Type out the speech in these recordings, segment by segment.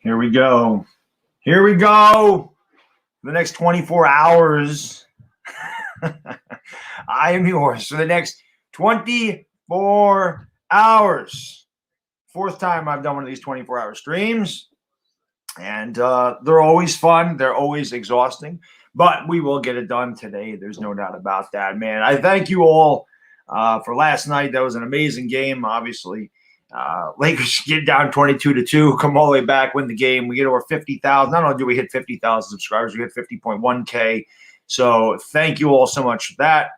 Here we go. Here we go. The next 24 hours. I am yours for the next 24 hours. Fourth time I've done one of these 24-hour streams. And they're always fun. They're always exhausting. But we will get it done today. There's no doubt about that, man. I thank you all for last night. That was an amazing game, obviously. Lakers get down 22-2, come all the way back, win the game. We get over 50,000. Not only do we hit 50,000 subscribers, we hit 50.1K. So thank you all so much for that.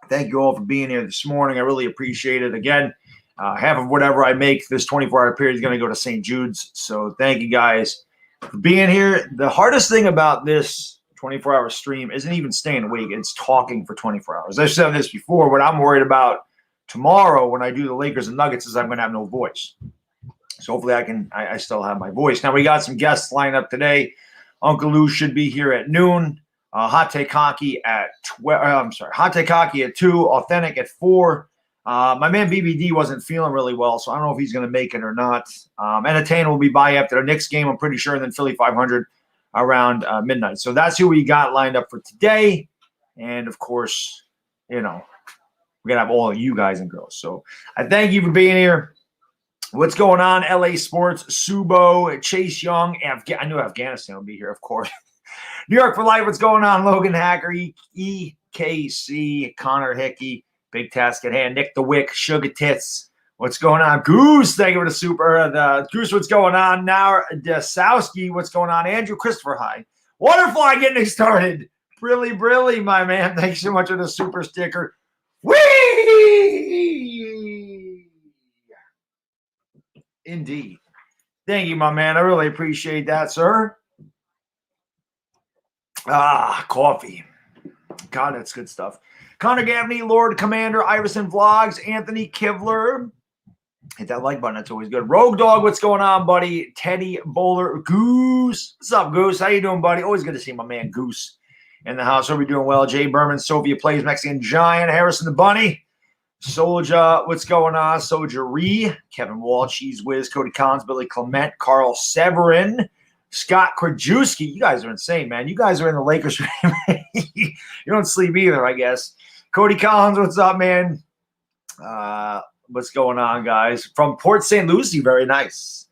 Thank you all for being here this morning. I really appreciate it. Again, half of whatever I make this 24-hour period is going to go to St. Jude's. So thank you guys for being here. The hardest thing about this 24-hour stream isn't even staying awake. It's talking for 24 hours. I've said this before. What I'm worried about tomorrow when I do the Lakers and Nuggets is I'm going to have no voice. So hopefully I still have my voice. Now we got some guests lined up today. Uncle Lou should be here at noon. Hot Take Hockey at 12. Hot Take Hockey at 2. Authentic at 4. My man BBD wasn't feeling really well, so I don't know if he's going to make it or not. Entertain will be by after the Knicks game, I'm pretty sure, and then Philly 500 around midnight. So that's who we got lined up for today. And, of course, we're going to have all of you guys and girls. So I thank you for being here. What's going on? LA Sports, Subo, Chase Young. I knew Afghanistan would be here, of course. New York for Life, what's going on? Logan Hacker, EKC, Connor Hickey, big task at hand. Nick the Wick, Sugar Tits. What's going on? Goose, thank you for the super. Goose, what's going on? Now, Desowski, what's going on? Andrew Christopher, hi. Waterfly getting started. Brilly, my man. Thanks so much for the super sticker. Whee! Indeed. Thank you, my man. I really appreciate that, sir. Coffee. God, that's good stuff. Connor Gaffney, Lord Commander, Iverson Vlogs, Anthony Kivler. Hit that like button. That's always good. Rogue Dog, what's going on, buddy? Teddy Bowler, Goose. What's up, Goose? How you doing, buddy? Always good to see my man Goose in the house. Hope you're doing well. Jay Berman, Sophia Plays, Mexican Giant, Harrison the Bunny, Soldier, what's going on? Soldiery, Kevin Wall, Cheese Whiz, Cody Collins, Billy Clement, Carl Severin, Scott Krajewski. You guys are insane, man. You guys are in the Lakers. You don't sleep either, I guess. Cody Collins, what's up, man? What's going on, guys? From Port St. Lucie, very nice.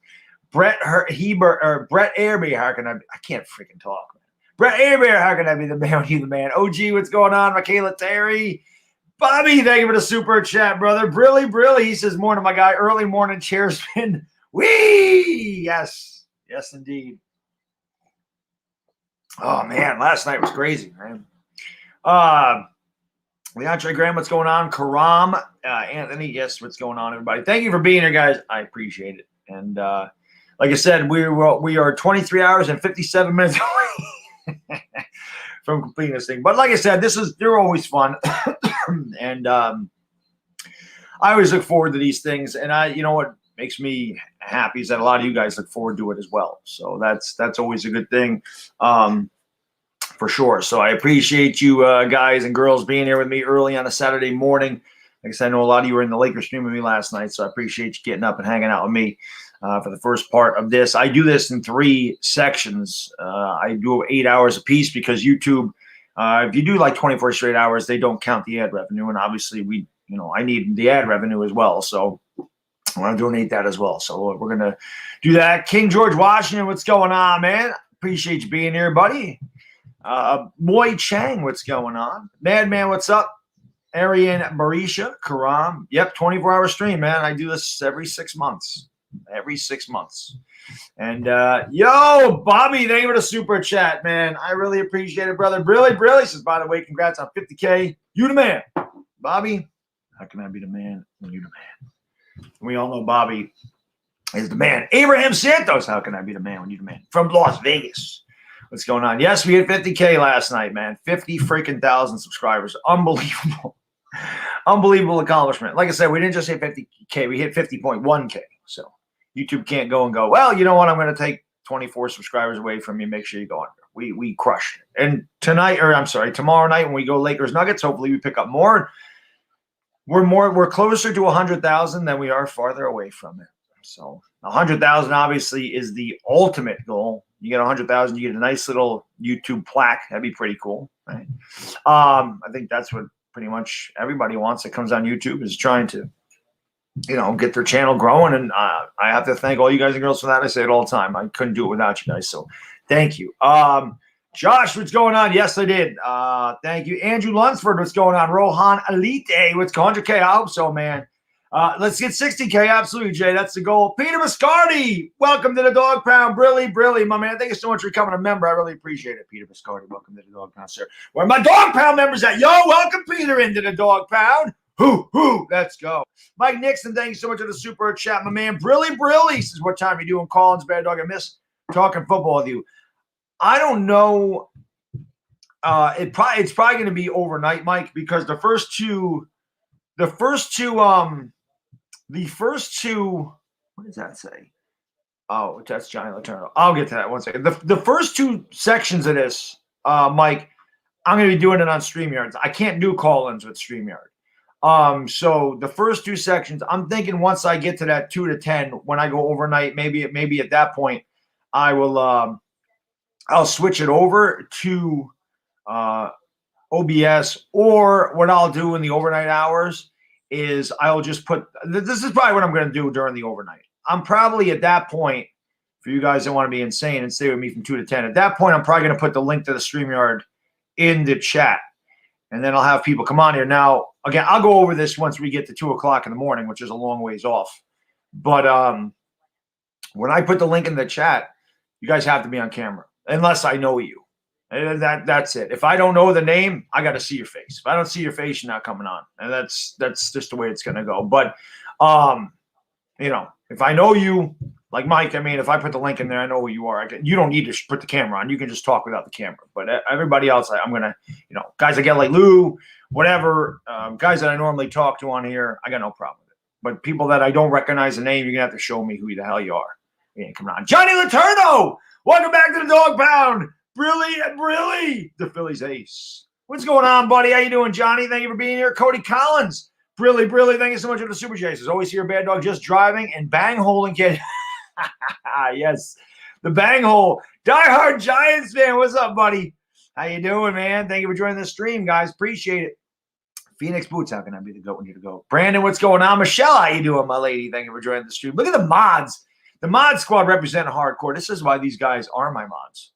Brett Airbear, how can I can't freaking talk, man. Brett Airbear, how can I be the man? You the man. OG, what's going on? Michaela Terry. Bobby, thank you for the super chat, brother. Brilly. He says, morning, my guy. Early morning chair spin. Whee! Yes, indeed. Oh, man, last night was crazy, man. Leandre Graham, what's going on? Karam, Anthony, yes, what's going on, everybody? Thank you for being here, guys. I appreciate it. And like I said, we are 23 hours and 57 minutes away from completing this thing. But like I said, they're always fun. And I always look forward to these things. And you know what makes me happy is that a lot of you guys look forward to it as well. So that's always a good thing. For sure. So I appreciate you guys and girls being here with me early on a Saturday morning. Like I said, I know a lot of you were in the Lakers stream with me last night, so I appreciate you getting up and hanging out with me for the first part of this. I do this in 3 sections. I do 8 hours a piece because YouTube, if you do like 24 straight hours, they don't count the ad revenue. And obviously I need the ad revenue as well. So I want to donate that as well. So we're going to do that. King George Washington, what's going on, man? Appreciate you being here, buddy. Moy Chang, what's going on? Madman, what's up? Arian Barisha, Karam. Yep, 24-hour stream, man. I do this every 6 months. And yo, Bobby, thank you for the super chat, man. I really appreciate it, brother. Brilly says, by the way, congrats on 50K. You the man. Bobby, how can I be the man when you the man? We all know Bobby is the man. Abraham Santos, how can I be the man when you the man? From Las Vegas. What's going on? Yes, we hit 50K last night, man. 50 freaking thousand subscribers. Unbelievable. Unbelievable accomplishment. Like I said, we didn't just hit 50K. We hit 50.1K. So YouTube can't go and go, well, you know what? I'm going to take 24 subscribers away from you. Make sure you go under. We crushed it. And tomorrow night when we go Lakers Nuggets, hopefully we pick up more. We're closer to 100,000 than we are farther away from it. So 100,000 obviously is the ultimate goal. You get 100,000, you get a nice little YouTube plaque. That'd be pretty cool, right? I think that's what pretty much everybody wants that comes on YouTube, is trying to, get their channel growing. And I have to thank all you guys and girls for that. I say it all the time. I couldn't do it without you guys. So thank you. Josh, what's going on? Yes, I did. Thank you. Andrew Lunsford, what's going on? Rohan Elite, what's going on? 100K? I hope so, man. Let's get 60K. Absolutely, Jay. That's the goal. Peter Biscardi, welcome to the Dog Pound. Brilly, my man. Thank you so much for becoming a member. I really appreciate it, Peter Biscardi. Welcome to the Dog Pound, sir. Where are my Dog Pound members at? Yo, welcome, Peter, into the Dog Pound. Hoo, let's go. Mike Nixon, thank you so much for the super chat, my man. Brilly says, what time are you doing? Collins, Bad Dog, I miss talking football with you. I don't know. It's probably going to be overnight, Mike, because the first two, what does that say? Oh, that's Johnny Letourneau. I'll get to that one second. The first two sections of this, Mike, I'm going to be doing it on StreamYard. I can't do call-ins with StreamYard. So the first two sections, I'm thinking once I get to that 2 to 10, when I go overnight, maybe at that point, I will, I'll switch it over to OBS, or what I'll do in the overnight hours is I'll just put – this is probably what I'm going to do during the overnight. I'm probably at that point, for you guys that want to be insane and stay with me from 2 to 10, at that point I'm probably going to put the link to the StreamYard in the chat, and then I'll have people come on here. Now, again, I'll go over this once we get to 2 o'clock in the morning, which is a long ways off. But when I put the link in the chat, you guys have to be on camera, unless I know you. And that's it. If I don't know the name, I got to see your face. If I don't see your face, you're not coming on. And that's just the way it's going to go. But, if I know you, like Mike, I mean, if I put the link in there, I know who you are. You don't need to put the camera on. You can just talk without the camera. But everybody else, I'm going to, guys I get like Lou, whatever, guys that I normally talk to on here, I got no problem with it. But people that I don't recognize the name, you're going to have to show me who the hell you are. You ain't coming on. Johnny Letourneau, welcome back to the Dog Pound. Brilly, the Phillies ace. What's going on, buddy? How you doing, Johnny? Thank you for being here. Cody Collins, Brilly, thank you so much for the super chases. Always here, Bad Dog, just driving and bang holing kid. Yes, the bang hole. Diehard Giants fan, what's up, buddy? How you doing, man? Thank you for joining the stream, guys. Appreciate it. Phoenix Boots, how can I be the goat when you to go? Brandon, what's going on? Michelle, how you doing, my lady? Thank you for joining the stream. Look at the mods. The mod squad representing hardcore. This is why these guys are my mods.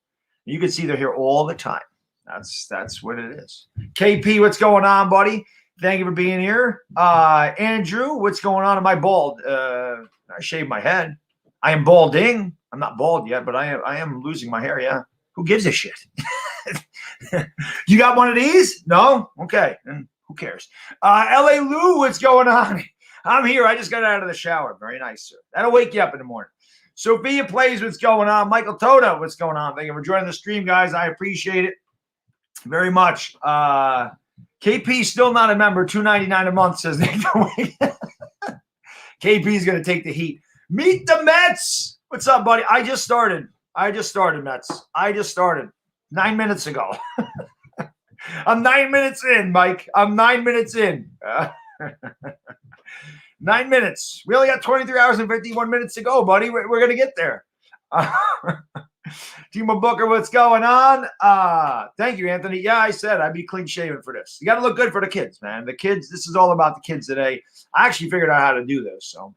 You can see they're here all the time. That's what it is. KP, what's going on, buddy? Thank you for being here. Andrew, what's going on? Am I bald? I shaved my head. I am balding. I'm not bald yet, but I am losing my hair, yeah. Who gives a shit? You got one of these? No? Okay. And who cares? LA Lou, what's going on? I'm here. I just got out of the shower. Very nice, sir. That'll wake you up in the morning. Sophia Plays, what's going on? Michael Toda, what's going on? Thank you for joining the stream, guys. I appreciate it very much. KP still not a member. $2.99 a month, says Nick. KP is going to take the heat. Meet the Mets. What's up, buddy? I just started, Mets. I just started 9 minutes ago. I'm 9 minutes in, Mike. I'm 9 minutes in. 9 minutes. We only got 23 hours and 51 minutes to go, buddy. We're going to get there. Timo Booker, what's going on? Thank you, Anthony. Yeah, I said I'd be clean shaven for this. You got to look good for the kids, man. The kids, this is all about the kids today. I actually figured out how to do this. So,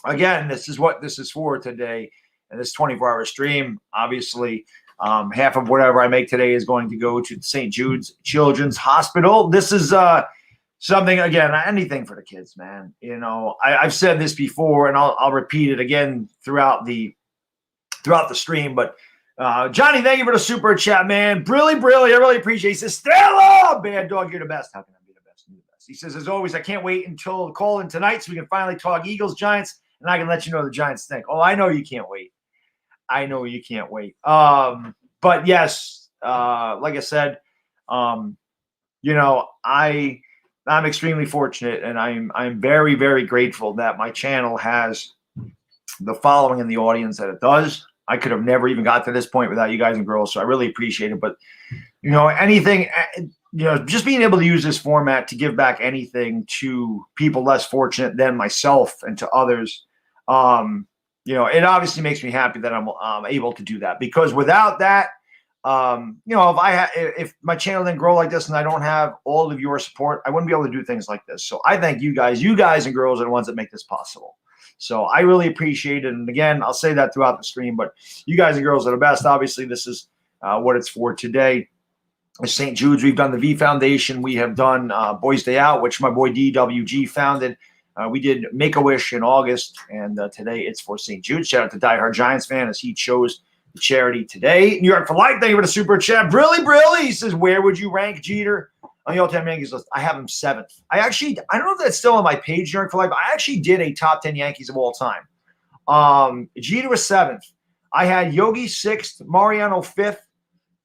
again, this is what this is for today. And this 24-hour stream, obviously, half of whatever I make today is going to go to St. Jude's Children's Hospital. This is something, again, anything for the kids, man. I've said this before, and I'll repeat it again throughout the stream. But Johnny, thank you for the super chat, man. Brilly, I really appreciate it. He says, Stella, Bad Dog, you're the best. How can I be the best? You're the best. He says, as always, I can't wait until the call in tonight so we can finally talk Eagles, Giants, and I can let you know the Giants stink. Oh, I know you can't wait. But yes, like I said, I'm extremely fortunate, and I'm very, very grateful that my channel has the following and the audience that it does. I could have never even got to this point without you guys and girls, so I really appreciate it. But anything, just being able to use this format to give back anything to people less fortunate than myself and to others, It obviously makes me happy that I'm able to do that, because without that, if my channel didn't grow like this and I don't have all of your support, I wouldn't be able to do things like this. So I thank you guys. You guys and girls are the ones that make this possible. So I really appreciate it. And again, I'll say that throughout the stream, but you guys and girls are the best. Obviously, this is what it's for today. St. Jude's, we've done the V Foundation. We have done Boys Day Out, which my boy DWG founded. We did Make-A-Wish in August, and today it's for St. Jude's. Shout out to Die Hard Giants fan as he chose the charity today. New York for Life, thank you for the super chat. Brilly, he says, where would you rank Jeter on the all-time Yankees list? I have him 7th. I don't know if that's still on my page, New York for Life. I actually did a top 10 Yankees of all time. Jeter was 7th. I had Yogi 6th, Mariano 5th,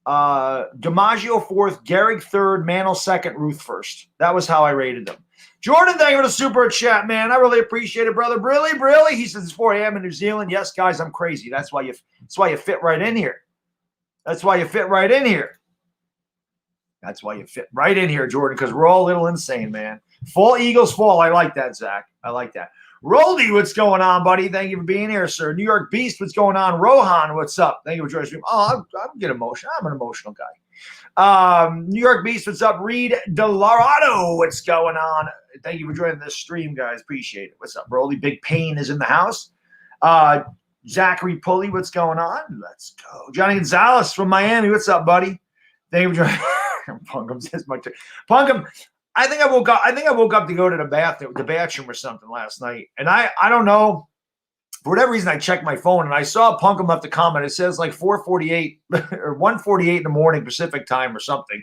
DiMaggio 4th, Gehrig 3rd, Mantle 2nd, Ruth 1st. That was how I rated them. Jordan, thank you for the super chat, man. I really appreciate it, brother. Brilly. He says it's 4 a.m. in New Zealand. Yes, guys, I'm crazy. That's why you fit right in here. That's why you fit right in here. That's why you fit right in here, Jordan, because we're all a little insane, man. Fall Eagles fall. I like that, Zach. I like that. Roldy, what's going on, buddy? Thank you for being here, sir. New York Beast, what's going on? Rohan, what's up? Thank you for joining us. Oh, I get emotional. I'm an emotional guy. New York Beast, what's up? Reed Delarado, what's going on? Thank you for joining this stream, guys. Appreciate it. What's up, Roldy? Big Pain is in the house. Zachary Pulley, what's going on? Let's go. Johnny Gonzalez from Miami, what's up, buddy? Thank you for joining. Punkum says much. Punkum, I think I woke up to go to the bathroom or something last night, and I don't know. For whatever reason, I checked my phone and I saw Punkum left a comment. It says like 4:48 or 1:48 in the morning Pacific time or something.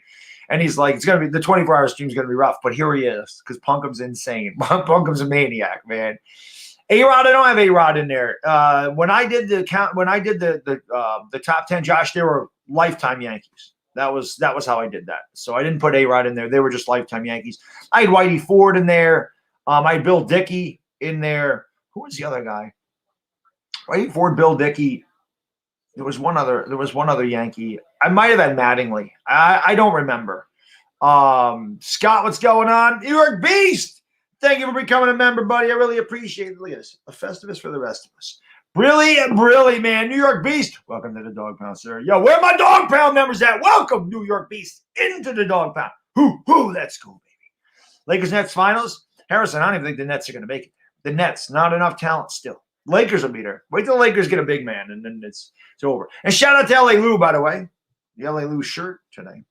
And he's like, it's going to be the 24-hour stream is going to be rough, but here he is because Punkum's insane. Punkum's a maniac, man. A-Rod, I don't have A-Rod in there. When I did the top 10, Josh, they were lifetime Yankees. That was how I did that. So I didn't put A-Rod in there. They were just lifetime Yankees. I had Whitey Ford in there. I had Bill Dickey in there. Who was the other guy? Whitey Ford, Bill Dickey. There was one other Yankee. I might have had Mattingly. I don't remember. Scott, what's going on? New York Beast. Thank you for becoming a member, buddy. I really appreciate it. Look at this. A Festivus for the rest of us. Brilly, man. New York Beast. Welcome to the Dog Pound, sir. Yo, where are my Dog Pound members at? Welcome, New York Beast, into the Dog Pound. Let's go, baby. Lakers Nets finals. Harrison, I don't even think the Nets are going to make it there. The Nets, not enough talent still. Lakers will be there. Wait till the Lakers get a big man, and then it's over. And shout out to LA Lou, by the way. The LA Lou shirt today.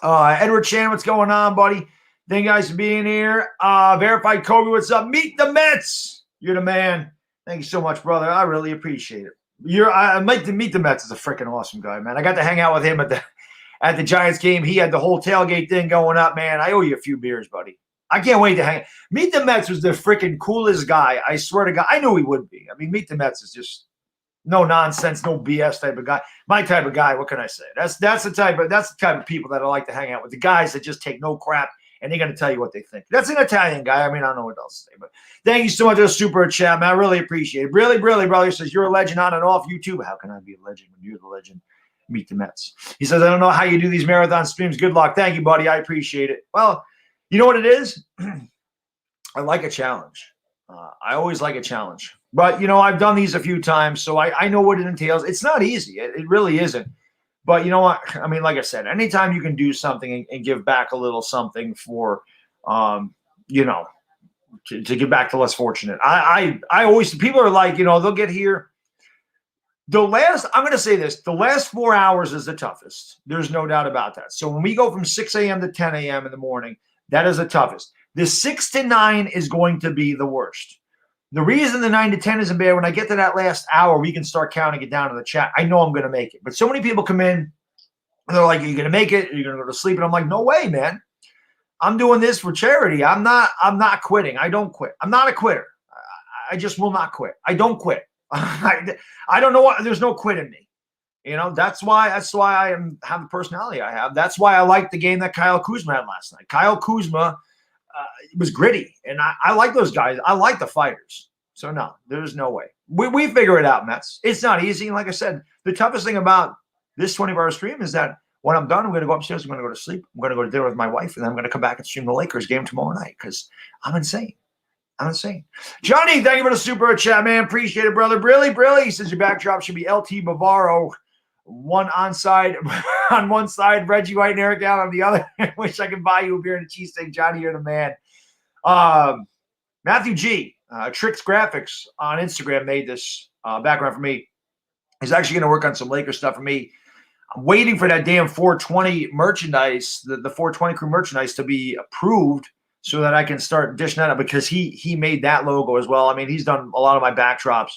Edward Chan, what's going on, buddy? Thank you guys for being here. Verified Kobe, what's up? Meet the Mets. You're the man. Thank you so much, brother. I really appreciate it. I'd like to meet the Mets. Is a freaking awesome guy, man. I got to hang out with him at the Giants game. He had the whole tailgate thing going up, man. I owe you a few beers, buddy. I can't wait to hang. Meet the Mets was the freaking coolest guy. I swear to God, I knew he would be. I mean, Meet the Mets is just no nonsense, no BS type of guy. My type of guy. What can I say? That's the type of people that I like to hang out with. The guys that just take no crap and they're going to tell you what they think. That's an Italian guy. I mean, I don't know what else to say, but thank you so much for the super chat, man. I really appreciate it. Really, brother says you're a legend on and off YouTube. How can I be a legend when you're the legend? Meet the Mets. He says, I don't know how you do these marathon streams. Good luck. Thank you, buddy. I appreciate it. Well, you know what it is? I like a challenge. I always like a challenge. But, I've done these a few times, so I know what it entails. It's not easy. It really isn't. But you know what? I mean, like I said, anytime you can do something and give back a little something for, to give back to less fortunate. I always, people are like, they'll get here. I'm going to say this, the last 4 hours is the toughest. There's no doubt about that. So when we go from 6 a.m. to 10 a.m. in the morning, that is the toughest. The 6 to 9 is going to be the worst. The reason the 9 to 10 isn't bad, when I get to that last hour, we can start counting it down in the chat. I know I'm going to make it. But so many people come in, and they're like, are you going to make it? Are you going to go to sleep? And I'm like, no way, man. I'm doing this for charity. I'm not quitting. I don't quit. I'm not a quitter. I just will not quit. I don't quit. I don't know what, there's no quit in me. That's why I have the personality I have. That's why I like the game that Kyle Kuzma had last night. Kyle Kuzma was gritty, and I like those guys. I like the fighters. So no, there's no way. We figure it out, Mets. It's not easy. And like I said, the toughest thing about this 24-hour stream is that when I'm done, I'm going to go upstairs. I'm going to go to sleep. I'm going to go to dinner with my wife, and then I'm going to come back and stream the Lakers game tomorrow night because I'm insane. I'm insane. Johnny, thank you for the super chat, man. Appreciate it, brother. Brilly. He says your backdrop should be LT Bavaro. One on one side, Reggie White and Eric Allen on the other. I wish I could buy you a beer and a cheesesteak. Johnny, you're the man. Matthew G. Tricks Graphics on Instagram made this background for me. He's actually going to work on some Lakers stuff for me. I'm waiting for that damn 420 merchandise, the 420 crew merchandise to be approved so that I can start dishing that up, because he made that logo as well. I mean, he's done a lot of my backdrops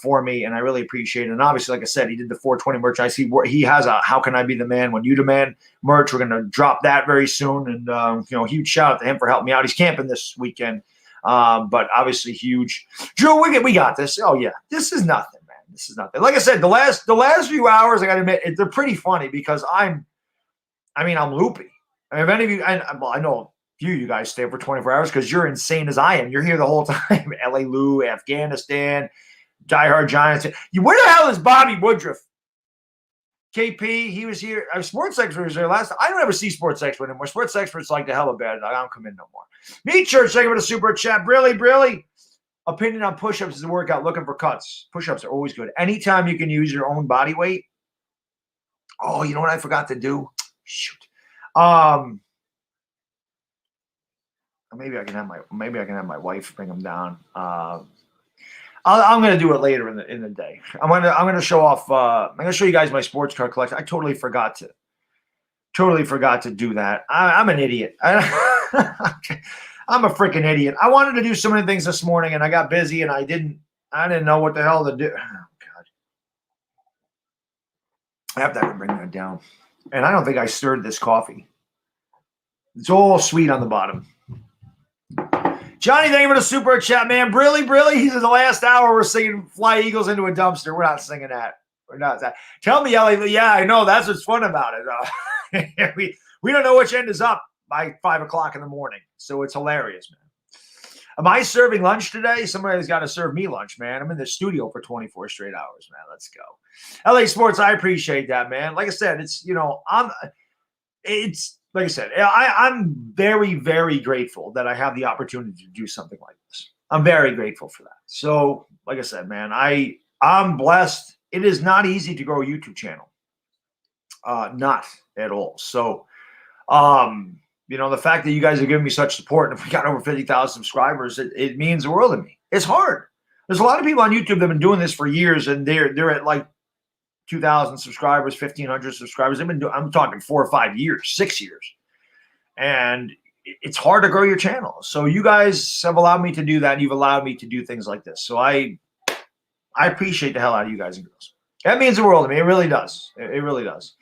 for me, and I really appreciate it. And obviously, like I said, he did the 420 merchandise. He has a "How Can I Be the Man When You Demand" merch. We're going to drop that very soon, and huge shout out to him for helping me out. He's camping this weekend, but obviously huge. Drew, we got this. Oh yeah, this is nothing, man. This is nothing. Like I said, the last few hours, I got to admit, they're pretty funny because I'm loopy. I mean, if any of you, I know. Few of you guys stay for 24 hours because you're insane as I am. You're here the whole time. LA Lou, Afghanistan, diehard Giants. Where the hell is Bobby Woodruff? KP, he was here. Sports Expert was there last time. I don't ever see Sports Expert anymore. Sports Expert's like the hell of bad. I don't come in no more. Meat Church, thank you for the super chat. Brilly. Opinion on push-ups is a workout. Looking for cuts. Push-ups are always good. Anytime you can use your own body weight. Oh, you know what I forgot to do? Shoot. Maybe I can have my wife bring them down. I'm going to do it later in the day. I'm going to show off. I'm going to show you guys my sports card collection. I totally forgot to do that. I'm an idiot. I'm a freaking idiot. I wanted to do so many things this morning, and I got busy, and I didn't know what the hell to do. Oh God! I have to bring that down. And I don't think I stirred this coffee. It's all sweet on the bottom. Johnny, thank you for the super chat, man. Brilly. He says the last hour we're singing "Fly Eagles into a Dumpster." We're not singing that. We're not that. Tell me, Ellie. Yeah, I know. That's what's fun about it. We don't know which end is up by 5 o'clock in the morning, so it's hilarious, man. Am I serving lunch today? Somebody's got to serve me lunch, man. I'm in the studio for 24 straight hours, man. Let's go. LA Sports, I appreciate that, man. Like I said, like I said, I'm very, very grateful that I have the opportunity to do something like this. I'm very grateful for that. So, like I said, man, I'm blessed. It is not easy to grow a YouTube channel. Not at all. So, the fact that you guys are giving me such support, and if we got over 50,000 subscribers, it means the world to me. It's hard. There's a lot of people on YouTube that have been doing this for years, and they're at like 2,000 subscribers, 1,500 subscribers. I'm talking 4 or 5 years, 6 years. And it's hard to grow your channel. So you guys have allowed me to do that. And you've allowed me to do things like this. So I appreciate the hell out of you guys and girls. That means the world to me. It really does. It really does.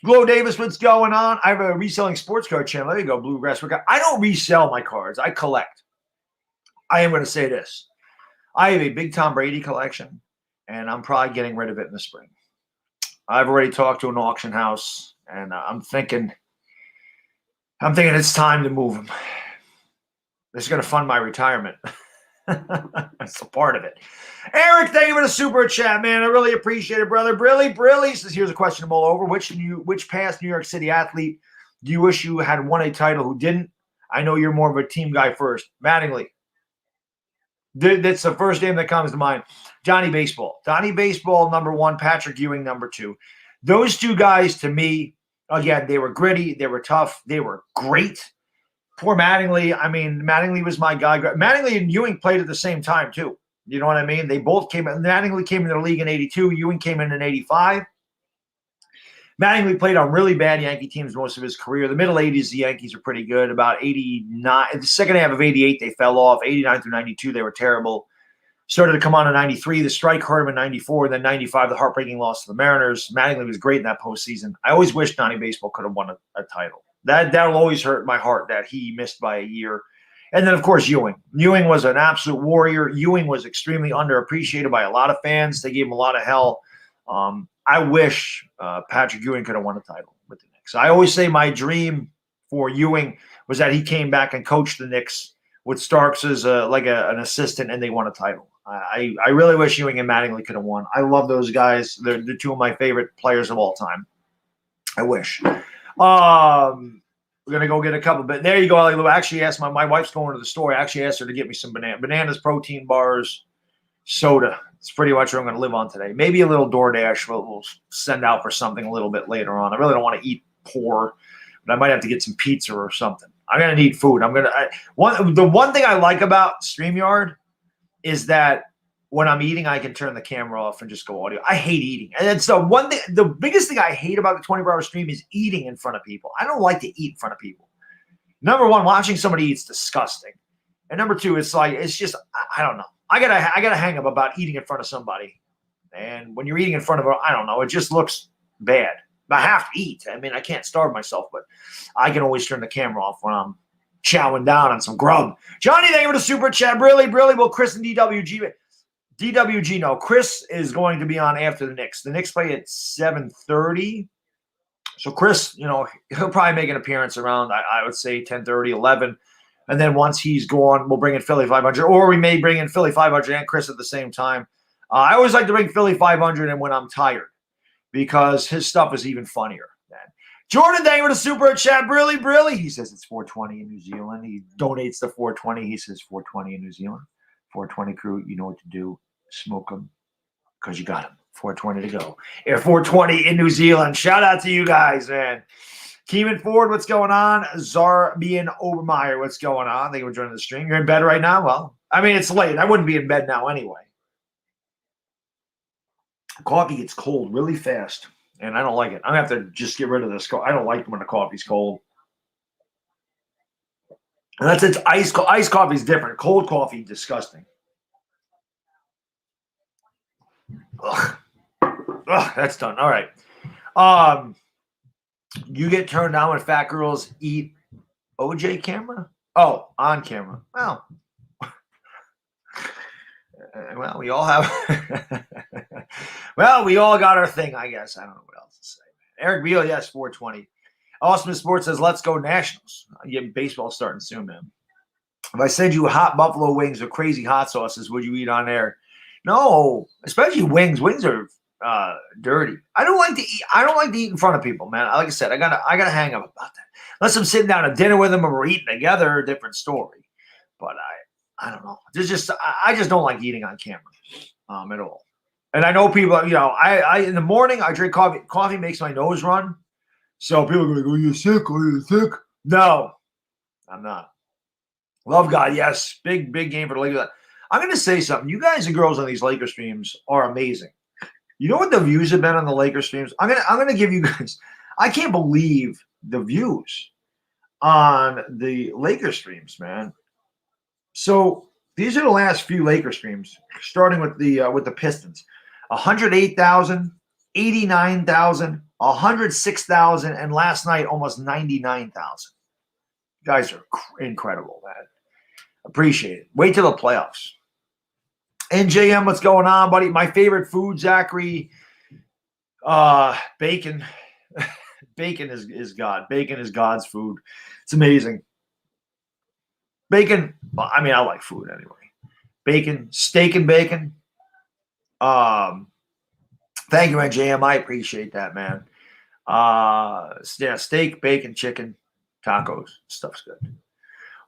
Glow Davis, what's going on? I have a reselling sports card channel. There you go, Bluegrass. I don't resell my cards. I collect. I am going to say this. I have a big Tom Brady collection, and I'm probably getting rid of it in the spring. I've already talked to an auction house, and I'm thinking it's time to move them. This is going to fund my retirement. That's a part of it. Eric, thank you for the super chat, man. I really appreciate it, brother. Brilly says, here's a question to mull over. Which past New York City athlete do you wish you had won a title who didn't? I know you're more of a team guy first. Mattingly. That's the first name that comes to mind. Donnie Baseball. Donnie Baseball, number one. Patrick Ewing, number two. Those two guys, to me, again, they were gritty. They were tough. They were great. Poor Mattingly. I mean, Mattingly was my guy. Mattingly and Ewing played at the same time, too. You know what I mean? They both came in. Mattingly came into the league in 82. Ewing came in 85. Mattingly played on really bad Yankee teams most of his career. The middle 80s, the Yankees were pretty good. About 89. The second half of 88, they fell off. 89 through 92, they were terrible. Started to come on in 93. The strike hurt him in 94. And then 95, the heartbreaking loss to the Mariners. Mattingly was great in that postseason. I always wish Donnie Baseball could have won a title. That'll always hurt my heart that he missed by a year. And then, of course, Ewing. Ewing was an absolute warrior. Ewing was extremely underappreciated by a lot of fans. They gave him a lot of hell. I wish Patrick Ewing could have won a title with the Knicks. I always say my dream for Ewing was that he came back and coached the Knicks with Starks as an assistant, and they won a title. I really wish Ewing and Mattingly could have won. I love those guys. They're two of my favorite players of all time. I wish. We're going to go get a couple. But there you go, Ellie Lou. I actually asked my wife's going to the store. I actually asked her to get me some bananas, protein bars, soda. It's pretty much what I'm going to live on today. Maybe a little DoorDash we'll send out for something a little bit later on. I really don't want to eat poor, but I might have to get some pizza or something. I'm going to need food. The one thing I like about StreamYard is that when I'm eating, I can turn the camera off and just go audio. I hate eating. And it's the one thing, the biggest thing I hate about the 24-hour stream is eating in front of people. I don't like to eat in front of people. Number one, watching somebody eat is disgusting. And number two, it's just, I don't know. I got a hang up about eating in front of somebody. And when you're eating in front of I don't know, it just looks bad. I have to eat. I mean, I can't starve myself, but I can always turn the camera off when I'm chowing down on some grub. Johnny, thank you for the super chat. Really, well, Chris and DWG, no. Chris is going to be on after the Knicks. The Knicks play at 7:30. So Chris, he'll probably make an appearance around, I would say, 10:30, 11. And then once he's gone, we'll bring in Philly 500. Or we may bring in Philly 500 and Chris at the same time. I always like to bring Philly 500 in when I'm tired because his stuff is even funnier. Jordan, thank you for the super chat. Brilly. He says it's 420 in New Zealand. He donates to 420. He says 420 in New Zealand. 420 crew, you know what to do. Smoke them because you got them. 420 to go. Air 420 in New Zealand. Shout out to you guys, man. Keeman Ford, what's going on? Zarbian Obermeyer, what's going on? Thank you for joining the stream. You're in bed right now? Well, I mean, it's late. I wouldn't be in bed now anyway. Coffee gets cold really fast, and I don't like it. I'm going to have to just get rid of this. I don't like when the coffee's cold. And that's it. Iced coffee is different. Cold coffee, disgusting. Ugh, that's done. All right. You get turned down when fat girls eat OJ camera? Oh, on camera. Well, we all have. Well, we all got our thing, I guess. I don't know what else to say. Eric Beal, yes, 420. Awesome Sports says, let's go Nationals. Yeah, baseball's starting soon, man. If I send you hot buffalo wings or crazy hot sauces, would you eat on air? No, especially wings. Wings are dirty. I don't like to eat in front of people, man. Like I said, I gotta hang up about that. Unless I'm sitting down at dinner with them and we're eating together, a different story. But I don't know. I just don't like eating on camera at all. And I know people, I in the morning I drink coffee. Coffee makes my nose run. So people are going to go, "You're sick? Are you sick?" No, I'm not. Love God, yes. Big game for the Lakers. I'm going to say something. You guys and girls on these Lakers streams are amazing. You know what the views have been on the Lakers streams? I'm going to give you guys. I can't believe the views on the Lakers streams, man. So these are the last few Lakers streams, starting with the Pistons. 108,000, 89,000, 106,000, and last night almost 99,000. You guys are incredible, man. Appreciate it. Wait till the playoffs. NJM, what's going on, buddy? My favorite food, Zachary. Bacon. Bacon is God. Bacon is God's food. It's amazing. Bacon. Well, I mean, I like food anyway. Bacon, steak and bacon. Thank you, NJM. I appreciate that, man. Yeah, steak, bacon, chicken, tacos. Stuff's good.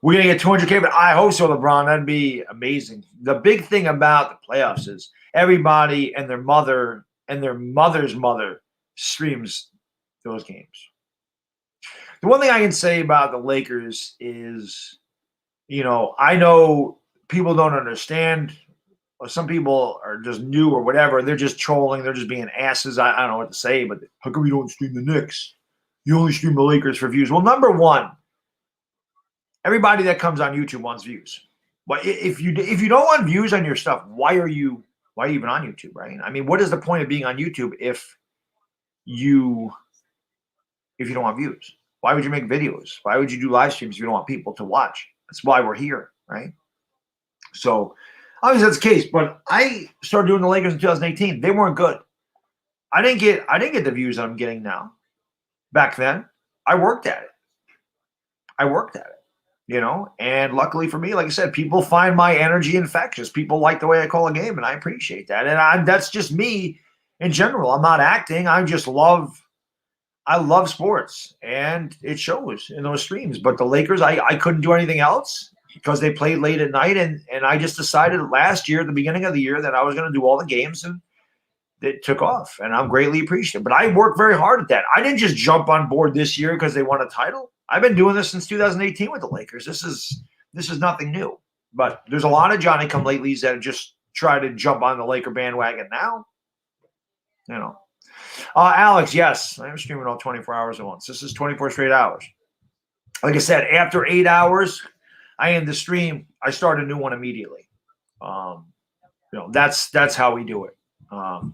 We're going to get 200K, but I hope so, LeBron. That'd be amazing. The big thing about the playoffs is everybody and their mother and their mother's mother streams those games. The one thing I can say about the Lakers is, I know people don't understand, or some people are just new or whatever. They're just trolling. They're just being asses. I don't know what to say, but how come you don't stream the Knicks? You only stream the Lakers for views. Well, number one, everybody that comes on YouTube wants views. But if you don't want views on your stuff, why are you even on YouTube, right? I mean, what is the point of being on YouTube if you don't want views? Why would you make videos? Why would you do live streams if you don't want people to watch? That's why we're here, right? So obviously that's the case. But I started doing the Lakers in 2018. They weren't good. I didn't get the views that I'm getting now. Back then, I worked at it. And luckily for me, like I said, people find my energy infectious. People like the way I call a game, and I appreciate that. And that's just me in general. I'm not acting. I I love sports, and it shows in those streams. But the Lakers, I couldn't do anything else because they played late at night, and I just decided last year, at the beginning of the year, that I was going to do all the games, and it took off, and I'm greatly appreciative. But I worked very hard at that. I didn't just jump on board this year because they won a title. I've been doing this since 2018 with the Lakers. This is nothing new. But there's a lot of Johnny-come-latelys that just try to jump on the Laker bandwagon now. You know. Alex, yes, I'm streaming all 24 hours at once. This is 24 straight hours. Like I said, after 8 hours, I end the stream. I start a new one immediately. That's how we do it. I'll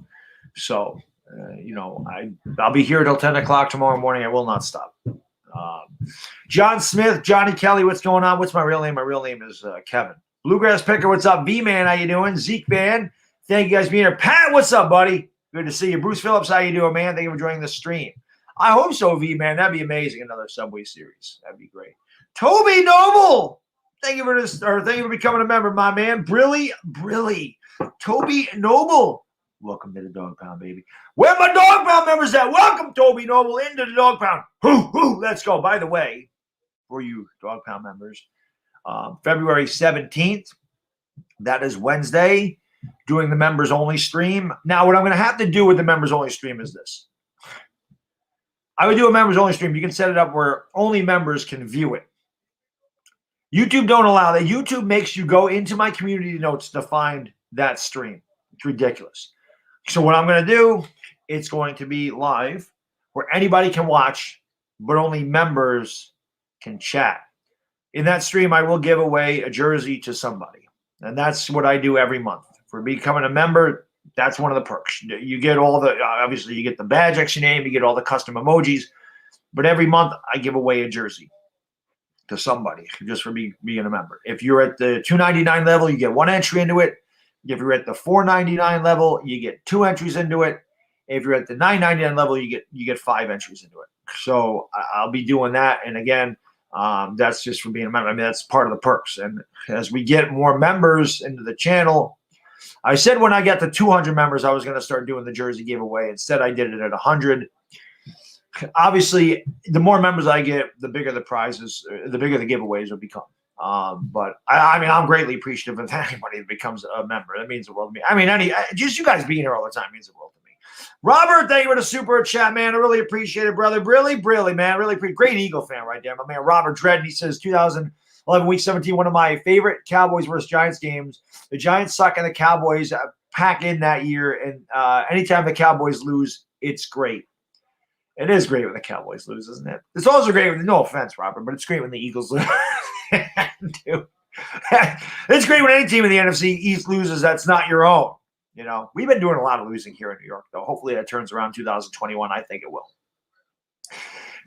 be here till 10 o'clock tomorrow morning. I will not stop. John Smith, Johnny Kelly, what's going on? What's my real name? My real name is Kevin. Bluegrass Picker, what's up? V-Man, how you doing? Zeke Man, thank you guys for being here. Pat, what's up, buddy? Good to see you. Bruce Phillips, how you doing, man? Thank you for joining the stream. I hope so, V-Man. That'd be amazing. Another Subway series. That'd be great. Toby Noble, thank you for becoming a member, my man. Brilly. Toby Noble. Welcome to the Dog Pound, baby. Where my Dog Pound members at? Welcome, Toby Noble, into the Dog Pound. Let's go. By the way, for you Dog Pound members, February 17th, that is Wednesday, doing the members only stream. Now, what I'm going to have to do with the members only stream is this. I would do a members only stream. You can set it up where only members can view it. YouTube don't allow that. YouTube makes you go into my community notes to find that stream. It's ridiculous. So what I'm going to do, it's going to be live where anybody can watch, but only members can chat. In that stream, I will give away a jersey to somebody. And that's what I do every month. For becoming a member, that's one of the perks. You get all the, obviously, you get the badge next to your name, you get all the custom emojis. But every month, I give away a jersey to somebody just for being a member. If you're at the $2.99 level, you get one entry into it. If you're at the $4.99 level, you get 2 entries into it. If you're at the $9.99 level, you get 5 entries into it. So I'll be doing that. And again, that's just for being a member. I mean, that's part of the perks. And as we get more members into the channel, I said when I got to 200 members, I was going to start doing the jersey giveaway. Instead, I did it at 100. Obviously, the more members I get, the bigger the prizes, the bigger the giveaways will become. But I mean, I'm greatly appreciative of anybody that becomes a member. That means the world to me. I mean, just you guys being here all the time means the world to me. Robert, thank you for the super chat, man. I really appreciate it, brother. Really, man. Really appreciate. Great Eagle fan right there, my man. Robert Dredden, he says 2011 week 17, one of my favorite Cowboys versus Giants games. The Giants suck and the Cowboys pack in that year. And anytime the Cowboys lose, it's great. It is great when the Cowboys lose, isn't it? It's also great when, no offense, Robert, but it's great when the Eagles lose. It's great when any team in the NFC East loses that's not your own. You know, we've been doing a lot of losing here in New York, though. Hopefully that turns around 2021. I think it will.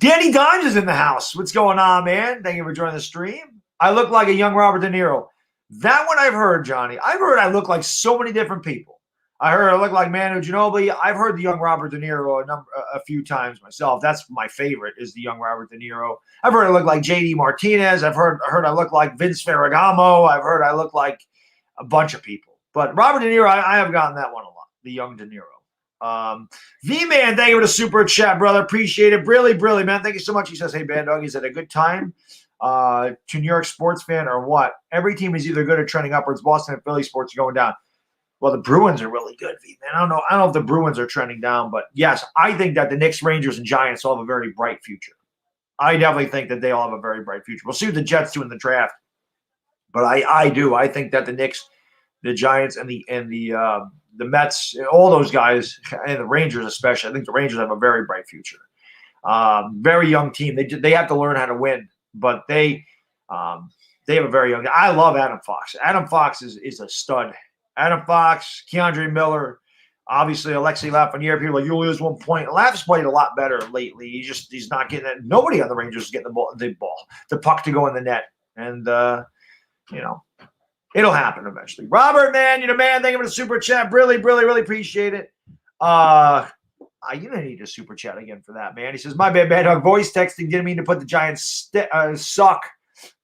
Danny Dimes is in the house. What's going on, man? Thank you for joining the stream. I look like a young Robert De Niro. That one I've heard, Johnny. I've heard I look like so many different people. I heard I look like Manu Ginobili. I've heard the young Robert De Niro a few times myself. That's my favorite, is the young Robert De Niro. I've heard I look like J.D. Martinez. I've heard I look like Vince Ferragamo. I've heard I look like a bunch of people. But Robert De Niro, I have gotten that one a lot, the young De Niro. V-Man, thank you for the super chat, brother. Appreciate it. Really, man. Thank you so much. He says, hey, Bad Dog, is it a good time to New York sports fan or what? Every team is either good or trending upwards. Boston and Philly sports are going down. Well, the Bruins are really good, V-Man. I don't know if the Bruins are trending down, but yes, I think that the Knicks, Rangers, and Giants all have a very bright future. I definitely think that they all have a very bright future. We'll see what the Jets do in the draft, but I do. I think that the Knicks, the Giants, and the Mets, all those guys, and the Rangers especially, I think the Rangers have a very bright future. Very young team. They have to learn how to win, but they have a very young. I love Adam Fox. Adam Fox is a stud. Adam Fox, Keandre Miller, obviously Alexei Lafreniere. People are like, you lose 1 point. Laf's played a lot better lately. He's not getting it. Nobody on the Rangers is getting the puck to go in the net. And, it'll happen eventually. Robert, man, you're the man. Thank you for the super chat. Really appreciate it. You don't need a super chat again for that, man. He says, my bad dog. Voice texting didn't mean to put the Giants suck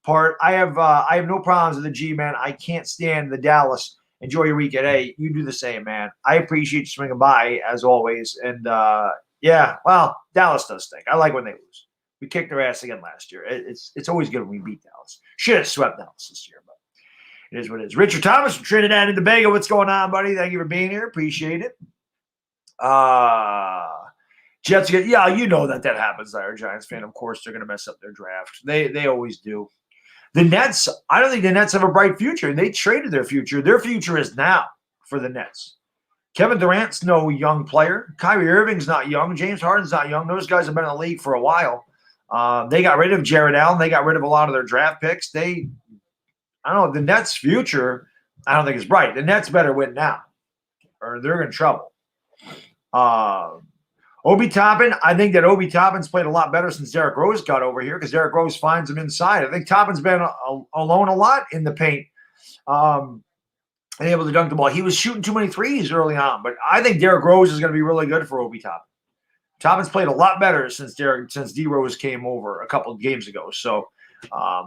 part. I have no problems with the G, man. I can't stand the Dallas. Enjoy your weekend. Hey, you do the same, man. I appreciate you swinging by, as always. And, Yeah, well, Dallas does stink. I like when they lose. We kicked their ass again last year. It's always good when we beat Dallas. Should have swept Dallas this year, but it is what it is. Richard Thomas from Trinidad and Tobago. What's going on, buddy? Thank you for being here. Appreciate it. Jets get, yeah, you know that happens there, Giants fan. Of course, they're going to mess up their draft. They always do. The Nets, I don't think the Nets have a bright future. They traded their future. Their future is now for the Nets. Kevin Durant's no young player. Kyrie Irving's not young. James Harden's not young. Those guys have been in the league for a while. They got rid of Jared Allen. They got rid of a lot of their draft picks. I don't know. The Nets' future, I don't think is bright. The Nets better win now, or they're in trouble. Obi Toppin, I think that Obi Toppin's played a lot better since Derrick Rose got over here because Derrick Rose finds him inside. I think Toppin's been alone a lot in the paint. And able to dunk the ball. He was shooting too many threes early on, but I think Derrick Rose is going to be really good for Obi Toppin. Toppin's played a lot better since D Rose came over a couple of games ago. So I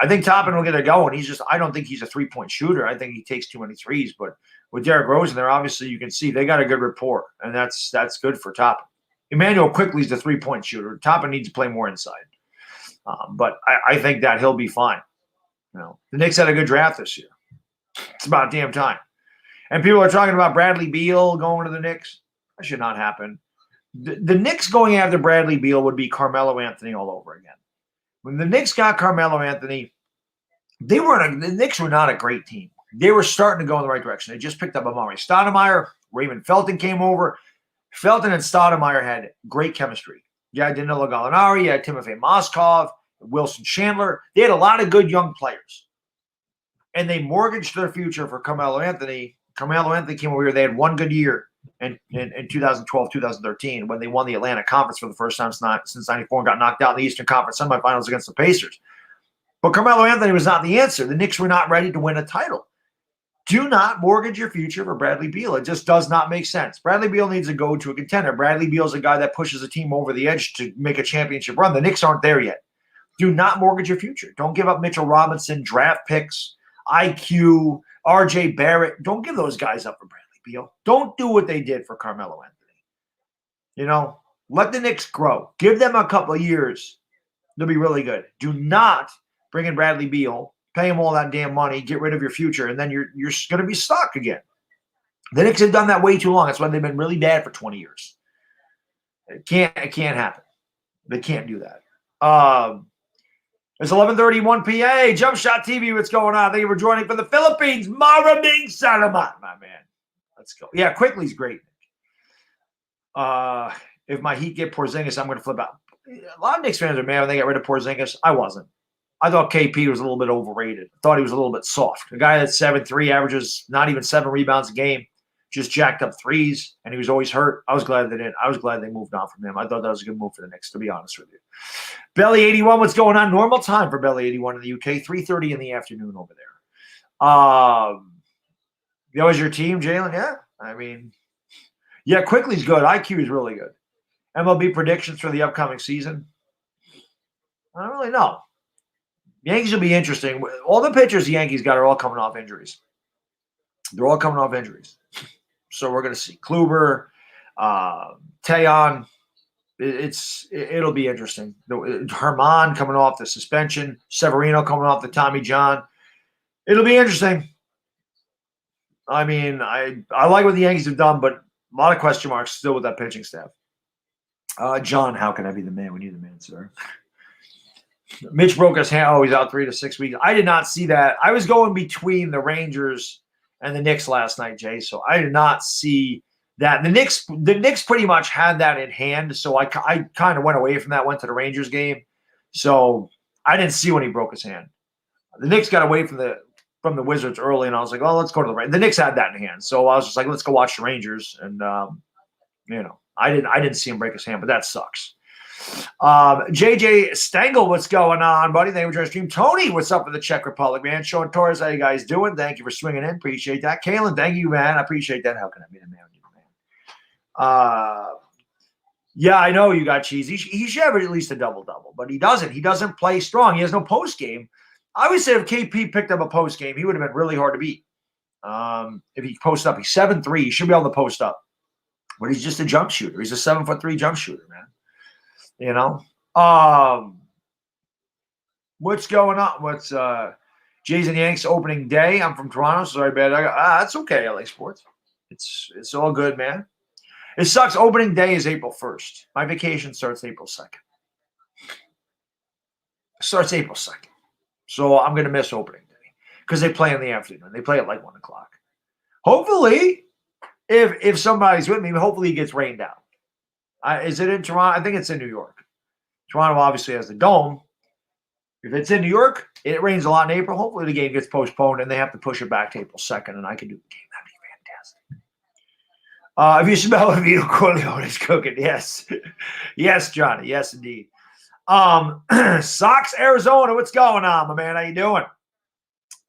think Toppin will get it going. I don't think he's a 3-point shooter. I think he takes too many threes. But with Derrick Rose in there, obviously you can see they got a good rapport, and that's good for Toppin. Emmanuel Quickly's the 3-point shooter. Toppin needs to play more inside, but I think that he'll be fine. The Knicks had a good draft this year. It's about damn time. And people are talking about Bradley Beal going to the Knicks. That should not happen. The Knicks going after Bradley Beal would be Carmelo Anthony all over again. When the Knicks got Carmelo Anthony, the Knicks were not a great team. They were starting to go in the right direction. They just picked up Amari Stoudemire. Raymond Felton came over. Felton and Stoudemire had great chemistry. You had Danilo Gallinari. You had Timofey Mozgov, Wilson Chandler. They had a lot of good young players. And they mortgaged their future for Carmelo Anthony. Carmelo Anthony came over here. They had one good year in 2012, 2013 when they won the Atlantic Conference for the first time since 94 and got knocked out in the Eastern Conference semifinals against the Pacers. But Carmelo Anthony was not the answer. The Knicks were not ready to win a title. Do not mortgage your future for Bradley Beal. It just does not make sense. Bradley Beal needs to go to a contender. Bradley Beal's a guy that pushes a team over the edge to make a championship run. The Knicks aren't there yet. Do not mortgage your future. Don't give up Mitchell Robinson, draft picks, IQ, RJ Barrett. Don't give those guys up for Bradley Beal. Don't do what they did for Carmelo Anthony. Let the Knicks grow. Give them a couple of years. They'll be really good. Do not bring in Bradley Beal, pay him all that damn money, get rid of your future, and then you're going to be stuck again. The Knicks have done that way too long. That's why they've been really bad for 20 years. It can't happen. They can't do that. It's 11:31 PA. Jump Shot TV, what's going on? Thank you for joining from the Philippines. Maraming salamat, my man. Let's go. Yeah, Quickly's great. If my Heat get Porzingis, I'm going to flip out. A lot of Knicks fans are mad when they get rid of Porzingis. I wasn't. I thought KP was a little bit overrated. I thought he was a little bit soft. A guy that's 7'3", averages not even 7 rebounds a game, just jacked up threes, and he was always hurt. I was glad they didn't. I was glad they moved on from him. I thought that was a good move for the Knicks, to be honest with you. Belly 81, what's going on? Normal time for Belly 81 in the UK, 3:30 in the afternoon over there. That was your team, Jalen? Yeah. I mean, yeah, Quickly's good. IQ is really good. MLB predictions for the upcoming season? I don't really know. Yankees will be interesting. All the pitchers the Yankees got are all coming off injuries. They're all coming off injuries. So we're going to see Kluber, Taillon. It'll be interesting. Herman coming off the suspension. Severino coming off the Tommy John. It'll be interesting. I mean, I like what the Yankees have done, but a lot of question marks still with that pitching staff. John, how can I be the man? We need the man, sir. Mitch broke his hand. Oh, he's out 3 to 6 weeks. I did not see that. I was going between the Rangers and the Knicks last night, Jay, so I did not see that. The Knicks pretty much had that in hand, so I kind of went away from that, went to the Rangers game. So I didn't see when he broke his hand. The Knicks got away from the Wizards early, and I was like, oh, let's go to the Rangers. The Knicks had that in hand, so I was just like, let's go watch the Rangers. And, I didn't see him break his hand, but that sucks. JJ Stengel, what's going on, buddy? Thank you for joining the stream. Tony, what's up in the Czech Republic, man? Sean Torres, how you guys doing? Thank you for swinging in. Appreciate that. Kalen, thank you, man. I appreciate that. How can I be the man? Yeah, I know you got cheese. He should have at least a double-double, but he doesn't. He doesn't play strong. He has no post game. I would say if KP picked up a post game, he would have been really hard to beat. If he posted up, he's 7'3". He should be able to post up. But he's just a jump shooter. He's a 7'3" jump shooter, man. You know? What's going on? What's Jays and Yanks opening day? I'm from Toronto. Sorry, bad. That's okay, LA Sports. It's all good, man. It sucks. Opening day is April 1st. My vacation starts April 2nd. Starts April 2nd. So I'm going to miss opening day because they play in the afternoon. They play at like 1 o'clock. Hopefully, if somebody's with me, hopefully it gets rained out. Is it in Toronto? I think it's in New York. Toronto obviously has the dome. If it's in New York, it rains a lot in April. Hopefully the game gets postponed and they have to push it back to April 2nd and I can do the game. That'd be fantastic. If you smell a Vito Corleone's cooking, yes. Yes, Johnny. Yes, indeed. Sox, Arizona. What's going on, my man? How you doing?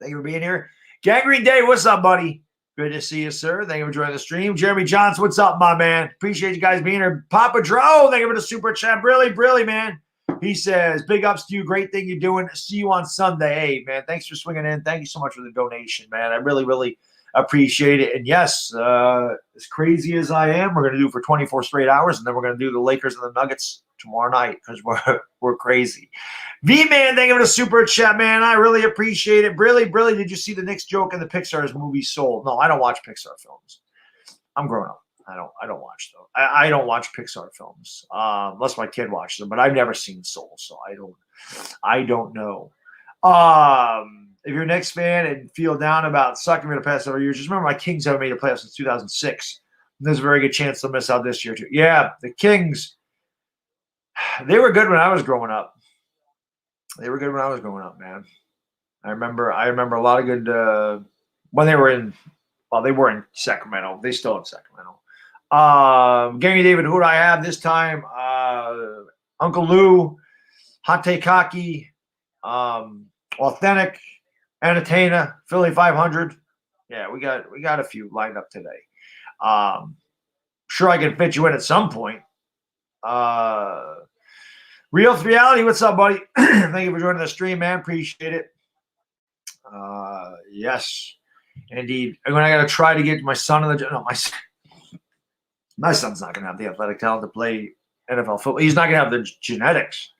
Thank you for being here. Gangrene Day, what's up, buddy? Good to see you, sir. Thank you for joining the stream. Jeremy Johnson, what's up, my man? Appreciate you guys being here. Papa Dro, thank you for the super chat. Really, man. He says, big ups to you. Great thing you're doing. See you on Sunday. Hey, man, thanks for swinging in. Thank you so much for the donation, man. I really appreciate it. And yes, as crazy as I am, we're going to do it for 24 straight hours, and then we're going to do the Lakers and the Nuggets tomorrow night because we're crazy. V-Man, thank you for the super chat, man. I really appreciate it. Really, did you see the Knicks joke in the Pixar's movie Soul? No, I don't watch Pixar films. I'm grown up. I don't watch them. I don't watch Pixar films unless my kid watches them. But I've never seen Soul, so I don't know. If you're a Knicks fan and feel down about sucking for the past several years, just remember my Kings haven't made a playoff since 2006. And there's a very good chance they'll miss out this year too. Yeah, the Kings. They were good when I was growing up. Man. I remember a lot of good when they were in. Well, they were in Sacramento. They still in Sacramento. Gary David, who do I have this time? Uncle Lou, Hate Kaki, Authentic, Anatana, Philly 500. Yeah, we got a few lined up today. Sure I can fit you in at some point. Real Reality, what's up, buddy? Thank you for joining the stream, man. Appreciate it. Yes, indeed. And when I got to try to get my son in the no, my son's not going to have the athletic talent to play NFL football. He's not going to have the genetics.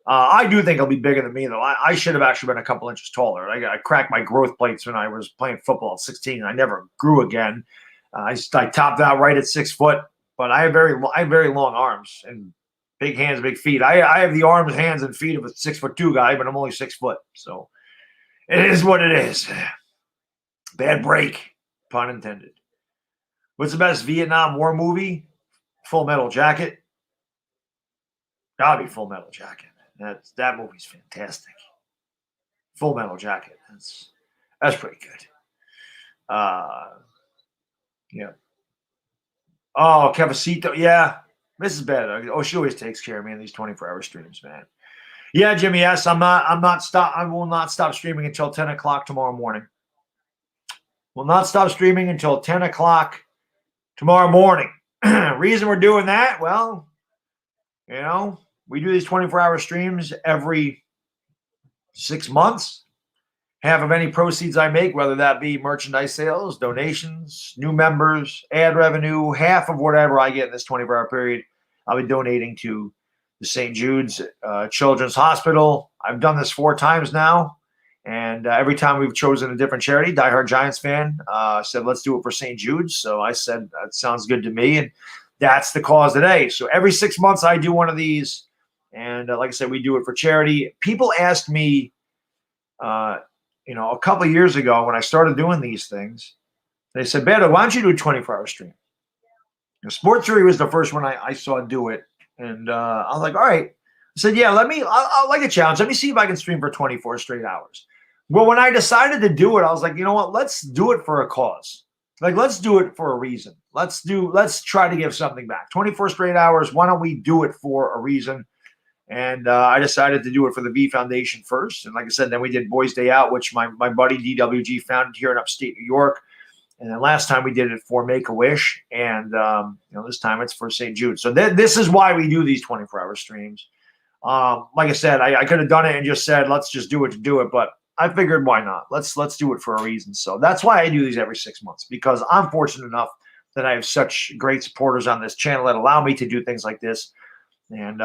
I do think he'll be bigger than me, though. I should have actually been a couple inches taller. I cracked my growth plates when I was playing football at 16, and I never grew again. I topped out right at 6 foot, but I have very long arms and big hands, big feet. I have the arms, hands, and feet of a 6'2" guy, but I'm only 6 foot. So it is what it is. Bad break, pun intended. What's the best Vietnam War movie? Full Metal Jacket. Gotta be Full Metal Jacket. That movie's fantastic. Full Metal Jacket. That's pretty good. Yeah. Oh, Cavacito. Yeah. This is bad. Oh, she always takes care of me in these 24-hour streams, man. Yeah, Jimmy. Yes, I will not stop streaming until 10 o'clock tomorrow morning. Will not stop streaming until 10 o'clock tomorrow morning. Reason we're doing that? Well, we do these 24-hour streams every 6 months. Half of any proceeds I make, whether that be merchandise sales, donations, new members, ad revenue, half of whatever I get in this 24-hour period, I'll be donating to the St. Jude's Children's Hospital. I've done this 4 times now, and every time we've chosen a different charity. Diehard Giants fan said, let's do it for St. Jude's. So I said, that sounds good to me, and that's the cause today. So every 6 months I do one of these, and like I said, we do it for charity. People asked me, a couple of years ago when I started doing these things, they said, Beto, why don't you do a 24-hour stream? Sports Theory was the first one I saw do it. And I was like, all right. I said, yeah, I'll like a challenge. Let me see if I can stream for 24 straight hours. Well, when I decided to do it, I was like, you know what? Let's do it for a cause. Like, let's do it for a reason. Let's try to give something back. 24 straight hours. Why don't we do it for a reason? And I decided to do it for the V Foundation first. And like I said, then we did Boys Day Out, which my buddy DWG founded here in upstate New York. And then last time we did it for Make-A-Wish. And, this time it's for St. Jude. So this is why we do these 24-hour streams. Like I said, I could have done it and just said, let's just do it to do it. But I figured, why not? Let's do it for a reason. So that's why I do these every 6 months, because I'm fortunate enough that I have such great supporters on this channel that allow me to do things like this. And,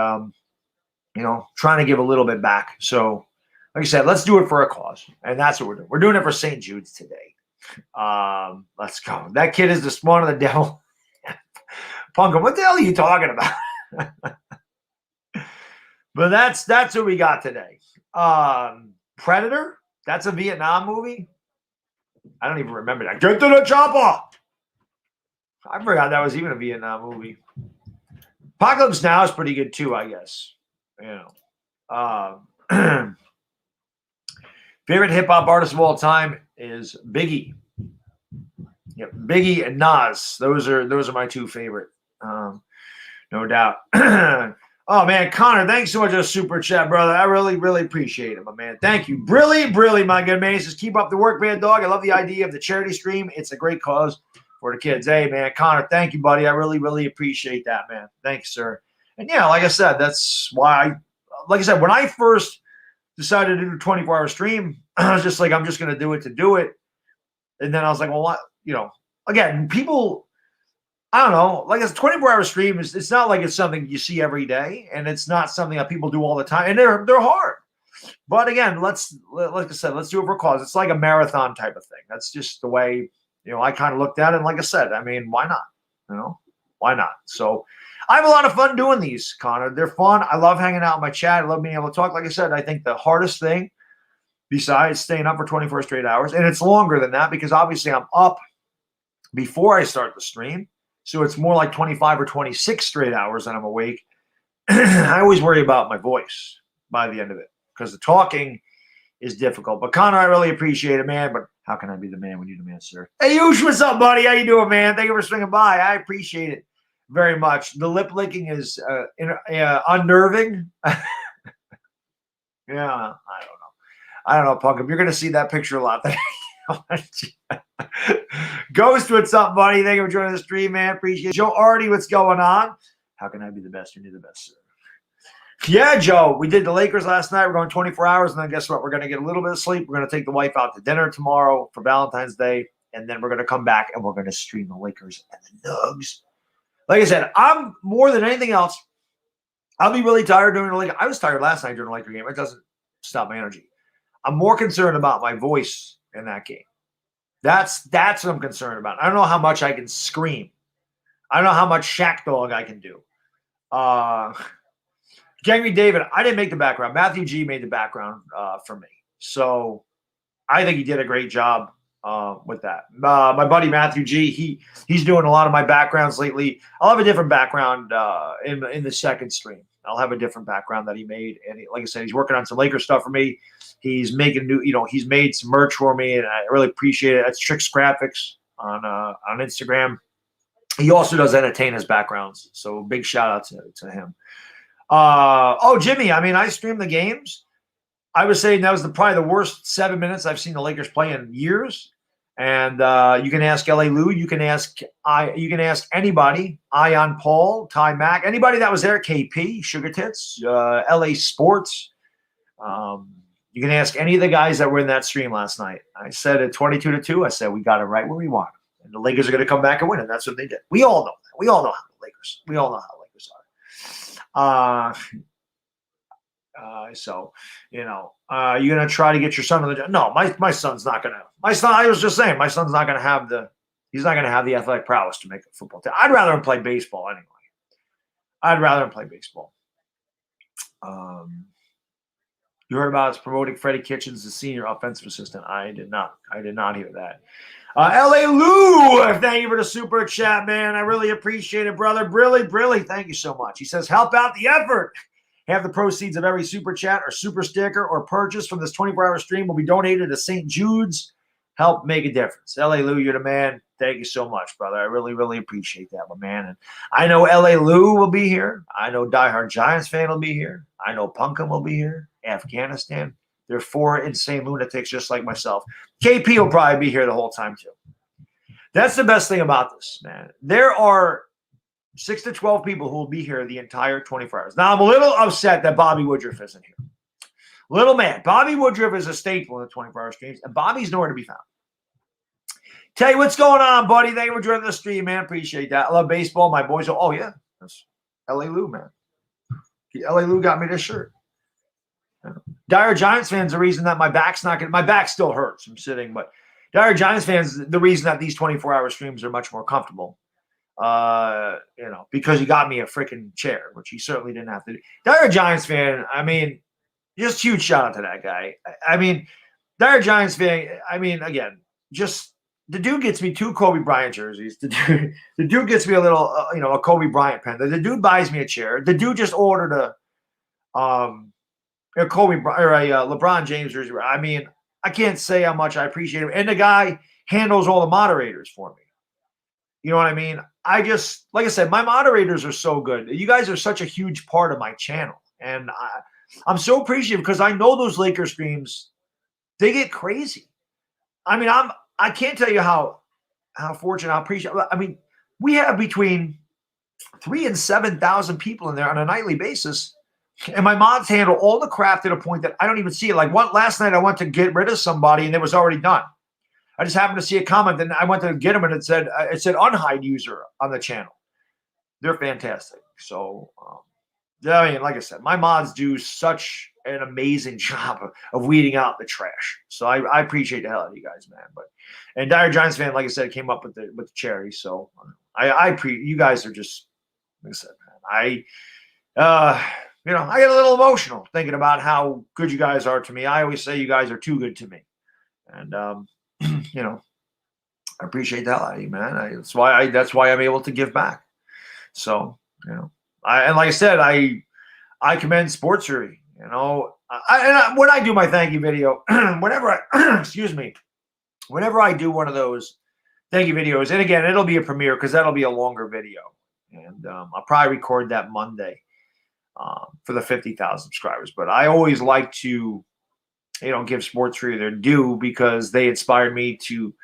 you know, trying to give a little bit back. So, like I said, let's do it for a cause. And that's what we're doing. We're doing it for St. Jude's today. Let's go. That kid is the spawn of the devil. Punkum, what the hell are you talking about? But that's what we got today. Predator? That's a Vietnam movie? I don't even remember that. Get to the chopper! I forgot that was even a Vietnam movie. Apocalypse Now is pretty good too, I guess. You know. Favorite hip-hop artist of all time is Biggie. Yep, Biggie and Nas. Those are my two favorite. No doubt. Oh, man, Connor, thanks so much for the super chat, brother. I really, really appreciate it, my man. Thank you. Brilly, my good man. He says, keep up the work, man, dog. I love the idea of the charity stream. It's a great cause for the kids. Hey, man, Connor, thank you, buddy. I really, really appreciate that, man. Thanks, sir. And, yeah, like I said, that's why like I said, when I first decided to do a 24-hour stream, I was just like, I'm just going to do it to do it. And then I was like, well, what? You know, again, people – I don't know. Like a 24-hour stream it's not like it's something you see every day, and it's not something that people do all the time, and they're hard. But again, like I said, let's do it for a cause. It's like a marathon type of thing. That's just the way, you know, I kind of looked at it. And like I said, I mean, why not? You know, why not? So I have a lot of fun doing these, Connor. They're fun. I love hanging out in my chat. I love being able to talk. Like I said, I think the hardest thing besides staying up for 24 straight hours, and it's longer than that because obviously I'm up before I start the stream. So it's more like 25 or 26 straight hours that I'm awake. I always worry about my voice by the end of it because the talking is difficult. But Connor, I really appreciate it, man. But how can I be the man when you're the man, sir? Hey, Yush, what's up, buddy? How you doing, man? Thank you for swinging by. I appreciate it very much. The lip licking is unnerving. Yeah, I don't know, Punkum. You're going to see that picture a lot. Ghost, what's up, buddy? Thank you for joining the stream, man. Appreciate it. Joe Artie, what's going on? How can I be the best? You're the best, sir. Yeah, Joe, we did the Lakers last night. We're going 24 hours, and then guess what? We're going to get a little bit of sleep. We're going to take the wife out to dinner tomorrow for Valentine's Day, and then we're going to come back, and we're going to stream the Lakers and the Nugs. Like I said, I'm more than anything else, I'll be really tired during the Lakers. I was tired last night during the Lakers game. It doesn't stop my energy. I'm more concerned about my voice in that game. That's what I'm concerned about. I don't know how much I can scream. I don't know how much Shack Dog I can do. Jamie David, I didn't make the background. Matthew G made the background for me. So I think he did a great job with that. My buddy Matthew G, he's doing a lot of my backgrounds lately. I'll have a different background in the second stream. I'll have a different background that he made. And like I said, he's working on some Lakers stuff for me. He's making he's made some merch for me, and I really appreciate it. That's Tricks Graphics on Instagram. He also does entertain his backgrounds. So big shout out to him. Jimmy, I mean, I stream the games. I was saying that was probably the worst 7 minutes I've seen the Lakers play in years. And you can ask L.A. Lou. You can ask anybody, Ion Paul, Ty Mack, anybody that was there, KP, Sugar Tits, L.A. Sports. You can ask any of the guys that were in that stream last night. I said at 22-2, I said we got it right where we want it. And the Lakers are going to come back and win, and that's what they did. We all know that. We all know how the Lakers are. So, you know, you're going to try to get your son to the – no, my son's not going to – my son – I was just saying, my son's not going to have the – he's not going to have the athletic prowess to make a football team. I'd rather him play baseball anyway. You heard about us promoting Freddie Kitchens as senior offensive assistant. I did not hear that. L.A. Lou, thank you for the super chat, man. I really appreciate it, brother. Brilly, thank you so much. He says, help out the effort. Half the proceeds of every super chat or super sticker or purchase from this 24-hour stream will be donated to St. Jude's. Help make a difference. L.A. Lou, you're the man. Thank you so much, brother. I really, really appreciate that, my man. And I know L.A. Lou will be here. I know Diehard Giants fan will be here. I know Punkum will be here. Afghanistan. They're 4 insane lunatics just like myself. KP will probably be here the whole time too. That's the best thing about this, man. There are 6 to 12 people who will be here the entire 24 hours. Now, I'm a little upset that Bobby Woodruff isn't here. Little man. Bobby Woodruff is a staple in the 24-hour streams, and Bobby's nowhere to be found. Tell you what's going on, buddy. Thank you for joining the stream, man. Appreciate that. I love baseball. My boys are, oh, yeah. That's LA Lou, man. LA Lou got me this shirt. Dire Giants fans, the reason that my back's not going to, my back still hurts from sitting, but Dire Giants fans, the reason that these 24-hour streams are much more comfortable, because he got me a freaking chair, which he certainly didn't have to do. Dire Giants fan, I mean, just huge shout out to that guy. I mean, Dire Giants fan, I mean, again, just the dude gets me 2 Kobe Bryant jerseys. The dude gets me a little, a Kobe Bryant pen. The dude buys me a chair. The dude just ordered a Kobe or a LeBron James jersey. I mean, I can't say how much I appreciate him. And the guy handles all the moderators for me. You know what I mean? I just, like I said, my moderators are so good. You guys are such a huge part of my channel. And I'm so appreciative because I know those Lakers streams, they get crazy. I mean, I can't tell you how fortunate, how appreciative. I mean, we have between 3,000 and 7,000 people in there on a nightly basis. And my mods handle all the crap to the point that I don't even see it. Like last night I went to get rid of somebody and it was already done. I just happened to see a comment, and I went to get them, and it said unhide user on the channel. They're fantastic. So, I mean, like I said, my mods do such an amazing job of weeding out the trash. So I appreciate the hell out of you guys, man. And Dire Giants fan, like I said, came up with the cherry. So you guys are just, like I said, man, I get a little emotional thinking about how good you guys are to me. I always say you guys are too good to me. And, I appreciate the hell out of you, man. That's why I'm able to give back. So, and like I said, I commend Sports Fury. When I do my thank you video, whenever I do one of those thank you videos, and again, it'll be a premiere because that'll be a longer video, and I'll probably record that Monday for the 50,000 subscribers. But I always like to, give Sports Fury their due because they inspired me to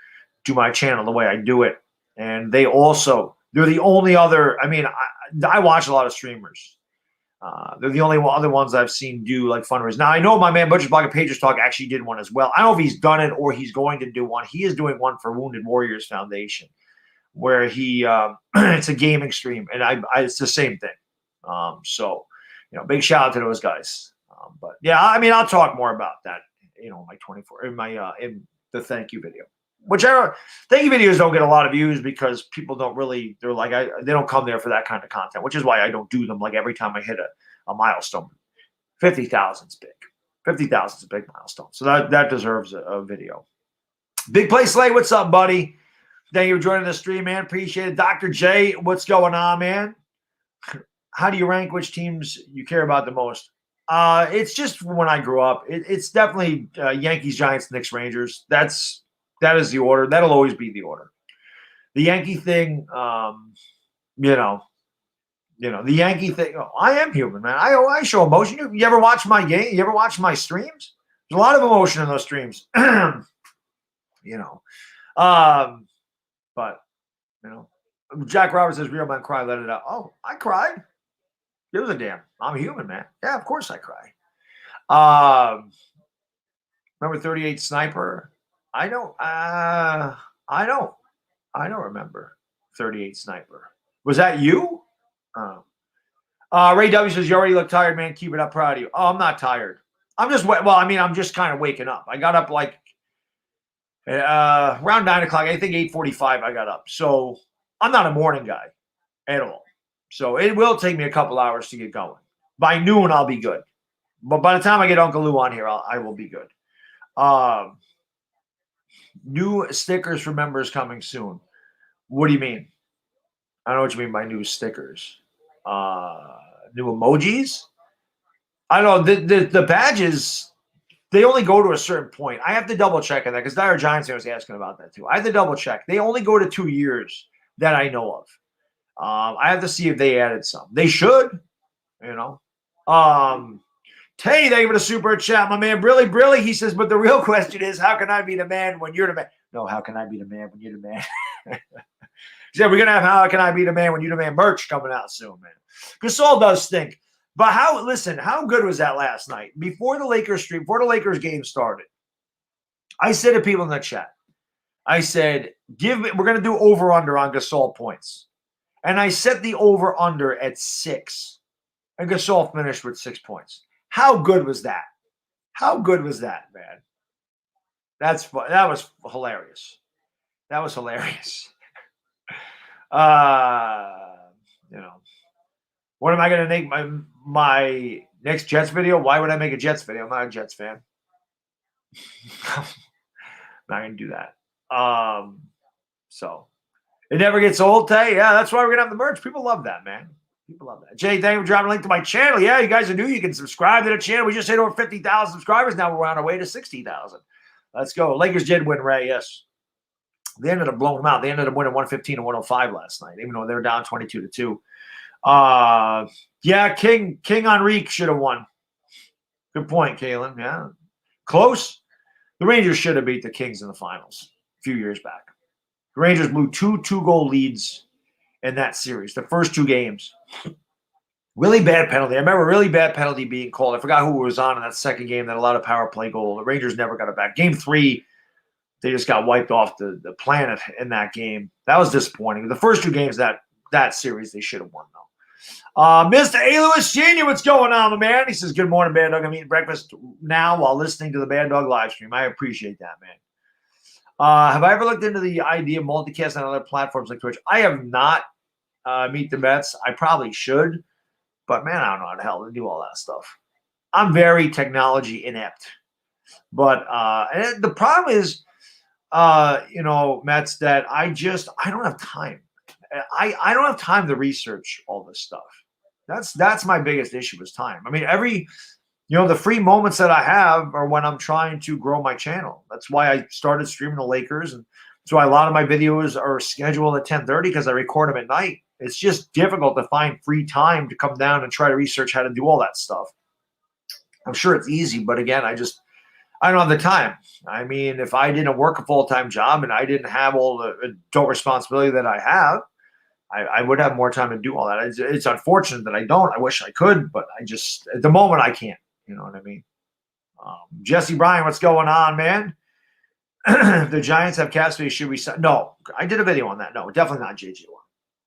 do my channel the way I do it. And they're the only other, I watch a lot of streamers. They're the only other ones I've seen do like fundraisers. Now I know my man Butcher's Blog and Pages Talk actually did one as well. I don't know if he's done it or he's going to do one. He is doing one for Wounded Warriors Foundation where he, it's a gaming stream and it's the same thing. So, big shout out to those guys. But yeah, I'll talk more about that, my 24 in the thank you video. Whichever thank you videos don't get a lot of views because people don't really, they don't come there for that kind of content, which is why I don't do them like every time I hit a milestone. 50,000 is big. 50,000 is a big milestone. So that deserves a video. Big Play Slay, what's up, buddy? Thank you for joining the stream, man. Appreciate it. Dr. J, what's going on, man? How do you rank which teams you care about the most? It's just when I grew up. It's definitely Yankees, Giants, Knicks, Rangers. That is the order. That'll always be the order. The Yankee thing, the Yankee thing. I am human, man. I show emotion. You ever watch my game? You ever watch my streams? There's a lot of emotion in those streams. But Jack Roberts says, "Real men cry, let it out." Oh, I cried. Give us a damn. I'm a human, man. Yeah, of course I cry. Remember 38 Sniper? I don't remember 38 Sniper. Was that you? Ray W says, "You already look tired, man. Keep it up. Proud of you." Oh, I'm not tired. I'm just kind of waking up. I got up like around 9 o'clock. I think 8:45 I got up. So I'm not a morning guy at all. So it will take me a couple hours to get going. By noon, I'll be good. But by the time I get Uncle Lou on here, I will be good. New stickers for members coming soon. What do you mean? I don't know what you mean by new stickers. New emojis? I don't know. The badges, they only go to a certain point. I have to double check on that because Dire Giants was asking about that too. I have to double check. They only go to 2 years that I know of. I have to see if they added some. They should, Tay, thank you for the super chat, my man. Brilly, he says, but the real question is, how can I be the man when you're the man? No, how can I be the man when you're the man? He said, we're going to have How Can I Be the Man When You're the Man merch coming out soon, man. Gasol does stink. But how good was that last night? Before the Lakers game started, I said to people in the chat, I said, we're going to do over-under on Gasol points. And I set the over-under at 6. And Gasol finished with 6 points. How good was that? How good was that, man? That was hilarious. That was hilarious. What am I going to make my next Jets video? Why would I make a Jets video? I'm not a Jets fan. I'm not going to do that. So it never gets old, Tay. Yeah, that's why we're going to have the merch. People love that, man. People love that. Jay, thank you for dropping a link to my channel. Yeah, you guys are new. You can subscribe to the channel. We just hit over 50,000 subscribers. Now we're on our way to 60,000. Let's go. Lakers did win, Ray. Yes. They ended up blowing them out. They ended up winning 115 and 105 last night, even though they were down 22-2. Yeah, King Henrique should have won. Good point, Kalen. Yeah. Close. The Rangers should have beat the Kings in the finals a few years back. The Rangers blew two-goal leads in that series, the first 2 games. Really bad penalty. I remember a really bad penalty being called. I forgot who was on in that second game that allowed a power play goal. The Rangers never got it back. Game 3, they just got wiped off the planet in that game. That was disappointing. The first 2 games that series, they should have won, though. Mr. A. Lewis Sr., what's going on, my man? He says, good morning, Bad Dog. I'm eating breakfast now while listening to the Bad Dog live stream. I appreciate that, man. Have I ever looked into the idea of multicast on other platforms like Twitch? I have not. Meet the Mets. I probably should. But, man, I don't know how the hell to do all that stuff. I'm very technology inept. But and the problem is, Mets, that I don't have time. I don't have time to research all this stuff. That's my biggest issue is time. I mean, the free moments that I have are when I'm trying to grow my channel. That's why I started streaming the Lakers, and that's why a lot of my videos are scheduled at 10:30 because I record them at night. It's just difficult to find free time to come down and try to research how to do all that stuff. I'm sure it's easy, but again, I don't have the time. I mean, if I didn't work a full-time job and I didn't have all the adult responsibility that I have, I would have more time to do all that. It's unfortunate that I don't. I wish I could, but at the moment I can't. You know what I mean? Jesse Bryan, what's going on, man? If the Giants have cap space, should we – no, I did a video on that. No, definitely not J.J. Watt.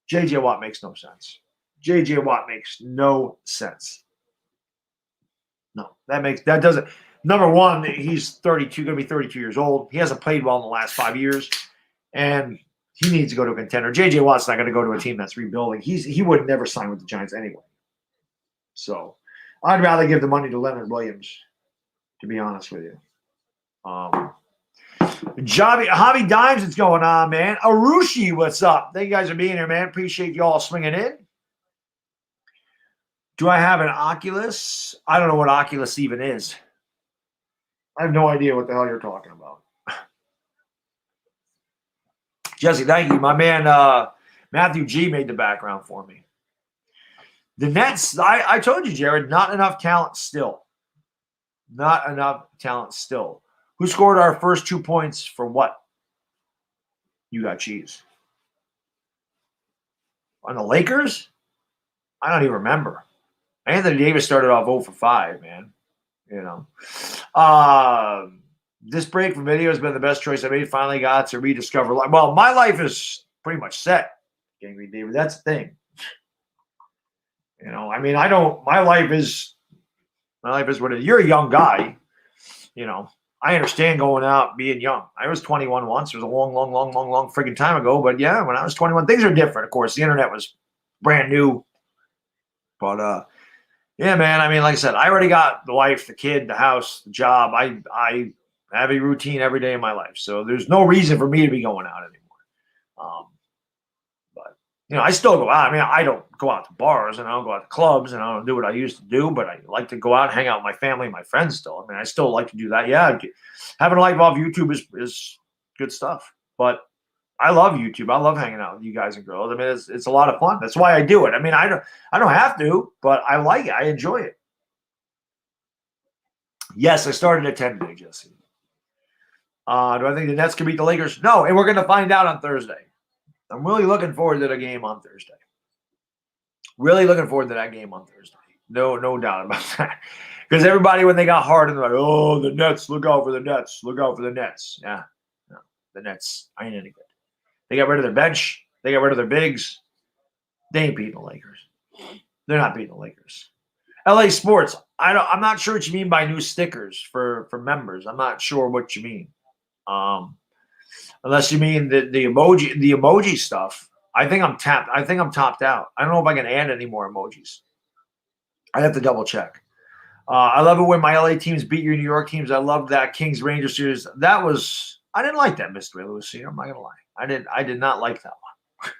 J.J. Watt makes no sense. J.J. Watt makes no sense. No, that doesn't – number one, he's 32, going to be 32 years old. He hasn't played well in the last 5 years, and he needs to go to a contender. J.J. Watt's not going to go to a team that's rebuilding. He would never sign with the Giants anyway. So I'd rather give the money to Leonard Williams, to be honest with you. Javi Dimes, what's going on, man? Arushi, what's up? Thank you guys for being here, man. Appreciate you all swinging in. Do I have an Oculus? I don't know what Oculus even is. I have no idea what the hell you're talking about. Jesse, thank you. My man Matthew G made the background for me. The Nets, I told you, Jared, not enough talent still. Not enough talent still. Who scored our first 2 points for what? You got cheese. On the Lakers? I don't even remember. Anthony Davis started off 0 for 5, man. This break from video has been the best choice I made. Finally got to rediscover life. Well, my life is pretty much set, Angry David. That's the thing. I mean, my life is what it is. You're a young guy. I understand going out, being young. I was 21 once. It was a long friggin' time ago. But yeah, when I was 21, things are different. Of course, the internet was brand new. But yeah, man. I mean, like I said, I already got the wife, the kid, the house, the job. I have a routine every day of my life, so there's no reason for me to be going out anymore. But I still go out. I mean, I don't go out to bars and I don't go out to clubs and I don't do what I used to do, but I like to go out and hang out with my family and my friends still. I mean, I still like to do that. Yeah, having a life off YouTube is good stuff. But I love YouTube. I love hanging out with you guys and girls. I mean, it's a lot of fun. That's why I do it. I mean, I don't have to, but I like it. I enjoy it. Yes, I started at 10 today, Jesse. Do I think the Nets can beat the Lakers? No, and we're going to find out on Thursday. I'm really looking forward to the game on Thursday. Really looking forward to that game on Thursday. No doubt about that. Because everybody, when they got hard, and they're like, oh, the Nets, look out for the Nets. Look out for the Nets. Yeah. The Nets ain't any good. They got rid of their bench. They got rid of their bigs. They ain't beating the Lakers. They're not beating the Lakers. LA Sports. I'm not sure what you mean by new stickers for members. I'm not sure what you mean. Unless you mean the emoji stuff. I think I'm tapped. I think I'm topped out. I don't know if I can add any more emojis. I have to double check. I love it when my LA teams beat your New York teams. I love that Kings Rangers series. I didn't like that mystery, Lucy. I'm not gonna lie. I did not like that one.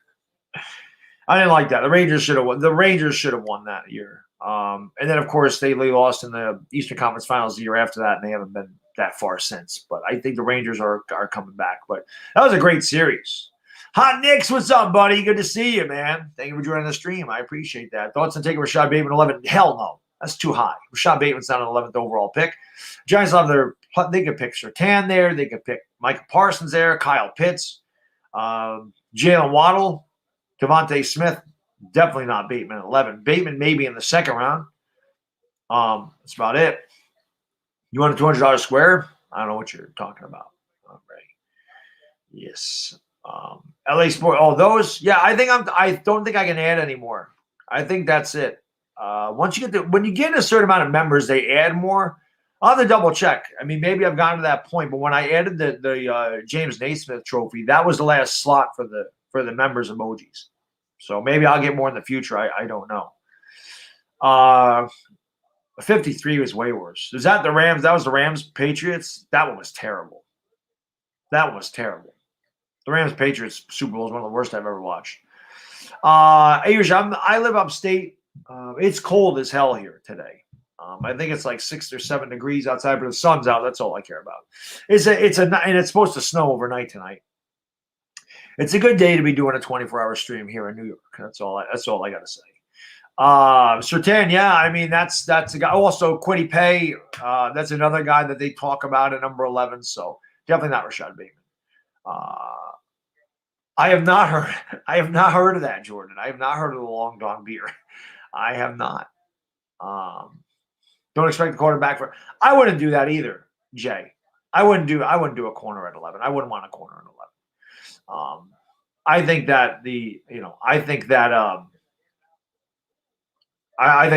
I didn't like that. The Rangers should have won. The Rangers should have won that year. And then of course they lost in the Eastern Conference Finals the year after that, and they haven't been that far since. But I think the Rangers are coming back. But that was a great series. Hot Nicks, what's up, buddy? Good to see you, man. Thank you for joining the stream. I appreciate that. Thoughts on taking Rashad Bateman 11? Hell no. That's too high. Rashad Bateman's not an 11th overall pick. Giants love they could pick Surtain there. They could pick Michael Parsons there, Kyle Pitts, Jalen Waddle, Devontae Smith. Definitely not Bateman at 11. Bateman maybe in the second round. That's about it. You want a $200 square? I don't know what you're talking about. All right. Yes. LA Sport. Oh, those. Yeah, I don't think I can add any more. I think that's it. When you get a certain amount of members, they add more. I'll have to double check. I mean, maybe I've gotten to that point, but when I added the James Naismith trophy, that was the last slot for the members emojis. So maybe I'll get more in the future. I don't know. 53 was way worse. Was that the Rams? That was the Rams Patriots. That one was terrible. That one was terrible. The Rams Patriots Super Bowl is one of the worst I've ever watched. Asia, I live upstate. It's cold as hell here today. I think it's like 6 or 7 degrees outside, but the sun's out. That's all I care about. And it's supposed to snow overnight tonight. It's a good day to be doing a 24-hour stream here in New York. That's all I got to say. Surtain, yeah, I mean that's a guy. Also, Kwity Paye, that's another guy that they talk about at number 11. So definitely not Rashad Bateman. I have not heard of that, Jordan. I have not heard of the long dong beer. I have not. Don't expect the quarterback I wouldn't do that either, Jay. I wouldn't do a corner at 11. I wouldn't want a corner at 11. I think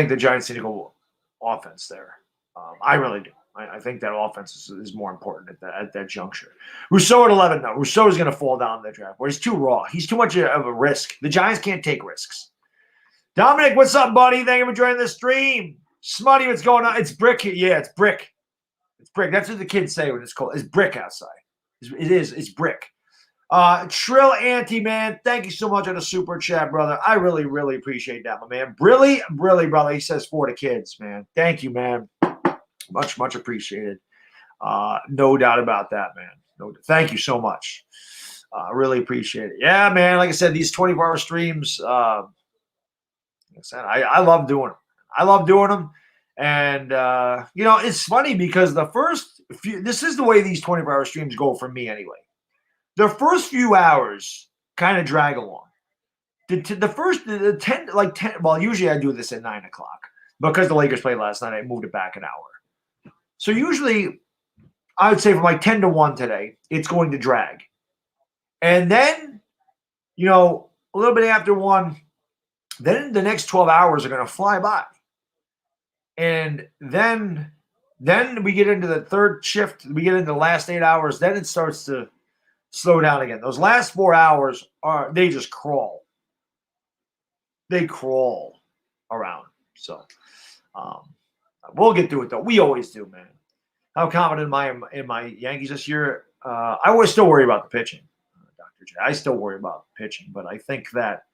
the Giants need to go offense there. I really do. I think that offense is more important at that juncture. Rousseau at 11, no. Rousseau is going to fall down in the draft. Where he's too raw. He's too much of a risk. The Giants can't take risks. Dominic, what's up, buddy? Thank you for joining the stream. Smutty, what's going on? It's brick. Yeah, it's brick. It's brick. That's what the kids say when it's cold. It's brick outside. It is. It's brick. Trill Auntie, man, thank you so much on the super chat, brother. I really, really appreciate that, my man. Really, brother. He says for the kids, man. Thank you, man. Much, much appreciated. No doubt about that, man. Thank you so much. Really appreciate it. Yeah, man. Like I said, these 24-hour streams, like I said, I love doing them. I love doing them. And, it's funny because this is the way these 24-hour streams go for me anyway. The first few hours kind of drag along. The 10, well, usually I do this at 9 o'clock. Because the Lakers played last night, I moved it back an hour. So usually, I would say from like 10 to 1 today, it's going to drag. And then, a little bit after 1, then the next 12 hours are going to fly by. And then we get into the third shift. We get into the last 8 hours. Then it starts to slow down again. Those last 4 hours they just crawl. They crawl around. So we'll get through it though. We always do, man. How confident am I in my Yankees this year? I always still worry about the pitching, Dr. J. I still worry about the pitching, but I think that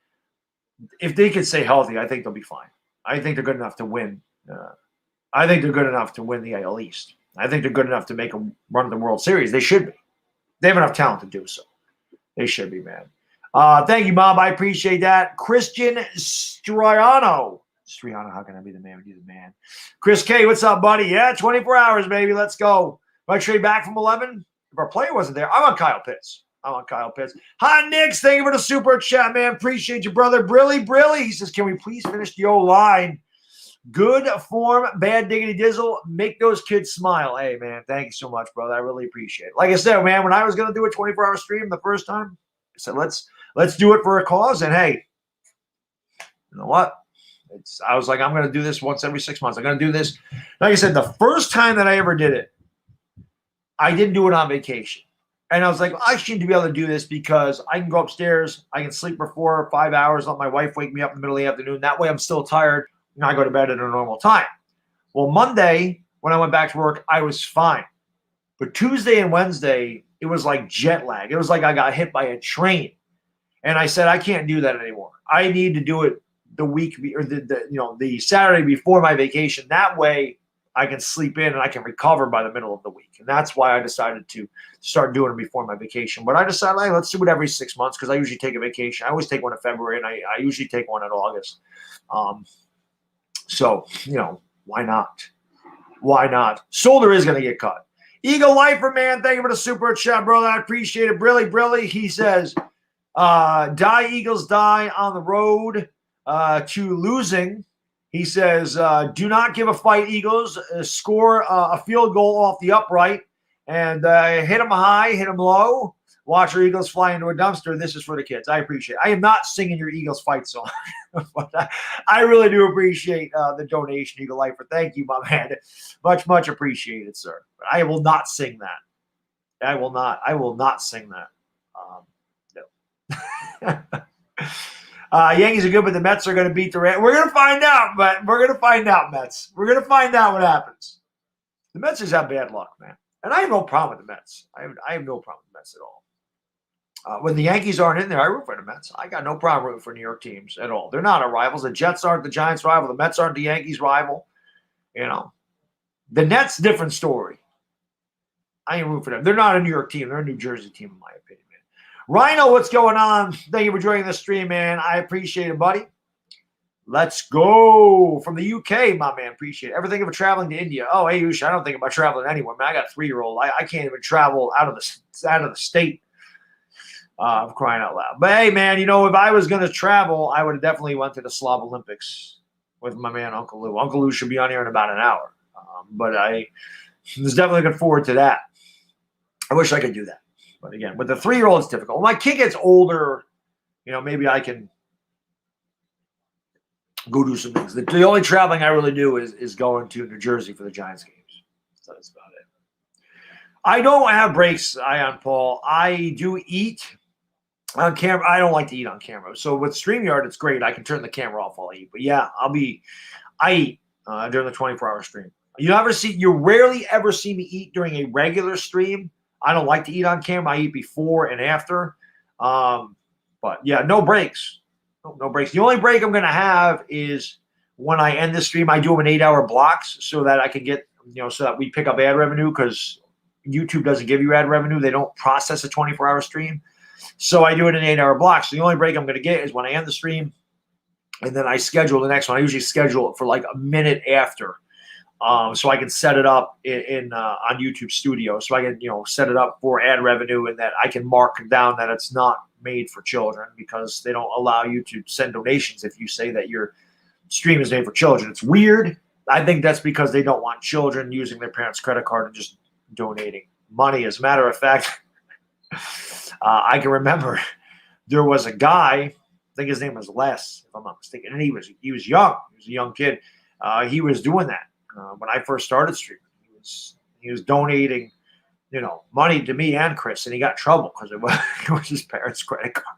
if they can stay healthy, I think they'll be fine. I think they're good enough to win. I think they're good enough to win the AL East. I think they're good enough to make a run of the World Series. They should be. They have enough talent to do so. They should be, man. Thank you, Mom. I appreciate that. Christian Striano. How can I be the man? Be the man. Chris K, what's up, buddy? Yeah, 24 hours, baby. Let's go. If I trade back from 11, if our player wasn't there, I'm on Kyle Pitts. Hi, Nix. Thank you for the super chat, man. Appreciate you, brother. Brilly. He says, can we please finish the O-line? Good form, bad diggity dizzle. Make those kids smile. Hey, man, thank you so much, brother. I really appreciate it. Like I said, man, when I was going to do a 24-hour stream the first time, I said, let's do it for a cause. And hey, you know what? I was like, I'm going to do this once every 6 months. I'm going to do this. Like I said, the first time that I ever did it, I didn't do it on vacation. And I was like, I should be able to do this because I can go upstairs. I can sleep for 4 or 5 hours. Let my wife wake me up in the middle of the afternoon. That way I'm still tired. And I go to bed at a normal time. Well, Monday, when I went back to work, I was fine. But Tuesday and Wednesday, it was like jet lag. It was like I got hit by a train. And I said, I can't do that anymore. I need to do it the week or the Saturday before my vacation. That way I can sleep in and I can recover by the middle of the week. And that's why I decided to start doing it before my vacation. But I decided, hey, let's do it every 6 months because I usually take a vacation. I always take one in February and I usually take one in August. So, why not? Why not? Shoulder is going to get cut. Eagle Lifer, man, thank you for the super chat, brother. I appreciate it. Brilly. He says, die, Eagles, die on the road to losing. He says, do not give a fight, Eagles. Score a field goal off the upright and hit them high, hit them low. Watch your Eagles fly into a dumpster. This is for the kids. I appreciate it. I am not singing your Eagles fight song, but I really do appreciate the donation, Eagle Lifer. Thank you, my man. Much appreciated, sir. But I will not sing that. I will not sing that. No. Yankees are good, but the Mets are going to beat the Reds. We're going to find out, but we're going to find out, Mets. We're going to find out what happens. The Mets just have bad luck, man. And I have no problem with the Mets. I have no problem with the Mets at all. When the Yankees aren't in there, I root for the Mets. I got no problem rooting for New York teams at all. They're not our rivals. The Jets aren't the Giants' rival. The Mets aren't the Yankees' rival. The Nets, different story. I ain't rooting for them. They're not a New York team. They're a New Jersey team, in my opinion, man. Rhino, what's going on? Thank you for joining the stream, man. I appreciate it, buddy. Let's go. From the UK, my man. Appreciate it. Ever think of traveling to India? Oh, hey, Ush, I don't think about traveling anywhere, man. I got a 3-year-old. I can't even travel out of the state. I'm crying out loud. But, hey, man, if I was going to travel, I would have definitely went to the Slav Olympics with my man, Uncle Lou. Uncle Lou should be on here in about an hour. But I was definitely looking forward to that. I wish I could do that. But, again, with the 3-year-old, it's difficult. When my kid gets older, maybe I can go do some things. The only traveling I really do is going to New Jersey for the Giants games. So that's about it. I don't have breaks, Ion Paul. I do eat on camera. I don't like to eat on camera. So with StreamYard, it's great. I can turn the camera off while I eat. But yeah, I eat during the 24-hour stream. You rarely ever see me eat during a regular stream. I don't like to eat on camera. I eat before and after. But yeah, no breaks. No breaks. The only break I'm going to have is when I end the stream. I do them in 8-hour blocks so that I can get, so that we pick up ad revenue because YouTube doesn't give you ad revenue. They don't process a 24-hour stream. So I do it in 8-hour blocks. So the only break I'm going to get is when I end the stream, and then I schedule the next one. I usually schedule it for like a minute after, so I can set it up on YouTube Studio. So I can set it up for ad revenue, and that I can mark down that it's not made for children because they don't allow you to send donations if you say that your stream is made for children. It's weird. I think that's because they don't want children using their parents' credit card and just donating money. As a matter of fact, I can remember there was a guy, I think his name was Les, if I'm not mistaken, and he was young. He was a young kid. He was doing that when I first started streaming. He was donating, money to me and Chris, and he got in trouble because it was his parents' credit card,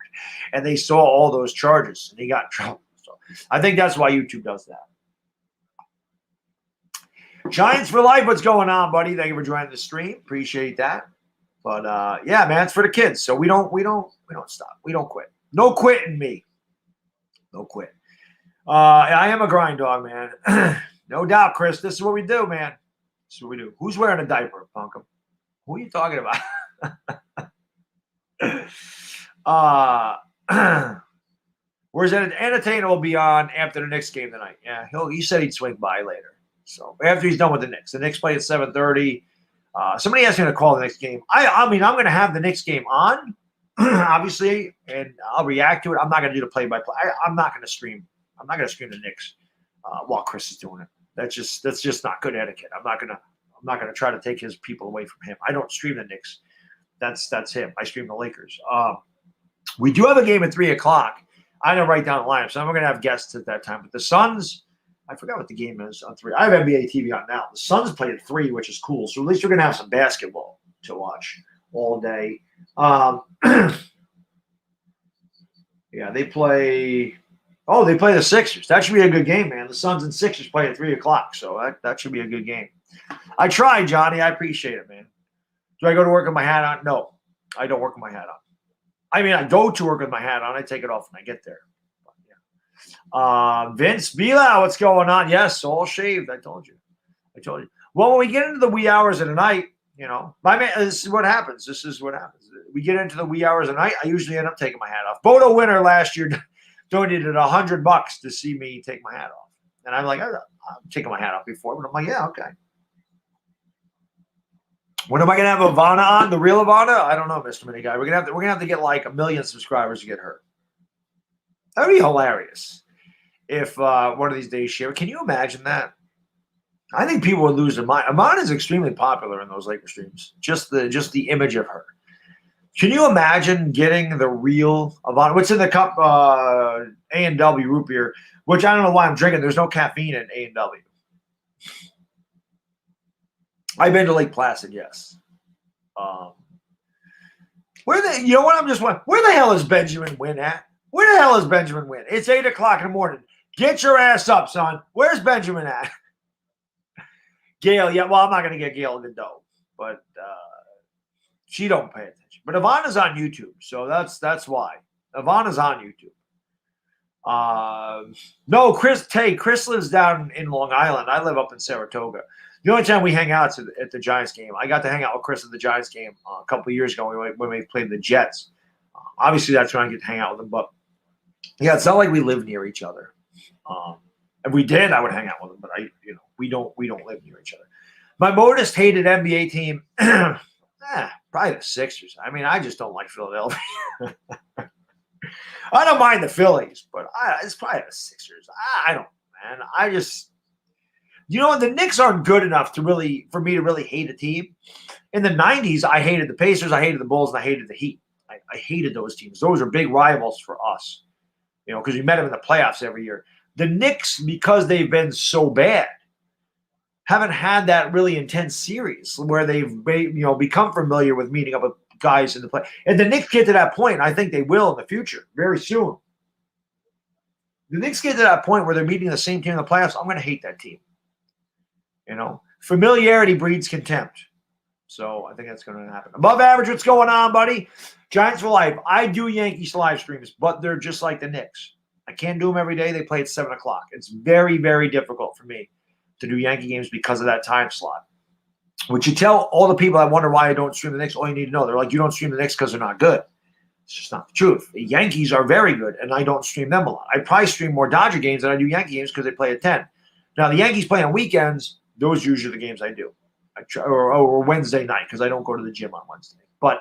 and they saw all those charges, and he got in trouble. So I think that's why YouTube does that. Giants for life. What's going on, buddy? Thank you for joining the stream. Appreciate that. But yeah, man, it's for the kids. So we don't stop. We don't quit. No quitting me. No quit. I am a grind dog, man. No doubt, Chris. This is what we do, man. This is what we do. Who's wearing a diaper, Punkum? Who are you talking about? Where's Entertainer will be on after the Knicks game tonight. Yeah, he said he'd swing by later. So after he's done with the Knicks play at 7:30. Somebody asked me to call the next game. I mean, I'm going to have the next game on, obviously, and I'll react to it. I'm not going to do the play-by-play. I'm not going to stream. I'm not going to stream the Knicks while Chris is doing it. That's just not good etiquette. I'm not gonna try to take his people away from him. I don't stream the Knicks. That's him. I stream the Lakers. We do have a game at 3:00. I didn't write down the lineup, so I'm going to have guests at that time. But the Suns, I forgot what the game is on 3. I have NBA TV on now. The Suns play at 3, which is cool. So at least we're going to have some basketball to watch all day. Yeah, they play. Oh, they play the Sixers. That should be a good game, man. The Suns and Sixers play at 3:00, so that should be a good game. I tried, Johnny. I appreciate it, man. Do I go to work with my hat on? No, I don't work with my hat on. I mean, I go to work with my hat on. I take it off when I get there. But, yeah. Vince Bila, what's going on? Yes, all shaved. I told you. Well, when we get into the wee hours of the night, my man, this is what happens. We get into the wee hours of the night. I usually end up taking my hat off. Bodo Winter last year donated $100 to see me take my hat off. And I'm like, I'm taking my hat off before. But I'm like, yeah, okay. When am I gonna have Ivana on? The real Ivana? I don't know, Mr. Mini Guy. We're gonna have to get like 1 million subscribers to get her. That would be hilarious if one of these days she. Can you imagine that? I think people would lose their mind. Ivana is extremely popular in those Laker streams. Just the image of her. Can you imagine getting the real Ivana? What's in the cup? A&W root beer, which I don't know why I'm drinking. There's no caffeine in A&W. I've been to Lake Placid, yes. Where the hell is Benjamin Wynn at? Where the hell is Benjamin Wynn? It's 8:00 in the morning. Get your ass up, son. Where's Benjamin at? Gail, yeah, well, I'm not going to get Gail in the dough, but she don't pay attention. But Ivana's on YouTube, so that's why. Ivana's on YouTube. No, Chris lives down in Long Island. I live up in Saratoga. The only time we hang out is at the Giants game. I got to hang out with Chris at the Giants game a couple of years ago when we played the Jets. Obviously, that's when I get to hang out with him. But, yeah, it's not like we live near each other. If we did, I would hang out with him. But, we don't live near each other. My most hated NBA team, probably the Sixers. I mean, I just don't like Philadelphia. I don't mind the Phillies, but it's probably the Sixers. I don't, man. I just – the Knicks aren't good enough for me to really hate a team. In the 90s, I hated the Pacers, I hated the Bulls, and I hated the Heat. I hated those teams. Those are big rivals for us, because we met them in the playoffs every year. The Knicks, because they've been so bad, haven't had that really intense series where they've become familiar with meeting up with guys in the play. And the Knicks get to that point, and I think they will in the future, very soon. The Knicks get to that point where they're meeting the same team in the playoffs. I'm going to hate that team. Familiarity breeds contempt. So I think that's going to happen. Above average, what's going on, buddy? Giants for life. I do Yankees live streams, but they're just like the Knicks. I can't do them every day. They play at 7:00. It's very, very difficult for me to do Yankee games because of that time slot. Which you tell all the people that wonder why I don't stream the Knicks, all you need to know. They're like, you don't stream the Knicks because they're not good. It's just not the truth. The Yankees are very good, and I don't stream them a lot. I probably stream more Dodger games than I do Yankee games because they play at 10. Now, the Yankees play on weekends. Those are usually the games I do. Or Wednesday night because I don't go to the gym on Wednesday. But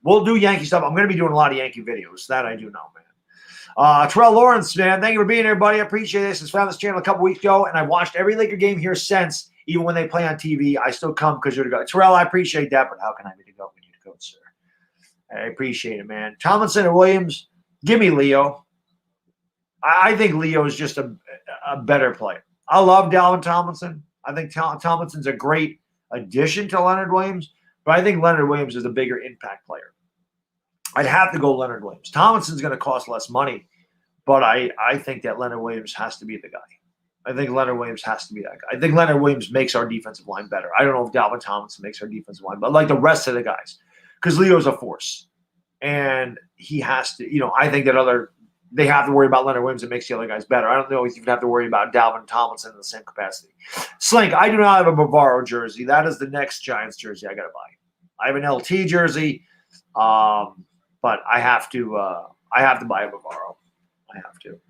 we'll do Yankee stuff. I'm going to be doing a lot of Yankee videos. That I do know, man. Terrell Lawrence, man, thank you for being here, buddy. I appreciate this. I found this channel a couple weeks ago, and I've watched every Laker game here since. Even when they play on TV, I still come because you're the go. Terrell, I appreciate that, but how can I be the goat when you're the goat, sir? I appreciate it, man. Tomlinson and Williams, give me Leo. I think Leo is just a better player. I love Dalvin Tomlinson. I think Tomlinson's a great addition to Leonard Williams, but I think Leonard Williams is a bigger impact player. I'd have to go Leonard Williams. Tomlinson's going to cost less money, but I think that Leonard Williams has to be the guy. I think Leonard Williams has to be that guy. I think Leonard Williams makes our defensive line better. I don't know if Dalvin Tomlinson makes our defensive line, but like the rest of the guys, because Leo's a force. And he has to, I think that they have to worry about Leonard Williams. It makes the other guys better. I don't know if you have to worry about Dalvin Tomlinson in the same capacity. Slink, I do not have a Bavaro jersey. That is the next Giants jersey I got to buy. I have an LT jersey, but I have to buy a Bavaro. I have to.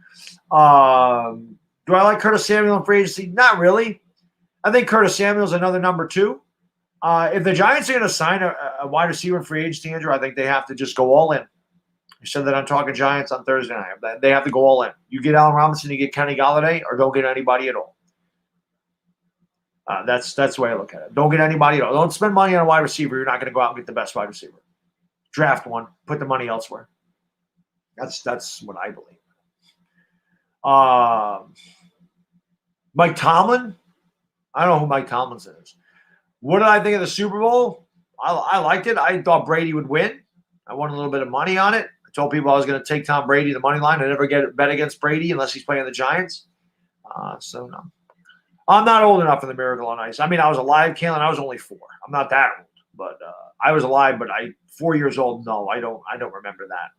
Do I like Curtis Samuel in free agency? Not really. I think Curtis Samuel is another number 2. If the Giants are going to sign a wide receiver in free agency, Andrew, I think they have to just go all in. I said that on Talking Giants on Thursday night. They have to go all in. You get Allen Robinson, you get Kenny Galladay, or don't get anybody at all. That's the way I look at it. Don't get anybody at all. Don't spend money on a wide receiver. You're not going to go out and get the best wide receiver. Draft one. Put the money elsewhere. That's what I believe. Mike Tomlin. I don't know who Mike Tomlinson is. What did I think of the Super Bowl? I liked it. I thought Brady would win. I won a little bit of money on it. I told people I was going to take Tom Brady the money line. I never bet against Brady unless he's playing the Giants. So no. I'm not old enough for the Miracle on Ice. I mean, I was alive, Kalen. I was only 4. I'm not that old, but I was alive. But 4 years old. No, I don't remember that.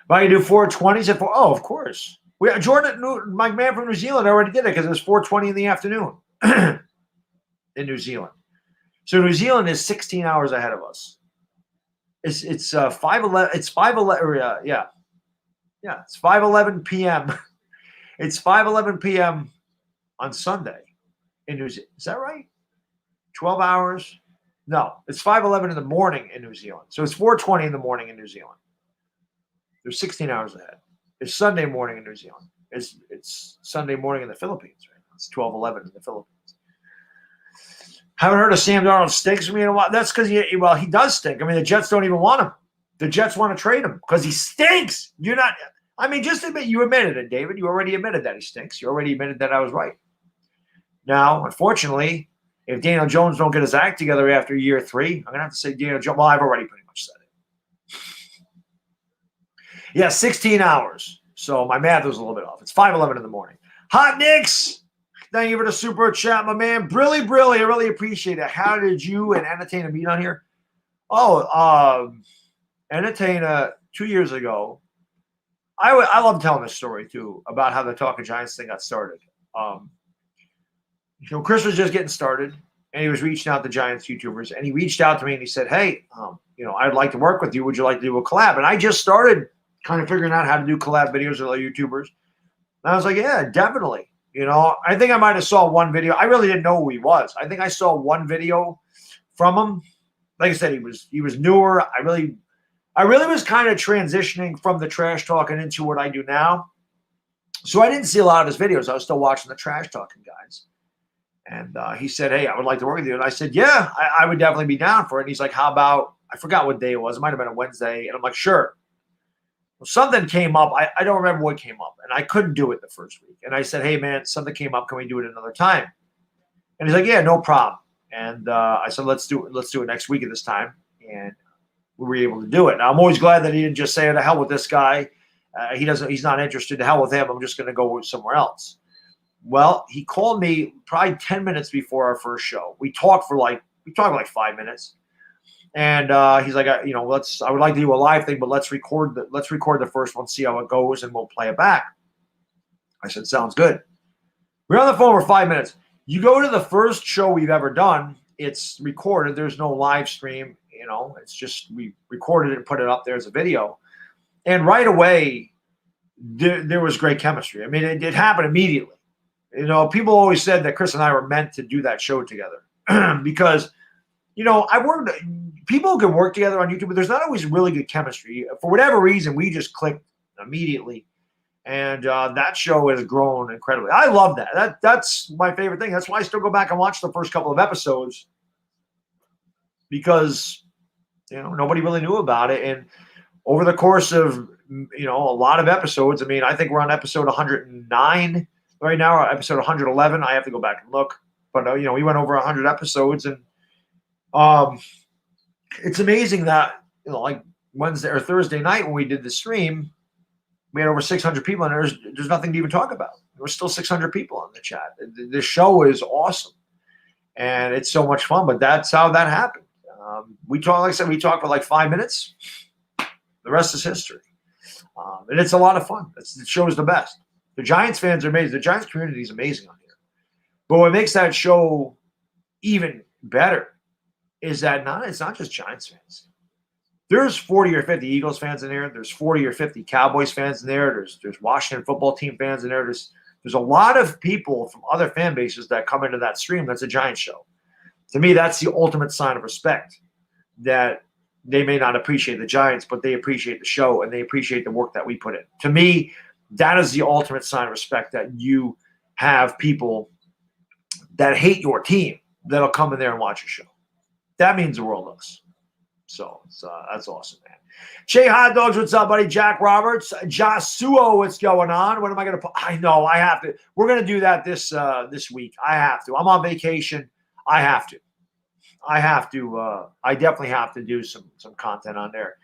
But you do 4:20s at 4. Oh, of course. My man from New Zealand already did it because it was 4:20 in the afternoon in New Zealand. So New Zealand is 16 hours ahead of us. It's 5:11. It's 5:11. Yeah. It's 5:11 p.m. It's 5:11 p.m. on Sunday in New Zealand. Is that right? 12 hours? No, it's 5:11 in the morning in New Zealand. So it's 4:20 in the morning in New Zealand. They're 16 hours ahead. It's Sunday morning in New Zealand. It's Sunday morning in the Philippines right now. It's 12:11 in the Philippines. Haven't heard of Sam Darnold stinks for me in a while. That's because he does stink. I mean, the Jets don't even want him. The Jets want to trade him because he stinks. You're not. I mean, just admit you admitted it, David. You already admitted that he stinks. You already admitted that I was right. Now, unfortunately, if Daniel Jones don't get his act together after year 3, I'm gonna have to say Daniel Jones. Well, I've already pretty much said it. Yeah, 16 hours. So my math was a little bit off. It's 5:11 in the morning. Hot Nicks. Thank you for the super chat, my man. Brilly. I really appreciate it. How did you and Entertainer meet on here? Oh, Entertainer 2 years ago. I love telling this story too about how the Talking Giants thing got started. Chris was just getting started, and he was reaching out to Giants YouTubers, and he reached out to me and he said, "Hey, I'd like to work with you. Would you like to do a collab?" And I just started kind of figuring out how to do collab videos with other YouTubers. And I was like, "Yeah, definitely." I think I might have saw one video. I really didn't know who he was. I think I saw one video from him. Like I said, he was newer. I really was kind of transitioning from the trash talking into what I do now. So I didn't see a lot of his videos. I was still watching the trash talking guys. And he said, "Hey, I would like to work with you." And I said, "Yeah, I would definitely be down for it." And he's like, "How about," I forgot what day it was. It might have been a Wednesday. And I'm like, "Sure." Well, something came up. I don't remember what came up. And I couldn't do it the first week. And I said, "Hey, man, something came up. Can we do it another time?" And he's like, "Yeah, no problem." And I said, let's do it next week at this time. And we were able to do it. Now, I'm always glad that he didn't just say, "To hell with this guy. He's not interested. To hell with him. I'm just going to go somewhere else." Well, he called me probably 10 minutes before our first show. We talked for like 5 minutes. And he's like, I would like to do a live thing, but let's record the first one, see how it goes, and we'll play it back. I said, "Sounds good." We're on the phone for 5 minutes. You go to the first show we've ever done. It's recorded. There's no live stream. It's just we recorded it and put it up there as a video. And right away, there was great chemistry. I mean, it happened immediately. People always said that Chris and I were meant to do that show together because, people can work together on YouTube, but there's not always really good chemistry. For whatever reason, we just clicked immediately. And that show has grown incredibly. I love that. That's my favorite thing. That's why I still go back and watch the first couple of episodes because, nobody really knew about it. And over the course of, a lot of episodes, I mean, I think we're on episode 109 right now, or episode 111. I have to go back and look. But, we went over 100 episodes. And it's amazing that, like Wednesday or Thursday night when we did the stream, we had over 600 people, and there's nothing to even talk about. There were still 600 people on the chat. The show is awesome, and it's so much fun. But that's how that happened. We talked for like 5 minutes. The rest is history, and it's a lot of fun. The show is the best. The Giants fans are amazing. The Giants community is amazing on here. But what makes that show even better is that it's not just Giants fans. There's 40 or 50 Eagles fans in there. There's 40 or 50 Cowboys fans in there. There's Washington football team fans in there. There's a lot of people from other fan bases that come into that stream. That's a Giants show. To me, that's the ultimate sign of respect that they may not appreciate the Giants, but they appreciate the show and they appreciate the work that we put in. To me, that is the ultimate sign of respect, that you have people that hate your team that'll come in there and watch your show. That means the world to us. So that's awesome, man. Che Hot Dogs, what's up, buddy? Jack Roberts, Jasuo, what's going on? What am I going to put? I know I have to. We're going to do that this week. I have to. I'm on vacation. I have to. I definitely have to do some content on there.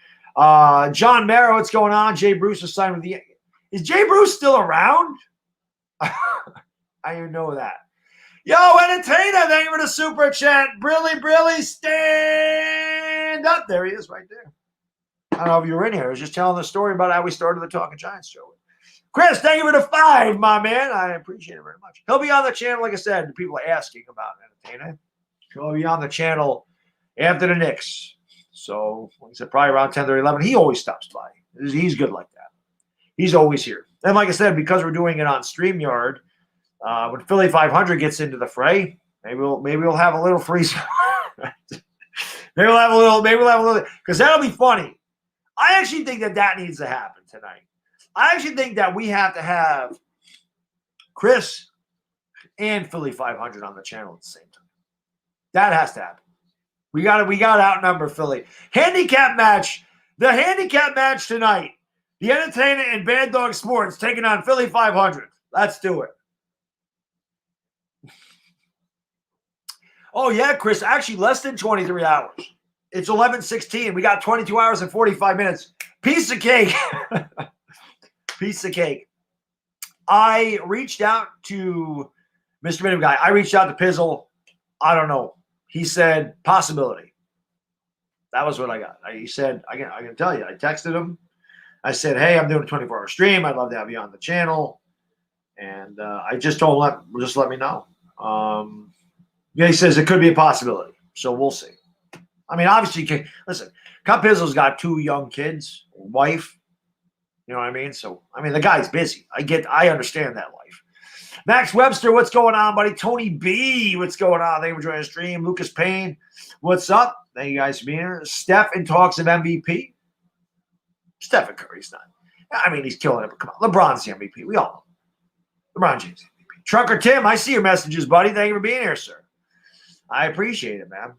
John Merrow, what's going on? Jay Bruce is signed with the. Is Jay Bruce still around? I didn't know that. Yo, Entertainer, thank you for the super chat. Brilly, stand up. There he is right there. I don't know if you were in here. I was just telling the story about how we started the Talking Giants show. Chris, thank you for the 5, my man. I appreciate it very much. He'll be on the channel, like I said. People are asking about Entertainer. He'll be on the channel after the Knicks. So, like I said, probably around 10 or 11. He always stops by. He's good like that. He's always here. And like I said, because we're doing it on StreamYard, when Philly 500 gets into the fray, maybe we'll have a little free. maybe we'll have a little, because that'll be funny. I actually think that needs to happen tonight. I actually think that we have to have Chris and Philly 500 on the channel at the same time. That has to happen. We got to outnumber Philly. Handicap match. The handicap match tonight. The Entertainer and Bad Dog Sports taking on Philly 500. Let's do it. Oh, yeah, Chris. Actually, less than 23 hours. It's 11:16. We got 22 hours and 45 minutes. Piece of cake. Piece of cake. I reached out to Mr. Minimum Guy. I reached out to Pizzle. I don't know. He said possibility. That was what I got. He said, I can tell you. I texted him. I said, hey, I'm doing a 24-hour stream. I'd love to have you on the channel. And I just told him, just let me know. Yeah, he says it could be a possibility. So we'll see. I mean, obviously, listen, Cup Pizzle's got 2 young kids, wife. You know what I mean? So, I mean, the guy's busy. I understand that life. Max Webster, what's going on, buddy? Tony B, what's going on? Thank you for joining the stream. Lucas Payne, what's up? Thank you guys for being here. Steph in talks of MVP. Stephen Curry's not. I mean, he's killing it, but come on. LeBron's the MVP. We all know. LeBron James MVP. Trucker Tim, I see your messages, buddy. Thank you for being here, sir. I appreciate it, man.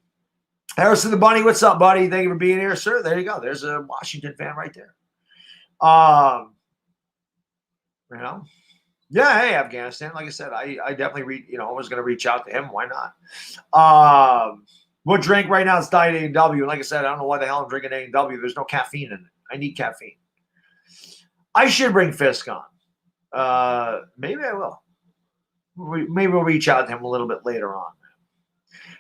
Harrison the Bunny, what's up, buddy? Thank you for being here, sir. There you go. There's a Washington fan right there. You know, yeah. Hey, Afghanistan. Like I said, I definitely I was going to reach out to him. Why not? What drink right now is Diet A&W. And like I said, I don't know why the hell I'm drinking A&W. There's no caffeine in it. I need caffeine. I should bring Fisk on. Maybe I will. Maybe we'll reach out to him a little bit later on.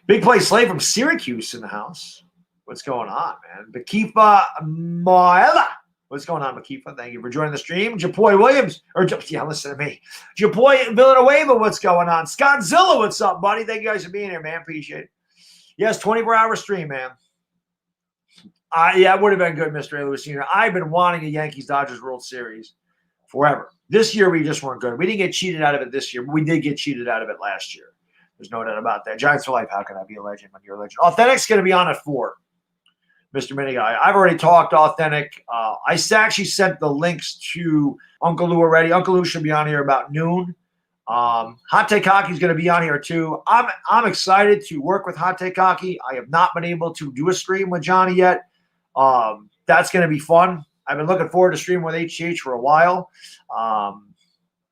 Big Play Slave from Syracuse in the house. What's going on, man? Bakifa Moela. What's going on, Bakifa? Thank you for joining the stream. Japoy Williams. Listen to me. Japoy Villanueva, what's going on? Scottzilla, what's up, buddy? Thank you guys for being here, man. Appreciate it. Yes, 24-hour stream, man. Yeah, it would have been good, Mr. A. Lewis Sr. I've been wanting a Yankees-Dodgers World Series forever. This year, we just weren't good. We didn't get cheated out of it this year, but we did get cheated out of it last year. There's no doubt about that. Giants for life. How can I be a legend when you're a legend? Authentic's going to be on at 4, Mr. Mini Guy. I've already talked Authentic. I actually sent the links to Uncle Lou already. Uncle Lou should be on here about noon. Hot Take Hockey's going to be on here too. I'm excited to work with Hot Take Hockey. I have not been able to do a stream with Johnny yet. That's going to be fun. I've been looking forward to streaming with HTH for a while.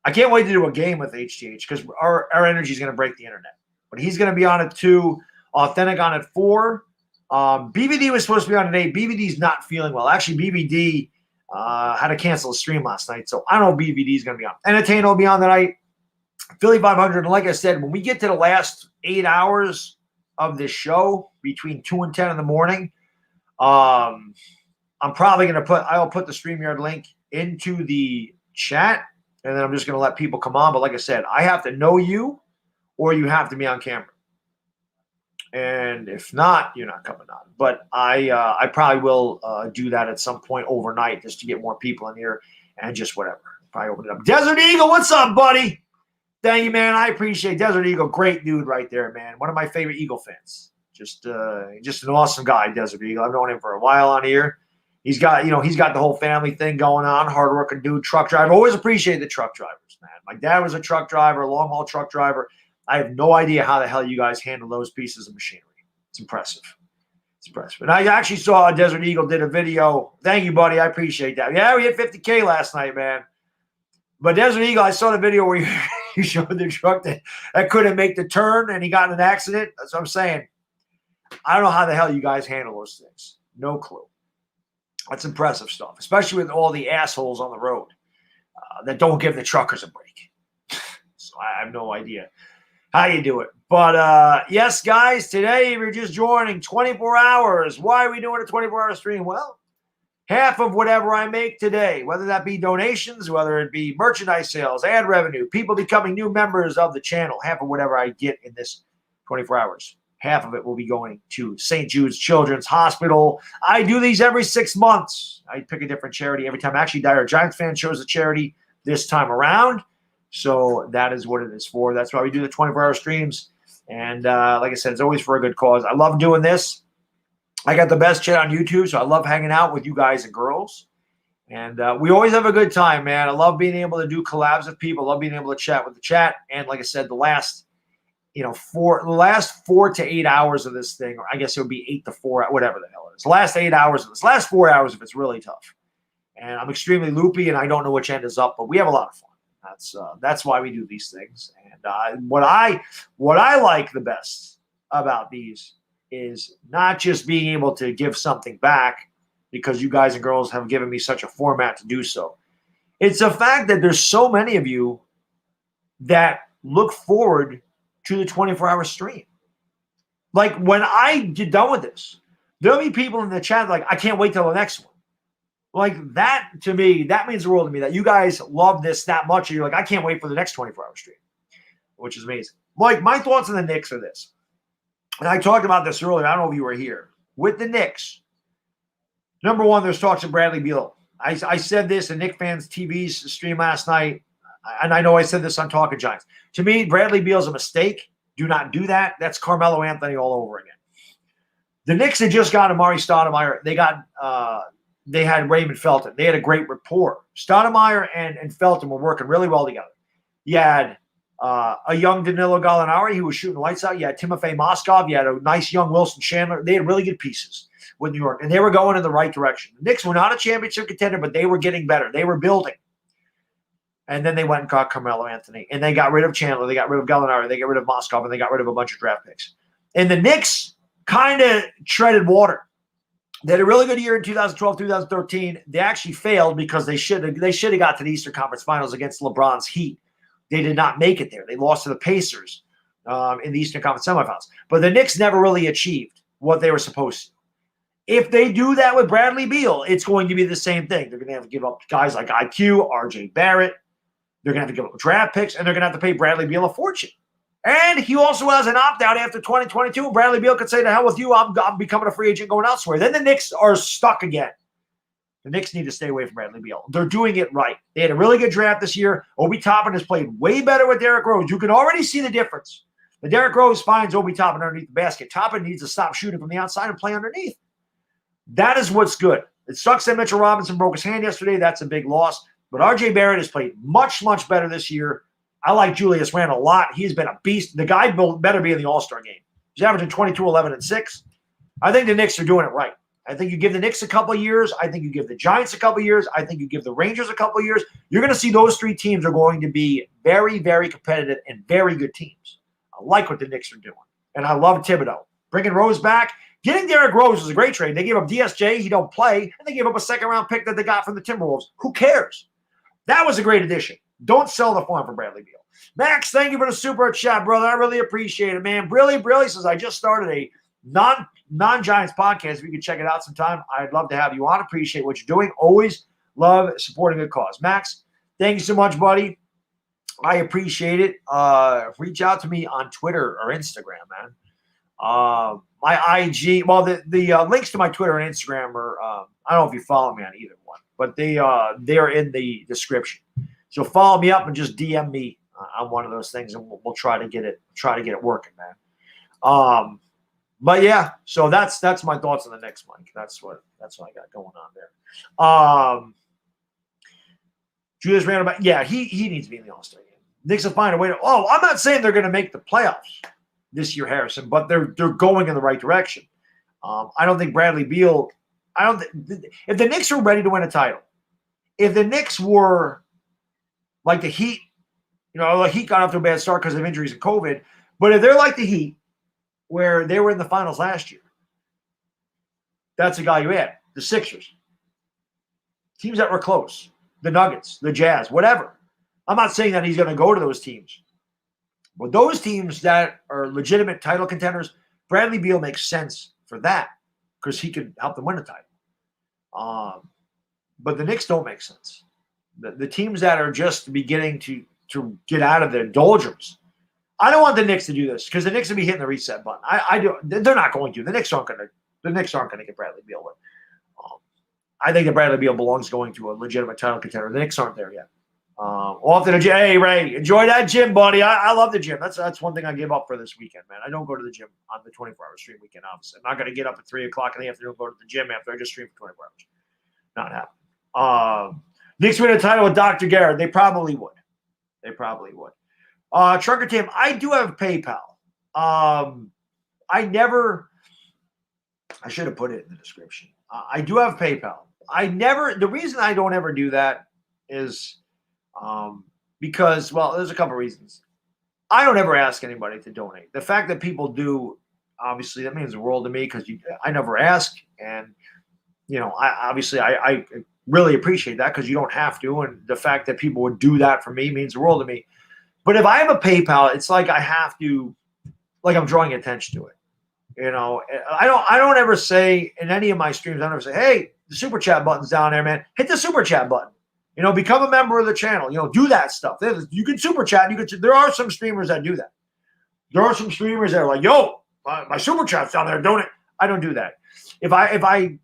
I can't wait to do a game with HTH because our energy is going to break the internet. But he's going to be on at 2, Authentic on at 4. BBD was supposed to be on at 8. BBD's not feeling well. Actually, BBD had to cancel the stream last night, so I don't know if BBD is going to be on. Entertainer will be on tonight. Philly 500, and like I said, when we get to the last 8 hours of this show, between 2 and 10 in the morning, I'm probably going to I'll put the StreamYard link into the chat, and then I'm just going to let people come on. But like I said, I have to know you, or you have to be on camera. And if not, you're not coming on. But I probably will do that at some point overnight just to get more people in here and just whatever. Probably open it up. Desert Eagle, what's up, buddy? Thank you, man. I appreciate Desert Eagle. Great dude right there, man. One of my favorite Eagle fans. Just an awesome guy, Desert Eagle. I've known him for a while on here. He's got the whole family thing going on. Hardworking dude, truck driver. I've always appreciated the truck drivers, man. My dad was a truck driver, a long haul truck driver. I have no idea how the hell you guys handle those pieces of machinery. It's impressive. It's impressive. And I actually saw Desert Eagle did a video. Thank you, buddy. I appreciate that. Yeah, we hit 50K last night, man. But Desert Eagle, I saw the video where you showed the truck that couldn't make the turn and he got in an accident. That's what I'm saying. I don't know how the hell you guys handle those things. No clue. That's impressive stuff, especially with all the assholes on the road that don't give the truckers a break. So I have no idea how you do it. But yes, guys, today if you're just joining 24 hours, why are we doing a 24-hour stream? Well, half of whatever I make today, whether that be donations, whether it be merchandise sales, ad revenue, people becoming new members of the channel, half of whatever I get in this 24 hours, half of it will be going to St. Jude's Children's Hospital. I do these every 6 months. I pick a different charity every time. Actually, Dire Giants fan chose the charity this time around. So that is what it is for. That's why we do the 24-hour streams. And like I said, it's always for a good cause. I love doing this. I got the best chat on YouTube, so I love hanging out with you guys and girls. And we always have a good time, man. I love being able to do collabs with people. I love being able to chat with the chat. And like I said, the last 4 to 8 hours of this thing, or I guess it would be 8 to 4, whatever the hell it is. The last 8 hours of this, last 4 hours if it's really tough. And I'm extremely loopy, and I don't know which end is up, but we have a lot of fun. That's why we do these things. And what I like the best about these is not just being able to give something back because you guys and girls have given me such a format to do so. It's the fact that there's so many of you that look forward to the 24-hour stream. Like when I get done with this, there'll be people in the chat like, I can't wait till the next one. Like that, to me, that means the world to me that you guys love this that much. And you're like, I can't wait for the next 24-hour stream, which is amazing. Like my thoughts on the Knicks are this. And I talked about this earlier. I don't know if you were here. With the Knicks, number one, there's talks of Bradley Beal. I said this in Knicks Fans TV's stream last night, and I know I said this on Talking Giants. To me, Bradley Beal's a mistake. Do not do that. That's Carmelo Anthony all over again. The Knicks had just got Amari Stoudemire. They had Raymond Felton. They had a great rapport. Stoudemire and Felton were working really well together. You had a young Danilo Gallinari who was shooting lights out. You had Timofey Moskov. You had a nice young Wilson Chandler. They had really good pieces with New York, and they were going in the right direction. The Knicks were not a championship contender, but they were getting better. They were building. And then they went and got Carmelo Anthony, and they got rid of Chandler. They got rid of Gallinari. They got rid of Moskov, and they got rid of a bunch of draft picks. And the Knicks kind of treaded water. They had a really good year in 2012, 2013. They actually failed because they should have got to the Eastern Conference Finals against LeBron's Heat. They did not make it there. They lost to the Pacers in the Eastern Conference semifinals. But the Knicks never really achieved what they were supposed to. If they do that with Bradley Beal, it's going to be the same thing. They're going to have to give up guys like IQ, RJ Barrett. They're going to have to give up draft picks, and they're going to have to pay Bradley Beal a fortune. And he also has an opt-out after 2022. Bradley Beal could say, to hell with you, I'm becoming a free agent going elsewhere. Then the Knicks are stuck again. The Knicks need to stay away from Bradley Beal. They're doing it right. They had a really good draft this year. Obi Toppin has played way better with Derrick Rose. You can already see the difference. The Derrick Rose finds Obi Toppin underneath the basket. Toppin needs to stop shooting from the outside and play underneath. That is what's good. It sucks that Mitchell Robinson broke his hand yesterday. That's a big loss. But RJ Barrett has played much, much better this year. I like Julius Randle a lot. He's been a beast. The guy better be in the All-Star game. He's averaging 22, 11, and 6. I think the Knicks are doing it right. I think you give the Knicks a couple of years. I think you give the Giants a couple of years. I think you give the Rangers a couple of years. You're going to see those three teams are going to be very, very competitive and very good teams. I like what the Knicks are doing. And I love Thibodeau. Bringing Rose back. Getting Derrick Rose was a great trade. They gave up DSJ. He don't play. And they gave up a second-round pick that they got from the Timberwolves. Who cares? That was a great addition. Don't sell the farm for Bradley Beal. Max, thank you for the super chat, brother. I really appreciate it, man. Brilly says, I just started a non-Giants podcast. If you can check it out sometime, I'd love to have you on. Appreciate what you're doing. Always love supporting a cause. Max, thank you so much, buddy. I appreciate it. Reach out to me on Twitter or Instagram, man. My IG, well, the links to my Twitter and Instagram are, I don't know if you follow me on either one, but they're in the description. So follow me up and just DM me on one of those things, and we'll try to get it working, man. But yeah, so that's my thoughts on the Knicks, Mike. That's what I got going on there. Julius Randle, yeah, he needs to be in the All-Star game. Knicks will find a way to. Oh, I'm not saying they're going to make the playoffs this year, Harrison, but they're going in the right direction. I don't think Bradley Beal. I don't. If the Knicks are ready to win a title, if the Knicks were like the Heat, the Heat got off to a bad start because of injuries and COVID, but if they're like the Heat, where they were in the finals last year, that's a guy you add. The Sixers, teams that were close, the Nuggets, the Jazz, whatever. I'm not saying that he's going to go to those teams, but those teams that are legitimate title contenders, Bradley Beal makes sense for that because he could help them win a title. But the Knicks don't make sense. The teams that are just beginning to get out of their doldrums. I don't want the Knicks to do this because the Knicks will be hitting the reset button. I do. They're not going to. The Knicks aren't going to get Bradley Beal. I think that Bradley Beal belongs going to a legitimate title contender. The Knicks aren't there yet. Off to the gym. Hey, Ray, enjoy that gym, buddy. I love the gym. That's one thing I gave up for this weekend, man. I don't go to the gym on the 24-hour stream weekend, obviously. I'm not going to get up at 3 o'clock in the afternoon and go to the gym after I just stream for 24 hours. Not happening. Knicks win a title with Dr. Garrett. They probably would. Trucker Tim, I do have PayPal. I should have put it in the description. I do have PayPal. The reason I don't ever do that is because, well, there's a couple reasons. I don't ever ask anybody to donate. The fact that people do, obviously, that means the world to me because I never ask. And, I really appreciate that because you don't have to. And the fact that people would do that for me means the world to me. But if I have a PayPal, it's like I have to, like I'm drawing attention to it. I don't ever say in any of my streams, I don't ever say, hey, the super chat button's down there, man. Hit the super chat button. Become a member of the channel. Do that stuff. You can super chat. There are some streamers that do that. There are some streamers that are like, yo, my super chat's down there. Donate. I don't do that. If I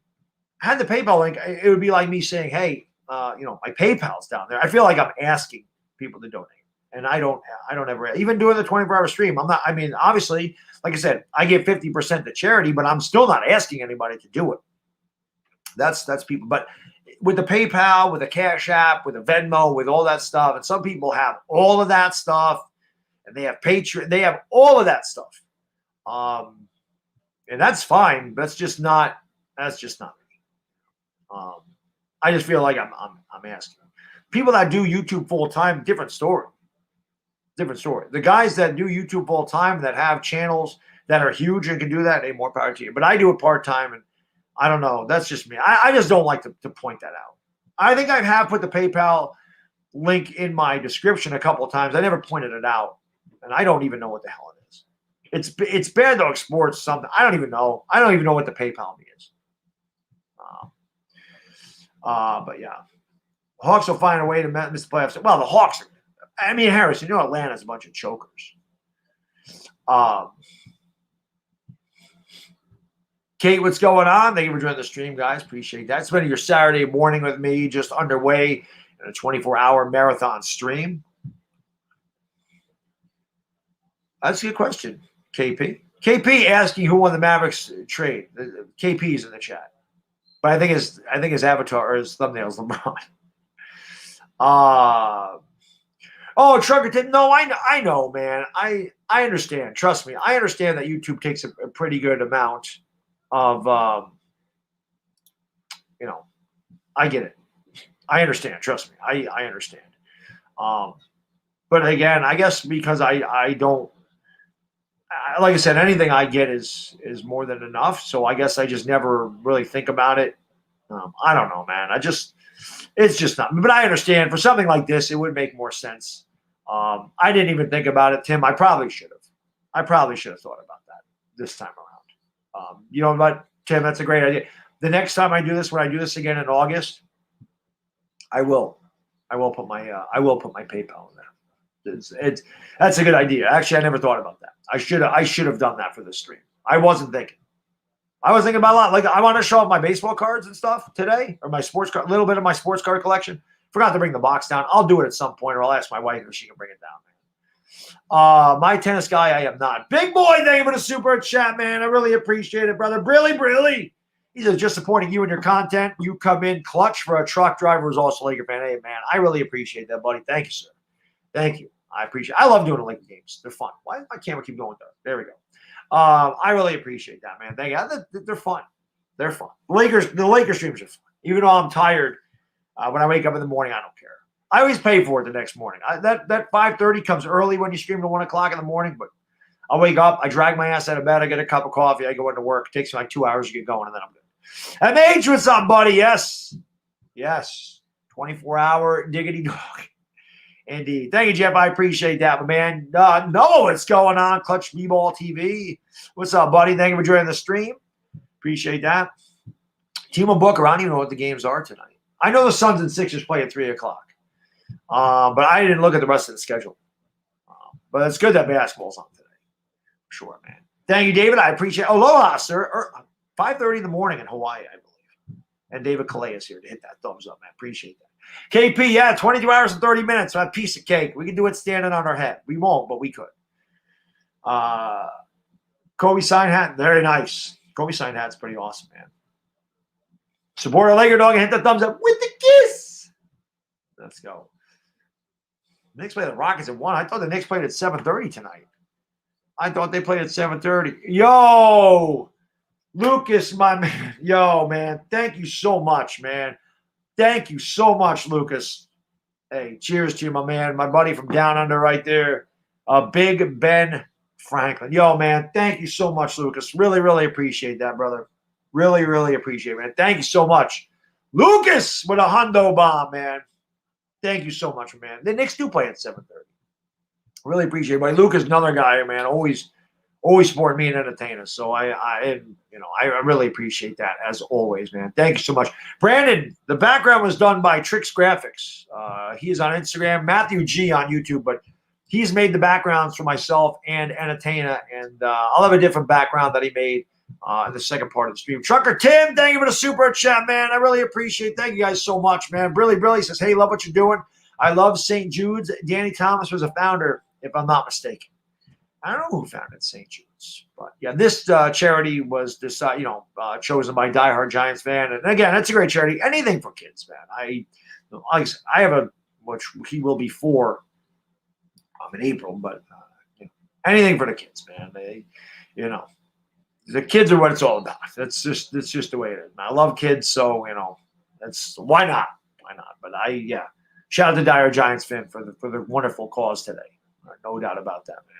had the PayPal link, it would be like me saying, hey, my PayPal's down there. I feel like I'm asking people to donate. And I don't ever, even doing the 24-hour stream, obviously, like I said, I give 50% to charity, but I'm still not asking anybody to do it. That's people. But with the PayPal, with the Cash App, with the Venmo, with all that stuff, and some people have all of that stuff, and they have Patreon, they have all of that stuff. And that's fine. That's just not me. I just feel like I'm asking. People that do YouTube full time, different story. The guys that do YouTube full time that have channels that are huge and can do that, hey, more power to you. But I do it part time, and I don't know. That's just me. I just don't like to point that out. I think I have put the PayPal link in my description a couple of times. I never pointed it out, and I don't even know what the hell it is. It's Bad Dog Sports something. I don't even know. I don't even know what the PayPal is. But yeah, Hawks will find a way to miss the playoffs. Well, the Hawks are. Harrison, Atlanta's a bunch of chokers. Kate, what's going on? Thank you for joining the stream, guys. Appreciate that. Spending your Saturday morning with me, just underway in a 24-hour marathon stream. That's a good question, KP. KP asking who won the Mavericks trade. KP's in the chat, but I think his avatar or his thumbnail is LeBron. Oh, Trucker Tim. No, I know, man. I understand. Trust me. I understand that YouTube takes a pretty good amount of, I get it. I understand. Trust me. I understand. But again, I guess because I don't, like I said, anything I get is more than enough. So I guess I just never really think about it. I don't know, man. It's just not. But I understand for something like this, it would make more sense. I didn't even think about it, Tim. I probably should have thought about that this time around. You know what, Tim? That's a great idea. The next time I do this, when I do this again in August, I will put my PayPal in there. That's a good idea. Actually, I never thought about that. I should have done that for this stream. I wasn't thinking. I was thinking about a lot. Like I want to show off my baseball cards and stuff today, or my sports card, a little bit of my sports card collection. Forgot to bring the box down. I'll do it at some point, or I'll ask my wife if she can bring it down. My tennis guy, I am not. Big boy, thank you for the super chat, man. I really appreciate it, brother. Brilly. He's just supporting you and your content. You come in clutch for a truck driver who's also a Laker fan. Hey, man, I really appreciate that, buddy. Thank you, sir. Thank you. I love doing the Laker games. They're fun. Why does my camera keep going there? There we go. I really appreciate that, man. Thank you. They're fun. They're fun. The Laker streams are fun. Even though I'm tired, when I wake up in the morning, I don't care. I always pay for it the next morning. That 5:30 comes early when you stream to 1 o'clock in the morning, but I wake up, I drag my ass out of bed, I get a cup of coffee, I go into work. It takes me like 2 hours to get going, and then I'm good. MH, what's up, buddy? Yes. 24-hour diggity dog. Indeed. Thank you, Jeff. I appreciate that. But, man, know what's going on. Clutch B-Ball TV. What's up, buddy? Thank you for joining the stream. Appreciate that. Timo Booker, I don't even know what the games are tonight. I know the Suns and Sixers play at 3 o'clock. But I didn't look at the rest of the schedule. But it's good that basketball's on today. Sure, man. Thank you, David. I appreciate it. Aloha, sir. 5:30 in the morning in Hawaii, I believe. And David Calais is here to hit that thumbs up, man. Appreciate that. KP, 22 hours and 30 minutes. A piece of cake. We can do it standing on our head. We won't, but we could. Kobe sign hat. Very nice. Kobe sign hat's pretty awesome, man. Support our Laker dog and hit the thumbs up with the kiss. Let's go. The Knicks play the Rockets at 1. I thought the Knicks played at 7:30 tonight. I thought they played at 7:30. Yo, Lucas, my man. Yo, man. Thank you so much, man. Thank you so much, Lucas. Hey, cheers to you, my man. My buddy from down under right there. Big Ben Franklin. Yo, man. Thank you so much, Lucas. Really appreciate that, brother. Really appreciate it, man. Thank you so much. Lucas with a hundo bomb, man. Thank you so much, man. The Knicks do play at 7:30. Really appreciate it. But Lucas, another guy, man, always support me and entertain us. So I really appreciate that as always, man. Thank you so much. Brandon, the background was done by Trix Graphics. He is on Instagram, Matthew G on YouTube, but he's made the backgrounds for myself and Entertainer, and I'll have a different background that he made in the second part of the stream. Trucker Tim, thank you for the super chat, man. I really appreciate it. Thank you guys so much, man. Brilly says, hey, love what you're doing. I love St. Jude's. Danny Thomas was a founder, if I'm not mistaken. I don't know who founded St. Jude's, but yeah, this charity was chosen by diehard Giants fan, and again, it's a great charity. Anything for kids, man. I have which he will be 4 in April, but anything for the kids, man. The kids are what it's all about. That's just the way it is. And I love kids, so that's why not? But shout out to diehard Giants fan for the wonderful cause today. No doubt about that, man.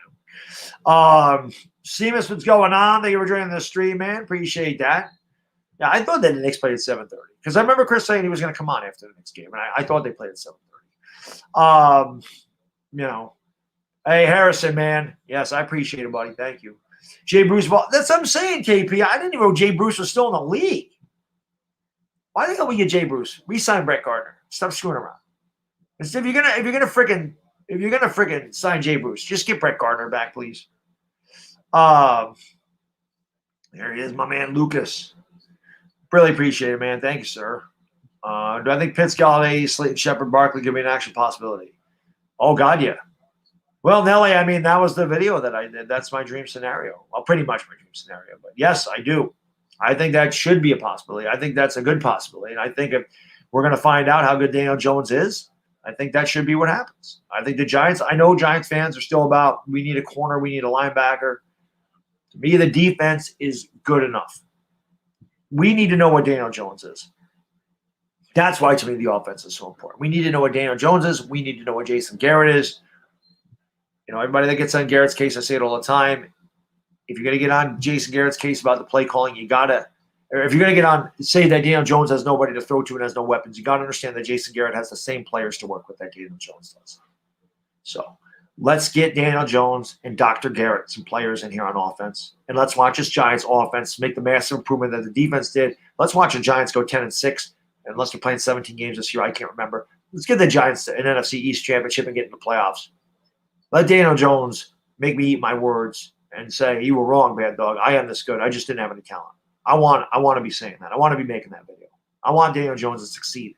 Seamus, what's going on? Thank you for joining the stream, man. Appreciate that. Yeah, I thought that the Knicks played at 7:30 because I remember Chris saying he was going to come on after the next game, and I thought they played at 7:30. Hey, Harrison, man. Yes, I appreciate it, buddy. Thank you. Jay Bruce, that's what I'm saying, KP. I didn't even know Jay Bruce was still in the league. Why the hell we get Jay Bruce? We signed Brett Gardner. Stop screwing around. If you're gonna freaking sign Jay Bruce, just get Brett Gardner back, please. There he is, my man Lucas. Really appreciate it, man. Thank you, sir. Do I think Pitts, Galladay, Slayton, Shepard, Barkley could be an actual possibility? Oh God, yeah. Well, Nelly, I mean, that was the video that I did. That's my dream scenario. Well, pretty much my dream scenario. But yes, I do. I think that should be a possibility. I think that's a good possibility. And I think if we're going to find out how good Daniel Jones is, I think that should be what happens. I think the Giants, I know Giants fans are still about, we need a corner, we need a linebacker. To me, the defense is good enough. We need to know what Daniel Jones is. That's why, to me, the offense is so important. We need to know what Daniel Jones is. We need to know what Jason Garrett is. Everybody that gets on Garrett's case, I say it all the time. If you're going to get on Jason Garrett's case about the play calling, if you're going to get on, say that Daniel Jones has nobody to throw to and has no weapons, you got to understand that Jason Garrett has the same players to work with that Daniel Jones does. So let's get Daniel Jones and Dr. Garrett some players in here on offense, and let's watch this Giants offense make the massive improvement that the defense did. Let's watch the Giants go 10-6, unless they're playing 17 games this year. I can't remember. Let's get the Giants an NFC East championship and get in the playoffs. Let Daniel Jones make me eat my words and say, you were wrong, bad dog. I am this good. I just didn't have any talent. I want to be saying that. I want to be making that video. I want Daniel Jones to succeed.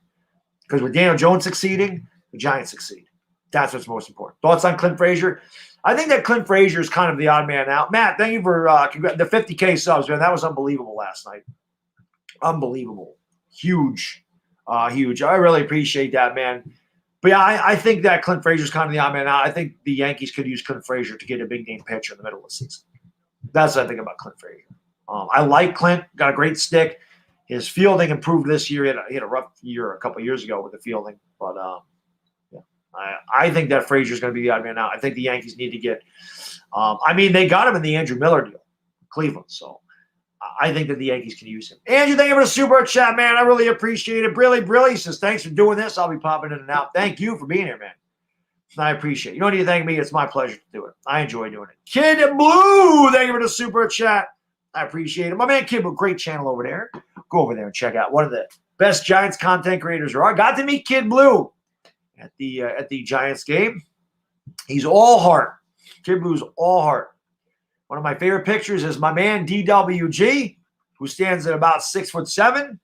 Because with Daniel Jones succeeding, the Giants succeed. That's what's most important. Thoughts on Clint Frazier? I think that Clint Frazier is kind of the odd man out. Matt, thank you for the 50K subs, man. That was unbelievable last night. Unbelievable. Huge. Huge. I really appreciate that, man. But yeah, I think that Clint Frazier is kind of the odd man out. I think the Yankees could use Clint Frazier to get a big name pitcher in the middle of the season. That's what I think about Clint Frazier. I like Clint. Got a great stick. His fielding improved this year. He had a rough year a couple of years ago with the fielding. But yeah, I think that Frazier's going to be the odd man out. I think the Yankees need to get they got him in the Andrew Miller deal, Cleveland. So I think that the Yankees can use him. Andrew, thank you for the super chat, man. I really appreciate it. Brilly says, thanks for doing this. I'll be popping in and out. Thank you for being here, man. I appreciate it. You don't need to thank me. It's my pleasure to do it. I enjoy doing it. Kid Blue, thank you for the super chat. I appreciate it. My man Kid Blue, great channel over there. Go over there and check out one of the best Giants content creators there are. Got to meet Kid Blue at the Giants game. He's all heart. Kid Blue's all heart. One of my favorite pictures is my man DWG, who stands at about 6'7",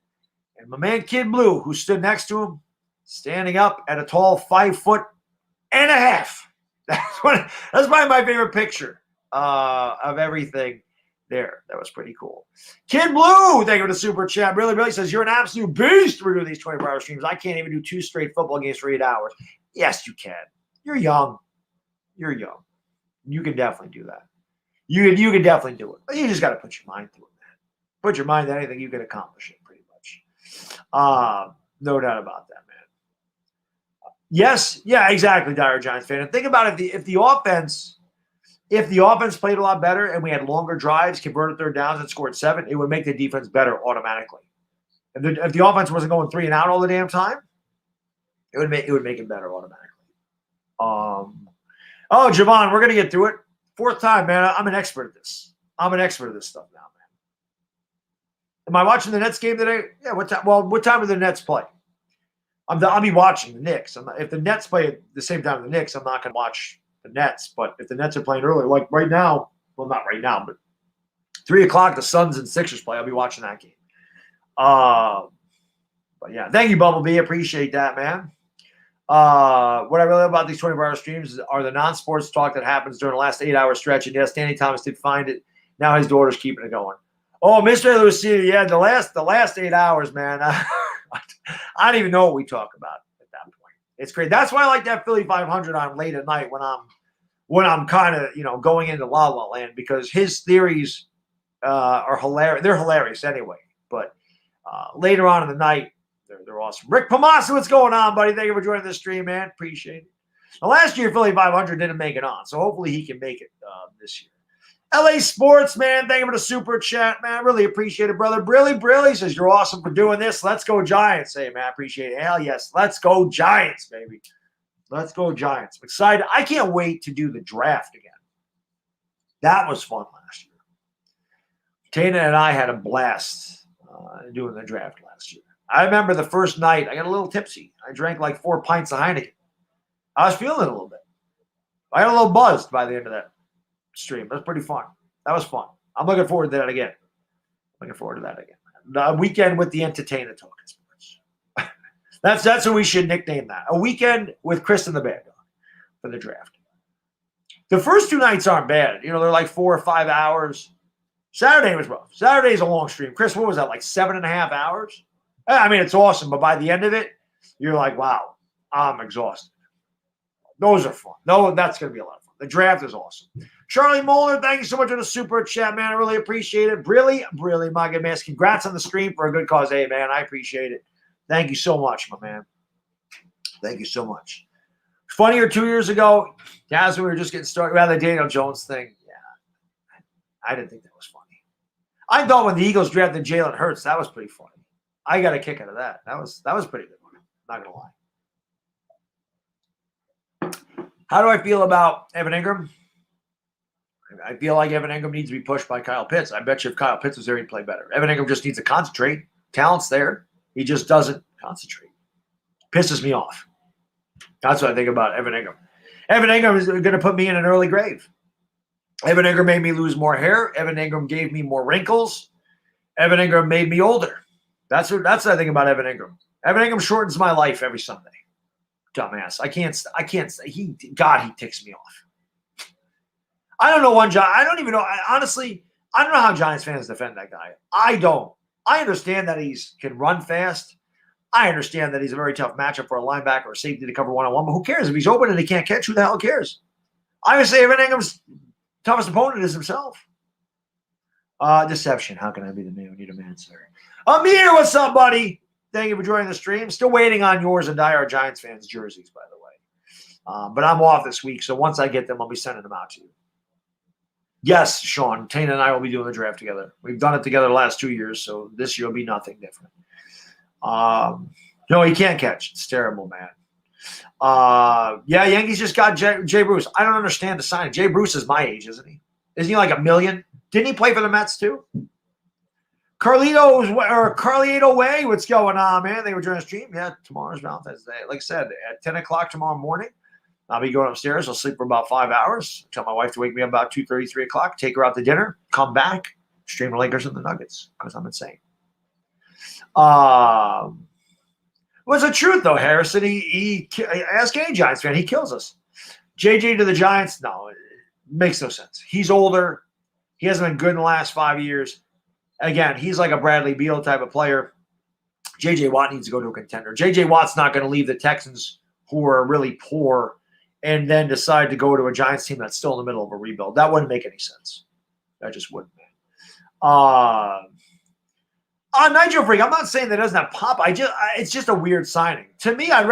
and my man Kid Blue, who stood next to him, standing up at a tall 5'1.5". That's probably my favorite picture of everything there. That was pretty cool. Kid Blue, thank you for the super chat. Really says, you're an absolute beast for doing these 24-hour streams. I can't even do 2 straight football games for 8 hours. Yes, you can. You're young. You're young. You can definitely do that. You can definitely do it. But you just got to put your mind to it, man. Put your mind to anything, you can accomplish it pretty much. No doubt about that, man. Yes, yeah, exactly, Dire Giants fan. And think about if the offense played a lot better and we had longer drives, converted third downs, and scored 7, it would make the defense better automatically. If the offense wasn't going 3 and out all the damn time, it would make it better automatically. Javon, we're gonna get through it. 4th time, man. I'm an expert at this. I'm an expert at this stuff now, man. Am I watching the Nets game today? Yeah. What time? Well, what time do the Nets play? I'll be watching the Knicks. If the Nets play at the same time as the Knicks, I'm not going to watch the Nets. But if the Nets are playing early, like right now, well, not right now, but 3 o'clock, the Suns and Sixers play. I'll be watching that game. But yeah, thank you, Bumblebee. Appreciate that, man. What I really love about these 24-hour streams are the non-sports talk that happens during the last 8-hour stretch. And yes, Danny Thomas did find it. Now his daughter's keeping it going. Oh, Mr. Lucia, yeah, the last 8 hours, man. I don't even know what we talk about at that point. It's great. That's why I like that Philly 500 on late at night when I'm kind of going into La La Land, because his theories are hilarious. They're hilarious anyway. But later on in the night, they're awesome. Rick Pomasa, what's going on, buddy? Thank you for joining the stream, man. Appreciate it. Now, last year, Philly 500 didn't make it on, so hopefully he can make it this year. LA Sports, man. Thank you for the super chat, man. I really appreciate it, brother. Brilly says, you're awesome for doing this. Let's go Giants. Hey, man, I appreciate it. Hell yes. Let's go Giants, baby. Let's go Giants. I'm excited. I can't wait to do the draft again. That was fun last year. Tana and I had a blast doing the draft last year. I remember the first night, I got a little tipsy. I drank like 4 pints of Heineken. I was feeling it a little bit. I got a little buzzed by the end of that stream. That was pretty fun. That was fun. I'm looking forward to that again. The weekend with the entertainer talking sports. That's what we should nickname that. A weekend with Chris and the Bad Dog for the draft. The first 2 nights aren't bad. They're like 4 or 5 hours. Saturday was rough. Saturday's a long stream. Chris, what was that, like 7.5 hours? I mean, it's awesome, but by the end of it, you're like, wow, I'm exhausted. Those are fun. No, that's going to be a lot of fun. The draft is awesome. Charlie Moeller, thank you so much for the super chat, man. I really appreciate it. Really, my good man. Congrats on the stream for a good cause. Hey, man, I appreciate it. Thank you so much, my man. Thank you so much. Funnier 2 years ago, guys, when we were just getting started. Well, the Daniel Jones thing, yeah, I didn't think that was funny. I thought when the Eagles drafted Jalen Hurts, that was pretty funny. I got a kick out of that. That was pretty good. Not going to lie. How do I feel about Evan Ingram? I feel like Evan Ingram needs to be pushed by Kyle Pitts. I bet you if Kyle Pitts was there, he'd play better. Evan Ingram just needs to concentrate. Talent's there. He just doesn't concentrate. Pisses me off. That's what I think about Evan Ingram. Evan Ingram is going to put me in an early grave. Evan Ingram made me lose more hair. Evan Ingram gave me more wrinkles. Evan Ingram made me older. That's what I think about Evan Ingram. Evan Ingram shortens my life every Sunday. dumbass. I can't. He ticks me off. I don't know I don't even know. Honestly, I don't know how Giants fans defend that guy. I don't. I understand that he can run fast. I understand that he's a very tough matchup for a linebacker or safety to cover one-on-one, but who cares? If he's open and he can't catch, who the hell cares? I would say Evan Ingham's toughest opponent is himself. Deception. How can I be the man? We need a man, sir. Amir, what's up, buddy? Thank you for joining the stream. Still waiting on yours and Die Hard Giants fans jerseys, by the way. But I'm off this week, so once I get them, I'll be sending them out to you. Yes, Sean, Tana and I will be doing the draft together. We've done it together the last 2 years, so this year will be nothing different. No, he can't catch. It's terrible, man. Yeah, Yankees just got Jay Bruce. I don't understand the signing. Jay Bruce is my age, isn't he? Isn't he like $1 million? Didn't he play for the Mets too? Carlito Way, what's going on, man? They were joining the stream. Yeah, tomorrow's Valentine's Day. Like I said, at 10 o'clock tomorrow morning, I'll be going upstairs. I'll sleep for about 5 hours. Tell my wife to wake me up about 2:30, 3 o'clock. Take her out to dinner. Come back. Stream the Lakers and the Nuggets because I'm insane. Well, it's the truth, though, Harrison. He ask any Giants fan. He kills us. JJ to the Giants? No, it makes no sense. He's older. He hasn't been good in the last 5 years. Again, he's like a Bradley Beal type of player. J.J. Watt needs to go to a contender. J.J. Watt's not going to leave the Texans, who are really poor, and then decide to go to a Giants team that's still in the middle of a rebuild. That wouldn't make any sense. That just wouldn't. Nigel Freak, I'm not saying that doesn't have pop. It's just a weird signing. To me, I'd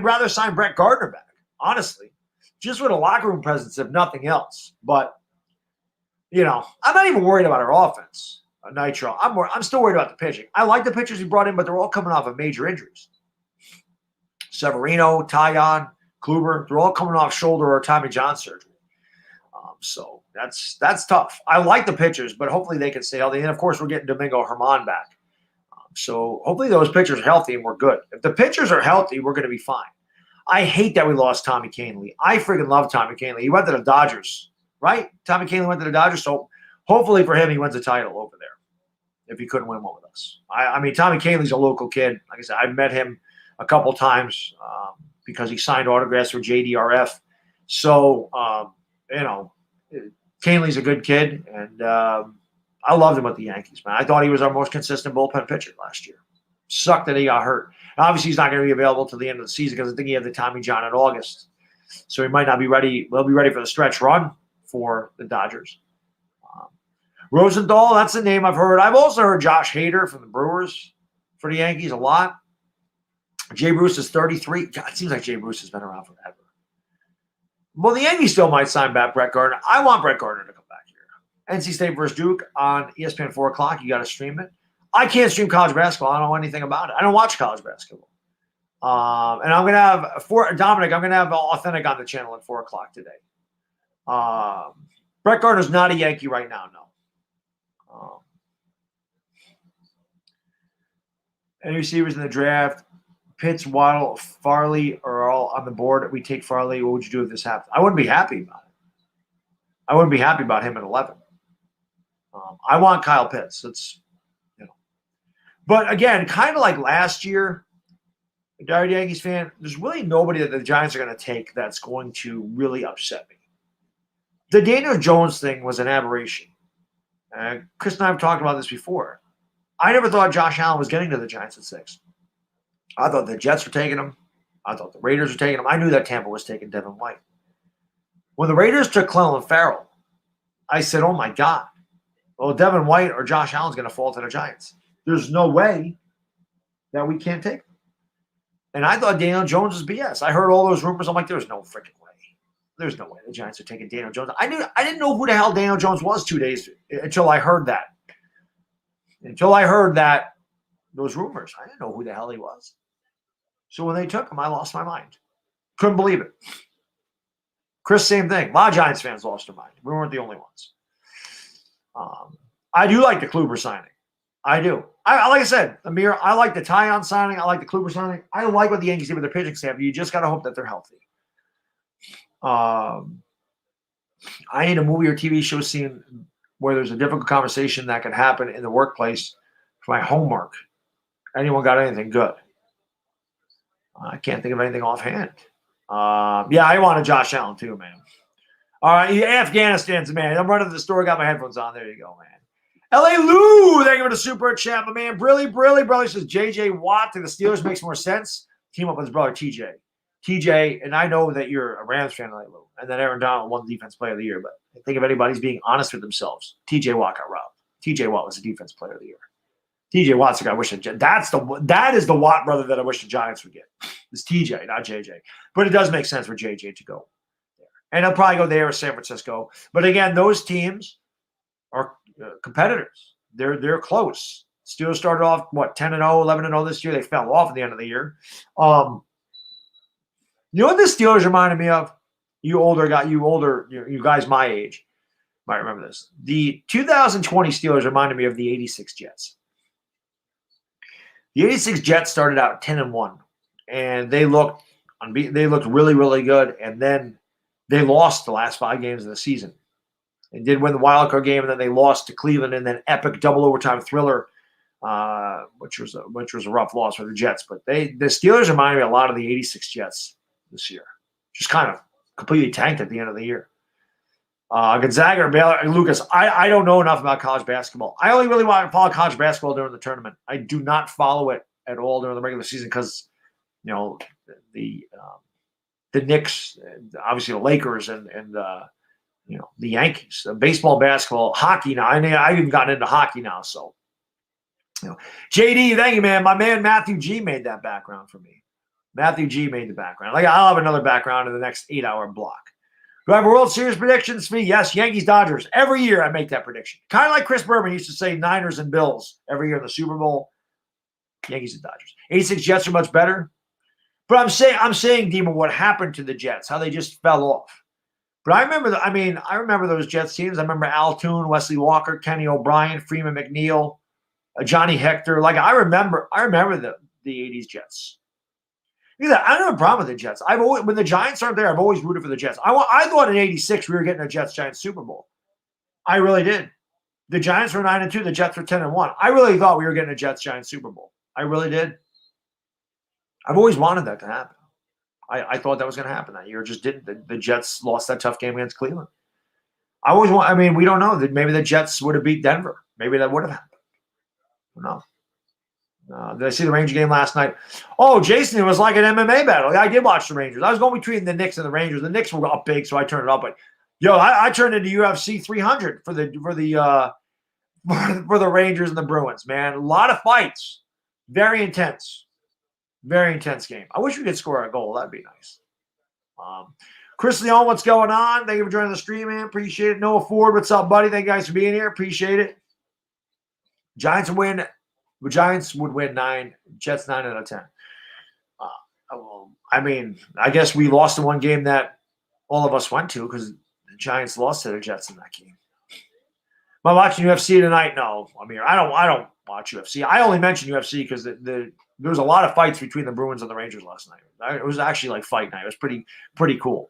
rather sign Brett Gardner back, honestly, just with a locker room presence, if nothing else. But I'm not even worried about our offense. Nitro. I'm still worried about the pitching. I like the pitchers he brought in, but they're all coming off of major injuries. Severino, Tyon, Kluber, they're all coming off shoulder or Tommy John surgery. So that's tough. I like the pitchers, but hopefully they can stay healthy. And of course, we're getting Domingo Herman back. So hopefully those pitchers are healthy and we're good. If the pitchers are healthy, we're going to be fine. I hate that we lost Tommy Kahnle. I freaking love Tommy Kahnle. He went to the Dodgers, right? Tommy Kahnle went to the Dodgers, so hopefully for him, he wins a title over there if he couldn't win one with us. I mean, Tommy Kahnle's a local kid. Like I said, I've met him a couple times because he signed autographs for JDRF. So, Kahnle's a good kid, and I loved him with the Yankees, man. I thought he was our most consistent bullpen pitcher last year. Sucked that he got hurt. And obviously, he's not going to be available till the end of the season because I think he had the Tommy John in August. So he might not be ready. We'll be ready for the stretch run for the Dodgers. Rosenthal, that's a name I've heard. I've also heard Josh Hader from the Brewers for the Yankees a lot. Jay Bruce is 33. God, it seems like Jay Bruce has been around forever. Well, the Yankees still might sign back Brett Gardner. I want Brett Gardner to come back here. NC State versus Duke on ESPN 4 o'clock. You got to stream it. I can't stream college basketball. I don't know anything about it. I don't watch college basketball. And I'm going to have, Dominic, I'm going to have Authentic on the channel at 4 o'clock today. Brett Gardner's not a Yankee right now, no. Any receivers in the draft, Pitts, Waddle, Farley are all on the board. We take Farley. What would you do if this happened? I wouldn't be happy about it. I wouldn't be happy about him at 11. I want Kyle Pitts. But again, kind of like last year, a diehard Yankees fan, there's really nobody that the Giants are going to take that's going to really upset me. The Daniel Jones thing was an aberration. Chris and I have talked about this before. I never thought Josh Allen was getting to the Giants at 6. I thought the Jets were taking him. I thought the Raiders were taking him. I knew that Tampa was taking Devin White. When the Raiders took Clelin Ferrell, I said, oh, my God. Well, Devin White or Josh Allen's going to fall to the Giants. There's no way that we can't take him. And I thought Daniel Jones was BS. I heard all those rumors. I'm like, there's no freaking way. There's no way the Giants are taking Daniel Jones. I didn't know who the hell Daniel Jones was 2 days until I heard that. Those rumors, I didn't know who the hell he was. So when they took him, I lost my mind. Couldn't believe it. Chris, same thing. A lot of Giants fans lost their mind. We weren't the only ones. I do like the Kluber signing. I do. Like I said, Amir, I like the Tyon signing. I like the Kluber signing. I like what the Yankees did with their pitching staff. You just got to hope that they're healthy. I need a movie or TV show scene where there's a difficult conversation that can happen in the workplace for my homework. Anyone got anything good? I can't think of anything offhand. Yeah, I wanted Josh Allen too, man. All right, Afghanistan's man. I'm running to the store, got my headphones on. There you go, man. L.A. Lou, thank you for the super chat, my man. Brilly says J.J. Watt to the Steelers makes more sense. Team up with his brother T.J. TJ, and I know that you're a Rams fan, like Lou, and that Aaron Donald won the Defense Player of the Year, but I think if anybody's being honest with themselves, T.J. Watt got robbed. T.J. Watt was the Defense Player of the Year. T.J. Watt's the guy I wish that is the Watt brother that I wish the Giants would get. It's T.J., not J.J. But it does make sense for J.J. to go there. And he'll probably go there or San Francisco. But again, those teams are competitors. They're close. Steelers started off, 10-0, 11-0 this year. They fell off at the end of the year. You know what the Steelers reminded me of? You guys my age might remember this. The 2020 Steelers reminded me of the 86 Jets. The 86 Jets started out 10-1, and they looked really, really good, and then they lost the last 5 games of the season. They did win the wild card game, and then they lost to Cleveland in an epic double overtime thriller, which was a rough loss for the Jets. But the Steelers reminded me a lot of the 86 Jets this year. Just kind of completely tanked at the end of the year. Gonzaga or Baylor, Lucas, I don't know enough about college basketball. I only really want to follow college basketball during the tournament. I do not follow it at all during the regular season because, the Knicks, obviously the Lakers, and the Yankees, baseball, basketball, hockey now. I've even gotten into hockey now. So, JD, thank you, man. My man Matthew G made that background for me. Matthew G made the background. I'll have another background in the next 8-hour block. Do I have a World Series predictions for me? Yes, Yankees, Dodgers. Every year I make that prediction. Kind of like Chris Berman used to say Niners and Bills every year in the Super Bowl. Yankees and Dodgers. 86 Jets are much better. But I'm saying, Demon, what happened to the Jets, how they just fell off. But I remember those Jets teams. I remember Al Toon, Wesley Walker, Kenny O'Brien, Freeman McNeil, Johnny Hector. I remember the 80s Jets. I don't have a problem with the Jets. When the Giants aren't there, I've always rooted for the Jets. I thought in '86 we were getting a Jets-Giants Super Bowl. I really did. The Giants were 9-2. The Jets were 10-1. I really thought we were getting a Jets-Giants Super Bowl. I really did. I've always wanted that to happen. I thought that was going to happen that year. It just didn't. The Jets lost that tough game against Cleveland. We don't know. Maybe the Jets would have beat Denver. Maybe that would have happened. Who knows? Did I see the Ranger game last night? Oh, Jason, it was like an MMA battle. I did watch the Rangers. I was going between the Knicks and the Rangers. The Knicks were up big, so I turned it up. But I turned into UFC 300 for the Rangers and the Bruins. Man, a lot of fights. Very intense game. I wish we could score a goal. That'd be nice. Chris Leon, what's going on? Thank you for joining the stream, man. Appreciate it. Noah Ford, what's up, buddy? Thank you guys for being here. Appreciate it. Giants win. The Giants would win 9, Jets 9 out of 10. I guess we lost the one game that all of us went to because the Giants lost to the Jets in that game. Am I watching UFC tonight? No. I don't watch UFC. I only mention UFC because there was a lot of fights between the Bruins and the Rangers last night. It was actually like fight night. It was pretty cool.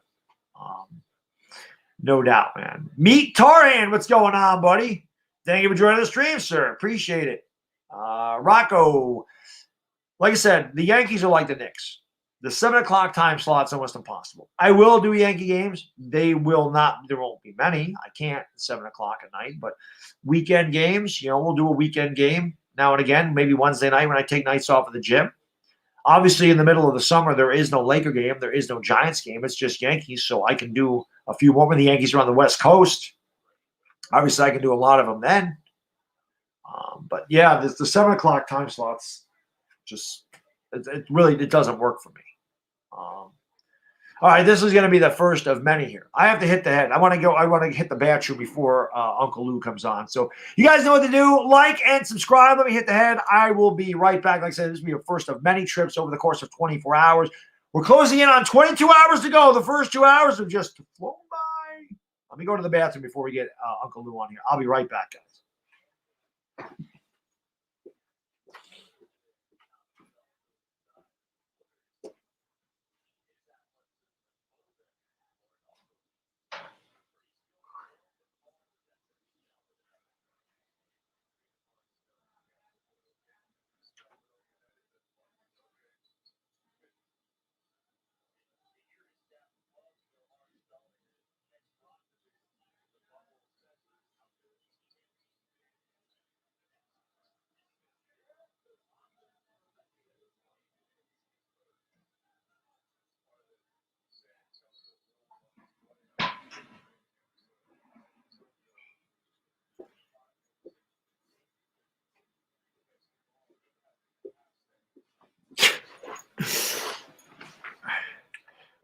No doubt, man. Meet Tarhan. What's going on, buddy? Thank you for joining the stream, sir. Appreciate it. Rocco, like I said, the Yankees are like the Knicks. The 7 o'clock time slot's almost impossible. I will do Yankee games. There won't be many. I can't 7 o'clock at night, but weekend games, we'll do a weekend game now and again, maybe Wednesday night when I take nights off of the gym. Obviously, in the middle of the summer, there is no Laker game. There is no Giants game. It's just Yankees, so I can do a few more when the Yankees are on the West Coast. Obviously, I can do a lot of them then. But yeah, the 7 o'clock time slots it doesn't work for me. All right, this is going to be the first of many here. I have to hit the head. I want to hit the bathroom before Uncle Lou comes on. So you guys know what to do. Like and subscribe. Let me hit the head. I will be right back. Like I said, this will be the first of many trips over the course of 24 hours. We're closing in on 22 hours to go. The first 2 hours have just flown by. Let me go to the bathroom before we get Uncle Lou on here. I'll be right back, guys.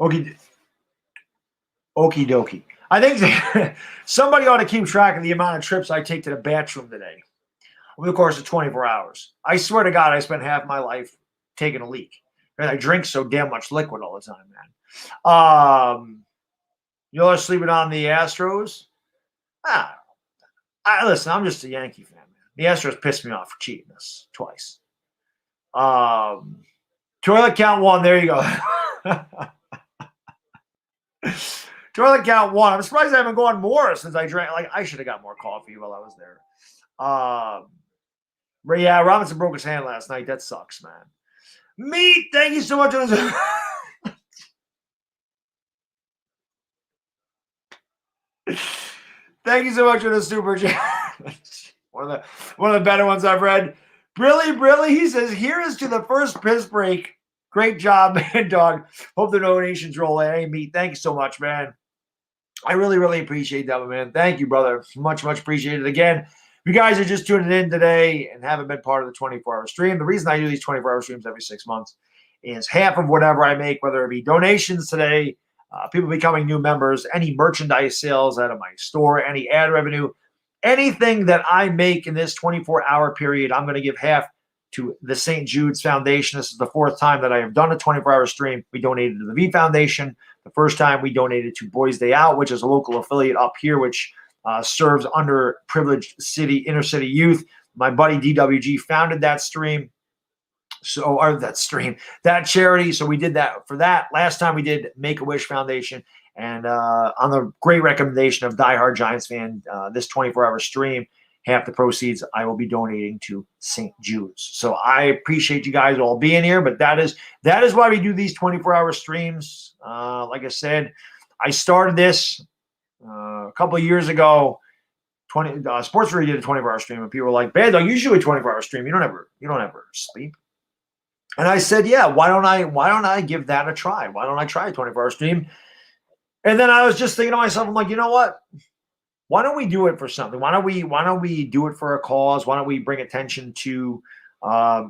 Okie dokie. I think somebody ought to keep track of the amount of trips I take to the bathroom today over the course of 24 hours. I swear to God, I spent half my life taking a leak. And I drink so damn much liquid all the time, man. You're sleeping on the Astros? Listen, I'm just a Yankee fan, man. The Astros pissed me off for cheating us twice. Toilet count 1. There you go. Toilet count 1. I'm surprised I haven't gone more since I drank. Like, I should have got more coffee while I was there. But yeah, Robinson broke his hand last night. That sucks, man. Meat, thank you so much. Thank you so much for the super chat. one of the better ones I've read. Brilly, he says, here is to the first piss break. Great job, man, dog. Hope the donations roll in. Hey, Meat, thank you so much, man. I really, really appreciate that, man. Thank you, brother. Much, much appreciated. Again, if you guys are just tuning in today and haven't been part of the 24-hour stream, the reason I do these 24-hour streams every 6 months is half of whatever I make, whether it be donations today, people becoming new members, any merchandise sales out of my store, any ad revenue, anything that I make in this 24-hour period, I'm going to give half to the St. Jude's Foundation. This is the 4th time that I have done a 24-hour stream. We donated to the V Foundation. The first time we donated to Boys Day Out, which is a local affiliate up here, which serves underprivileged inner city youth. My buddy DWG founded that stream. That charity. So we did that for that. Last time we did Make-A-Wish Foundation. And on the great recommendation of Diehard Giants fan, this 24-hour stream, half the proceeds I will be donating to St. Jude's. So I appreciate you guys all being here, but that is why we do these 24-hour streams. Like I said, I started this a couple of years ago. Sports Radio did a 24-hour stream, and people were like, "Bad dog, you should do a 24-hour stream. You don't ever sleep." And I said, "Yeah, why don't I give that a try? Why don't I try a 24-hour stream?" And then I was just thinking to myself, I'm like, you know what? Why don't we do it for something? Why don't we do it for a cause? Why don't we bring attention to, a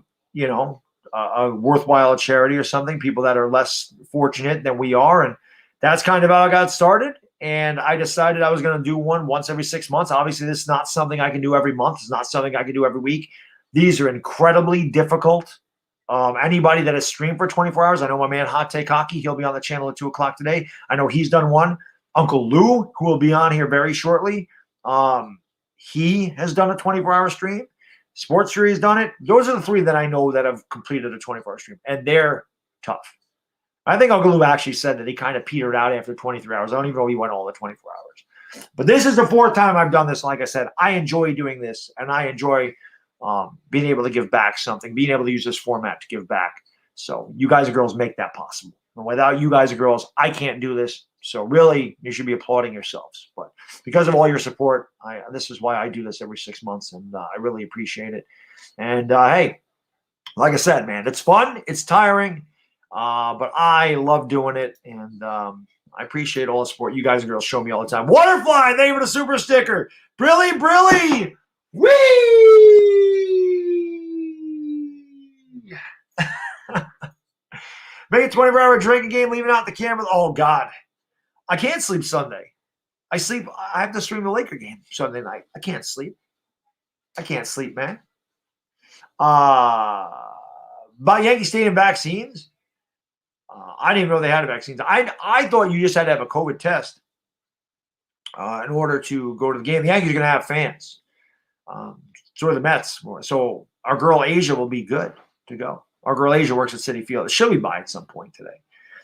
worthwhile charity or something? People that are less fortunate than we are, and that's kind of how I got started. And I decided I was going to do one once every 6 months. Obviously, this is not something I can do every month. It's not something I can do every week. These are incredibly difficult. Anybody that has streamed for 24 hours, I know my man Hot Take Hockey, he'll be on the channel at 2 o'clock today. I know he's done one. Uncle Lou, who will be on here very shortly, he has done a 24-hour stream. Sports Fury has done it. Those are the 3 that I know that have completed a 24-hour stream, and they're tough. I think Uncle Lou actually said that he kind of petered out after 23 hours. I don't even know if he went all the 24 hours. But this is the 4th time I've done this. Like I said, I enjoy doing this, and I enjoy being able to give back something, being able to use this format to give back. So you guys and girls make that possible. And without you guys and girls, I can't do this. So really, you should be applauding yourselves. But because of all your support, this is why I do this every 6 months, and I really appreciate it. And hey, like I said, man, it's fun. It's tiring, but I love doing it, and I appreciate all the support you guys and girls show me all the time. Waterfly, thank you for the super sticker. Brilly. Whee! Make a 24-hour drinking game, leaving out the camera. Oh, God. I can't sleep Sunday. I have to stream the Laker game Sunday night. I can't sleep. Man. By Yankee Stadium vaccines, I didn't even know they had vaccines. I thought you just had to have a COVID test in order to go to the game. The Yankees are going to have fans. So are the Mets. So our girl Asia will be good to go. Our girl Asia works at Citi Field. She'll be by at some point today.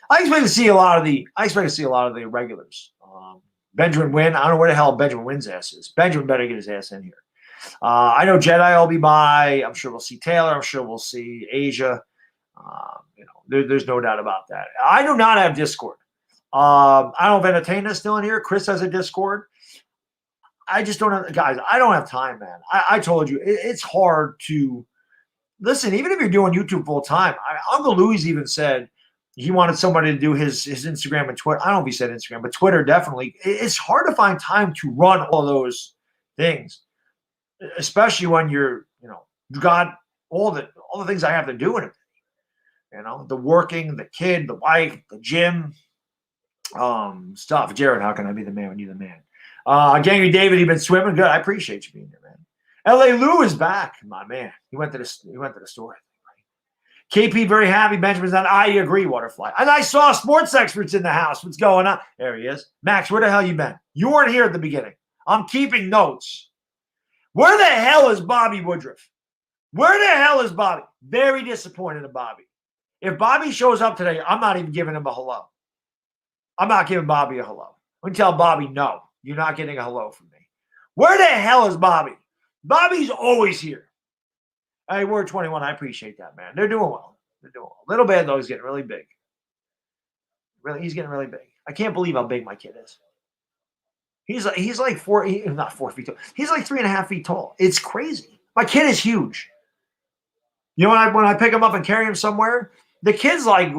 I expect to see a lot of the regulars. Benjamin Wynn. I don't know where the hell Benjamin Wynn's ass is. Benjamin better get his ass in here. I know Jedi will be by. I'm sure we'll see Taylor. I'm sure we'll see Asia. There's no doubt about that. I do not have Discord. I don't know if Entertainment's still in here. Chris has a Discord. I just don't have, guys, I don't have time, man. I told you, it's hard to listen, even if you're doing YouTube full time. Uncle Louis even said he wanted somebody to do his Instagram and Twitter. I don't know if he said Instagram, but Twitter definitely. It's hard to find time to run all those things, especially when you got all the things I have to do in it. The working, the kid, the wife, the gym, Stuff. Jared, how can I be the man when you're the man? Gangry David, you've been swimming. Good. I appreciate you being here, man. LA Lou is back, my man. He went to the store. KP very happy. Benjamin's on. I agree, Waterfly. And I saw sports experts in the house. What's going on? There he is. Max, where the hell you been? You weren't here at the beginning. I'm keeping notes. Where the hell is Bobby Woodruff? Where the hell is Bobby? Very disappointed in Bobby. If Bobby shows up today, I'm not even giving him a hello. I'm not giving Bobby a hello. I'm going to tell Bobby, no, you're not getting a hello from me. Where the hell is Bobby? Bobby's always here. Hey, we're 21. I appreciate that, man. They're doing well. They're doing well. Little bad, though. He's getting really big. He's getting really big. I can't believe how big my kid is. He's like not 4 feet tall. He's like 3.5 feet tall. It's crazy. My kid is huge. You know, when I pick him up and carry him somewhere, the kid's like,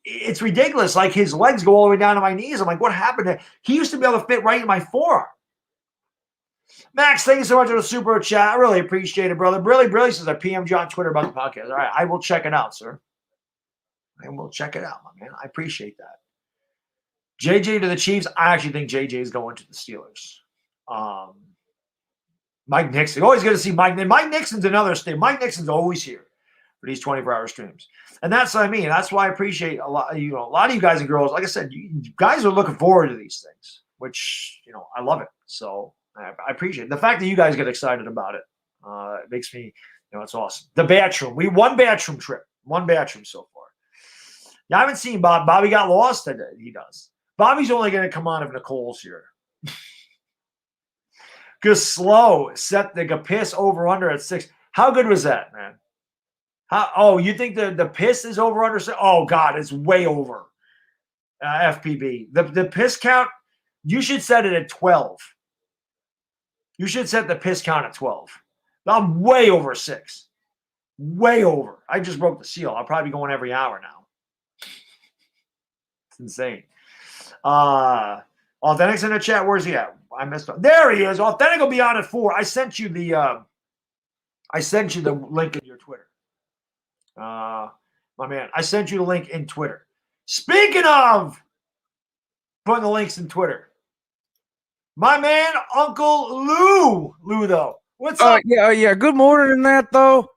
it's ridiculous. Like his legs go all the way down to my knees. I'm like, what happened? He used to be able to fit right in my forearm. Max, thank you so much for the super chat. I really appreciate it, brother. Brilly says I PM'd you on Twitter about the podcast. All right, I will check it out, sir. I will check it out, my man. I appreciate that. JJ to the Chiefs. I actually think JJ is going to the Steelers. Mike Nixon. Always good to see Mike. Mike Nixon's another state. Mike Nixon's always here for these 24-hour streams. And that's what I mean. That's why I appreciate a lot of you guys and girls. Like I said, you guys are looking forward to these things, which, I love it. So I appreciate it. The fact that you guys get excited about it. It makes me, it's awesome. The bathroom. One bathroom trip. One bathroom so far. Yeah, I haven't seen Bob. Bobby got lost today. He does. Bobby's only going to come on if Nicole's here. Because slow set the piss over under at 6. How good was that, man? You think the piss is over under? Oh, God, it's way over. FPB. The piss count, you should set it at 12. You should set the piss count at 12. I'm way over 6. Way over. I just broke the seal. I'll probably be going every hour now. It's insane. Authentic's in the chat. Where's he at? I missed him. There he is. Authentic will be on at 4. I sent you the link in your Twitter. My man, I sent you the link in Twitter. Speaking of putting the links in Twitter, my man, Uncle Lou though. What's up? Yeah. Good morning in that though.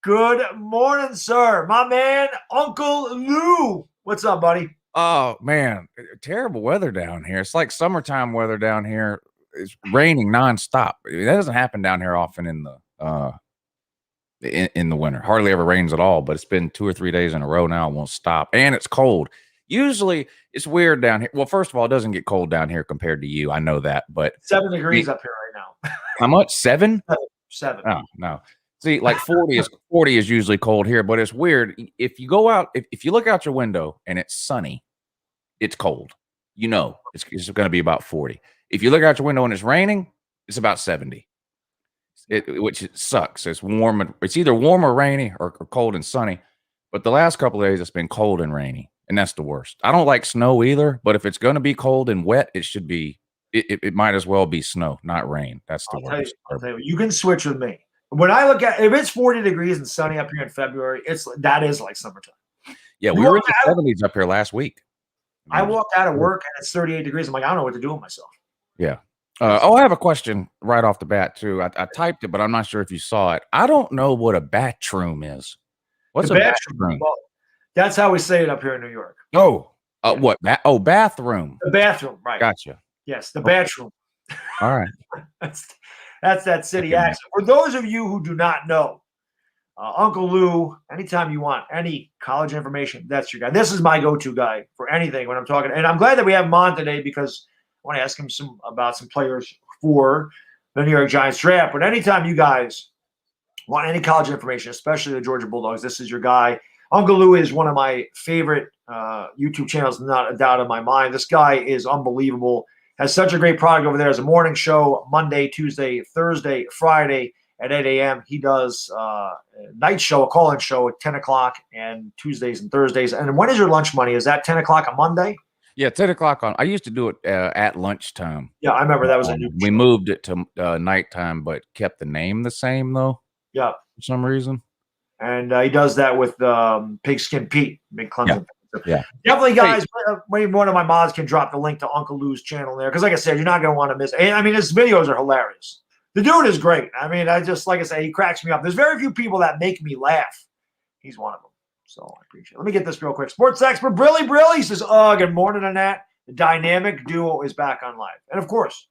Good morning, sir. My man, Uncle Lou. What's up, buddy? Oh man, terrible weather down here. It's like summertime weather down here. It's raining nonstop. That doesn't happen down here often in the winter. Hardly ever rains at all, but it's been 2 or 3 days in a row now. It won't stop. And it's cold. Usually it's weird down here. Well, first of all, it doesn't get cold down here compared to you. I know that, but 7 degrees up here right now. How much? 7? 7. Oh, no. See, like 40 is usually cold here, but it's weird. If you go out, if you look out your window and it's sunny, it's cold. It's going to be about 40. If you look out your window and it's raining, it's about 70. Which sucks. It's warm. It's either warm or rainy or cold and sunny. But the last couple of days, it's been cold and rainy, and that's the worst. I don't like snow either, but if it's going to be cold and wet, it should be. It might as well be snow, not rain. That's the worst. I'll tell you, you can switch with me. When I look at if it's 40 degrees and sunny up here in February, that is like summertime. Yeah, we were in the 70s up here last week. I walked out of work and it's 38 degrees. I'm like, I don't know what to do with myself. Yeah. I have a question right off the bat, too. I typed it, but I'm not sure if you saw it. I don't know what a bathroom is. What's a bathroom? Well, that's how we say it up here in New York. Oh, what? Bathroom. The bathroom, right. Gotcha. Yes, the bathroom. All right. That's that city accent. For those of you who do not know, Uncle Lou, anytime you want any college information, that's your guy. This is my go-to guy for anything when I'm talking. And I'm glad that we have him on today because I want to ask him about some players for the New York Giants draft. But anytime you guys want any college information, especially the Georgia Bulldogs, this is your guy. Uncle Lou is one of my favorite YouTube channels, not a doubt in my mind. This guy is unbelievable. Has such a great product over there. As a morning show, Monday, Tuesday, Thursday, Friday at 8 a.m. He does a night show, a call-in show at 10 o'clock and Tuesdays and Thursdays. And when is your lunch money? Is that 10 o'clock on Monday? Yeah, 10 o'clock on. I used to do it at lunchtime. Yeah, I remember that was a new We moved it to nighttime, but kept the name the same, though. Yeah. For some reason. And he does that with Pigskin Pete, big Clemson. Yeah. Definitely, guys. Maybe one of my mods can drop the link to Uncle Lou's channel there because, like I said, you're not going to want to miss it. I mean, his videos are hilarious. The dude is great. I mean, like I say, he cracks me up. There's very few people that make me laugh. He's one of them. So I appreciate it. Let me get this real quick. Sports expert Brilly Brilly says, good morning, Annette. The dynamic duo is back on live. And of course,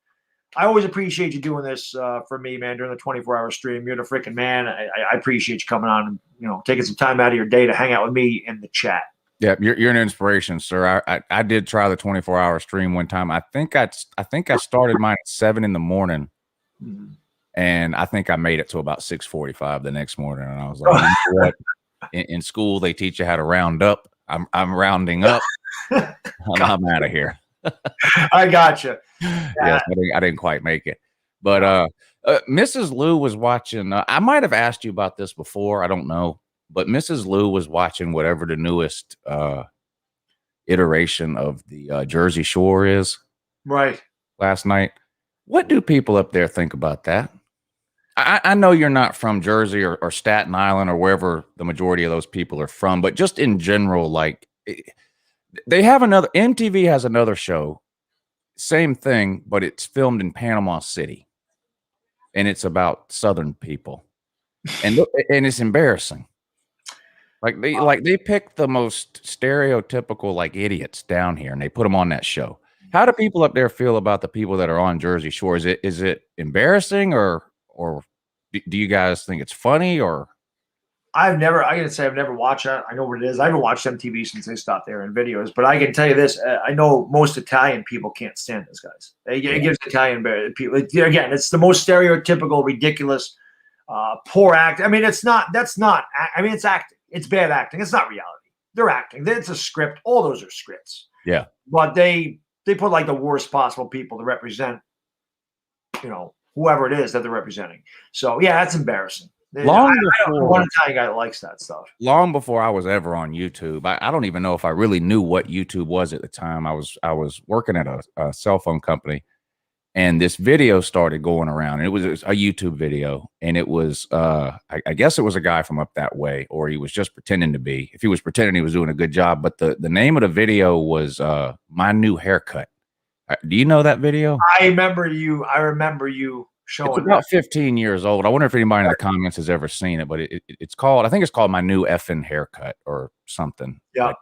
I always appreciate you doing this for me, man, during the 24-hour stream. You're the freaking man. I appreciate you coming on and, taking some time out of your day to hang out with me in the chat. Yeah, you're an inspiration, sir. I did try the 24-hour stream one time. I think I started mine at 7 a.m. And I think I made it to about 6:45 the next morning. And I was like, you know what? In school, they teach you how to round up. I'm rounding up. I'm out of here. I gotcha. Yes, I didn't quite make it. But Mrs. Lou was watching. I might have asked you about this before. I don't know. But Mrs. Lou was watching whatever the newest iteration of the Jersey Shore is. Right. Last night. What do people up there think about that? I know you're not from Jersey or Staten Island or wherever the majority of those people are from, but just in general, like they have MTV has another show, same thing, but it's filmed in Panama City, and it's about Southern people, and it's embarrassing. Like they pick the most stereotypical like idiots down here, and they put them on that show. How do people up there feel about the people that are on Jersey Shore? Is it embarrassing or do you guys think it's funny or? I gotta say, I've never watched it. I know what it is. I haven't watched MTV since they stopped airing videos, but I can tell you this. I know most Italian people can't stand those guys. It gives Italian people, again, it's the most stereotypical, ridiculous, poor act. I mean, it's acting. It's bad acting. It's not reality. They're acting. It's a script. All those are scripts. Yeah. But they put like the worst possible people to represent, whoever it is that they're representing. So yeah, that's embarrassing. I don't know one Italian guy that likes that stuff. Long before I was ever on YouTube, I don't even know if I really knew what YouTube was at the time. I was working at a cell phone company, and this video started going around. And it was a YouTube video, and it was I guess it was a guy from up that way, or he was just pretending to be. If he was pretending, he was doing a good job. But the name of the video was My New Haircut. Do you know that video? I remember you showing. It's about 15 years old. I wonder if anybody in the comments has ever seen it, but it's called, I think it's called My New Effing Haircut or something. Yeah. Like,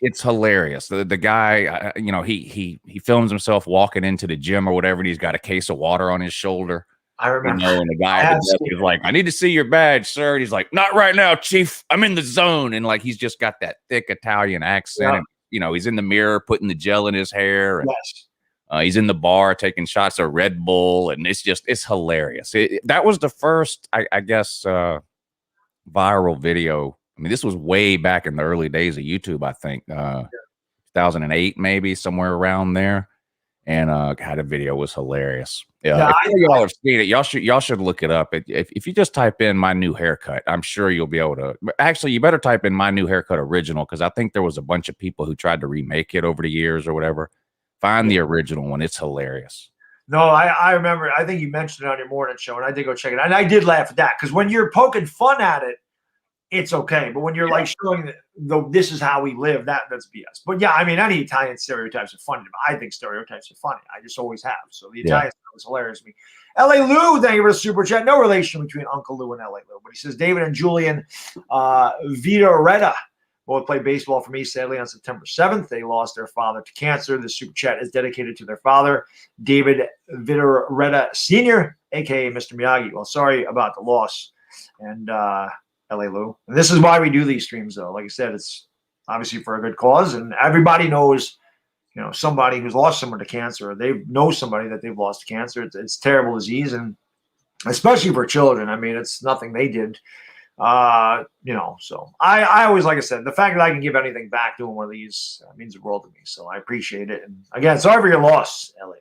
it's hilarious. The guy, he films himself walking into the gym or whatever, and he's got a case of water on his shoulder. I remember. And the guy at the desk is like, I need to see your badge, sir. And he's like, not right now, chief. I'm in the zone. And like, he's just got that thick Italian accent. Yeah. And, he's in the mirror putting the gel in his hair. And, yes. He's in the bar taking shots of Red Bull, and it's hilarious. That was the first, I guess, viral video. I mean, this was way back in the early days of YouTube, I think, 2008, maybe somewhere around there. And God, the video was hilarious. Yeah, if y'all have seen it, y'all should look it up. If you just type in My New Haircut, I'm sure you'll be able to. Actually, you better type in My New Haircut original, because I think there was a bunch of people who tried to remake it over the years or whatever. Find the original one. It's hilarious. No, I remember. I think you mentioned it on your morning show, and I did go check it out. And I did laugh at that, because when you're poking fun at it, it's okay. But when you're like showing this is how we live, that's BS. But yeah, I mean, any Italian stereotypes are funny. I think stereotypes are funny. I just always have. So the Italian stuff is hilarious to me. LA Lou, thank you for the super chat. No relation between Uncle Lou and LA Lou. But he says David and Julian Vitoretta both played baseball for me, sadly, on September 7th. They lost their father to cancer. This super chat is dedicated to their father, David Vitoretta Sr., a.k.a. Mr. Miyagi. Well, sorry about the loss. And LA Lou. And this is why we do these streams, though. Like I said, it's obviously for a good cause. And everybody knows, somebody who's lost someone to cancer, or they know somebody that they've lost to cancer. It's a terrible disease, and especially for children. I mean, it's nothing they did. So I always, like I said, the fact that I can give anything back doing one of these means the world to me. So I appreciate it. And again, sorry for your loss, LA.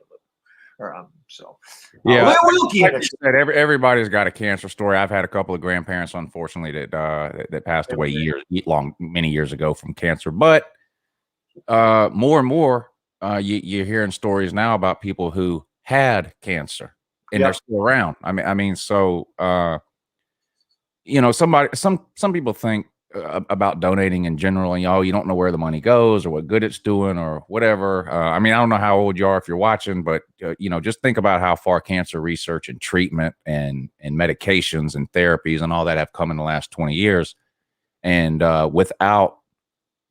Everybody's got a cancer story. I've had a couple of grandparents, unfortunately, that passed away many years ago from cancer. But more and more, you're hearing stories now about people who had cancer and they're still around. Some people think about donating in general, and you don't know where the money goes or what good it's doing or whatever. I mean, I don't know how old you are if you're watching, but just think about how far cancer research and treatment and medications and therapies and all that have come in the last 20 years. And without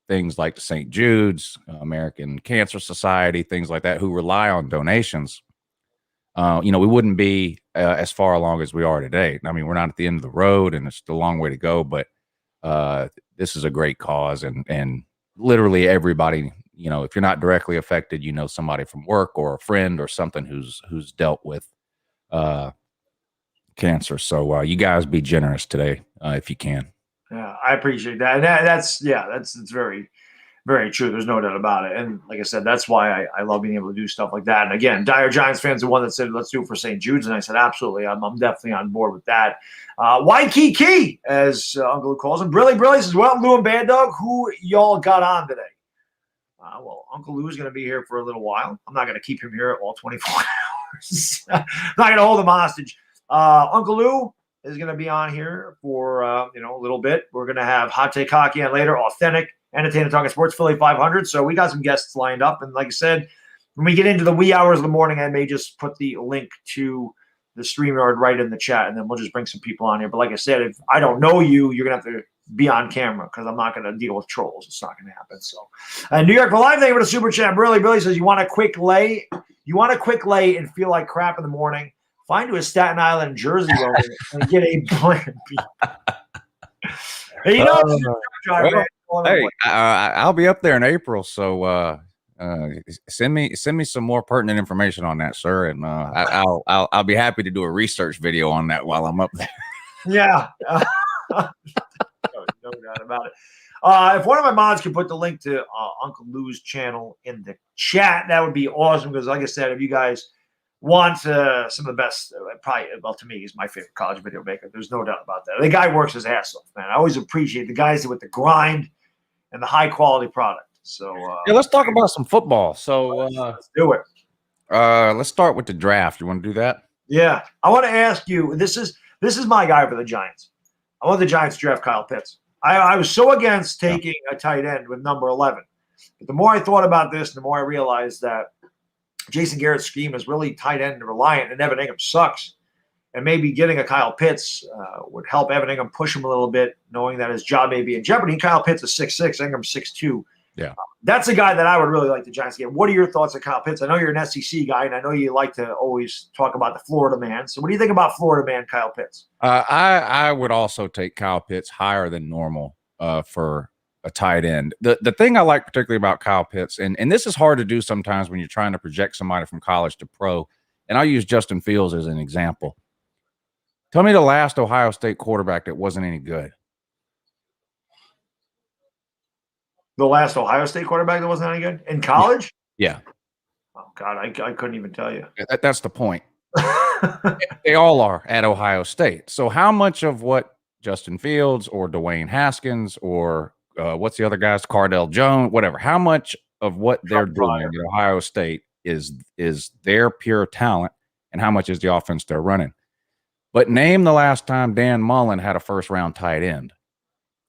things like the St. Jude's, American Cancer Society, things like that, who rely on donations, we wouldn't be as far along as we are today. I mean, we're not at the end of the road, and it's a long way to go, but this is a great cause, and literally everybody, if you're not directly affected, somebody from work or a friend or something who's dealt with cancer. So you guys be generous today if you can. Yeah, I appreciate that. And that's very, very true. There's no doubt about it. And like I said, that's why I love being able to do stuff like that. And again, Dire Giants fans, the one that said, let's do it for St. Jude's. And I said, absolutely. I'm definitely on board with that. Waikiki, as Uncle Lou calls him. Brilly says, well, Lou and Bad Dog, who y'all got on today? Well, Uncle Lou is going to be here for a little while. I'm not going to keep him here all 24 hours. I'm not going to hold him hostage. Uncle Lou is going to be on here for a little bit. We're going to have Hot Take Hockey on later, Authentic, Entertainment Talking Sports, Philly 500. So we got some guests lined up. And like I said, when we get into the wee hours of the morning, I may just put the link to the StreamYard right in the chat, and then we'll just bring some people on here. But like I said, if I don't know you, you're going to have to be on camera because I'm not going to deal with trolls. It's not going to happen. So New York for Live, thank you for the super chat. Billy says, you want a quick lay and feel like crap in the morning? Find you a Staten Island jersey loader and get a Plan B. Hey, I'll be up there in April, so send me some more pertinent information on that, sir, and I'll be happy to do a research video on that while I'm up there. Yeah, no doubt about it. If one of my mods could put the link to Uncle Lou's channel in the chat, that would be awesome. Because, like I said, if you guys want some of the best, to me, he's my favorite college video maker. There's no doubt about that. The guy works his ass off, man. I always appreciate the guys with the grind and the high quality product. So let's talk about some football. So let's do it. Let's start with the draft. You want to do that? Yeah, I want to ask you. This is my guy for the Giants. I want the Giants to draft Kyle Pitts. I was so against taking a tight end with number 11, but the more I thought about this, the more I realized that Jason Garrett's scheme is really tight end reliant, and Evan Ingham sucks. And maybe getting a Kyle Pitts would help Evan Ingham push him a little bit, knowing that his job may be in jeopardy. Kyle Pitts is 6'6", Ingham 6'2". Yeah, that's a guy that I would really like the Giants to get. What are your thoughts on Kyle Pitts? I know you're an SEC guy, and I know you like to always talk about the Florida man. So what do you think about Florida man Kyle Pitts? I would also take Kyle Pitts higher than normal for a tight end. The thing I like particularly about Kyle Pitts, and this is hard to do sometimes when you're trying to project somebody from college to pro, and I'll use Justin Fields as an example. Tell me the last Ohio State quarterback that wasn't any good. The last Ohio State quarterback that wasn't any good in college? Yeah. Oh God, I couldn't even tell you. That's the point. They all are at Ohio State. So how much of what Justin Fields or Dwayne Haskins or what's the other guys, Cardell Jones, whatever, how much of what they're doing at Ohio State is their pure talent, and how much is the offense they're running? But name the last time Dan Mullen had a first-round tight end.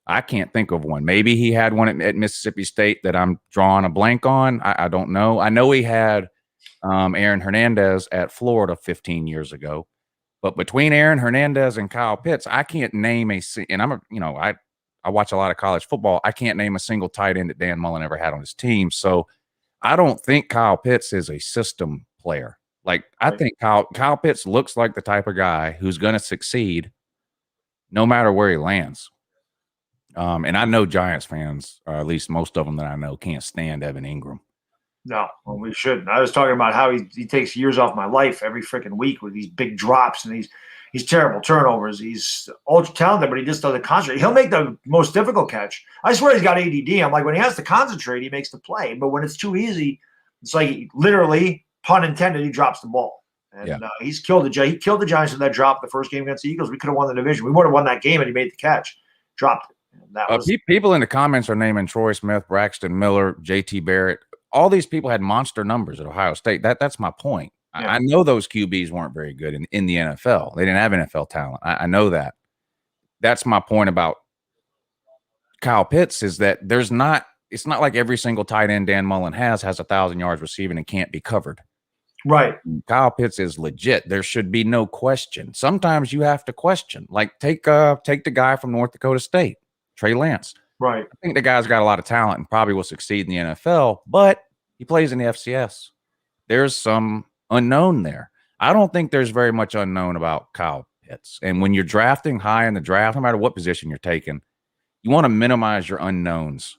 I can't think of one. Maybe he had one at Mississippi State that I'm drawing a blank on. I don't know. I know he had Aaron Hernandez at Florida 15 years ago. But between Aaron Hernandez and Kyle Pitts, I can't name and I watch a lot of college football. I can't name a single tight end that Dan Mullen ever had on his team. So I don't think Kyle Pitts is a system player. Like, I think Kyle Pitts looks like the type of guy who's going to succeed no matter where he lands. And I know Giants fans, or at least most of them that I know, can't stand Evan Ingram. No, well, we shouldn't. I was talking about how he takes years off my life every freaking week with these big drops and these terrible turnovers. He's ultra talented, but he just doesn't concentrate. He'll make the most difficult catch. I swear he's got ADD. I'm like, when he has to concentrate, he makes the play. But when it's too easy, it's like literally, pun intended, he drops the ball. And he's killed the Giants. He killed the Giants with that drop the first game against the Eagles. We could have won the division. We would have won that game, and he made the catch, dropped it. People in the comments are naming Troy Smith, Braxton Miller, JT Barrett. All these people had monster numbers at Ohio State. That's my point. Yeah. I know those QBs weren't very good in the NFL. They didn't have NFL talent. I know that. That's my point about Kyle Pitts is that it's not like every single tight end Dan Mullen has 1,000 yards receiving and can't be covered. Right. Kyle Pitts is legit. There should be no question. Sometimes you have to question. Like take the guy from North Dakota State, Trey Lance. Right. I think the guy's got a lot of talent and probably will succeed in the NFL, but he plays in the FCS. There's some unknown there. I don't think there's very much unknown about Kyle Pitts. And when you're drafting high in the draft, no matter what position you're taking, you want to minimize your unknowns.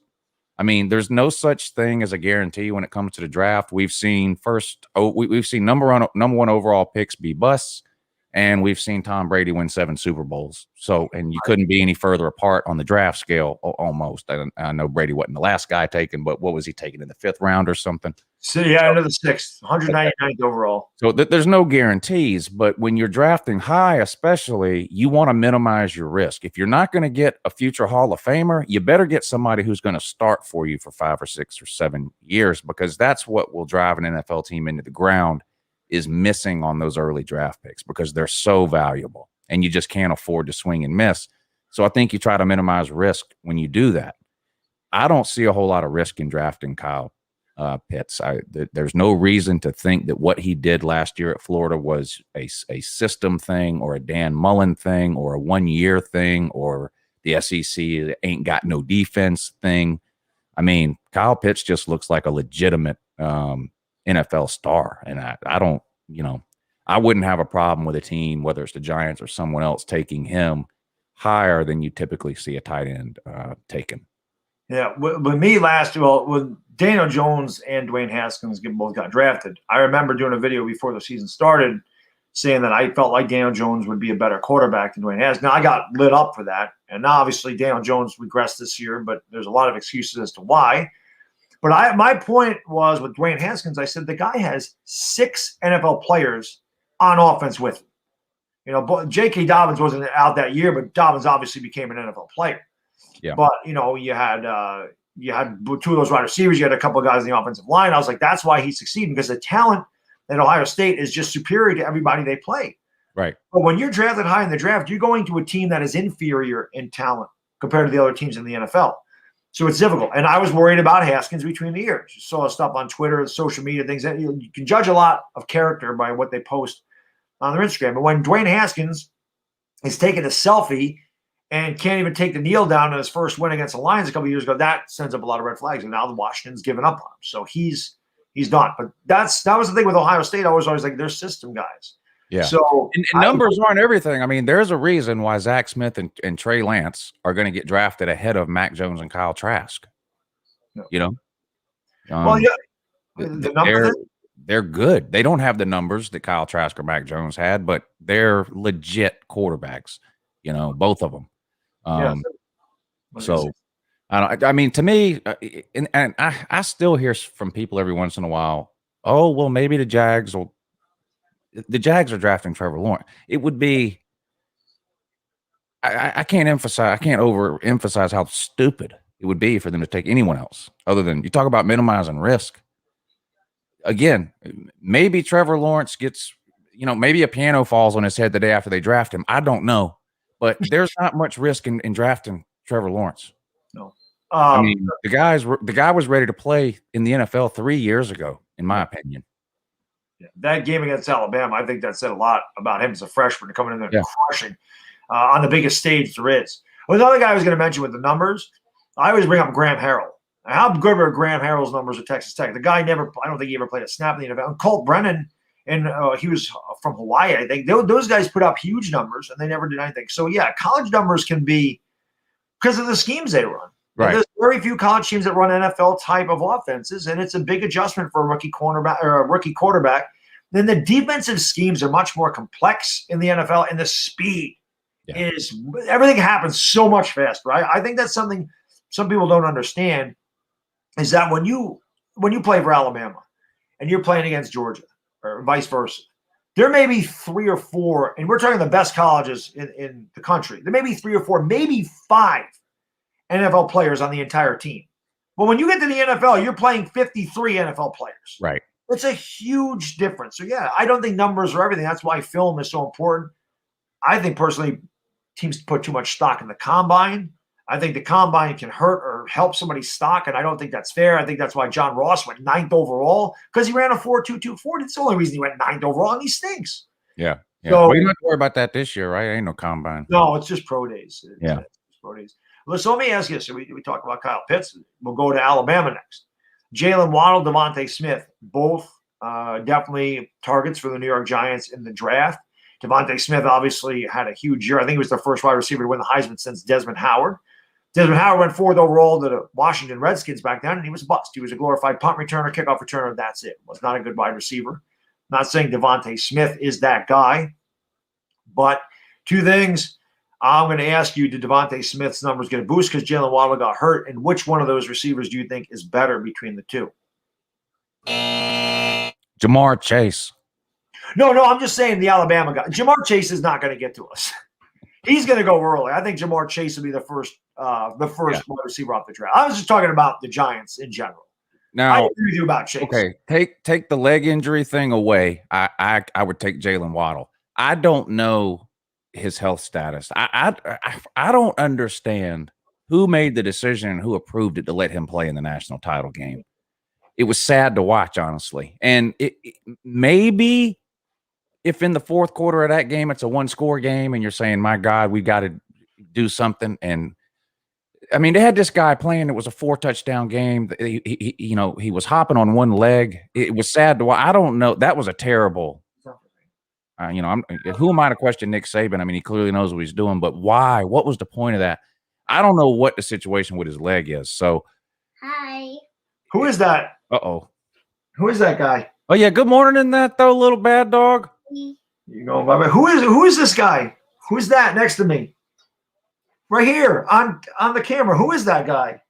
I mean, there's no such thing as a guarantee when it comes to the draft. We've seen we've seen number one overall picks be busts, and we've seen Tom Brady win 7 Super Bowls. So, and you couldn't be any further apart on the draft scale almost. I know Brady wasn't the last guy taken, but what was he taken in the 5th round or something? So yeah, into the 6th, 199th overall. So there's no guarantees, but when you're drafting high, especially, you want to minimize your risk. If you're not going to get a future Hall of Famer, you better get somebody who's going to start for you for 5 or 6 or 7 years, because that's what will drive an NFL team into the ground, is missing on those early draft picks because they're so valuable and you just can't afford to swing and miss. So I think you try to minimize risk when you do that. I don't see a whole lot of risk in drafting Kyle Pitts. There's no reason to think that what he did last year at Florida was a system thing or a Dan Mullen thing or a 1-year thing or the SEC ain't got no defense thing. I mean, Kyle Pitts just looks like a legitimate NFL star. And I don't, I wouldn't have a problem with a team, whether it's the Giants or someone else, taking him higher than you typically see a tight end taken. Yeah, with me last year, when Daniel Jones and Dwayne Haskins both got drafted, I remember doing a video before the season started saying that I felt like Daniel Jones would be a better quarterback than Dwayne Haskins. Now, I got lit up for that, and now obviously Daniel Jones regressed this year, but there's a lot of excuses as to why. But my point was with Dwayne Haskins, I said the guy has 6 NFL players on offense with him. J.K. Dobbins wasn't out that year, but Dobbins obviously became an NFL player. Yeah. But you had 2 of those wide receivers. You had a couple of guys in the offensive line. I was like, that's why he's succeeding, because the talent at Ohio State is just superior to everybody they play. Right. But when you're drafted high in the draft, you're going to a team that is inferior in talent compared to the other teams in the NFL. So it's difficult. And I was worried about Haskins between the years. You saw stuff on Twitter, social media, things that you can judge a lot of character by what they post on their Instagram. But when Dwayne Haskins is taking a selfie and can't even take the kneel down in his first win against the Lions a couple of years ago, that sends up a lot of red flags. And now the Washington's given up on him. So he's done. But that was the thing with Ohio State. I was always like, they're system guys. Yeah. So and numbers aren't everything. I mean, there's a reason why Zach Smith and Trey Lance are going to get drafted ahead of Mac Jones and Kyle Trask. No. Well, yeah. The numbers they're good. They don't have the numbers that Kyle Trask or Mac Jones had, but they're legit quarterbacks, both of them. So I mean, to me, and I still hear from people every once in a while, oh, well, maybe the Jags are drafting Trevor Lawrence. It would be, I can't overemphasize how stupid it would be for them to take anyone else other than, you talk about minimizing risk. Again, maybe Trevor Lawrence gets, maybe a piano falls on his head the day after they draft him. I don't know, but there's not much risk in drafting Trevor Lawrence. No. I mean, the guy was ready to play in the NFL 3 years ago, in my opinion. That game against Alabama, I think that said a lot about him as a freshman coming in there and crushing on the biggest stage there is. Well, the other guy I was going to mention with the numbers, I always bring up Graham Harrell. How good were Graham Harrell's numbers at Texas Tech? The guy I don't think he ever played a snap in the NFL. And Colt Brennan, and he was from Hawaii, I think. Those guys put up huge numbers, and they never did anything. So, yeah, college numbers can be because of the schemes they run. Right. There's very few college teams that run NFL type of offenses, and it's a big adjustment for a rookie cornerback or a rookie quarterback. Then the defensive schemes are much more complex in the NFL, and the speed is everything happens so much faster. Right? I think that's something some people don't understand is that when you play for Alabama and you're playing against Georgia or vice versa, there may be 3 or 4, and we're talking the best colleges in the country. There may be 3 or 4, maybe 5 NFL players on the entire team. But when you get to the NFL, you're playing 53 NFL players. Right. It's a huge difference. So, yeah, I don't think numbers are everything. That's why film is so important. I think, personally, teams put too much stock in the combine. I think the combine can hurt or help somebody's stock, and I don't think that's fair. I think that's why John Ross went 9th overall, because he ran a 4.2240. That's the only reason he went 9th overall, and he stinks. Yeah. So, well, you don't have to worry about that this year, right? Ain't no combine. No, it's just pro days. It's pro days. So let me ask you this. So we talk about Kyle Pitts. We'll go to Alabama next. Jalen Waddle, Devontae Smith, both definitely targets for the New York Giants in the draft. Devontae Smith obviously had a huge year. I think he was the first wide receiver to win the Heisman since Desmond Howard. Desmond Howard went 4th overall to the Washington Redskins back then, and he was a bust. He was a glorified punt returner, kickoff returner. That's it. Was not a good wide receiver. Not saying Devontae Smith is that guy, but two things. I'm going to ask you, did Devontae Smith's numbers get a boost because Jalen Waddle got hurt? And which one of those receivers do you think is better between the two? Jamar Chase. No, I'm just saying the Alabama guy. Jamar Chase is not going to get to us. He's going to go early. I think Jamar Chase will be the first wide receiver off the draft. I was just talking about the Giants in general. Now, I agree with you about Chase. Okay, take the leg injury thing away. I would take Jalen Waddle. I don't know his health status. I don't understand who made the decision and who approved it to let him play in the national title game. It was sad to watch, honestly. And it maybe if in the fourth quarter of that game it's a 1-score game and you're saying, my God, we got to do something. And I mean, they had this guy playing. It was a 4-touchdown game. He was hopping on one leg. It was sad to watch. I don't know. That was a terrible. Who am I to question Nick Saban? I mean, he clearly knows what he's doing, but why? What was the point of that? I don't know what the situation with his leg is. So, hi. Who is that? Who is that guy? Oh yeah. Good morning, in that though, little bad dog. You go, Bobby. Who is this guy? Who's that next to me? Right here on the camera. Who is that guy?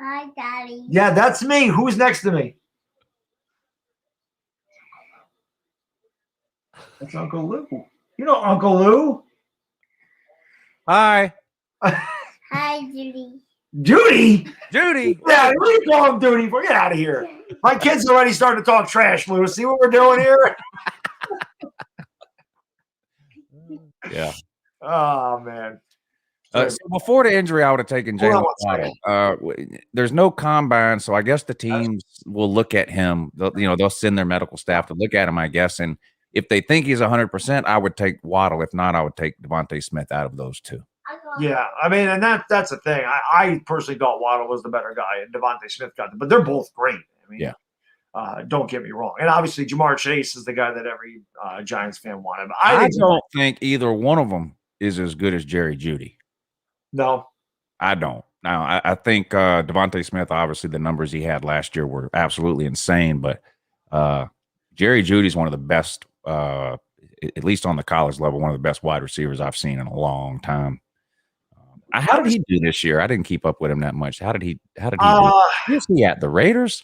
Hi, Daddy. Yeah, that's me. Who's next to me? That's Uncle Lou. You know Uncle Lou? Hi. Hi, Judy. Judy? Yeah, what do you call him Judy for? Get out of here. My kid's already starting to talk trash, Lou. See what we're doing here? Yeah. Oh, man. So before the injury, I would have taken Jalen Waddle. There's no combine, so I guess the teams will look at him. They'll send their medical staff to look at him, I guess. And if they think he's 100%, I would take Waddle. If not, I would take Devontae Smith out of those two. Yeah, I mean, and that's the thing. I personally thought Waddle was the better guy, and Devontae Smith got them, but they're both great. I mean, don't get me wrong. And obviously, Jamar Chase is the guy that every Giants fan wanted. But I don't think either one of them is as good as Jerry Jeudy. No, I don't. Now, I think Devontae Smith, obviously, the numbers he had last year were absolutely insane, but Jerry Jeudy is one of the best, at least on the college level, one of the best wide receivers I've seen in a long time. How did he do this year? I didn't keep up with him that much. How did he do? Where's he at? The Raiders?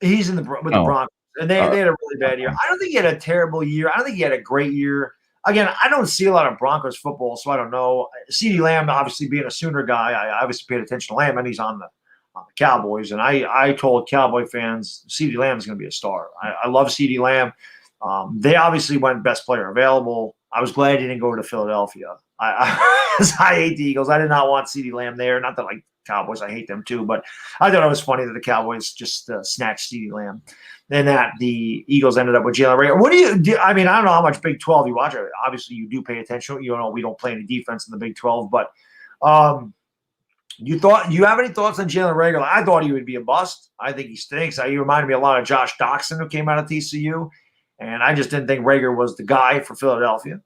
He's with the Broncos, and they had a really bad year. I don't think he had a terrible year. I don't think he had a great year. Again, I don't see a lot of Broncos football, so I don't know. CeeDee Lamb, obviously being a Sooner guy, I obviously paid attention to Lamb, and he's on the Cowboys. And I told Cowboy fans CeeDee Lamb is going to be a star. I love CeeDee Lamb. They obviously went best player available. I was glad he didn't go to Philadelphia. I hate the Eagles. I did not want CeeDee Lamb there. Not that like Cowboys, I hate them too, but I thought it was funny that the Cowboys just snatched CeeDee Lamb, and that the Eagles ended up with Jalen Reagor. What do you do? I mean, I don't know how much Big 12 you watch. Obviously, you do pay attention. You know, we don't play any defense in the Big 12, but you have any thoughts on Jalen Reagor? I thought he would be a bust. I think he stinks. He reminded me a lot of Josh Doxson, who came out of TCU, and I just didn't think Reagor was the guy for Philadelphia.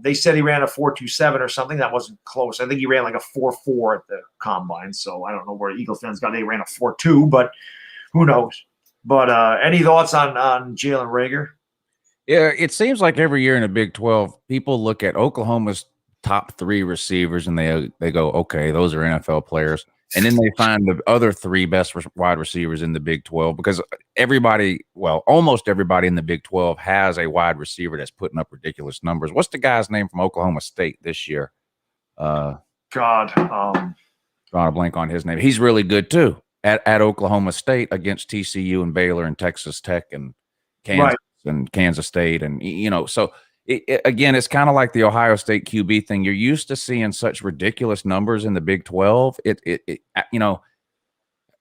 They said he ran a 4.27 or something. That wasn't close. I think he ran like a 4.4 at the combine. So I don't know where Eagles fans got. They ran a 4.2, but who knows? But any thoughts on Jalen Reagor? Yeah, it seems like every year in the Big 12, people look at Oklahoma's top 3 receivers and they go, okay, those are NFL players. And then they find the other 3 best wide receivers in the Big 12 because almost everybody in the Big 12 has a wide receiver that's putting up ridiculous numbers. What's the guy's name from Oklahoma State this year? Drawing a blank on his name. He's really good too at Oklahoma State against TCU and Baylor and Texas Tech and Kansas and Kansas State. And, so again, it's kind of like the Ohio State QB thing. You're used to seeing such ridiculous numbers in the Big 12. You know,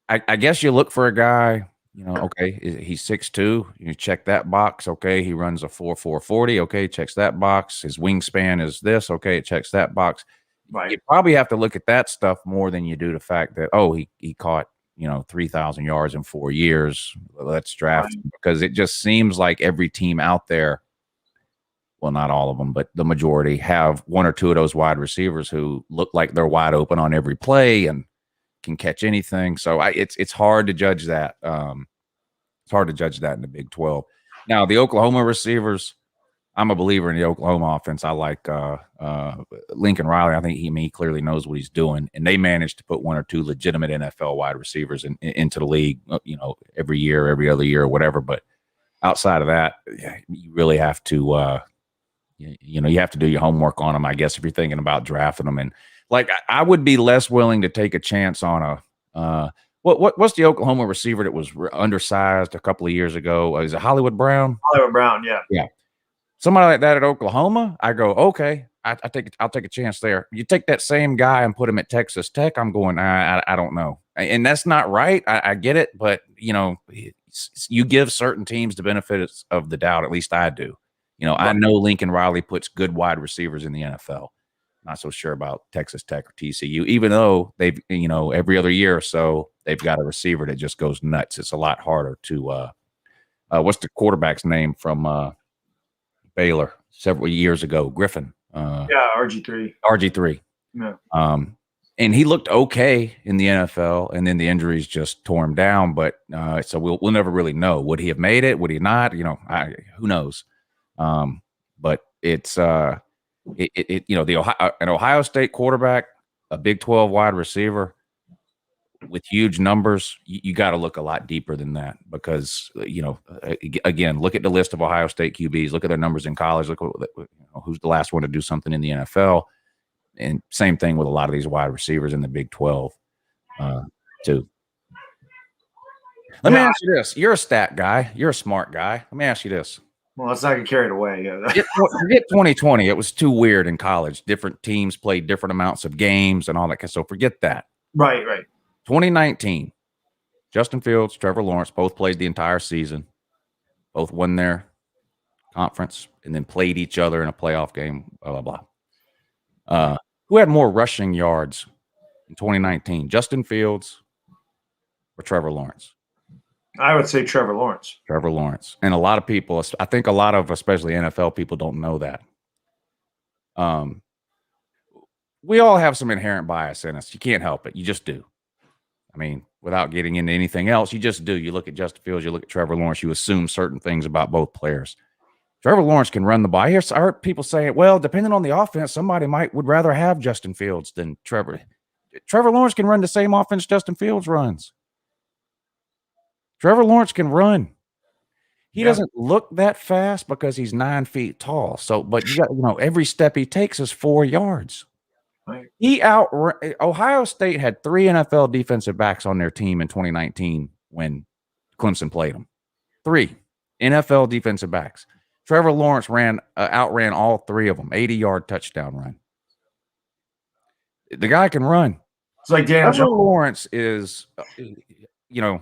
I guess you look for a guy, you know, okay, he's 6'2", you check that box, okay, he runs a 4.4 40, okay, checks that box. His wingspan is this, okay, it checks that box. Right. You probably have to look at that stuff more than you do the fact that, oh, he caught, you know, 3,000 yards in 4 years. Let's draft him, because it just seems like every team out there, well, not all of them, but the majority have one or two of those wide receivers who look like they're wide open on every play and can catch anything. So it's hard to judge that. It's hard to judge that in the Big 12. Now, the Oklahoma receivers, I'm a believer in the Oklahoma offense. I like Lincoln Riley. I think he clearly knows what he's doing, and they managed to put one or two legitimate NFL wide receivers into the league, you know, every year, every other year, or whatever. But outside of that, you really have to, you know, you have to do your homework on them, I guess, if you're thinking about drafting them. And like, I would be less willing to take a chance on what's the Oklahoma receiver that was undersized a couple of years ago? Is it Hollywood Brown? Hollywood Brown, yeah. Yeah. Somebody like that at Oklahoma, I go, okay, I'll take a chance there. You take that same guy and put him at Texas Tech, I'm going, I don't know. And that's not right. I get it, but, you know, you give certain teams the benefits of the doubt. At least I do. You know, I know Lincoln Riley puts good wide receivers in the NFL. Not so sure about Texas Tech or TCU, even though they've, you know, every other year or so, they've got a receiver that just goes nuts. It's a lot harder to what's the quarterback's name from Baylor several years ago? Griffin. Yeah, RG3. RG3. Yeah. And he looked okay in the NFL, and then the injuries just tore him down. But so we'll never really know. Would he have made it? Would he not? You know, who knows? But it's you know, an Ohio State quarterback, a Big 12 wide receiver with huge numbers. You got to look a lot deeper than that, because, you know, again, look at the list of Ohio State QBs. Look at their numbers in college. Look at who's the last one to do something in the NFL. And same thing with a lot of these wide receivers in the Big 12, too. Let me ask you this. You're a stat guy. You're a smart guy. Let me ask you this. Well, let's not get carried away. Forget 2020. It was too weird in college. Different teams played different amounts of games and all that. So forget that. Right. 2019, Justin Fields, Trevor Lawrence both played the entire season. Both won their conference and then played each other in a playoff game, blah, blah, blah. Who had more rushing yards in 2019, Justin Fields or Trevor Lawrence? I would say Trevor Lawrence. Trevor Lawrence. And a lot of people, I think a lot of, especially NFL people, don't know that. We all have some inherent bias in us. You can't help it. You just do. I mean, without getting into anything else, you just do. You look at Justin Fields, you look at Trevor Lawrence, you assume certain things about both players. Trevor Lawrence can run the ball. I heard people saying, well, depending on the offense, somebody would rather have Justin Fields than Trevor. Trevor Lawrence can run the same offense Justin Fields runs. Trevor Lawrence can run. He doesn't look that fast because he's 9 feet tall. So, but you got, you know, every step he takes is 4 yards. Right. Ohio State had 3 NFL defensive backs on their team in 2019 when Clemson played them. 3 NFL defensive backs. Trevor Lawrence outran all 3 of them, 80-yard touchdown run. The guy can run. It's like Daniel Trevor Jones. Lawrence is, you know,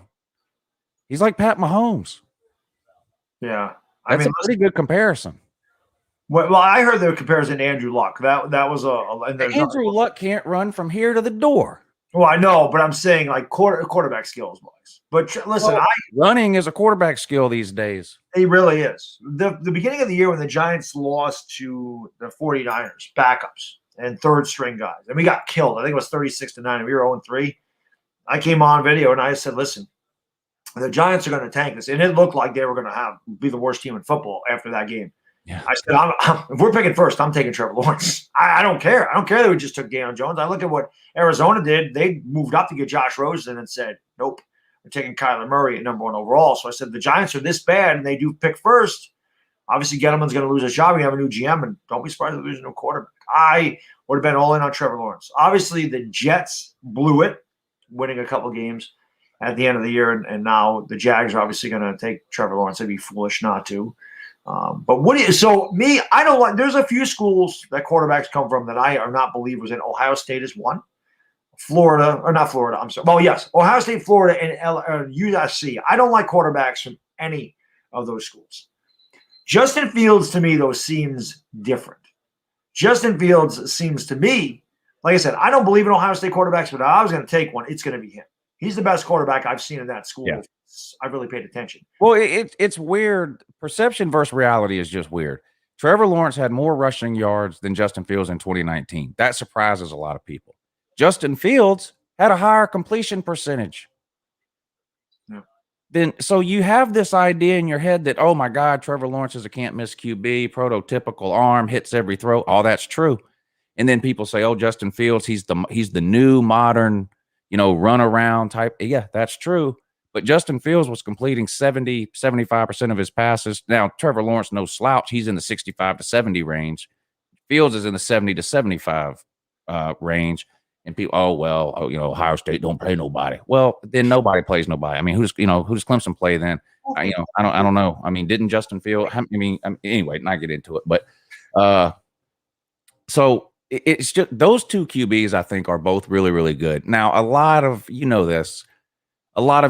he's like Pat Mahomes. Yeah. That's a pretty good comparison. Well, I heard the comparison to Andrew Luck. That was Andrew Luck can't run from here to the door. Well, I know, but I'm saying like quarterback skills wise. But listen, running is a quarterback skill these days. It really is. The beginning of the year when the Giants lost to the 49ers, backups and third string guys, and we got killed. I think it was 36-9. We were 0-3. I came on video and I said, listen, the Giants are going to tank this. And it looked like they were going to be the worst team in football after that game. Yeah. I said, if we're picking first, I'm taking Trevor Lawrence. I don't care. I don't care that we just took Daniel Jones. I look at what Arizona did. They moved up to get Josh Rosen and said, nope, we're taking Kyler Murray at number 1 overall. So I said, the Giants are this bad and they do pick first. Obviously, Gettleman's going to lose his job. We have a new GM, and don't be surprised if we lose a new quarterback. I would have been all in on Trevor Lawrence. Obviously, the Jets blew it, winning a couple games at the end of the year, and now the Jags are obviously going to take Trevor Lawrence. They'd be foolish not to. But what do you, so me, I don't like, there's a few schools that quarterbacks come from that I are not believers in. Ohio State is one. Florida, or not Florida, I'm sorry. Well, yes, Ohio State, Florida, and USC. I don't like quarterbacks from any of those schools. Justin Fields, to me, though, seems different. Justin Fields seems to me, like I said, I don't believe in Ohio State quarterbacks, but if I was going to take one, it's going to be him. He's the best quarterback I've seen in that school. Yeah. I've really paid attention. Well, it's weird. Perception versus reality is just weird. Trevor Lawrence had more rushing yards than Justin Fields in 2019. That surprises a lot of people. Justin Fields had a higher completion percentage. Yeah. Then, so you have this idea in your head that, oh my God, Trevor Lawrence is a can't miss QB, prototypical arm, hits every throw. All that's true. And then people say, oh, Justin Fields, he's the new modern, run around type. Yeah, that's true. But Justin Fields was completing 75% of his passes. Now, Trevor Lawrence, no slouch. He's in the 65 to 70 range. Fields is in the 70 to 75 range. And people, Ohio State don't play nobody. Well, then nobody plays nobody. I mean, who does Clemson play then? I don't know. I mean, didn't Justin Fields? Anyway, not get into it. But so it's just those two QBs, I think, are both really, really good. Now, a lot of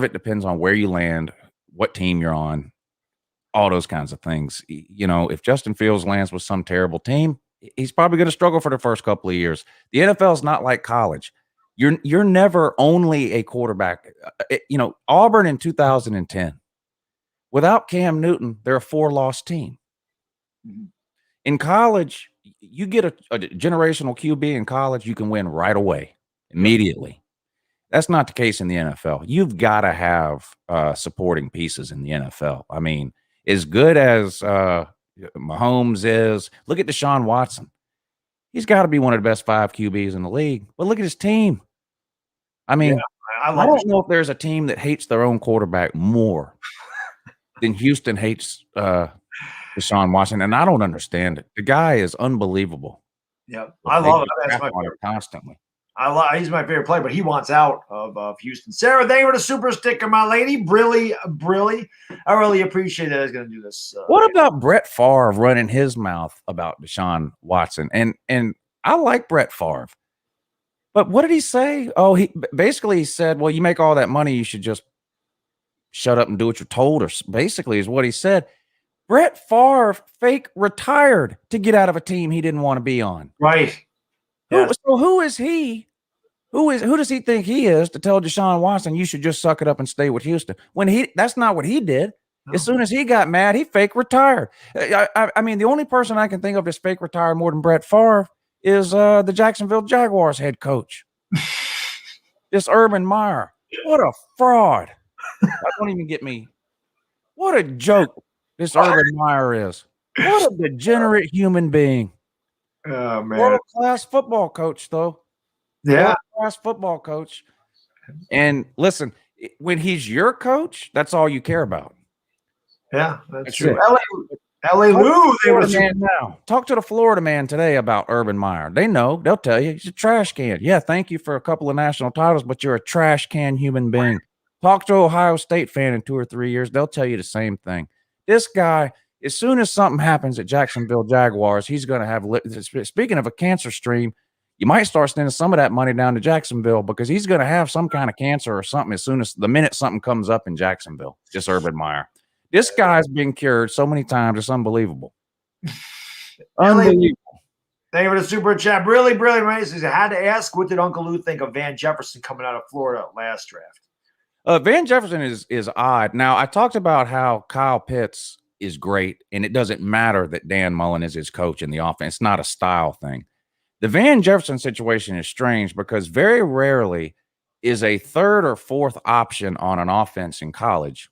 it depends on where you land, what team you're on, all those kinds of things. If Justin Fields lands with some terrible team, he's probably going to struggle for the first couple of years. The NFL is not like college. You're never only a quarterback. Auburn in 2010, without Cam Newton, they're a 4-loss team. Mm-hmm. In college, you get a generational QB in college, you can win right away, immediately. That's not the case in the NFL. You've got to have supporting pieces in the NFL. I mean, as good as Mahomes is, look at Deshaun Watson. He's got to be one of the best 5 QBs in the league. But look at his team. I mean, I don't know if there's a team that hates their own quarterback more than Houston hates Deshaun Watson, and I don't understand it. The guy is unbelievable. Yeah, I love it. That's my favorite. Constantly. He's my favorite player, but he wants out of Houston. Sarah, thank you for the super sticker, my lady. Brilly. I really appreciate that. I was going to do this. What about Brett Favre running his mouth about Deshaun Watson? And I like Brett Favre, but what did he say? Oh, he said, well, you make all that money, you should just shut up and do what you're told, or basically is what he said. Brett Favre fake retired to get out of a team he didn't want to be on. Right. Yes. So who is he? Who does he think he is to tell Deshaun Watson you should just suck it up and stay with Houston? That's not what he did. No. As soon as he got mad, he fake retired. I mean, the only person I can think of that's fake retired more than Brett Favre is the Jacksonville Jaguars head coach. This Urban Meyer. What a fraud. That don't even get me. What a joke this Urban Meyer is. What a degenerate human being. Oh, man. World-class football coach, though. Yeah. World-class football coach. And listen, when he's your coach, that's all you care about. Yeah, that's true. LA Lou, talk to the Florida man today about Urban Meyer. They know. They'll tell you. He's a trash can. Yeah, thank you for a couple of national titles, but you're a trash can human being. Talk to an Ohio State fan in 2 or 3 years. They'll tell you the same thing. This guy, as soon as something happens at Jacksonville Jaguars, he's going to have – speaking of a cancer stream, you might start sending some of that money down to Jacksonville because he's going to have some kind of cancer or something as soon as the minute something comes up in Jacksonville. Just Urban Meyer. This guy's been cured so many times. It's unbelievable. Unbelievable. Thank you for the super chat. Really, really amazing. I had to ask, what did Uncle Lou think of Van Jefferson coming out of Florida last draft? Van Jefferson is odd. Now, I talked about how Kyle Pitts is great, and it doesn't matter that Dan Mullen is his coach in the offense. It's not a style thing. The Van Jefferson situation is strange because very rarely is a third or fourth option on an offense in college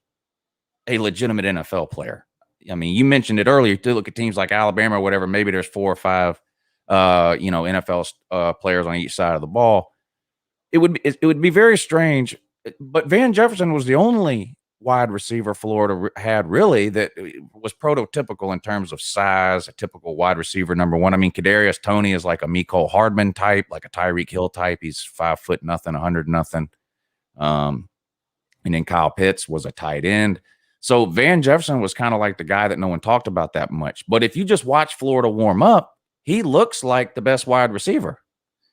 a legitimate NFL player. I mean, you mentioned it earlier. To look at teams like Alabama or whatever, maybe there's 4 or 5, NFL players on each side of the ball. It would be very strange. But Van Jefferson was the only wide receiver Florida had really that was prototypical in terms of size, a typical wide receiver number one. I mean, Kadarius Toney is like a Mecole Hardman type, like a Tyreek Hill type. He's 5 foot nothing, 100 nothing. And then Kyle Pitts was a tight end. So Van Jefferson was kind of like the guy that no one talked about that much. But if you just watch Florida warm up, he looks like the best wide receiver.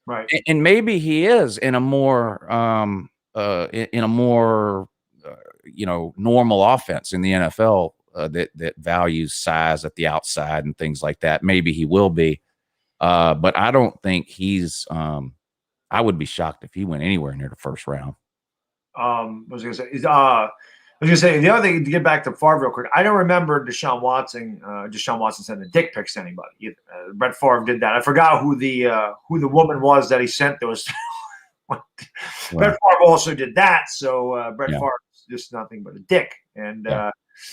Right. And maybe he is in a more normal offense in the NFL that values size at the outside and things like that. Maybe he will be. But I don't think he's I would be shocked if he went anywhere near the first round. Was gonna say the other thing, to get back to Favre real quick. I don't remember Deshaun Watson sending dick pics to anybody either. Brett Favre did that. I forgot who the woman was that he sent those. Brett Favre also did that. So Brett Favre is just nothing but a dick. And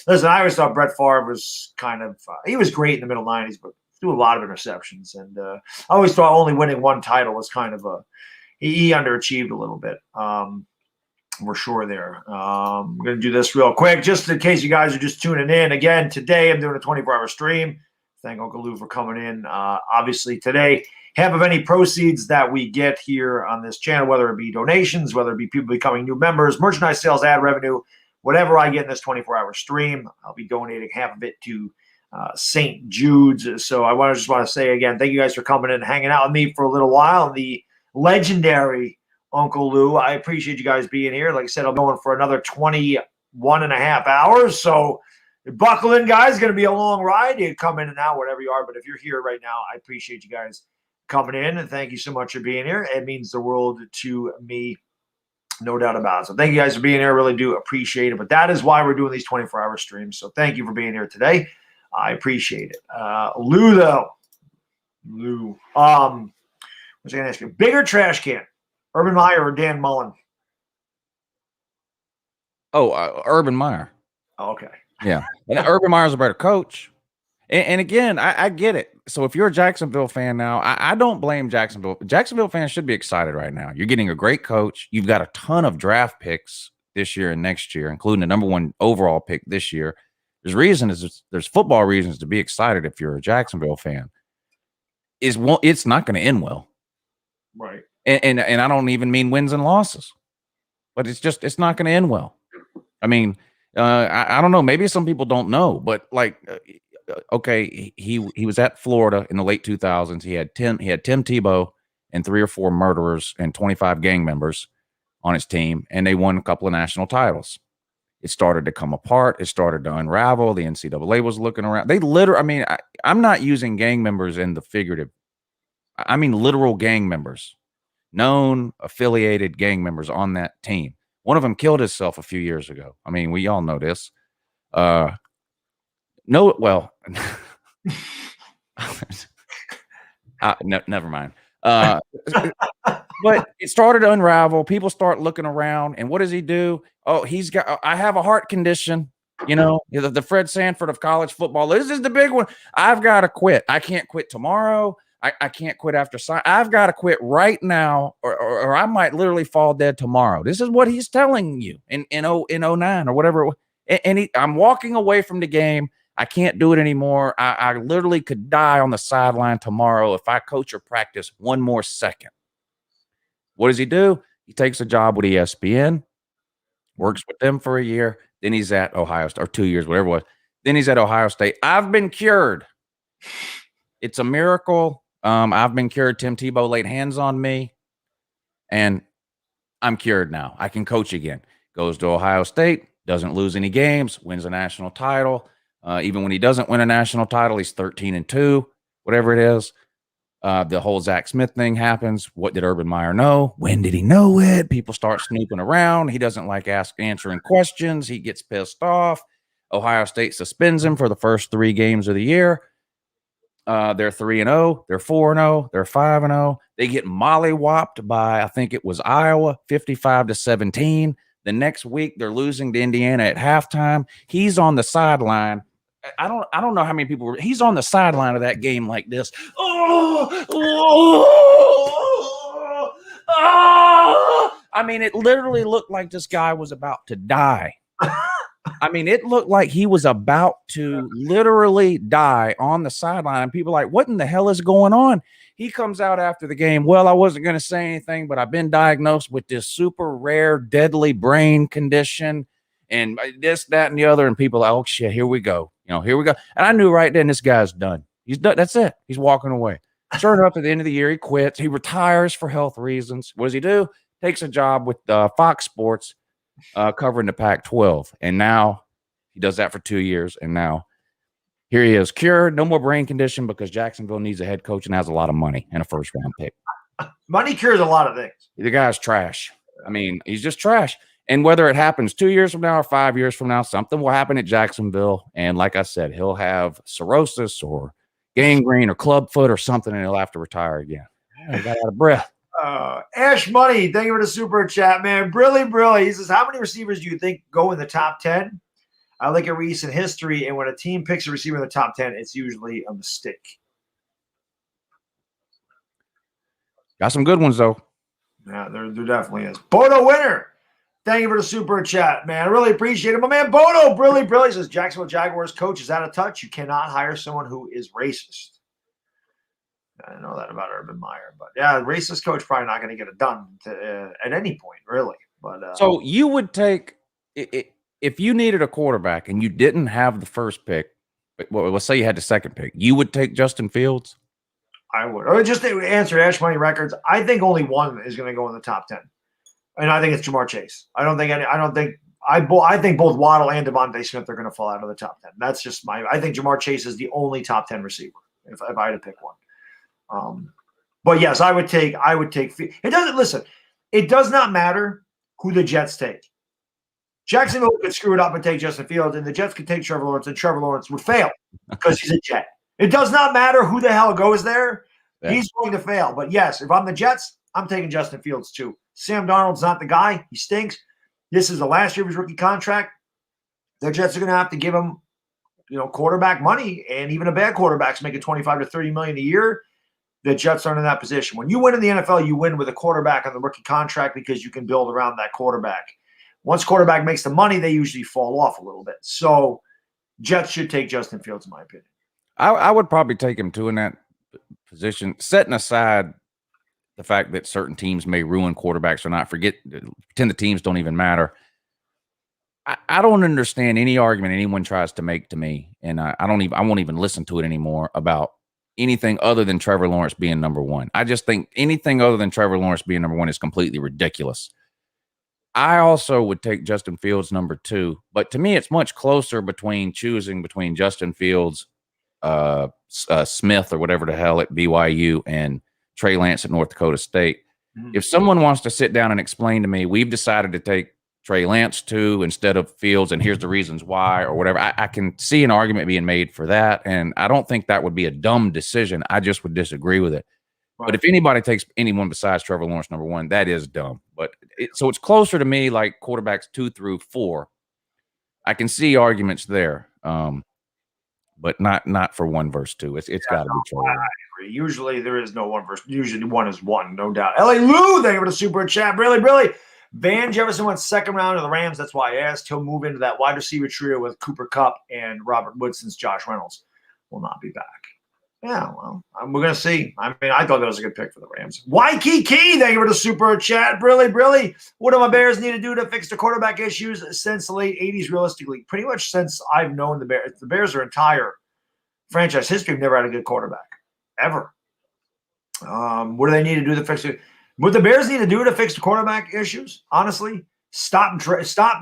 listen, I always thought Brett Favre was kind of he was great in the middle '90s, but threw a lot of interceptions. And I always thought only winning one title was kind of he underachieved a little bit. We're sure there. I'm going to do this real quick, just in case you guys are just tuning in. Again, today I'm doing a 24-hour stream. Thank Uncle Lou for coming in. Obviously, today, half of any proceeds that we get here on this channel, whether it be donations, whether it be people becoming new members, merchandise sales, ad revenue, whatever I get in this 24-hour stream, I'll be donating half of it to St. Jude's. So I just want to say again, thank you guys for coming in and hanging out with me for a little while. The legendary Uncle Lou, I appreciate you guys being here. Like I said, I'm going for another 21 and a half hours. So buckle in, guys. It's going to be a long ride. You come in and out, whatever you are. But if you're here right now, I appreciate you guys coming in. And thank you so much for being here. It means the world to me, no doubt about it. So thank you guys for being here. I really do appreciate it. But that is why we're doing these 24-hour streams. So thank you for being here today. I appreciate it. Lou, though. Lou. What's I going to ask you? Bigger trash can? Urban Meyer or Dan Mullen? Urban Meyer. Oh, okay. Yeah. And Urban Meyer's a better coach. And again, I get it. So if you're a Jacksonville fan now, I don't blame Jacksonville. Jacksonville fans should be excited right now. You're getting a great coach. You've got a ton of draft picks this year and next year, including the number one overall pick this year. There's football reasons to be excited if you're a Jacksonville fan. It's not going to end well. Right. And I don't even mean wins and losses, but it's not going to end well. I mean, I don't know. Maybe some people don't know, but okay, he was at Florida in the late 2000s. He had Tim Tebow and 3 or 4 murderers and 25 gang members on his team, and they won a couple of national titles. It started to come apart. It started to unravel. The NCAA was looking around. I'm not using gang members in the figurative. I mean literal gang members. Known affiliated gang members on that team. One of them killed himself a few years ago. I mean, we all know this. Never mind. But it started to unravel. People start looking around, and what does he do? Oh, I have a heart condition. You know, the Fred Sanford of college football. This is the big one. I've got to quit. I can't quit tomorrow. I can't quit after I've got to quit right now, or I might literally fall dead tomorrow. This is what he's telling you in 09 or whatever. And I'm walking away from the game. I can't do it anymore. I literally could die on the sideline tomorrow if I coach or practice one more second. What does he do? He takes a job with ESPN, works with them for a year. Then he's at Ohio State, or 2 years, whatever it was. Then he's at Ohio State. I've been cured. It's a miracle. I've been cured. Tim Tebow laid hands on me, and I'm cured now. I can coach again. Goes to Ohio State, doesn't lose any games, wins a national title. Even when he doesn't win a national title, he's 13-2, whatever it is. The whole Zach Smith thing happens. What did Urban Meyer know? When did he know it? People start snooping around. He doesn't like answering questions. He gets pissed off. Ohio State suspends him for the first 3 games of the year. They're 3-0. They're 4-0. They're 5-0. They get mollywopped by, I think it was Iowa, 55-17. The next week, they're losing to Indiana at halftime. He's on the sideline. I don't know how many people were. He's on the sideline of that game like this. I mean, it literally looked like this guy was about to die. I mean, it looked like he was about to literally die on the sideline. And people are like, what in the hell is going on? He comes out after the game. Well, I wasn't going to say anything, but I've been diagnosed with this super rare, deadly brain condition. and this, that, and the other. And people are like, oh shit, here we go. Here we go. And I knew right then this guy's done. He's done. That's it. He's walking away. Sure enough, at the end of the year, he quits. He retires for health reasons. What does he do? Takes a job with Fox Sports, covering the Pac-12. And now he does that for 2 years. And now here he is, cured, no more brain condition, because Jacksonville needs a head coach and has a lot of money and a first-round pick. Money cures a lot of things. The guy's trash. I mean, he's just trash. And whether it happens 2 years from now or 5 years from now, something will happen at Jacksonville. And like I said, he'll have cirrhosis or gangrene or clubfoot or something, and he'll have to retire again. I got out of breath. Ash Money, thank you for the super chat, man. Brilly. He says, how many receivers do you think go in the top 10? I look at recent history, and when a team picks a receiver in the top 10, it's usually a mistake. Got some good ones, though. Yeah, there definitely is. Bodo Winner, thank you for the super chat, man. I really appreciate it. My man Bodo, Brilly says, Jacksonville Jaguars coach is out of touch. You cannot hire someone who is racist. I know that about Urban Meyer, but yeah, racist coach probably not going to get it done at any point, really. But so you would take if you needed a quarterback and you didn't have the first pick, well, let's say you had the second pick, you would take Justin Fields? I would. Or just to answer Ash Money Records, I think only one is going to go in the top 10. And I think it's Jamar Chase. I think both Waddle and Devontae Smith are going to fall out of the top 10. That's just I think Jamar Chase is the only top 10 receiver if I had to pick one. But yes, I would take it does not matter who the Jets take. Jacksonville could screw it up and take Justin Fields, and the Jets could take Trevor Lawrence, and Trevor Lawrence would fail because he's a Jet. It does not matter who the hell goes there. Yeah. He's going to fail. But yes, if I'm the Jets, I'm taking Justin Fields too. Sam Darnold's not the guy. He stinks. This is the last year of his rookie contract. The Jets are going to have to give him, quarterback money, and even a bad quarterback's making $25 to $30 million a year. The Jets aren't in that position. When you win in the NFL, you win with a quarterback on the rookie contract because you can build around that quarterback. Once quarterback makes the money, they usually fall off a little bit. So Jets should take Justin Fields, in my opinion. I would probably take him too in that position, setting aside the fact that certain teams may ruin quarterbacks or not. Pretend the teams don't even matter. I don't understand any argument anyone tries to make to me, and I won't even listen to it anymore about anything other than Trevor Lawrence being number one. I just think anything other than Trevor Lawrence being number one is completely ridiculous. I also would take Justin Fields number two, but to me, it's much closer choosing between Justin Fields, Smith or whatever the hell at BYU, and Trey Lance at North Dakota State. Mm-hmm. If someone wants to sit down and explain to me, we've decided to take Trey Lance too instead of Fields, and here's the reasons why, or whatever, I can see an argument being made for that, and I don't think that would be a dumb decision. I just would disagree with it. Right. But if anybody takes anyone besides Trevor Lawrence number one, that is dumb. But so it's closer to me like quarterbacks 2 through 4. I can see arguments there, but not for 1 versus 2. It's got to be Trevor. I agree. Usually there is no 1 versus. Usually 1 is 1, no doubt. LA Lou, thank you for the super chat. Really. Van Jefferson went second round of the Rams. That's why I asked. He'll move into that wide receiver trio with Cooper Kupp and Robert Woods, since Josh Reynolds will not be back. Yeah, well, we're going to see. I mean, I thought that was a good pick for the Rams. Waikiki, thank you for the super chat. Really. What do my Bears need to do to fix the quarterback issues since the late 80s, realistically? Pretty much since I've known the Bears. The Bears' entire franchise history have never had a good quarterback, ever. What do they need to do to fix it? What the Bears need to do to fix the quarterback issues, honestly, stop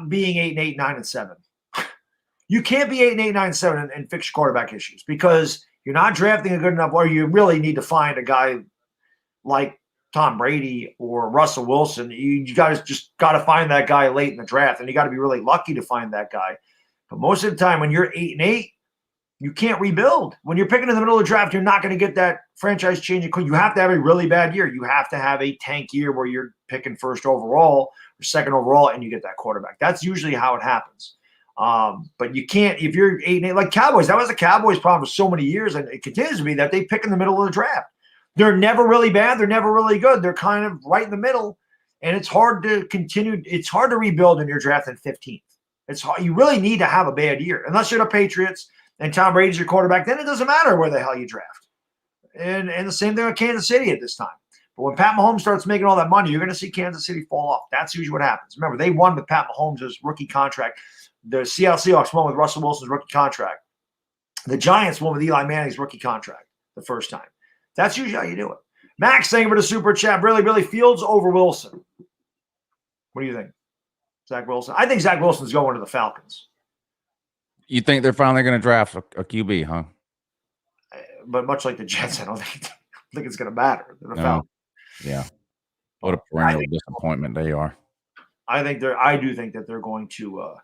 being 8-8, 9-7. You can't be 8-8, 9-7 and fix your quarterback issues, because you're not drafting a good enough, or you really need to find a guy like Tom Brady or Russell Wilson. You guys just got to find that guy late in the draft, and you got to be really lucky to find that guy. But most of the time when you're 8-8, you can't rebuild. When you're picking in the middle of the draft, you're not going to get that franchise changing. You have to have a really bad year. You have to have a tank year where you're picking first overall or second overall, and you get that quarterback. That's usually how it happens. But you can't, if you're 8-8, like Cowboys, that was the Cowboys' problem for so many years, and it continues to be that they pick in the middle of the draft. They're never really bad. They're never really good. They're kind of right in the middle, and it's hard to continue. It's hard to rebuild when you're drafting 15th. It's hard. You really need to have a bad year, unless you're the Patriots and Tom Brady's your quarterback. Then it doesn't matter where the hell you draft. And the same thing with Kansas City at this time. But when Pat Mahomes starts making all that money, you're going to see Kansas City fall off. That's usually what happens. Remember, they won with Pat Mahomes' rookie contract. The Seattle Seahawks won with Russell Wilson's rookie contract. The Giants won with Eli Manning's rookie contract the first time. That's usually how you do it. Max saying for the super chat, really Fields over Wilson. What do you think? Zach Wilson? I think Zach Wilson's going to the Falcons. You think they're finally going to draft a QB, huh? But much like the Jets, I don't think it's going to matter. The Falcons. Yeah. What a perennial disappointment they are. I do think that they're going to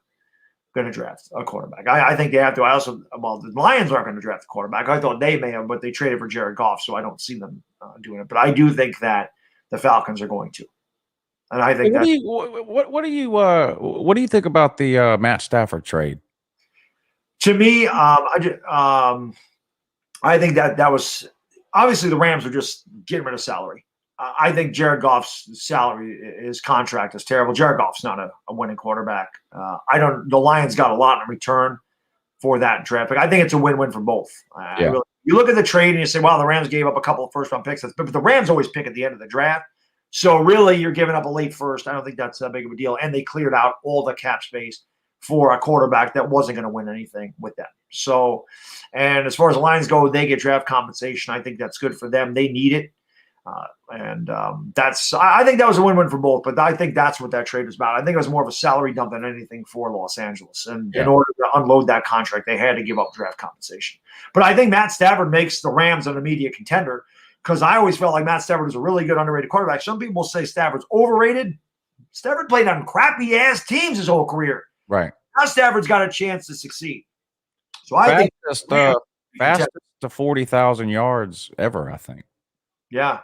draft a quarterback. I think they have to. The Lions aren't going to draft a quarterback. I thought they may have, but they traded for Jared Goff, so I don't see them doing it. But I do think that the Falcons are going to. And I think what do you think about the Matt Stafford trade? To me, I think that was obviously the Rams are just getting rid of salary. I think Jared Goff's salary, his contract is terrible. Jared Goff's not a winning quarterback. The Lions got a lot in return for that draft pick. I think it's a win-win for both. You look at the trade and you say, wow, the Rams gave up a couple of first-round picks. But the Rams always pick at the end of the draft. So really, you're giving up a late first. I don't think that's that big of a deal. And they cleared out all the cap space for a quarterback that wasn't going to win anything with them. So, and as far as the Lions go, they get draft compensation. I think that's good for them. They need it. I think that was a win-win for both, but I think that's what that trade was about. I think it was more of a salary dump than anything for Los Angeles. And in order to unload that contract, they had to give up draft compensation. But I think Matt Stafford makes the Rams an immediate contender because I always felt like Matt Stafford was a really good underrated quarterback. Some people say Stafford's overrated. Stafford played on crappy-ass teams his whole career. Right. Now Stafford's got a chance to succeed. So I think fastest to 40,000 yards ever, I think. Yeah,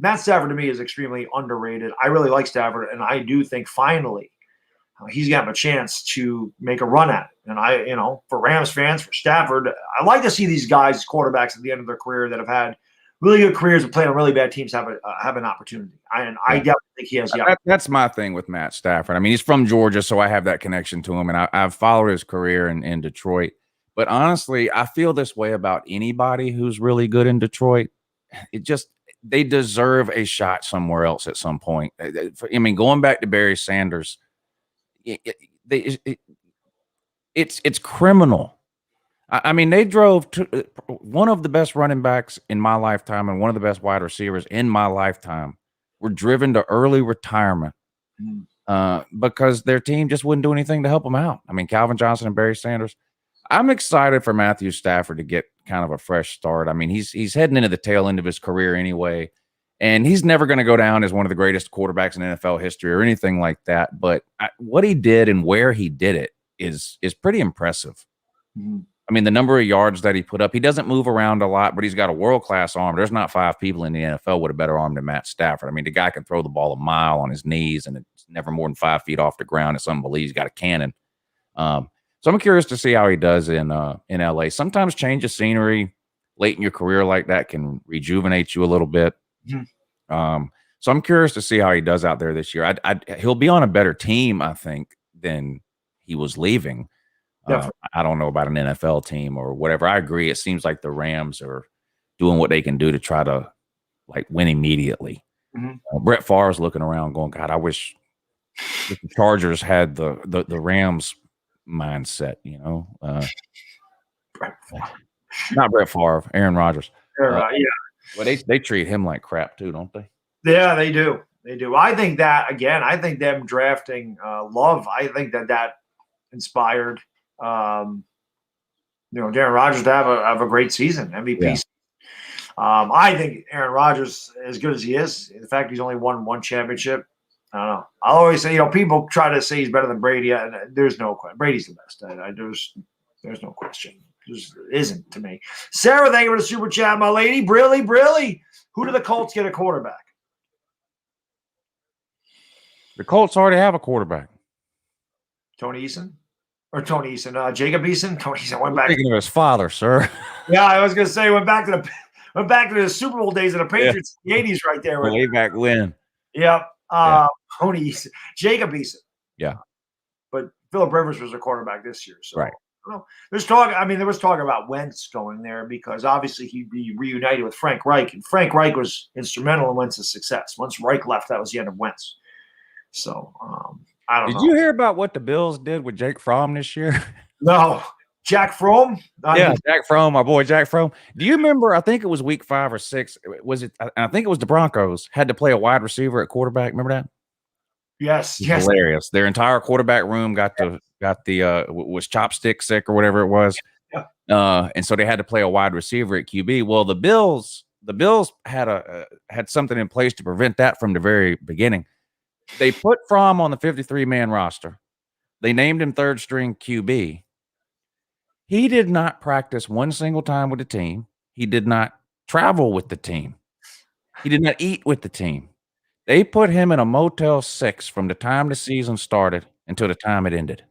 Matt Stafford to me is extremely underrated. I really like Stafford, and I do think finally he's got a chance to make a run at it. And for Rams fans, for Stafford, I like to see these guys, quarterbacks at the end of their career that have had really good careers and played on really bad teams have an opportunity. I definitely think he has the opportunity. That's my thing with Matt Stafford. I mean, he's from Georgia, so I have that connection to him, and I've followed his career in Detroit. But honestly, I feel this way about anybody who's really good in Detroit. They deserve a shot somewhere else at some point. I mean, going back to Barry Sanders, it's criminal. I mean, they drove to one of the best running backs in my lifetime and one of the best wide receivers in my lifetime were driven to early retirement because their team just wouldn't do anything to help them out. I mean, Calvin Johnson and Barry Sanders. I'm excited for Matthew Stafford to get kind of a fresh start. I mean, he's heading into the tail end of his career anyway, and he's never going to go down as one of the greatest quarterbacks in NFL history or anything like that. But what he did and where he did it is pretty impressive. Mm-hmm. I mean, the number of yards that he put up, he doesn't move around a lot, but he's got a world-class arm. There's not 5 people in the NFL with a better arm than Matt Stafford. I mean, the guy can throw the ball a mile on his knees, and it's never more than 5 feet off the ground. It's unbelievable. He's got a cannon. So I'm curious to see how he does in LA. Sometimes change of scenery late in your career like that can rejuvenate you a little bit. Mm-hmm. So I'm curious to see how he does out there this year. He'll be on a better team, I think, than he was leaving. I don't know about an NFL team or whatever. I agree. It seems like the Rams are doing what they can do to try to win immediately. Mm-hmm. Brett Favre's looking around going, God, I wish the Chargers had the Rams mindset, not Brett Favre, Aaron Rodgers. Yeah. Well, they treat him like crap too, don't they? Yeah, they do. I think that them drafting Love, I think that inspired Aaron Rodgers to have a great season, MVP. Yeah. I think Aaron Rodgers, as good as he is, the fact he's only won one championship, I don't know. I always say, people try to say he's better than Brady. And there's no question. Brady's the best. There's no question. There isn't to me. Sarah, thank you for the super chat, my lady. Brilly. Who do the Colts get a quarterback? The Colts already have a quarterback. Tony Eason? Jacob Eason? Tony Eason went back. Thinking of his father, sir. Yeah, I was going to say went back to the Super Bowl days of the Patriots in the 80s right there. Way back when. Yep. Tony Eason. Jacob Eason. Yeah. But Phillip Rivers was a quarterback this year. So right. There was talk about Wentz going there because obviously he'd be reunited with Frank Reich, and Frank Reich was instrumental in Wentz's success. Once Reich left, that was the end of Wentz. So I don't Did know. you hear about what the Bills did with Jake Fromm this year? No, Jack Fromm. Yeah, Jack Fromm, my boy Jack Fromm. Do you remember? I think it was week 5 or 6. Was it? I think it was the Broncos had to play a wide receiver at quarterback. Remember that? Yes. It was hilarious. Their entire quarterback room got the was chopstick sick or whatever it was, Yeah. and so they had to play a wide receiver at QB. Well, the Bills had something in place to prevent that from the very beginning. They put Fromm on the 53-man roster. They named him third string QB. He did not practice one single time with the team. He did not travel with the team. He did not eat with the team. They put him in a Motel 6 from the time the season started until the time it ended.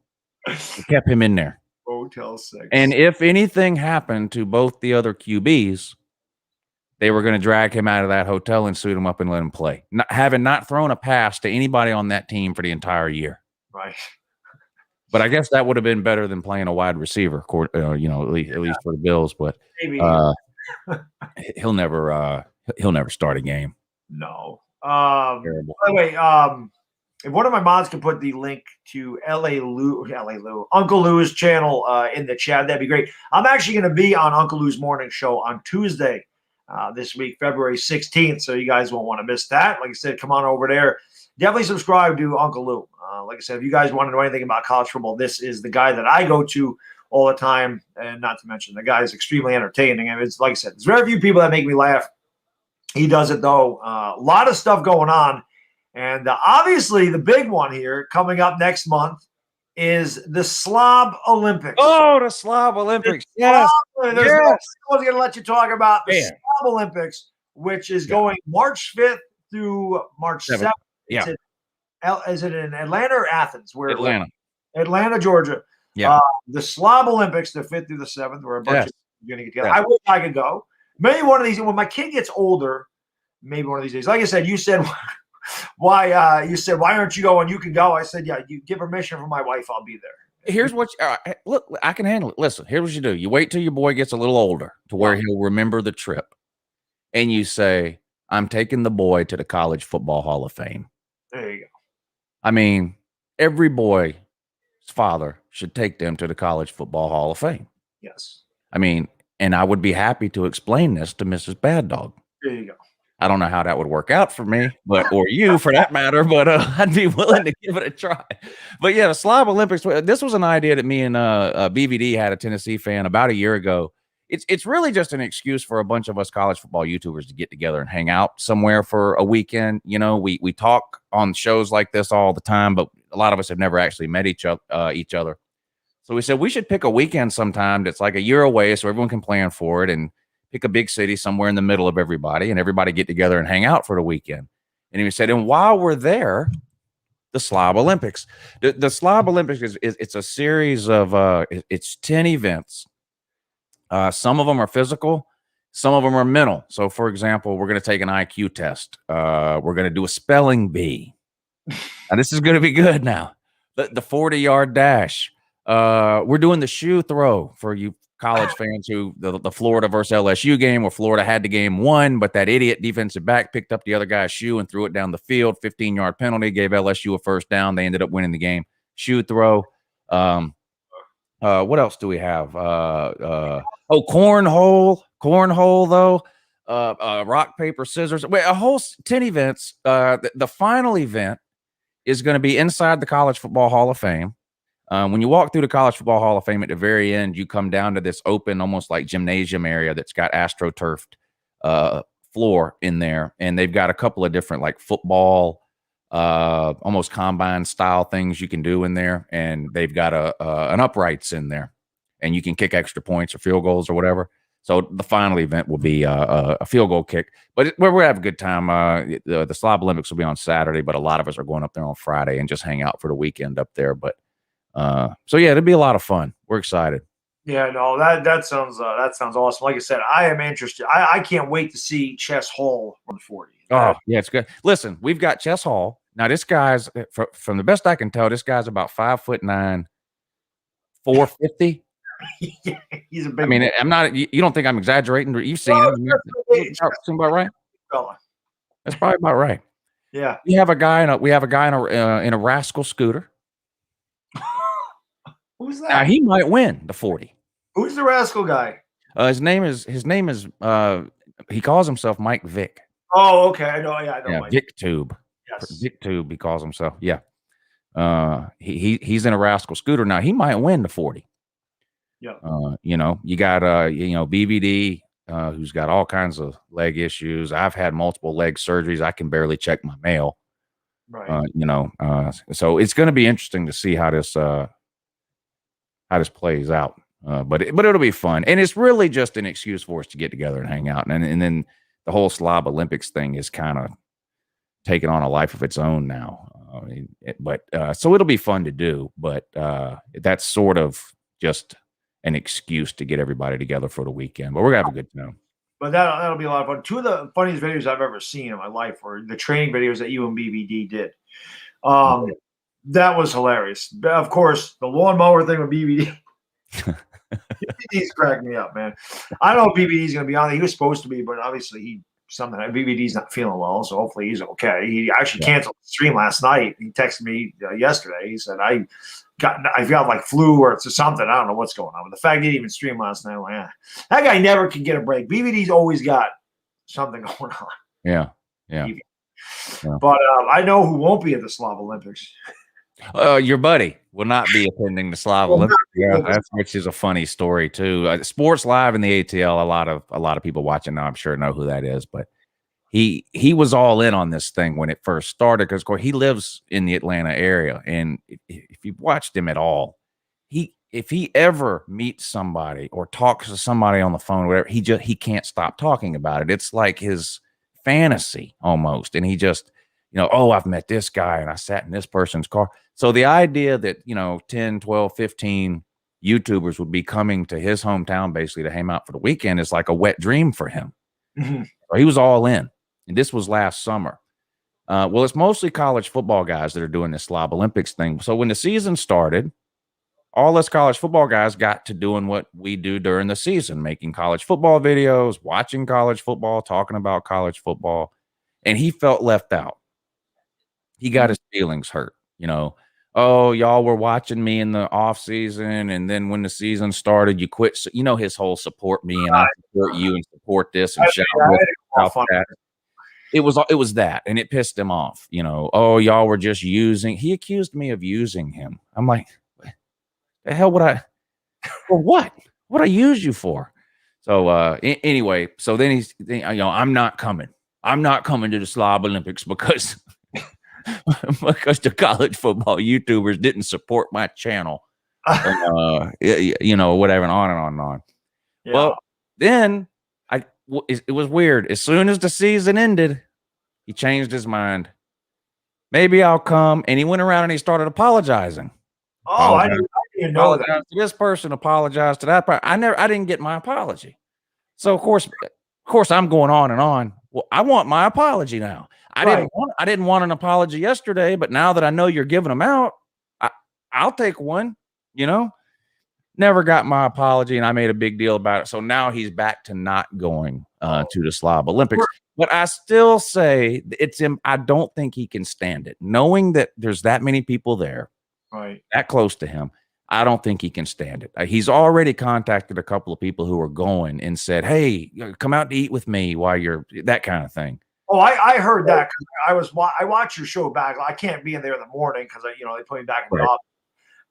They kept him in there. Motel 6. And if anything happened to both the other QBs, they were going to drag him out of that hotel and suit him up and let him play, having not thrown a pass to anybody on that team for the entire year. Right. But I guess that would have been better than playing a wide receiver, at least for the Bills. But Maybe. he'll never start a game. No. Terrible. By the way, if one of my mods could put the link to Uncle Lou's channel in the chat, that'd be great. I'm actually going to be on Uncle Lou's morning show on Tuesday this week, February 16th. So you guys won't want to miss that. Like I said, come on over there. Definitely subscribe to Uncle Lou. Like I said, if you guys want to know anything about college football, this is the guy that I go to all the time. And not to mention, the guy is extremely entertaining. And it's like I said, there's very few people that make me laugh. He does it, though. A lot of stuff going on. And obviously, the big one here coming up next month is the Slob Olympics. Oh, the Slob Olympics. Yes. There's no one's going to let you talk about the Slob Olympics, which is going March 5th through March 7th. Yeah. Is it in Atlanta or Athens? Where Atlanta, Georgia. Yeah. The Slob Olympics, the 5th through the 7th, where a bunch of people are going to get together. Yes. I wish I could go. Maybe one of these, when my kid gets older, maybe one of these days. Like I said, you said, why aren't you going? You can go. I said, yeah, you give permission from my wife. I'll be there. Here's what look, I can handle it. Listen, here's what you do. You wait till your boy gets a little older to where he'll remember the trip. And you say, I'm taking the boy to the College Football Hall of Fame. There you go. I mean, every boy's father should take them to the College Football Hall of Fame. Yes. I mean, and I would be happy to explain this to Mrs. Bad Dog. There you go. I don't know how that would work out for me, or you for that matter, but I'd be willing to give it a try. But yeah, the Slob Olympics, this was an idea that me and BVD had, a Tennessee fan, about a year ago. It's really just an excuse for a bunch of us college football YouTubers to get together and hang out somewhere for a weekend. You know, we talk on shows like this all the time, but a lot of us have never actually met each other. So we said we should pick a weekend sometime that's like a year away so everyone can plan for it, and pick a big city somewhere in the middle of everybody, and everybody get together and hang out for the weekend. And he said, and while we're there, the Slob Olympics. The Slob Olympics it's a series of it's 10 events. Some of them are physical, some of them are mental. So, for example, we're going to take an IQ test. We're going to do a spelling bee. Now, this is going to be good now. The 40-yard dash. We're doing the shoe throw for you college fans who the Florida versus LSU game where Florida had the game won, but that idiot defensive back picked up the other guy's shoe and threw it down the field. 15-yard penalty, gave LSU a first down. They ended up winning the game. Shoe throw. What else do we have? Cornhole, though. Rock, paper, scissors. Wait, a whole 10 events. The final event is going to be inside the College Football Hall of Fame. When you walk through the College Football Hall of Fame at the very end, you come down to this open, almost like gymnasium area that's got astroturfed floor in there. And they've got a couple of different like football, almost combine style things you can do in there. And they've got an uprights in there, and you can kick extra points or field goals or whatever. So the final event will be a field goal kick, but we're going to have a good time. The Slob Olympics will be on Saturday, but a lot of us are going up there on Friday and just hang out for the weekend up there. But so yeah, it'll be a lot of fun. We're excited. Yeah, no, that sounds awesome. Like I said, I am interested. I can't wait to see Chess Hall on the 40. Oh yeah, it's good. Listen, we've got Chess Hall. Now this guy's, from the best I can tell, this guy's about 5'9", 450. Yeah, he's a big. I mean, I'm not. You don't think I'm exaggerating? You've seen him. Seem about right. Fella. That's probably about right. Yeah. We have a guy in a rascal scooter. Who's Now that? he might win the 40. Who's the rascal guy? His name is he calls himself Mike Vick. Oh, okay. I know. Yeah, I know. Yeah, Mike. Vic Tube. Yes. Vic Tube, he calls himself. Yeah. He's in a rascal scooter. Now he might win the 40. Yeah. You got BBD, who's got all kinds of leg issues. I've had multiple leg surgeries. I can barely check my mail. Right. So it's going to be interesting to see how this plays out. But it'll be fun, and it's really just an excuse for us to get together and hang out, and then the whole Slob Olympics thing is kind of taking on a life of its own now. So it'll be fun to do, but that's sort of just an excuse to get everybody together for the weekend. But we're gonna have a good time. But that'll be a lot of fun. Two of the funniest videos I've ever seen in my life were the training videos that you and BBD did. That was hilarious. Of course, the lawnmower thing with BBD. BBD's cracking me up, man. I don't know if BBD's going to be on there. He was supposed to be, but obviously BBD's not feeling well, so hopefully he's okay. He actually canceled the stream last night. He texted me yesterday. He said, I got like flu or something. I don't know what's going on. But the fact he didn't even stream last night, I'm like, that guy never can get a break. BBD's always got something going on. Yeah. But I know who won't be at the Slav Olympics. Your buddy will not be attending the Slav Olympics. Yeah, which is a funny story too. Sports Live in the ATL. A lot of people watching now, I'm sure, know who that is. But he was all in on this thing when it first started because, of course, he lives in the Atlanta area, and if you've watched him at all, if he ever meets somebody or talks to somebody on the phone, or whatever, he can't stop talking about it. It's like his fantasy almost, and he just. I've met this guy and I sat in this person's car. So the idea that, 10, 12, 15 YouTubers would be coming to his hometown basically to hang out for the weekend is like a wet dream for him. Mm-hmm. So he was all in. And this was last summer. Well, it's mostly college football guys that are doing this Slob Olympics thing. So when the season started, all us college football guys got to doing what we do during the season, making college football videos, watching college football, talking about college football. And he felt left out. He got his feelings hurt, Oh, y'all were watching me in the off season, and then when the season started, you quit. So, his whole support me and I support you and support this and shout that. It was that, and it pissed him off. Oh, y'all were just using. He accused me of using him. I'm like, the hell would I? For what? What I use you for? So anyway, so then I'm not coming. I'm not coming to the Slob Olympics because. Because the college football YouTubers didn't support my channel, and, whatever, and on and on and on. Yeah. Well, then it was weird. As soon as the season ended, he changed his mind. Maybe I'll come, and he went around and he started apologizing. Oh, I didn't know that. To this person, apologized to that person. I didn't get my apology. So of course, I'm going on and on. Well, I want my apology now. I didn't want an apology yesterday, but now that I know you're giving them out, I'll take one. Never got my apology, and I made a big deal about it. So now he's back to not going to the Slob Olympics. But I still say I don't think he can stand it, knowing that there's that many people there, right, that close to him. I don't think he can stand it. He's already contacted a couple of people who are going and said, "Hey, come out to eat with me while you're," that kind of thing. Oh, I heard that because I watched your show back. I can't be in there in the morning because they put me back in the office.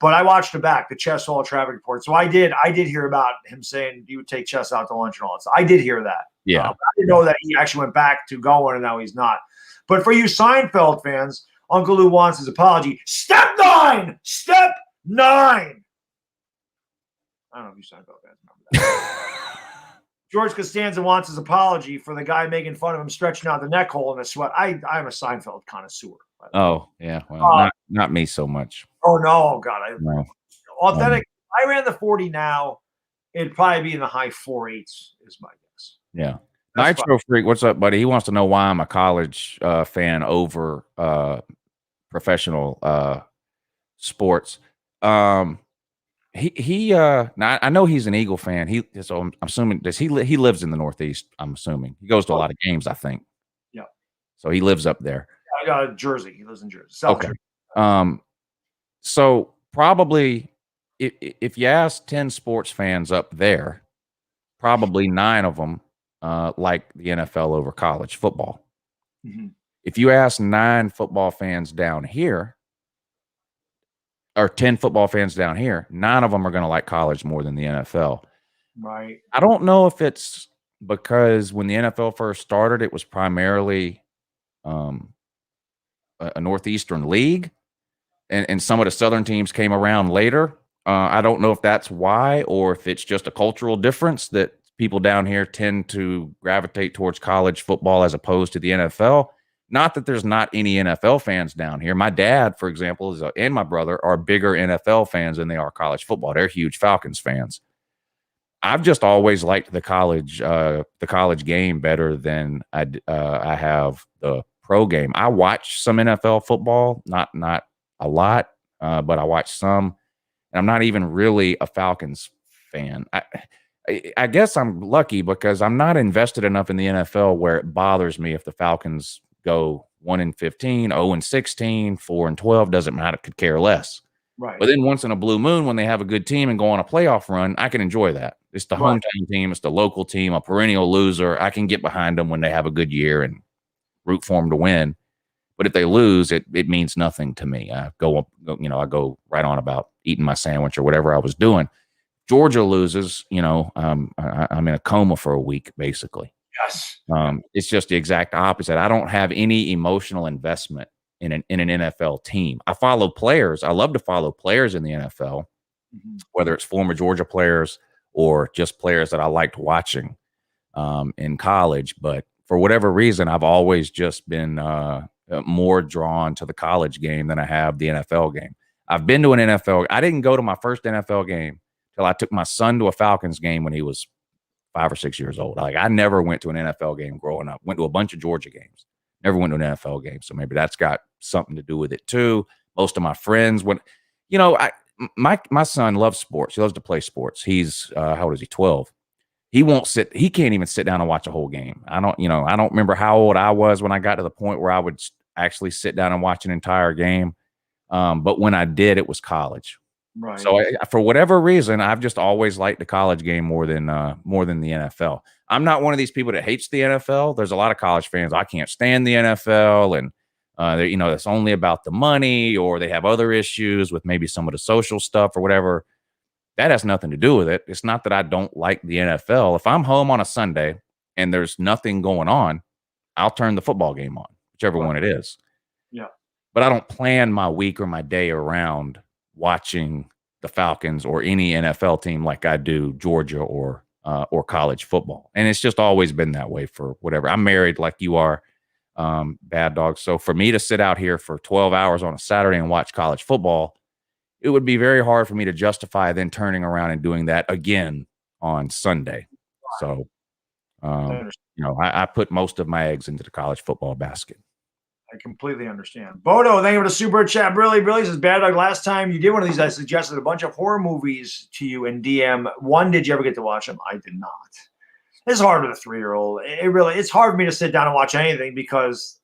But I watched it back, the Chess Hall traffic report. So I did hear about him saying he would take Chess out to lunch and all that. So I did hear that. Yeah, I didn't know that he actually went back to going and now he's not. But for you Seinfeld fans, Uncle Lou wants his apology. Step 9. Step 9. I don't know if you Seinfeld fans remember that. George Costanza wants his apology for the guy making fun of him stretching out the neck hole in the sweat. I'm a Seinfeld connoisseur. Oh, yeah. Well, not me so much. Oh, no. God. No. Authentic. I ran the 40 now. It'd probably be in the high 4.8s is my guess. Yeah. That's Nitro Freak, what's up, buddy? He wants to know why I'm a college fan over professional sports. Now I know he's an Eagle fan. So I'm assuming he lives in the Northeast. I'm assuming he goes to a lot of games. I think. Yeah. So he lives up there. Jersey. He lives in Jersey. South Okay. Jersey. So probably if you ask 10 sports fans up there, probably 9 of them like the NFL over college football. Mhm. If you ask 9 football fans down here, or 10 football fans down here, 9 of them are going to like college more than the NFL. Right. I don't know if it's because when the NFL first started, it was primarily a Northeastern league, and some of the Southern teams came around later. I don't know if that's why, or if it's just a cultural difference that people down here tend to gravitate towards college football as opposed to the NFL. Not that there's not any NFL fans down here. My dad, for example, and my brother are bigger NFL fans than they are college football. They're huge Falcons fans. I've just always liked the college game better than I have the pro game. I watch some NFL football, not a lot, but I watch some, and I'm not even really a Falcons fan. I guess I'm lucky because I'm not invested enough in the NFL where it bothers me if the Falcons go 1-15, 0-16, 4-12. Doesn't matter. Could care less. Right. But then once in a blue moon, when they have a good team and go on a playoff run, I can enjoy that. It's the hometown team. It's the local team, a perennial loser. I can get behind them when they have a good year and root for them to win. But if they lose, it means nothing to me. I go right on about eating my sandwich or whatever I was doing. Georgia loses, I'm in a coma for a week, basically. Yes. It's just the exact opposite. I don't have any emotional investment in an NFL team. I follow players. I love to follow players in the NFL, whether it's former Georgia players or just players that I liked watching in college. But for whatever reason, I've always just been more drawn to the college game than I have the NFL game. I've been to an NFL. I didn't go to my first NFL game till I took my son to a Falcons game when he was 5 or 6 years old. I never went to an NFL game growing up. Went to a bunch of Georgia games. Never went to an NFL game. So maybe that's got something to do with it too. Most of my friends went, my son loves sports. He loves to play sports. He's how old is he? 12. He can't even sit down and watch a whole game. I don't remember how old I was when I got to the point where I would actually sit down and watch an entire game. But when I did, it was college. Right. So for whatever reason, I've just always liked the college game more than the NFL. I'm not one of these people that hates the NFL. There's a lot of college fans. I can't stand the NFL, and it's only about the money, or they have other issues with maybe some of the social stuff or whatever. That has nothing to do with it. It's not that I don't like the NFL. If I'm home on a Sunday and there's nothing going on, I'll turn the football game on, whichever one it is. Yeah. But I don't plan my week or my day around watching the Falcons or any NFL team like I do Georgia or college football. And it's just always been that way for whatever. I'm married like you are, Bad Dog. So for me to sit out here for 12 hours on a Saturday and watch college football, it would be very hard for me to justify then turning around and doing that again on Sunday. So, I put most of my eggs into the college football basket. I completely understand. Bodo, thank you for the super chat. Really says, Bad Dog, last time you did one of these, I suggested a bunch of horror movies to you in DM. One, did you ever get to watch them? I did not. It's hard with a 3-year-old. It's hard for me to sit down and watch anything because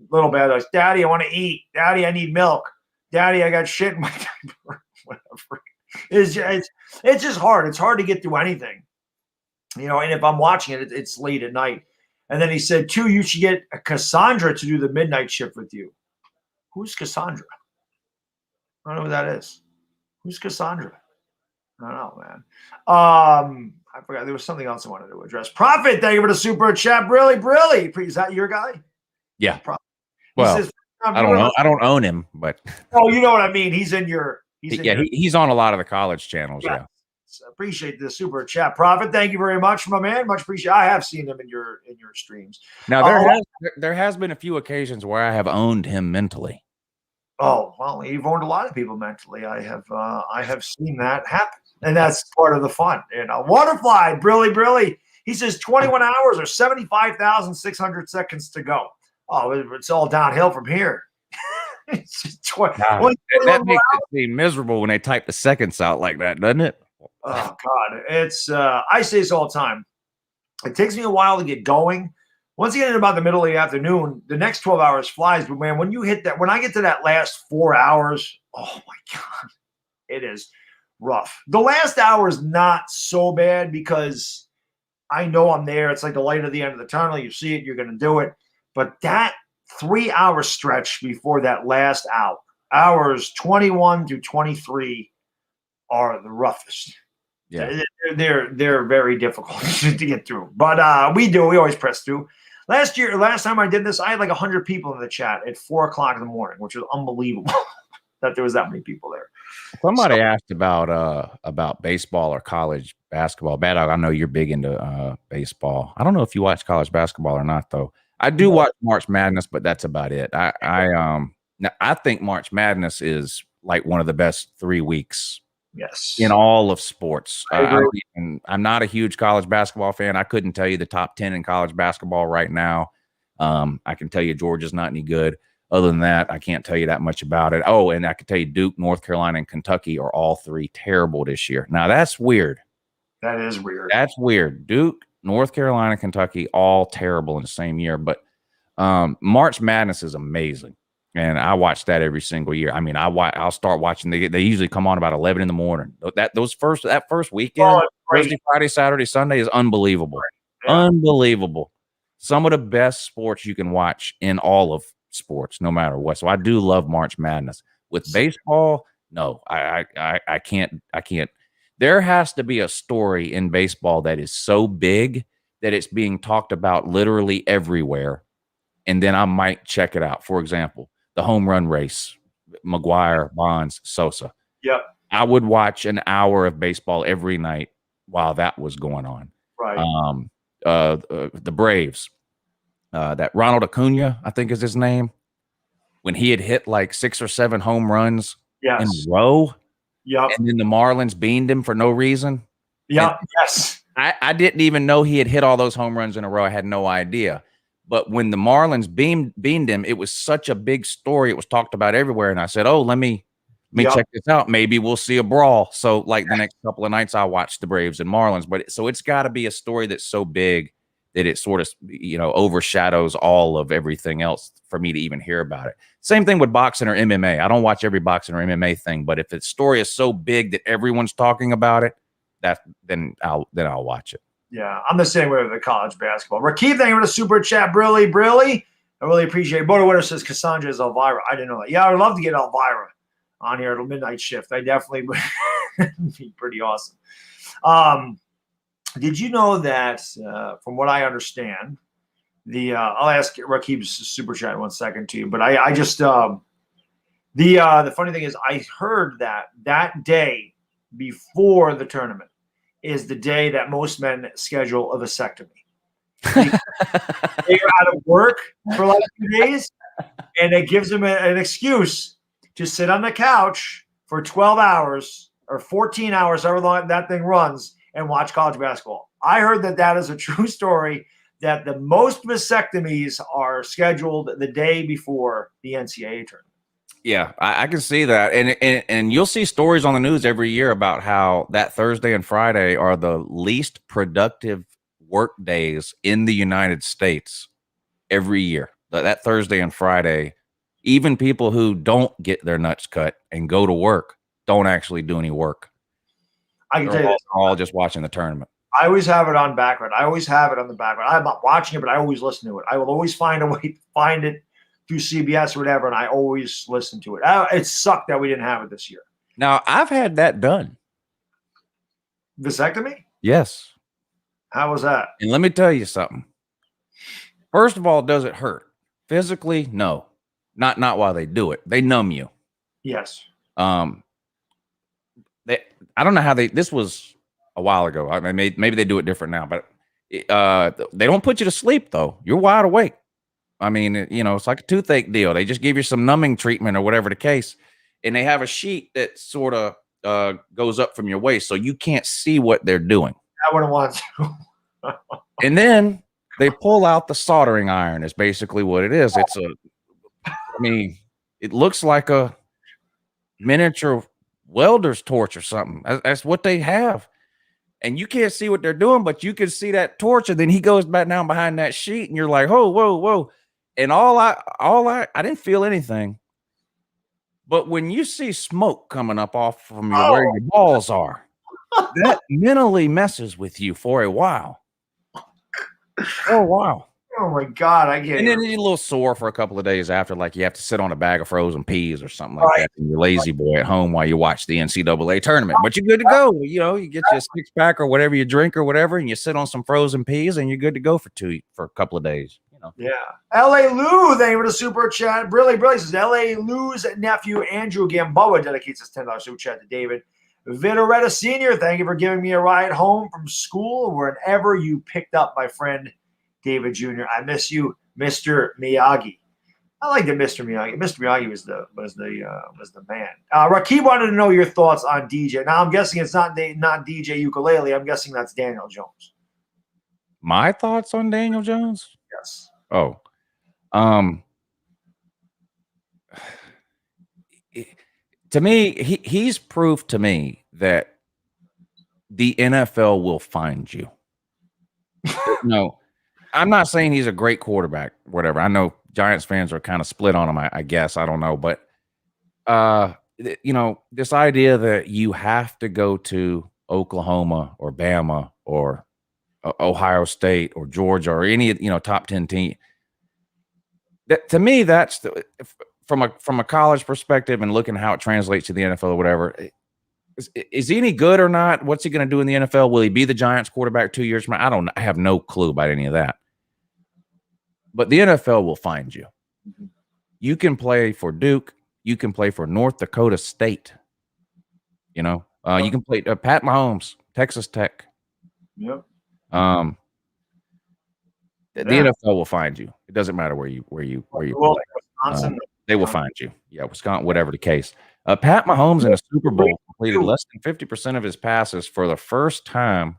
little Bad Dog's, Daddy, I want to eat. Daddy, I need milk. Daddy, I got shit in my diaper. Whatever. It's just hard. It's hard to get through anything. And if I'm watching it, it's late at night. And then he said, 2, you should get Cassandra to do the midnight shift with you. Who's Cassandra? I don't know who that is. Who's Cassandra? I don't know, man. I forgot. There was something else I wanted to address. Prophet, thank you for the super chat. Brilly. Is that your guy? Yeah. Well, says, I don't know. I don't own him, but. Oh, you know what I mean. He's in your. He's on a lot of the college channels. Yeah. Appreciate the super chat, Prophet. Thank you very much, my man. Much appreciate. I have seen him in your streams. Now there has been a few occasions where I have owned him mentally. Oh well, you've owned a lot of people mentally. I have seen that happen, and that's part of the fun. Waterfly, Brilly. He says 21 hours or 75,600 seconds to go. Oh, it's all downhill from here. That makes it seem miserable when they type the seconds out like that, doesn't it? Oh God, it's I say this all the time. It takes me a while to get going, once you get in about the middle of the afternoon, the next 12 hours flies. But man, when you hit that, when I get to that last 4 hours, oh my God, it is rough. The last hour is not so bad because I know I'm there. It's like the light at the end of the tunnel. You see it, you're going to do it. But that 3-hour stretch before that last hour, hours 21 to 23 are the roughest. Yeah. They're very difficult to get through. But we always press through. Last time I did this, I had like 100 people in the chat at 4 o'clock in the morning, which was unbelievable that there was that many people there. Somebody asked about baseball or college basketball. Bad Dog, I know you're big into baseball. I don't know if you watch college basketball or not, though. I do watch March Madness, but that's about it. I think March Madness is like one of the best 3 weeks in all of sports. I'm not a huge college basketball fan. I couldn't tell you the top 10 in college basketball right now. I can tell you Georgia's not any good. Other than that, I can't tell you that much about it. Oh, and I can tell you Duke, North Carolina, and Kentucky are all 3 terrible this year. Now, that's weird. That is weird. That's weird. Duke, North Carolina, Kentucky, all terrible in the same year. But March Madness is amazing. And I watch that every single year. I mean, I'll start watching. They usually come on about 11 in the morning. That first weekend, Thursday, Friday, Saturday, Sunday is unbelievable. Yeah. Unbelievable. Some of the best sports you can watch in all of sports, no matter what. So I do love March Madness. With baseball, no, I can't. There has to be a story in baseball that is so big that it's being talked about literally everywhere, and then I might check it out. For example, the home run race, McGuire, Bonds, Sosa. Yep. I would watch an hour of baseball every night while that was going on. Right. The Braves, that Ronald Acuna, I think is his name, when he had hit like 6 or 7 home runs in a row. Yep. And then the Marlins beamed him for no reason. Yep. Yes. I didn't even know he had hit all those home runs in a row. I had no idea. But when the Marlins beamed him, it was such a big story. It was talked about everywhere. And I said, oh, let me check this out. Maybe we'll see a brawl. So like the next couple of nights, I'll watch the Braves and Marlins. But so it's got to be a story that's so big that it sort of, overshadows all of everything else for me to even hear about it. Same thing with boxing or MMA. I don't watch every boxing or MMA thing, but if the story is so big that everyone's talking about it, then I'll watch it. Yeah, I'm the same way with the college basketball. Rakib, thank you for the super chat. Brilly. I really appreciate it. Bodo Winter says Cassandra is Elvira. I didn't know that. Yeah, I would love to get Elvira on here at a midnight shift. I definitely would be pretty awesome. Did you know that, from what I understand, I'll ask Rakib's super chat in 1 second to you, but I just the funny thing is I heard that day before the tournament is the day that most men schedule a vasectomy. They're out of work for like 2 days, and it gives them an excuse to sit on the couch for 12 hours or 14 hours, however long that thing runs, and watch college basketball. I heard that is a true story, that the most vasectomies are scheduled the day before the NCAA tournament. Yeah, I can see that. And you'll see stories on the news every year about how that Thursday and Friday are the least productive work days in the United States every year. That Thursday and Friday, even people who don't get their nuts cut and go to work don't actually do any work. I can tell you this. All just watching the tournament. I always have it on background. I always have it on the background. I'm not watching it, but I always listen to it. I will always find a way to find it through CBS or whatever, and I always listen to it. It sucked that we didn't have it this year. Now, I've had that done. Vasectomy? Yes. How was that? And let me tell you something. First of all, does it hurt? Physically, no. Not while they do it. They numb you. Yes. I don't know how this was a while ago. I mean, maybe they do it different now, but they don't put you to sleep, though. You're wide awake. I mean, it's like a toothache deal. They just give you some numbing treatment or whatever the case, and they have a sheet that sort of goes up from your waist, so you can't see what they're doing. I wouldn't want to. And then they pull out the soldering iron is basically what it is. It looks like a miniature welder's torch or something. That's what they have. and you can't see what they're doing, but you can see that torch, and then he goes back down behind that sheet, and you're like, oh, whoa, whoa. And I didn't feel anything. But when you see smoke coming up off from where your balls are, that mentally messes with you for a while. Oh, wow. Oh my God, I can't. And then you're a little sore for a couple of days after, like you have to sit on a bag of frozen peas or something like that. And you're lazy boy at home while you watch the NCAA tournament. But you're good to go. You know, you get you a 6-pack or whatever you drink or whatever, and you sit on some frozen peas, and you're good to go for a couple of days. You know. Yeah. L.A. Lou, thank you for the super chat. Brilly says L.A. Lou's nephew Andrew Gamboa dedicates his $10 super chat to David. Vitoretta Sr., thank you for giving me a ride home from school wherever you picked up my friend David Jr. I miss you, Mr. Miyagi. I like the Mr. Miyagi. Mr. Miyagi was the man. Rakib wanted to know your thoughts on DJ. Now I'm guessing it's not DJ Ukulele. I'm guessing that's Daniel Jones. My thoughts on Daniel Jones? Yes. Oh, to me, he's proof to me that the NFL will find you. No. I'm not saying he's a great quarterback, whatever. I know Giants fans are kind of split on him, I guess. I don't know. But, this idea that you have to go to Oklahoma or Bama or Ohio State or Georgia or any, top 10 team. That, to me, that's from a college perspective and looking how it translates to the NFL or whatever. Is he any good or not? What's he going to do in the NFL? Will he be the Giants quarterback 2 years from now? I have no clue about any of that. But the NFL will find you. You can play for Duke. You can play for North Dakota State. You can play Pat Mahomes, Texas Tech. Yep. The NFL will find you. It doesn't matter where you play. Wisconsin. They will find you. Yeah, Wisconsin, whatever the case. Pat Mahomes in the Super Bowl completed less than 50% of his passes for the first time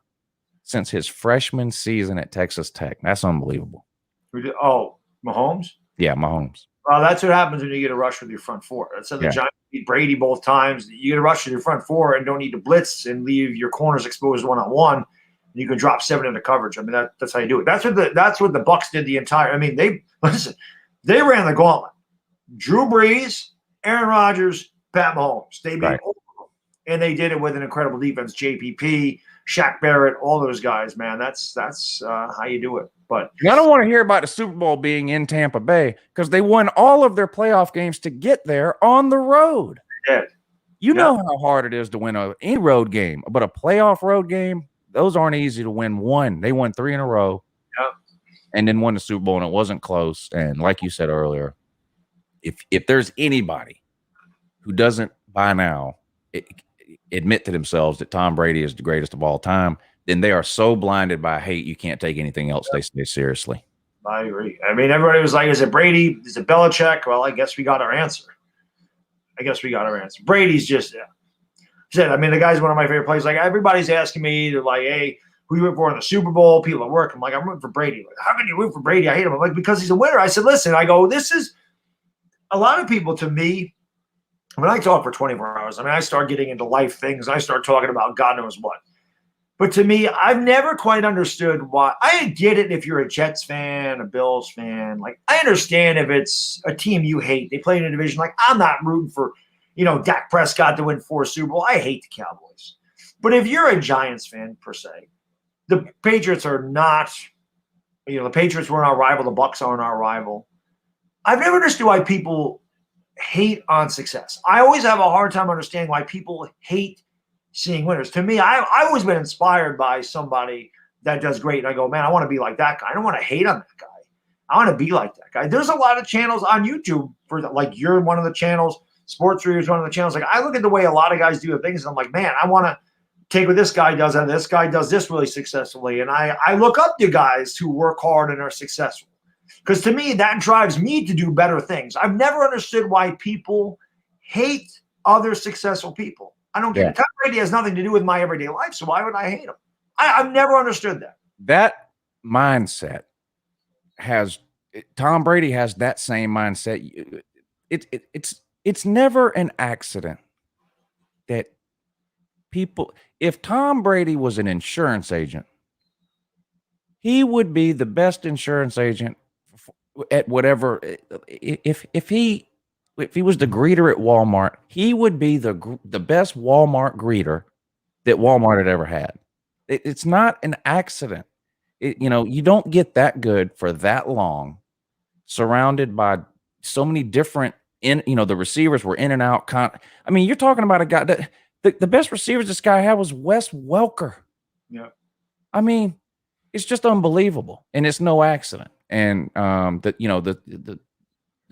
since his freshman season at Texas Tech. That's unbelievable. Oh, Mahomes? Yeah, Mahomes. Well, that's what happens when you get a rush with your front four. That's how the Giants beat Brady both times. You get a rush with your front four and don't need to blitz and leave your corners exposed one-on-one. You can drop 7 into coverage. I mean, that's how you do it. That's what the Bucs did the entire. I mean, they ran the gauntlet. Drew Brees, Aaron Rodgers, Pat Mahomes. They beat all of them, and they did it with an incredible defense. JPP, Shaq Barrett, all those guys. Man, that's how you do it. But I don't want to hear about the Super Bowl being in Tampa Bay because they won all of their playoff games to get there on the road. They did. You know how hard it is to win any road game, but a playoff road game, those aren't easy to win. They won 3 in a row, and then won the Super Bowl, and it wasn't close. And like you said earlier, if there's anybody who doesn't by now admit to themselves that Tom Brady is the greatest of all time, then they are so blinded by hate you can't take anything else they say seriously. I agree. I mean, everybody was like, is it Brady? Is it Belichick? Well, I guess we got our answer. Brady's just I mean, the guy's one of my favorite players. Like, everybody's asking me, they're like, hey, who you root for in the Super Bowl? People at work. I'm like, I'm rooting for Brady. Like, how can you root for Brady? I hate him. I'm like, because he's a winner. I said, listen, this is a lot of people to me. When I talk for 24 hours, I mean, I start getting into life things. I start talking about God knows what. But to me, I've never quite understood why. I get it if you're a Jets fan, a Bills fan. Like, I understand if it's a team you hate. They play in a division. Like, I'm not rooting for, Dak Prescott to win 4 Super Bowl. I hate the Cowboys. But if you're a Giants fan, per se, the Patriots are not, the Patriots weren't our rival. The Bucs aren't our rival. I've never understood why people hate on success. I always have a hard time understanding why people hate seeing winners. To me, I've always been inspired by somebody that does great. And I go, man, I want to be like that guy. I don't want to hate on that guy. I want to be like that guy. There's a lot of channels on YouTube for like you're one of the channels. Sports Reader is one of the channels. Like, I look at the way a lot of guys do things, and I'm like, man, I want to take what this guy does, and this guy does this really successfully. And I look up to guys who work hard and are successful. Because to me, that drives me to do better things. I've never understood why people hate other successful people. I don't get it. Tom Brady has nothing to do with my everyday life, so why would I hate him? I've never understood that. That mindset Tom Brady has that same mindset. It's never an accident that people, if Tom Brady was an insurance agent, he would be the best insurance agent at whatever. If he was the greeter at Walmart, he would be the best Walmart greeter that Walmart had ever had. It's not an accident. You don't get that good for that long, surrounded by so many different the receivers were in and out. I mean, you're talking about a guy that the best receivers this guy had was Wes Welker. Yeah. I mean, it's just unbelievable, and it's no accident. And the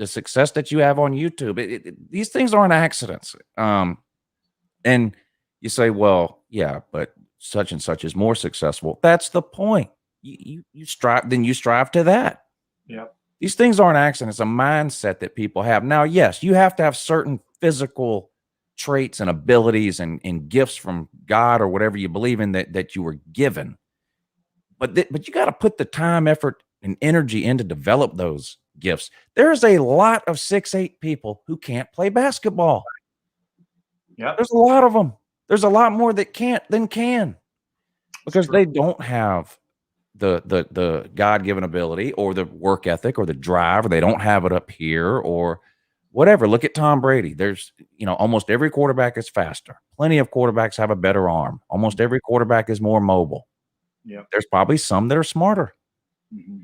success that you have on YouTube, these things aren't accidents. And you say, well, yeah, but such and such is more successful. That's the point. You strive to that. Yeah. These things aren't accidents. It's a mindset that people have. Now, yes, you have to have certain physical traits and abilities and gifts from God or whatever you believe in that you were given. But you got to put the time, effort, and energy in to develop those gifts. There's a lot of 6'8" people who can't play basketball. Yeah. There's a lot of them. There's a lot more that can't than can, because they don't have the God-given ability or the work ethic or the drive, or they don't have it up here or whatever. Look at Tom Brady. There's, almost every quarterback is faster. Plenty of quarterbacks have a better arm. Almost every quarterback is more mobile. Yeah. There's probably some that are smarter. Mm-hmm.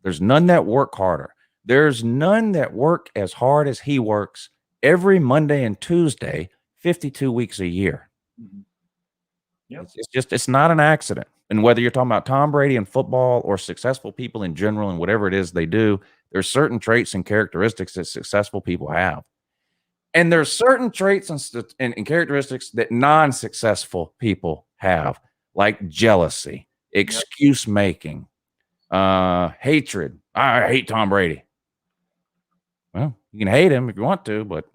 There's none that work harder. There's none that work as hard as he works every Monday and Tuesday, 52 weeks a year. Mm-hmm. Yep. It's not an accident. And whether you're talking about Tom Brady in football or successful people in general and whatever it is they do, there's certain traits and characteristics that successful people have. And there's certain traits and characteristics that non-successful people have, like jealousy, excuse making, hatred. I hate Tom Brady. Well, you can hate him if you want to, but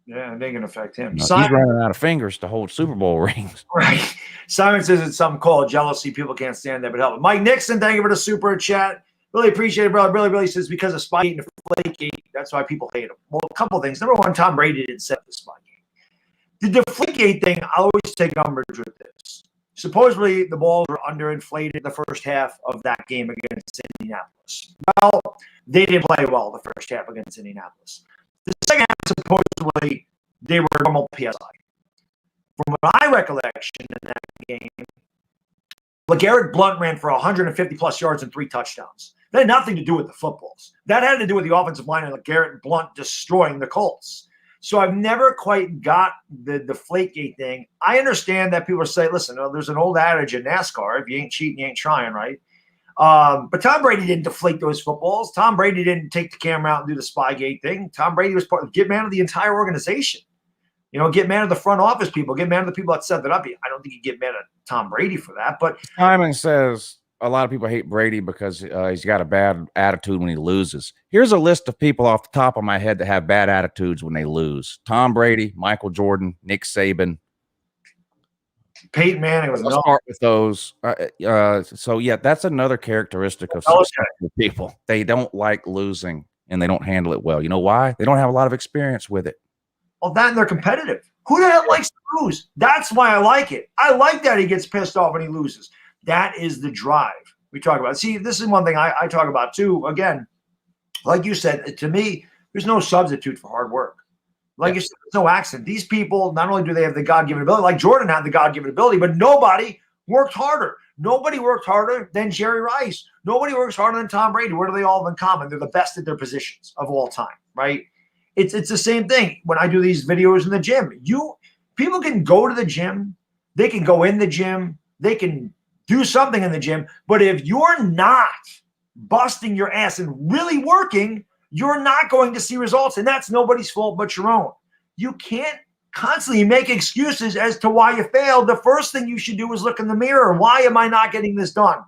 yeah, it ain't gonna affect him. he's running out of fingers to hold Super Bowl rings. Right. Simon says it's something called jealousy. People can't stand that, but help. Mike Nixon, thank you for the super chat. Really appreciate it, brother. Really says because of Spygate and Deflategate, that's why people hate him. Well, a couple of things. Number one, Tom Brady didn't set the Spygate. The Deflategate thing, I always take umbrage with this. Supposedly, the balls were underinflated the first half of that game against Indianapolis. Well, they didn't play well the first half against Indianapolis. The second half, supposedly, they were normal PSI. From my recollection in that game, LeGarrette Blount ran for 150-plus yards and 3 touchdowns. That had nothing to do with the footballs. That had to do with the offensive line and LeGarrette Blount destroying the Colts. So I've never quite got the Deflategate thing. I understand that people say, listen, there's an old adage in NASCAR, if you ain't cheating, you ain't trying, right? But Tom Brady didn't deflate those footballs. Tom Brady didn't take the camera out and do the Spygate thing. Tom Brady was get mad at the entire organization. Get mad at the front office people. Get mad at the people that set that up. I don't think you get mad at Tom Brady for that. But Simon says a lot of people hate Brady because he's got a bad attitude when he loses. Here's a list of people off the top of my head that have bad attitudes when they lose: Tom Brady, Michael Jordan, Nick Saban. Peyton Manning was Let's start with those. So yeah, that's another characteristic of successful people. They don't like losing and they don't handle it well. You know why? They don't have a lot of experience with it. Well, that and they're competitive. Who the hell likes to lose? That's why I like it. I like that he gets pissed off when he loses. That is the drive we talk about. See, this is one thing I talk about too. Again, like you said, to me, there's no substitute for hard work. Like you said, there's no accident. These people, not only do they have the God-given ability, like Jordan had the God-given ability, but nobody worked harder. Nobody worked harder than Jerry Rice. Nobody works harder than Tom Brady. What do they all have in common? They're the best at their positions of all time, right? It's the same thing when I do these videos in the gym. People can go to the gym, they can go in the gym, they can do something in the gym, but if you're not busting your ass and really working, you're not going to see results, and that's nobody's fault but your own. You can't constantly make excuses as to why you failed. The first thing you should do is look in the mirror. Why am I not getting this done?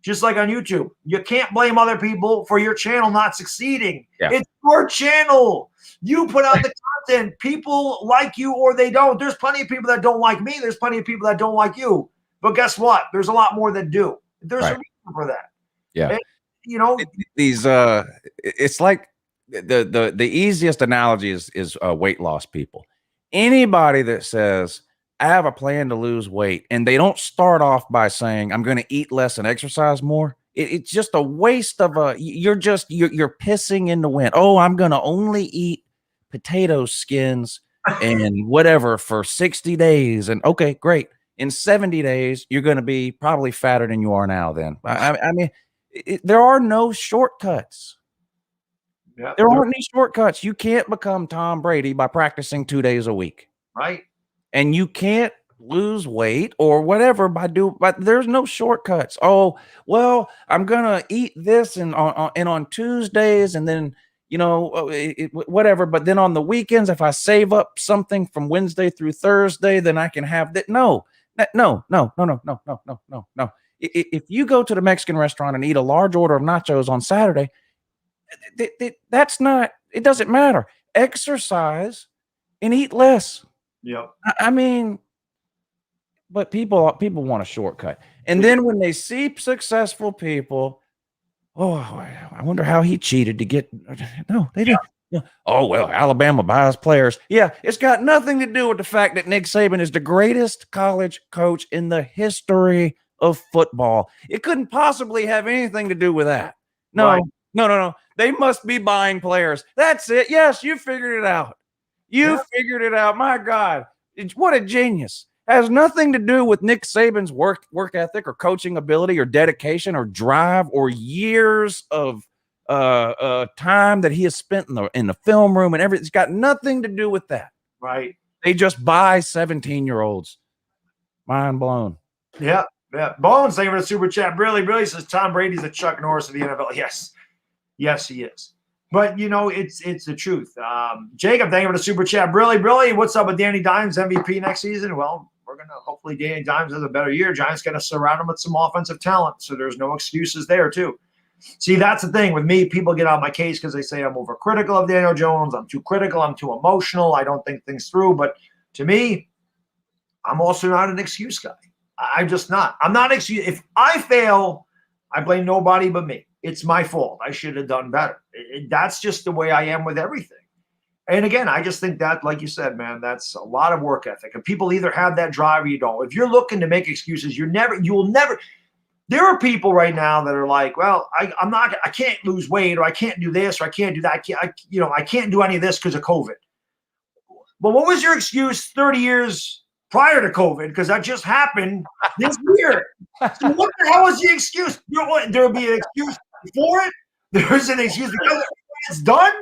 Just like on YouTube, you can't blame other people for your channel not succeeding. Yeah. It's your channel. You put out the content. People like you or they don't. There's plenty of people that don't like me. There's plenty of people that don't like you. But guess what? There's a lot more that do. There's a reason for that. Yeah. And, it's like the easiest analogy is weight loss people. Anybody that says I have a plan to lose weight, and they don't start off by saying I'm going to eat less and exercise more. It's just a waste of you're pissing in the wind. Oh, I'm going to only eat potato skins and whatever for 60 days. And okay, great. In 70 days, you're going to be probably fatter than you are now. Then I mean, there are no shortcuts. Yeah, there aren't any shortcuts. You can't become Tom Brady by practicing 2 days a week. Right. And you can't lose weight or whatever but there's no shortcuts. Oh, well, I'm gonna eat this and on Tuesdays, and then whatever. But then on the weekends, if I save up something from Wednesday through Thursday, then I can have that. No. If you go to the Mexican restaurant and eat a large order of nachos on Saturday, that's not. It doesn't matter. Exercise and eat less. Yep. I mean, but people want a shortcut. And then when they see successful people, oh, I wonder how he cheated to get. No, they didn't. Yeah. Oh, well, Alabama buys players. Yeah, it's got nothing to do with the fact that Nick Saban is the greatest college coach in the history of football. It couldn't possibly have anything to do with that. No, Right. No. They must be buying players. That's it. Yes, you figured it out. You figured it out. My God, what a genius. Has nothing to do with Nick Saban's work ethic or coaching ability or dedication or drive or years of time that he has spent in the film room and everything. It's got nothing to do with that. Right. They just buy 17-year-olds. Mind blown. Yeah. Bones, thank you for the super chat. Really says Tom Brady's a Chuck Norris of the NFL. Yes, he is. But it's the truth. Jacob, thank you for the super chat. Really, what's up with Danny Dimes MVP next season? Well, we're gonna hopefully Danny Dimes has a better year. Giants got to surround him with some offensive talent, so there's no excuses there too. See, that's the thing with me. People get on my case because they say I'm overcritical of Daniel Jones. I'm too critical. I'm too emotional. I don't think things through. But to me, I'm also not an excuse guy. I'm just not. I'm not an excuse. If I fail, I blame nobody but me. It's my fault. I should have done better. That's just the way I am with everything. And again, I just think that, like you said, man, that's a lot of work ethic. And people either have that drive or you don't. If you're looking to make excuses, you will never. There are people right now that are like, well, I can't lose weight, or I can't do this, or I can't do that. I can't do any of this because of COVID. But what was your excuse 30 years prior to COVID? Because that just happened this year. So what the hell was the excuse? There'll be an excuse for it. There's an excuse because it's done.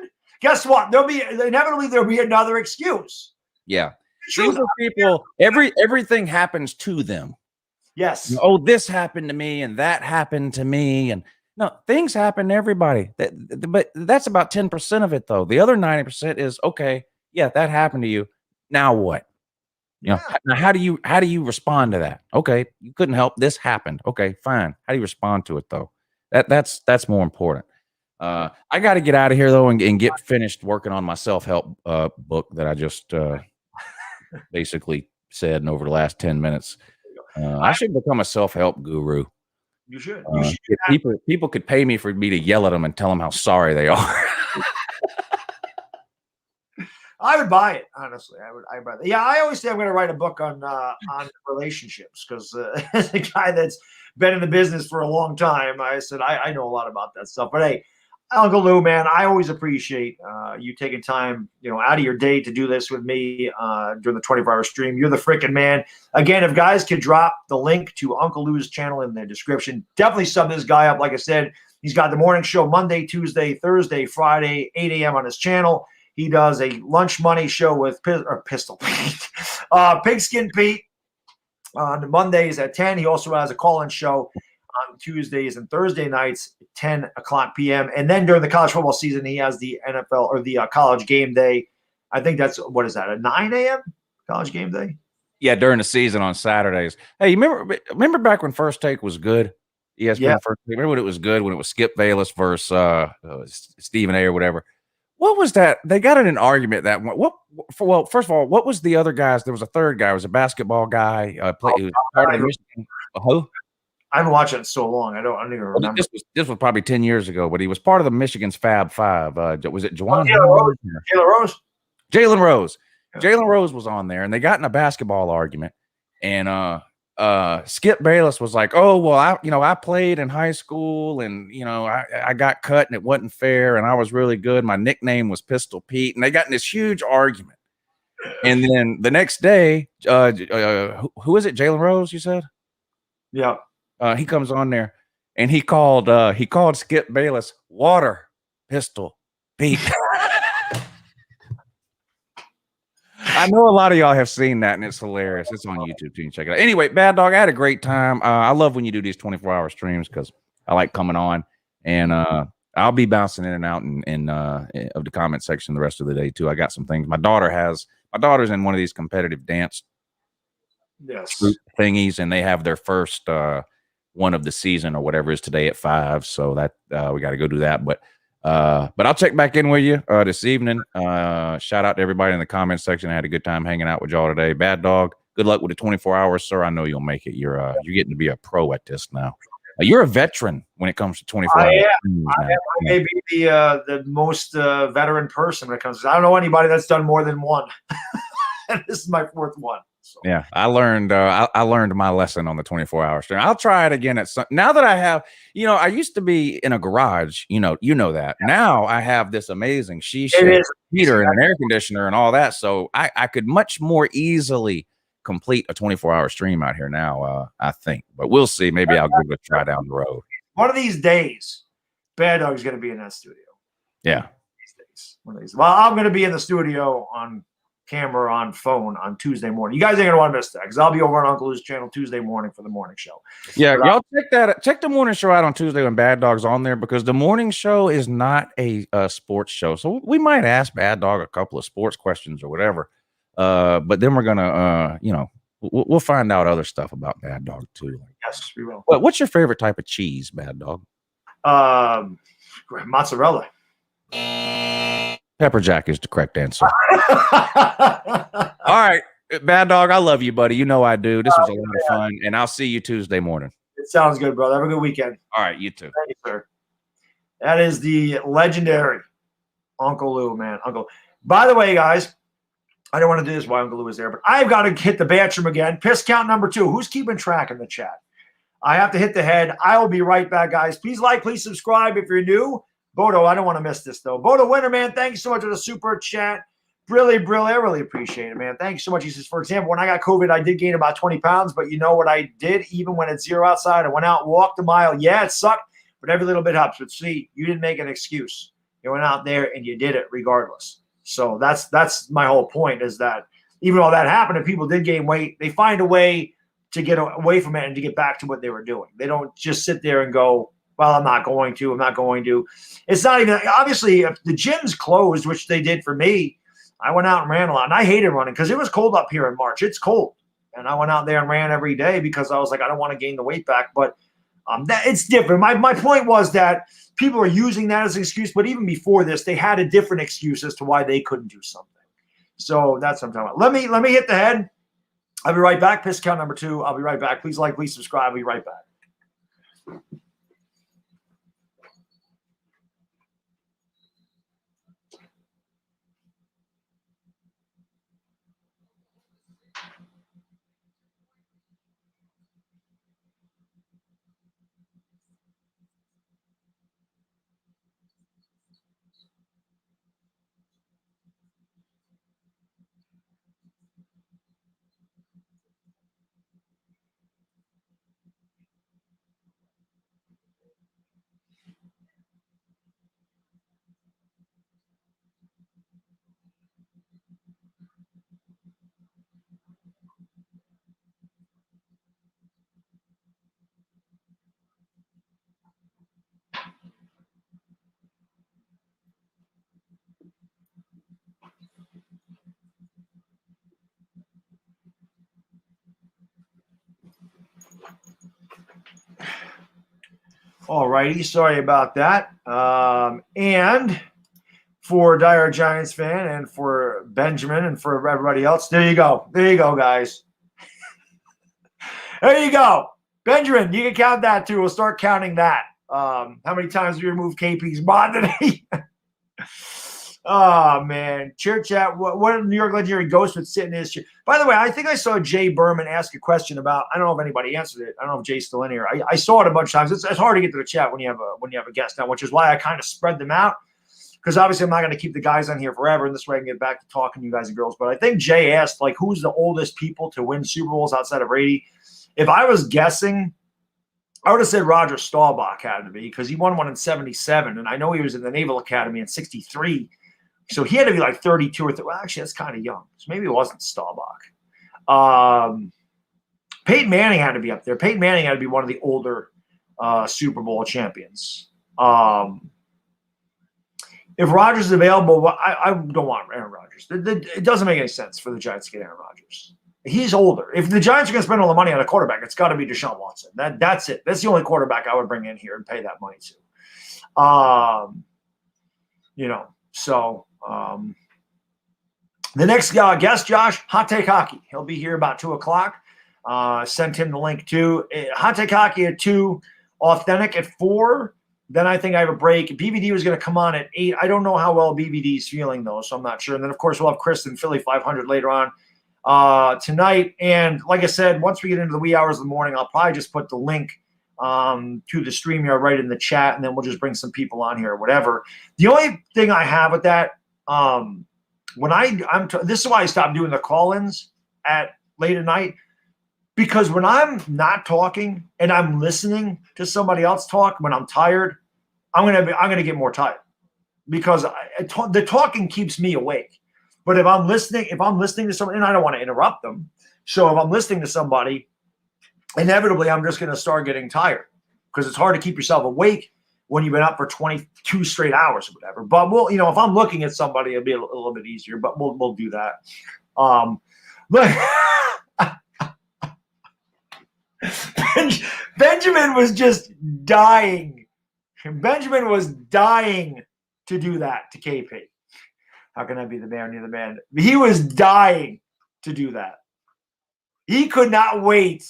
Guess what? There'll be another excuse. Yeah. These are people, everything happens to them. Yes. Oh, this happened to me and that happened to me. And no, things happen to everybody. But that's about 10% of it, though. The other 90% is, okay, yeah, that happened to you. Now what? Now how do you respond to that? Okay, you couldn't help. This happened. Okay, fine. How do you respond to it, though? That's more important. I got to get out of here, though, and get finished working on my self-help book that I just basically said over the last 10 minutes. I should become a self-help guru. You should. People could pay me for me to yell at them and tell them how sorry they are. I would buy it, honestly. I'd buy it. Yeah, I always say I'm going to write a book on relationships because as a guy that's been in the business for a long time, I said I know a lot about that stuff. But hey, Uncle Lou, man, I always appreciate you taking time, out of your day to do this with me during the 24-hour stream. You're the freaking man. Again, if guys could drop the link to Uncle Lou's channel in the description, definitely sub this guy up. Like I said, he's got the morning show Monday, Tuesday, Thursday, Friday, 8 a.m. on his channel. He does a lunch money show with Pistol Pete, Pigskin Pete on Mondays at 10. He also has a call-in show on Tuesdays and Thursday nights at 10 o'clock p.m. And then during the college football season, he has the NFL or the college game day. I think that's, what is that, a 9 a.m. college game day? Yeah, during the season on Saturdays. Hey, you remember back when First Take was good? ESPN First Take. Remember when it was good, when it was Skip Bayless versus Stephen A. or whatever? What was that? They got in an argument that well, first of all, what was the other guys? There was a third guy. It was a basketball guy. He was part of the Michigan. Who? I haven't watched it in so long. I don't even remember. This was probably 10 years ago, but he was part of the Michigan's Fab Five. Was it Juwan? Jalen Rose? Jalen Rose. Jalen Rose was on there, and they got in a basketball argument, and Skip Bayless was like, "Oh well, I played in high school, and I got cut, and it wasn't fair, and I was really good. My nickname was Pistol Pete," and they got in this huge argument. And then the next day, who is it? Jalen Rose, you said? Yeah. He comes on there, and he called Skip Bayless Water Pistol Pete. I know a lot of y'all have seen that, and it's hilarious. It's on YouTube too. You can check it out. Anyway, Bad Dog, I had a great time. I love when you do these 24-hour streams because I like coming on, and I'll be bouncing in and out of the comment section the rest of the day too. I got some things. My daughter's in one of these competitive dance troop thingies, and they have their first one of the season or whatever is today at 5. So that we got to go do that. But I'll check back in with you this evening. Shout out to everybody in the comment section. I had a good time hanging out with y'all today. Bad Dog, good luck with the 24 hours, sir. I know you'll make it. You're getting to be a pro at this now. You're a veteran when it comes to 24 hours. I may be the most veteran person when it comes to. I don't know anybody that's done more than one. And this is my 4th one. So. Yeah, I learned my lesson on the 24-hour stream. I'll try it again at some. Now that I have, I used to be in a garage. You know that. Now I have this amazing heater and an air conditioner and all that, so I could much more easily complete a 24-hour stream out here now. I think, but we'll see. Maybe I'll give it a try down the road. One of these days, Bad Dog's going to be in that studio. Yeah. One of these. Well, I'm going to be in the studio on camera on phone on Tuesday morning. You guys ain't gonna want to miss that because I'll be over on Uncle Lou's channel Tuesday morning for the morning show. Yeah, y'all check the morning show out on Tuesday when Bad Dog's on there because the morning show is not a sports show. So we might ask Bad Dog a couple of sports questions or whatever. But then we're gonna we'll find out other stuff about Bad Dog too. Yes, we will. But what's your favorite type of cheese, Bad Dog? Mozzarella. Pepper Jack is the correct answer. All right, Bad Dog, I love you, buddy. You know I do. This was a lot of fun, and I'll see you Tuesday morning. It sounds good, brother. Have a good weekend. All right, you too. Thank you, sir. That is the legendary Uncle Lou, man. By the way, guys, I don't want to do this while Uncle Lou is there, but I've got to hit the bathroom again. Piss count number 2. Who's keeping track in the chat? I have to hit the head. I will be right back, guys. Please like, please subscribe if you're new. Bodo, I don't want to miss this, though. Bodo Winter, man, thank you so much for the super chat. Brill, I really appreciate it, man. Thank you so much. He says, for example, when I got COVID, I did gain about 20 pounds, but you know what I did? Even when it's 0 outside, I went out and walked a mile. Yeah, it sucked, but every little bit helps. But see, you didn't make an excuse. You went out there and you did it regardless. So that's my whole point is that even though that happened and people did gain weight, they find a way to get away from it and to get back to what they were doing. They don't just sit there and go, well, I'm not going to. It's not even, obviously, if the gym's closed, which they did for me, I went out and ran a lot. And I hated running because it was cold up here in March. It's cold. And I went out there and ran every day because I was like, I don't want to gain the weight back. But it's different. My point was that people are using that as an excuse. But even before this, they had a different excuse as to why they couldn't do something. So that's what I'm talking about. Let me hit the head. I'll be right back. Piss count number 2. I'll be right back. Please like, please subscribe. I'll be right back. All righty. Sorry about that. And for Dire Giants fan and for Benjamin and for everybody else, there you go. There you go, guys. There you go. Benjamin, you can count that too. We'll start counting that. How many times we removed KP's mod today? Oh man, cheer chat. What a New York legendary ghost would sit in his chair. By the way, I think I saw Jay Berman ask a question about. I don't know if anybody answered it. I don't know if Jay's still in here. I saw it a bunch of times. It's hard to get to the chat when you have a guest now, which is why I kind of spread them out. Because obviously I'm not going to keep the guys on here forever, and this way I can get back to talking to you guys and girls. But I think Jay asked, like, who's the oldest people to win Super Bowls outside of Brady? If I was guessing, I would have said Roger Staubach had to be, because he won one in 77, and I know he was in the Naval Academy in 63. So he had to be like 32 or 30. Well, actually, that's kind of young. So maybe it wasn't Staubach. Peyton Manning had to be up there. Peyton Manning had to be one of the older Super Bowl champions. If Rodgers is available, well, I don't want Aaron Rodgers. It doesn't make any sense for the Giants to get Aaron Rodgers. He's older. If the Giants are going to spend all the money on a quarterback, it's got to be Deshaun Watson. That's it. That's the only quarterback I would bring in here and pay that money to. The next guest, Josh, Hot Take Hockey. He'll be here about 2 o'clock. Sent him the link too. Hot Take Hockey at 2, Authentic at 4. Then I think I have a break. BVD was going to come on at 8. I don't know how well BVD is feeling, though, so I'm not sure. And then, of course, we'll have Chris and Philly 500 later on tonight. And like I said, once we get into the wee hours of the morning, I'll probably just put the link to the StreamYard right in the chat, and then we'll just bring some people on here or whatever. The only thing I have with that, this is why I stopped doing the call-ins at late at night, because when I'm not talking and I'm listening to somebody else talk when I'm tired, I'm gonna get more tired, because the talking keeps me awake. But if I'm listening to somebody, and I don't want to interrupt them, so if I'm listening to somebody, inevitably I'm just gonna start getting tired, because it's hard to keep yourself awake when you've been up for 22 straight hours or whatever. But if I'm looking at somebody, it'll be a little bit easier. But we'll do that. Look. Benjamin was just dying. Benjamin was dying to do that to KP. How can I be the man near the man? He was dying to do that. He could not wait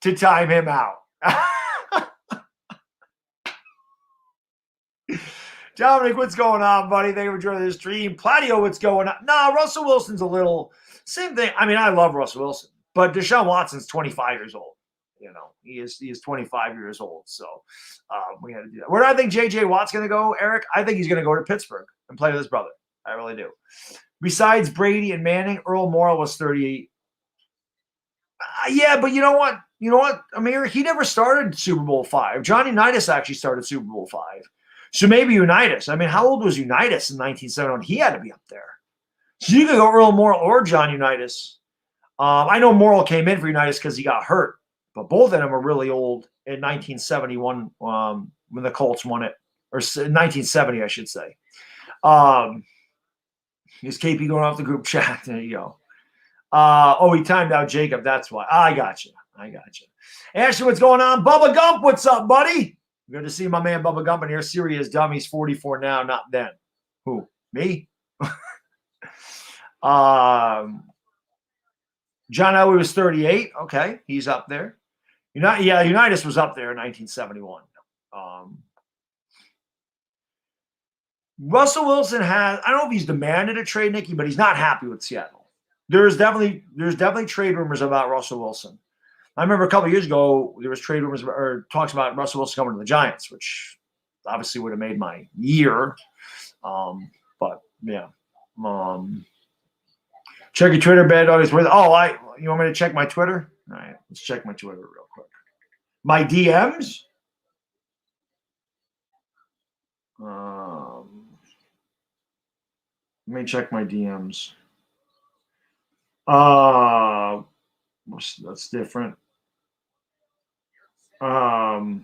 to time him out. Dominic, what's going on, buddy? Thank you for joining the stream. Pladio, what's going on? Nah, Russell Wilson's a little same thing. I mean, I love Russell Wilson, but Deshaun Watson's 25 years old. He is 25 years old. So we had to do that. Where do I think J.J. Watt's going to go, Eric? I think he's going to go to Pittsburgh and play with his brother. I really do. Besides Brady and Manning, Earl Morrall was 38. Yeah, but you know what? Amir, he never started Super Bowl 5. Johnny Unitas actually started Super Bowl 5. So maybe Unitas. I mean, how old was Unitas in 1971? He had to be up there. So you could go Earl Morrall or John Unitas. I know Morrall came in for Unitas because he got hurt. But both of them are really old in 1971 when the Colts won it, or 1970, I should say. Is KP going off the group chat? There you go. He timed out Jacob. That's why. I got you. Ashley, what's going on? Bubba Gump, what's up, buddy? Good to see my man Bubba Gump in here. Serious dumb. He's 44 now, not then. Who? Me? John Elway was 38. Okay, he's up there. Unitas was up there in 1971. Russell Wilson has, I don't know if he's demanded a trade, Nikki, but he's not happy with Seattle. There's definitely trade rumors about Russell Wilson. I remember a couple of years ago, there was trade rumors or talks about Russell Wilson coming to the Giants, which obviously would have made my year. But yeah. Check your Twitter, Bad Dog is worth. You want me to check my Twitter? All right, let's check my Twitter real quick. My DMs? Let me check my DMs. That's different. All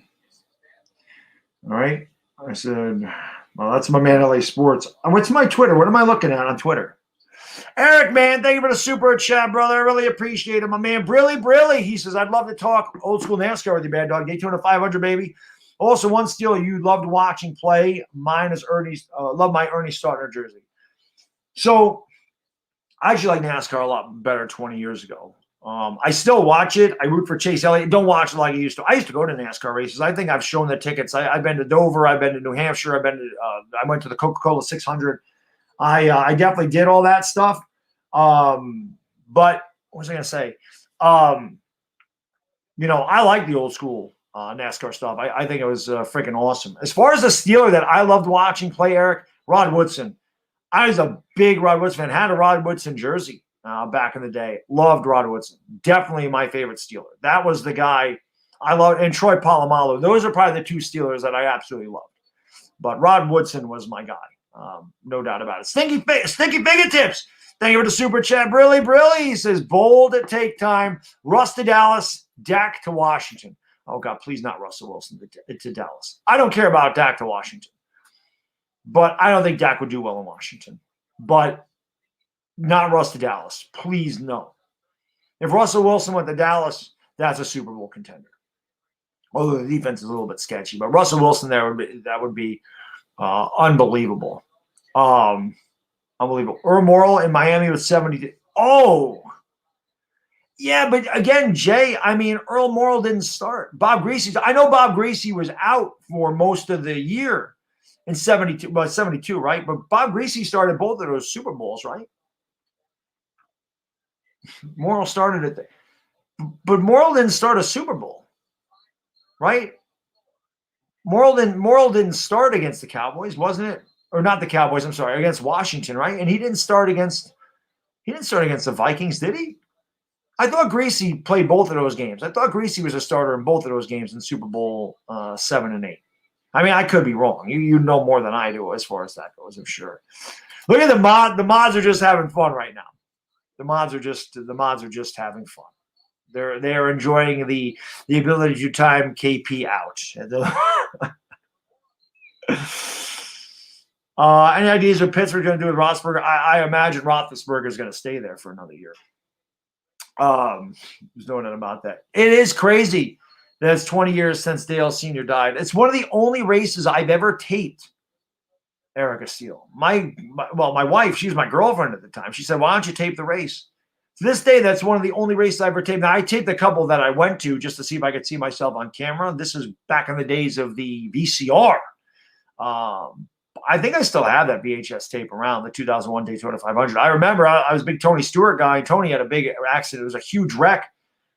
right. I said, well, that's my man, LA Sports. What's my Twitter? What am I looking at on Twitter? Eric, man, thank you for the super chat, brother. I really appreciate it. My man, Brilly. He says, I'd love to talk old school NASCAR with you, Bad Dog. Daytona 500, baby. Also, one steal you loved watching play. Mine is Ernie's. Love my Ernie Starter jersey. So I actually like NASCAR a lot better 20 years ago. I still watch it. I root for Chase Elliott. Don't watch it like I used to. I used to go to NASCAR races. I think I've shown the tickets. I've been to Dover. I've been to New Hampshire. I went to the Coca-Cola 600. I definitely did all that stuff. But what was I going to say? I like the old school NASCAR stuff. I think it was freaking awesome. As far as the Steeler that I loved watching play, Eric, Rod Woodson. I was a big Rod Woodson fan. Had a Rod Woodson jersey back in the day. Loved Rod Woodson. Definitely my favorite Steeler. That was the guy I loved. And Troy Polamalu. Those are probably the two Steelers that I absolutely loved. But Rod Woodson was my guy. No doubt about it. Stinky Fingertips. Thank you for the super chat. Brilly. He says, bold at take time. Russ to Dallas. Dak to Washington. Oh, God, please not Russell Wilson to Dallas. I don't care about Dak to Washington. But I don't think Dak would do well in Washington. But not Russ to Dallas. Please, no. If Russell Wilson went to Dallas, that's a Super Bowl contender. Although the defense is a little bit sketchy. But Russell Wilson there, would be unbelievable. Unbelievable. Earl Morrall in Miami was 70. Oh, yeah, but again, Jay, I mean, Earl Morrall didn't start. Bob Greasy. I know Bob Greasy was out for most of the year in 72, well, 72, right? But Bob Greasy started both of those Super Bowls, right? Morrall started it. But Morrall didn't start a Super Bowl, right? Morrall didn't start against the Cowboys, wasn't it? Or not the Cowboys, I'm sorry, against Washington, right? And he didn't start against the Vikings, did he? I thought Greasy played both of those games. I thought Greasy was a starter in both of those games in Super Bowl 7 and 8. I mean, I could be wrong. You know more than I do as far as that goes, I'm sure. Look at the mod. The mods are just having fun right now. The mods are just having fun. They're enjoying the ability to time KP out. Any ideas what Pittsburgh's going to do with Roethlisberger? I imagine Roethlisberger is going to stay there for another year. There's no doubt about that. It is crazy that it's 20 years since Dale Sr. died. It's one of the only races I've ever taped, Erica Steele. My wife, she was my girlfriend at the time. She said, why don't you tape the race? To this day, that's one of the only races I ever taped. Now, I taped a couple that I went to just to see if I could see myself on camera. This is back in the days of the VCR. I think I still have that VHS tape around, the 2001 Daytona 500. I remember I was a big Tony Stewart guy. Tony had a big accident. It was a huge wreck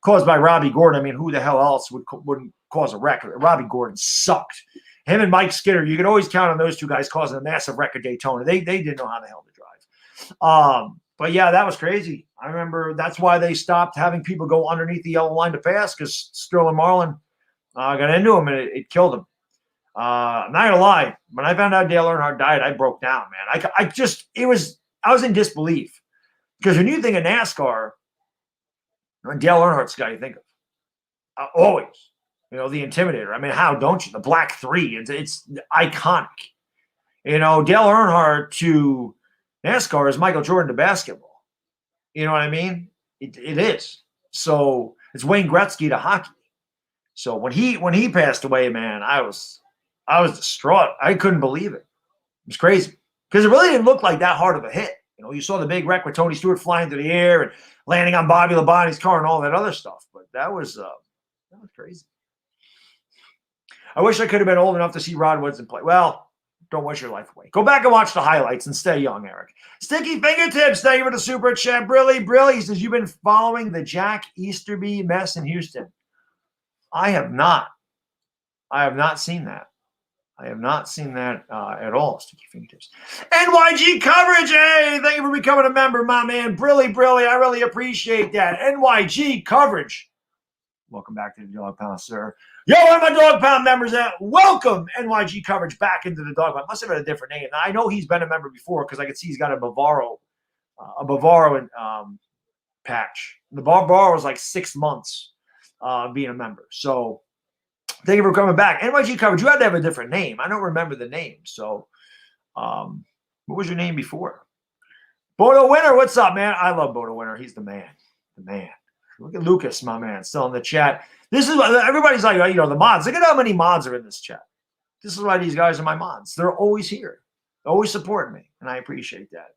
caused by Robbie Gordon. I mean, who the hell else wouldn't cause a wreck? Robbie Gordon sucked. Him and Mike Skinner, you could always count on those two guys causing a massive wreck at Daytona. They didn't know how the hell to drive. But, yeah, that was crazy. I remember that's why they stopped having people go underneath the yellow line to pass because Sterling Marlin got into him and it killed him. I'm not gonna lie. When I found out Dale Earnhardt died, I broke down, man. I was in disbelief because when you think of NASCAR, when Dale Earnhardt's the guy you think of, always, the Intimidator. I mean, how don't you? The Black 3, it's iconic. Dale Earnhardt to NASCAR is Michael Jordan to basketball. You know what I mean? It is. So it's Wayne Gretzky to hockey. So when he passed away, man, I was distraught. I couldn't believe it. It was crazy because it really didn't look like that hard of a hit. You saw the big wreck with Tony Stewart flying through the air and landing on Bobby Labonte's car and all that other stuff. But that was crazy. I wish I could have been old enough to see Rod Woodson play. Well, don't wish your life away. Go back and watch the highlights and stay young, Eric. Sticky Fingertips, thank you for the super chat. Brilly says, you've been following the Jack Easterby mess in Houston. I have not seen that. I have not seen that at all, Sticky Fingertips. NYG coverage, hey, thank you for becoming a member, my man. Brilly, I really appreciate that. NYG coverage. Welcome back to the Dog Pound, sir. Yo, where are my Dog Pound members at? Welcome, NYG coverage, back into the Dog Pound. Must have had a different name. Now, I know he's been a member before because I can see he's got a Bavaro patch. The Bavaro was like 6 months being a member. So, thank you for coming back. NYG coverage, you had to have a different name. I don't remember the name. So, what was your name before? Bodo Winter, what's up, man? I love Bodo Winter. He's the man. The man. Look at Lucas, my man, still in the chat. This is what everybody's like, the mods. Look at how many mods are in this chat. This is why these guys are my mods. They're always here. They're always supporting me, and I appreciate that.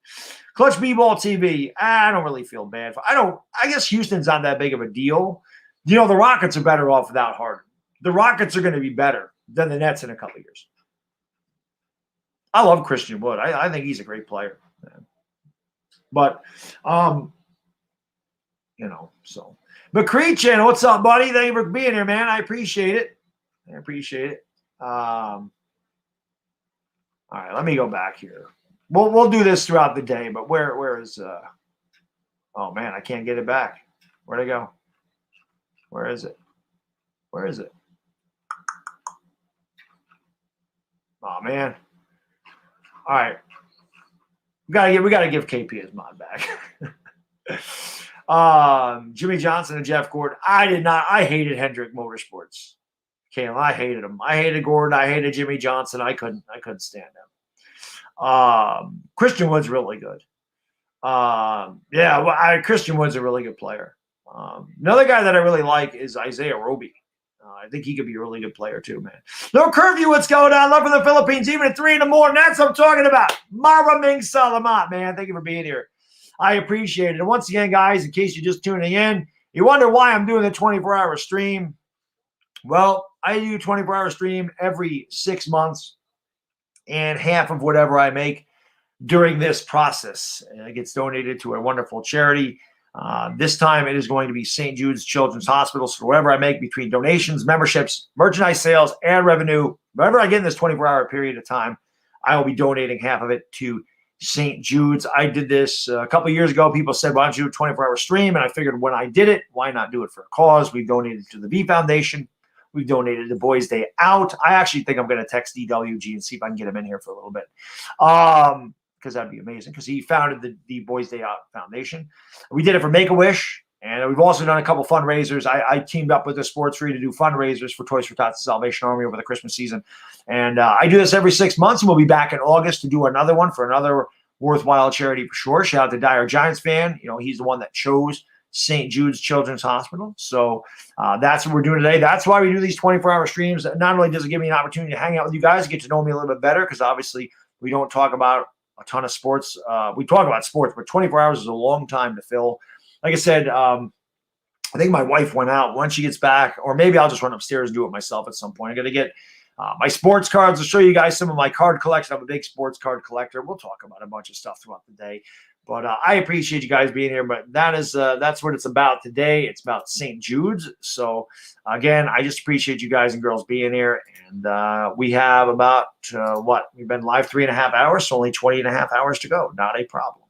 Clutch B-Ball TV. I don't really feel bad. I guess Houston's not that big of a deal. The Rockets are better off without Harden. The Rockets are going to be better than the Nets in a couple of years. I love Christian Wood. I think he's a great player. But, so. But Creechin, what's up, buddy? Thank you for being here, man. I appreciate it. All right, let me go back here. We'll do this throughout the day, but where is oh man, I can't get it back. Where'd it go? Where is it? Oh man. All right. We gotta give KP his mod back. Jimmy Johnson and Jeff Gordon. I hated Hendrick Motorsports. Cam, I hated him. I hated Gordon. I hated Jimmy Johnson. I couldn't stand him. Christian Wood's really good. Christian Wood's a really good player. Another guy that I really like is Isaiah Roby. I think he could be a really good player too, man. No curfew, what's going on? Love for the Philippines, even at 3 in the morning. That's what I'm talking about. Maraming Salamat, man. Thank you for being here. I appreciate it. And once again, guys, in case you're just tuning in, you wonder why I'm doing the 24-hour stream. Well, I do 24-hour stream every 6 months, and half of whatever I make during this process gets donated to a wonderful charity. This time it is going to be St. Jude's Children's Hospital. So whatever I make between donations, memberships, merchandise sales, and revenue, whatever I get in this 24-hour period of time, I will be donating half of it to St. Jude's. I did this a couple of years ago. People said, why don't you do a 24-hour stream? And I figured when I did it, why not do it for a cause? We donated to the B Foundation. We've donated to Boys Day Out. I actually think I'm going to text DWG and see if I can get him in here for a little bit. Because that'd be amazing, because he founded the Boys Day Out Foundation. We did it for Make-A-Wish, and we've also done a couple fundraisers. I teamed up with the Sports Free to do fundraisers for Toys for Tots and Salvation Army over the Christmas season. And I do this every 6 months, and we'll be back in August to do another one for another worthwhile charity for sure. Shout out to Dyer Giants fan. He's the one that chose St. Jude's Children's Hospital. So that's what we're doing today. That's why we do these 24-hour streams. Not only does it give me an opportunity to hang out with you guys, get to know me a little bit better, because obviously we don't talk about a ton of sports. We talk about sports, but 24 hours is a long time to fill. Like I said, I think my wife went out. Once she gets back, or maybe I'll just run upstairs and do it myself at some point. I got to get my sports cards. I'll show you guys some of my card collection. I'm a big sports card collector. We'll talk about a bunch of stuff throughout the day. But I appreciate you guys being here. But that's what it's about today. It's about St. Jude's. So, again, I just appreciate you guys and girls being here. And we have about, we've been live 3.5 hours, so only 20.5 hours to go. Not a problem.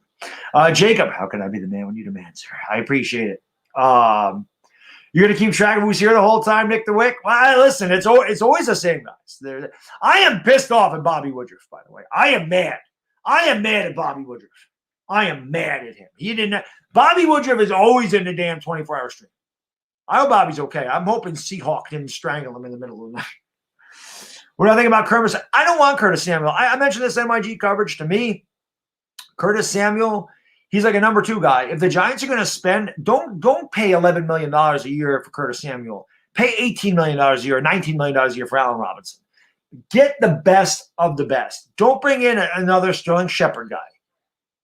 Jacob, how can I be the man when you demand, sir? I appreciate it. You're going to keep track of who's here the whole time, Nick the Wick? Well, listen, it's always the same guys. I am pissed off at Bobby Woodruff, by the way. I am mad. I am mad at Bobby Woodruff. I am mad at him. Bobby Woodruff is always in the damn 24-hour stream. I hope Bobby's okay. I'm hoping Seahawk didn't strangle him in the middle of the night. What do I think about Curtis? I don't want Curtis Samuel. I mentioned this MIG coverage. To me, Curtis Samuel, he's like a number 2 guy. If the Giants are going to spend, don't pay $11 million a year for Curtis Samuel. Pay $18 million a year, $19 million a year for Allen Robinson. Get the best of the best. Don't bring in another Sterling Shepard guy.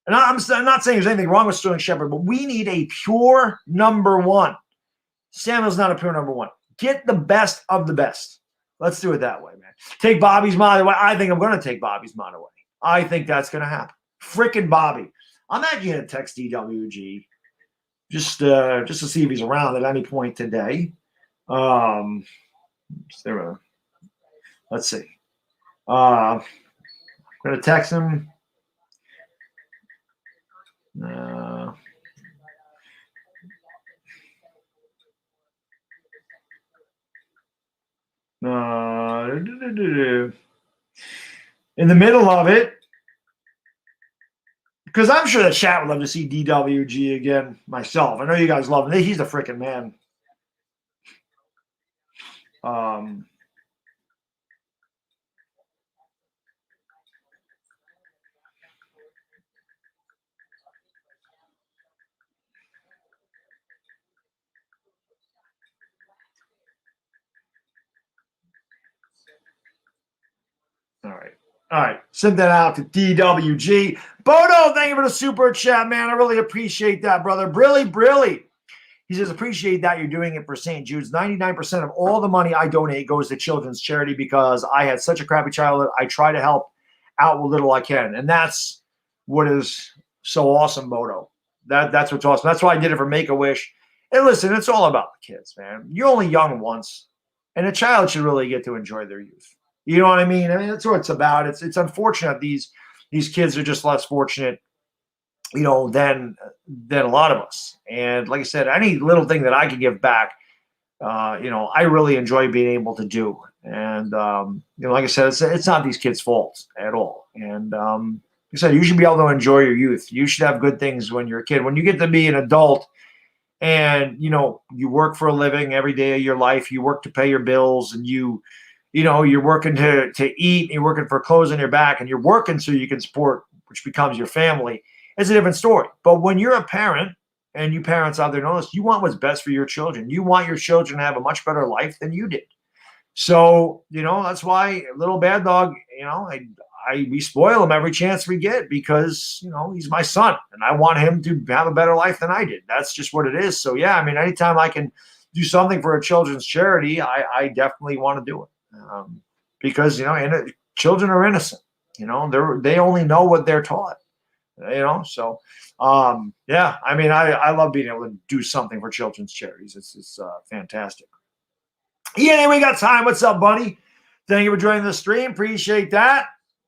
And I'm not saying there's anything wrong with Sterling Shepard, but we need a pure number 1. Samuel's not a pure number 1. Get the best of the best. Let's do it that way, man. Take Bobby's mod away. I think I'm going to take Bobby's mod away. I think that's going to happen. Frickin' Bobby. I'm actually going to text DWG just to see if he's around at any point today. Let's see. I'm going to text him. In the middle of it, because I'm sure the chat would love to see DWG again myself. I know you guys love him. He's the freaking man. All right. Send that out to DWG. Bodo, thank you for the super chat, man. I really appreciate that, brother. Brilly. He says, appreciate that you're doing it for St. Jude's. 99% of all the money I donate goes to children's charity because I had such a crappy childhood. I try to help out what little I can. And that's what is so awesome, Moto. That's what's awesome. That's why I did it for Make-A-Wish. And listen, it's all about the kids, man. You're only young once, and a child should really get to enjoy their youth. You know what I mean? I mean, that's what it's about. It's unfortunate these kids are just less fortunate, than a lot of us. And like I said, any little thing that I can give back, I really enjoy being able to do. And like I said, it's not these kids' fault at all. And like I said, you should be able to enjoy your youth. You should have good things when you're a kid. When you get to be an adult, and you work for a living every day of your life, you work to pay your bills, and you're working to eat, you're working for clothes on your back, and you're working so you can support, which becomes your family. It's a different story. But when you're a parent, and you parents out there know this, you want what's best for your children. You want your children to have a much better life than you did. So, that's why little bad dog, we spoil him every chance we get because, he's my son and I want him to have a better life than I did. That's just what it is. So, yeah, I mean, anytime I can do something for a children's charity, I definitely want to do it because, children are innocent. They only know what they're taught. So yeah, I mean, I love being able to do something for children's charities. It's fantastic. Yeah, we got time. What's up, buddy? Thank you for joining the stream. Appreciate that.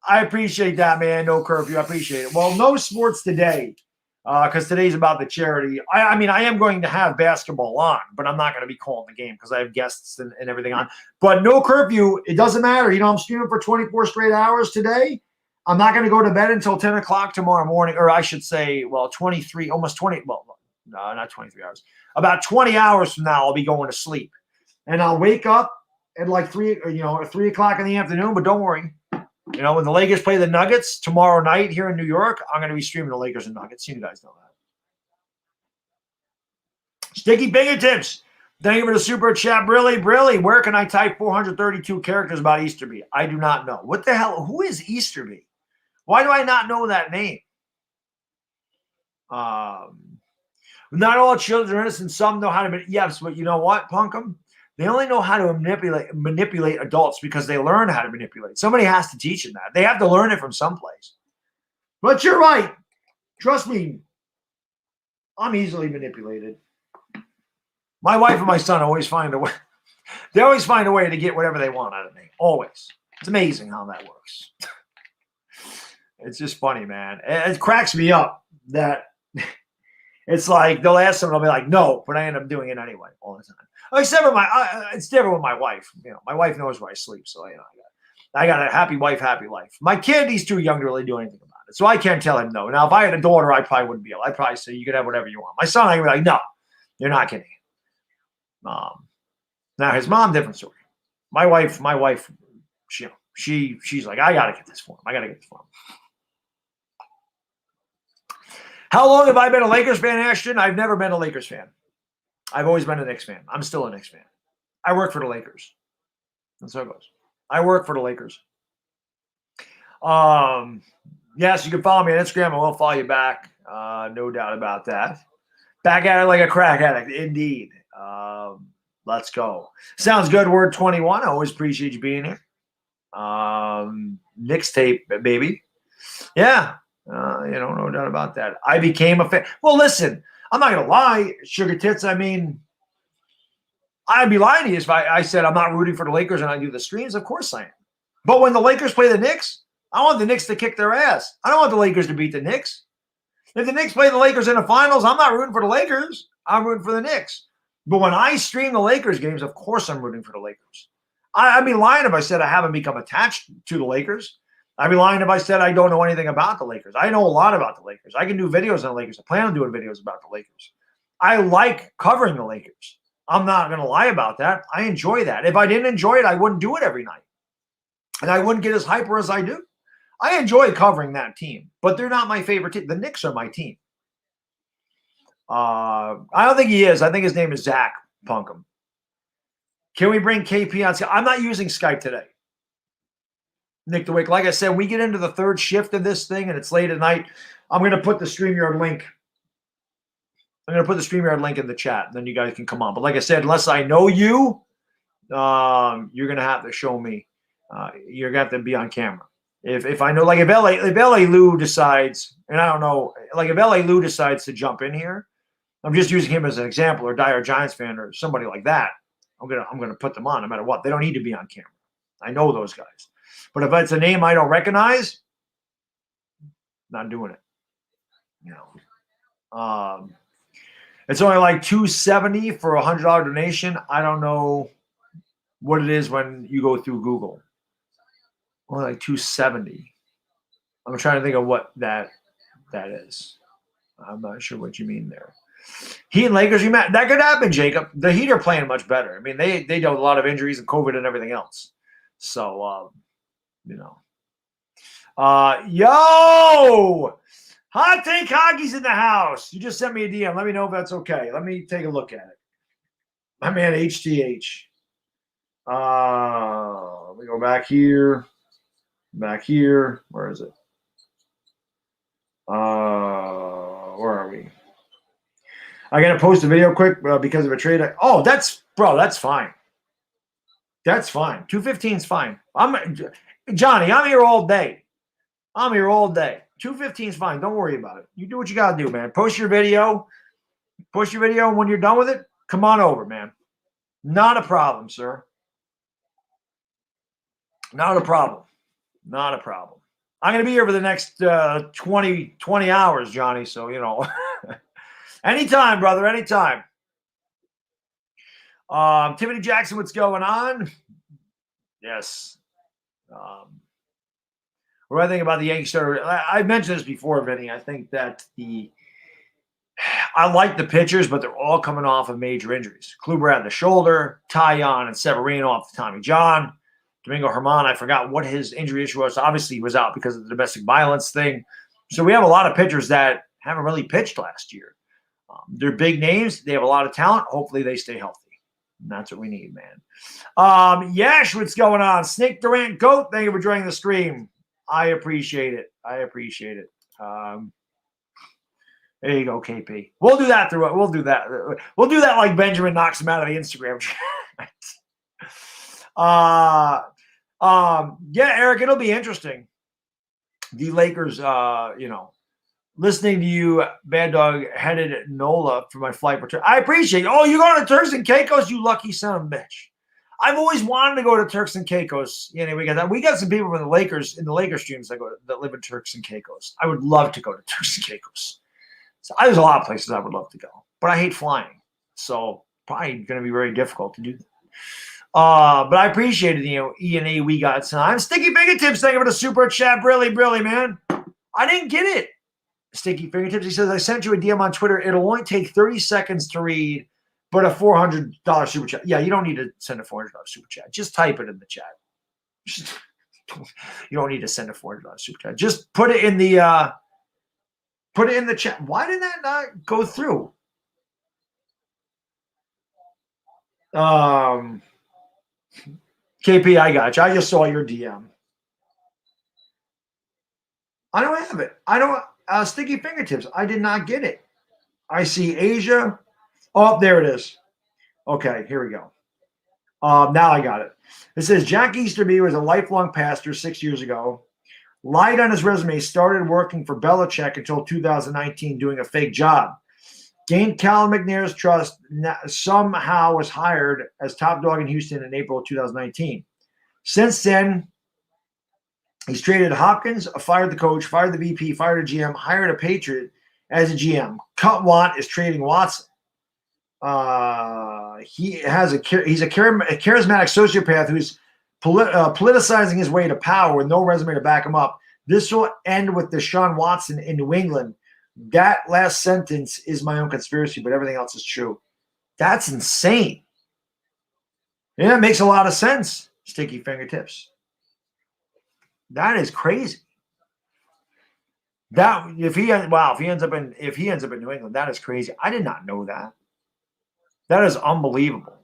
I appreciate that, man. No curfew. I appreciate it. Well, no sports today because today's about the charity. I mean, I am going to have basketball on, but I'm not going to be calling the game because I have guests and everything on. But no curfew. It doesn't matter. I'm streaming for 24 straight hours today. I'm not going to go to bed until 10 o'clock tomorrow morning, or I should say, well, 23, almost 20, well, no, not 23 hours. About 20 hours from now, I'll be going to sleep. And I'll wake up at like 3 o'clock in the afternoon, but don't worry. When the Lakers play the Nuggets tomorrow night here in New York, I'm going to be streaming the Lakers and Nuggets. You guys know that. Sticky Fingertips. Thank you for the super chat. Brilly. Where can I type 432 characters about Easterby? I do not know. What the hell? Who is Easterby? Why do I not know that name? Not all children are innocent. Some know how to. Yes, but you know what, Punkum? They only know how to manipulate adults because they learn how to manipulate. Somebody has to teach them that. They have to learn it from someplace. But you're right. Trust me, I'm easily manipulated. My wife and my son always find a way. They always find a way to get whatever they want out of me. Always. It's amazing how that works. It's just funny, man. It cracks me up that it's like they'll ask them, I'll be like, no, but I end up doing it anyway all the time. Except for it's different with my wife. My wife knows where I sleep, so I got a happy wife, happy life. My kid, he's too young to really do anything about it, so I can't tell him no. Now, if I had a daughter, I probably wouldn't be able. I'd probably say you can have whatever you want. My son, I'd be like, no, you're not kidding. Now his mom, different story. My wife, she's like, I gotta get this for him. How long have I been a Lakers fan, Ashton? I've never been a Lakers fan. I've always been a Knicks fan. I'm still a Knicks fan. I work for the Lakers. That's how it goes. I work for the Lakers. Yes, you can follow me on Instagram. I will follow you back. No doubt about that. Back at it like a crack addict. Indeed. Let's go. Sounds good. Word 21. I always appreciate you being here. Knicks tape, baby. Yeah. No doubt about that. I became a fan. Well, listen, I'm not going to lie, Sugar Tits. I mean, I'd be lying to you if I said I'm not rooting for the Lakers and I do the streams. Of course I am. But when the Lakers play the Knicks, I want the Knicks to kick their ass. I don't want the Lakers to beat the Knicks. If the Knicks play the Lakers in the finals, I'm not rooting for the Lakers. I'm rooting for the Knicks. But when I stream the Lakers games, of course I'm rooting for the Lakers. I'd be lying if I said I haven't become attached to the Lakers. I'd be lying if I said I don't know anything about the Lakers. I know a lot about the Lakers. I can do videos on the Lakers. I plan on doing videos about the Lakers. I like covering the Lakers. I'm not going to lie about that. I enjoy that. If I didn't enjoy it, I wouldn't do it every night. And I wouldn't get as hyper as I do. I enjoy covering that team, but they're not my favorite team. The Knicks are my team. I don't think he is. I think his name is Zach Punkham. Can we bring KP on Skype? I'm not using Skype today. Nick DeWick, like I said, we get into the third shift of this thing and it's late at night. I'm going to put the StreamYard link. I'm going to put the StreamYard link in the chat. Then you guys can come on. But like I said, unless I know you, you're going to have to show me. You're going to have to be on camera. If I know, like if LA Lou decides, and I don't know, like if LA Lou decides to jump in here, I'm just using him as an example, or Dire Giants fan or somebody like that. I'm gonna put them on no matter what. They don't need to be on camera. I know those guys. But if it's a name I don't recognize, not doing it. You know. It's only like $270 for a $100 donation. I don't know what it is when you go through Google. Only like $270. I'm trying to think of what that is. I'm not sure what you mean there. Heat and Lakers rematch. That could happen, Jacob. The Heat are playing much better. I mean, they dealt with a lot of injuries and COVID and everything else. So, you know. Yo! Hot Take Hockey's in the house. You just sent me a DM. Let me know if that's okay. Let me take a look at it. My man, HTH. Let me go back here. Back here. Where is it? Where are we? I got to post a video quick because of a trade. That's fine. That's fine. 215 is fine. Johnny, I'm here all day. 215 is fine. Don't worry about it. You do what you got to do, man. Post your video. And when you're done with it, come on over, man. Not a problem, sir. Not a problem. I'm going to be here for the next 20 hours, Johnny. So, you know, anytime, brother, anytime. Tiffany Jackson, what's going on? Yes. What do I think about the Yankees starter? I mentioned this before, Vinny. I think that I like the pitchers, but they're all coming off of major injuries. Kluber had the shoulder, Taillon and Severino off the Tommy John. Domingo Germán, I forgot what his injury issue was. Obviously, he was out because of the domestic violence thing. So we have a lot of pitchers that haven't really pitched last year. They're big names. They have a lot of talent. Hopefully, they stay healthy. And that's what we need, man. Yash, what's going on? Snake Durant Goat, thank you for joining the stream. I appreciate it. There you go, KP. We'll do that through it. We'll do that like Benjamin knocks him out of the Instagram chat. Yeah, Eric, it'll be interesting. The Lakers, listening to you, Bad Dog, headed NOLA for my flight return. I appreciate it. Oh, you're going to Turks and Caicos, you lucky son of a bitch. I've always wanted to go to Turks and Caicos. You know, we got some people from the Lakers in the Lakers streams that live in Turks and Caicos. I would love to go to Turks and Caicos. So there's a lot of places I would love to go, but I hate flying, so probably going to be very difficult to do that. But I appreciated, E&A we got time. Sticky Fingertips, thank you for the super chat. Really, man. I didn't get it. Sticky Fingertips, he says, I sent you a DM on Twitter. It'll only take 30 seconds to read, but a $400 super chat. Yeah, you don't need to send a $400 super chat. Just type it in the chat. You don't need to send a $400 super chat. Just put it in the chat. Why did that not go through? KP, I got you. I just saw your DM. I don't have it. I don't. Sticky Fingertips. I did not get it. I see Asia. Oh, there it is. Okay, here we go. Now I got it. It says Jack Easterby was a lifelong pastor 6 years ago. Lied on his resume. Started working for Belichick until 2019, doing a fake job. Gained Cal McNair's trust, somehow was hired as top dog in Houston in April of 2019. Since then, he's traded Hopkins, fired the coach, fired the VP, fired a GM, hired a Patriot as a GM. Cut Want is trading Watson. He's a charismatic sociopath who's politicizing his way to power with no resume to back him up. This will end with Deshaun Watson in New England. That last sentence is my own conspiracy, but everything else is true. That's insane. Yeah, it makes a lot of sense. Sticky Fingertips. That is crazy. If he ends up in New England, that is crazy. I did not know that. That is unbelievable.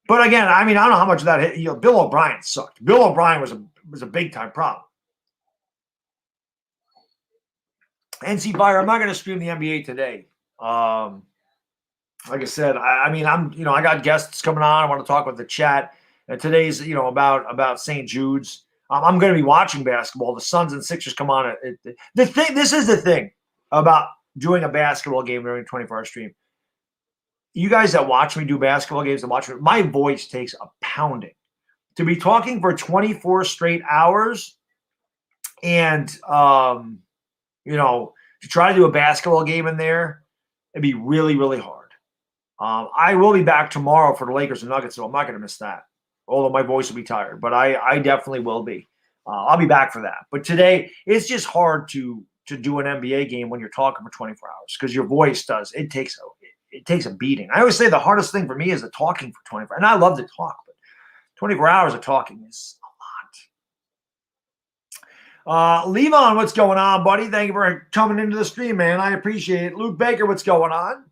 But again, I mean, I don't know how much of that hit. Bill O'Brien sucked. Bill O'Brien was a big time problem. NC Fire, I'm not going to stream the NBA today. Like I said, I got guests coming on. I want to talk with the chat. And today's, about St. Jude's. I'm going to be watching basketball. The Suns and Sixers come on. This is the thing about doing a basketball game during a 24-hour stream. You guys that watch me do basketball games and watch me, my voice takes a pounding. To be talking for 24 straight hours and, to try to do a basketball game in there, it'd be really, really hard. I will be back tomorrow for the Lakers and Nuggets, so I'm not going to miss that. Although my voice will be tired, but I definitely will be. I'll be back for that. But today, it's just hard to do an NBA game when you're talking for 24 hours because your voice it takes a beating. I always say the hardest thing for me is the talking for 24 hours. And I love to talk, but 24 hours of talking is a lot. Levon, what's going on, buddy? Thank you for coming into the stream, man. I appreciate it. Luke Baker, what's going on?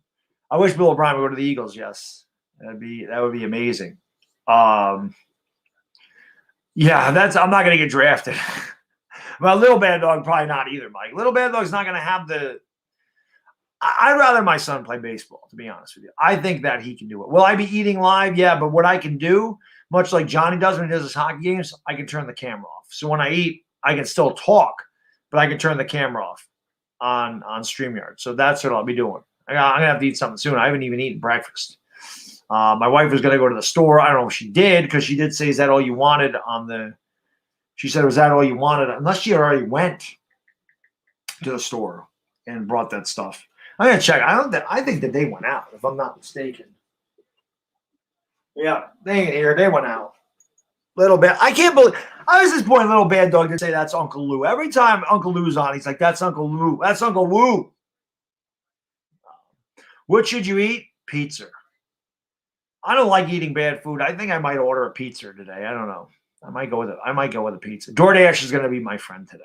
I wish Bill O'Brien would go to the Eagles. Yes, that would be amazing. I'm not going to get drafted. Well, Little Bad Dog probably not either, Mike. Little Bad Dog's not going to have I'd rather my son play baseball, to be honest with you. I think that he can do it. Will I be eating live? Yeah, but what I can do, much like Johnny does when he does his hockey games, I can turn the camera off. So when I eat, I can still talk, but I can turn the camera off on StreamYard. So that's what I'll be doing. I'm going to have to eat something soon. I haven't even eaten breakfast. My wife was going to go to the store. I don't know if she did because she did say, is that all you wanted she said, was that all you wanted? Unless she already went to the store and brought that stuff. I'm going to check. I think that they went out, if I'm not mistaken. Yeah, they ain't here. They went out. Little Bad. I can't believe. I was disappointed Little Bad Dog to say that's Uncle Lou. Every time Uncle Lou's on, he's like, that's Uncle Lou. That's Uncle Lou. What should you eat? Pizza. I don't like eating bad food. I think I might order a pizza today. I don't know. I might go with a pizza. DoorDash is going to be my friend today.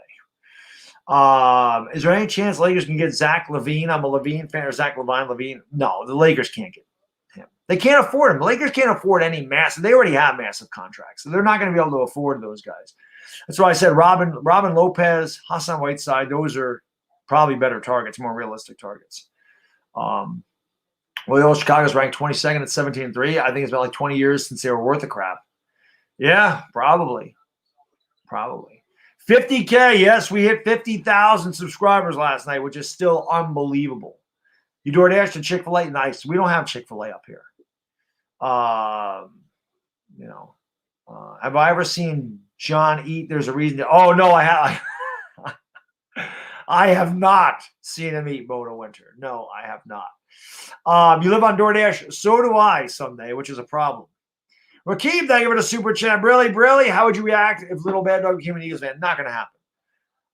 Is there any chance Lakers can get Zach LaVine? I'm a LaVine fan, or Zach Levine. No, the Lakers can't get him. They can't afford him. The Lakers can't afford any massive. They already have massive contracts, so they're not going to be able to afford those guys. That's why I said Robin Lopez, Hassan Whiteside. Those are probably better targets, more realistic targets. Well, Chicago's ranked 22nd at 17-3. I think it's been like 20 years since they were worth a crap. Yeah, probably. 50K. Yes, we hit 50,000 subscribers last night, which is still unbelievable. You DoorDash to Chick-fil-A? Nice. We don't have Chick-fil-A up here. Have I ever seen John eat? There's a reason. No, I have. I have not seen him eat Moto Winter. No, I have not. You live on DoorDash? So do I someday, which is a problem. Rakeem, thank you for the super chat. Brilly, how would you react if Little Bad Dog became an Eagles fan? Not going to happen.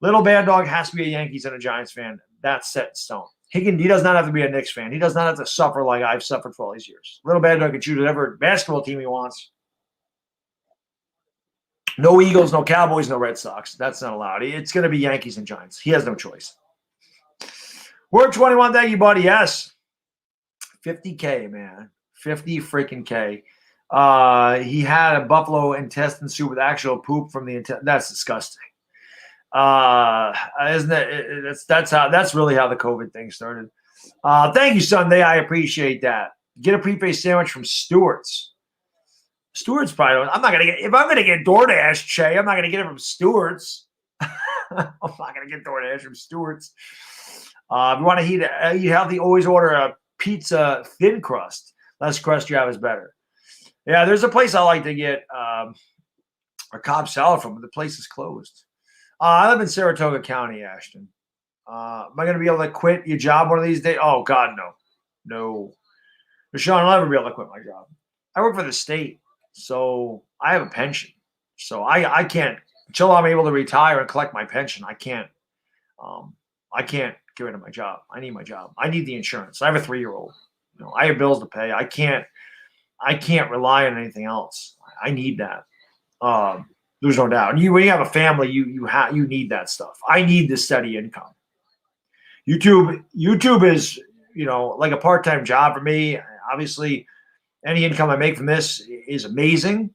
Little Bad Dog has to be a Yankees and a Giants fan. That's set in stone. He does not have to be a Knicks fan. He does not have to suffer like I've suffered for all these years. Little Bad Dog can choose whatever basketball team he wants. No Eagles, no Cowboys, no Red Sox. That's not allowed. It's going to be Yankees and Giants. He has no choice. We're 21. Thank you, buddy. Yes. 50K, man. 50 freaking K. He had a buffalo intestine soup with actual poop from the intestine. That's disgusting. Isn't it? That's really how the COVID thing started. Thank you, Sunday. I appreciate that. Get a prepaid sandwich from Stewart's. Stewart's probably. I'm not gonna get. If I'm gonna get DoorDash, Che, I'm not gonna get it from Stewart's. I'm not gonna get DoorDash from Stewart's. If you want to eat healthy, always order a pizza thin crust. Less crust you have is better. Yeah, there's a place I like to get a Cobb salad from, but the place is closed. I live in Saratoga County, Ashton. Am I going to be able to quit your job one of these days? Oh, God, no. No. Rashawn, I'll never be able to quit my job. I work for the state, so I have a pension. So I can't, until I'm able to retire and collect my pension, I can't get rid of my job. I need my job. I need the insurance. I have a 3-year-old. I have bills to pay. I can't rely on anything else. I need that. There's no doubt. And when you have a family, you need that stuff. I need this steady income. YouTube is, like a part-time job for me. Obviously, any income I make from this is amazing,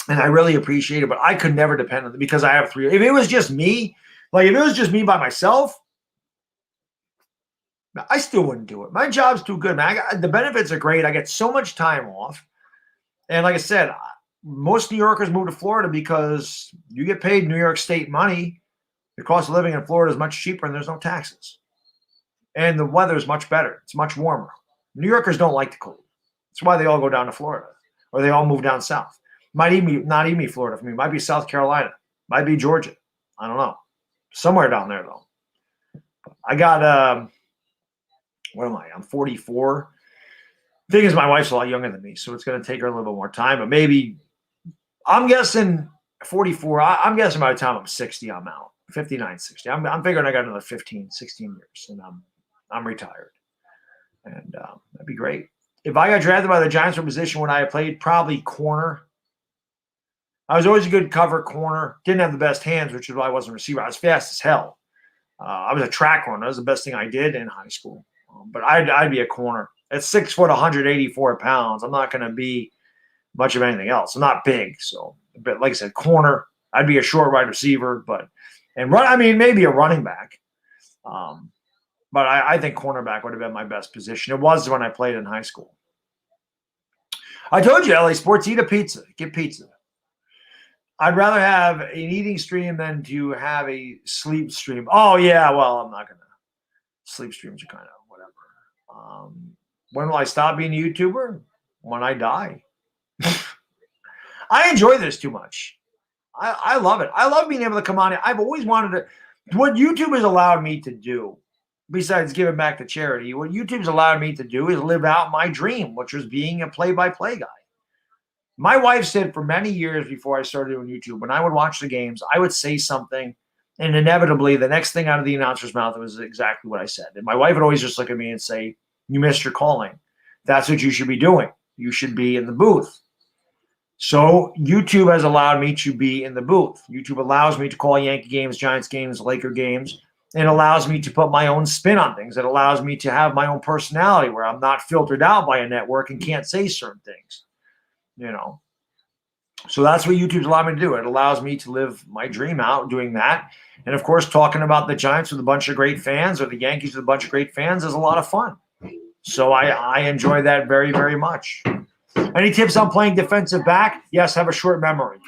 and I really appreciate it. But I could never depend on it because I have 3. If it was just me, by myself, I still wouldn't do it. My job's too good, man. The benefits are great. I get so much time off. And like I said, most New Yorkers move to Florida because you get paid New York State money. The cost of living in Florida is much cheaper and there's no taxes. And the weather is much better. It's much warmer. New Yorkers don't like the cold. That's why they all go down to Florida, or they all move down south. Might even not even be Florida for me. Might be South Carolina. Might be Georgia. I don't know. Somewhere down there, though. I got, what am I? I'm 44. The thing is, my wife's a lot younger than me, so it's going to take her a little bit more time. But maybe, I'm guessing 44. I'm guessing by the time I'm 60, I'm out. 59, 60. I'm figuring I got another 15, 16 years, and I'm retired. And that'd be great. If I got drafted by the Giants for a position when I played, probably corner. I was always a good cover corner. Didn't have the best hands, which is why I wasn't a receiver. I was fast as hell. I was a track runner. That was the best thing I did in high school. But I'd be a corner. At 6 foot, 184 pounds, I'm not going to be much of anything else. I'm not big. So, but like I said, corner, I'd be a short wide receiver, maybe a running back. But I think cornerback would have been my best position. It was when I played in high school. I told you, LA Sports, eat a pizza. Get pizza. I'd rather have an eating stream than to have a sleep stream. Oh, yeah, well, I'm not going to. Sleep streams are kind of whatever. When will I stop being a YouTuber? When I die. I enjoy this too much. I love it. I love being able to come on. I've always wanted to. What YouTube has allowed me to do, besides giving back to charity, what YouTube's allowed me to do is live out my dream, which was being a play-by-play guy. My wife said for many years before I started doing YouTube, when I would watch the games, I would say something, and inevitably the next thing out of the announcer's mouth was exactly what I said. And my wife would always just look at me and say, "You missed your calling. That's what you should be doing. You should be in the booth." So YouTube has allowed me to be in the booth. YouTube allows me to call Yankee games, Giants games, Laker games. It allows me to put my own spin on things. It allows me to have my own personality where I'm not filtered out by a network and can't say certain things. So that's what YouTube's allowed me to do. It allows me to live my dream out doing that. And of course, talking about the Giants with a bunch of great fans or the Yankees with a bunch of great fans is a lot of fun. So I enjoy that very, very much. Any tips on playing defensive back? Yes, have a short memory.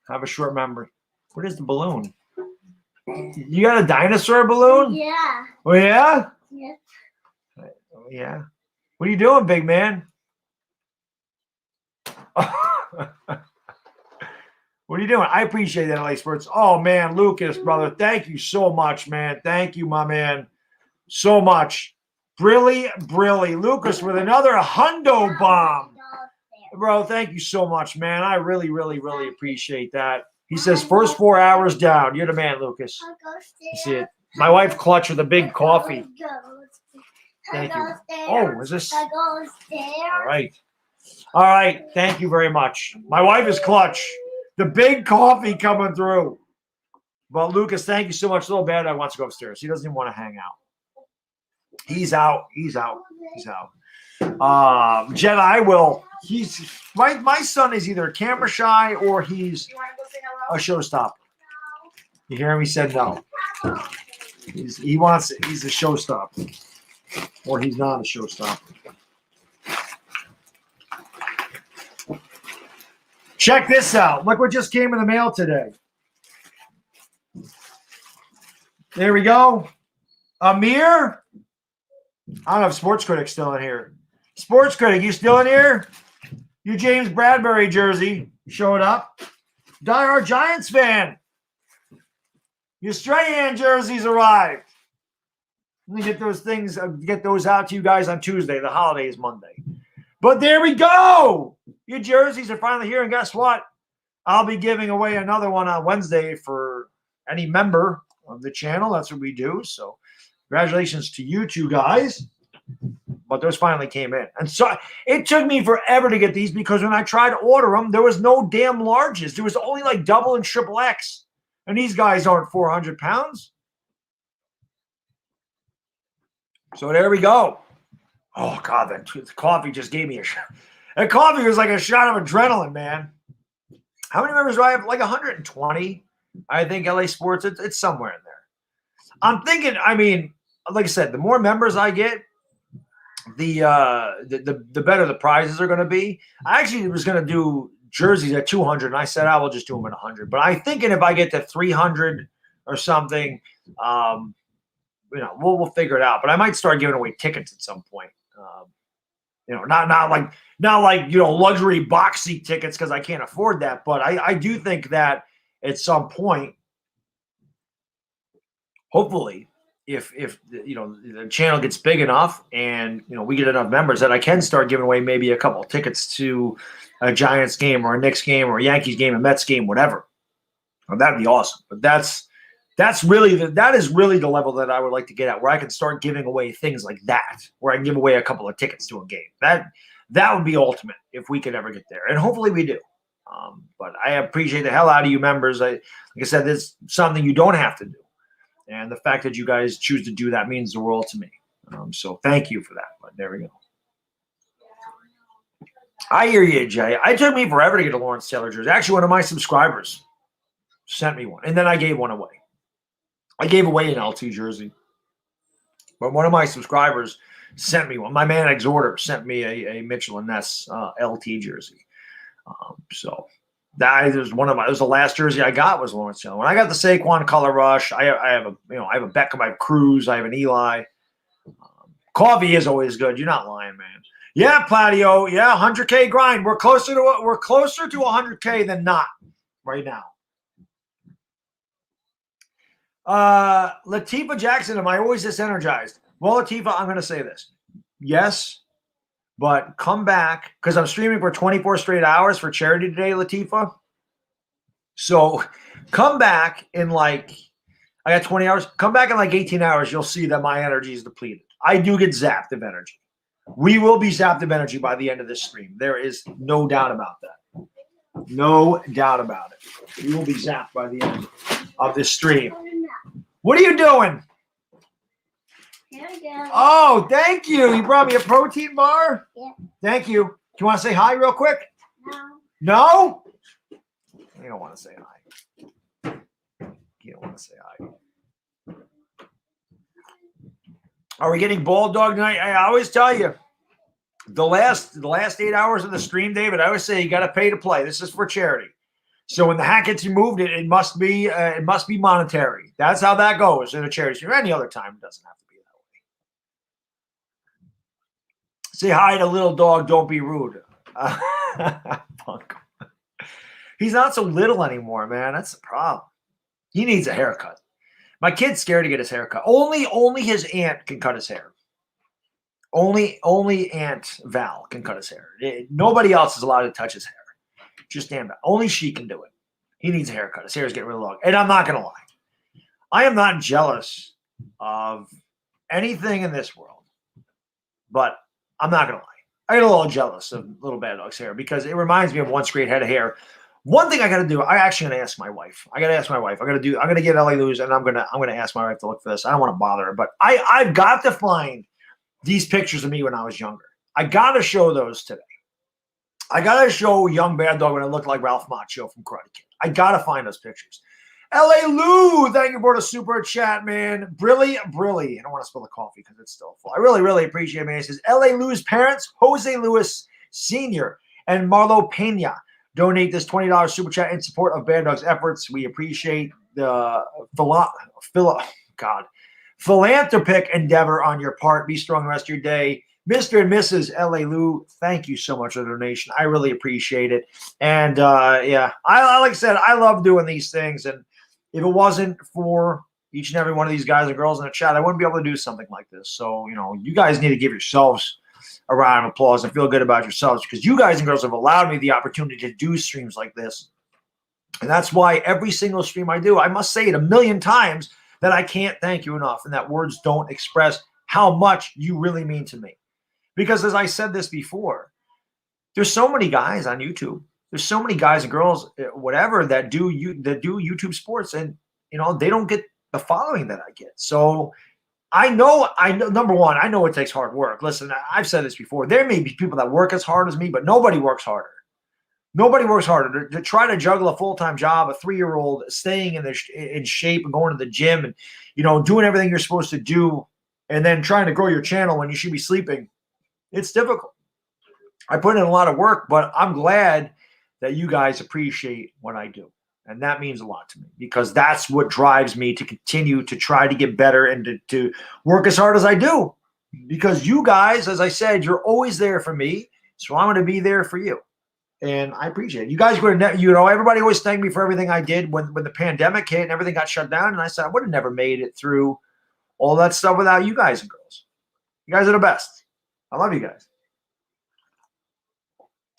Have a short memory. What is the balloon? You got a dinosaur balloon? Yeah. Oh, yeah? Yeah. Oh, yeah. What are you doing, big man? What are you doing? I appreciate that, LA Sports. Oh, man, Lucas, brother, thank you so much, man. Thank you, my man, so much. Brilly. Lucas with another hundo bomb. Bro, thank you so much, man. I really, really, really appreciate that. He says, first 4 hours down. You're the man, Lucas. You see it. My wife clutch with a big coffee. Thank you. Oh, is this? All right. All right. Thank you very much. My wife is clutch. The big coffee coming through. But Lucas, thank you so much. Little bad. I wants to go upstairs. He doesn't even want to hang out. He's out. Jedi will. He's my son is either camera shy or he's a showstopper. You hear him? He said no. He's a showstopper. Or he's not a showstopper. Check this out. Look what just came in the mail today. There we go. Amir. I don't know if Sports Critic's still in here. Sports Critic, you still in here? You James Bradbury jersey showed up. Die-hard Giants fan. Your Strahan jerseys arrived. Let me get those out to you guys on Tuesday. The holiday is Monday. But there we go. Your jerseys are finally here. And guess what? I'll be giving away another one on Wednesday for any member of the channel. That's what we do. So congratulations to you two guys. But those finally came in. And so it took me forever to get these because when I tried to order them, there was no damn larges. There was only like double and triple X. And these guys aren't 400 pounds. So there we go. Oh, God, that coffee just gave me a shot. That coffee was like a shot of adrenaline, man. How many members do I have? Like 120, I think, LA Sports. It's somewhere in there. I'm thinking, like I said, the more members I get, the better the prizes are going to be. I actually was going to do jerseys at 200, and I said I will just do them at 100. But I'm thinking if I get to 300 or something, we'll figure it out. But I might start giving away tickets at some point. Not like luxury box seat tickets because I can't afford that. But I do think that at some point, hopefully, if the channel gets big enough and we get enough members, that I can start giving away maybe a couple of tickets to a Giants game or a Knicks game or a Yankees game, a Mets game, whatever. Well, that'd be awesome. But that is really the level that I would like to get at, where I can start giving away things like that, where I can give away a couple of tickets to a game. That would be ultimate if we could ever get there, and hopefully we do. But I appreciate the hell out of you members. Like I said, it's something you don't have to do, and the fact that you guys choose to do that means the world to me. So thank you for that. But there we go. I hear you, Jay. It took me forever to get a Lawrence Taylor jersey. Actually, one of my subscribers sent me one, and then I gave one away. I gave away an LT jersey, but one of my subscribers sent me one. My man Exhorter sent me a Mitchell and Ness LT jersey. So that was the last jersey I got was Lawrence Taylor. When I got the Saquon Color Rush, I have a Beckham, I have Cruz, I have an Eli. Coffee is always good. You're not lying, man. Yeah, Pladio. Yeah, 100K grind. We're closer to 100K than not right now. Latifah Jackson, am I always this energized? Well, Latifah, I'm going to say this. Yes, but come back, because I'm streaming for 24 straight hours for charity today, Latifah. So come back in I got 20 hours. Come back in 18 hours. You'll see that my energy is depleted. I do get zapped of energy. We will be zapped of energy by the end of this stream. There is no doubt about that. No doubt about it. We will be zapped by the end of this stream. What are you doing? Here we go. Oh, thank you. You brought me a protein bar? Yeah. Thank you. Do you want to say hi real quick? No. No? You don't want to say hi. You don't want to say hi. Are we getting bald dog tonight? I always tell you, the last 8 hours of the stream, David, I always say you got to pay to play. This is for charity. So when the hat gets removed, it must be monetary. That's how that goes in a charity stream. Any other time, it doesn't have to be that way. Say hi to little dog. Don't be rude. Punk. He's not so little anymore, man. That's the problem. He needs a haircut. My kid's scared to get his hair cut. Only his aunt can cut his hair. Only Aunt Val can cut his hair. Nobody else is allowed to touch his hair. Just Aunt Val. Only she can do it. He needs a haircut. His hair is getting really long. And I'm not going to lie. I am not jealous of anything in this world. But I'm not going to lie. I get a little jealous of Little Bad Dog's hair because it reminds me of one straight head of hair. One thing I got to do, I actually going to ask my wife. I'm going to get Ellie Lou's, and I'm going to ask my wife to look for this. I don't want to bother her, but I've got to find these pictures of me when I was younger. I got to show those today. I got to show young Bad Dog when I looked like Ralph Macchio from Karate Kid. I got to find those pictures. L.A. Lou, thank you for the super chat, man. Brilly. I don't want to spill the coffee because it's still full. I really, really appreciate it, man. It says L.A. Lou's parents, Jose Lewis Sr. and Marlo Pena, donate this $20 super chat in support of Bad Dog's efforts. We appreciate the philanthropic endeavor on your part. Be strong the rest of your day. Mr. and Mrs. L.A. Lou, thank you so much for the donation. I really appreciate it. And, I like I said, I love doing these things. And if it wasn't for each and every one of these guys and girls in the chat, I wouldn't be able to do something like this. So, you guys need to give yourselves a round of applause and feel good about yourselves because you guys and girls have allowed me the opportunity to do streams like this. And that's why every single stream I do, I must say it a million times that I can't thank you enough and that words don't express how much you really mean to me. Because as I said this before, there's so many guys on YouTube. There's so many guys and girls, whatever, that do YouTube sports, and they don't get the following that I get. So I know. Number one, I know it takes hard work. Listen, I've said this before. There may be people that work as hard as me, but nobody works harder. Nobody works harder to try to juggle a full-time job, a 3-year-old, staying in shape and going to the gym and doing everything you're supposed to do, and then trying to grow your channel when you should be sleeping. It's difficult. I put in a lot of work, but I'm glad that you guys appreciate what I do. And that means a lot to me because that's what drives me to continue to try to get better and to work as hard as I do. Because you guys, as I said, you're always there for me. So I'm going to be there for you. And I appreciate it. You guys would have, everybody always thanked me for everything I did when the pandemic hit and everything got shut down. And I said, I would have never made it through all that stuff without you guys and girls. You guys are the best. I love you guys.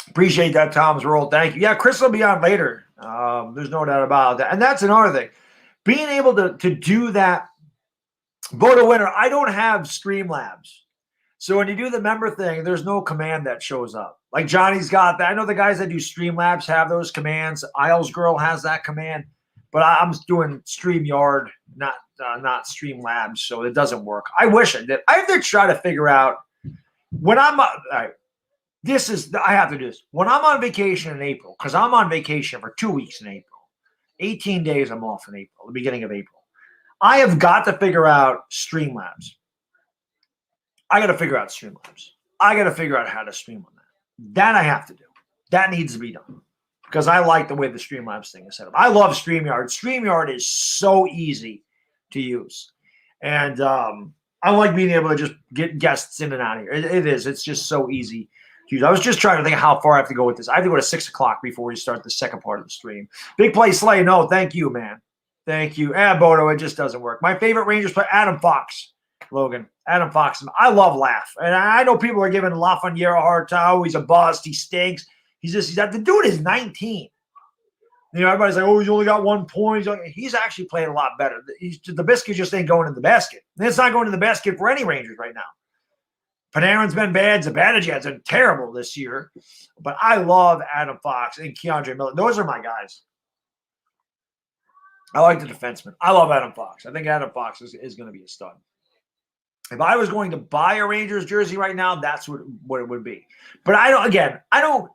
Appreciate that, Tom's World. Thank you. Yeah, Chris will be on later. There's no doubt about that. And that's another thing. Being able to do that, vote a winner. I don't have Streamlabs. So when you do the member thing, there's no command that shows up. Like Johnny's got that. I know the guys that do Streamlabs have those commands. Isles Girl has that command. But I'm doing StreamYard, not Streamlabs, so it doesn't work. I wish I did. I have to try to figure out when I'm all right, I have to do this. When I'm on vacation in April, because I'm on vacation for 2 weeks in April, 18 days I'm off in April, the beginning of April. I have got to figure out Streamlabs. I got to figure out Streamlabs. I got to figure out how to stream on that. That I have to do. That needs to be done. Because I like the way the Streamlabs thing is set up. I love StreamYard. StreamYard is so easy to use. And I like being able to just get guests in and out of here. It is. It's just so easy to use. I was just trying to think how far I have to go with this. I have to go to 6 o'clock before we start the second part of the stream. Big Play Slay. No, thank you, man. Thank you. Bodo, it just doesn't work. My favorite Rangers player, Adam Fox. Logan. Adam Fox. I love Laugh. And I know people are giving Lafreniere a hard time. Oh, he's a bust. He stinks. The dude is 19. Everybody's like, oh, he's only got 1 point. He's actually playing a lot better. The biscuit just ain't going in the basket. And it's not going in the basket for any Rangers right now. Panarin's been bad. Zibanejad's been terrible this year. But I love Adam Fox and Keandre Miller. Those are my guys. I like the defenseman. I love Adam Fox. I think Adam Fox is going to be a stud. If I was going to buy a Rangers jersey right now, that's what it would be. But I don't,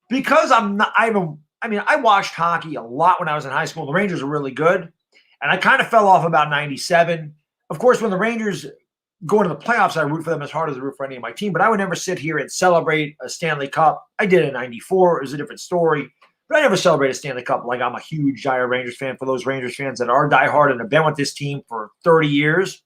because I watched hockey a lot when I was in high school. The Rangers were really good. And I kind of fell off about 97. Of course, when the Rangers go into the playoffs, I root for them as hard as I root for any of my team. But I would never sit here and celebrate a Stanley Cup. I did in 94. It was a different story. But I never celebrate a Stanley Cup like I'm a huge dire Rangers fan. For those Rangers fans that are diehard and have been with this team for 30 years,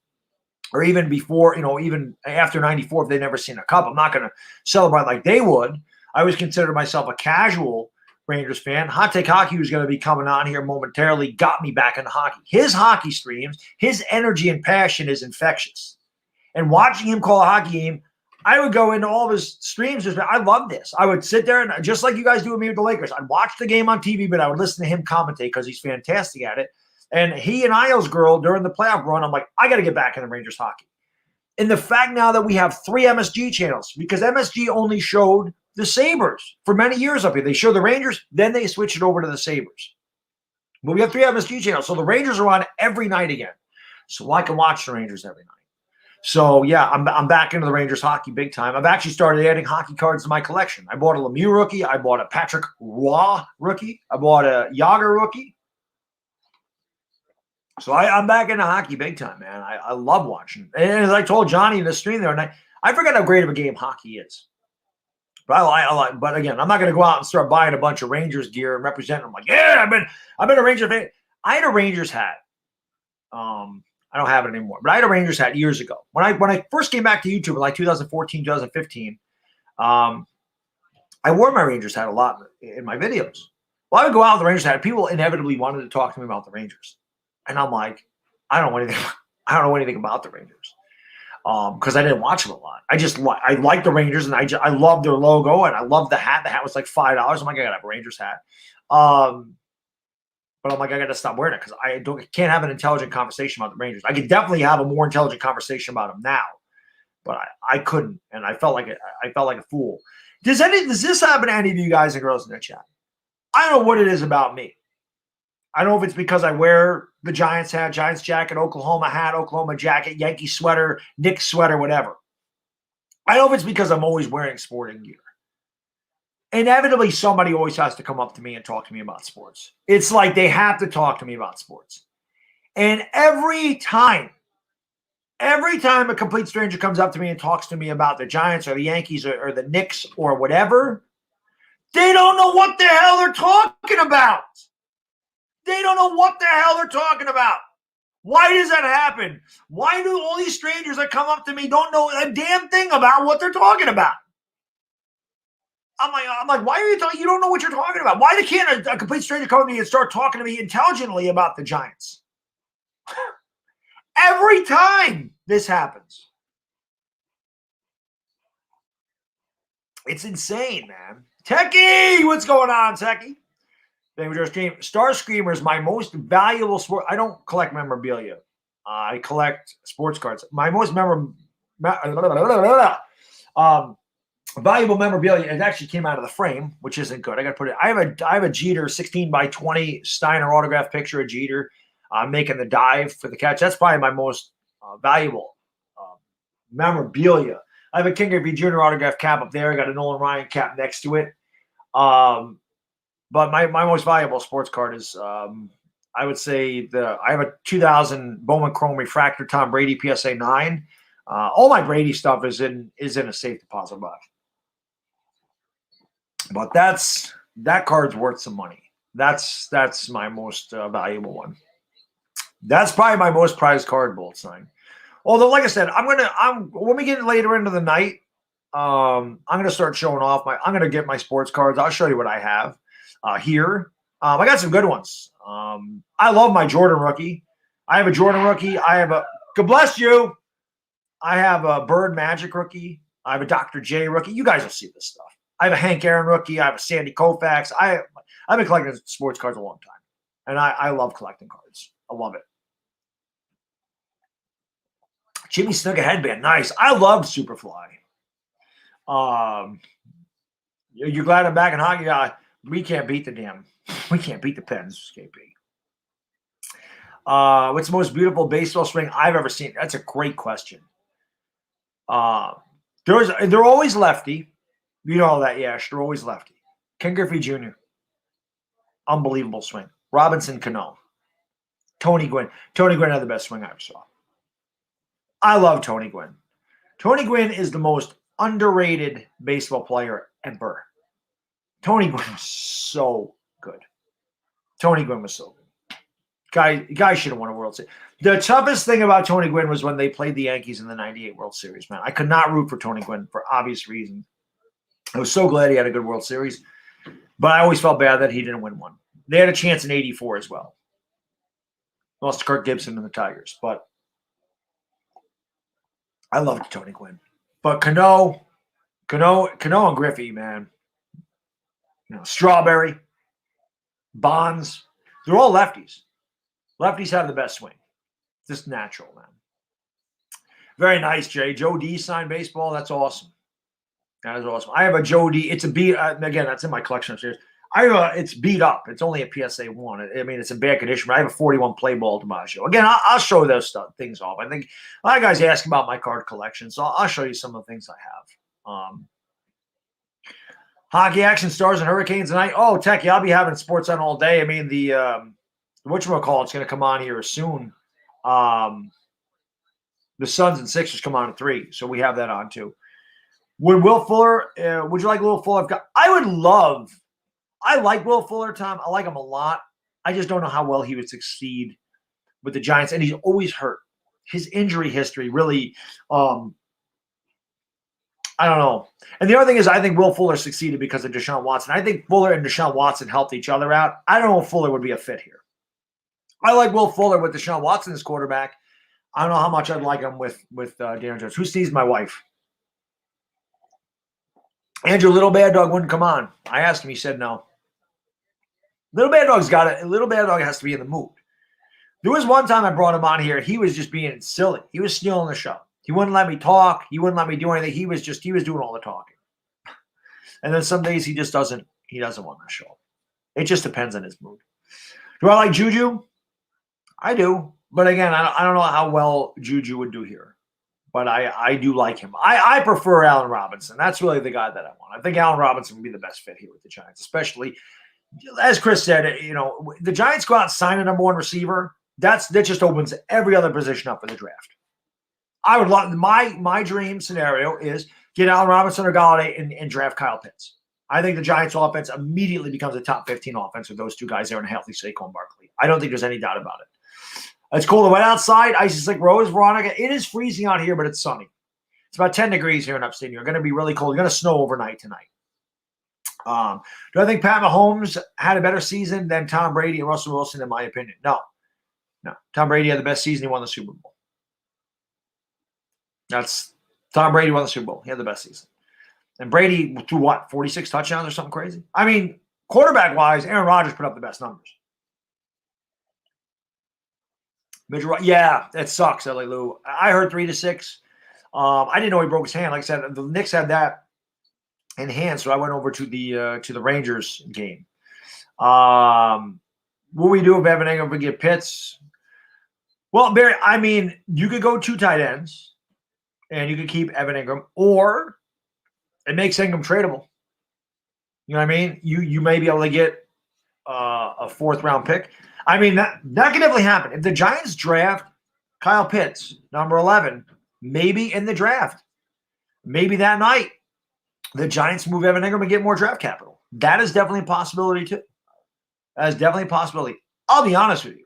or even before, even after 94, if they've never seen a cup, I'm not going to celebrate like they would. I always consider myself a casual Rangers fan. Hot Take Hockey, who's going to be coming on here momentarily, got me back into hockey. His hockey streams, his energy and passion is infectious. And watching him call a hockey game, I would go into all of his streams. I love this. I would sit there and just like you guys do with me with the Lakers, I'd watch the game on TV, but I would listen to him commentate because he's fantastic at it. And he and Isles Girl during the playoff run, I'm like, I got to get back into Rangers hockey. And the fact now that we have 3 MSG channels, because MSG only showed the Sabres for many years up here. They show the Rangers, then they switch it over to the Sabres. But we have 3 MSG channels. So the Rangers are on every night again. So I can watch the Rangers every night. So, yeah, I'm back into the Rangers hockey big time. I've actually started adding hockey cards to my collection. I bought a Lemieux rookie. I bought a Patrick Roy rookie. I bought a Yager rookie. So I'm back into hockey big time, man. I love watching. And as I told Johnny in the stream the other night, I forgot how great of a game hockey is. But I like. But again, I'm not going to go out and start buying a bunch of Rangers gear and represent them. Like, yeah, I've been a Ranger fan. I had a Rangers hat. I don't have it anymore, but I had a Rangers hat years ago. When I first came back to YouTube in like 2014, 2015, I wore my Rangers hat a lot in my videos. Well, I would go out with the Rangers hat. People inevitably wanted to talk to me about the Rangers. And I'm like, I don't know anything about the Rangers because I didn't watch them a lot. I like the Rangers and I love their logo and I love the hat. The hat was like $5. I'm like, I gotta have a Rangers hat. But I'm like, I got to stop wearing it because I can't have an intelligent conversation about the Rangers. I could definitely have a more intelligent conversation about them now, but I couldn't, and I felt like a fool. Does this happen to any of you guys and girls in the chat? I don't know what it is about me. I don't know if it's because I wear the Giants hat, Giants jacket, Oklahoma hat, Oklahoma jacket, Yankee sweater, Knicks sweater, whatever. I don't know if it's because I'm always wearing sporting gear. Inevitably, somebody always has to come up to me and talk to me about sports. It's like they have to talk to me about sports. And every time a complete stranger comes up to me and talks to me about the Giants or the Yankees or the Knicks or whatever, They don't know what the hell they're talking about. They don't know what the hell they're talking about. Why does that happen? Why do all these strangers that come up to me don't know a damn thing about what they're talking about? I'm like, why are you talking? You don't know what you're talking about. Why can't a complete stranger come to me and start talking to me intelligently about the Giants? Every time this happens. It's insane, man. Techie, what's going on, Techie? Star Screamer is my most valuable sport. I don't collect memorabilia. I collect sports cards. My most valuable memorabilia. It actually came out of the frame, which isn't good. I got to put it. I have a Jeter 16x20 Steiner autograph picture of Jeter making the dive for the catch. That's probably my most valuable memorabilia. I have a King Griffey Jr. autograph cap up there. I got a Nolan Ryan cap next to it. But my most valuable sports card is, I would say I have a 2000 Bowman Chrome Refractor Tom Brady PSA 9. All my Brady stuff is in a safe deposit box. But that card's worth some money. That's my most valuable one. That's probably my most prized card, Boltzstein. Although, like I said, when we get later into the night, I'm gonna start showing off I'm gonna get my sports cards. I'll show you what I have here. I got some good ones. I love my Jordan rookie. I have a Jordan rookie. I have God bless you. I have a Bird Magic rookie. I have a Dr. J rookie. You guys will see this stuff. I have a Hank Aaron rookie. I have a Sandy Koufax. I've been collecting sports cards a long time, and I love collecting cards. I love it. Jimmy Snuka headband, nice. I love Superfly. You're glad I'm back in hockey? We can't beat the Pens, KP. What's the most beautiful baseball swing I've ever seen? That's a great question. They're always lefty. You know that, Yash. They're always lefty. Ken Griffey Jr. Unbelievable swing. Robinson Cano. Tony Gwynn. Tony Gwynn had the best swing I ever saw. I love Tony Gwynn. Tony Gwynn is the most underrated baseball player ever. Tony Gwynn was so good. Tony Gwynn was so good. Guy should have won a World Series. The toughest thing about Tony Gwynn was when they played the Yankees in the 98 World Series, man. I could not root for Tony Gwynn for obvious reasons. I was so glad he had a good World Series, but I always felt bad that he didn't win one. They had a chance in 84 as well. Lost to Kirk Gibson and the Tigers, but I loved Tony Gwynn. But Cano and Griffey, man. You know, Strawberry, Bonds, they're all lefties. Lefties have the best swing. Just natural, man. Very nice, Jay. Joe D signed baseball. That's awesome. That is awesome. I have a Joe D. It's a beat. Again, that's in my collection upstairs. It's beat up. It's only a PSA 1. I mean, it's in bad condition, but I have a 41 play ball DiMaggio. Again, I'll show those things off. I think a lot of guys ask about my card collection, so I'll show you some of the things I have. Hockey action, Stars and Hurricanes tonight. Oh, Techie, I'll be having sports on all day. I mean, the whatchamacallit's going to come on here soon. The Suns and Sixers come on at 3, so we have that on too. Would Will Fuller? Would you like Will Fuller? I like Will Fuller, Tom. I like him a lot. I just don't know how well he would succeed with the Giants, and he's always hurt. His injury history really, I don't know. And the other thing is, I think Will Fuller succeeded because of Deshaun Watson. I think Fuller and Deshaun Watson helped each other out. I don't know if Fuller would be a fit here. I like Will Fuller with Deshaun Watson as quarterback. I don't know how much I'd like him with Daniel Jones. Who sneezed? My wife. Andrew, Little Bad Dog wouldn't come on. I asked him. He said no. Little Bad Dog's got it. Little Bad Dog has to be in the mood. There was one time I brought him on here. He was just being silly. He was stealing the show. He wouldn't let me talk. He wouldn't let me do anything. He was doing all the talking. And then some days he doesn't want to show up. It just depends on his mood. Do I like Juju? I do. But again, I don't know how well Juju would do here. But I do like him. I prefer Allen Robinson. That's really the guy that I want. I think Allen Robinson would be the best fit here with the Giants, especially, as Chris said, you know, the Giants go out and sign a number 1 receiver. That just opens every other position up for the draft. I would love my dream scenario is get Allen Robinson or Galladay and draft Kyle Pitts. I think the Giants offense immediately becomes a top 15 offense with those two guys there and a healthy Saquon Barkley. I don't think there's any doubt about it. It's cold and wet outside. Ice is like Rose, Veronica. It is freezing out here, but it's sunny. It's about 10 degrees here in upstate New York. Going to be really cold. It's going to snow overnight tonight. Do I think Pat Mahomes had a better season than Tom Brady and Russell Wilson, in my opinion? No. Tom Brady had the best season. He won the Super Bowl. Tom Brady won the Super Bowl. He had the best season. And Brady threw what, 46 touchdowns or something crazy? I mean, quarterback-wise, Aaron Rodgers put up the best numbers. Yeah, that sucks, LA Lou. I heard 3-6. I didn't know he broke his hand. Like I said, the Knicks had that in hand, so I went over to the Rangers game. What we do if Evan Ingram would get Pitts? Well, Barry, I mean, you could go 2 tight ends, and you could keep Evan Ingram, or it makes Ingram tradable. You know what I mean? You may be able to get a 4th-round pick. I mean, that can definitely happen. If the Giants draft Kyle Pitts, number 11, maybe in the draft, maybe that night, the Giants move Evan Ingram and get more draft capital. That is definitely a possibility, too. That is definitely a possibility. I'll be honest with you.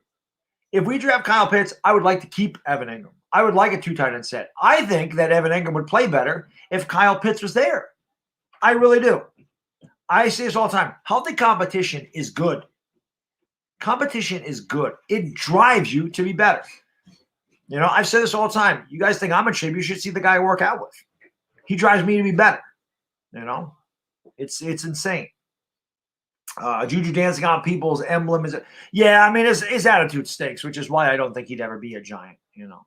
If we draft Kyle Pitts, I would like to keep Evan Ingram. I would like a 2 tight end set. I think that Evan Ingram would play better if Kyle Pitts was there. I really do. I say this all the time. Healthy competition is good. Competition is good. It drives you to be better. You know, I've said this all the time. You guys think I'm a chip, you should see the guy I work out with. He drives me to be better. You know, it's insane. Juju dancing on people's emblem is yeah. I mean, his attitude stinks, which is why I don't think he'd ever be a Giant. You know.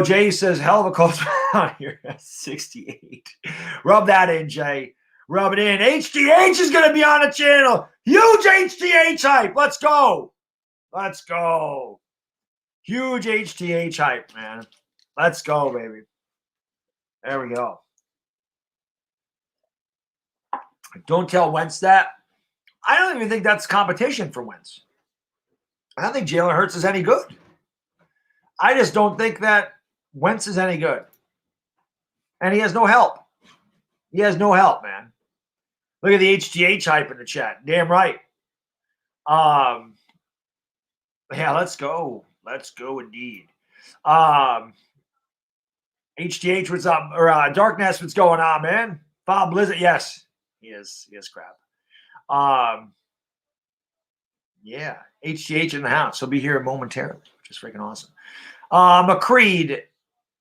Jay says hell of a culture out here at 68. Rub that in, Jay. Rub it in. HDH is going to be on the channel. Huge HDH hype. Let's go. Let's go. Huge HDH hype, man. Let's go, baby. There we go. Don't tell Wentz that. I don't even think that's competition for Wentz. I don't think Jalen Hurts is any good. I just don't think that Wentz is any good. And he has no help. He has no help, man. Look at the HGH hype in the chat. Damn right. Yeah, let's go. Let's go indeed. HGH, what's up? Or Darkness, what's going on, man? Bob Blizzard, yes. He is crap. Yeah, HGH in the house. He'll be here momentarily, which is freaking awesome. McCreed,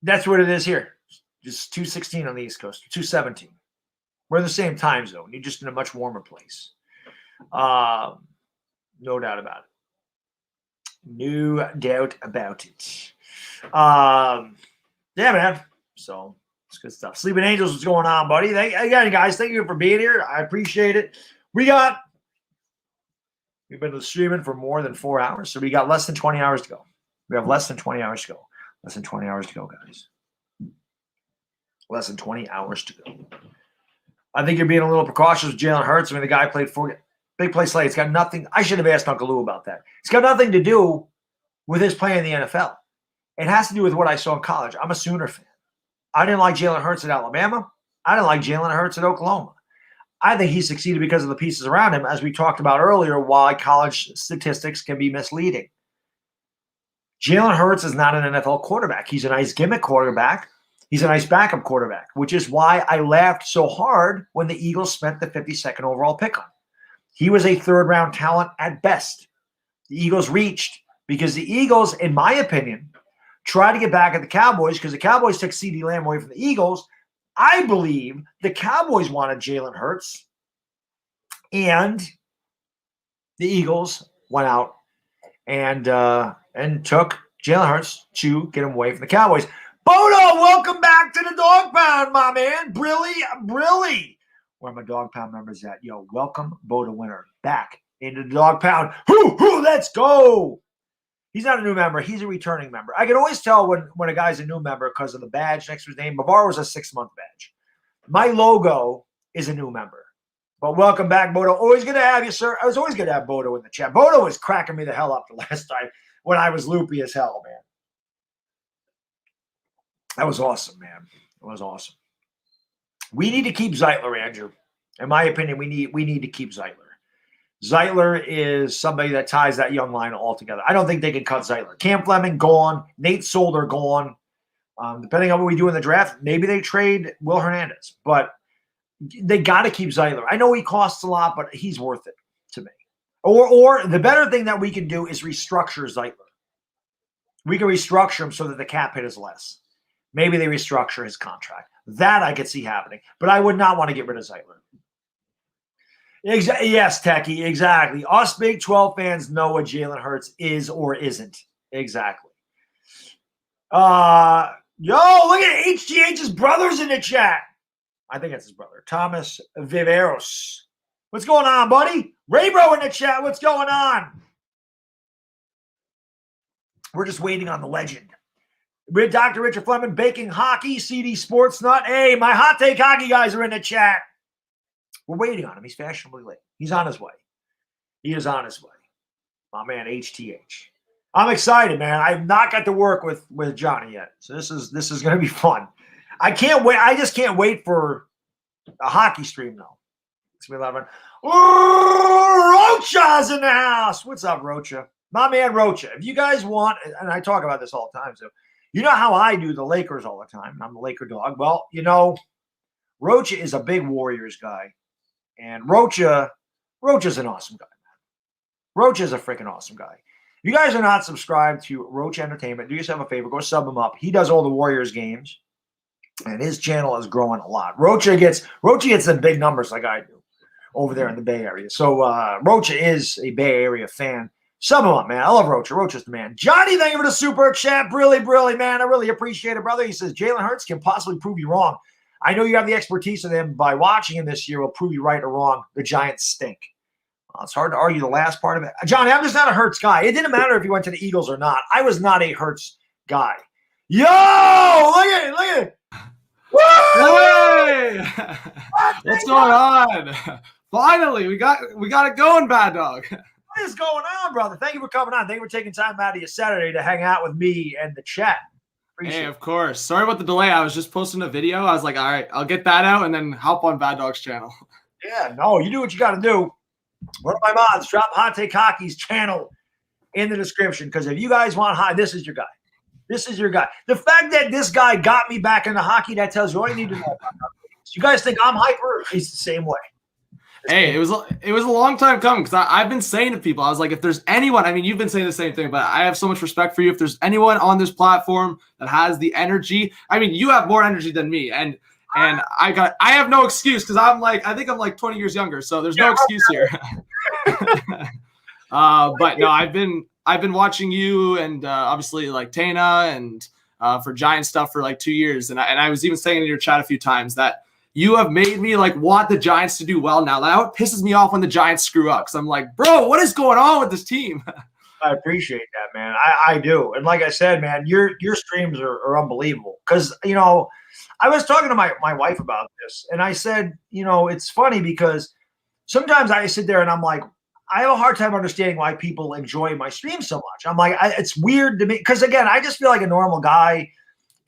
that's what it is here. Just 2:16 on the East Coast, 2:17. We're in the same time zone. You're just in a much warmer place. No doubt about it. No doubt about it. Yeah, man. So it's good stuff. Sleeping Angels, what's going on, buddy? Again, guys, thank you for being here. I appreciate it. We've been streaming for more than 4 hours, so we got less than 20 hours to go. We have less than 20 hours to go. Less than 20 hours to go, guys. Less than 20 hours to go. I think you're being a little precautious with Jalen Hurts. I mean, the guy played 4 big play slate. It's got nothing. I should have asked Uncle Lou about that. It's got nothing to do with his play in the NFL. It has to do with what I saw in college. I'm a Sooner fan. I didn't like Jalen Hurts at Alabama. I didn't like Jalen Hurts at Oklahoma. I think he succeeded because of the pieces around him, as we talked about earlier, why college statistics can be misleading. Jalen Hurts is not an NFL quarterback. He's a nice gimmick quarterback. He's a nice backup quarterback, which is why I laughed so hard when the Eagles spent the 52nd overall pick on him. He was a 3rd-round talent at best. The Eagles reached because the Eagles, in my opinion, tried to get back at the Cowboys because the Cowboys took CeeDee Lamb away from the Eagles. I believe the Cowboys wanted Jalen Hurts, and the Eagles went out and took Jalen Hurts to get him away from the Cowboys. Bodo, welcome back to the Dog Pound, my man. Brilly. Where are my Dog Pound members at? Yo, welcome, Bodo Winter, back into the Dog Pound. Let's go. He's not a new member. He's a returning member. I can always tell when a guy's a new member because of the badge next to his name. Bavar was a 6-month badge. My logo is a new member. But welcome back, Bodo. Always good to have you, sir. I was always going to have Bodo in the chat. Bodo was cracking me the hell up the last time when I was loopy as hell, man. That was awesome, man. It was awesome. We need to keep Zeitler, Andrew. In my opinion, we need to keep Zeitler. Zeitler is somebody that ties that young line all together. I don't think they can cut Zeitler. Cam Fleming, gone. Nate Solder, gone. Depending on what we do in the draft, maybe they trade Will Hernandez. But they got to keep Zeitler. I know he costs a lot, but he's worth it to me. Or the better thing that we can do is restructure Zeitler. We can restructure him so that the cap hit is less. Maybe they restructure his contract. That I could see happening. But I would not want to get rid of Zeitler. Yes, Techie, exactly. Us Big 12 fans know what Jalen Hurts is or isn't. Exactly. Yo, look at HGH's brothers in the chat. I think it's his brother, Thomas Viveros. What's going on, buddy? Raybro in the chat. What's going on? We're just waiting on the legend. With Dr. Richard Fleming, Baking Hockey, CD Sports Nut. Hey, my hot take hockey guys are in the chat. We're waiting on him. He's fashionably late. He's on his way. He is on his way. My man, HTH. I'm excited, man. I've not got to work with Johnny yet. So this is going to be fun. I can't wait. I just can't wait for a hockey stream, though. It's going to be a lot of fun. Rocha's in the house. What's up, Rocha? My man, Rocha. If you guys want, and I talk about this all the time, so you know how I do the Lakers all the time. I'm the Laker dog. Well, Rocha is a big Warriors guy. And Rocha's an awesome guy, man. Rocha's a freaking awesome guy. If you guys are not subscribed to Rocha Entertainment, do yourself a favor, go sub him up. He does all the Warriors games, and his channel is growing a lot. Rocha gets some big numbers like I do over there in the Bay Area. So Rocha is a Bay Area fan. Sub him up, man. I love Rocha. Rocha's the man. Johnny, thank you for the super chat. Brilly, man. I really appreciate it, brother. He says, Jalen Hurts can possibly prove you wrong. I know you have the expertise of him. By watching him this year, will prove you right or wrong. The Giants stink. It's hard to argue the last part of it. Johnny, I'm just not a Hurts guy. It didn't matter if he went to the Eagles or not. I was not a Hurts guy. Yo, look at it. Hey! What's going on? Finally, we got it going, Bad Dog. What is going on, brother? Thank you for coming on. Thank you for taking time out of your Saturday to hang out with me and the chat. Hey, of course. Sorry about the delay. I was just posting a video. I was like, all right, I'll get that out and then hop on Bad Dog's channel. Yeah, no, you do what you got to do. One of my mods, drop Hot Take Hockey's channel in the description, because if you guys want hot, this is your guy. This is your guy. The fact that this guy got me back into hockey, that tells you all you need to know about hockey. You guys think I'm hyper? He's the same way. Hey, it was a long time coming, because I've been saying to people, I was like, if there's anyone, I mean, you've been saying the same thing, but I have so much respect for you. If there's anyone on this platform that has the energy, I mean, you have more energy than me, and I have no excuse, because I think I'm like 20 years younger, so there's no excuse here. But no, I've been watching you and obviously like Tana and for Giant stuff for like 2 years, and I was even saying in your chat a few times that you have made me like want the Giants to do well now. That pisses me off when the Giants screw up, because I'm like, bro, what is going on with this team? I appreciate that, man. I do. And like I said, man, your streams are unbelievable. Because, I was talking to my wife about this, and I said, it's funny because sometimes I sit there and I'm like, I have a hard time understanding why people enjoy my streams so much. I'm like, it's weird to me. Because, again, I just feel like a normal guy.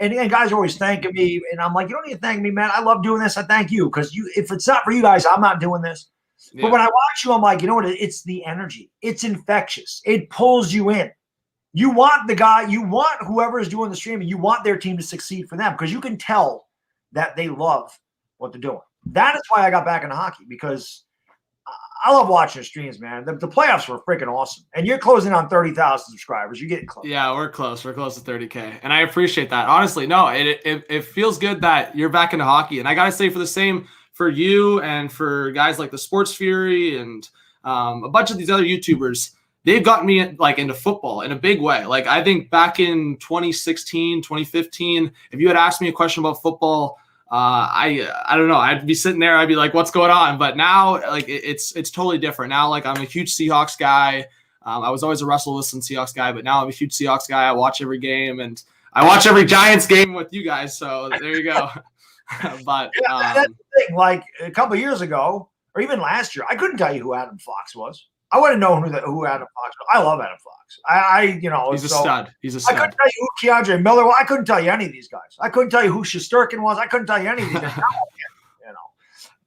And guys are always thanking me. And I'm like, you don't need to thank me, man. I love doing this. I thank you. Because if it's not for you guys, I'm not doing this. Yeah. But when I watch you, I'm like, you know what? It's the energy. It's infectious. It pulls you in. You want the guy, you want whoever is doing the streaming, you want their team to succeed for them, because you can tell that they love what they're doing. That is why I got back into hockey, because I love watching the streams, man. The playoffs were freaking awesome. And you're closing on 30,000 subscribers. You're getting close. Yeah, we're close. We're close to 30K. And I appreciate that. Honestly, no, it feels good that you're back into hockey. And I got to say, for the same for you and for guys like the Sports Fury and a bunch of these other YouTubers, they've gotten me like into football in a big way. Like, I think back in 2016, 2015, if you had asked me a question about football, I don't know, I'd be sitting there, I'd be like, what's going on? But now, like, it's totally different. Now, like, I'm a huge Seahawks guy. I was always a Russell Wilson Seahawks guy, but now I'm a huge Seahawks guy. I watch every game, and I watch every Giants game with you guys. So there you go. But yeah, that's the thing. Like, a couple of years ago, or even last year, I couldn't tell you who Adam Fox was. I wouldn't know who Adam Fox was. I love Adam Fox. He's a stud. He's a stud. I couldn't tell you who Keandre Miller was. I couldn't tell you any of these guys. I couldn't tell you who Shesterkin was. I couldn't tell you any of these guys.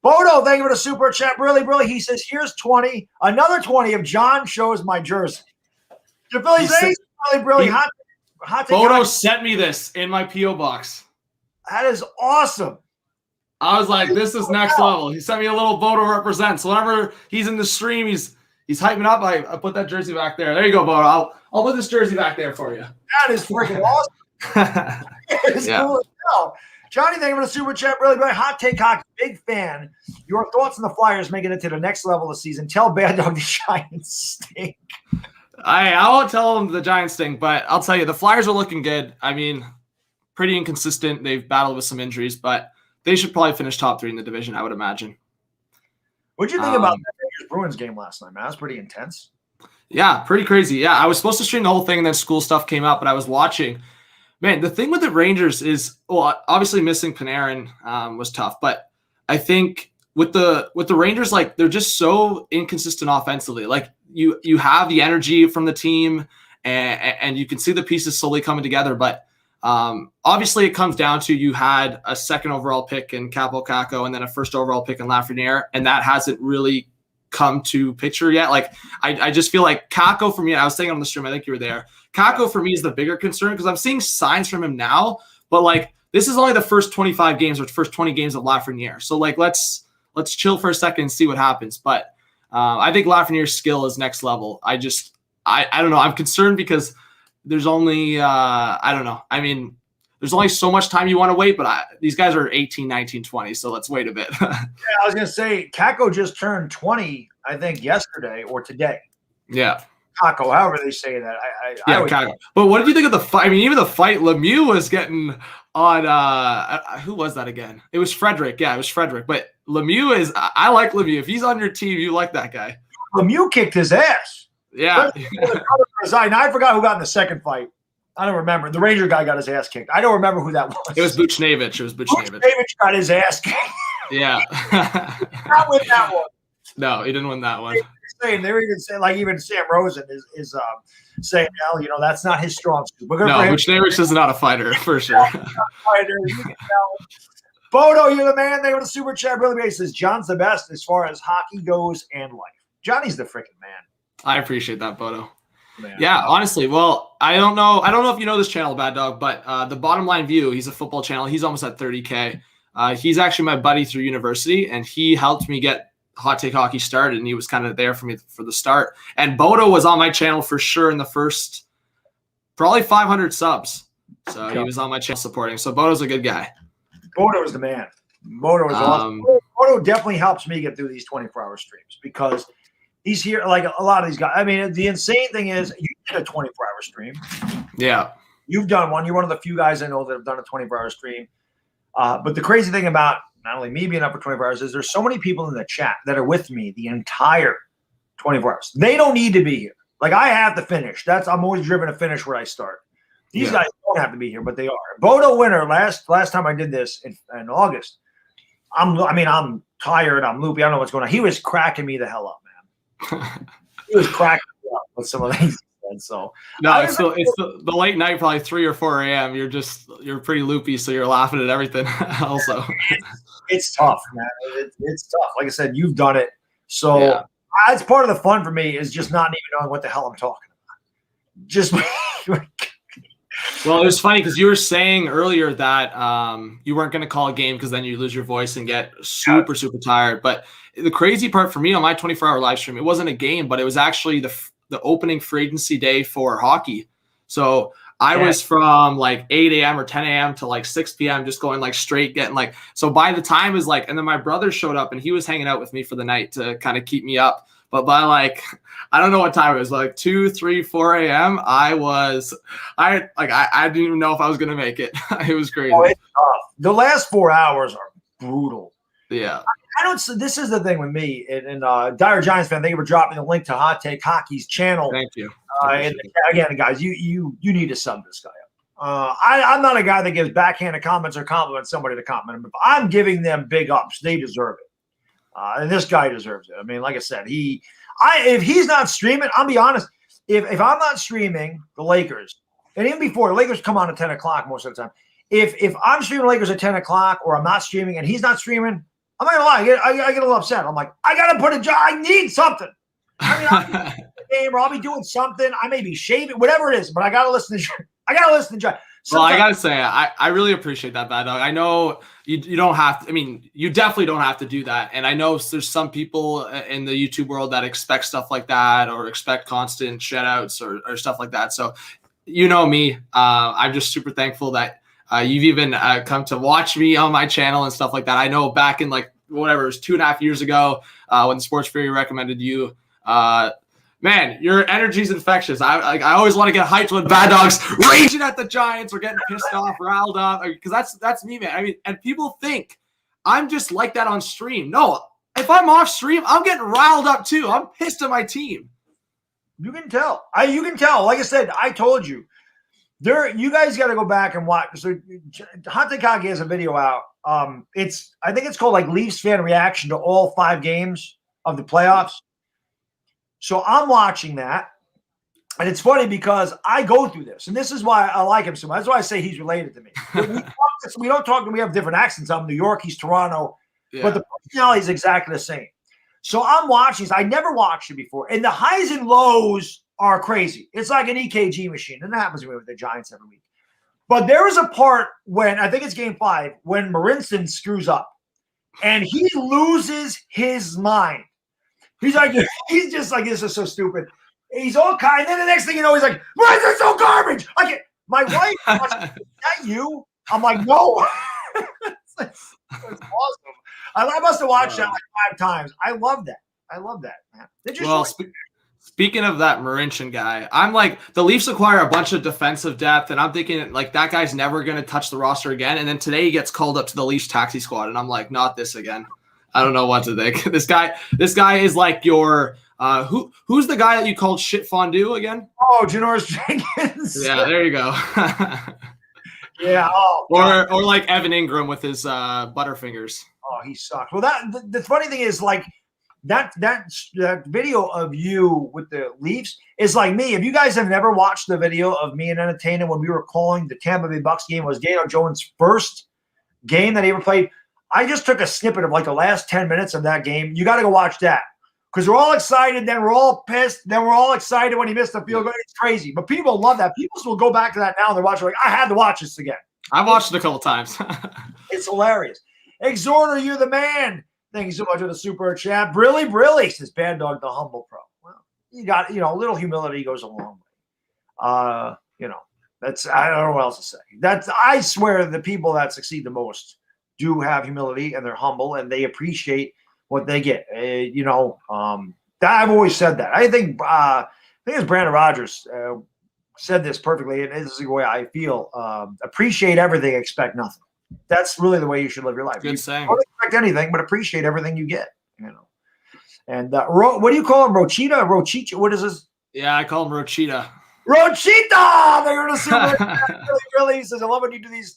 Bodo, thank you for the super chat. Really. He says, here's 20. Another 20 if John shows my jersey. To Philly's He Ace, really hot take. Bodo sent me this in my P.O. box. That is awesome. I was like, this is next level. He sent me a little Bodo represents. So whenever he's in the stream, he's hyping up. I put that jersey back there. There you go, Bodo. I'll put this jersey back there for you. That is freaking awesome. It's cool as hell. Johnny, thank you for the super chat. Really. Hot take hockey. Big fan. Your thoughts on the Flyers making it to the next level of the season. Tell Bad Dog the Giants stink. I won't tell them the Giants stink, but I'll tell you, the Flyers are looking good. I mean, pretty inconsistent. They've battled with some injuries, but they should probably finish top 3 in the division, I would imagine. What'd you think about that Rangers-Bruins game last night, man? That was pretty intense. Yeah, pretty crazy. Yeah, I was supposed to stream the whole thing, and then school stuff came up, but I was watching. Man, the thing with the Rangers is, well, obviously missing Panarin was tough, but I think with the Rangers, like, they're just so inconsistent offensively. Like, you have the energy from the team, and you can see the pieces slowly coming together, but obviously it comes down to you had a 2nd overall pick in Capo Caco and then a 1st overall pick in Lafreniere, and that hasn't really come to picture yet. Like, I just feel like Caco for me, I was saying on the stream, I think you were there, Caco for me is the bigger concern because I'm seeing signs from him now, but like, this is only the first 25 games or first 20 games of Lafreniere. So like, let's chill for a second and see what happens. But I think Lafreniere's skill is next level. I don't know. I'm concerned because there's only, I don't know. I mean, there's only so much time you want to wait, but these guys are 18, 19, 20, so let's wait a bit. Yeah, I was going to say, Caco just turned 20, I think, yesterday or today. Yeah. Caco, however they say that. Caco. But what did you think of the fight? I mean, even the fight Lemieux was getting on, who was that again? It was Frederick. Yeah, it was Frederick. But Lemieux I like Lemieux. If he's on your team, you like that guy. Lemieux kicked his ass. Yeah. Now, I forgot who got in the second fight. I don't remember. The Ranger guy got his ass kicked. I don't remember who that was. It was Buchnevich. Buchnevich got his ass kicked. Yeah. Not win that one. No, he didn't win that one. They were even saying, like, even Sam Rosen is saying, well, that's not his strong suit. No, Buchnevich is not a fighter for sure. Bodo, you're the man. They were the super chat. Really says John's the best as far as hockey goes and life. Johnny's the freaking man. I appreciate that, Bodo. Man. Yeah, honestly. Well, I don't know if you know this channel, Bad Dog, but the Bottom Line View, he's a football channel. He's almost at 30K. He's actually my buddy through university, and he helped me get Hot Take Hockey started, and he was kind of there for me for the start. And Bodo was on my channel for sure in the first probably 500 subs. So he was on my channel supporting. So Bodo's a good guy. Bodo is the man. Bodo is awesome. Bodo definitely helps me get through these 24-hour streams because he's here, like a lot of these guys. I mean, the insane thing is you did a 24-hour stream. Yeah. You've done one. You're one of the few guys I know that have done a 24-hour stream. But the crazy thing about not only me being up for 24 hours is there's so many people in the chat that are with me the entire 24 hours. They don't need to be here. Like, I have to finish. I'm always driven to finish where I start. These guys don't have to be here, but they are. Bodo winner last time I did this in August. I'm tired. I'm loopy. I don't know what's going on. He was cracking me the hell up, man. He was cracking me up with some of the things he said. So no, it's the late night, probably 3 or 4 a.m. You're pretty loopy, so you're laughing at everything. Also, it's tough, man. It's tough. Like I said, you've done it, so that's part of the fun for me is just not even knowing what the hell I'm talking about. Just. Well, it was funny because you were saying earlier that you weren't going to call a game because then you lose your voice and get super tired. But the crazy part for me on my 24-hour live stream, it wasn't a game, but it was actually the opening free agency day for hockey. So I was from like 8 a.m. or 10 a.m. to like 6 p.m. just going like straight, getting like – so by the time it was like – and then my brother showed up and he was hanging out with me for the night to kind of keep me up. But by like, I don't know what time it was, like 2, 3, 4 a.m. I didn't even know if I was going to make it. It was crazy. Oh, it's tough. The last 4 hours are brutal. Yeah. I don't. This is the thing with me and Dire Giants fan. Thank you for dropping the link to Hot Take Hockey's channel. Thank you. And again, guys, you need to sub this guy up. I'm not a guy that gives backhanded comments or compliments somebody to compliment him. If I'm giving them big ups, they deserve it. And this guy deserves it. I mean, like I said, if he's not streaming, I'll be honest. If I'm not streaming the Lakers, and even before, the Lakers come on at 10 o'clock most of the time. If I'm streaming the Lakers at 10 o'clock or I'm not streaming and he's not streaming, I'm not gonna lie. I get a little upset. I'm like, I gotta put a job. I need something. I mean, I'll be playing the game or I'll be doing something. I may be shaving, whatever it is, but I gotta listen to. I gotta listen to John. Well, I gotta say, I really appreciate that, Bad Dog. I know you don't have to. I mean, you definitely don't have to do that. And I know there's some people in the YouTube world that expect stuff like that or expect constant shout outs or stuff like that. So, you know me, I'm just super thankful that you've even come to watch me on my channel and stuff like that. I know back in like whatever, it was 2.5 years ago when Sports Fury recommended you. Man, your energy's infectious. I always want to get hyped when Bad Dog's raging at the Giants or getting pissed off, riled up, because that's me, man. I mean, and people think I'm just like that on stream. No, if I'm off stream, I'm getting riled up too. I'm pissed at my team. You can tell. You can tell. Like I said, I told you. You guys got to go back and watch. So Hatakage has a video out. I think it's called like Leafs fan reaction to all 5 games of the playoffs. So I'm watching that, and it's funny because I go through this, and this is why I like him so much. That's why I say he's related to me. We don't talk. We have different accents. I'm New York. He's Toronto, but the personality is exactly the same. So I'm watching this. I never watched it before, and the highs and lows are crazy. It's like an EKG machine, and that happens to me with the Giants every week. But there is a part when I think it's Game 5 when Marincin screws up, and he loses his mind. He's just like, this is so stupid. He's all kind. And then the next thing you know, he's like, why is this so garbage? My wife, is that you? I'm like, no. It's awesome. I must have watched that like 5 times. I love that. Man. Speaking of that Marincin guy, I'm like, the Leafs acquire a bunch of defensive depth, and I'm thinking like that guy's never going to touch the roster again. And then today he gets called up to the Leafs taxi squad, and I'm like, not this again. I don't know what to think. This guy is like your who's the guy that you called shit fondue again? Oh, Janoris Jenkins. Yeah, there you go. Yeah. Oh, or like Evan Ingram with his Butterfingers. Oh, he sucks. Well, the funny thing is like that video of you with the Leafs is like me. If you guys have never watched the video of me and Entertainer when we were calling the Tampa Bay Bucks game, it was Gator Jones' first game that he ever played. I just took a snippet of like the last 10 minutes of that game. You got to go watch that because we're all excited. Then we're all pissed. Then we're all excited when he missed the field goal. It's crazy. But people love that. People will go back to that now and they're watching like, I had to watch this again. I watched it a couple times. It's hilarious. Exhorter, you're the man. Thank you so much for the super chat. Brilly, says Bad Dog, the humble pro. Well, you got, a little humility goes a long way. That's, I don't know what else to say. I swear the people that succeed the most do have humility and they're humble and they appreciate what they get. I've always said that. I think it's Brandon Rogers said this perfectly, and this is the way I feel. Appreciate everything, expect nothing. That's really the way you should live your life. Good saying. Don't expect anything, but appreciate everything you get. And what do you call him? Rochita? Rochicha? What is this? Yeah, I call him Rochita. Rochita! They're going to super really. He says, I love when you do these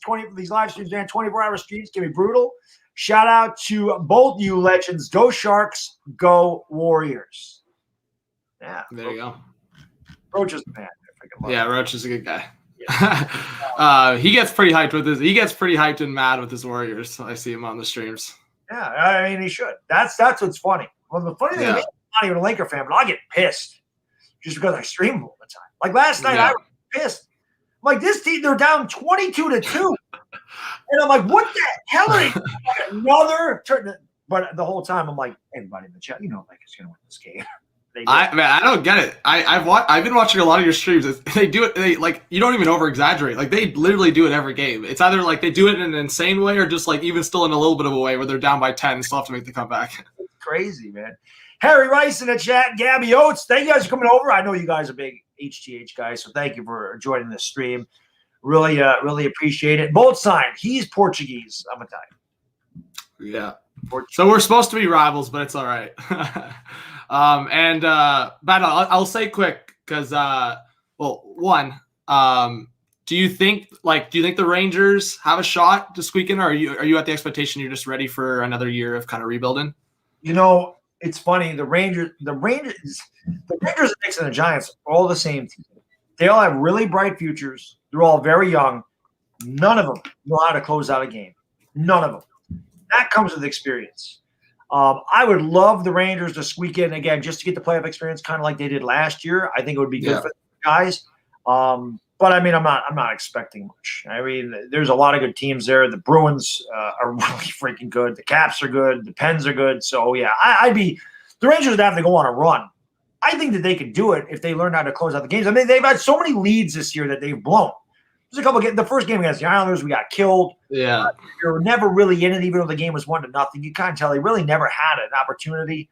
live streams, man. 24-hour streams can be brutal. Shout out to both you legends. Go Sharks, go Warriors. Yeah. There you go. Roach is the man. Yeah, Roach is a good guy. Yeah. He gets pretty hyped he gets pretty hyped and mad with his Warriors. I see him on the streams. Yeah, I mean, he should. That's what's funny. Well, the funny thing is, I'm not even a Laker fan, but I get pissed just because I stream all the time. Like last night, I was pissed. I'm like, this team, they're down 22-2. And I'm like, what the hell are they doing? Like another turn. But the whole time, I'm like, everybody in the chat, Lakers going to win this game. I don't get it. I've been watching a lot of your streams. They do it. They like you don't even over exaggerate. Like they literally do it every game. It's either like they do it in an insane way or just like even still in a little bit of a way where they're down by 10 and still have to make the comeback. It's crazy, man. Harry Rice in the chat. Gabby Oates. Thank you guys for coming over. I know you guys are big HGH guys, so thank you for joining the stream. Really appreciate it. Both signed. He's Portuguese. I'm Italian. Yeah. So we're supposed to be rivals, but it's all right. But I'll say quick because, do you think the Rangers have a shot to squeak in, or are you at the expectation you're just ready for another year of kind of rebuilding? It's funny. The Rangers, the Knicks, and the Giants are all the same team. They all have really bright futures. They're all very young. None of them know how to close out a game. None of them. That comes with experience. I would love the Rangers to squeak in again just to get the playoff experience, kind of like they did last year. I think it would be good for the guys. But I mean, I'm not expecting much. I mean, there's a lot of good teams there. The Bruins are really freaking good. The Caps are good. The Pens are good. So yeah, the Rangers would have to go on a run. I think that they could do it if they learn how to close out the games. I mean, they've had so many leads this year that they've blown. There's a couple of games. The first game against the Islanders, we got killed. Yeah. They were never really in it, even though the game was 1-0. You kind of tell they really never had an opportunity.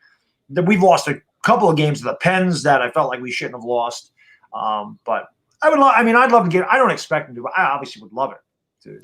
We've lost a couple of games to the Pens that I felt like we shouldn't have lost. But I'd love to get. I don't expect them to, but I obviously would love it.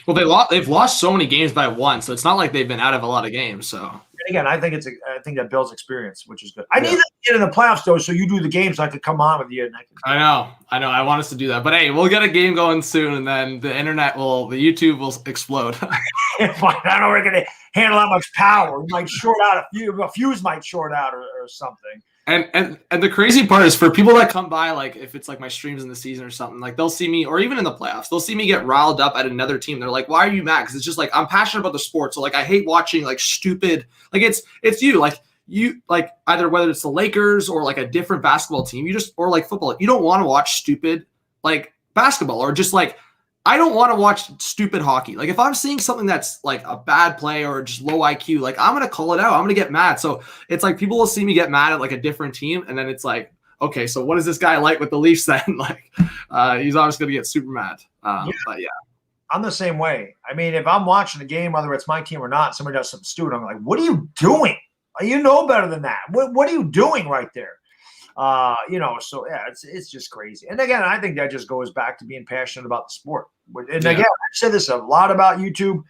Well, they've lost so many games by one, so it's not like they've been out of a lot of games. So again, I think that builds experience, which is good. I need them to get in the playoffs though, so you do the games, so I could come on with you. And I know. I want us to do that, but hey, we'll get a game going soon, and then the YouTube will explode. I don't know we're gonna handle that much power. We might short out a fuse might short out or something. And the crazy part is for people that come by, like if it's like my streams in the season or something, like they'll see me, or even in the playoffs, they'll see me get riled up at another team. They're like, "Why are you mad?" Because it's just like I'm passionate about the sport, so like I hate watching like stupid. Like it's you like either whether it's the Lakers or like a different basketball team, or like football. You don't want to watch stupid like basketball or just like. I don't want to watch stupid hockey. Like if I'm seeing something that's like a bad play or just low IQ, like I'm going to call it out. I'm going to get mad. So it's like people will see me get mad at like a different team. And then it's like, okay, so what is this guy like with the Leafs then? Like he's obviously going to get super mad. But yeah. I'm the same way. I mean, if I'm watching the game, whether it's my team or not, somebody does something stupid, I'm like, what are you doing? You know better than that. What are you doing right there? So yeah, it's just crazy. And again, I think that just goes back to being passionate about the sport. And again, I said this a lot about YouTube.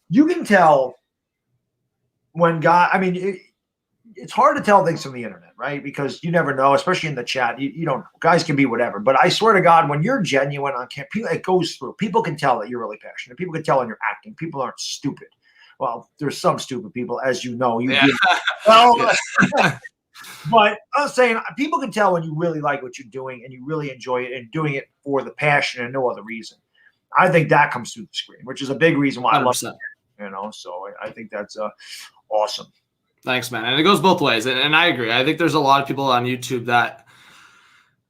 You can tell when it's hard to tell things from the internet, right? Because you never know, especially in the chat. You don't know. Guys can be whatever. But I swear to God, when you're genuine on camera, it goes through. People can tell that you're really passionate. People can tell when you're acting. People aren't stupid. Well, there's some stupid people, as you know. But I'm saying people can tell when you really like what you're doing and you really enjoy it and doing it for the passion and no other reason. I think that comes through the screen, which is a big reason why 100%. I love it. So I think that's awesome. Thanks, man. And it goes both ways. And I agree. I think there's a lot of people on YouTube that,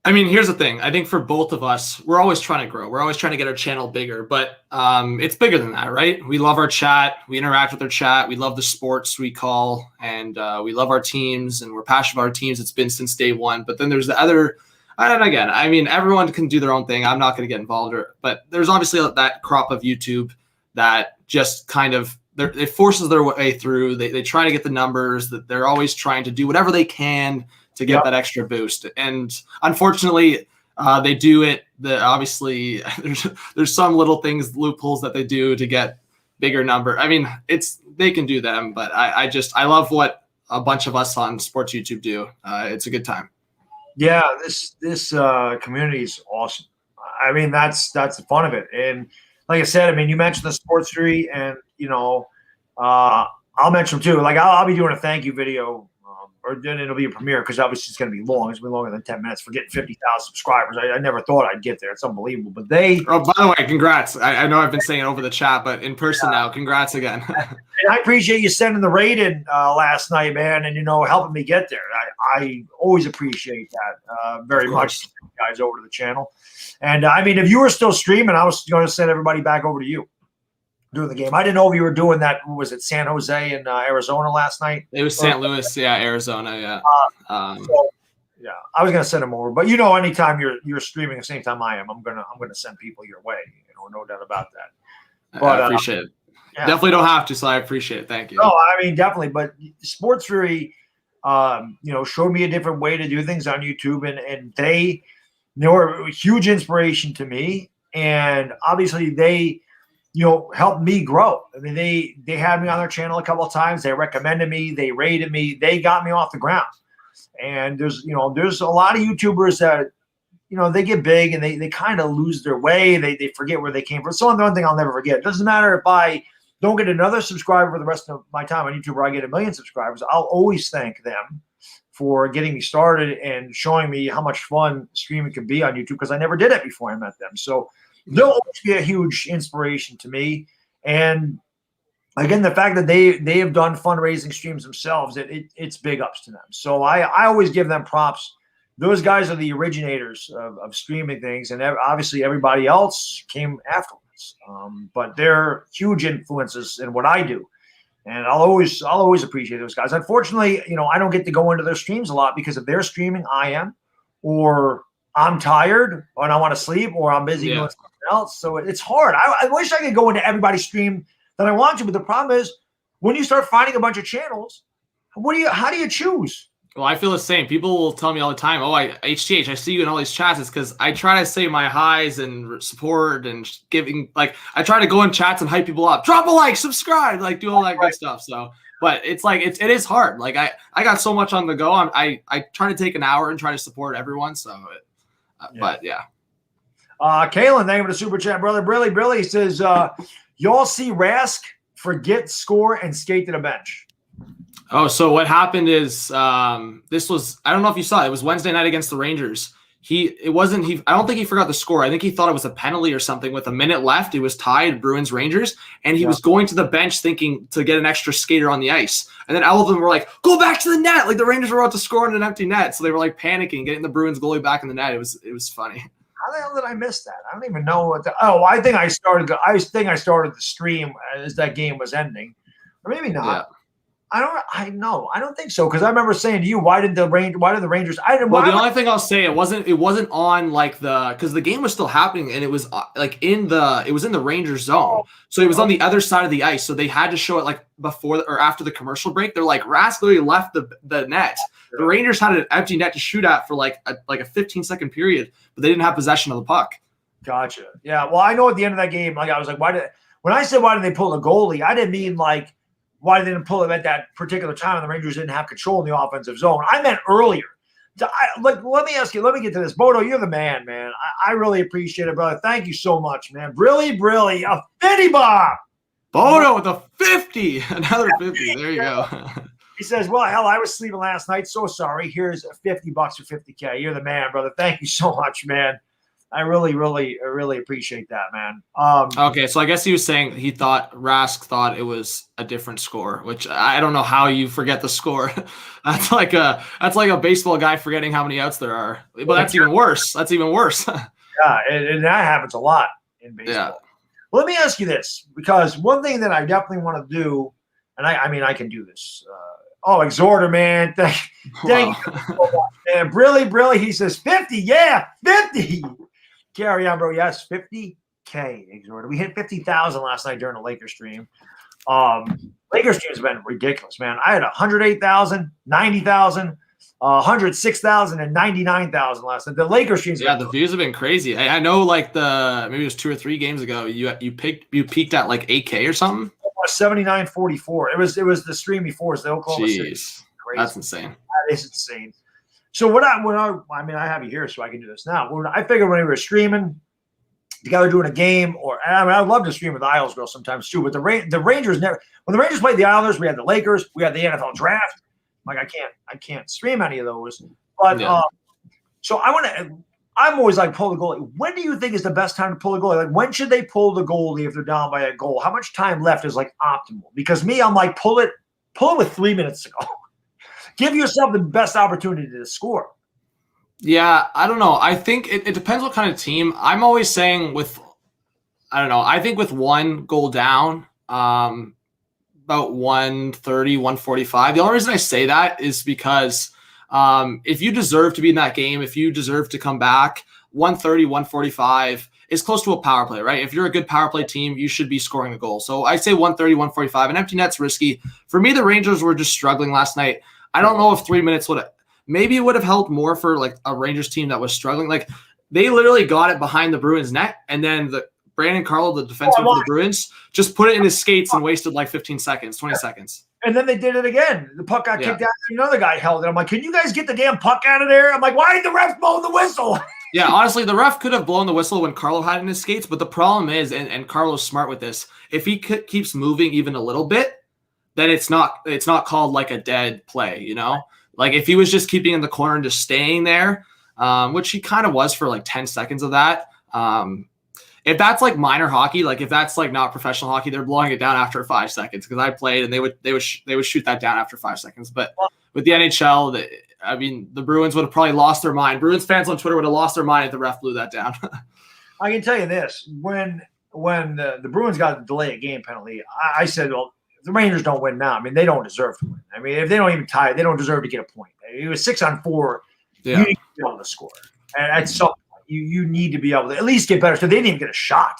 I mean, here's the thing. I think for both of us, we're always trying to grow. We're always trying to get our channel bigger, but it's bigger than that, right? We love our chat. We interact with our chat. We love the sports we call, and we love our teams, and we're passionate about our teams. It's been since day one. But then there's the other, and again, I mean, everyone can do their own thing. I'm not going to get involved, but there's obviously that crop of YouTube that just kind of, it forces their way through. They try to get the numbers, that they're always trying to do whatever they can to get that extra boost. And unfortunately, they do it. Obviously, there's some little things, loopholes that they do to get bigger number. I mean, they can do them, but I love what a bunch of us on sports YouTube do. It's a good time. Yeah, this community is awesome. I mean, that's the fun of it. And like I said, I mean, you mentioned the sports tree, and I'll mention them too. Like I'll be doing a thank you video. Or then it'll be a premiere because obviously it's going to be long. It's going to be longer than 10 minutes for getting 50,000 subscribers. I never thought I'd get there. It's unbelievable. But oh, by the way, congrats. I know I've been saying it over the chat, but in person now, congrats again. And I appreciate you sending the raid in last night, man, and helping me get there. I always appreciate that very much, guys, over to the channel. And I mean, if you were still streaming, I was going to send everybody back over to you. Doing the game. I didn't know if you were doing that. Was it San Jose and Arizona last night? It was St. Louis, Arizona, yeah. I was gonna send them over, but anytime you're streaming at the same time I am, I'm gonna send people your way. No doubt about that. But I appreciate it. Yeah. Definitely don't have to, so I appreciate it. Thank you. No, I mean definitely, but Sports Fury, showed me a different way to do things on YouTube, and they were a huge inspiration to me, and obviously they helped me grow. I mean, they had me on their channel a couple of times. They recommended me. They rated me. They got me off the ground. And there's a lot of YouTubers that, they get big and they kind of lose their way. They forget where they came from. So one thing I'll never forget. It doesn't matter if I don't get another subscriber for the rest of my time on YouTube or I get 1 million subscribers. I'll always thank them for getting me started and showing me how much fun streaming could be on YouTube, because I never did it before I met them. So they'll always be a huge inspiration to me. And again, the fact that they have done fundraising streams themselves, it's big ups to them. So I always give them props. Those guys are the originators of streaming things, and obviously everybody else came afterwards. But they're huge influences in what I do, and I'll always appreciate those guys. Unfortunately, I don't get to go into their streams a lot because if they're streaming, I am, or I'm tired, or I want to sleep, or I'm busy doing something else. So it's hard. I wish I could go into everybody's stream that I want to, but the problem is when you start finding a bunch of channels, how do you choose? Well, I feel the same. People will tell me all the time, "Oh, HTH, I see you in all these chats." It's because I try to say my highs and support and giving. Like, I try to go in chats and hype people up. Drop a like, subscribe, like do all that good stuff. So, but it's like it is hard. Like I got so much on the go. I try to take an hour and try to support everyone. So, but yeah. Kalen, thank you for the super chat, brother. Brilly says, y'all see Rask forget, score, and skate to the bench. Oh, so what happened is this was, I don't know if you saw it. It was Wednesday night against the Rangers. I don't think he forgot the score. I think he thought it was a penalty or something with a minute left. It was tied Bruins Rangers, and he was going to the bench thinking to get an extra skater on the ice. And then all of them were like, go back to the net. Like the Rangers were about to score on an empty net. So they were like panicking, getting the Bruins goalie back in the net. It was funny. How the hell did I miss that? I don't even know I think I started the stream as that game was ending. Or maybe not. Yeah. I don't think so, because I remember saying to you, why did the Rangers? The only thing I'll say, it wasn't on like because the game was still happening, and it was like it was in the Rangers zone, so it was on the other side of the ice, so they had to show it like before or after the commercial break. They're like, Rask literally left the net. The Rangers had an empty net to shoot at for like a 15-second period, but they didn't have possession of the puck. Gotcha. Yeah. Well, I know at the end of that game, like I was like, when I said why did they pull the goalie, I didn't mean like, why they didn't pull him at that particular time and the Rangers didn't have control in the offensive zone. I meant earlier. Let me ask you, let me get to this. Bodo, you're the man. I really appreciate it, brother. Thank you so much, man. Brilly, a 50 Bob. Bodo with a 50. Another 50. There you go. He says, well, hell, I was sleeping last night. So sorry. Here's $50 for 50K. You're the man, brother. Thank you so much, man. I really, really, really appreciate that, man. Okay, so I guess he was saying Rask thought it was a different score, which I don't know how you forget the score. That's like a baseball guy forgetting how many outs there are. But that's even worse. Yeah, and that happens a lot in baseball. Yeah. Well, let me ask you this, because one thing that I definitely want to do, and I can do this. Exhorter, man. Thank you so much, man. Brilly, he says 50. Yeah, 50. Carry on, bro. Yes, 50K, Exhorter. We hit 50,000 last night during the Lakers stream. Lakers streams have been ridiculous, man. I had 108,000, 90,000, 106,000, and 99,000 last night. The Lakers streams. Yeah, the views have been crazy. I know, like maybe it was 2 or 3 games ago. You peaked at like 8K or something. 79.44. It was the stream before. It's the Oklahoma City. Crazy. That's insane. That is insane. So I have you here, so I can do this now. I figured when we were streaming together doing a game, I'd love to stream with the Isles girl sometimes too. But the Rangers never. When the Rangers played the Islanders, we had the Lakers, we had the NFL draft. Like I can't stream any of those. But so I'm always like, pull the goalie. When do you think is the best time to pull the goalie? Like, when should they pull the goalie if they're down by a goal? How much time left is like optimal? Because I'm like, pull it with 3 minutes to go. Give yourself the best opportunity to score. Yeah, I don't know. I think it depends what kind of team. I'm always saying I think with one goal down, about 130, 145. The only reason I say that is because if you deserve to be in that game, if you deserve to come back, 130, 145 is close to a power play, right? If you're a good power play team, you should be scoring a goal. So I say 130, 145. An empty net's risky. For me, the Rangers were just struggling last night. I don't know if 3 minutes would have helped more for like a Rangers team that was struggling. Like they literally got it behind the Bruins net, and then Brandon Carlo, the defenseman for the Bruins, just put it in his skates and wasted like 15 seconds, 20 seconds. And then they did it again. The puck got kicked out, and another guy held it. I'm like, can you guys get the damn puck out of there? I'm like, why did the ref blow the whistle? Yeah, honestly, the ref could have blown the whistle when Carlo had it in his skates, but the problem is, and Carlo's smart with this, if he keeps moving even a little bit, then it's not called like a dead play, you know? Like if he was just keeping in the corner and just staying there, which he kind of was for like 10 seconds of that, if that's like minor hockey, like if that's like not professional hockey, they're blowing it down after 5 seconds. Because I played and they would shoot that down after 5 seconds. But with the NHL, the Bruins would have probably lost their mind. Bruins fans on Twitter would have lost their mind if the ref blew that down. I can tell you this: when the Bruins got the delay a game penalty, I said, well, if the Rangers don't win now, I mean, they don't deserve to win. I mean, if they don't even tie, they don't deserve to get a point. It was 6-on-4. Yeah. You need to be able to score, and at some point, you need to be able to at least get better. So they didn't even get a shot,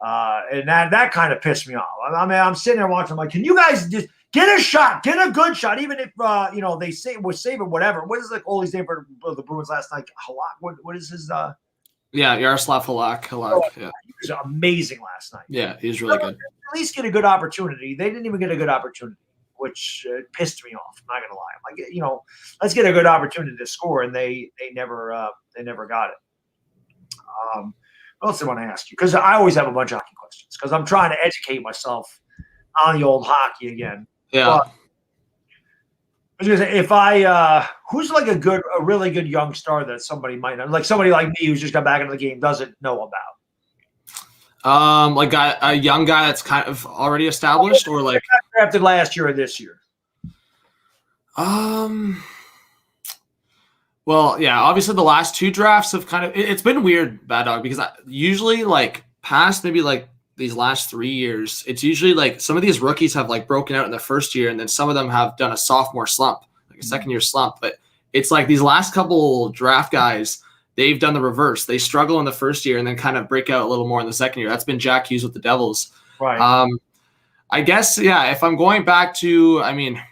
and that kind of pissed me off. I mean, I'm sitting there watching. I'm like, can you guys just get a shot, get a good shot, even if they say we're saving whatever. What is the goalie's name for the Bruins last night? Halak. What is his? Yeah, Yaroslav Halak. Yeah. He was amazing last night. Yeah, he's really good. At least get a good opportunity. They didn't even get a good opportunity, which pissed me off. I'm not gonna lie. I'm like, let's get a good opportunity to score, and they never got it. What else do I want to ask you? Because I always have a bunch of hockey questions because I'm trying to educate myself on the old hockey again. Yeah. But I was gonna say, if who's like a really good young star that somebody might know, like somebody like me who's just got back into the game doesn't know about. Like a young guy that's kind of already established, or like drafted last year or this year. Well, yeah, obviously the last 2 drafts have kind of it's been weird, Bad Dog, because usually like past maybe like these last 3 years, it's usually like some of these rookies have like broken out in the first year, and then some of them have done a sophomore slump, like a second year slump. But it's like these last couple draft guys, they've done the reverse. They struggle in the first year and then kind of break out a little more in the second year. That's been Jack Hughes with the Devils. Right. I guess, yeah, if I'm going back to, I mean, if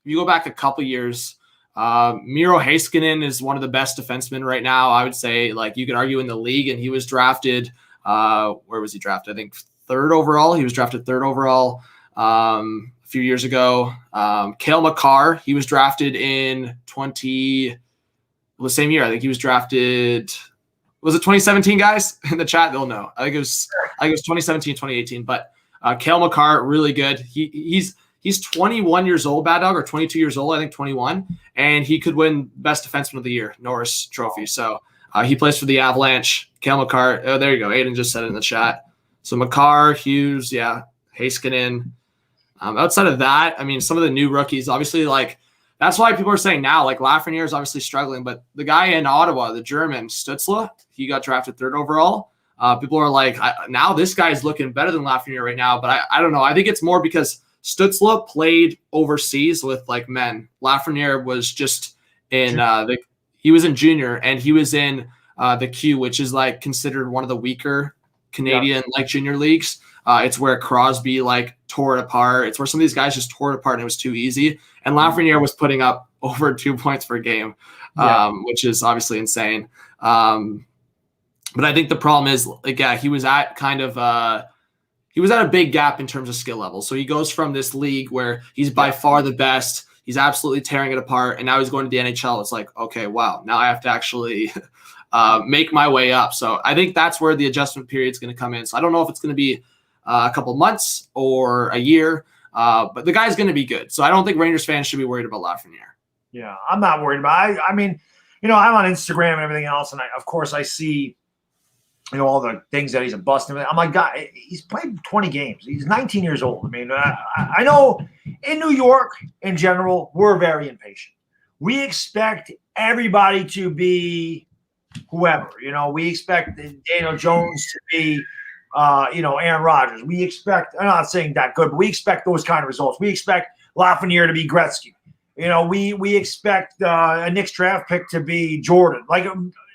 you go back a couple years, Miro Heiskanen is one of the best defensemen right now. I would say, like, you could argue in the league, and he was drafted. Where was he drafted? I think 3rd overall. He was drafted 3rd overall a few years ago. Cale Makar, he was drafted in the same year. I think he was drafted. Was it 2017, guys? In the chat, they'll know. I think it was 2017, 2018. But Cale Makar, really good. He's 21 years old, Bad Dog, or 22 years old, I think 21, and he could win Best Defenseman of the Year, Norris Trophy. So he plays for the Avalanche. Cale Makar, oh, there you go. Aiden just said it in the chat. So Makar, Hughes, yeah, Heiskanen. Outside of that, I mean, some of the new rookies, obviously, like, that's why people are saying now, like, Lafreniere is obviously struggling, but the guy in Ottawa, the German, Stützle, he got drafted 3rd overall. People are like, now this guy's looking better than Lafreniere right now, but I don't know. I think it's more because Stützle played overseas with like men. Lafreniere was just in he was in junior, and he was in the Q, which is like considered one of the weaker Canadian like junior leagues. It's where Crosby like tore it apart. It's where some of these guys just tore it apart and it was too easy. And Lafreniere was putting up over 2 points per game, which is obviously insane. But I think the problem is, like, yeah, he was at kind of he was at a big gap in terms of skill level. So he goes from this league where he's by far the best, he's absolutely tearing it apart, and now he's going to the NHL. It's like, okay, wow, now I have to actually make my way up. So I think that's where the adjustment period is going to come in. So I don't know if it's going to be a couple months or a year, but the guy's going to be good. So I don't think Rangers fans should be worried about Lafreniere. Yeah, I'm not worried about it. I mean, I'm on Instagram and everything else, and of course I see all the things that he's a bust. And I'm like, God, he's played 20 games. He's 19 years old. I mean, I know in New York in general, we're very impatient. We expect everybody to be whoever. We expect Daniel Jones to be, Aaron Rodgers. We expect, I'm not saying that good, but we expect those kind of results. We expect Lafreniere to be Gretzky. We expect a Knicks draft pick to be Jordan. Like,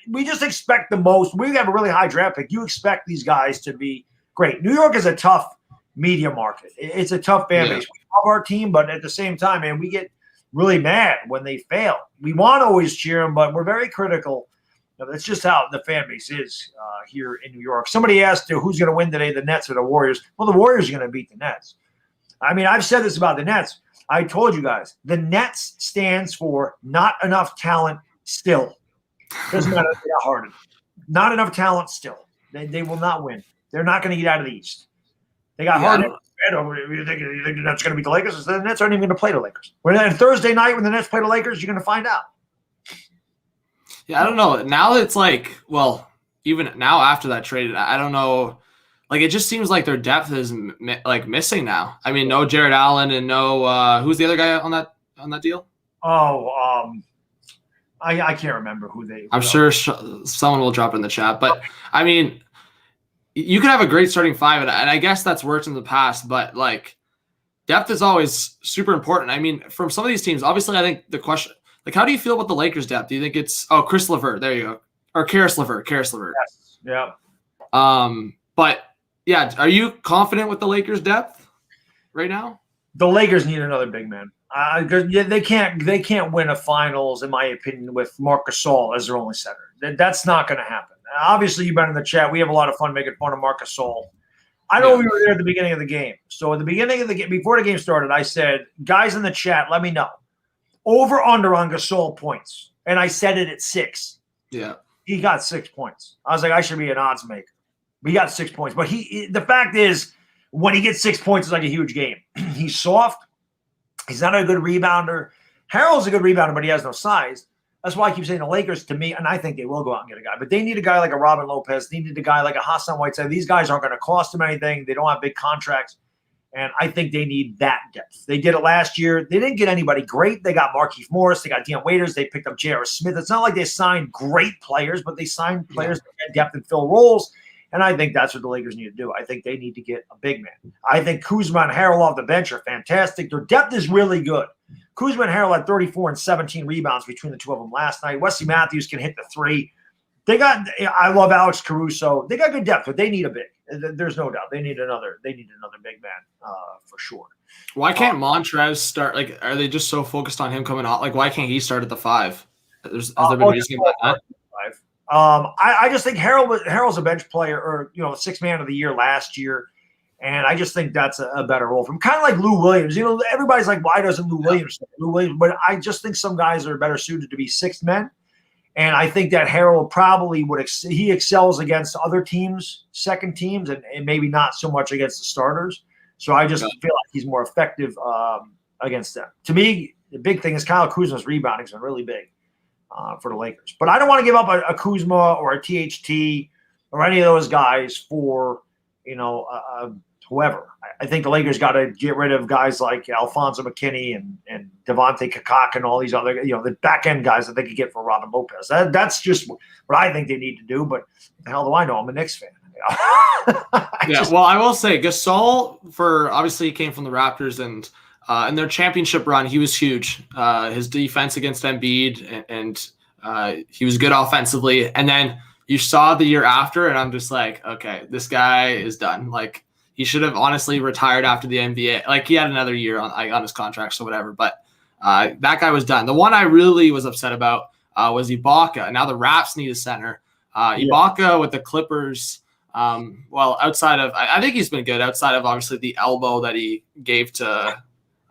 we just expect the most. We have a really high draft pick. You expect these guys to be great. New York is a tough media market. It's a tough fan base. We love our team, but at the same time, man, we get really mad when they fail. We want to always cheer them, but we're very critical. That's just how the fan base is here in New York. Somebody asked who's going to win today, the Nets or the Warriors. Well, the Warriors are going to beat the Nets. I mean, I've said this about the Nets. I told you guys, the Nets stands for not enough talent still. Doesn't matter if they got Harden. Not enough talent still. They will not win. They're not going to get out of the East. They got Harden. You think the Nets are going to beat the Lakers? The Nets aren't even going to play the Lakers. When Thursday night when the Nets play the Lakers, you're going to find out. Yeah, I don't know. Now it's like, well, even now after that trade, I don't know. like it just seems like their depth is like missing now. I mean, no Jared Allen and no who's the other guy on that deal? Oh, I can't remember who they. I'm sure someone will drop it in the chat, but I mean, you could have a great starting five, and I guess that's worked in the past, but like depth is always super important. I mean, from some of these teams, obviously, I think the question, like, how do you feel about the Lakers' depth? Do you think it's Chris LeVert? There you go, or Karis LeVert? Yes. Yeah. But yeah, are you confident with the Lakers' depth right now? The Lakers need another big man. Because they can't win a finals, in my opinion, with Marc Gasol as their only center. That's not going to happen. Obviously, you've been in the chat. We have a lot of fun making fun of Marc Gasol. I know we were there at the beginning of the game. So at the beginning of the game, before the game started, I said, guys in the chat, let me know. Over under on Gasol points. And I said it at 6. Yeah. He got 6 points. I was like, I should be an odds maker. But he got 6 points. But the fact is, when he gets 6 points, it's like a huge game. He's soft. He's not a good rebounder. Harrell's a good rebounder, but he has no size. That's why I keep saying the Lakers, to me, and I think they will go out and get a guy, but they need a guy like a Robin Lopez. They need a guy like a Hassan Whiteside. These guys aren't going to cost them anything. They don't have big contracts, and I think they need that depth. They did it last year. They didn't get anybody great. They got Markieff Morris. They got Dion Waiters. They picked up J.R. Smith. It's not like they signed great players, but they signed players that had depth and fill roles. And I think that's what the Lakers need to do. I think they need to get a big man. I think Kuzma and Harrell off the bench are fantastic. Their depth is really good. Kuzma and Harrell had 34 and 17 rebounds between the two of them last night. Wesley Matthews can hit the 3. I love Alex Caruso. They got good depth, but they need a big. There's no doubt. They need another big man for sure. Why can't Montrez start? Like, are they just so focused on him coming out? Like, why can't he start at the 5? Has there been reasoning about that? I just think Harrell's a bench player, or 6th man of the year last year, and I just think that's a better role for him. Kind of like Lou Williams. Everybody's like, why doesn't Lou Williams start? Lou Williams, but I just think some guys are better suited to be 6th men, and I think that Harrell probably he excels against other teams, second teams, and maybe not so much against the starters. So I just feel like he's more effective against them. To me, the big thing is Kyle Kuzma's rebounding has been really big. For the Lakers. But I don't want to give up a Kuzma or a THT or any of those guys for, whoever. I think the Lakers got to get rid of guys like Alfonso McKinney and Devontae Kakak and all these other, the back-end guys that they could get for Robin Lopez. That's just what I think they need to do, but the hell do I know? I'm a Knicks fan. Well, I will say Gasol, obviously he came from the Raptors, and in their championship run, he was huge. His defense against Embiid, and he was good offensively. And then you saw the year after, and I'm just like, okay, this guy is done. Like, he should have honestly retired after the NBA. Like, he had another year on his contract, so whatever. But that guy was done. The one I really was upset about was Ibaka. Now the Raps need a center. Ibaka with the Clippers. Outside of, I think he's been good outside of obviously the elbow that he gave to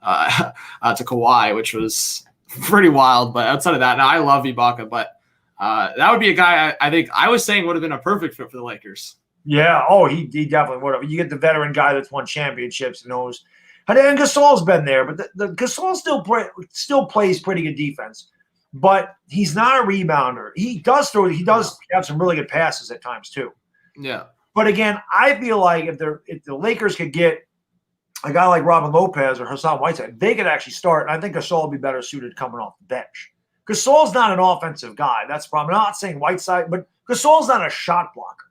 Kawhi, which was pretty wild. But outside of that, now I love Ibaka, but that would be a guy I think I was saying would have been a perfect fit for the Lakers. Yeah. Oh, he definitely would have. You get the veteran guy that's won championships and knows. And Gasol's been there, but the Gasol still plays pretty good defense. But he's not a rebounder. He does have some really good passes at times too. Yeah. But again, I feel like if the Lakers could get a guy like Robin Lopez or Hassan Whiteside, they could actually start. And I think Gasol would be better suited coming off the bench. Gasol's not an offensive guy. That's the problem. I'm not saying Whiteside, but Gasol's not a shot blocker.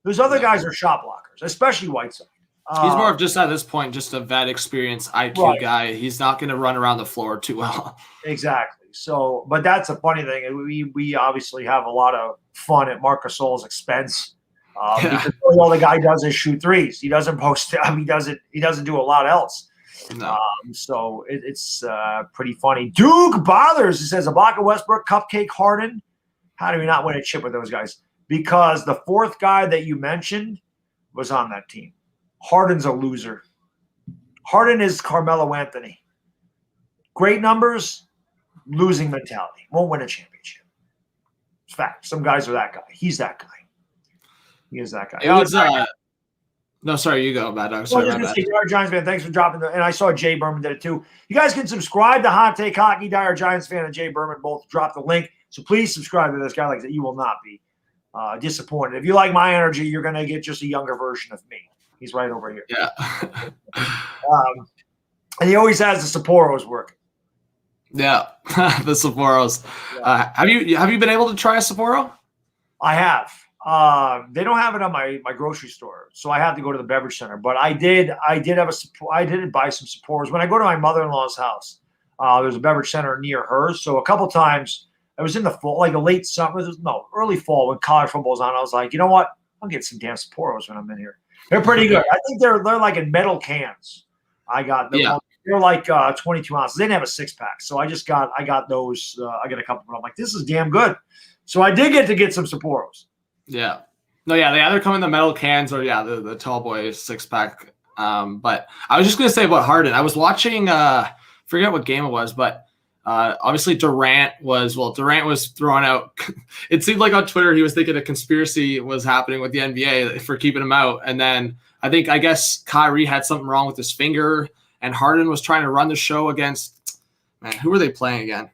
There's other guys who are shot blockers, especially Whiteside. He's more of just at this point, just a vet experience IQ guy. He's not going to run around the floor too well. Exactly. So, but that's a funny thing. We obviously have a lot of fun at Marc Gasol's expense. Because all the guy does is shoot threes. He doesn't post. He doesn't do a lot else. No. So it's pretty funny. Duke bothers. He says Ibaka, Westbrook, Cupcake, Harden. How do we not win a chip with those guys? Because the fourth guy that you mentioned was on that team. Harden's a loser. Harden is Carmelo Anthony. Great numbers, losing mentality. Won't win a championship. It's fact. Some guys are that guy. He's that guy. He is that guy. It was, no, sorry, you go, Bad Dog. Sorry, Dire Giants fan, thanks for dropping and I saw Jay Berman did it too. You guys can subscribe to Hot Take Hockey. Dire Giants fan and Jay Berman both dropped the link. So please subscribe to this guy like that. You will not be disappointed. If you like my energy, you're going to get just a younger version of me. He's right over here. Yeah. And he always has the Sapporos working. Yeah, the Sapporos. Yeah. Have you been able to try a Sapporo? I have. They don't have it on my grocery store, so I have to go to the beverage center. But I did buy some Sapporos when I go to my mother-in-law's house. There's a beverage center near hers, so a couple times I was in the fall, like a late summer, early fall when college football was on. I was like, you know what? I'll get some damn Sapporos when I'm in here. They're pretty good. I think they're like in metal cans. I got them. Yeah. They're like 22 ounces. They didn't have a 6-pack, so I got those. I got a couple, but I'm like, this is damn good. So I did get some Sapporos. Yeah. No, yeah, they either come in the metal cans or the tall boy 6-pack. But I was just gonna say about Harden. I was watching forget what game it was, but obviously Durant was thrown out. It seemed like on Twitter he was thinking a conspiracy was happening with the NBA for keeping him out. And then I guess Kyrie had something wrong with his finger, and Harden was trying to run the show against, man, who were they playing again?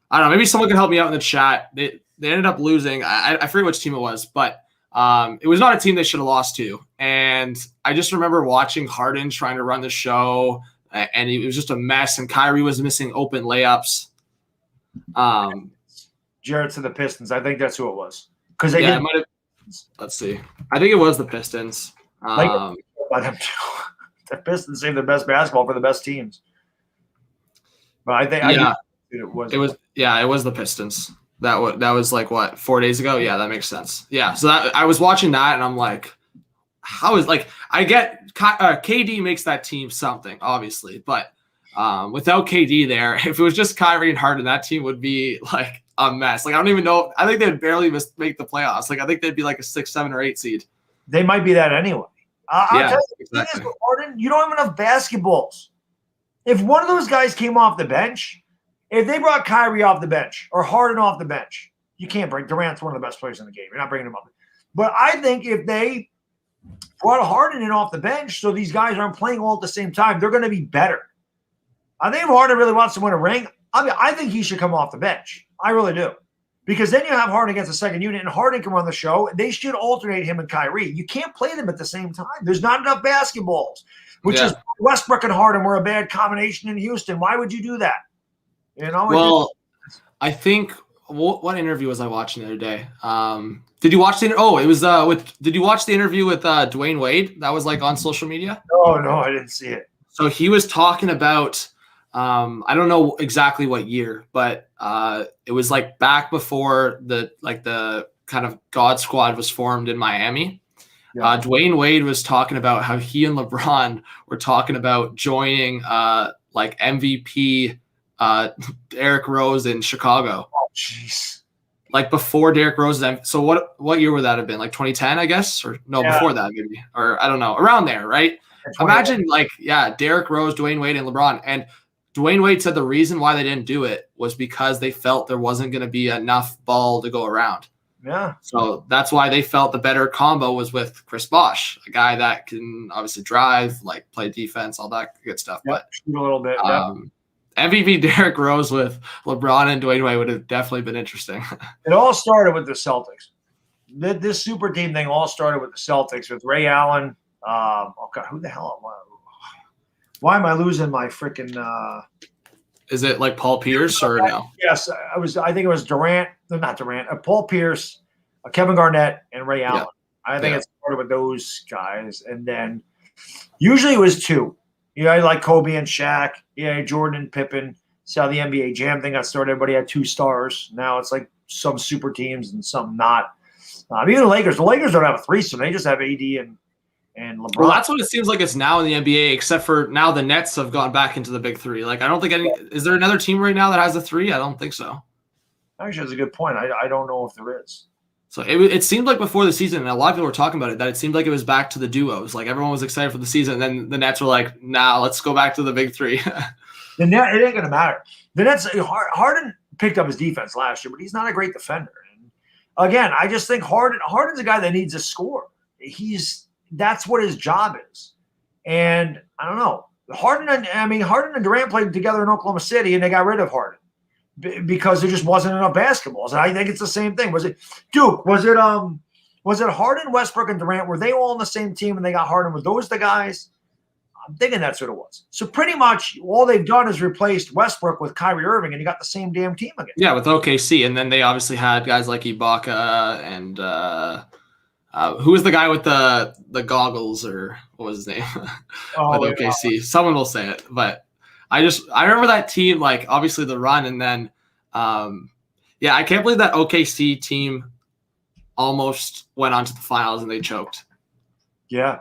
I don't know. Maybe someone can help me out in the chat. They ended up losing. I forget which team it was, but it was not a team they should have lost to. And I just remember watching Harden trying to run the show, and it was just a mess. And Kyrie was missing open layups. Jarrett to the Pistons. I think that's who it was. Because they it might have. Let's see. I think it was the Pistons. by them too. The Pistons save the best basketball for the best teams. But I think it was the Pistons. That was like what, 4 days ago? Yeah, that makes sense. Yeah, so I was watching that and I'm like, how is, like, I get KD makes that team something, obviously, but without KD there, if it was just Kyrie and Harden, that team would be like a mess. Like, I don't even know. I think they'd barely make the playoffs. Like, I think they'd be like a 6, 7, or 8 seed. They might be that anyway. I'll tell you, exactly. the thing is with Harden, you don't have enough basketballs. If one of those guys came off the bench, if they brought Kyrie off the bench or Harden off the bench, you can't bring Durant's one of the best players in the game. You're not bringing him up. But I think if they brought Harden in off the bench, so these guys aren't playing all at the same time, they're going to be better. I think if Harden really wants to win a ring, I think he should come off the bench. I really do. Because then you have Harden against the second unit, and Harden can run the show. They should alternate him and Kyrie. You can't play them at the same time. There's not enough basketballs, which is Westbrook and Harden were a bad combination in Houston. Why would you do that? You know. Well, I think what interview was I watching the other day? Did you watch the? Oh, it was Did you watch the interview with Dwayne Wade? That was like on social media. No, I didn't see it. So he was talking about. I don't know exactly what year, but it was like back before the kind of God Squad was formed in Miami. Yeah. Dwayne Wade was talking about how he and LeBron were talking about joining like MVP Derrick Rose in Chicago. Oh, jeez. Like before Derrick Rose. So what year would that have been? Like 2010, I guess, or no, before that maybe, or I don't know, around there, right? Imagine Derrick Rose, Dwayne Wade, and LeBron. And Dwayne Wade said the reason why they didn't do it was because they felt there wasn't going to be enough ball to go around. Yeah. So that's why they felt the better combo was with Chris Bosh, a guy that can obviously drive, like play defense, all that good stuff. Yeah, but shoot a little bit. MVP Derrick Rose with LeBron and Dwayne Wade would have definitely been interesting. It all started with the Celtics. This super team thing all started with the Celtics, with Ray Allen. Oh God, who the hell am I? Why am I losing my freaking? Is it like Paul Pierce or no? Yes, I think it was Durant. Not Durant. Paul Pierce, Kevin Garnett, and Ray Allen. I think it started with those guys, and then usually it was two. Like Kobe and Shaq. Jordan and Pippen. See how the NBA Jam thing got started. Everybody had 2 stars. Now it's like some super teams and some not. Even the Lakers. The Lakers don't have a threesome. They just have AD and LeBron. Well, that's what it seems like it's now in the NBA, except for now the Nets have gone back into the big 3. Like, I don't think is there another team right now that has a 3? I don't think so. Actually, that's a good point. I don't know if there is. So it seemed like before the season, and a lot of people were talking about it, that it seemed like it was back to the duos. Like everyone was excited for the season, and then the Nets were like, nah, let's go back to the big 3. The Net, it ain't going to matter. The Nets, Harden picked up his defense last year, but he's not a great defender. And again, I just think Harden's a guy that needs to score. That's what his job is. And I don't know. Harden and Durant played together in Oklahoma City, and they got rid of Harden. because there just wasn't enough basketballs. And I think it's the same thing. Was it Duke? Was it Harden, Westbrook, and Durant? Were they all on the same team and they got Harden? Were those the guys? I'm thinking that's what it was. So pretty much all they've done is replaced Westbrook with Kyrie Irving, and you got the same damn team again. Yeah, with OKC, and then they obviously had guys like Ibaka and who was the guy with the goggles, or what was his name? With OKC. Someone will say it, but I remember that team, like obviously the run, and then I can't believe that OKC team almost went on to the finals and they choked. Yeah.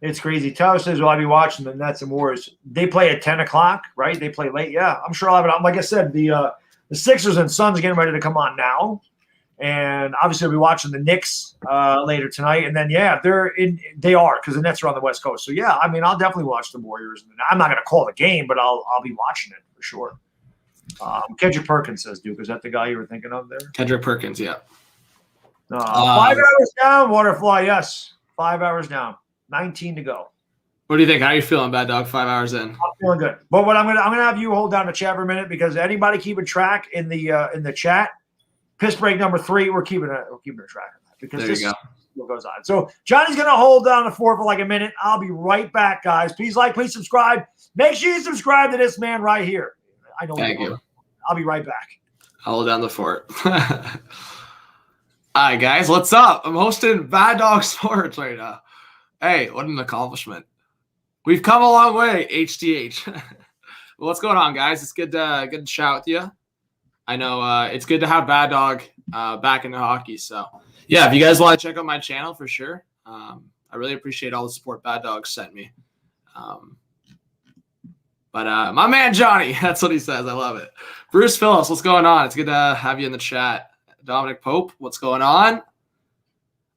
It's crazy. Tyler says, "Will I be watching the Nets and Warriors?" They play at 10 o'clock, right? They play late. Yeah, I'm sure I'll have it on. Like I said, the Sixers and Suns are getting ready to come on now. And obviously, I'll be watching the Knicks later tonight. And then, they are, because the Nets are on the West Coast. So, yeah, I mean, I'll definitely watch the Warriors. I'm not going to call the game, but I'll be watching it for sure. Kendrick Perkins says, Duke, is that the guy you were thinking of there? Kendrick Perkins, yeah. 5 hours down, Waterfly, yes. 5 hours down. 19 to go. What do you think? How are you feeling, Bad Dog? 5 hours in. I'm feeling good. But what I'm gonna have you hold down the chat for a minute, because anybody keeping track in the chat, piss break number 3, we're keeping a track of that, because there this you go. is what goes on. So Johnny's gonna hold down the fort for like a minute. I'll be right back, guys. Please like, please subscribe. Make sure you subscribe to this man right here. I know. Thank you. I'll be right back. I'll hold down the fort. All right, guys, what's up? I'm hosting Bad Dog Sports right now. Hey, what an accomplishment. We've come a long way, HTH. Well, what's going on, guys? It's good to chat with you. I know it's good to have Bad Dog back into hockey. So, yeah, if you guys want to check out my channel, for sure. I really appreciate all the support Bad Dog sent me. But my man Johnny, that's what he says. I love it. Bruce Phillips, what's going on? It's good to have you in the chat. Dominic Pope, what's going on?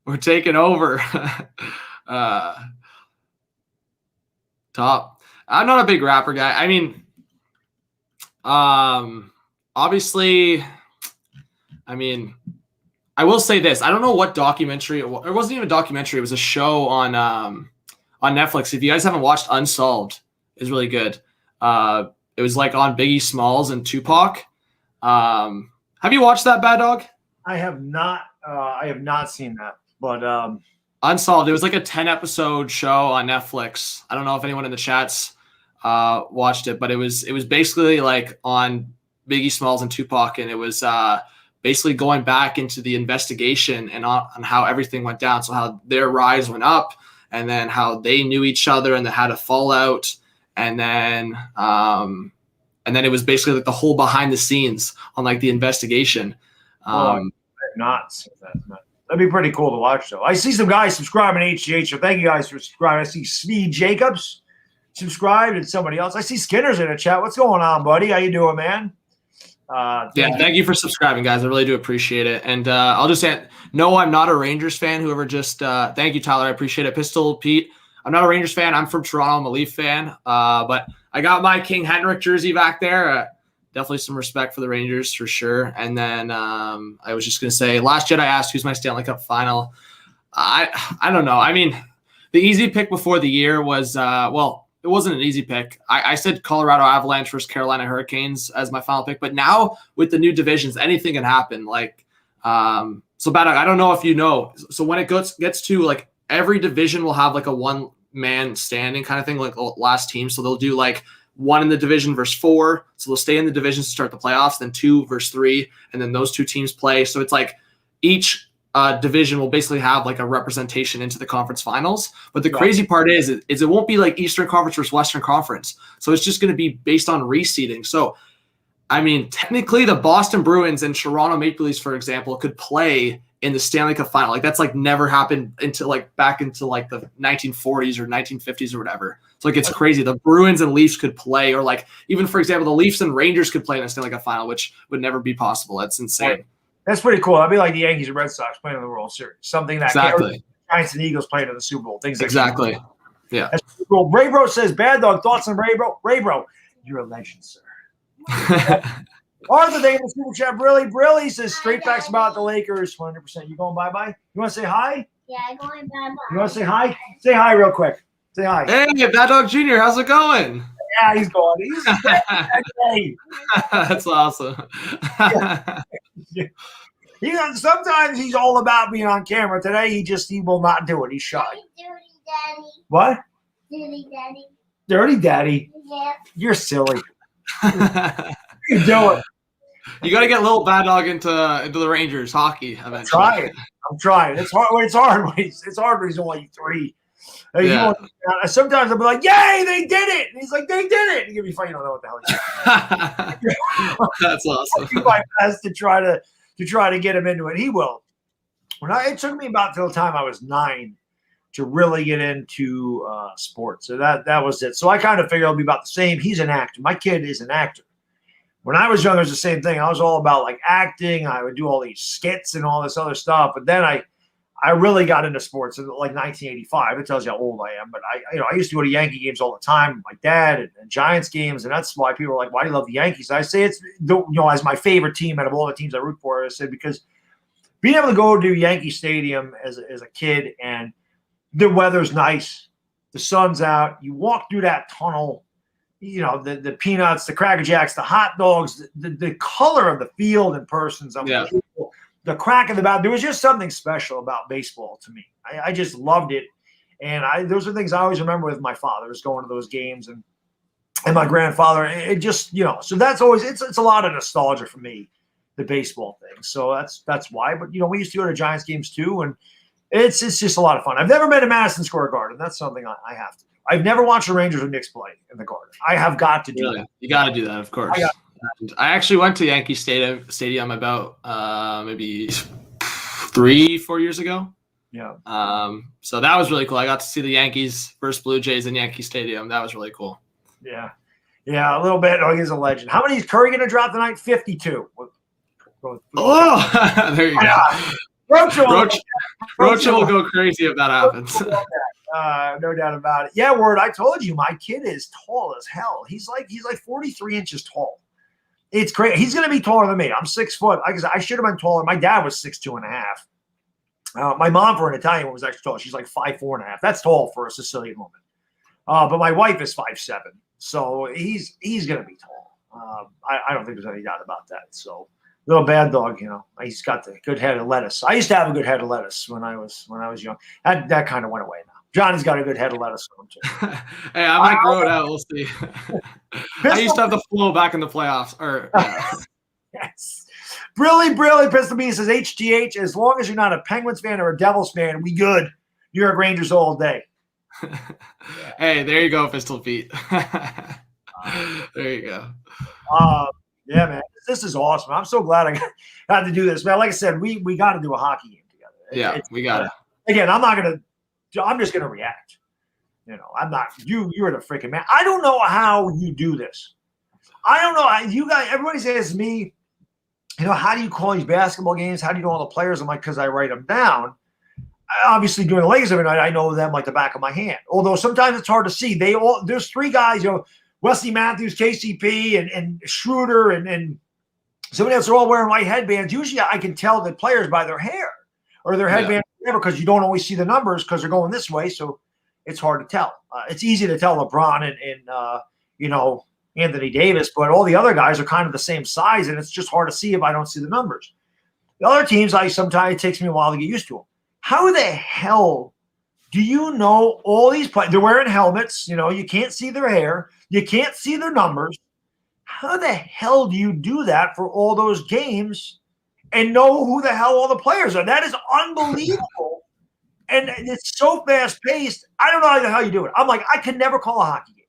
We're taking over. Top. I'm not a big rapper guy. I mean, obviously, I will say this. I don't know what documentary it was. It wasn't even a documentary. It was a show on Netflix. If you guys haven't watched Unsolved, it's really good. It was like on Biggie Smalls and Tupac. Have you watched that, Bad Dog? I have not. I have not seen that, but Unsolved. It was like a 10-episode show on Netflix. I don't know if anyone in the chats watched it, but it was basically like on Biggie Smalls and Tupac, and it was basically going back into the investigation and on how everything went down. So how their rise went up, and then how they knew each other and they had a fallout, and then it was basically like the whole behind the scenes on like the investigation. I have not seen that. That'd be pretty cool to watch, though. I see some guys subscribing to HGH, so thank you guys for subscribing. I see Speed Jacobs subscribed and somebody else. I see Skinner's in the chat. What's going on, buddy? How you doing, man? Thank you for subscribing, guys. I really do appreciate it. And I'll just say, no, I'm not a Rangers fan. Whoever just thank you, Tyler. I appreciate it. Pistol Pete, I'm not a Rangers fan. I'm from Toronto. I'm a Leaf fan. But I got my King Henrik jersey back there. Definitely some respect for the Rangers for sure. And then I was just going to say, last Jedi asked who's my Stanley Cup final. I don't know. I mean, the easy pick before the year was, it wasn't an easy pick. I said Colorado Avalanche versus Carolina Hurricanes as my final pick. But now with the new divisions, anything can happen. Like, so Bad Dog, I don't know if you know. So when it gets to like every division will have like a one-man standing kind of thing, like last team. So they'll do like 1 in the division versus 4. So they'll stay in the division to start the playoffs, then 2 versus 3, and then those 2 teams play. So it's like each division will basically have like a representation into the conference finals. But the crazy part is it won't be like Eastern Conference versus Western Conference. So it's just going to be based on reseeding. So, I mean, technically the Boston Bruins and Toronto Maple Leafs, for example, could play in the Stanley Cup final. Like that's like never happened until like back into like the 1940s or 1950s or whatever. So like it's crazy. The Bruins and Leafs could play, or like even for example, the Leafs and Rangers could play in the Stanley Cup final, which would never be possible. That's insane. That's pretty cool. That'd be like the Yankees and Red Sox playing in the World Series. Something that Giants and Eagles playing in the Super Bowl. Things like that. Yeah. That's cool. Ray Bro says, Bad Dog, thoughts on Ray Bro? Ray Bro, you're a legend, sir. Arthur, thank you for the super chat. Brilly says straight facts about the Lakers. 100%. You going bye-bye? You want to say hi? Yeah, going bye-bye. You want to say hi? Say hi real quick. Say hi. Hey, Bad Dog Jr., how's it going? Yeah, he's going. He's hey. That's awesome. Sometimes he's all about being on camera. Today he will not do it. He's shy. Dirty Daddy. What? Dirty Daddy. Dirty Daddy. Yeah. You're silly. You do it. You got to get little bad dog into the Rangers hockey eventually. I'm trying. It's hard. It's hard. It's hard when he's only 3. Yeah. Sometimes I'll be like, "Yay, they did it!" And he's like, "They did it!" And he'll be funny. You don't know what the hell he's doing. That's awesome. I'll do my best to try to get him into it. He will. It took me about till the time I was 9 to really get into sports. So that was it. So I kind of figured it'll be about the same. He's an actor. My kid is an actor. When I was young, it was the same thing. I was all about like acting. I would do all these skits and all this other stuff. But then I really got into sports in like 1985. It tells you how old I am. But I used to go to Yankee games all the time with my dad and Giants games. And that's why people are like, "Why do you love the Yankees?" I say it's as my favorite team out of all the teams I root for. I said because being able to go to Yankee Stadium as a kid and the weather's nice, the sun's out, you walk through that tunnel. The peanuts, the Cracker Jacks, the hot dogs, the color of the field in person's unbelievable. Yeah. The crack of the bat. There was just something special about baseball to me. I just loved it. And those are things I always remember with my father is going to those games and my grandfather. It just, so that's always, it's a lot of nostalgia for me, the baseball thing. So that's why. But, we used to go to Giants games too. And it's just a lot of fun. I've never been to Madison Square Garden. That's something I have to do. I've never watched the Rangers or Knicks play in the Garden. I have got to do that. You got to do that, of course. I actually went to Yankee Stadium about maybe 3-4 years ago. Yeah. So that was really cool. I got to see the Yankees versus Blue Jays in Yankee Stadium. That was really cool. Yeah. Yeah, a little bit. Oh, he's a legend. How many is Curry going to drop tonight? 52. Oh, there you go. Rocha will go crazy if that happens. No doubt about it. Yeah, Word. I told you, my kid is tall as hell. He's like 43 inches tall. It's great. He's going to be taller than me. I'm 6 foot. I should have been taller. My dad was 6'2.5". My mom, for an Italian woman, was actually tall. She's like 5'4.5". That's tall for a Sicilian woman. But my wife is 5'7". So he's going to be tall. I don't think there's any doubt about that. So little bad dog, he's got the good head of lettuce. I used to have a good head of lettuce when I was young. That kind of went away now. Johnny's got a good head of lettuce on him too. Hey, I might grow it out. We'll see. I used to have the flow back in the playoffs. Yes. Brilly, Pistol B says, HGH, as long as you're not a Penguins fan or a Devils fan, we good. New York Rangers all day. Hey, there you go, Pistol Pete. There you go. Yeah, man. This is awesome. I'm so glad I got to do this, man. Like I said, we got to do a hockey game together. We got it. Again, I'm just gonna react. I'm not. You're the freaking man. I don't know how you do this. I don't know. You guys, everybody says to me, how do you call these basketball games? How do you know all the players? I'm like, because I write them down. Obviously, during the Lakers every night, I know them like the back of my hand. Although sometimes it's hard to see. There's 3 guys. Wesley Matthews, KCP, and Schroeder, and somebody else are all wearing white headbands. Usually, I can tell the players by their hair or their headband. Because you don't always see the numbers because they're going this way, so it's hard to tell. It's easy to tell LeBron and Anthony Davis, but all the other guys are kind of the same size, and it's just hard to see if I don't see the numbers. The other teams, sometimes it takes me a while to get used to them. How the hell do you know all these players? They're wearing helmets. You can't see their hair. You can't see their numbers. How the hell do you do that for all those games? And know who the hell all the players are. That is unbelievable. And it's so fast paced. I don't know how the hell you do it. I'm like, I can never call a hockey game.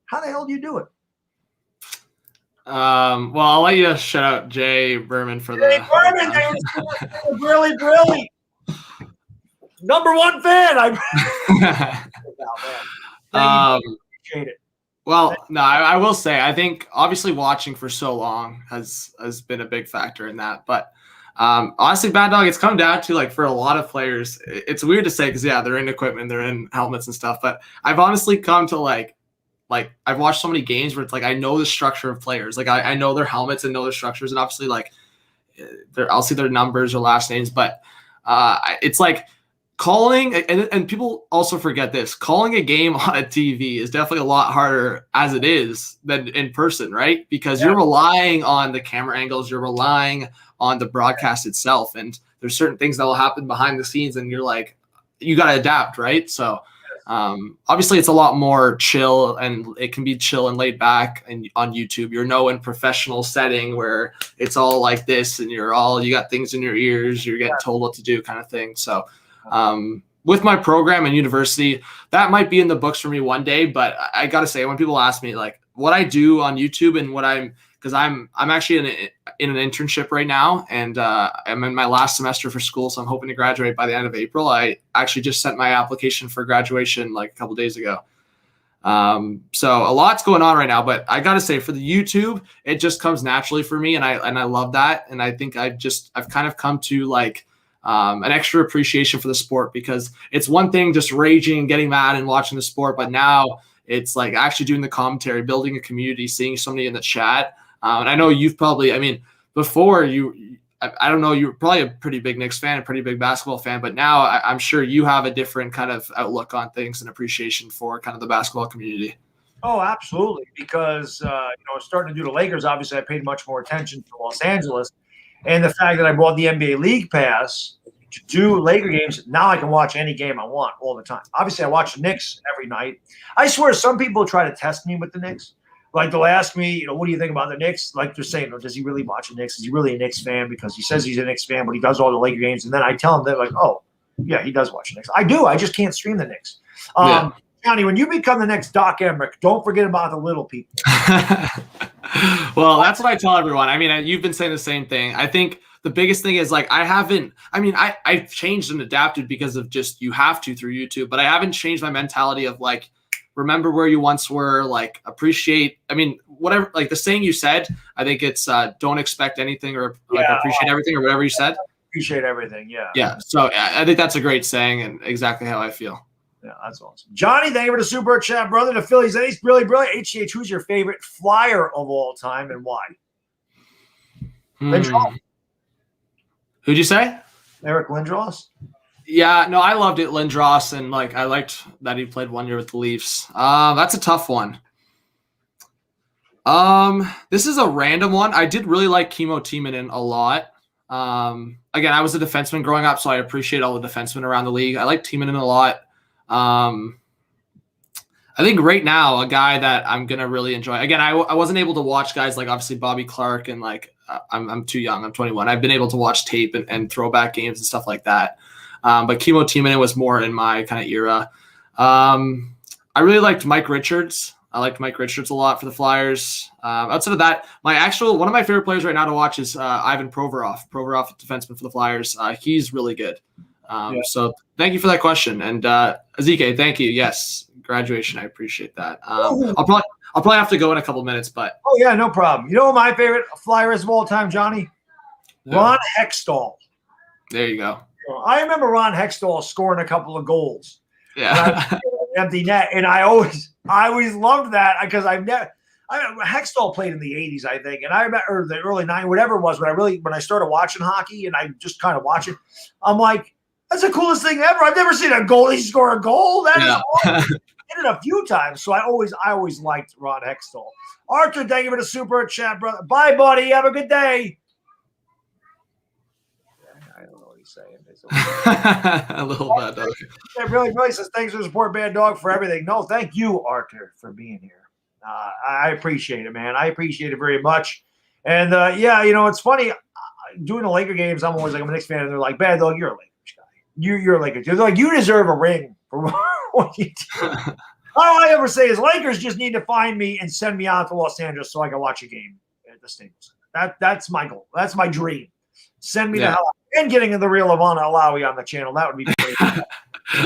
How the hell do you do it? Well, I'll let you shout out Jay Berman for the. Jay Berman, really. Number 1 fan. Appreciate it. Well, no, I will say, I think obviously watching for so long has been a big factor in that. But honestly, Bad Dog, it's come down to for a lot of players, it's weird to say because they're in equipment, they're in helmets and stuff. But I've honestly come to I've watched so many games where it's I know the structure of players. I know their helmets and know their structures, and obviously I'll see their numbers or last names. But it's calling, and people also forget this, calling a game on a TV is definitely a lot harder as it is than in person, right? Because you're relying on the camera angles, you're relying on the broadcast itself, and there's certain things that will happen behind the scenes, and you're like, you got to adapt, right? So obviously it's a lot more chill, and it can be chill and laid back. And on YouTube, you're in professional setting where it's all like this, and you got things in your ears, you're getting told what to do, kind of thing. So with my program and university, that might be in the books for me one day. But I gotta say, when people ask me like what I do on YouTube and what because I'm actually in an internship right now, and I'm in my last semester for school, so I'm hoping to graduate by the end of April. I actually just sent my application for graduation like a couple days ago. So a lot's going on right now, but I gotta say, for the YouTube, it just comes naturally for me, and I love that. And I think I've kind of come to like an extra appreciation for the sport, because it's one thing just raging, getting mad and watching the sport, but now it's like actually doing the commentary, building a community, seeing somebody in the chat. And I know you've probably, I mean, before I don't know, you're probably a pretty big Knicks fan, a pretty big basketball fan, but now I'm sure you have a different kind of outlook on things and appreciation for kind of the basketball community. Oh, absolutely. Because, starting to do the Lakers, obviously I paid much more attention to Los Angeles. And the fact that I bought the NBA League Pass to do Laker games, now I can watch any game I want all the time. Obviously, I watch the Knicks every night. I swear some people try to test me with the Knicks. Like, they'll ask me, what do you think about the Knicks? Like, they're saying, does he really watch the Knicks? Is he really a Knicks fan? Because he says he's a Knicks fan, but he does all the Laker games. And then I tell them, they're like, oh, yeah, he does watch the Knicks. I do. I just can't stream the Knicks. Johnny, when you become the next Doc Emmerich, don't forget about the little people. Well, that's what I tell everyone. I mean, you've been saying the same thing. I think the biggest thing is like I've changed and adapted because of just you have to through YouTube, but I haven't changed my mentality of like, remember where you once were, like appreciate. I mean, whatever, like the saying you said, I think it's don't expect anything or like appreciate everything or whatever you said. Appreciate everything. Yeah. Yeah. So I think that's a great saying and exactly how I feel. Yeah, that's awesome. Johnny, thank you for the super chat, brother. The Phillies, Ace, really brilliant. HCH, who's your favorite Flyer of all time and why? Lindros. Who'd you say? Eric Lindros. Yeah, no, I loved it, Lindros, and like I liked that he played 1 year with the Leafs. That's a tough one. This is a random one. I did really like Kimmo Timonen a lot. Again, I was a defenseman growing up, so I appreciate all the defensemen around the league. I like Timonen a lot. I think right now a guy that I'm gonna really enjoy. Again, I wasn't able to watch guys like obviously Bobby Clark and like I'm too young. I'm 21. I've been able to watch tape and throwback games and stuff like that. But Kimmo Timonen was more in my kind of era. I really liked Mike Richards. I liked Mike Richards a lot for the Flyers. Outside of that, one of my favorite players right now to watch is Ivan Provorov. Provorov, defenseman for the Flyers. He's really good. So thank you for that question. And Azike, thank you. Yes, graduation. I appreciate that. I'll probably have to go in a couple minutes, but oh yeah, no problem. You know what my favorite Flyer is of all time, Johnny? Yeah. Ron Hextall. There you go. I remember Ron Hextall scoring a couple of goals. Yeah. Empty net, and I always loved that because Hextall played in the 80s, I think, and I remember or the early 90s, whatever it was, when I started watching hockey and I just kind of watch it, I'm like, that's the coolest thing ever. I've never seen a goalie score a goal. That is awesome. Did it a few times, so I always liked Ron Hextall. Arthur, thank you for the super chat, brother. Bye, buddy. Have a good day. I don't know what he's saying. A little bad dog. It really says thanks for the support, Bad Dog, for everything. No, thank you, Arthur, for being here. I appreciate it, man. I appreciate it very much. And it's funny doing the Laker games. I'm always like, I'm a Knicks fan, and they're like, Bad Dog, you're a Lakers guy. You're a Lakers. They're like, you deserve a ring for what you do. All I ever say is Lakers just need to find me and send me out to Los Angeles so I can watch a game at the Staples. That's my goal. That's my dream. Send me the hell out. And getting in the real Ivana Alawi on the channel. That would be great.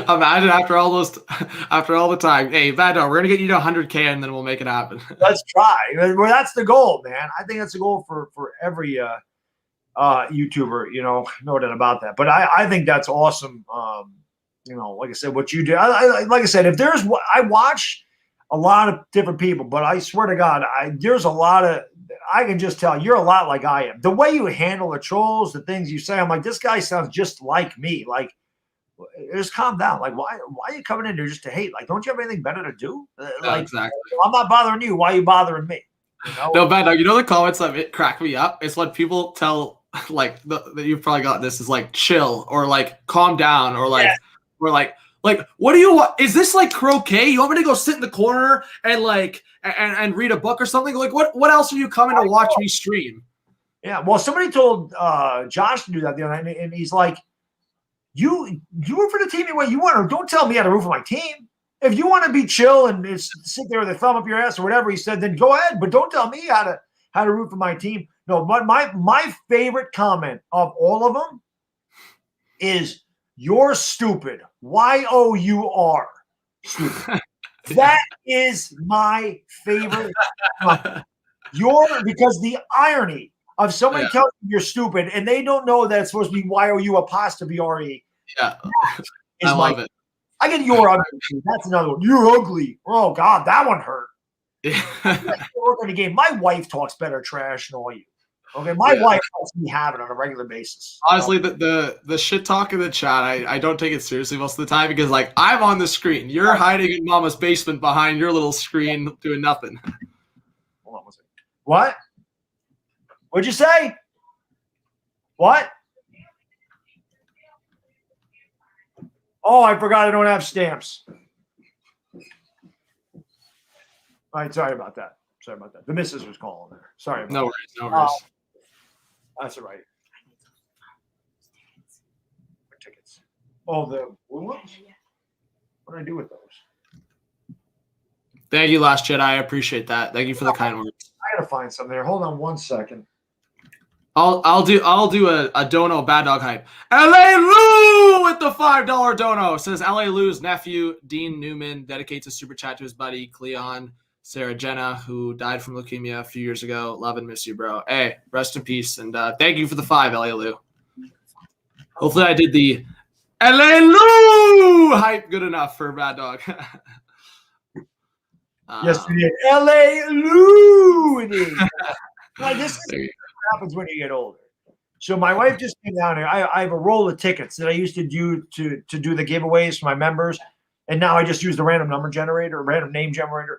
Imagine after all the time. Hey, Bad Dog, we're gonna get you to 100K and then we'll make it happen. Let's try. Well, that's the goal, man. I think that's the goal for every YouTuber. No doubt about that. But I think that's awesome. Like I said, what you do. Like I said, I watch a lot of different people, but I swear to God, there's a lot of. I can just tell you're a lot like I am. The way you handle the trolls, the things you say, I'm like, this guy sounds just like me. Like, just calm down. Like, why are you coming in there just to hate? Like, don't you have anything better to do? Like, exactly. I'm not bothering you. Why are you bothering me? You know? No, Ben, you know the comments that crack me up? It's when people tell, like, that you've probably got this, is like, chill, or like, calm down, or like, or like, what do you want? Is this like croquet? You want me to go sit in the corner and like, and read a book or something? Like, what else are you coming to watch me stream? Yeah, well, somebody told Josh to do that the other night, and he's like, you root for the team the way you want, or don't tell me how to root for my team. If you want to be chill and sit there with a thumb up your ass or whatever he said, then go ahead, but don't tell me how to root for my team. No, but my favorite comment of all of them is, "You're stupid. Y-O-U-R. Stupid." That is my favorite comment. Because the irony of somebody telling you you're stupid and they don't know that it's supposed to be Y-O-U''R-E. Yeah. I love it. I get "you're ugly." That's another one. "You're ugly." Oh God, that one hurt. Yeah. Work on the game. My wife talks better trash than all you. Okay, my wife lets me have it on a regular basis. Honestly, the shit talk in the chat, I don't take it seriously most of the time, because like, I'm on the screen. You're hiding in mama's basement behind your little screen doing nothing. Hold on one second. What? What'd you say? What? Oh, I forgot I don't have stamps. All right, sorry about that. The missus was calling there. Sorry about that. No worries. That's all right. What tickets? Oh, the blue ones? What do I do with those? Thank you, Last Jedi. I appreciate that. Thank you for the kind words. I gotta find something there. Hold on one second. I'll do a dono bad dog hype. LA Lou with the $5 dono. Says LA Lou's nephew, Dean Newman, dedicates a super chat to his buddy Cleon Sarah Jenna, who died from leukemia a few years ago. Love and miss you, bro. Hey, rest in peace. And thank you for the 5, LA Lou. Hopefully I did the LA Lou hype good enough for bad dog. Yes, we did. LA Lou. It is. Now, this is what happens when you get older. So my wife just came down here. I have a roll of tickets that I used to do to do the giveaways for my members, and now I just use the random number generator, random name generator.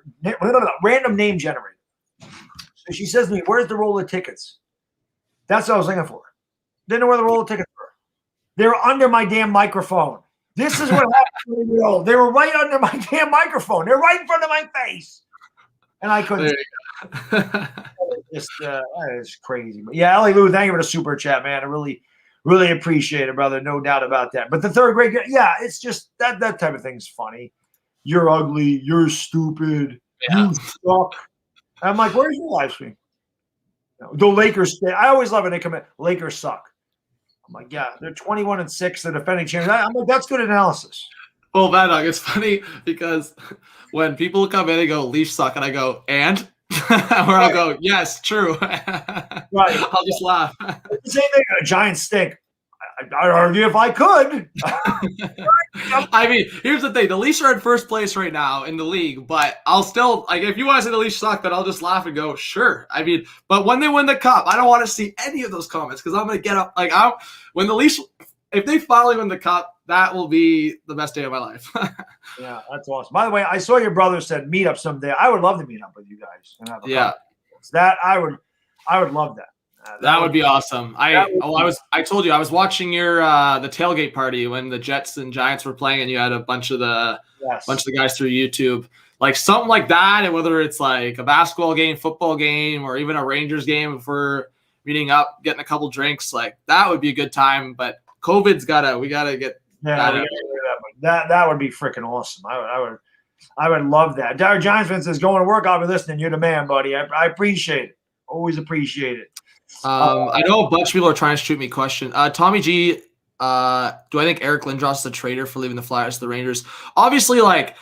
So she says to me, "Where's the roll of tickets?" That's what I was looking for. Didn't know where the roll of tickets were. They were under my damn microphone. This is what happened when you get old. They were right under my damn microphone. They're right in front of my face, and I couldn't. It's crazy. But yeah, LA Lou, thank you for the super chat, man. I really, really appreciate it, brother. No doubt about that. But the third grade, yeah, it's just that type of thing's funny. "You're ugly. You're stupid. You suck." I'm like, where's your live stream? The Lakers. I always love when they come in. Lakers suck. I'm like, yeah, they're 21-6. They're defending champions. I'm like, that's good analysis. Well, Bad Dog, it's funny because when people come in and go, "Leafs suck," and I go, "And?" Or I'll go, "Yes, true." Right. I'll just laugh. The same thing. "Giants stink." I'd argue if I could. I mean, here's the thing. The Leafs are in first place right now in the league, but I'll still, like, if you want to say the Leafs suck, then I'll just laugh and go, sure. I mean, but when they win the cup, I don't want to see any of those comments because I'm going to get up. Like, when the Leafs, if they finally win the cup, that will be the best day of my life. Yeah, that's awesome. By the way, I saw your brother said meet up someday. I would love to meet up with you guys. And have a that I would love that. That would be awesome. I told you I was watching your the tailgate party when the Jets and Giants were playing, and you had a bunch of the guys through YouTube, like something like that. And whether it's like a basketball game, football game, or even a Rangers game, if we're meeting up, getting a couple drinks, like that would be a good time. But COVID's we gotta get that would be freaking awesome. I would love that. Darren Giants says, "Going to work. I'll be listening. You're the man, buddy. I appreciate it. Always appreciate it." I know a bunch of people are trying to shoot me a question. Tommy G, do I think Eric Lindros is a traitor for leaving the Flyers to the Rangers? Obviously, like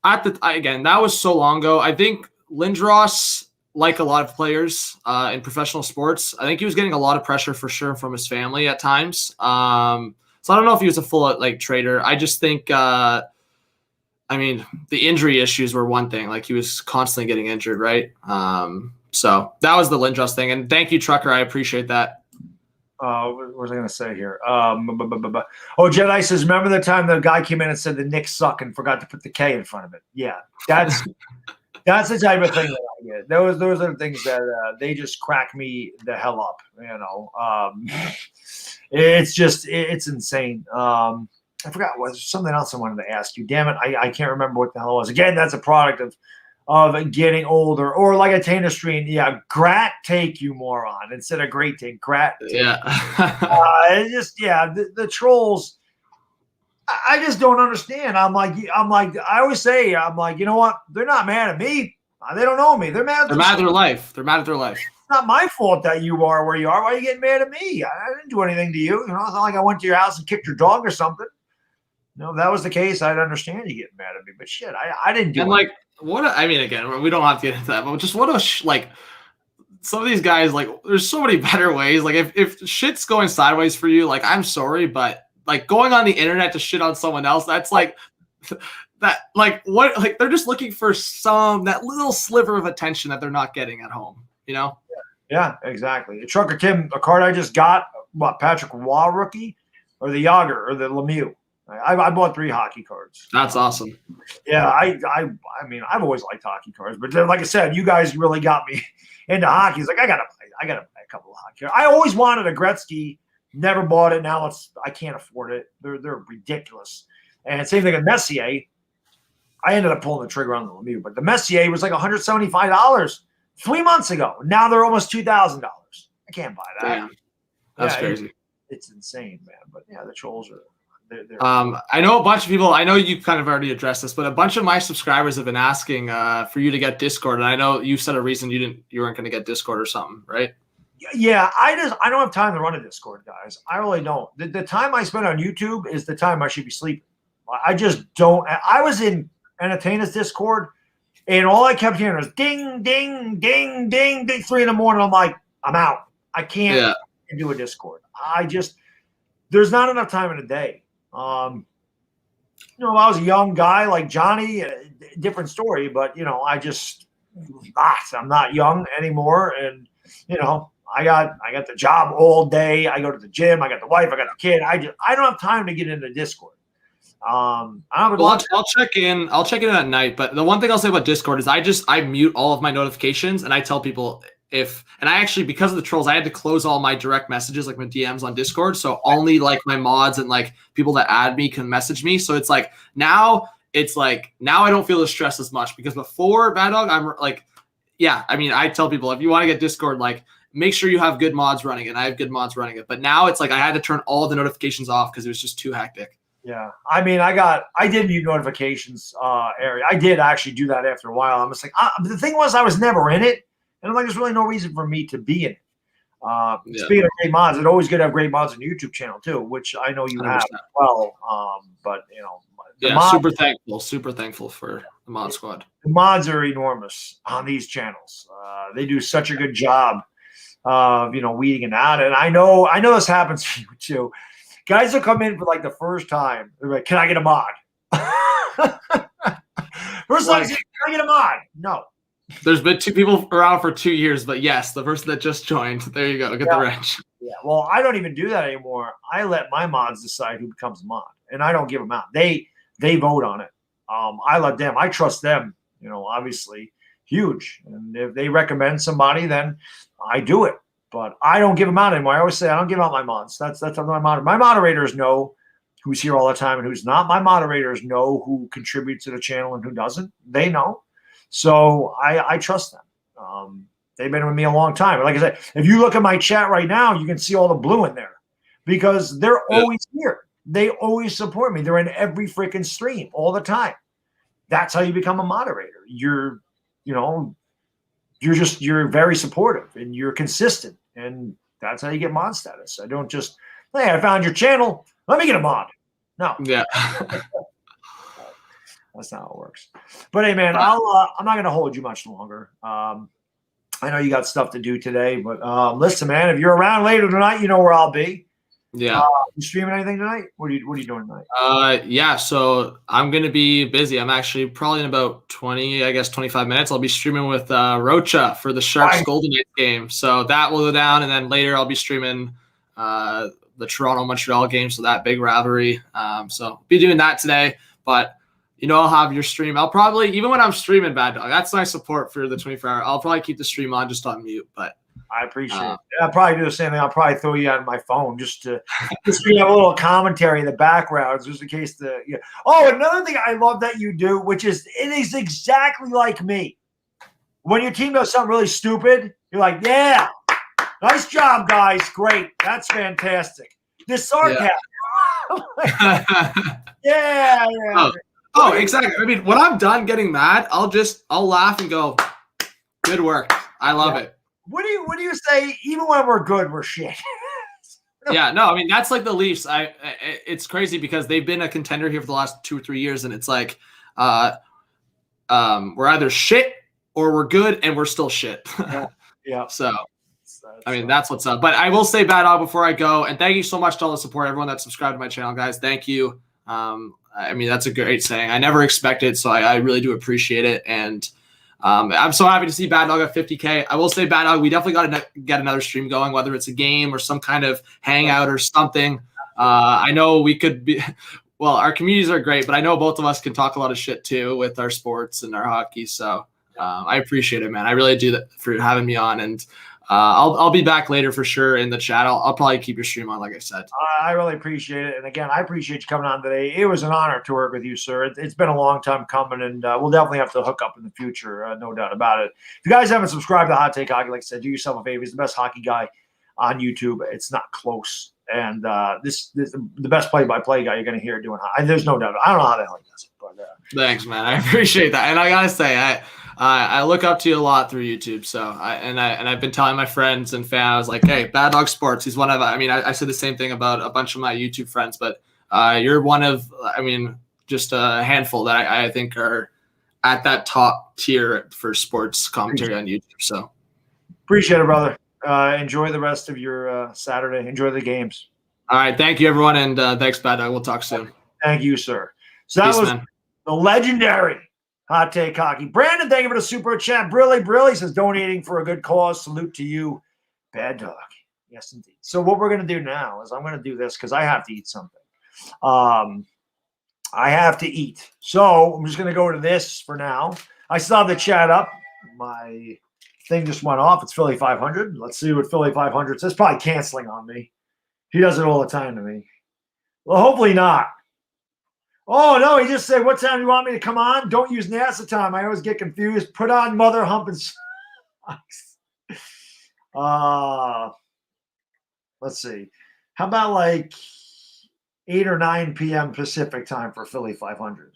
again, that was so long ago. I think Lindros, like a lot of players in professional sports, I think he was getting a lot of pressure for sure from his family at times. So I don't know if he was a full traitor. I just think, I mean, the injury issues were one thing. Like he was constantly getting injured, right? So that was the Lindros thing. And thank you, Trucker. I appreciate that. What was I going to say here? Oh, Jedi says, remember the time the guy came in and said the Knicks suck and forgot to put the K in front of it? Yeah, that's the type of thing that I get. Those are the things that they just crack me the hell up. It's insane. I forgot, was something else I wanted to ask you. Damn it, I can't remember what the hell it was. Again, that's a product of getting older, or like a Tainer stream. Yeah, Grat take, you moron, instead of great take. Grat take. Yeah. It's just, the trolls. I just don't understand. I'm like, I always say, I'm like, you know what? They're not mad at me. They don't know me. They're mad at their life. They're mad at their life. It's not my fault that you are where you are. Why are you getting mad at me? I didn't do anything to you. It's not like I went to your house and kicked your dog or something. No, if that was the case, I'd understand you getting mad at me. But shit, I didn't do it. Again, we don't have to get into that, but just some of these guys, like, there's so many better ways. Like, if shit's going sideways for you, like, I'm sorry, but like going on the internet to shit on someone else, that's like that, like, what, like, they're just looking for that little sliver of attention that they're not getting at home, you know? Yeah, exactly. Trucker Tim, a card I just got, Patrick Waugh rookie, or the Yager, or the Lemieux. I bought 3 hockey cards. That's awesome. Yeah, I mean, I've always liked hockey cards, but then, like I said, you guys really got me into hockey. It's like I gotta buy a couple of hockey cards. I always wanted a Gretzky, never bought it. Now I can't afford it. They're ridiculous. And same thing with Messier. I ended up pulling the trigger on the Lemieux, but the Messier was like $175 3 months ago. Now they're almost $2,000. I can't buy that. Damn. That's crazy. It's insane, man. But yeah, the trolls are. I know a bunch of people. I know you kind of already addressed this, but a bunch of my subscribers have been asking for you to get Discord, and I know you said a reason you weren't going to get Discord or something, right? Yeah, I don't have time to run a Discord, guys. I really don't. The time I spend on YouTube is the time I should be sleeping. I just don't. I was in Entertainer's Discord, and all I kept hearing was ding, ding, ding, ding, ding. 3 a.m. I'm like, I'm out. I can't do a Discord. There's not enough time in a day. If I was a young guy like Johnny, different story, but I'm not young anymore. And, I got the job all day. I go to the gym. I got the wife. I got the kid. I don't have time to get into Discord. I'll check in. I'll check in at night. But the one thing I'll say about Discord is I mute all of my notifications, and I tell people because of the trolls, I had to close all my direct messages, like my DMs on Discord. So only like my mods and like people that add me can message me. So it's like now I don't feel the stress as much, because before Bad Dog, I'm like, I tell people, if you want to get Discord, like, make sure you have good mods running it. And I have good mods running it. But now it's like I had to turn all the notifications off because it was just too hectic. Yeah. I mean, I did mute notifications area. I did actually do that after a while. I'm just like, the thing was, I was never in it. And I'm like, there's really no reason for me to be in it. Speaking of great mods, it's always good to have great mods on your YouTube channel too, which I know you 100%. Have as well. But mods, super thankful for the mod squad. The mods are enormous on these channels. They do such a good job of weeding it out. And I know this happens to you too. Guys will come in for like the first time. They're like, "Can I get a mod?" First time, "Can I get a mod?" No. There's been 2 people around for 2 years, but yes, the person that just joined. There you go. Get the wrench. Yeah. Well, I don't even do that anymore. I let my mods decide who becomes a mod, and I don't give them out. They vote on it. I let them. I trust them. Obviously, huge. And if they recommend somebody, then I do it. But I don't give them out anymore. I always say I don't give out my mods. That's my moderators know who's here all the time and who's not. My moderators know who contributes to the channel and who doesn't. They know. So I trust them. They've been with me a long time. Like I said, if you look at my chat right now, you can see all the blue in there because they're always here. They always support me. They're in every freaking stream all the time. That's how you become a moderator. You're very supportive and you're consistent, and that's how you get mod status. I don't just, hey, I found your channel, let me get a mod. No. Yeah. That's not how it works. But hey, man, I'm not going to hold you much longer. I know you got stuff to do today, but listen, man, if you're around later tonight, you know where I'll be. Yeah. You streaming anything tonight? What are you doing tonight? Yeah. So I'm going to be busy. I'm actually probably in about 25 minutes. I'll be streaming with Rocha for the Sharks Golden Knights game. So that will go down. And then later I'll be streaming the Toronto-Montreal game, so that big rivalry. So be doing that today. But, I'll have your stream. I'll probably, even when I'm streaming Bad Dog, that's my support for the 24-hour. I'll probably keep the stream on just on mute. But I appreciate it. I'll probably do the same thing. I'll probably throw you on my phone just to have a little commentary in the background, just in case Oh, another thing I love that you do, which is it is exactly like me. When your team does something really stupid, you're like, yeah, nice job, guys. Great. That's fantastic. This sarcasm. Yeah. Oh, exactly. I mean, when I'm done getting mad, I'll laugh and go, good work. I love it. What do you say? Even when we're good, we're shit. Yeah, no, I mean, that's like the Leafs. It's crazy because they've been a contender here for the last 2 or 3 years, and it's like we're either shit or we're good and we're still shit. Yeah. So I mean, that's what's up. But I will say, Bad Dog, before I go, and thank you so much to all the support, everyone that subscribed to my channel, guys. Thank you. I mean, that's a great saying. I never expected, so I really do appreciate it. And I'm so happy to see Bad Dog at 50K. I will say, Bad Dog, we definitely got to get another stream going, whether it's a game or some kind of hangout or something. I know we could be – well, our communities are great, but I know both of us can talk a lot of shit too with our sports and our hockey. So I appreciate it, man. I really do that for having me on. And I'll be back later for sure in the chat. I'll probably keep your stream on, like I said. I really appreciate it. And again, I appreciate you coming on today. It was an honor to work with you, sir. It's been a long time coming, and we'll definitely have to hook up in the future, no doubt about it. If you guys haven't subscribed to Hot Take Hockey, like I said, do yourself a favor. He's the best hockey guy on YouTube. It's not close. And this the best play-by-play guy you're going to hear doing hockey. There's no doubt. I don't know how the hell he does it. But, thanks, man. I appreciate that. And I got to say, I look up to you a lot through YouTube. So I've been telling my friends and fans, like, hey, Bad Dog Sports, he's one of, I said the same thing about a bunch of my YouTube friends, but you're one of, just a handful that I think are at that top tier for sports commentary on YouTube. So appreciate it, brother. Enjoy the rest of your Saturday. Enjoy the games. All right. Thank you, everyone. And thanks, Bad Dog. We'll talk soon. Thank you, sir. So that was the legendary Hot Take Hockey. Brandon, thank you for the super chat. Brilly says, donating for a good cause. Salute to you, Bad Dog. Yes, indeed. So what we're going to do now is I'm going to do this because I have to eat something. I have to eat. So I'm just going to go to this for now. I still have the chat up. My thing just went off. It's Philly 500. Let's see what Philly 500 says. Probably canceling on me. He does it all the time to me. Well, hopefully not. Oh, no, he just said, what time do you want me to come on? Don't use NASA time. I always get confused. Put on mother humping socks. Let's see. How about like 8 or 9 p.m. Pacific time for Philly 500?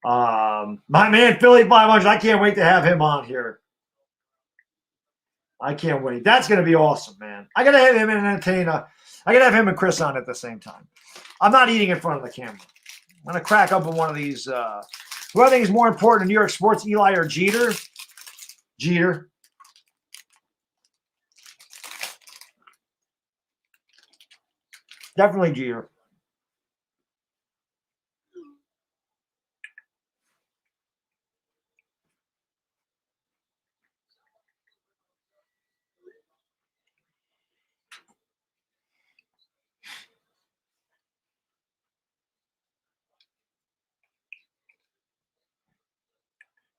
My man, Philly 500. I can't wait to have him on here. I can't wait. That's going to be awesome, man. I got to have him entertain. I got to have him and Chris on at the same time. I'm not eating in front of the camera. I'm going to crack up on one of these. Who I think is more important in New York sports, Eli or Jeter? Jeter. Definitely Jeter.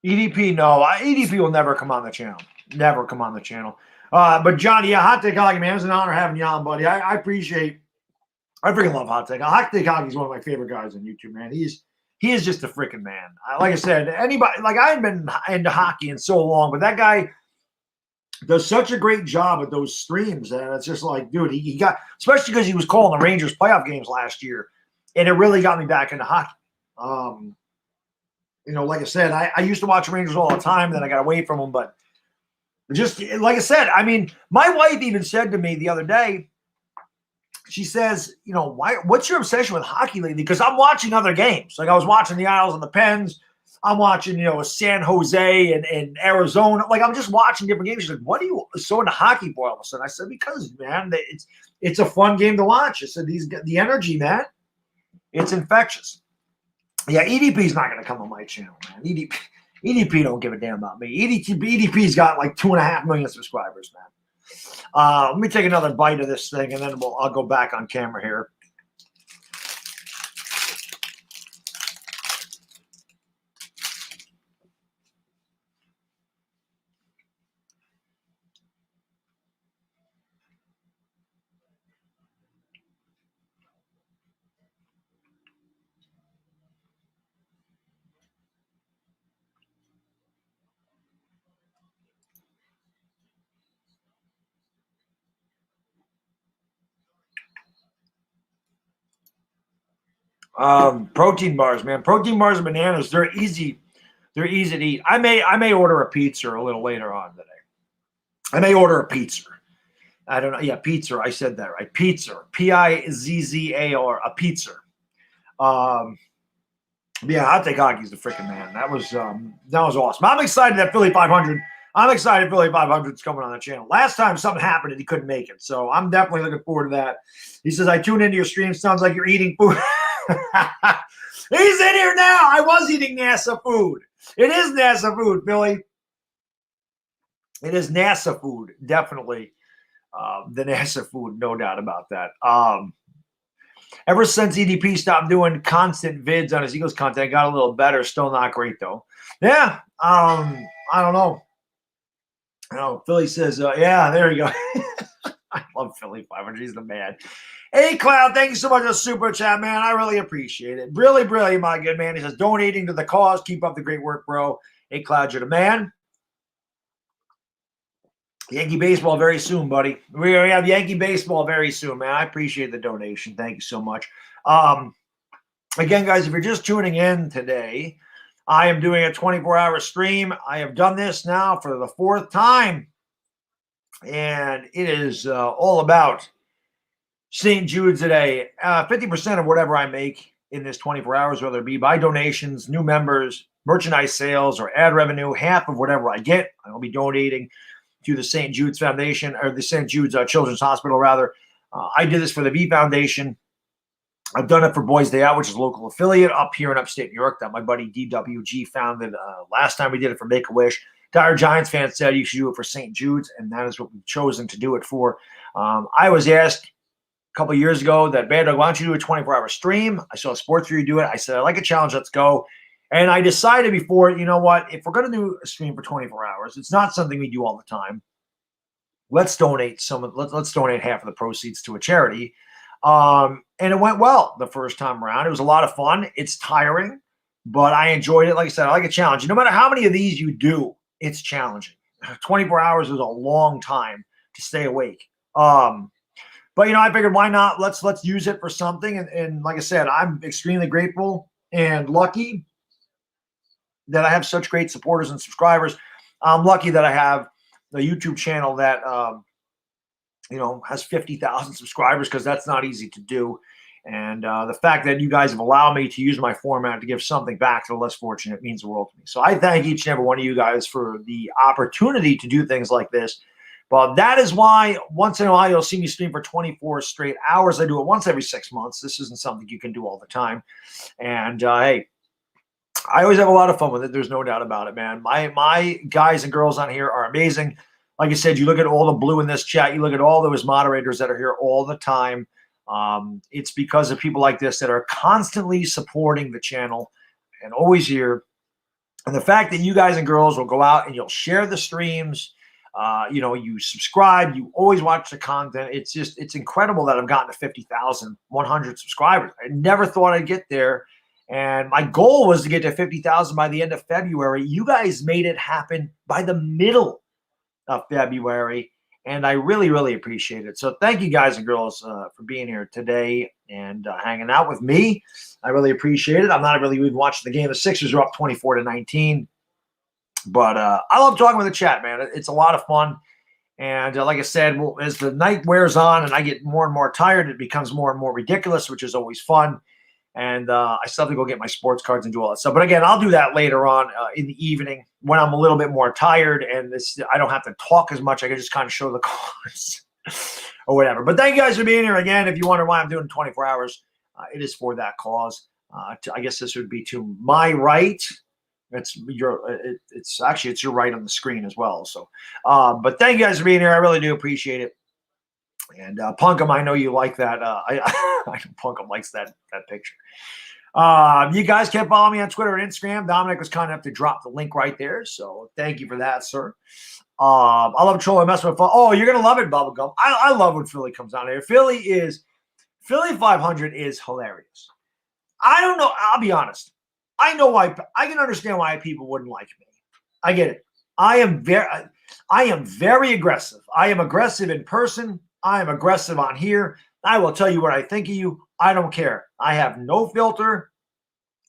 EDP, no. EDP will never come on the channel. Never come on the channel. But Johnny, yeah, Hot Take Hockey, man. It was an honor having you on, buddy. I appreciate. I freaking love Hot Take. Hot Take Hockey is one of my favorite guys on YouTube, man. He is just a freaking man. Like I said, anybody, like I haven't been into hockey in so long, but that guy does such a great job with those streams, and it's just like, dude, he got, especially because he was calling the Rangers playoff games last year, and it really got me back into hockey. Like I said, I used to watch Rangers all the time, then I got away from them. But just like I said, my wife even said to me the other day, she says, what's your obsession with hockey lately? Because I'm watching other games. Like I was watching the Isles and the Pens. I'm watching, San Jose and Arizona. Like I'm just watching different games. She's like, what are you so into hockey for all of a sudden? I said, because, man, it's a fun game to watch. I said, the energy, man, it's infectious. Yeah, EDP's not going to come on my channel, man. EDP don't give a damn about me. EDP's got like 2.5 million subscribers, man. Let me take another bite of this thing, and then I'll go back on camera here. Protein bars, man. Protein bars and bananas, they're easy. They're easy to eat. I may order a pizza a little later on today. I may order a pizza. I don't know. Yeah, pizza. I said that right. Pizza. Pizzar. A pizza. Yeah, I'll take hockey's the freaking man. That was awesome. I'm excited that Philly 500. I'm excited Philly 500 is coming on the channel. Last time something happened and he couldn't make it, so I'm definitely looking forward to that. He says, I tune into your stream. Sounds like you're eating food. He's in here now. I was eating NASA food. It is NASA food, Billy. It is NASA food, definitely. The NASA food, no doubt about that. Ever since EDP stopped doing constant vids on his Eagles content, it got a little better. Still not great, though. Yeah, I don't know. Philly says, yeah, there you go. I love Philly 500. He's the man. Hey, Cloud, thank you so much for the super chat, man. I really appreciate it. Really, really, my good man. He says, donating to the cause. Keep up the great work, bro. Hey, Cloud, you're the man. Yankee baseball very soon, buddy. We have Yankee baseball very soon, man. I appreciate the donation. Thank you so much. Again, guys, if you're just tuning in today, I am doing a 24-hour stream. I have done this now for the 4th time, and it is all about St. Jude's today. 50% of whatever I make in this 24 hours, whether it be by donations, new members, merchandise sales, or ad revenue, half of whatever I get, I will be donating to the St. Jude's Foundation, or the St. Jude's Children's Hospital, rather. I did this for the V Foundation. I've done it for Boys Day Out, which is a local affiliate up here in upstate New York that my buddy DWG founded. Last time we did it for Make-A-Wish. Dire Giants fans said you should do it for St. Jude's, and that is what we've chosen to do it for. I was asked a couple of years ago that, Bad Dog, why don't you do a 24-hour stream? I saw Sports for You do it. I said, I like a challenge. Let's go. And I decided before, you know what? If we're going to do a stream for 24 hours, it's not something we do all the time. Let's donate let's donate half of the proceeds to a charity. And it went well the first time around. It was a lot of fun. It's tiring, but I enjoyed it. Like I said, I like a challenge. No matter how many of these you do, it's challenging. 24 hours is a long time to stay awake. But I figured, why not? Let's use it for something. And like I said, I'm extremely grateful and lucky that I have such great supporters and subscribers. I'm lucky that I have a YouTube channel that has 50,000 subscribers, because that's not easy to do. And the fact that you guys have allowed me to use my format to give something back to the less fortunate means the world to me. So I thank each and every one of you guys for the opportunity to do things like this. But that is why once in a while you'll see me stream for 24 straight hours. I do it once every 6 months. This isn't something you can do all the time. And hey, I always have a lot of fun with it. There's no doubt about it, man. My guys and girls on here are amazing. Like I said, you look at all the blue in this chat. You look at all those moderators that are here all the time. It's because of people like this that are constantly supporting the channel and always here. And the fact that you guys and girls will go out and you'll share the streams, you subscribe, you always watch the content. It's incredible that I've gotten to 50,100 subscribers. I never thought I'd get there. And my goal was to get to 50,000 by the end of February. You guys made it happen by the middle of February, and I really, really appreciate it. So thank you guys and girls for being here today and hanging out with me. I really appreciate it. I'm not really even watching the game. The Sixers are up 24-19, but I love talking with the chat, man. It's a lot of fun. And like I said, as the night wears on and I get more and more tired, it becomes more and more ridiculous, which is always fun. And I still have to go get my sports cards and do all that stuff. But again, I'll do that later on in the evening when I'm a little bit more tired and I don't have to talk as much. I can just kind of show the cards or whatever. But thank you guys for being here again. If you wonder why I'm doing 24 hours, it is for that cause. I guess this would be to my right. It's actually it's your right on the screen as well. So, but thank you guys for being here. I really do appreciate it. And Punkum, I know you like that. I know Punkum likes that picture. You guys can follow me on Twitter and Instagram. Dominic was kind enough to drop the link right there. So thank you for that, sir. I love trolling, messing with fun. Oh, you're gonna love it, Bubblegum. I love when Philly comes down here. Philly 500 is hilarious. I don't know. I'll be honest. I know why. I can understand why people wouldn't like me. I get it. I am very aggressive. I am aggressive in person. I am aggressive on here. I will tell you what I think of you. I don't care. I have no filter.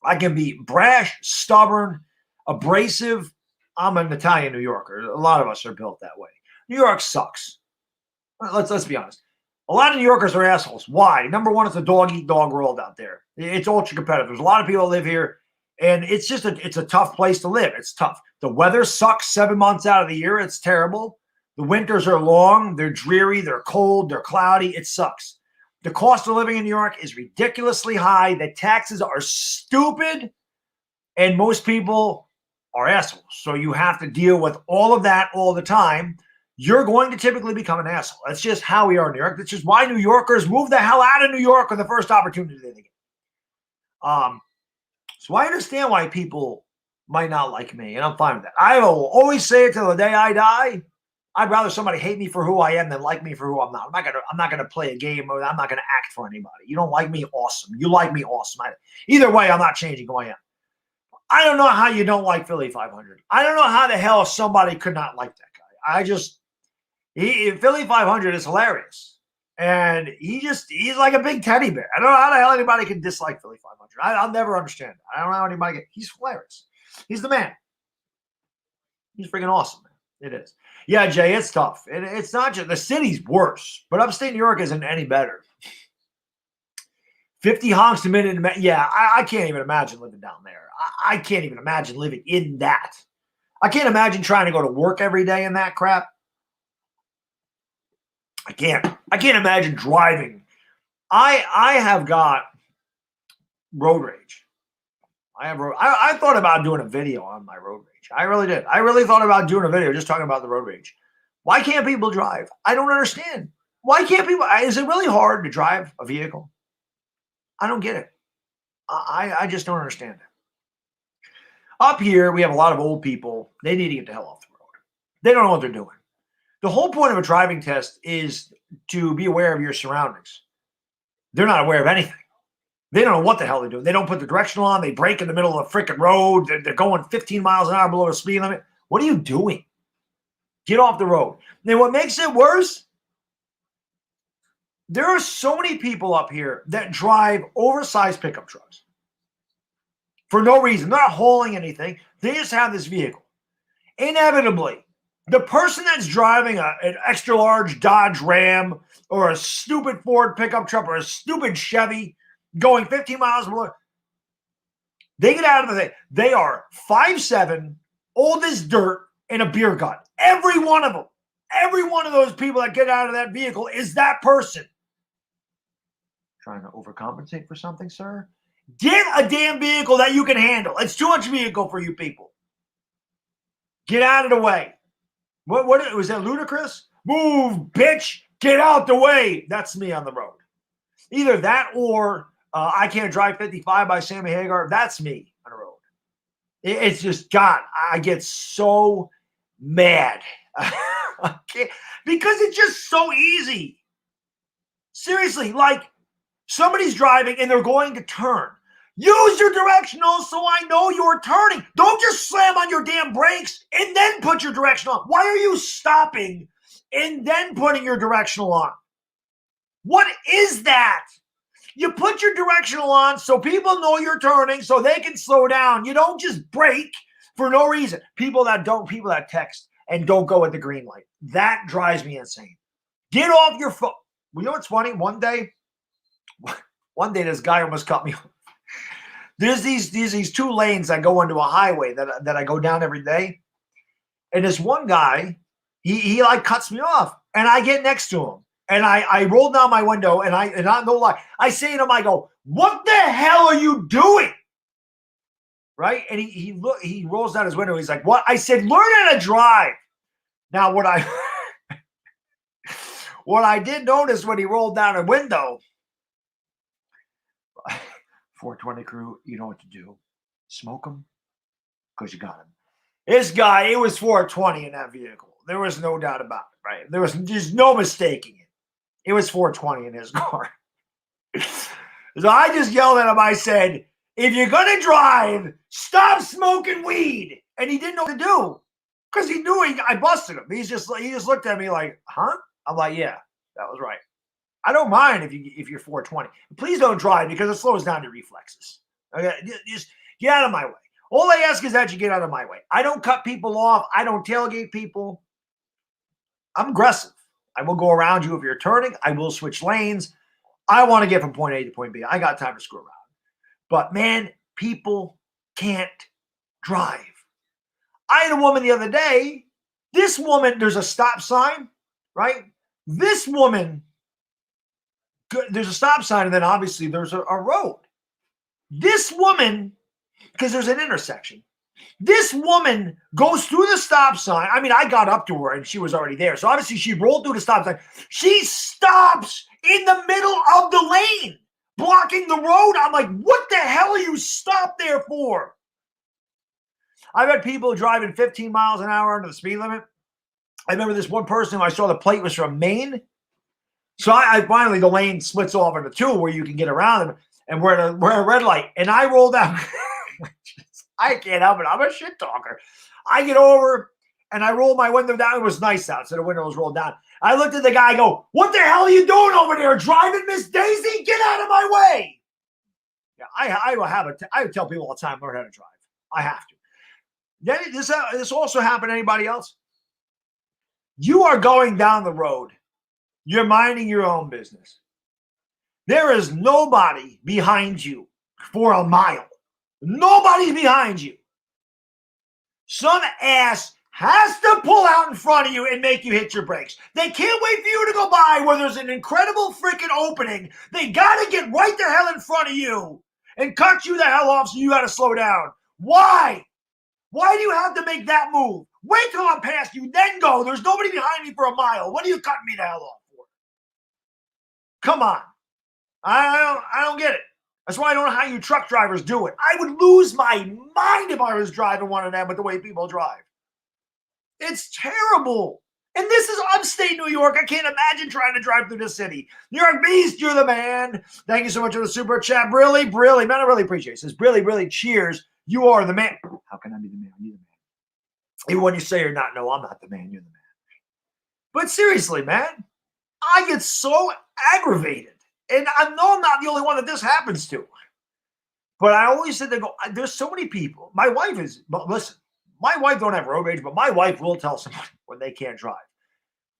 I can be brash, stubborn, abrasive. I'm an Italian New Yorker. A lot of us are built that way. New York sucks. Let's be honest. A lot of New Yorkers are assholes. Why? Number one, it's a dog-eat-dog world out there. It's ultra competitive. There's a lot of people that live here, and it's a tough place to live. It's tough. The weather sucks 7 months out of the year. It's terrible. The winters are long. They're dreary. They're cold. They're cloudy. It sucks. The cost of living in New York is ridiculously high. The taxes are stupid, and most people are assholes. So you have to deal with all of that all the time. You're going to typically become an asshole. That's just how we are in New York. That's just why New Yorkers move the hell out of New York with the first opportunity they get. So I understand why people might not like me, and I'm fine with that. I will always say it till the day I die. I'd rather somebody hate me for who I am than like me for who I'm not. I'm not gonna play a game. I'm not gonna act for anybody. You don't like me, awesome. You like me, awesome. Either way, I'm not changing who I am. I don't know how you don't like Philly 500. I don't know how the hell somebody could not like that guy. Philly 500 is hilarious. And he's like a big teddy bear. I don't know how the hell anybody can dislike Philly 500. I'll never understand that. I don't know how anybody he's hilarious. He's the man. He's freaking awesome, man. It is. Yeah, Jay, it's tough. It's not just the city's worse, but upstate New York isn't any better. 50 honks a minute. Yeah, I can't even imagine living down there. I can't even imagine living in that. I can't imagine trying to go to work every day in that crap. I can't imagine driving. I have got road rage. I thought about doing a video on my road rage. I really did. I really thought about doing a video just talking about the road rage. Why can't people drive? I don't understand. Why can't people? Is it really hard to drive a vehicle? I don't get it. I just don't understand it. Up here, we have a lot of old people. They need to get the hell off the road. They don't know what they're doing. The whole point of a driving test is to be aware of your surroundings. They're not aware of anything. They don't know what the hell they're doing. They don't put the directional on. They brake in the middle of the freaking road. They're going 15 miles an hour below the speed limit. What are you doing? Get off the road. Then what makes it worse, there are so many people up here that drive oversized pickup trucks for no reason. They're not hauling anything. They just have this vehicle. Inevitably, the person that's driving an extra large Dodge Ram or a stupid Ford pickup truck or a stupid Chevy going 15 miles below, they get out of the thing. They are 5'7", old as dirt, and a beer gut. Every one of them. Every one of those people that get out of that vehicle is that person. Trying to overcompensate for something, sir? Get a damn vehicle that you can handle. It's too much vehicle for you people. Get out of the way. What was that ludicrous? Move, bitch. Get out the way. That's me on the road. Either that or I Can't Drive 55 by Sammy Hagar. That's me on the road. It's just, God, I get so mad. I can't, because it's just so easy. Seriously, like somebody's driving and they're going to turn. Use your directional so I know you're turning. Don't just slam on your damn brakes and then put your directional on. Why are you stopping and then putting your directional on? What is that? You put your directional on so people know you're turning so they can slow down. You don't just brake for no reason. People that text and don't go at the green light. That drives me insane. Get off your phone. You know what's funny? One day this guy almost cut me off. There's these two lanes that go into a highway that I go down every day. And this one guy, he like cuts me off. And I get next to him. And I roll down my window and I no lie. I say to him, I go, what the hell are you doing? right? And he rolls down his window. He's like, "What?" I said, "Learn how to drive." Now, what I did notice when he rolled down a window, 420 crew, you know what to do. Smoke him because you got him. This guy, it was 420 in that vehicle. There was no doubt about it, right? There was just no mistaking it. It was 420 in his car. So I just yelled at him. I said, "If you're going to drive, stop smoking weed." And he didn't know what to do because he knew I busted him. He just looked at me like, "Huh?" I'm like, "Yeah, that was right. I don't mind if you're 420. Please don't drive because it slows down your reflexes. Okay, just get out of my way. All I ask is that you get out of my way. I don't cut people off. I don't tailgate people. I'm aggressive. I will go around you if you're turning. I will switch lanes. I want to get from point A to point B. I got time to screw around. But man, people can't drive. I had a woman the other day. This woman, there's a stop sign, right? This woman, there's a stop sign, and then obviously there's a road. This woman, because there's an intersection, this woman goes through the stop sign. I mean, I got up to her and she was already there. So obviously she rolled through the stop sign. She stops in the middle of the lane, blocking the road. I'm like, what the hell are you stopped there for? I've had people driving 15 miles an hour under the speed limit. I remember this one person who I saw the plate was from Maine. So I finally, the lane splits off into two where you can get around them. And we're at a red light. And I roll down. I can't help it. I'm a shit talker. I get over and I roll my window down. It was nice out, so the window was rolled down. I looked at the guy and go, "What the hell are you doing over there? Driving, Miss Daisy? Get out of my way." Yeah, I tell people all the time, learn how to drive. I have to. Then this also happened to anybody else? You are going down the road. You're minding your own business. There is nobody behind you for a mile. Nobody's behind you. Some ass has to pull out in front of you and make you hit your brakes. They can't wait for you to go by where there's an incredible freaking opening. They got to get right the hell in front of you and cut you the hell off, so you got to slow down. Why? Why do you have to make that move? Wait till I'm past you, then go. There's nobody behind me for a mile. What are you cutting me the hell off for? Come on. I don't get it. That's why I don't know how you truck drivers do it. I would lose my mind if I was driving one of them with the way people drive. It's terrible. And this is upstate New York. I can't imagine trying to drive through this city. New York Beast, you're the man. Thank you so much for the super chat. Brilly, man, I really appreciate it. It says, Brilly, cheers. You are the man. How can I be the man? You're the man. Even when you say you're not, no, I'm not the man. You're the man. But seriously, man, I get so aggravated. And I know I'm not the only one that this happens to. But I always said, there's so many people. My wife is, but listen, my wife don't have road rage, but my wife will tell somebody when they can't drive.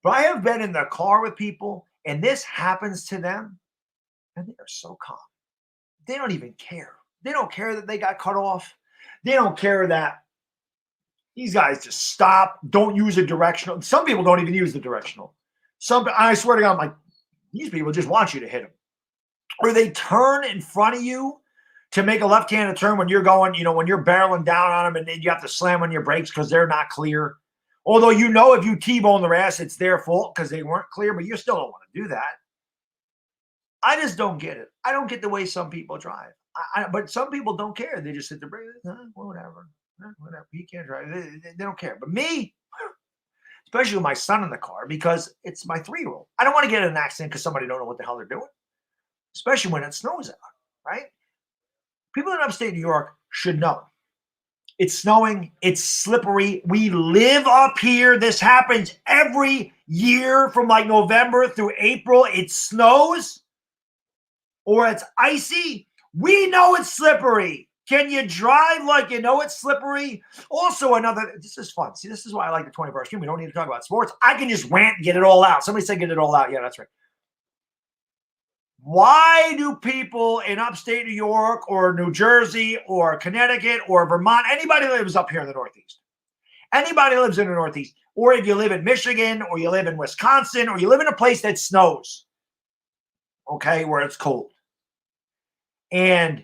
But I have been in the car with people, and this happens to them, and they are so calm. They don't even care. They don't care that they got cut off. They don't care that these guys just stop, don't use a directional. Some people don't even use the directional. I swear to God, I'm like, these people just want you to hit them. Or they turn in front of you to make a left-handed turn when you're going, when you're barreling down on them, and then you have to slam on your brakes because they're not clear. Although if you T-bone their ass, it's their fault because they weren't clear, but you still don't want to do that. I just don't get it. I don't get the way some people drive. But some people don't care. They just sit there, whatever. He can't drive. They don't care. But me, especially with my son in the car, because it's my 3-year-old. I don't want to get in an accident because somebody don't know what the hell they're doing, especially when it snows out, right? People in upstate New York should know. It's snowing. It's slippery. We live up here. This happens every year from like November through April. It snows or it's icy. We know it's slippery. Can you drive like you know it's slippery? Also, this is fun. See, this is why I like the 24-hour stream. We don't need to talk about sports. I can just rant and get it all out. Somebody said get it all out. Yeah, that's right. Why do people in upstate New York or New Jersey or Connecticut or Vermont, anybody that lives up here in the Northeast, anybody lives in the Northeast, or if you live in Michigan or you live in Wisconsin or you live in a place that snows, okay, where it's cold, and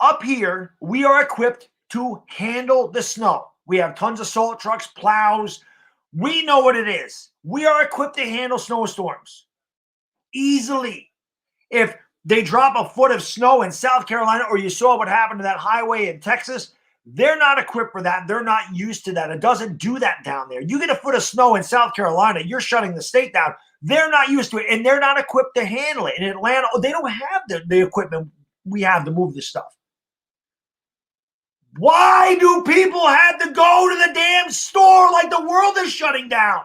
up here, we are equipped to handle the snow. We have tons of salt trucks, plows. We know what it is. We are equipped to handle snowstorms easily. If they drop a foot of snow in South Carolina, or you saw what happened to that highway in Texas, they're not equipped for that. They're not used to that. It doesn't do that down there. You get a foot of snow in South Carolina, you're shutting the state down. They're not used to it, and they're not equipped to handle it. In Atlanta, they don't have the equipment we have to move this stuff. Why do people have to go to the damn store like the world is shutting down?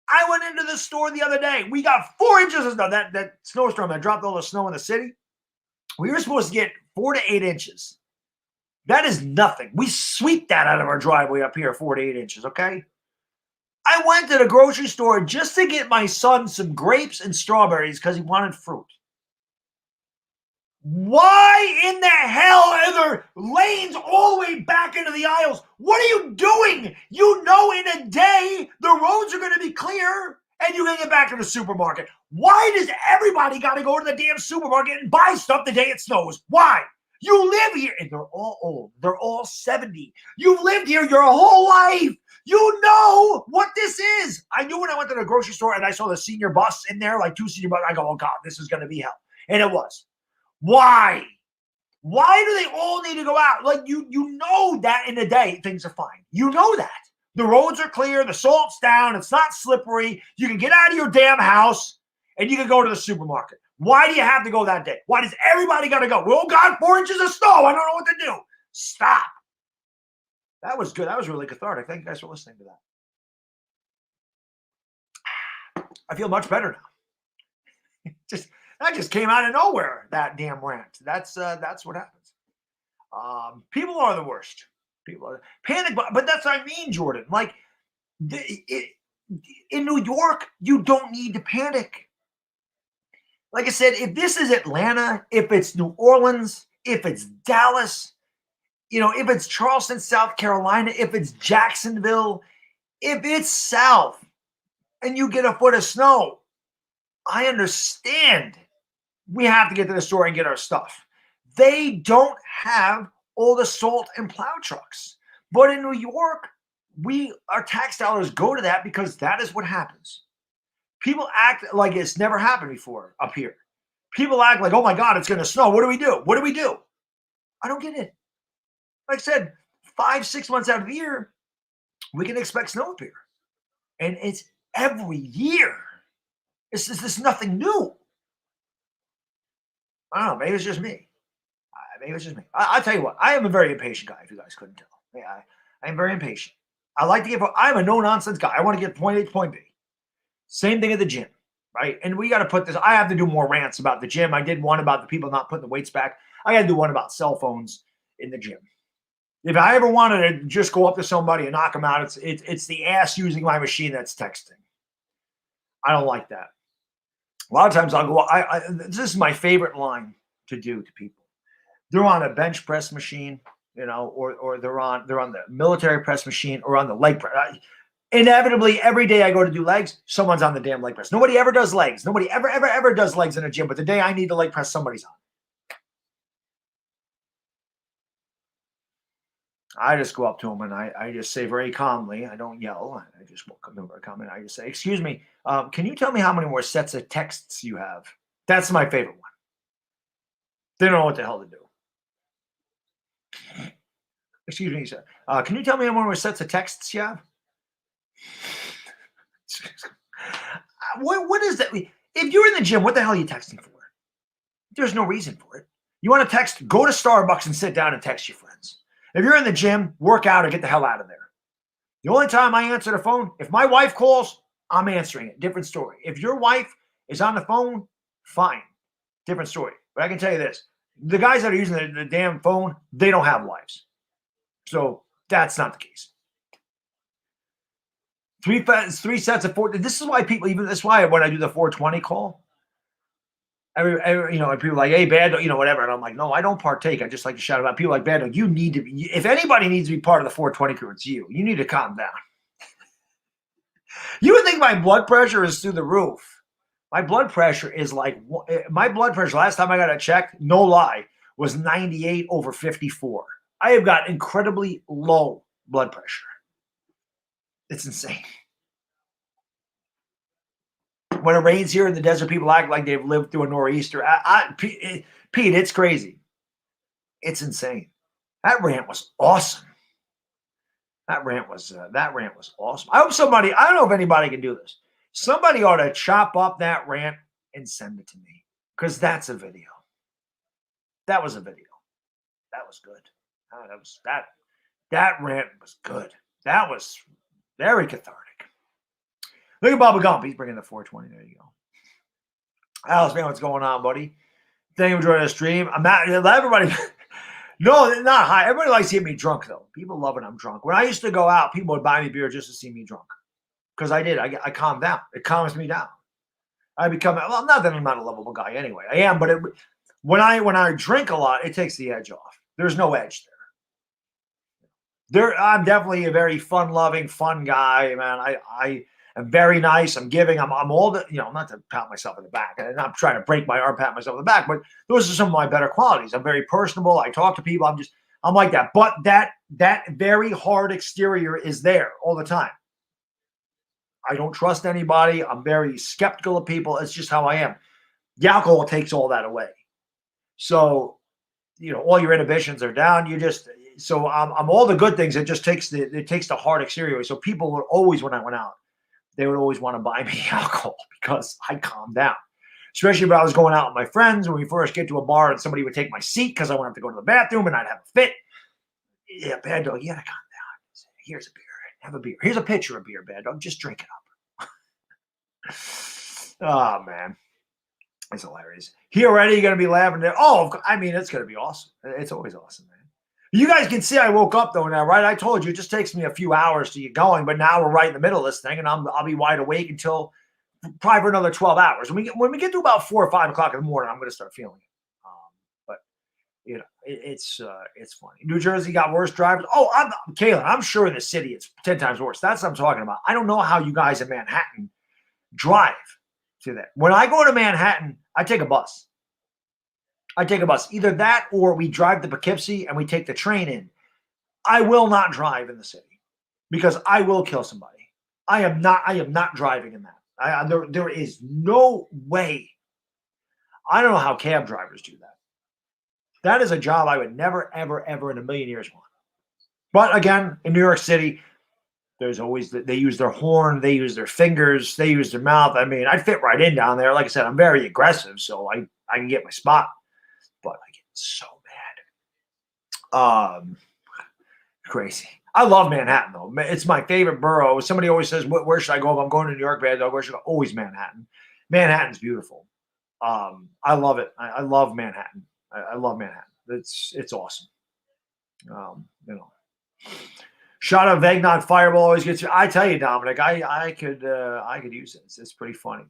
I went into the store the other day. We got 4 inches of snow. That snowstorm that dropped all the snow in the city, we were supposed to get 4 to 8 inches. That is nothing. We sweep that out of our driveway up here, 4 to 8 inches, okay? I went to the grocery store just to get my son some grapes and strawberries because he wanted fruit. Why in the hell are there lanes all the way back into the aisles? What are you doing? You know in a day the roads are going to be clear and you're going to get back to the supermarket. Why does everybody got to go to the damn supermarket and buy stuff the day it snows? Why? You live here, and they're all old. They're all 70. You've lived here your whole life. You know what this is. I knew when I went to the grocery store and I saw the senior bus in there, like 2 senior buses, I go, oh God, this is going to be hell. And it was. Why? Why do they all need to go out? Like you know that in a day things are fine. You know that. The roads are clear, the salt's down, it's not slippery. You can get out of your damn house and you can go to the supermarket. Why do you have to go that day? Why does everybody got to go? Oh God, 4 inches of snow. I don't know what to do. Stop. That was good. That was really cathartic. Thank you guys for listening to that. I feel much better now. That just came out of nowhere, that damn rant. That's what happens. People are the worst. People are panic, but that's what I mean, Jordan. Like in New York, you don't need to panic. Like I said, if this is Atlanta, if it's New Orleans, if it's Dallas, if it's Charleston, South Carolina, if it's Jacksonville, if it's South, and you get a foot of snow, I understand. We have to get to the store and get our stuff. They don't have all the salt and plow trucks. But in New York, our tax dollars go to that because that is what happens. People act like it's never happened before up here. People act like, oh my God, it's going to snow. What do we do? What do we do? I don't get it. Like I said, 5-6 months out of the year, we can expect snow up here. And it's every year. This is nothing new. I don't know. Maybe it's just me. I'll tell you what. I am a very impatient guy, if you guys couldn't tell. Yeah, I am very impatient. I'm a no-nonsense guy. I want to get point A to point B. Same thing at the gym, right? And we got to put this. I have to do more rants about the gym. I did one about the people not putting the weights back. I got to do one about cell phones in the gym. If I ever wanted to just go up to somebody and knock them out, it's the ass using my machine that's texting. I don't like that. A lot of times I'll go. This is my favorite line to do to people. They're on a bench press machine, or they're on the military press machine or on the leg press. Inevitably, every day I go to do legs, someone's on the damn leg press. Nobody ever does legs. Nobody ever does legs in a gym. But the day I need to leg press, somebody's on. I just go up to them and I just say very calmly, I don't yell. I just walk up to them very calmly. I just say, excuse me, can you tell me how many more sets of texts you have? That's my favorite one. They don't know what the hell to do. Excuse me, sir. Can you tell me how many more sets of texts you have? What is that? If you're in the gym, what the hell are you texting for? There's no reason for it. You want to text, go to Starbucks and sit down and text your friends. If you're in the gym, work out or get the hell out of there. The only time I answer the phone, if my wife calls, I'm answering it. Different story. If your wife is on the phone, fine. Different story. But I can tell you this. The guys that are using the damn phone, they don't have wives. So that's not the case. Three sets of four. This is why that's why when I do the 420 call, people are like, hey, bad, whatever. And I'm like, no, I don't partake. I just like to shout about people like bad. You need to be, if anybody needs to be part of the 420 crew, it's you. You need to calm down. You would think my blood pressure is through the roof. My blood pressure last time I got it checked, no lie, was 98/54. I have got incredibly low blood pressure. It's insane. When it rains here in the desert, people act like they've lived through a nor'easter. Pete, it's crazy. It's insane. That rant was awesome. That rant was awesome. I hope somebody, I don't know if anybody can do this. Somebody ought to chop up that rant and send it to me, because that's a video. That was a video. That was good. That rant was good. That was very cathartic. Look at Bubba Gump. He's bringing the 420. There you go. Alice, man, what's going on, buddy? Thank you for joining the stream. I'm not everybody. No, not high. Everybody likes seeing me drunk, though. People love it. I'm drunk. When I used to go out, people would buy me beer just to see me drunk, because I did. I calmed down. It calms me down. I become, well, not that I'm not a lovable guy anyway. I am, but when I drink a lot, it takes the edge off. There's no edge there. I'm definitely a very fun-loving, fun guy, man. I am very nice. I'm giving. I'm all the, not to pat myself in the back. I'm not trying to break my arm, pat myself in the back, but those are some of my better qualities. I'm very personable. I talk to people. I'm like that. But that very hard exterior is there all the time. I don't trust anybody. I'm very skeptical of people. It's just how I am. The alcohol takes all that away. So, all your inhibitions are down. I'm all the good things. It just takes the hard exterior away. So people would always, when I went out, they would always want to buy me alcohol because I calmed down. Especially when I was going out with my friends, when we first get to a bar and somebody would take my seat because I wanted to go to the bathroom and I'd have a fit. Yeah, bad dog, you gotta calm down. Here's a beer. Have a beer. Here's a pitcher of beer, bad dog. Just drink it up. Oh, man. It's hilarious. Here already, you're going to be laughing there. Oh, I mean, it's going to be awesome. It's always awesome, man. You guys can see I woke up, though, now, right? I told you it just takes me a few hours to get going, but now we're right in the middle of this thing, and I'll be wide awake until probably for another 12 hours. When we get to about 4 or 5 o'clock in the morning, I'm going to start feeling it. But it's funny. New Jersey got worse drivers. Oh, Kayla, I'm sure in the city it's 10 times worse. That's what I'm talking about. I don't know how you guys in Manhattan drive to that. When I go to Manhattan, I take a bus. Either that or we drive to Poughkeepsie and we take the train in. I will not drive in the city because I will kill somebody. I am not driving in that. There is no way. I don't know how cab drivers do that. That is a job I would never, ever, ever in a million years want. But again, in New York City, there's always, they use their horn, they use their fingers, they use their mouth. I mean, I'd fit right in down there. Like I said, I'm very aggressive, so I can get my spot. But I get so mad. Crazy. I love Manhattan, though. It's my favorite borough. Somebody always says, where should I go if I'm going to New York, bad dog? Where should I go? Always Manhattan. Manhattan's beautiful. I love it. I love Manhattan. I love Manhattan. It's awesome. Shot of eggnog fireball always gets you. I tell you, Dominic, I could use it. It's pretty funny.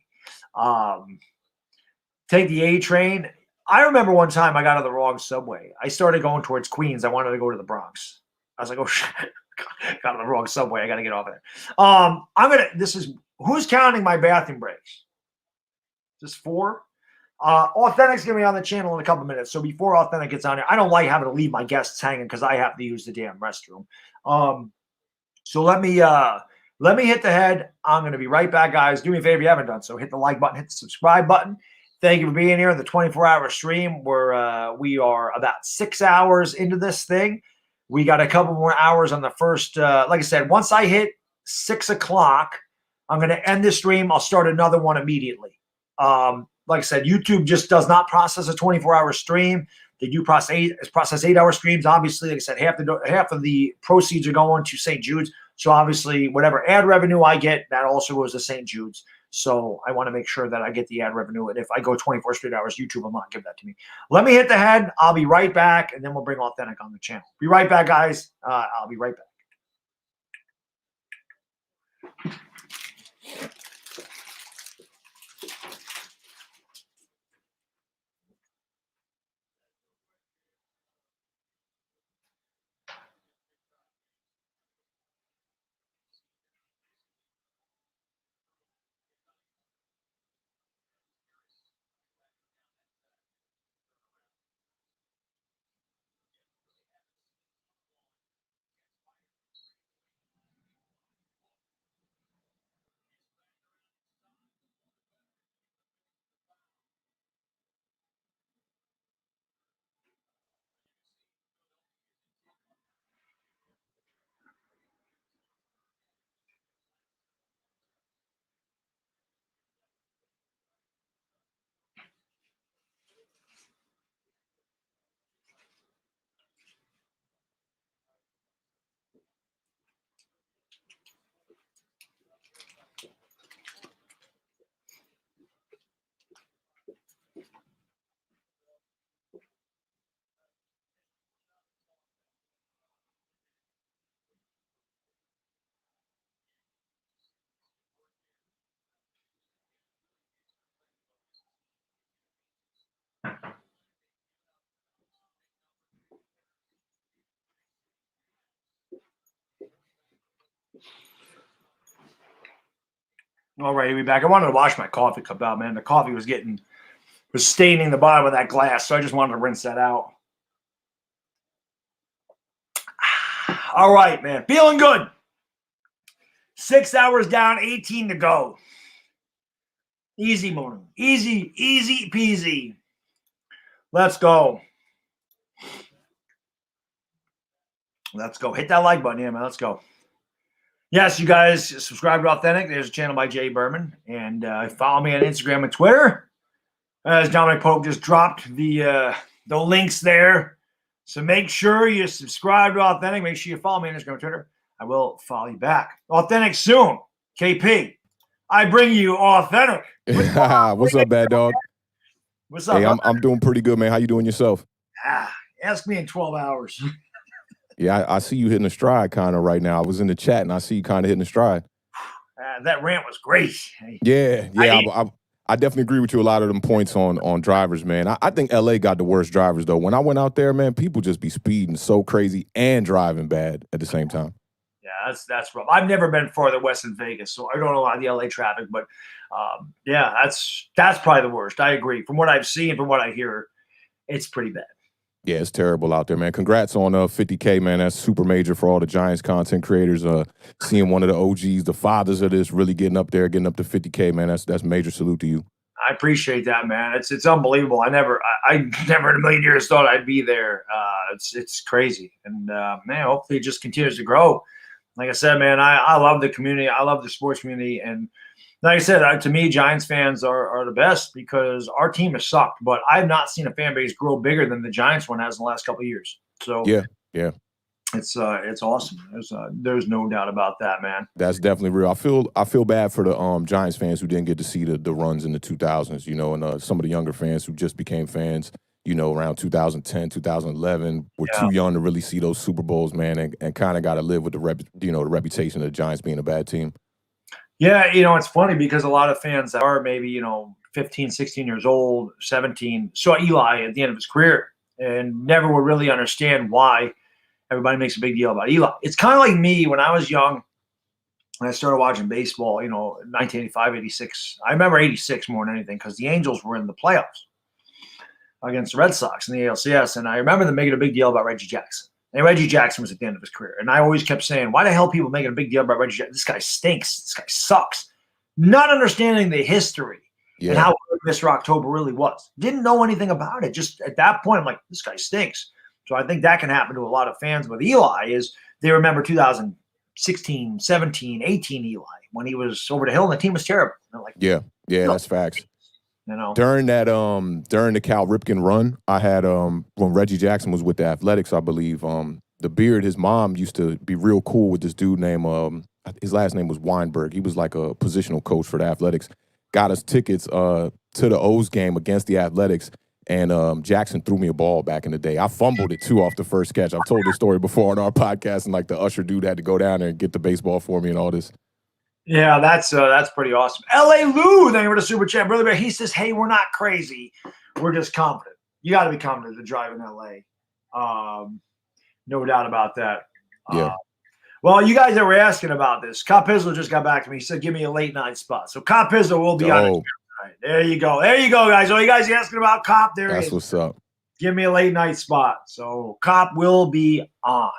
Take the A train. I remember one time I got on the wrong subway. I started going towards Queens. I wanted to go to the Bronx. I was like, oh shit, got on the wrong subway. I got to get off there. Who's counting my bathroom breaks? Just 4? Authentic's going to be on the channel in a couple minutes. So before Authentic gets on here, I don't like having to leave my guests hanging because I have to use the damn restroom. So let me hit the head. I'm going to be right back, guys. Do me a favor if you haven't done so. Hit the like button, hit the subscribe button. Thank you for being here in the 24-hour stream where we are about 6 hours into this thing. We got a couple more hours on the first. Like I said, once I hit 6 o'clock, I'm going to end the stream. I'll start another one immediately. Like I said, YouTube just does not process a 24-hour stream. They do process 8-hour streams. Obviously, like I said, half of the proceeds are going to St. Jude's. So obviously, whatever ad revenue I get, that also goes to St. Jude's. So I want to make sure that I get the ad revenue. And if I go 24 straight hours, YouTube will not give that to me. Let me hit the head. I'll be right back, and then we'll bring Authentic on the channel. Be right back, guys. I'll be right back. All right, we back. I wanted to wash my coffee cup out, man. The coffee was staining the bottom of that glass, so I just wanted to rinse that out. All right, man. Feeling good. 6 hours down, 18 to go. Easy, Moon. Easy peasy. Let's go. Let's go. Hit that like button. Yeah, man. Let's go. Yes, you guys subscribe to Authentic. There's a channel by Jay Berman. And follow me on Instagram and Twitter. As Dominic Pope just dropped the links there. So make sure you subscribe to Authentic. Make sure you follow me on Instagram and Twitter. I will follow you back. Authentic soon. KP. I bring you Authentic. What's up, bad dog? What's up? Hey, I'm doing pretty good, man. How you doing yourself? Ask me in 12 hours. Yeah, I see you hitting a stride kind of right now. I was in the chat and I see you kind of hitting a stride. That rant was great. Yeah. I definitely agree with you a lot of them points on drivers, man. I think LA got the worst drivers, though. When I went out there, man, people just be speeding so crazy and driving bad at the same time. Yeah, that's rough. I've never been farther west than Vegas, so I don't know a lot of the LA traffic, but yeah, that's probably the worst. I agree. From what I've seen, from what I hear, it's pretty bad. Yeah, it's terrible out there, man. Congrats on 50K, man. That's super major for all the Giants content creators. Seeing one of the OGs, the fathers of this, really getting up there, getting up to 50K, man. That's major salute to you. I appreciate that, man. It's unbelievable. I never in a million years thought I'd be there. It's crazy, and man, hopefully it just continues to grow. Like I said, man, I love the community. I love the sports community, and like I said, to me, Giants fans are the best because our team has sucked, but I've not seen a fan base grow bigger than the Giants one has in the last couple of years. So yeah, it's awesome. There's no doubt about that, man. That's definitely real. I feel bad for the Giants fans who didn't get to see the runs in the 2000s, you know, and some of the younger fans who just became fans, you know, around 2010, 2011, were too young to really see those Super Bowls, man, and kind of got to live with the reputation of the Giants being a bad team. Yeah, you know, it's funny because a lot of fans that are maybe, 15, 16 years old, 17, saw Eli at the end of his career and never would really understand why everybody makes a big deal about Eli. It's kind of like me when I was young and I started watching baseball, 1985, 86. I remember 86 more than anything because the Angels were in the playoffs against the Red Sox in the ALCS, and I remember them making a big deal about Reggie Jackson. And Reggie Jackson was at the end of his career. And I always kept saying, why the hell people making a big deal about Reggie Jackson? This guy stinks. This guy sucks. Not understanding the history and how good Mr. October really was. Didn't know anything about it. Just at that point, I'm like, this guy stinks. So I think that can happen to a lot of fans with Eli is they remember 2016, 17, 18 Eli when he was over the hill and the team was terrible. And they're like, yeah, that's facts. During the Cal Ripken run, I had when Reggie Jackson was with the Athletics, I believe, the Beard, his mom used to be real cool with this dude named his last name was Weinberg. He was like a positional coach for the Athletics. Got us tickets to the O's game against the Athletics, and Jackson threw me a ball back in the day. I fumbled it too off the first catch. I've told this story before on our podcast, and like the usher dude had to go down there and get the baseball for me and all this. Yeah, that's pretty awesome. L.A. Lou, thank you for the super chat, brother. He says, "Hey, we're not crazy. We're just confident. You got to be confident to drive in L.A. No doubt about that." Yeah. Well, you guys that were asking about this, Cop Pizzle just got back to me. He said, "Give me a late night spot." So Cop Pizzle will be on it tonight. There you go. There you go, guys. All you guys asking about Cop, there That's he is. what's up. Give me a late night spot. So Cop will be on.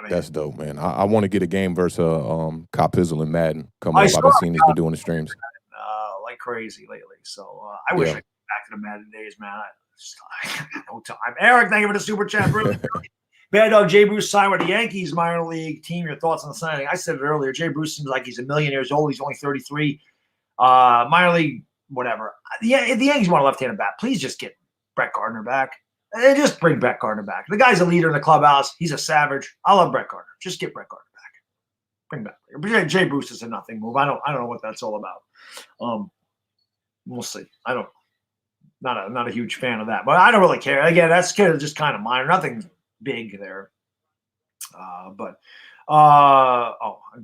That's dope, man. I want to get a game versus Cop Pizzle and Madden coming up. I've been seeing he's been doing the streams like crazy lately. So I wish I could get back to the Madden days, man. I no time. Eric, thank you for the super chat. Bad Dog Jay Bruce signed with the Yankees minor league team. Your thoughts on the signing? I said it earlier. Jay Bruce seems like he's a million years old. He's only 33. Minor league, whatever. If the Yankees want a left-handed bat, please just get Brett Gardner back. Just bring Brett Gardner back. The guy's a leader in the clubhouse. He's a savage. I love Brett Gardner. Just get Brett Gardner back. Bring back. Jay Bruce is a nothing move. I don't know what that's all about. We'll see. Not a huge fan of that, but I don't really care. Again, that's just kind of minor. Nothing big there. I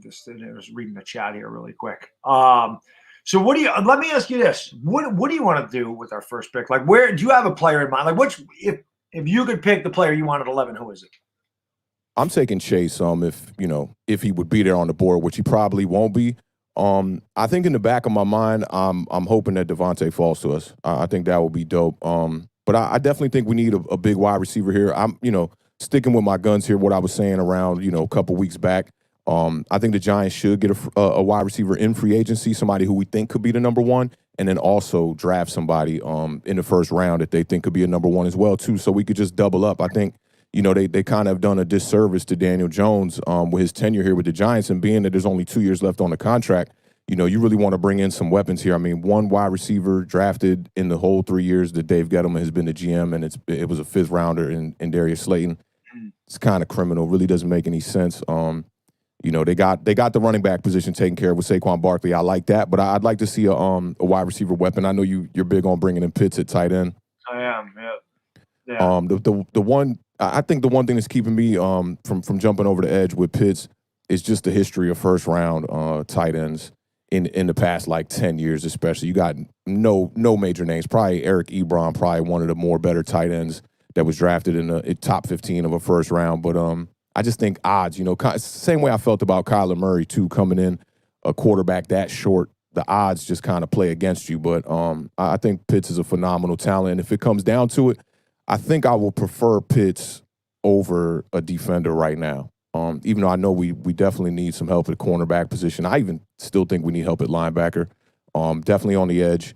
was reading the chat here really quick. So let me ask you this. What do you want to do with our first pick? Like, where do you have a player in mind? Like, if you could pick the player you want at 11, who is it? I'm taking Chase if he would be there on the board, which he probably won't be. I think in the back of my mind, I'm hoping that Devontae falls to us. I think that would be dope. But I definitely think we need a big wide receiver here. I'm, sticking with my guns here. What I was saying around, a couple weeks back. I think the Giants should get a wide receiver in free agency, somebody who we think could be the number one, and then also draft somebody in the first round that they think could be a number one as well too. So we could just double up. I think. They kind of done a disservice to Daniel Jones with his tenure here with the Giants, and being that there's only 2 years left on the contract, you really want to bring in some weapons here. I mean, one wide receiver drafted in the whole 3 years that Dave Gettleman has been the GM, and it was a fifth rounder in Darius Slayton. It's kind of criminal. Really doesn't make any sense. They got the running back position taken care of with Saquon Barkley. I like that, but I'd like to see a wide receiver weapon. I know you're big on bringing in Pitts at tight end. I am. Yeah. The one. I think the one thing that's keeping me from jumping over the edge with Pitts is just the history of first round tight ends in the past 10 years, especially. You got no major names. Probably Eric Ebron, probably one of the more better tight ends that was drafted in the top 15 of a first round. But I just think odds, same way I felt about Kyler Murray too, coming in a quarterback that short. The odds just kind of play against you. But I think Pitts is a phenomenal talent, and if it comes down to it, I think I will prefer Pitts over a defender right now. Even though I know we definitely need some help at the cornerback position. I even still think we need help at linebacker. Definitely on the edge.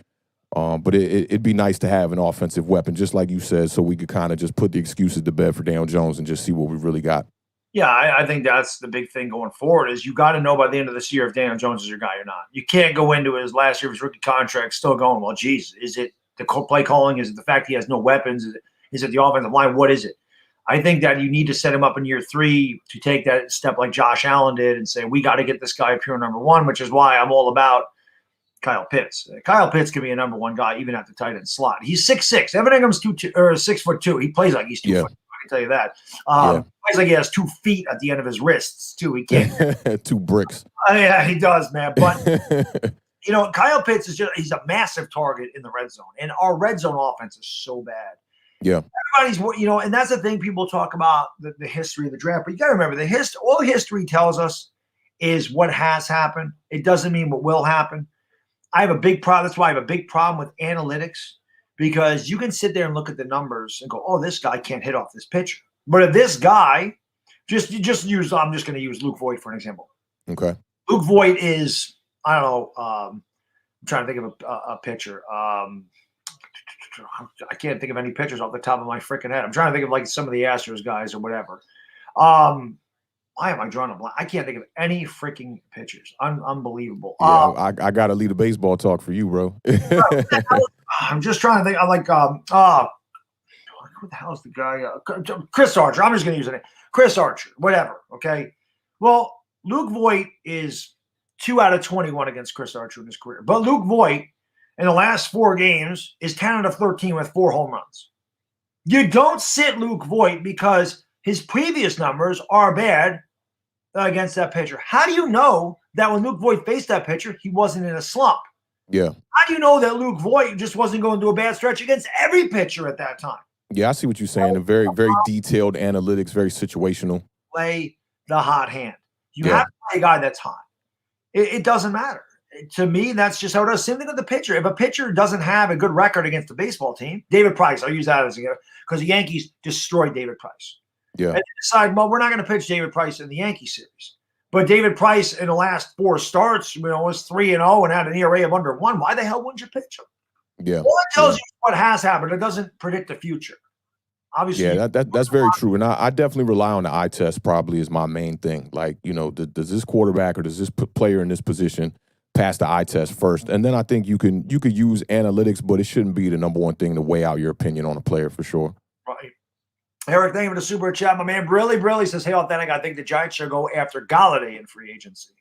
But it'd be nice to have an offensive weapon, just like you said, so we could kind of just put the excuses to bed for Daniel Jones and just see what we really got. Yeah, I think that's the big thing going forward is you got to know by the end of this year if Daniel Jones is your guy or not. You can't go into his last year of his rookie contract still going, well, geez, is it the play calling? Is it the fact he has no weapons? Is it the offensive line? What is it? I think that you need to set him up in year 3 to take that step like Josh Allen did and say, we got to get this guy a pure number one, which is why I'm all about Kyle Pitts. Kyle Pitts can be a number one guy even at the tight end slot. He's 6'6". Evan Ingram's 6'2". He plays like he's 2 foot. I can tell you that. Plays like he has 2 feet at the end of his wrists too. He can't. 2 bricks. Yeah, he does, man. But Kyle Pitts he's a massive target in the red zone, and our red zone offense is so bad. Yeah. Everybody's, and that's the thing people talk about the history of the draft. But you got to remember, all history tells us is what has happened. It doesn't mean what will happen. I have a big problem. That's why I have a big problem with analytics, because you can sit there and look at the numbers and go, oh, this guy can't hit off this pitcher. But if this guy, I'm just going to use Luke Voigt for an example. Okay. Luke Voigt is, I don't know, I'm trying to think of a pitcher. I can't think of any pitchers off the top of my freaking head. I'm trying to think of some of the Astros guys or whatever. Why am I drawing a blank? I can't think of any freaking pitchers. Unbelievable. Yeah, I got to lead a baseball talk for you, bro. I'm just trying to think. I'm like, who the hell is the guy? Chris Archer. I'm just going to use it. Chris Archer, whatever. Okay. Well, Luke Voigt is 2 out of 21 against Chris Archer in his career. But Luke Voigt, in the last 4 games, is 10 out of 13 with 4 home runs. You don't sit Luke Voigt because his previous numbers are bad against that pitcher. How do you know that when Luke Voigt faced that pitcher, he wasn't in a slump? Yeah. How do you know that Luke Voigt just wasn't going through a bad stretch against every pitcher at that time? Yeah, I see what you're saying. A very, very detailed analytics, very situational. Play the hot hand. You have to play a guy that's hot. It doesn't matter. To me, that's just how it is. Same thing with the pitcher. If a pitcher doesn't have a good record against the baseball team, David Price, I'll use that as because the Yankees destroyed David Price. Yeah. And they decide, well, we're not going to pitch David Price in the Yankee series. But David Price in the last 4 starts, was 3-0 and had an ERA of under 1. Why the hell wouldn't you pitch him? Yeah. All it tells you what has happened. It doesn't predict the future. Obviously. Yeah, that's very true. And I definitely rely on the eye test probably is my main thing. Does this quarterback or does this player in this position pass the eye test first? And then I think you could use analytics, but it shouldn't be the number one thing to weigh out your opinion on a player for sure. Right. Eric, thank you for the super chat. My man Brilly says, hey, Authentic, I think the Giants should go after Galladay in free agency.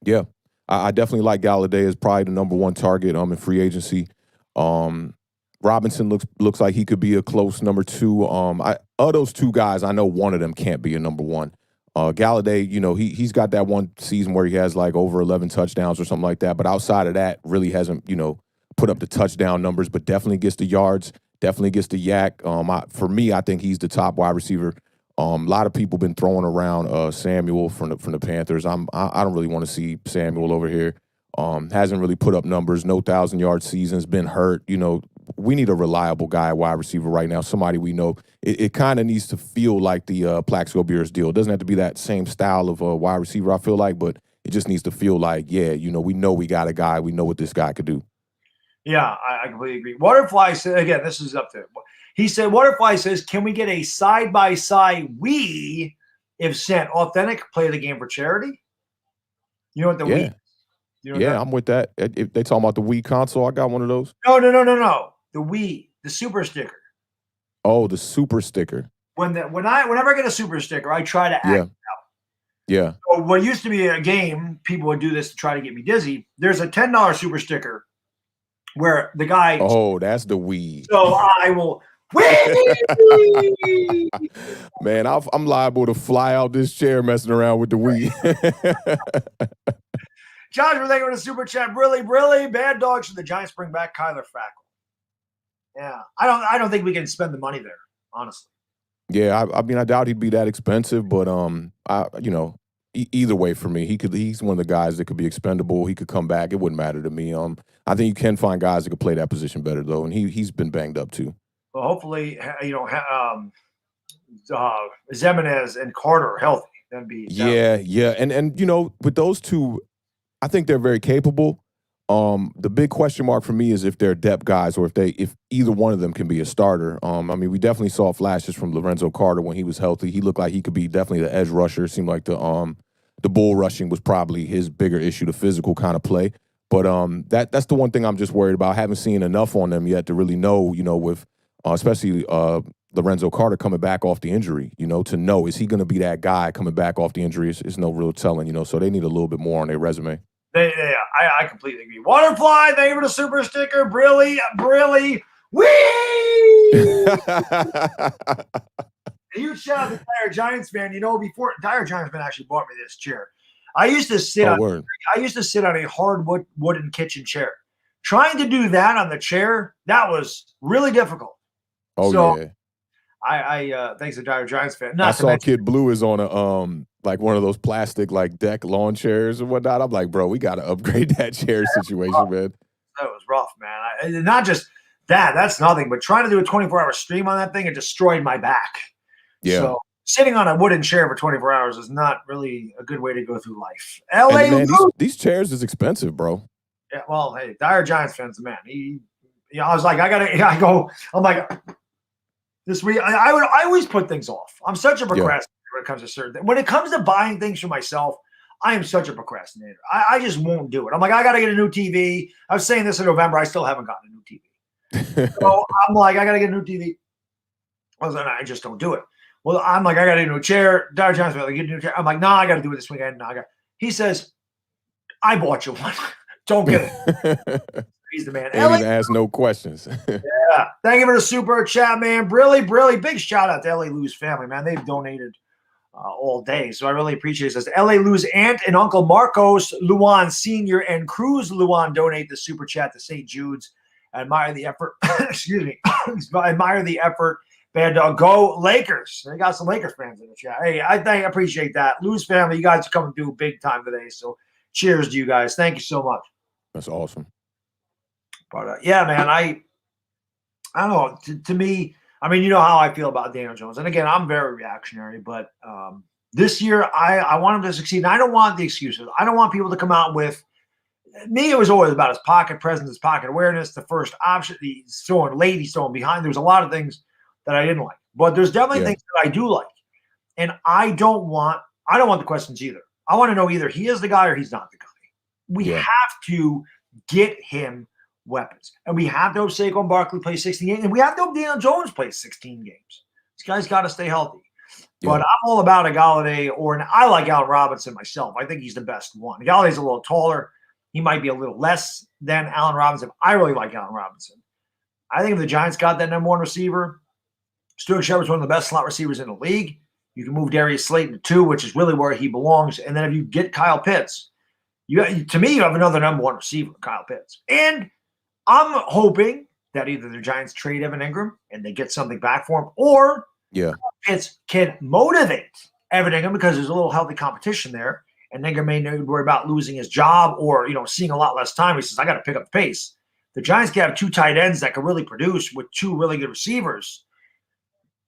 Yeah, I definitely like Galladay as probably the number one target in free agency. Robinson looks like he could be a close number 2. Of those 2 guys, I know one of them can't be a number 1. Galladay, he's got that one season where he has over 11 touchdowns or something like that. But outside of that, really hasn't, put up the touchdown numbers, but definitely gets the yards, definitely gets the yak. For me, I think he's the top wide receiver. A lot of people been throwing around Samuel from the Panthers. I don't really want to see Samuel over here. Hasn't really put up numbers, no 1,000-yard seasons, been hurt. You know, we need a reliable guy, wide receiver right now, somebody we know. It kind of needs to feel like the Plaxico Beers deal. It doesn't have to be that same style of a wide receiver, I feel like, but it just needs to feel like, yeah, you know we got a guy. We know what this guy could do. Yeah, I completely agree. Waterfly said, again, this is up to he said, Waterfly says, can we get a side-by-side Wii if sent? Authentic, play the game for charity? You know what the Wii is? You know Yeah, that? I'm with that. If they talking about the Wii console, I got one of those. No. The Wii, the super sticker. Oh, the super sticker. Whenever I get a super sticker, I try to act it out. Yeah. So what used to be a game, people would do this to try to get me dizzy. There's a $10 super sticker where the guy. Oh, that's the Wii. So I will. Man, I'm liable to fly out this chair messing around with the Wii. Josh, we're thinking of the super chat. Really, bad dogs should the Giants bring back Kyler Fackrell? Yeah, I don't think we can spend the money there, honestly. Yeah, I mean, I doubt he'd be that expensive, but either way for me, he's one of the guys that could be expendable. He could come back. It wouldn't matter to me. I think you can find guys that could play that position better though, and he's been banged up too. Well, hopefully, Zemenez and Carter are healthy. That'd be yeah, and you know, with those two, I think they're very capable. The big question mark for me is if they're depth guys or if either one of them can be a starter. I mean, we definitely saw flashes from Lorenzo Carter when he was healthy. He looked like he could be definitely the edge rusher. It seemed like the bull rushing was probably his bigger issue, the physical kind of play. But that's the one thing I'm just worried about. I haven't seen enough on them yet to really know, you know, with especially Lorenzo Carter coming back off the injury, you know, to know, is he going to be that guy coming back off the injury? Is no real telling, you know, so they need a little bit more on their resume. I completely agree. Waterfly, thank you for the super sticker. Brilly. Whee! A huge shout out to Dire Giants fan. You know, before Dire Giants fan actually bought me this chair. I used to sit on a hard wooden kitchen chair. Trying to do that on the chair, that was really difficult. Yeah. I thanks to Dire Giants fan. I saw Kid Blue is on a like one of those plastic like deck lawn chairs and whatnot. I'm like, bro, we got to upgrade that chair situation, man. That was rough, man. Not just that's nothing, but trying to do a 24-hour stream on that thing, it destroyed my back. Yeah. So sitting on a wooden chair for 24 hours is not really a good way to go through life. LA, man, these chairs is expensive, bro. Yeah, well, hey, Dire Giants fans, man. I was like, I'm like, this week, I always put things off. I'm such a procrastinator when it comes to certain things. When it comes to buying things for myself, I am such a procrastinator. I just won't do it. I'm like, I got to get a new TV. I was saying this in November. I still haven't gotten a new TV. So I'm like, I got to get a new TV. I just don't do it. Well, I'm like, I got to get a new chair. Dire Giants, like, get a new chair. I'm like, nah, I got to do it this weekend. He says, I bought you one. Don't get it. He's the man. Ain't even ask no questions. Yeah. Thank you for the super chat, man. Really big shout out to LA Lou's family, man. They've donated all day. So I really appreciate it. It says LA Lou's aunt and uncle Marcos Luan Sr. and Cruz Luan donate the super chat to St. Jude's. I admire the effort. Excuse me. I admire the effort. Bad dog. Go Lakers. They got some Lakers fans in the chat. Hey, I appreciate that. Lou's family, you guys are coming through big time today. So cheers to you guys. Thank you so much. That's awesome. But yeah, man, I don't know. To me, I mean, you know how I feel about Daniel Jones. And again, I'm very reactionary, but this year I want him to succeed. And I don't want the excuses. I don't want people to come out with me. It was always about his pocket presence, his pocket awareness, the first option. He's throwing late, he's throwing behind. There's a lot of things that I didn't like, but there's definitely things that I do like. And I don't want the questions either. I want to know either he is the guy or he's not the guy. We have to get him weapons. And we have to have Saquon Barkley play 16 games. And we have to have Daniel Jones play 16 games. This guy's got to stay healthy. Yeah. But I'm all about a Galladay I like Allen Robinson myself. I think he's the best one. Galladay's a little taller. He might be a little less than Allen Robinson. I really like Allen Robinson. I think if the Giants got that number one receiver, Stuart Shepard's one of the best slot receivers in the league. You can move Darius Slayton to 2, which is really where he belongs. And then if you get Kyle Pitts, to me, you have another number one receiver, Kyle Pitts. And I'm hoping that either the Giants trade Evan Ingram and they get something back for him, or Pitts can motivate Evan Ingram because there's a little healthy competition there, and Ingram may worry about losing his job or, seeing a lot less time. He says, I got to pick up the pace. The Giants can have 2 tight ends that could really produce with 2 really good receivers.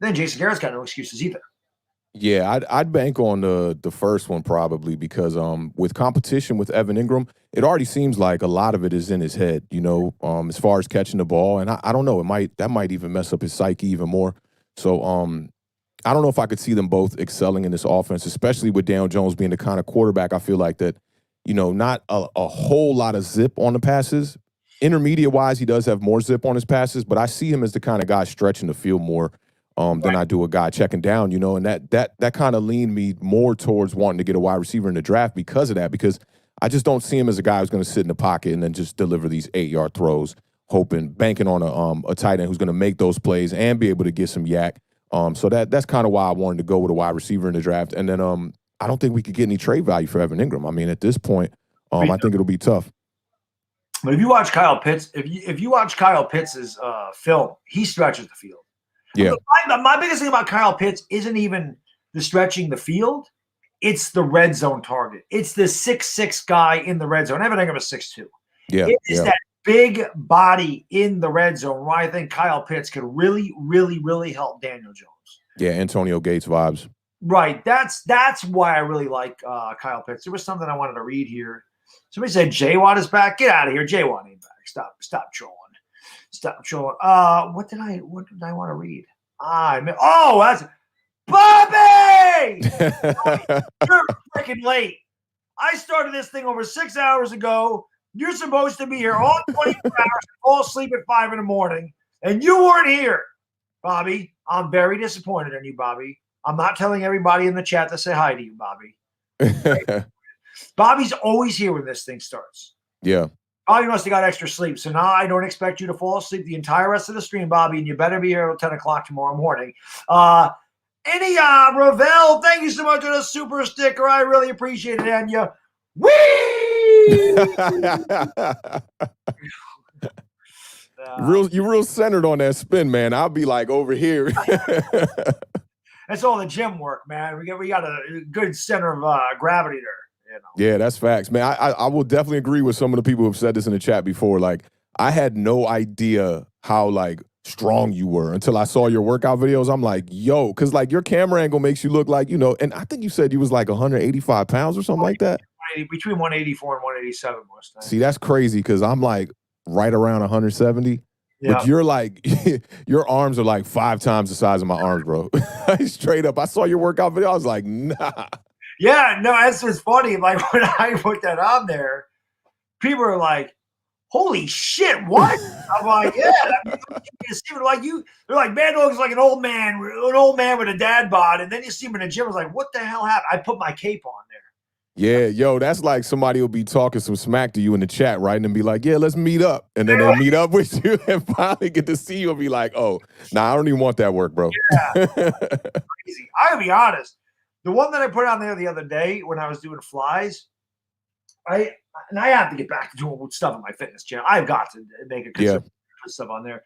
Then Jason Garrett's got no excuses either. Yeah, I'd bank on the first one probably because with competition with Evan Ingram, it already seems like a lot of it is in his head, as far as catching the ball. And I don't know, that might even mess up his psyche even more. So I don't know if I could see them both excelling in this offense, especially with Daniel Jones being the kind of quarterback I feel like that, not a whole lot of zip on the passes. Intermediate-wise, he does have more zip on his passes, but I see him as the kind of guy stretching the field more than I do a guy checking down, and that kind of leaned me more towards wanting to get a wide receiver in the draft because of that, because I just don't see him as a guy who's going to sit in the pocket and then just deliver these 8-yard throws, banking on a tight end who's going to make those plays and be able to get some yak. So that's kind of why I wanted to go with a wide receiver in the draft. And then I don't think we could get any trade value for Evan Ingram. I mean, at this point, I think it'll be tough. But if you watch Kyle Pitts, if you watch Kyle Pitts' film, he stretches the field. Yeah. My biggest thing about Kyle Pitts isn't even the stretching the field. It's the red zone target. It's the 6'6" guy in the red zone. Evan Ingram is 6'2". Yeah. It's that big body in the red zone where I think Kyle Pitts could really, really, really help Daniel Jones. Yeah, Antonio Gates vibes. Right. That's why I really like Kyle Pitts. There was something I wanted to read here. Somebody said J-Watt is back. Get out of here. J-Watt ain't back. Stop trolling. Stop trolling. What did I want to read? That's Bobby! You're freaking late. I started this thing over 6 hours ago. You're supposed to be here all 24 hours, fall asleep at 5 in the morning, and you weren't here, Bobby. I'm very disappointed in you, Bobby. I'm not telling everybody in the chat to say hi to you, Bobby. Bobby's always here when this thing starts. Yeah. Bobby must have got extra sleep. So now I don't expect you to fall asleep the entire rest of the stream, Bobby, and you better be here at 10 o'clock tomorrow morning. Ravel, thank you so much for the super sticker. I really appreciate it. And you, You're real centered on that spin, man. I'll be like over here. That's all the gym work, man. We got a good center of gravity there. Yeah, that's facts, man. I will definitely agree with some of the people who have said this in the chat before. Like, I had no idea how strong you were until I saw your workout videos. I'm like, yo, because your camera angle makes you look like, and I think you said you was 185 pounds or something like that. Between 184 and 187 most times. See, that's crazy because I'm right around 170. Yeah. But you're your arms are 5 times the size of my arms, bro. Straight up. I saw your workout video. I was like, nah. Yeah, no, that's what's funny. When I put that on there, people are like, holy shit, what? I'm like, yeah. They're like, man looks like an old man with a dad bod. And then you see him in the gym. I was like, what the hell happened? I put my cape on there. Yeah, yo, that's like somebody will be talking some smack to you in the chat, right? And then be like, yeah, let's meet up. And then they'll meet up with you and finally get to see you and be like, oh, nah, I don't even want that work, bro. Yeah. Crazy. I'll be honest. The one that I put on there the other day when I was doing flies, I have to get back to doing stuff on my fitness channel. I've got to make a put stuff on there.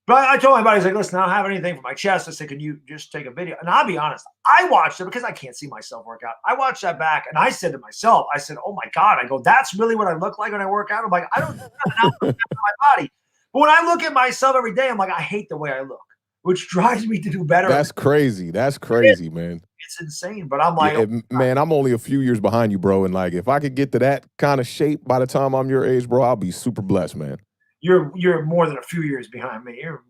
But I told my buddies, listen, I don't have anything for my chest. I said, can you just take a video? And I'll be honest, I watched it because I can't see myself work out. I watched that back and I said to myself, oh my God, that's really what I look like when I work out. I'm like, I don't have an outfit for my body. But when I look at myself every day, I'm like, I hate the way I look, which drives me to do better. That's crazy. That's crazy, man. It's insane. But I'm like, man, I'm only a few years behind you, bro. And if I could get to that kind of shape by the time I'm your age, bro, I'll be super blessed, man. You're more than a few years behind me. You're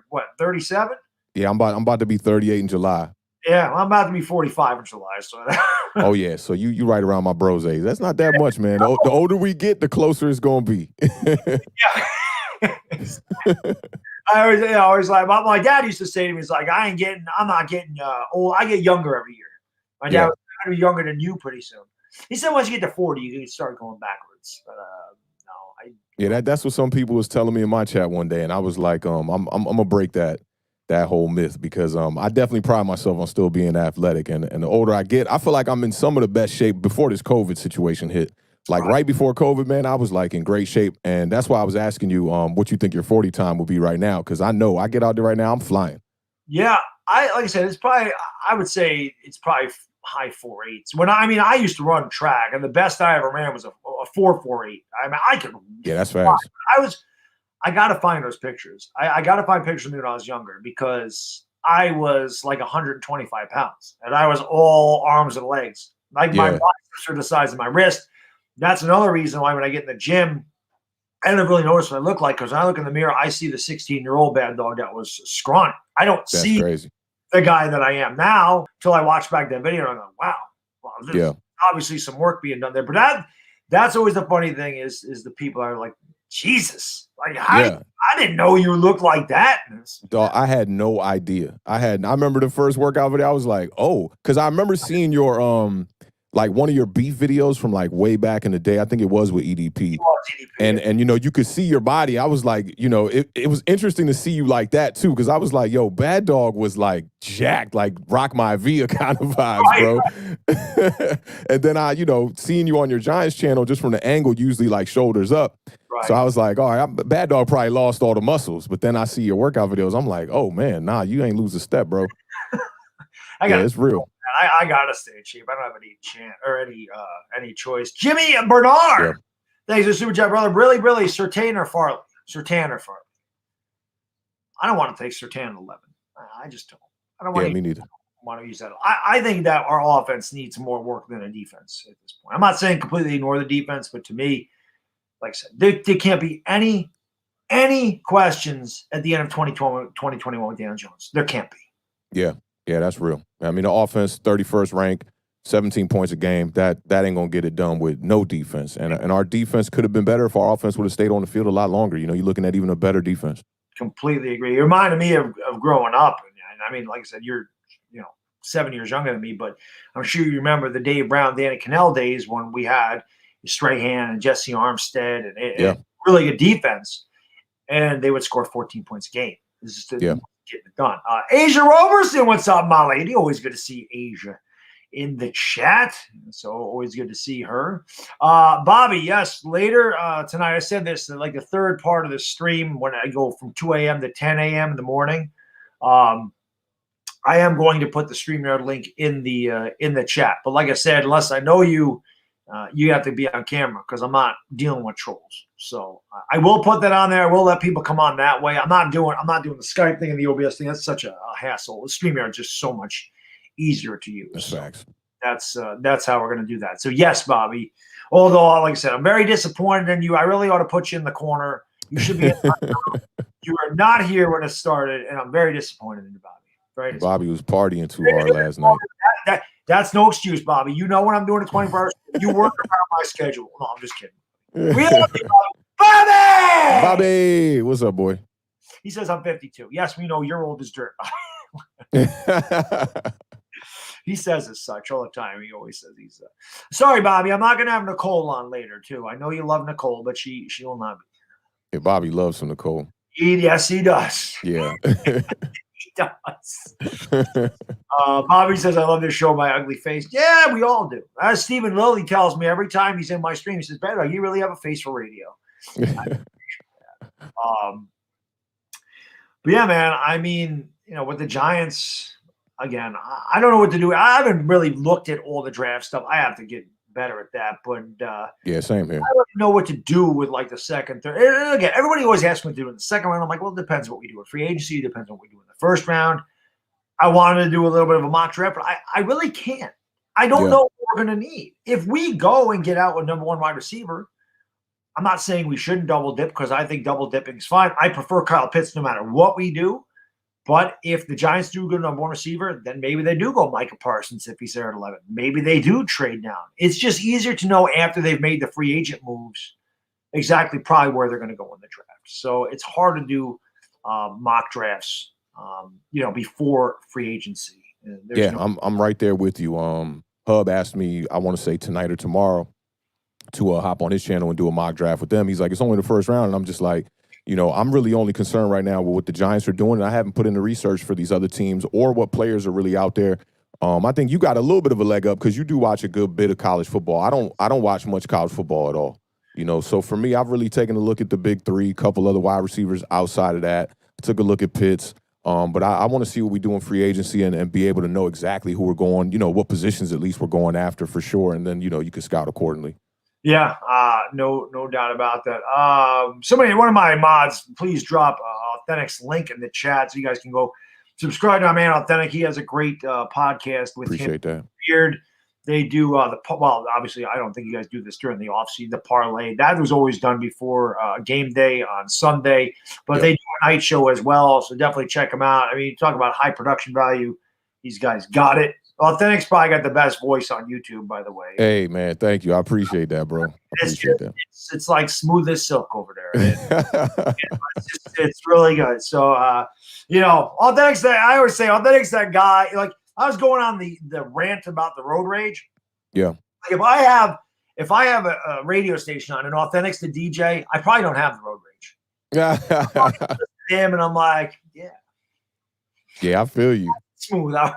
what, 37? Yeah, I'm about to be 38 in July. Yeah, I'm about to be 45 in July. So oh yeah, so you right around my bro's age. That's not that much, man. The older we get, the closer it's gonna be. Yeah. I always like my dad used to say to me, he's like, I'm not getting old. I get younger every year. My dad was going to be younger than you pretty soon. He said once you get to 40, you can start going backwards. But that's what some people was telling me in my chat one day, and I was like, I'm gonna break that whole myth because I definitely pride myself on still being athletic, and the older I get, I feel like I'm in some of the best shape before this COVID situation hit. Right before COVID, man, I was in great shape. And that's why I was asking you what you think your 40 time will be right now. Because I know I get out there right now, I'm flying. Yeah, like I said, it's probably, I would say it's probably high 4.8s. I used to run track, and the best I ever ran was a 4.48. I mean, I could. Yeah, that's fast. I got to find those pictures. I got to find pictures of me when I was younger because I was like 125 pounds, and I was all arms and legs. Like my biceps are the size of my wrist. That's another reason why when I get in the gym, I don't really notice what I look like, because when I look in the mirror, I see the 16-year-old bad dog that was scrawny. I don't see the guy that I am now till I watch back that video and I go, wow, there's obviously some work being done there. But that's always the funny thing is the people are like, Jesus, like I didn't know you looked like that. Dog, I had no idea. I remember the first workout video. I was like, oh, because I remember seeing your like one of your beef videos from like way back in the day. I think it was with EDP. And you know, you could see your body. I was like, you know, it was interesting to see you like that too, because I was like, yo, Bad Dog was like jacked, like Rock My Via kind of vibes, bro. And then you know, seeing you on your Giants channel just from the angle, usually like shoulders up. Right. So I was like, all right, Bad Dog probably lost all the muscles. But then I see your workout videos. I'm like, oh man, nah, you ain't lose a step, bro. It's real. I gotta stay in shape. I don't have any choice. Jimmy and Bernard. Yeah. Thanks for super chat, brother. Really, Surtain or Farley? Surtain or Farley? I don't want to take Surtain at 11. I just don't. I don't want me neither. Want to use that. I think that our offense needs more work than a defense at this point. I'm not saying completely ignore the defense, but to me, like I said, there can't be any questions at the end of 2021 with Daniel Jones. There can't be. Yeah, that's real. I mean, the offense, 31st rank, 17 points a game. That ain't gonna get it done with no defense. And our defense could have been better if our offense would have stayed on the field a lot longer. You know, you're looking at even a better defense. Completely agree. It reminded me of growing up. And I mean, like I said, you're 7 years younger than me, but I'm sure you remember the Dave Brown, Danny Cannell days when we had Strahan and Jesse Armstead and really good defense, and they would score 14 points a game. This is getting it done. Asia Roberson, what's up, my lady? Always good to see Asia in the chat. So always good to see her. Bobby, yes, later tonight, I said this, like the third part of the stream when I go from 2 a.m. to 10 a.m. in the morning. I am going to put the StreamYard link in the chat. But like I said, unless I know you, you have to be on camera because I'm not dealing with trolls. So I will put that on there. I will let people come on that way. I'm not doing the Skype thing and the OBS thing. That's such a hassle. The StreamYard is just so much easier to use. That's facts. That's how we're going to do that. So yes, Bobby. Although, like I said, I'm very disappointed in you. I really ought to put you in the corner. You should be. You are not here when it started, and I'm very disappointed in you, Bobby. Right? Bobby was partying too hard last night. That's no excuse, Bobby. You know when I'm doing a 24 hours, you work around my schedule. No, I'm just kidding. We love you, Bobby. Bobby, what's up, boy? He says I'm 52. Yes, we know you're old as dirt. He says as such all the time. He always says he's sorry, Bobby. I'm not going to have Nicole on later, too. I know you love Nicole, but she will not be. Yeah, Bobby loves some Nicole. Yes, he does. Yeah. He does. Bobby says, I love this show, my ugly face. Yeah, we all do. As Stephen Lilly tells me every time he's in my stream, he says, Beto, you really have a face for radio. But yeah, man, I mean, with the Giants, again, I don't know what to do. I haven't really looked at all the draft stuff. I have to get better at that. But yeah, same here. I don't know what to do with like the second, third. And again, everybody always asks me to do in the second round. I'm like, well, it depends what we do with free agency. It depends on what we do in the first round. I wanted to do a little bit of a mock draft, but I really can't. I don't know what we're going to need. If we go and get out with number one wide receiver, I'm not saying we shouldn't double dip because I think double dipping is fine. I prefer Kyle Pitts no matter what we do. But if the Giants do go number one receiver, then maybe they do go Micah Parsons if he's there at 11. Maybe they do trade down. It's just easier to know after they've made the free agent moves exactly probably where they're going to go in the draft. So it's hard to do mock drafts, before free agency. I'm right there with you. Hub asked me, I want to say tonight or tomorrow, to hop on his channel and do a mock draft with them. He's like, it's only the first round. And I'm just like, I'm really only concerned right now with what the Giants are doing. And I haven't put in the research for these other teams or what players are really out there. I think you got a little bit of a leg up because you do watch a good bit of college football. I don't watch much college football at all. So for me, I've really taken a look at the big three, couple other wide receivers outside of that. I took a look at Pitts. But I want to see what we do in free agency and be able to know exactly who we're going, what positions at least we're going after for sure. And then, you can scout accordingly. Yeah, no doubt about that. One of my mods, please drop Authentic's link in the chat so you guys can go subscribe to my man Authentic. He has a great podcast with Appreciate him. that. Beard. They do obviously I don't think you guys do this during the offseason, the parlay. That was always done before game day on Sunday, but they do a night show as well. So definitely check them out. I mean, talk about high production value. These guys got it. Authentic's probably got the best voice on YouTube, by the way. Hey, man, thank you. I appreciate that, bro. I appreciate that. It's like smooth as silk over there. It's really good. So, Authentic's I always say Authentic's that guy. Like, I was going on the rant about the road rage. Yeah. Like if I have a radio station on and Authentic's the DJ, I probably don't have the road rage. Yeah. Him and I'm like, yeah. Yeah, I feel you. Smooth out.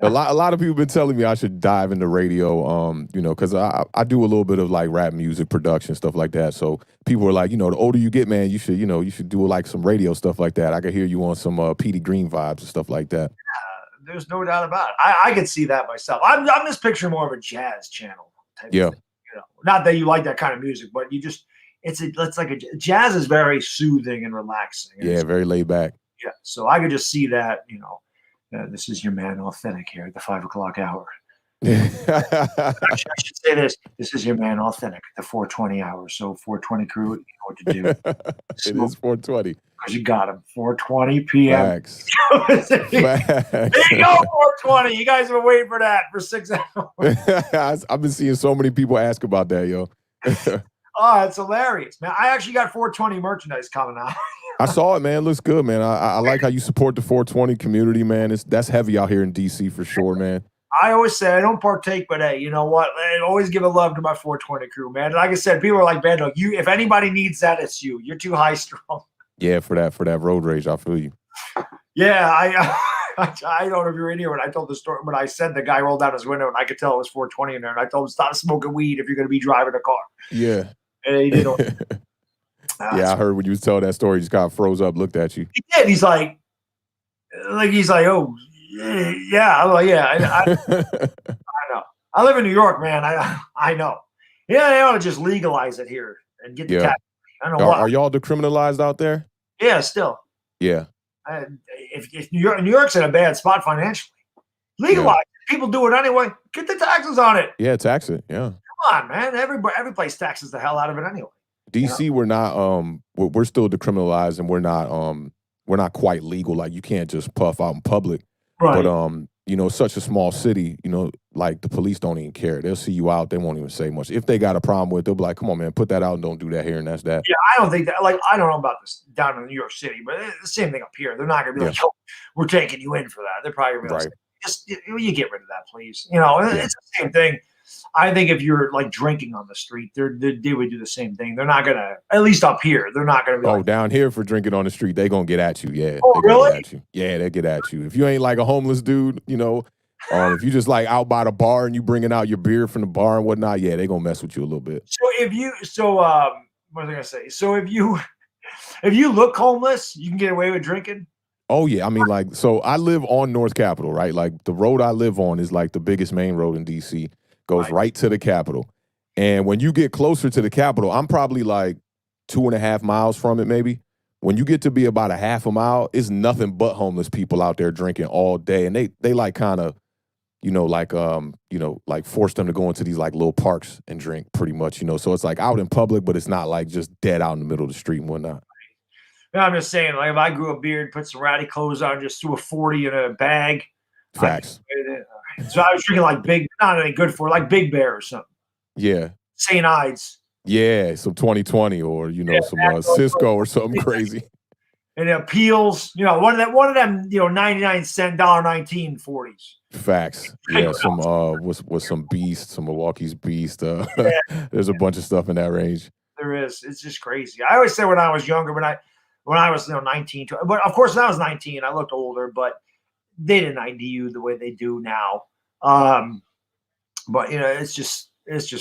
A lot of people been telling me I should dive into radio, because I do a little bit of like rap music production, stuff like that. So people are like, the older you get, man, you should do like some radio stuff like that. I could hear you on some Petey Green vibes and stuff like that. There's no doubt about it. I could see that myself. I'm just picturing more of a jazz channel type of thing, Not that you like that kind of music, but you just it's like jazz is very soothing and relaxing. Yeah, very laid back. Yeah, so I could just see that. This is your man Authentic here at the 5 o'clock hour. Actually, I should say this. This is your man Authentic at the 420 hour. So 420 crew, you know what to do. It is 420. Because you got him. 4:20 p.m. Facts. There you go, 4:20. You guys have been waiting for that for 6 hours. I've been seeing so many people ask about that, yo. Oh, it's hilarious, man. I actually got 420 merchandise coming out. I saw it, man. It looks good, man. I like how you support the 420 community, man. That's heavy out here in DC for sure, man. I always say I don't partake, but hey, you know what? I always give a love to my 420 crew, man. Like I said, people are like, Bando, if anybody needs that, it's you. You're too high strung. Yeah, for that road rage, I feel you. Yeah, I don't know if you were in here when I told the story. When I said the guy rolled down his window and I could tell it was 420 in there, and I told him stop smoking weed if you're going to be driving a car. Yeah. And he did. Yeah, I heard when you was telling that story, he just kind of froze up, looked at you. He did. He's like, oh, yeah. I'm like, yeah, I know. I live in New York, man. I know. Yeah, they ought to just legalize it here and get the tax. I don't know why. Are y'all decriminalized out there? Yeah, still. Yeah. If New York's in a bad spot financially, legalize it. People do it anyway. Get the taxes on it. Yeah, tax it. Yeah. Come on, man. Every place taxes the hell out of it anyway. DC, we're not we're still decriminalized and we're not quite legal. Like you can't just puff out in public. Right. But such a small city, like the police don't even care. They'll see you out, they won't even say much. If they got a problem with it, they'll be like, come on, man, put that out and don't do that here and that's that. Yeah, I don't think that, I don't know about this down in New York City, but it's the same thing up here. They're not gonna be like, yo, we're taking you in for that. They're probably gonna be like, just you get rid of that, please. It's the same thing. I think if you're like drinking on the street, they would do the same thing. They're not gonna, at least up here, they're not gonna be down here for drinking on the street, they gonna get at you. Yeah. Oh, really? Get at you. Yeah, they get at you. If you ain't like a homeless dude, if you just like out by the bar and you bringing out your beer from the bar and whatnot, yeah, they gonna mess with you a little bit. What was I gonna say? So if you look homeless, you can get away with drinking. Oh yeah, I mean so I live on North Capitol, right? Like the road I live on is like the biggest main road in DC. Goes right to the Capitol. And when you get closer to the Capitol, I'm probably like 2.5 miles from it, maybe. When you get to be about a half a mile, it's nothing but homeless people out there drinking all day. And they like kind of, like force them to go into these like little parks and drink pretty much, So it's like out in public, but it's not like just dead out in the middle of the street and whatnot. No, I'm just saying, like if I grew a beard, put some ratty clothes on, just threw a 40 in a bag. Facts. So I was drinking like not any good for like Big Bear or something. Yeah. St. Ides. Yeah, some 2020 or some Cisco or something crazy. And Peels, one of them, 99-cent $1.19 40s. Facts. Yeah, some was some Beast, some Milwaukee's Beast. There's a bunch of stuff in that range. There is. It's just crazy. I always say when I was younger, when I was 19, but of course when I was 19, I looked older, but they didn't ID you the way they do now. But it's just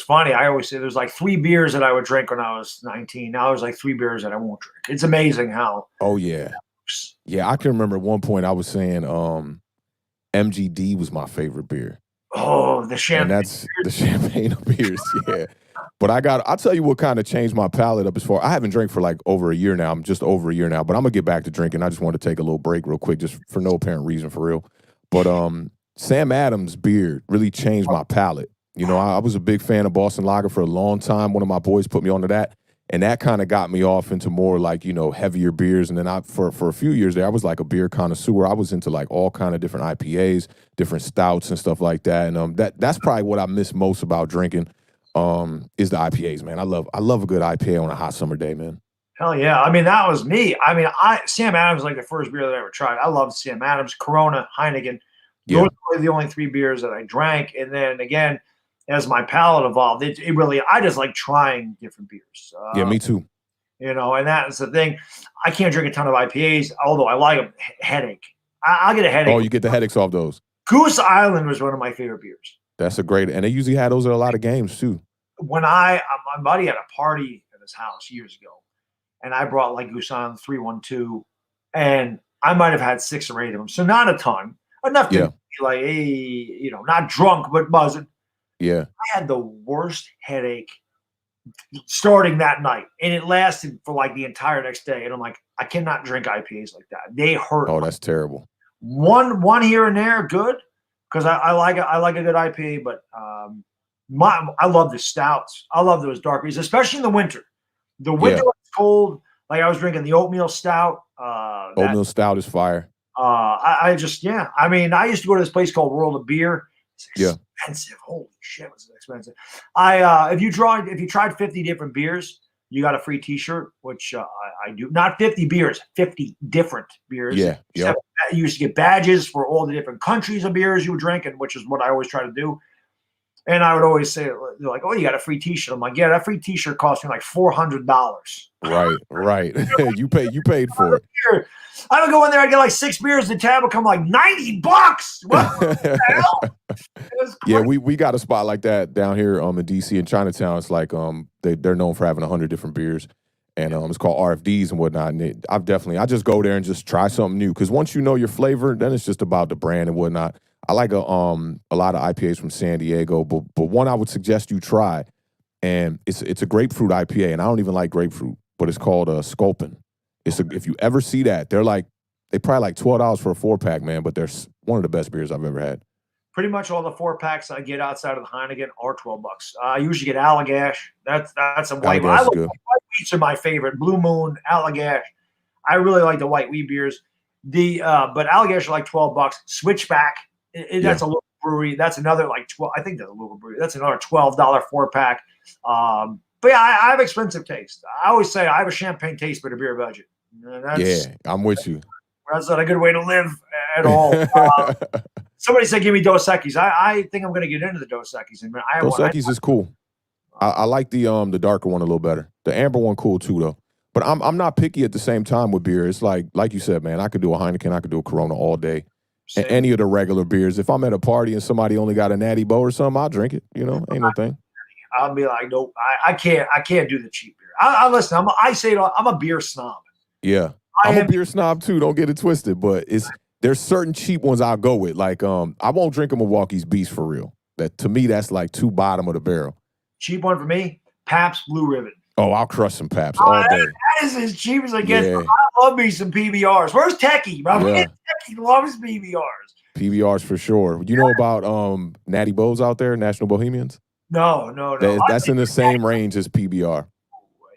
funny. I always say there's like 3 beers that I would drink when I was 19. Now there's like 3 beers that I won't drink. It's amazing how. Oh yeah. Yeah, I can remember at one point I was saying MGD was my favorite beer. Oh, the And champagne. that's the champagne of beers, yeah. But I'll tell you what kind of changed my palate up as far. I haven't drank for like over a year now. I'm just over a year now, but I'm gonna get back to drinking. I just want to take a little break real quick, just for no apparent reason, for real. But Sam Adams beer really changed my palate. You know, I was a big fan of Boston Lager for a long time. One of my boys put me onto that. And that kind of got me off into more like, you know, heavier beers. And then for a few years there, I was like a beer connoisseur. I was into like all kind of different IPAs, different stouts and stuff like that. And that's probably what I miss most about drinking is the IPAs, man. I love a good IPA on a hot summer day, man. Hell yeah. I mean, that was me. I mean, Sam Adams was like the first beer that I ever tried. I loved Sam Adams, Corona, Heineken. Yeah. Those were the only 3 beers that I drank. And then again, as my palate evolved, it really, I just like trying different beers. Yeah, me too. You know, and that's the thing. I can't drink a ton of IPAs, although I like them. Headache. I'll get a headache. Oh, you get the headaches off those. Goose Island was one of my favorite beers. That's a great, and they usually had those at a lot of games too. When my buddy had a party at his house years ago, and I brought like Goose Island 312, and I might have had 6 or 8 of them. So not a ton. Enough to be like, hey, you know, not drunk, but buzzing. Yeah. I had the worst headache starting that night, and it lasted for like the entire next day. And I'm like, I cannot drink IPAs like that. They hurt. Oh, that's terrible. One here and there, good, because I like a good IPA. But I love the stouts. I love those dark beers, especially in the winter. The winter when it's cold. Like I was drinking the oatmeal stout. Oatmeal stout is fire. I just I mean, I used to go to this place called World of Beer. It's expensive. Holy shit, was it expensive? If you tried 50 different beers, you got a free T-shirt, which I do. Not 50 beers, 50 different beers. Yeah, yeah. You used to get badges for all the different countries of beers you were drinking, which is what I always try to do. And I would always say, they're like, "Oh, you got a free T-shirt." I'm like, "Yeah, that free T-shirt cost me like $400." Right. you paid for it. I would go in there, I get like 6 beers, the tab would come like $90. What the hell? Yeah, we got a spot like that down here in DC in Chinatown. It's like they're known for having 100 different beers, and it's called RFDs and whatnot. And I just go there and just try something new, because once you know your flavor, then it's just about the brand and whatnot. I like a lot of IPAs from San Diego, but one I would suggest you try, and it's a grapefruit IPA, and I don't even like grapefruit, but it's called Sculpin. If you ever see that, they probably like $12 for a 4-pack, man, but they're one of the best beers I've ever had. Pretty much all the 4-packs I get outside of the Heineken are $12. I usually get Allagash. That's a white. White wheats are my favorite. Blue Moon, Allagash. I really like the white wheat beers. But Allagash are like $12. Switchback. That's a local brewery. That's another like 12. I think that's a local brewery. That's another $12 4-pack. But yeah, I have expensive taste. I always say I have a champagne taste, but a beer budget. I'm with you. That's not a good way to live at all. Somebody said, "Give me Dos Equis." I think I'm going to get into the Dos Equis. And Dos Equis is cool. I like the darker one a little better. The amber one cool too, though. But I'm not picky at the same time with beer. It's like you said, man. I could do a Heineken, I could do a Corona all day. And any of the regular beers. If I'm at a party and somebody only got a Natty Boh or something, I'll drink it. You know, ain't no thing. I'll be like, nope, I can't do the cheap beer. I listen. I'm a beer snob. Yeah, I'm a beer snob too. Don't get it twisted. But there's certain cheap ones I'll go with. Like I won't drink a Milwaukee's Beast for real. That to me, that's like too bottom of the barrel. Cheap one for me, Pabst Blue Ribbon. Oh, I'll crush some Pabst all day. That is as cheap as I get. Yeah. I love me some PBRs. Where's Techie? Techie loves PBRs. PBRs for sure. You know about Natty Bohs out there, National Bohemians? No. That's in the same range as PBR.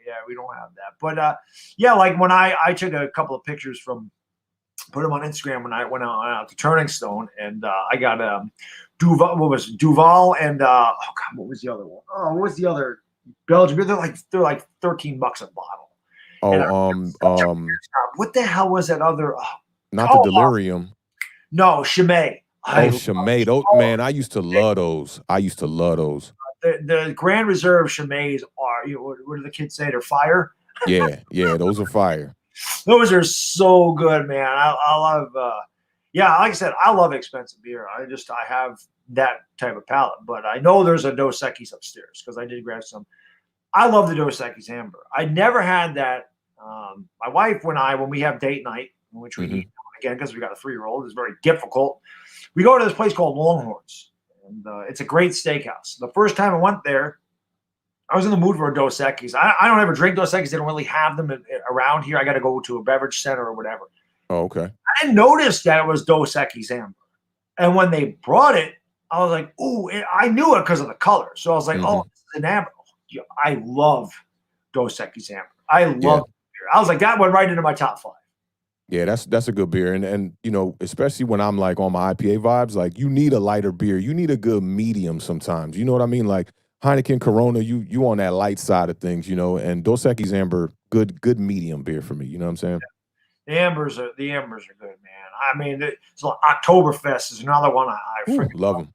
Yeah, we don't have that. But yeah, like when I took a couple of pictures put them on Instagram when I went out to Turning Stone, and I got Duval. What was it? Duval and what was the other one? Oh, what was the other Belgian beer? They're like $13 a bottle. Oh, what the hell was that other? Not the Delirium. No, Chimay. Chimay. Man, I used to love those. The Grand Reserve Chimays are, what do the kids say? They're fire. Yeah, those are fire. Those are so good, man. I love. Like I said, I love expensive beer. I have that type of palate. But I know there's a Dos Equis upstairs because I did grab some. I love the Dos Equis Amber. I never had that. My wife and I, when we have date night, which we eat again because we got a 3-year-old. It's very difficult. We go to this place called Longhorns, and it's a great steakhouse. The first time I went there, I was in the mood for a Dos Equis. I don't ever drink Dos Equis. They don't really have them around here. I got to go to a beverage center or whatever. Oh, okay. I didn't notice that it was Dos Equis Amber. And when they brought it, I was like, ooh, I knew it because of the color. So I was like, oh, this is an Amber. Yeah, I love Dos Equis Amber. I love beer. I was like, that went right into my top 5. Yeah, that's a good beer. And you know, especially when I'm like on my IPA vibes, like you need a lighter beer. You need a good medium sometimes. You know what I mean? Like Heineken, Corona, you on that light side of things, you know, and Dos Equis Amber, good medium beer for me. You know what I'm saying? Yeah. The Ambers are good, man. I mean, it's like Oktoberfest is another one I freaking love them.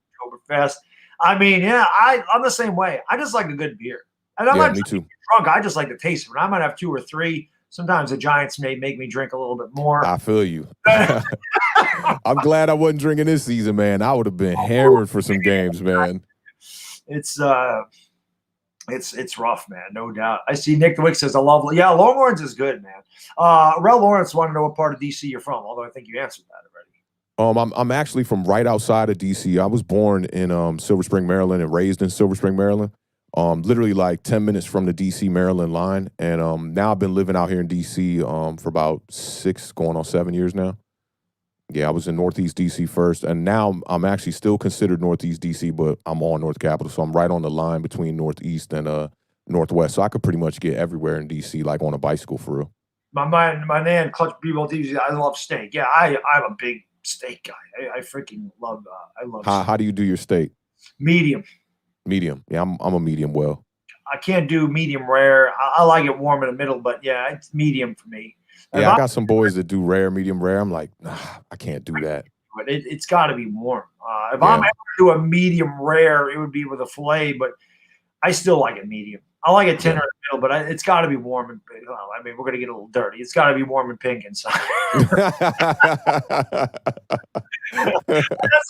Oktoberfest. I mean, yeah, I'm the same way. I just like a good beer. And I'm not me too. drunk. I just like the taste of it. I might have 2 or 3. Sometimes the Giants may make me drink a little bit more. I feel you. I'm glad I wasn't drinking this season, man. I would have been hammered for some games, man. It's rough, man, no doubt. I see Nick the Wick says, I love. Yeah, Longhorns is good, man. Rel Lawrence wanted to know what part of DC you're from, although I think you answered that already. I'm actually from right outside of DC. I was born in Silver Spring, Maryland, and raised in Silver Spring, Maryland. Literally like 10 minutes from the DC Maryland line, and now I've been living out here in DC for about 6 going on 7 years now. Yeah, I was in Northeast DC first, and now I'm actually still considered Northeast DC, but I'm on North Capitol, so I'm right on the line between Northeast and Northwest, so I could pretty much get everywhere in DC, like on a bicycle for real. My man, Clutch B-Ball TV, I love steak. Yeah, I'm a big steak guy. I freaking love. I love. How do you do your steak? Medium. Medium. Yeah, I'm a medium well. I can't do medium rare. I like it warm in the middle, but yeah, it's medium for me. Yeah, I got some boys that do rare, medium rare. I'm like, nah, I can't do that. But it's got to be warm. If I'm ever to do a medium rare, it would be with a fillet, but I still like it medium. I like it tender in the middle, but it's got to be warm. And I mean, we're going to get a little dirty. It's got to be warm and pink inside. That's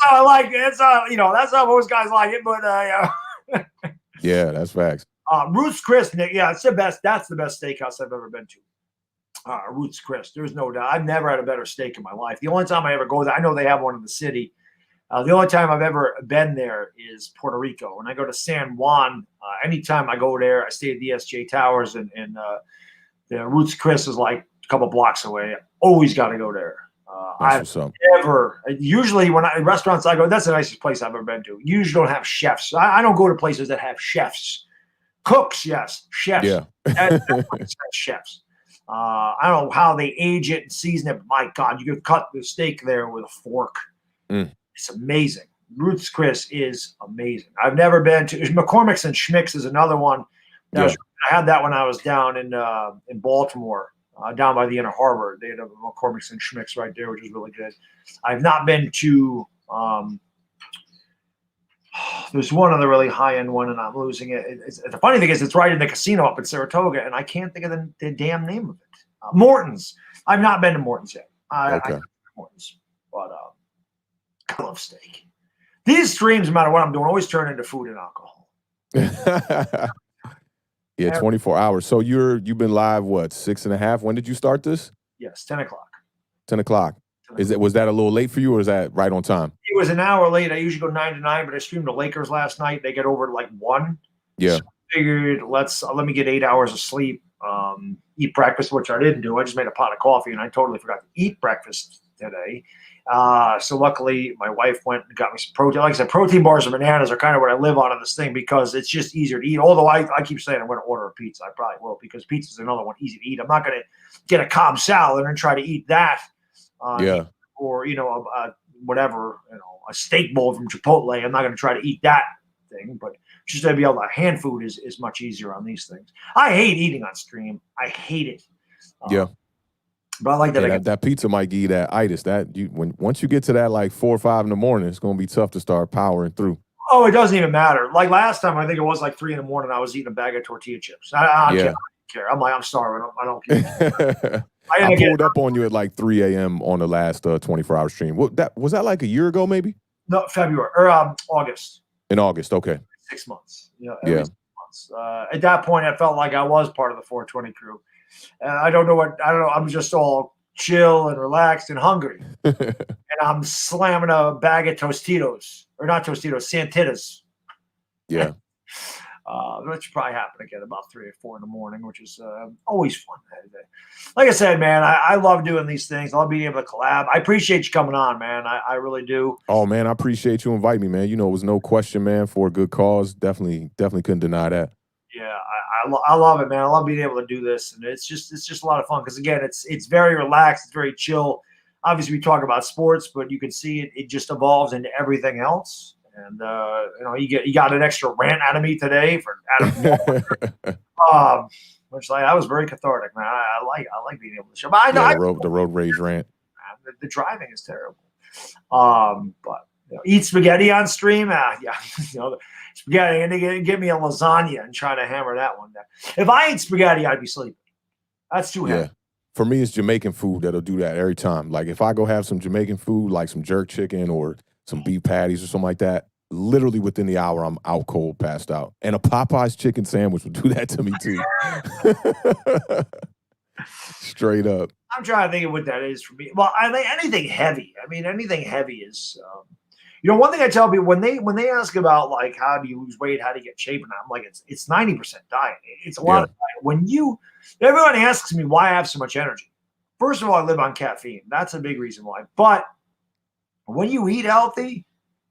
how I like it. That's how most guys like it. But yeah, that's facts. Ruth's Chris, Nick. Yeah, it's the best. That's the best steakhouse I've ever been to. Ruth's Chris. There's no doubt. I've never had a better steak in my life. The only time I ever go there, I know they have one in the city. The only time I've ever been there is Puerto Rico. When I go to San Juan, anytime I go there, I stay at the SJ Towers, and the Ruth's Chris is like a couple blocks away. Always got to go there. I've never, usually when restaurants I go, that's the nicest place I've ever been to. Usually don't have chefs. I don't go to places that have chefs. Cooks, yes. Chefs. Yeah. That's chefs. I don't know how they age it and season it, but my God, you could cut the steak there with a fork. It's amazing. Ruth's Chris is amazing. I've never been to McCormick's and Schmick's is another one. I had that when I was down in Baltimore, down by the Inner Harbor. They had a McCormick's and Schmick's right there, which is really good. I've not been to there's one other really high-end one, and I'm losing it. The funny thing is it's right in the casino up in Saratoga, and I can't think of the damn name of it. Morton's. I've not been to Morton's yet. I Morton's, but I love steak. These streams, no matter what I'm doing, always turn into food and alcohol. Yeah, 24 hours. So you've been live, what, 6.5? When did you start this? Yes, 10 o'clock. 10 o'clock. Was that a little late for you, or is that right on time? It was an hour late. I usually go 9 to 9, but I streamed the Lakers last night. They get over at like 1. Yeah. So I figured let me get 8 hours of sleep, eat breakfast, which I didn't do. I just made a pot of coffee, and I totally forgot to eat breakfast today. So luckily, my wife went and got me some protein. Like I said, protein bars and bananas are kind of what I live on in this thing because it's just easier to eat. Although I keep saying I'm going to order a pizza. I probably will because pizza is another one easy to eat. I'm not going to get a Cobb salad and try to eat that. Or, whatever, a steak bowl from Chipotle. I'm not going to try to eat that thing, but just to be able to hand food is much easier on these things. I hate eating on stream. I hate it. But I like that. That pizza might give you that itis. Once you get to that like 4 or 5 in the morning, it's going to be tough to start powering through. Oh, it doesn't even matter. Like last time, I think it was like 3 in the morning. I was eating a bag of tortilla chips. I don't care. I'm like, I'm starving. I don't care. I pulled up on you at like 3 a.m. on the last 24-hour stream. Was that like a year ago, maybe? No, February or August. In August, okay. 6 months. 6 months. At that point, I felt like I was part of the 420 crew. I don't know. I'm just all chill and relaxed and hungry. And I'm slamming a bag of Tostitos, or not Tostitos, Santitas. Yeah. Which probably happen again about 3 or 4 in the morning, which is always fun. Like I said, man, I love doing these things. I love being able to collab. I appreciate you coming on, man. I really do. Oh, man, I appreciate you inviting me, man. You know, it was no question, man, for a good cause. Definitely couldn't deny that. Yeah, I love it, man. I love being able to do this, and it's just a lot of fun because again, it's very relaxed, it's very chill. Obviously, we talk about sports, but you can see it just evolves into everything else. And you got an extra rant out of me today which that was very cathartic, man. I like being able to show. But I know the road rage rant. The driving is terrible. But eat spaghetti on stream. Spaghetti, and give me a lasagna and try to hammer that one down. If I ate spaghetti, I'd be sleeping. That's too heavy. For me, it's Jamaican food that'll do that every time. Like if I go have some Jamaican food, like some jerk chicken or some beef patties or something like that, literally within the hour, I'm out cold, passed out. And a Popeye's chicken sandwich would do that to me too. Straight up. I'm trying to think of what that is for me. Well, I think anything heavy. I mean, anything heavy is, one thing I tell people when they ask about like how do you lose weight, how do you get shape, and I'm like, it's 90% diet. It's a lot of diet. Everyone asks me why I have so much energy. First of all, I live on caffeine. That's a big reason why. But when you eat healthy,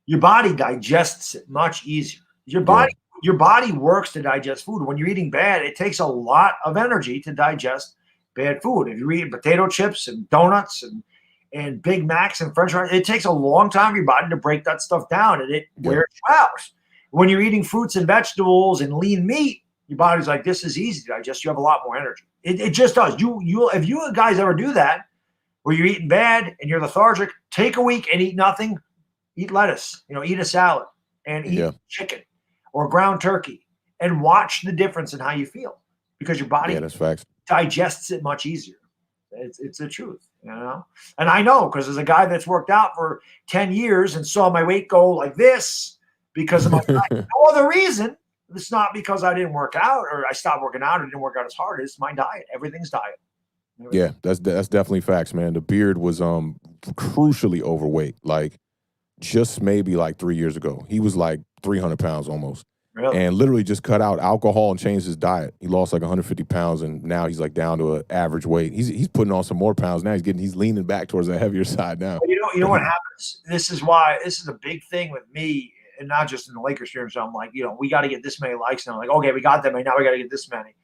your body digests it much easier. Your body works to digest food. When you're eating bad, it takes a lot of energy to digest bad food. If you're eating potato chips and donuts and Big Macs and French fries, it takes a long time for your body to break that stuff down, and it wears you out. When you're eating fruits and vegetables and lean meat, your body's like, this is easy to digest. You have a lot more energy. It just does. If you guys ever do that, where you're eating bad and you're lethargic, take a week and eat nothing. Eat lettuce, eat a salad and eat chicken or ground turkey and watch the difference in how you feel because your body that's facts. Digests it much easier. It's the truth, And I know because as a guy that's worked out for 10 years and saw my weight go like this because of my diet, no other reason. It's not because I didn't work out or I stopped working out or didn't work out as hard. It's my diet. Everything's diet. Yeah, that's definitely facts, man. The beard was crucially overweight. Like just maybe like 3 years ago. He was like 300 pounds almost. Really? And literally just cut out alcohol and changed his diet. He lost like 150 pounds and now he's like down to an average weight. He's putting on some more pounds now. He's leaning back towards the heavier side now. You know what happens? This is why this is a big thing with me, and not just in the Lakers stream. So I'm like, we got to get this many likes. And I'm like, okay, we got that many. Now we got to get this many.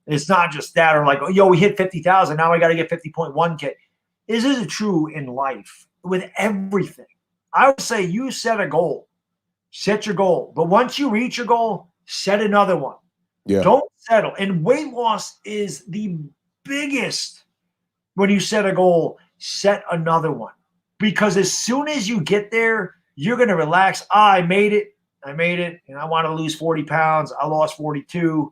It's not just that, or like, we hit 50,000. Now I got to get 50.1K. This is true in life with everything. I would say you set a goal, set your goal. But once you reach your goal, set another one. Yeah. Don't settle. And weight loss is the biggest. When you set a goal, set another one. Because as soon as you get there, you're going to relax. I made it. And I want to lose 40 pounds. I lost 42.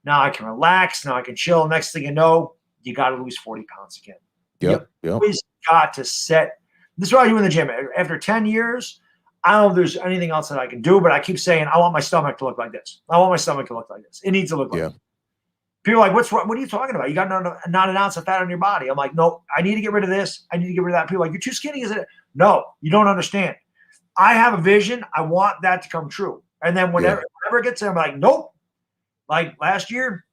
Now I can relax. Now I can chill. Next thing you know, you got to lose 40 pounds again. Yep. You always got to set. This is what I do in the gym. After 10 years, I don't know if there's anything else that I can do, but I keep saying, I want my stomach to look like this. I want my stomach to look like this. It needs to look like this. People are like, what's wrong? What are you talking about? You got not an ounce of fat on your body. I'm like, no, I need to get rid of this. I need to get rid of that. People are like, you're too skinny, isn't it? No, you don't understand. I have a vision. I want that to come true. And then whenever it gets there, I'm like, nope. Like last year,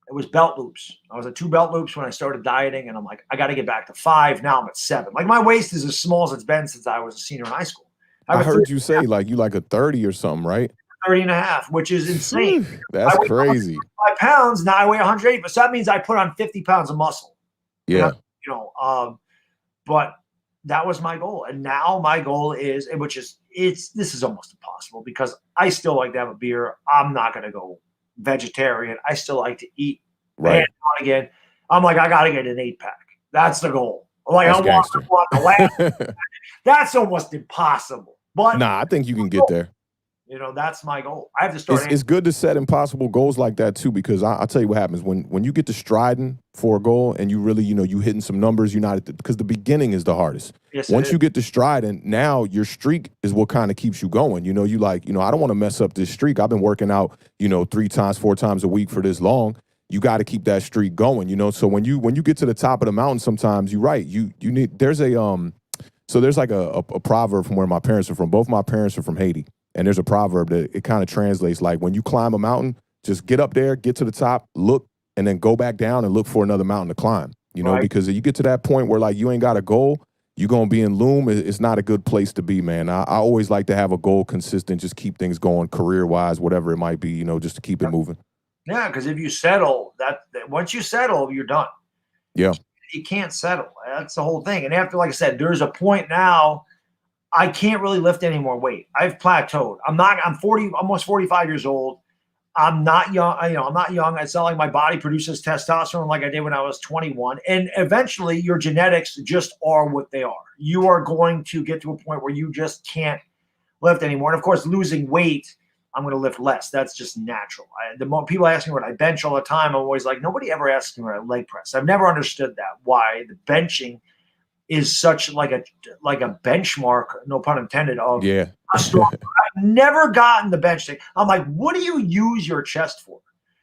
it was belt loops. I was at 2 belt loops when I started dieting, and I'm like, I got to get back to 5. Now I'm at 7. Like my waist is as small as it's been since I was a senior in high school. I heard you say like you like a 30 or something, right? 30 and a half, which is insane. That's crazy. 5 pounds. Now I weigh 180, but so that means I put on 50 pounds of muscle. Yeah. But that was my goal. And now my goal is, this is almost impossible because I still like to have a beer. I'm not going to go vegetarian. I still like to eat. Right. And again, I'm like, I got to get an 8-pack. That's the goal. Like That's I want the last. That's almost impossible. But nah, I think you can get there. That's my goal. I have to start. It's good to set impossible goals like that too, because I'll tell you what happens when you get to striding for a goal and you really, you hitting some numbers, you're not because the beginning is the hardest. Yes, once you get to striding, now your streak is what kind of keeps you going. I don't want to mess up this streak. I've been working out, 3 times, 4 times a week for this long. you got to keep that streak going, you know. So when you get to the top of the mountain, sometimes you're right. You need there's a so there's like a proverb from where my parents are from. Both my parents are from Haiti, and there's a proverb that it kind of translates like when you climb a mountain, just get up there, get to the top, look, and then go back down and look for another mountain to climb. You know, because if you get to that point where like you ain't got a goal, you're gonna be in loom. It's not a good place to be, man. I always like to have a goal consistent, just keep things going career wise, whatever it might be, you know, just to keep it moving. Yeah, because if you settle, that once you settle, you're done. Yeah. You can't settle. That's the whole thing. And after, like I said, there's a point now I can't really lift any more weight. I've plateaued. I'm 40, almost 45 years old. I'm not young. I'm not young. It's not like my body produces testosterone like I did when I was 21. And eventually your genetics just are what they are. You are going to get to a point where you just can't lift anymore. And of course, losing weight, I'm going to lift less. That's just natural. The more people ask me what I bench all the time, I'm always like, nobody ever asks me what I leg press. I've never understood that, why the benching is such like a benchmark, no pun intended, of a strong. I've never gotten the bench thing. I'm like, what do you use your chest for?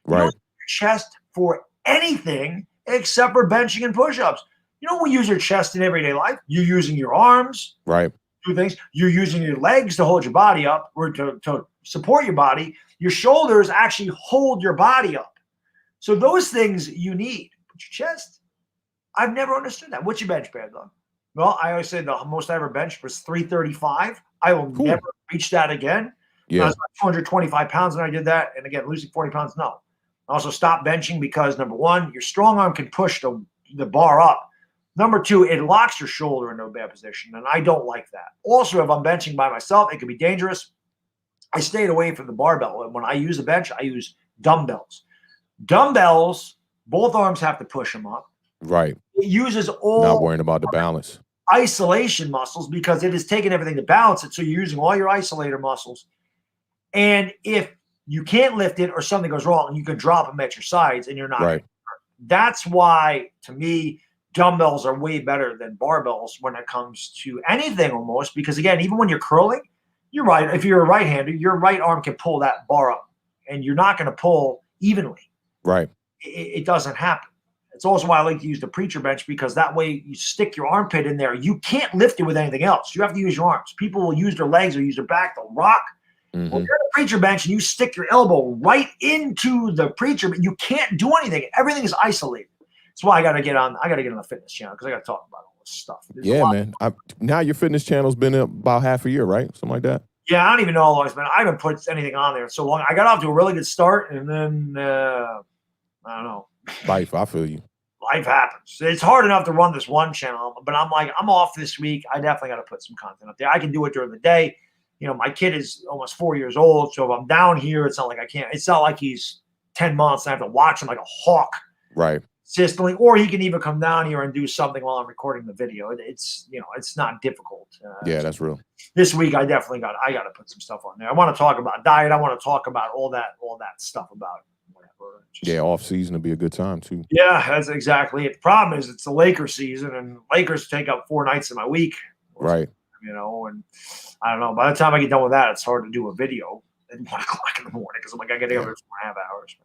You don't use your chest for anything except for benching and push-ups. You don't use your chest in everyday life. You're using your arms. Right. Do things. You're using your legs to hold your body up or to support your body. Your shoulders actually hold your body up. So those things you need. But your chest, I've never understood that. What's your bench, Bear, though? Well, I always say the most I ever benched was 335. I will never reach that again. Yeah. I was like 225 pounds when I did that. And again, losing 40 pounds, no. I also stopped benching because, number one, your strong arm can push the bar up. Number two, it locks your shoulder into a bad position, and I don't like that. Also, if I'm benching by myself, it can be dangerous. I stayed away from the barbell. And when I use a bench, I use dumbbells. Dumbbells, both arms have to push them up. Right. It uses all not worrying about the balance. Isolation muscles because it is taking everything to balance it. So you're using all your isolator muscles. And if you can't lift it or something goes wrong, you can drop them at your sides and you're not. Right. That's why, to me, dumbbells are way better than barbells when it comes to anything almost. Because, again, even when you're curling, you're right. If you're a right-hander, your right arm can pull that bar up. And you're not going to pull evenly. Right. It doesn't happen. It's also why I like to use the preacher bench, because that way you stick your armpit in there. You can't lift it with anything else. You have to use your arms. People will use their legs or use their back. They'll rock. Well, you're at the preacher bench and you stick your elbow right into the preacher, but you can't do anything. Everything is isolated. That's why I got to get on the fitness channel, because I got to talk about all this stuff. Man. Now your fitness channel's been up about half a year, right? Something like that. Yeah, I don't even know how long it's been. I haven't put anything on there in so long. I got off to a really good start, and then I don't know. Life, I feel you. Life happens. It's hard enough to run this one channel, but I'm like, I'm off this week. I definitely got to put some content up there. I can do it during the day. You know, my kid is almost 4 years old, so if I'm down here, it's not like I can't. It's not like he's 10 months and I have to watch him like a hawk. Right. Consistently, or he can even come down here and do something while I'm recording the video. It's not difficult. Yeah, that's real. This week, I got to put some stuff on there. I want to talk about diet. I want to talk about all that stuff about whatever. Off season will be a good time too. Yeah, that's exactly it. The problem is it's the Lakers season, and Lakers take up 4 nights of my week. Right. You know, and I don't know. By the time I get done with that, it's hard to do a video at 1 o'clock in the morning because I'm like, I got to go for 4.5 hours.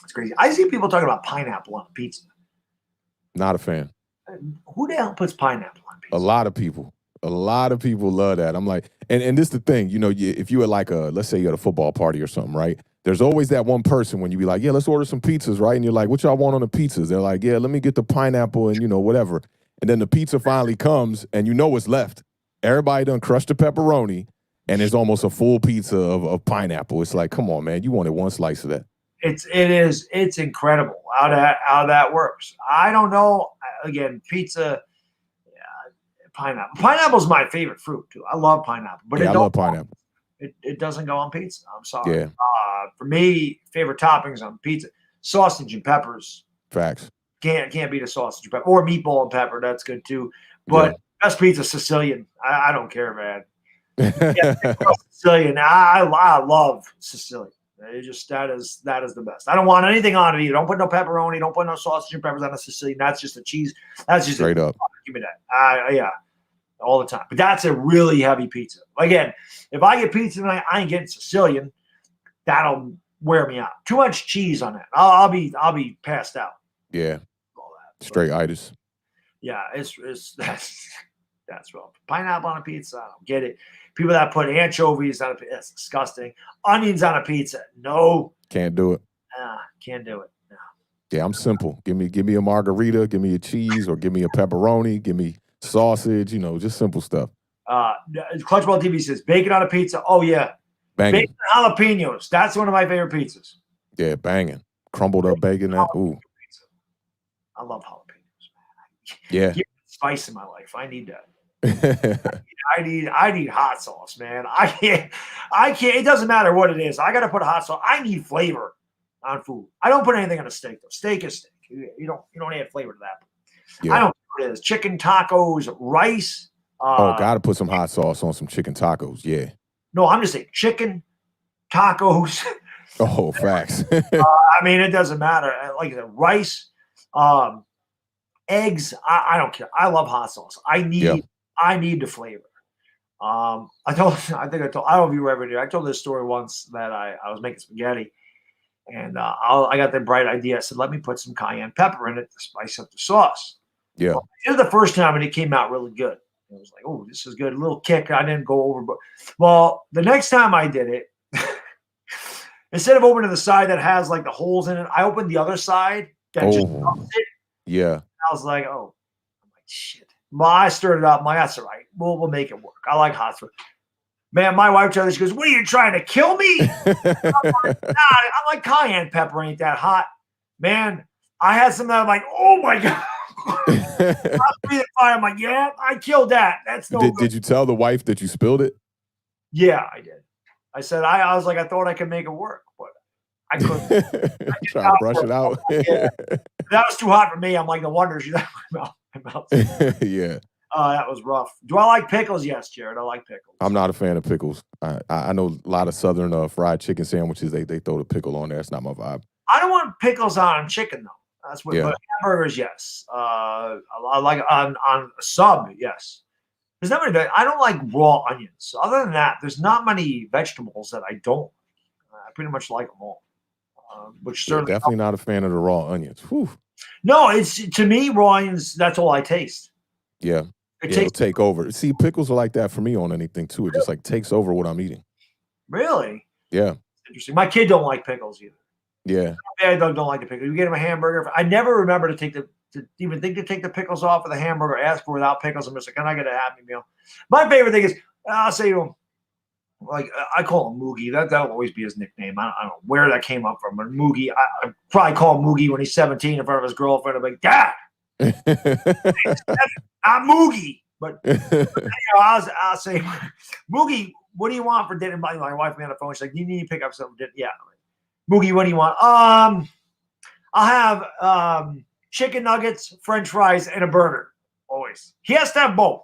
It's crazy. I see people talking about pineapple on pizza. Not a fan. Who the hell puts pineapple on pizza? A lot of people love that. I'm like, and this is the thing, you know, if you were like let's say you're at a football party or something, right? There's always that one person when you be like, yeah, let's order some pizzas, right? And you're like, what y'all want on the pizzas? They're like, yeah, let me get the pineapple and, you know, whatever. And then the pizza finally comes and you know what's left. Everybody done crushed the pepperoni and it's almost a full pizza of pineapple. It's like, come on, man, you wanted one slice of that. It's incredible how that works. I don't know. Again, pizza, pineapple. Pineapple is my favorite fruit too. I love pineapple, but I love pineapple. It doesn't go on pizza. I'm sorry. Yeah. For me, favorite toppings on pizza: sausage and peppers. Facts. Can't beat a sausage and pepper, or meatball and pepper. That's good too. But best pizza, Sicilian. I don't care, man. Sicilian. I love Sicilian. It just that is the best. I don't want anything on it either. Don't put no pepperoni. Don't put no sausage and peppers on a Sicilian. That's just a cheese. That's just straight up. Give me that. Yeah, all the time. But that's a really heavy pizza. Again, if I get pizza tonight, I ain't getting Sicilian. That'll wear me out. Too much cheese on that. I'll be passed out. Yeah. All that. Straight itis. Yeah, it's that's rough. Pineapple on a pizza, I don't get it. People that put anchovies on a pizza, that's disgusting. Onions on a pizza, no. Can't do it. Can't do it. No. Yeah, I'm simple. Give me a margarita, give me a cheese, or give me a pepperoni, give me sausage, just simple stuff. Clutchball TV says bacon on a pizza. Oh yeah. Banging. Bacon jalapenos. That's one of my favorite pizzas. Yeah, banging. Crumbled up bacon. That ooh. I love jalapenos, man. Yeah. Give me spice in my life. I need that. I need hot sauce, man. I can't. It doesn't matter what it is. I got to put hot sauce. I need flavor on food. I don't put anything on a steak though. Steak is steak. You don't add flavor to that. Yeah. I don't know what it is. Chicken tacos, rice. Gotta put some hot sauce on some chicken tacos. Yeah. No, I'm just saying chicken tacos. Oh, facts. I mean, it doesn't matter. Like the rice, eggs. I don't care. I love hot sauce. I need the flavor. I don't know if you ever did. I told this story once that I was making spaghetti, and I got the bright idea. I said, let me put some cayenne pepper in it to spice up the sauce. Yeah. Well, I did it the first time, and it came out really good. It was like, oh, this is good. A little kick. I didn't go over, but the next time I did it, instead of opening the side that has like the holes in it, I opened the other side that just dumps it. Yeah. I was like, oh, I'm like, shit. Well, I stirred it up. I'm like, that's all right. We'll make it work. I like hot sauce. Man, my wife tells me, she goes, what are you trying to kill me? I'm like, nah, I'm like, cayenne pepper ain't that hot. Man, I had some that I'm like, oh my God. I'm like, yeah, I killed that. That's no good. Did you tell the wife that you spilled it? Yeah, I did. I said, I was like, I thought I could make it work, but I couldn't. Try to brush it out. Yeah. That was too hot for me. I'm like, no wonder she's out my mouth. Yeah. That was rough. Do I like pickles? Yes, Jared. I like pickles. I'm not a fan of pickles. I know a lot of Southern fried chicken sandwiches. They throw the pickle on there. It's not my vibe. I don't want pickles on chicken though. That's what. But hamburgers, yes. I like on a sub, yes. There's not many. I don't like raw onions. Other than that, there's not many vegetables that I don't like. I pretty much like them all. Which certainly definitely not a fan of the raw onions. Whew. No, it's to me raw onions. That's all I taste. Yeah, it'll take over. See, pickles are like that for me on anything too. It just like takes over what I'm eating. Really? Yeah. Interesting. My kid don't like pickles either. Yeah. I don't like the pickles. You get him a hamburger. I never remember to even think to take the pickles off of the hamburger. Ask for without pickles. I'm just like, can I get a Happy Meal? My favorite thing is I'll say to him, like I call him Moogie. That'll always be his nickname. I don't know where that came up from. But Moogie, I probably call him Moogie when he's 17 in front of his girlfriend. I'm like, Dad, I'm Moogie. But I'll say, Moogie, what do you want for dinner? My wife me on the phone. She's like, you need to pick up something. Yeah. Moogie, what do you want? I'll have chicken nuggets, French fries, and a burger. Always. He has to have both.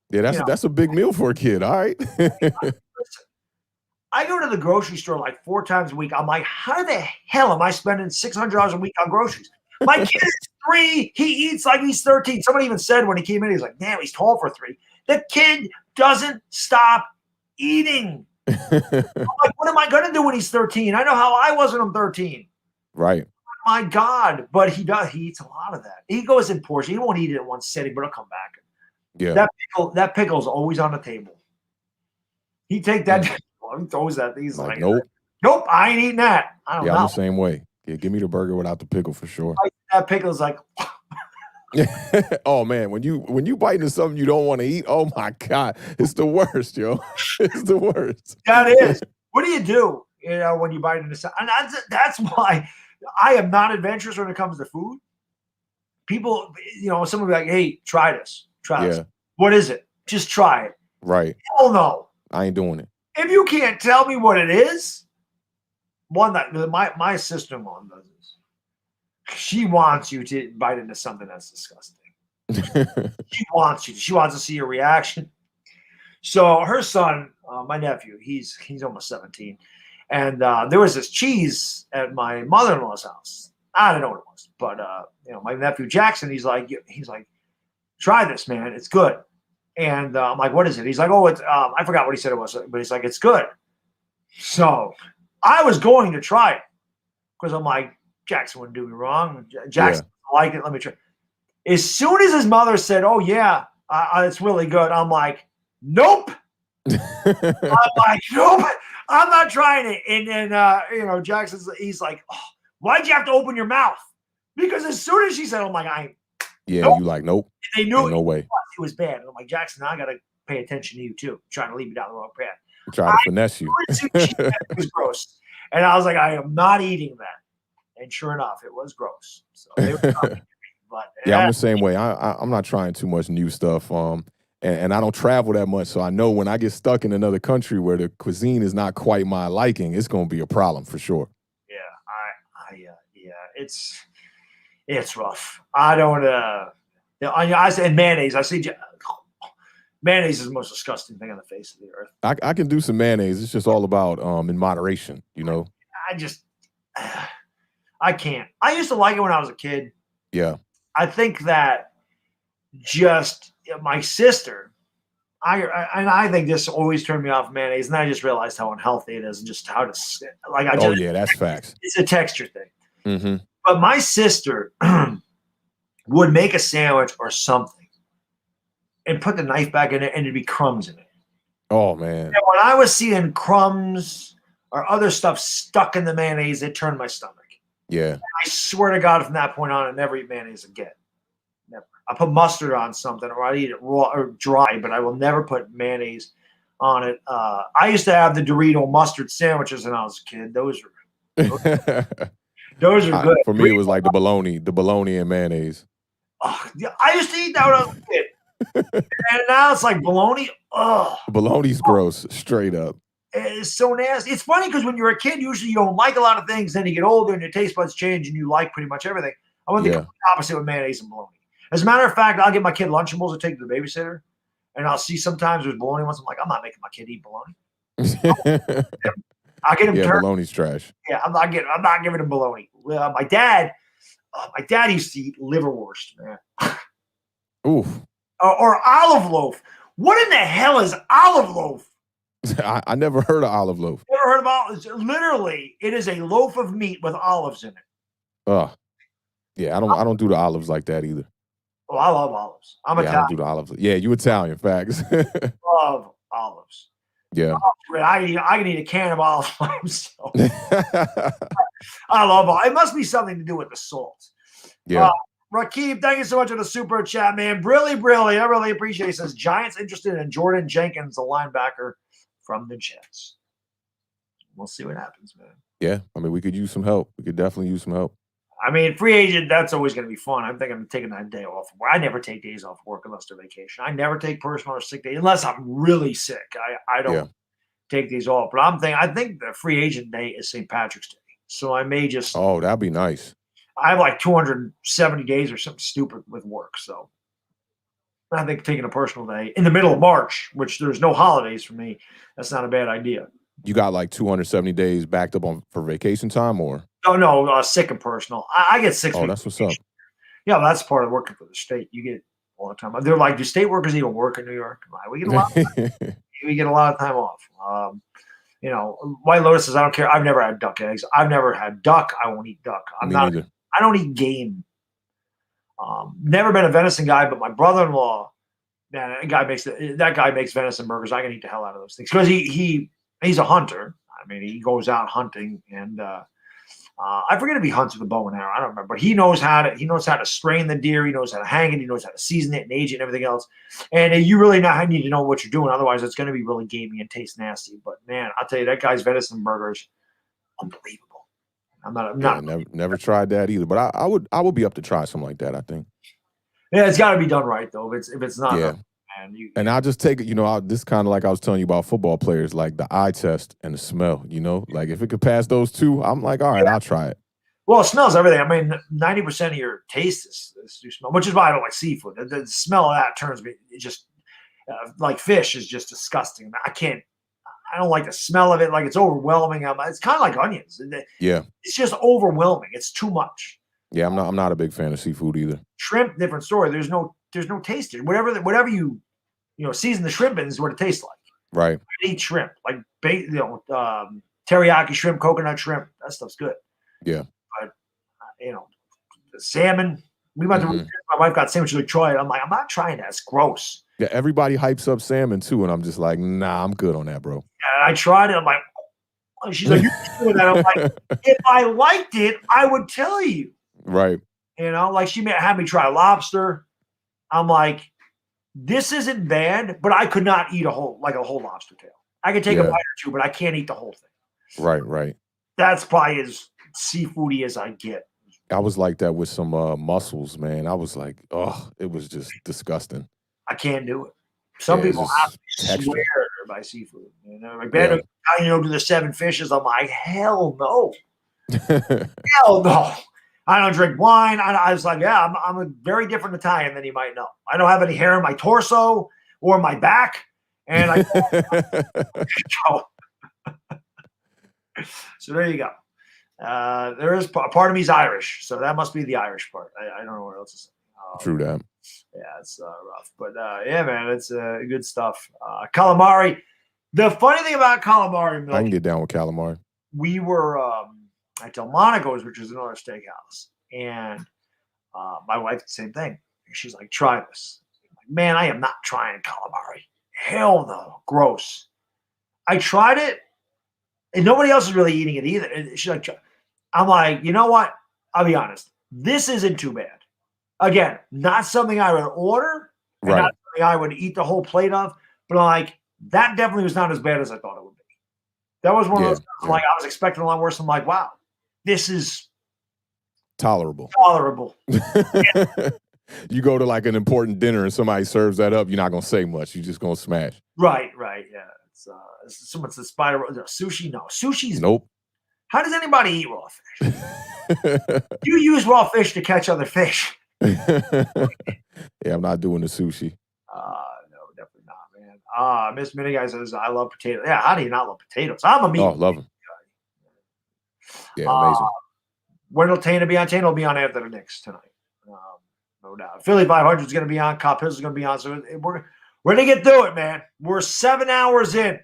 Yeah, that's a big meal for a kid. All right. Listen, I go to the grocery store like 4 times a week. I'm like, how the hell am I spending $600 a week on groceries? My kid is 3. He eats like he's 13. Somebody even said when he came in, he's like, damn, he's tall for 3. The kid doesn't stop eating. I'm like, what am I going to do when he's 13? I know how I was when I'm 13. Right. My God. But he does. He eats a lot of that. He goes in portion. He won't eat it in one sitting, but he'll come back. Yeah. That pickle's always on the table. He take that. He throws that. He's like, nope, I ain't eating that. I don't know. I'm the same way. Yeah, give me the burger without the pickle for sure. That pickle's like. Oh man, when you bite into something you don't want to eat, oh my God, it's the worst, yo. It's the worst. That is. What do you do? When you bite into something, and that's why I am not adventurous when it comes to food. People, someone will be like, "Hey, try this. Try this. What is it? Just try it." Right. Hell no. I ain't doing it. If you can't tell me what it is, my sister-in-law does this. She wants you to bite into something that's disgusting. She wants to see your reaction. So her son, my nephew, he's almost 17, and there was this cheese at my mother-in-law's house. I don't know what it was, but my nephew Jackson, he's like, try this, man, it's good. And I'm like, what is it? He's like, oh, it's I forgot what he said it was, but he's like, it's good. So I was going to try it because I'm like, Jackson wouldn't do me wrong. Jackson liked it. Let me try. As soon as his mother said, "Oh yeah, it's really good," I'm like, "Nope." I'm like, "Nope, I'm not trying it." And then he's like, oh, "Why'd you have to open your mouth?" Because as soon as she said, "I'm like, you like, nope." They knew no way. It was bad. And I'm like, Jackson, I gotta pay attention to you too. I'm trying to lead you down the wrong path. I'm trying to finesse you. It was gross, and I was like, I am not eating that. And sure enough, it was gross. So they were but I'm the same way. I'm not trying too much new stuff. And I don't travel that much, so I know when I get stuck in another country where the cuisine is not quite my liking, it's going to be a problem for sure. Yeah, it's rough. I don't. I say mayonnaise. I see mayonnaise is the most disgusting thing on the face of the earth. I can do some mayonnaise. It's just all about in moderation, you know. I can't. I used to like it when I was a kid. Yeah. I think that just my sister, I think this always turned me off mayonnaise, and I just realized how unhealthy it is, and just how to that's facts. It's a texture thing. Mm-hmm. But my sister would make a sandwich or something, and put the knife back in it, and it'd be crumbs in it. Oh man! And when I was seeing crumbs or other stuff stuck in the mayonnaise, it turned my stomach. Yeah. And I swear to God, from that point on, I never eat mayonnaise again. Never. I put mustard on something, or I eat it raw or dry, but I will never put mayonnaise on it. I used to have the Dorito mustard sandwiches when I was a kid. Those are good. For me, it was like the bologna and mayonnaise. Oh, I used to eat that when I was a kid. And now it's like bologna. Oh, bologna's gross, straight up. It's so nasty. It's funny because when you're a kid, usually you don't like a lot of things. Then you get older and your taste buds change and you like pretty much everything. I want the complete opposite with mayonnaise and bologna. As a matter of fact, I'll get my kid Lunchables to take to the babysitter, and I'll see sometimes there's bologna ones. I'm like, I'm not making my kid eat bologna. I'll get him turkey. Bologna's trash. Yeah, I'm not giving him bologna. My dad used to eat liverwurst, man. Oof. Or olive loaf. What in the hell is olive loaf? I never heard of olive loaf. Never heard of olives? Literally, it is a loaf of meat with olives in it. Yeah, I don't do the olives like that either. Oh, I love olives. I'm Italian. I don't do the olives. Yeah, you Italian, facts. Love olives. Yeah. I can eat a can of olives by myself. I love olives. It must be something to do with the salt. Yeah. Rakib, thank you so much for the super chat, man. Brilly. I really appreciate it. Says Giants interested in Jordan Jenkins, the linebacker from the Jets. We'll see what happens, man. Yeah, I mean, we could use some help. We could definitely use some help. I mean, free agent, that's always going to be fun. I think I'm taking that day off. I never take days off work unless they're vacation. I never take personal or sick days unless I'm really sick. I don't take these off. But I think the free agent day is St. Patrick's Day. So I may just. Oh, that'd be nice. I have like 270 days or something stupid with work. So I think taking a personal day in the middle of March, which there's no holidays for me, that's not a bad idea. You got like 270 days backed up for vacation time, or? No, sick and personal. I get 6 weeks. Oh, that's what's up. Yeah, that's part of working for the state. You get all the time. They're like, do state workers even work in New York? We get a lot. We get a lot of time off. White Lotus says, I don't care. I've never had duck eggs. I've never had duck. I won't eat duck. Neither. I don't eat game. Never been a venison guy, but my brother-in-law, man, that guy makes venison burgers. I can eat the hell out of those things because he's a hunter. I mean, he goes out hunting, and I forget if he hunts with a bow and arrow. I don't remember, but he knows how to strain the deer. He knows how to hang it. He knows how to season it and age it and everything else. And you really need to know what you're doing. Otherwise, it's going to be really gamey and taste nasty. But man, I'll tell you, that guy's venison burgers, unbelievable. I'm not never tried that either. But I would be up to try something like that, I think. Yeah, it's got to be done right though. If it's not, yeah. And I'll just take it, this kind of like I was telling you about football players, like the eye test and the smell, like if it could pass those two, I'm like, all right, I'll try it. Well, it smells everything. I mean, 90% of your taste is through smell, which is why I don't like seafood. The smell of that turns me, it just, like fish is just disgusting. I don't like the smell of it. Like it's overwhelming. It's kind of like onions. Yeah. It's just overwhelming. It's too much. Yeah, I'm not a big fan of seafood either. Shrimp, different story. There's no taste to it. Whatever you season the shrimp in is what it tastes like. Right. I eat shrimp, like teriyaki shrimp, coconut shrimp. That stuff's good. Yeah. But, the salmon. We went to my wife got sandwiches with Troy. I'm like, I'm not trying that. It's gross. Yeah, everybody hypes up salmon too, and I'm just like, nah, I'm good on that, bro. And I tried it. I'm like, oh. She's like, you're doing that. I'm like, if I liked it, I would tell you. Right. Like she had me try lobster. I'm like, this isn't bad, but I could not eat a whole lobster tail. I could take a bite or two, but I can't eat the whole thing. Right. That's probably as seafoody as I get. I was like that with some mussels, man. I was like, oh, it was just disgusting. I can't do it. Some people swear by seafood. Like, do the 7 fishes. I'm like, hell no. Hell no. I don't drink wine. I was like, yeah, I'm a very different Italian than you might know. I don't have any hair in my torso or my back. And I So there you go. There is part of me is Irish, so that must be the Irish part. I don't know what else to say. True that. Yeah, it's rough, but yeah, man, it's good stuff. Calamari. The funny thing about calamari, I can get down with calamari. We were at Delmonico's, which is another steakhouse, and my wife the same thing. She's like, "Try this." I'm like, man, I am not trying calamari. Hell no, gross. I tried it, and nobody else is really eating it either. And she's like, I'm like, you know what? I'll be honest. This isn't too bad. Again, not something I would order, and not something I would eat the whole plate of, but I'm like, that definitely was not as bad as I thought it would be. That was one of those things, like I was expecting a lot worse. I'm like, wow, this is tolerable. You go to like an important dinner and somebody serves that up, you're not gonna say much. You're just gonna smash. Right. Yeah. It's someone says spider sushi. No, sushi's nope. How does anybody eat raw fish? You use raw fish to catch other fish. Yeah, I'm not doing the sushi. No, definitely not, man. Miss Minnie Guy says I love potatoes. Yeah, how do you not love potatoes? I'm a meat. Oh, love them. Yeah, amazing. When will Tana be on? Tana will be on after the Knicks tonight. No doubt. Philly 500 is going to be on. Cop Hills is going to be on. So we're going to get through it, man. We're 7 hours in.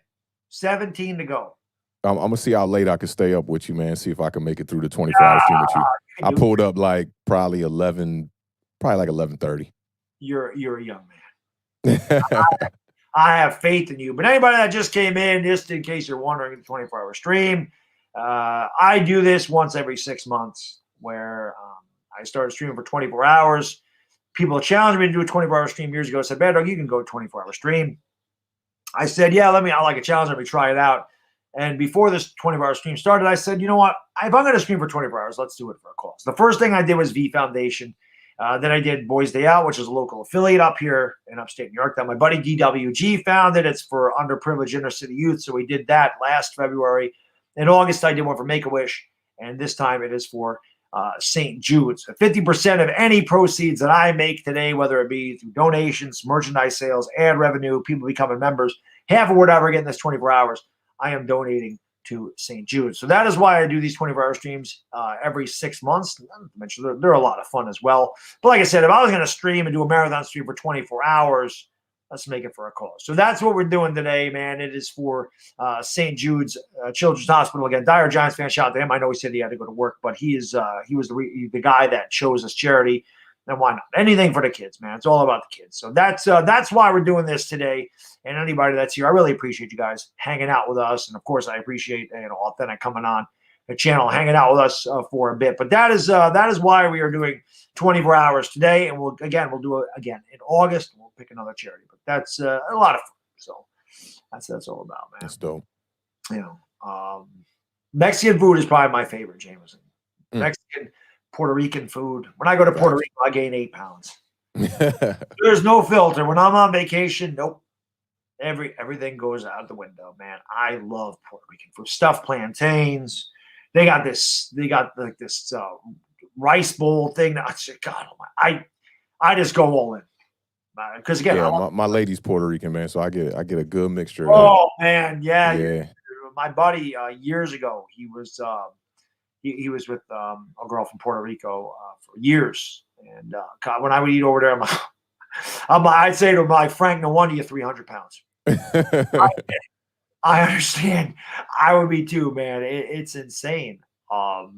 17 to go. I'm going to see how late I can stay up with you, man. See if I can make it through the 24-hour stream with you. I pulled up like probably 11:30. You're a young man. I have faith in you. But anybody that just came in, just in case you're wondering, the 24-hour stream, I do this once every 6 months where I started streaming for 24 hours. People challenged me to do a 24-hour stream years ago. I said, Bad Dog, you can go 24-hour stream. I said, yeah, I like a challenge. Let me try it out. And before this 24-hour stream started, I said, you know what? If I'm going to stream for 24 hours, let's do it for a cause. The first thing I did was V Foundation. Then I did Boys Day Out, which is a local affiliate up here in upstate New York that my buddy DWG founded. It's for underprivileged inner city youth. So we did that last February. In August, I did one for Make-A-Wish. And this time it is for St. Jude's. 50% of any proceeds that I make today, whether it be through donations, merchandise sales, ad revenue, people becoming members, half of whatever I get in this 24 hours, I am donating to St. Jude's. So that is why I do these 24-hour streams every 6 months. Not to mention, they're a lot of fun as well. But like I said, if I was going to stream and do a marathon stream for 24 hours, let's make it for a cause. So that's what we're doing today, man. It is for St. Jude's Children's Hospital. Again, Dire Giants fan, shout out to him. I know he said he had to go to work, but he was the guy that chose this charity. And why not? Anything for the kids, man. It's all about the kids. So that's why we're doing this today. And anybody that's here, I really appreciate you guys hanging out with us. And of course, I appreciate Authentic coming on the channel, hanging out with us for a bit. But that is why we are doing 24 hours today. And we'll do it again in August. We'll pick another charity. But that's a lot of fun. So that's all about, man. That's dope. Mexican food is probably my favorite, Jameson. Mexican, Puerto Rican food. When I go to Puerto Rico, I gain 8 pounds. There's no filter. When I'm on vacation, nope. Everything goes out the window, man. I love Puerto Rican food. Stuffed plantains. They got this rice bowl thing. God, I just go all in. Because again, my lady's Puerto Rican, man, so I get a good mixture. Oh man, yeah. My buddy years ago, he was with a girl from Puerto Rico for years, and God, when I would eat over there, I'd say to him, like, Frank, no wonder you're 300 pounds. I understand. I would be too, man. It's insane. I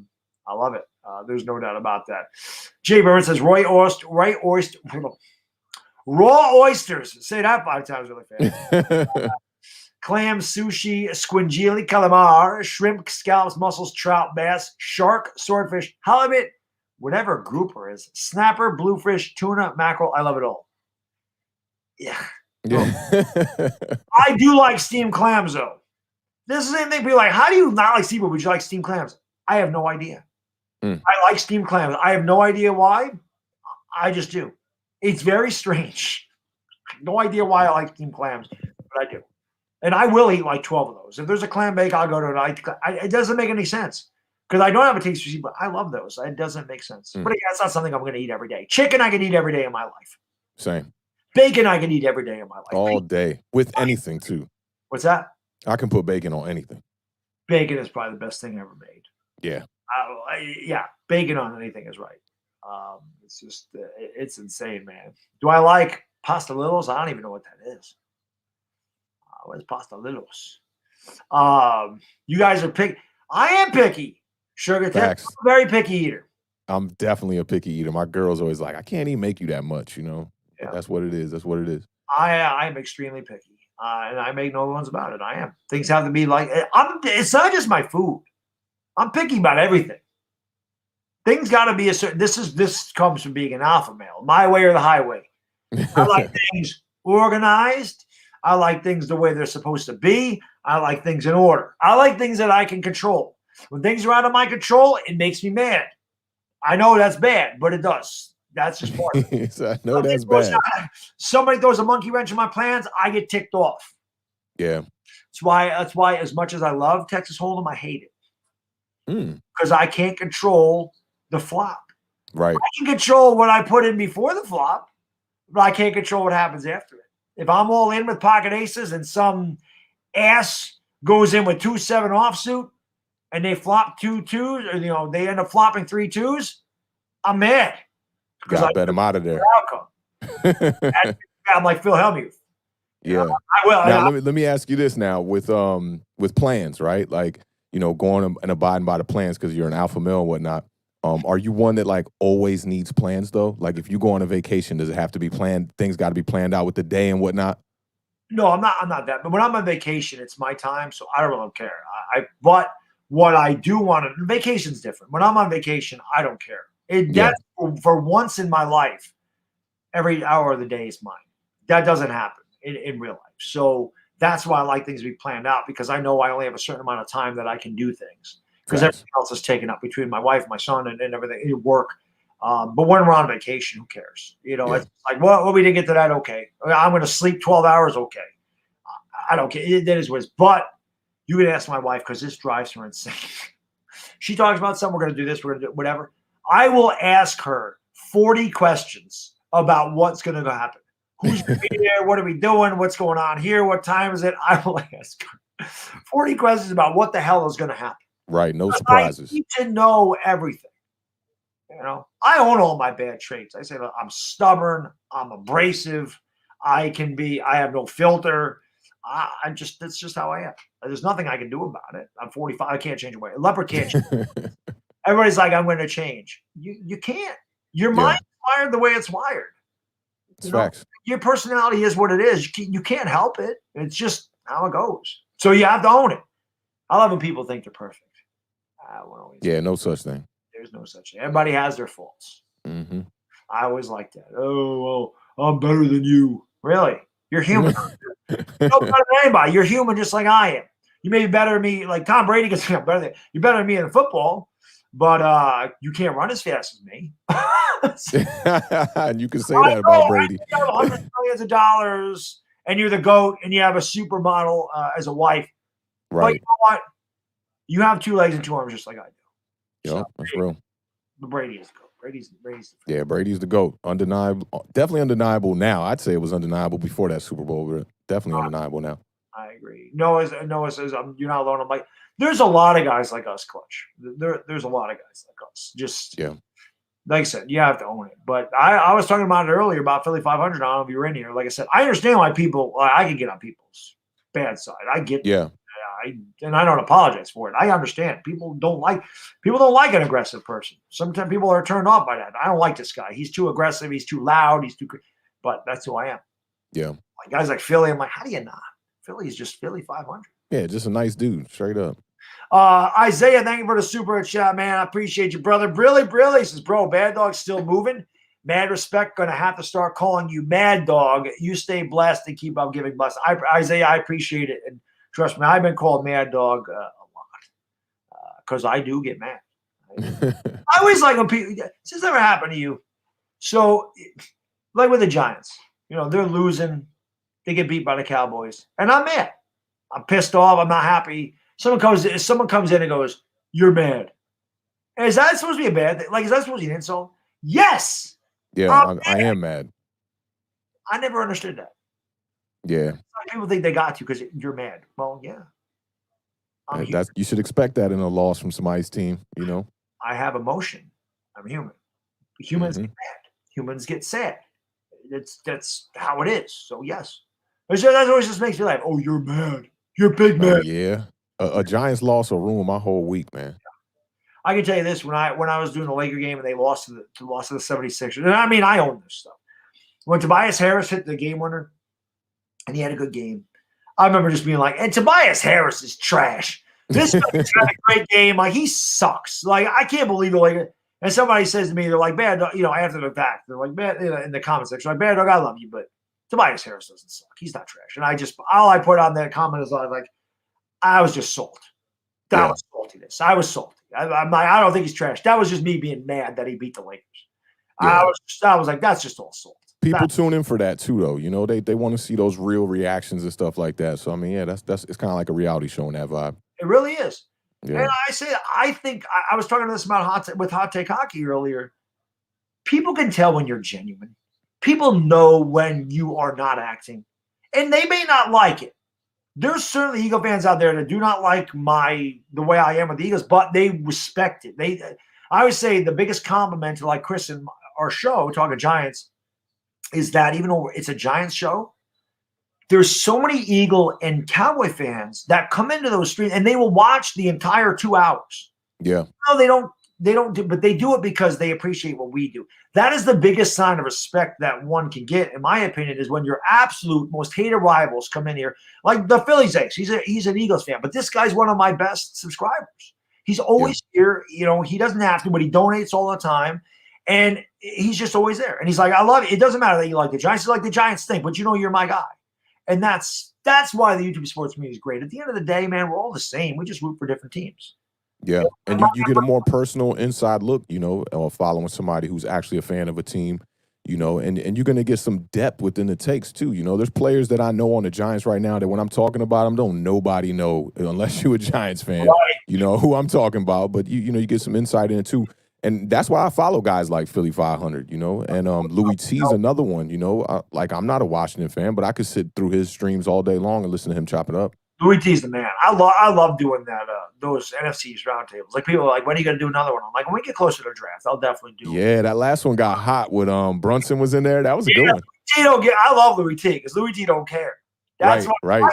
love it. There's no doubt about that. Jay Burns says raw oysters. Say that 5 times really fast. Clam, sushi, squingili, calamar, shrimp, scallops, mussels, trout, bass, shark, swordfish, halibut, whatever grouper is, snapper, bluefish, tuna, mackerel. I love it all. Yeah. I do like steamed clams, though. This is the same thing. People are like, how do you not like seafood? Would you like steamed clams? I have no idea. I like steamed clams. I have no idea why. I just do. It's very strange. No idea why I like steamed clams, but I do. And I will eat like 12 of those. If there's a clam bake, I'll go to it. It doesn't make any sense because I don't have a taste for seafood, but I love those. It doesn't make sense. But again, it's not something I'm going to eat every day. Chicken, I can eat every day in my life. Same. Bacon, I can eat every day in my life. All day. With anything, too. What's that? I can put bacon on anything. Bacon is probably the best thing ever made. Yeah. Yeah, bacon on anything is right. It's just, it's insane, man. Do I like pastelitos? I don't even know what that is. What is pastelitos? You guys are picky. I am picky. Sugar Tip, I'm a very picky eater. I'm definitely a picky eater. My girl's always like, I can't even make you that much, you know? Yeah. That's what it is. That's what it is. I am extremely picky. And I make no bones about it. I am. Things have to be like, it's not just my food. I'm picky about everything. Things got to be a certain, this comes from being an alpha male, my way or the highway. I like things organized. I like things the way they're supposed to be. I like things in order. I like things that I can control. When things are out of my control, it makes me mad. I know that's bad, but it does. That's just part of it. I know that's bad. Somebody throws a monkey wrench in my plans, I get ticked off. Yeah. That's why as much as I love Texas Hold'em, I hate it. Because I can't control the flop. Right. I can control what I put in before the flop, but I can't control what happens after it. If I'm all in with pocket aces and some ass goes in with 2-7 offsuit and they flop 2 twos, or they end up flopping 3 twos, I'm mad. Because I bet him out of there. I'm like Phil Hellmuth. Yeah. I will. Now let me ask you this now with plans, right? Like, going and abiding by the plans because you're an alpha male and whatnot. Are you one that like always needs plans though? Like if you go on a vacation, does it have to be planned? Things got to be planned out with the day and whatnot. No, I'm not that. But when I'm on vacation, it's my time, so I don't really care. But what I do want to vacation's different. When I'm on vacation, I don't care. That's for once in my life, every hour of the day is mine. That doesn't happen in real life. So that's why I like things to be planned out because I know I only have a certain amount of time that I can do things. Because everything else is taken up between my wife, my son, and everything. It work. But when we're on vacation, who cares? It's like, well, we didn't get to that. Okay. I'm going to sleep 12 hours. Okay. I don't care. That is what it is. But you can ask my wife because this drives her insane. She talks about something. We're going to do this. We're going to do whatever. I will ask her 40 questions about what's going to happen. Who's going to be there? What are we doing? What's going on here? What time is it? I will ask her 40 questions about what the hell is going to happen. Right. No surprises. I need to know everything. I own all my bad traits. I say, look, I'm stubborn. I'm abrasive. I have no filter. That's just how I am. There's nothing I can do about it. I'm 45. I can't change away. A leopard can't change. Everybody's like, I'm going to change. You can't. Your mind's wired the way it's wired. Facts. Your personality is what it is. You can't help it. It's just how it goes. So you have to own it. I love when people think they're perfect. No such thing. There's no such thing. Everybody has their faults. Mm-hmm. I always like that. Oh, well, I'm better than you. Really? You're human. You're no better than anybody. You're human just like I am. You may be better than me, like Tom Brady gets better than you're better than me in football, but you can't run as fast as me. And you can say that about Brady. You have hundreds of millions of dollars and you're the GOAT and you have a supermodel as a wife. Right. But you know what? You have 2 legs and 2 arms just like I do. Yep, that's real. But Brady is the GOAT. Brady's the Brady's the GOAT. Undeniable. Definitely undeniable now. I'd say it was undeniable before that Super Bowl, but definitely undeniable now. I agree. Noah says, you're not alone. I'm like, there's a lot of guys like us, Clutch. There's a lot of guys like us. Just, like I said, you have to own it. But I was talking about it earlier about Philly 500. I don't know if you were in here. Like I said, I understand why I can get on people's bad side. I get Yeah. and I don't apologize for it. I understand. People don't like an aggressive person. Sometimes people are turned off by that. I don't like this guy. He's too aggressive. He's too loud. But that's who I am. Yeah. Like guys like Philly, I'm like, how do you not? Philly's just Philly 500. Yeah, just a nice dude, straight up. Isaiah, thank you for the super chat, man. I appreciate you, brother. Brilly says, bro, Bad Dog's still moving. Mad respect. Gonna have to start calling you Mad Dog. You stay blessed and keep on giving blessed. Isaiah, I appreciate it. And trust me, I've been called Mad Dog a lot because I do get mad. I always like when people, does this ever happen to you? So, like with the Giants, they're losing. They get beat by the Cowboys. And I'm mad. I'm pissed off. I'm not happy. Someone comes in and goes, "You're mad." And is that supposed to be a bad thing? Like, is that supposed to be an insult? Yes. Yeah, I am mad. I never understood that. Yeah. People think they got you because you're mad. Well, yeah. You should expect that in a loss from somebody's team, I have emotion. I'm human. Humans get mad. Humans get sad. That's how it is. So yes. That always just makes me laugh. Oh, you're mad. You're big man. Yeah. A Giants loss will ruin my whole week, man. I can tell you this: when I was doing the Laker game and they lost to the 76ers, and I mean I own this stuff. When Tobias Harris hit the game winner, and he had a good game, I remember just being like, "And Tobias Harris is trash. This guy's had a great game. Like he sucks. Like I can't believe the Lakers." And somebody says to me, they're like, "Bad Dog," after the fact, they're like, "Bad," in the comment section, like, "Bad Dog, I love you, but Tobias Harris doesn't suck. He's not trash." And all I put on that comment is I was just salty. That was saltiness. I was salty. I'm like, I don't think he's trash. That was just me being mad that he beat the Lakers. Yeah. I was like, that's just all salt. People tune in for that too, though. They want to see those real reactions and stuff like that. So I mean, yeah, it's kind of like a reality show in that vibe. It really is. Yeah. And I think I was talking to this about Hot Take Hockey earlier. People can tell when you're genuine. People know when you are not acting, and they may not like it. There's certainly Eagle fans out there that do not like the way I am with the Eagles, but they respect it. I always say the biggest compliment to like Chris and our show, Talking Giants, is that even though it's a Giants show, there's so many Eagle and Cowboy fans that come into those streams and they will watch the entire 2 hours. Yeah. No, they don't but they do it because they appreciate what we do. That is the biggest sign of respect that one can get, in my opinion, is when your absolute most hated rivals come in here. Like the Phillies ex. He's an Eagles fan, but this guy's one of my best subscribers. He's always here. He doesn't have to, but he donates all the time. And he's just always there. And he's like, I love it. It doesn't matter that you like the Giants. You like the Giants thing, but you're my guy. And that's why the YouTube sports community is great. At the end of the day, man, we're all the same. We just root for different teams. Yeah, and you get a more personal inside look, following somebody who's actually a fan of a team, and you're going to get some depth within the takes too. There's players that I know on the Giants right now that when I'm talking about them, don't nobody know unless you're a Giants fan, who I'm talking about. But you get some insight in it too. And that's why I follow guys like Philly 500, and Louis T's another one, I'm not a Washington fan, but I could sit through his streams all day long and listen to him chop it up. Louis T's the man. I love doing that. Those NFC's roundtables. Like people are like, when are you going to do another one? I'm like, when we get closer to the draft, I'll definitely do. Yeah, that last one got hot with Brunson was in there. That was a good one. I love Louis T because Louis T don't care. That's right.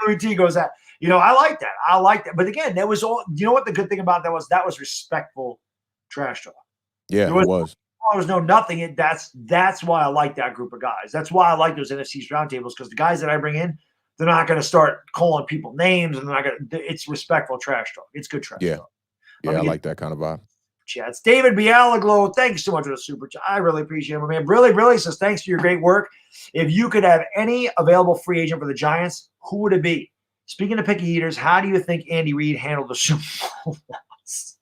Louis T goes at. I like that. I like that. But again, that was all. You know what the good thing about that was respectful trash talk. Yeah, it was. There was no nothing. That's why I like that group of guys. That's why I like those NFC's roundtables because the guys that I bring in, they're not going to start calling people names, and they're not going to. It's respectful trash talk. It's good trash talk. Yeah, I like that kind of vibe. Chats. David Bialaglo, thanks so much for the super chat. I really appreciate it, man. Really says thanks for your great work. If you could have any available free agent for the Giants, who would it be? Speaking of picky eaters, how do you think Andy Reid handled the Super Bowl loss?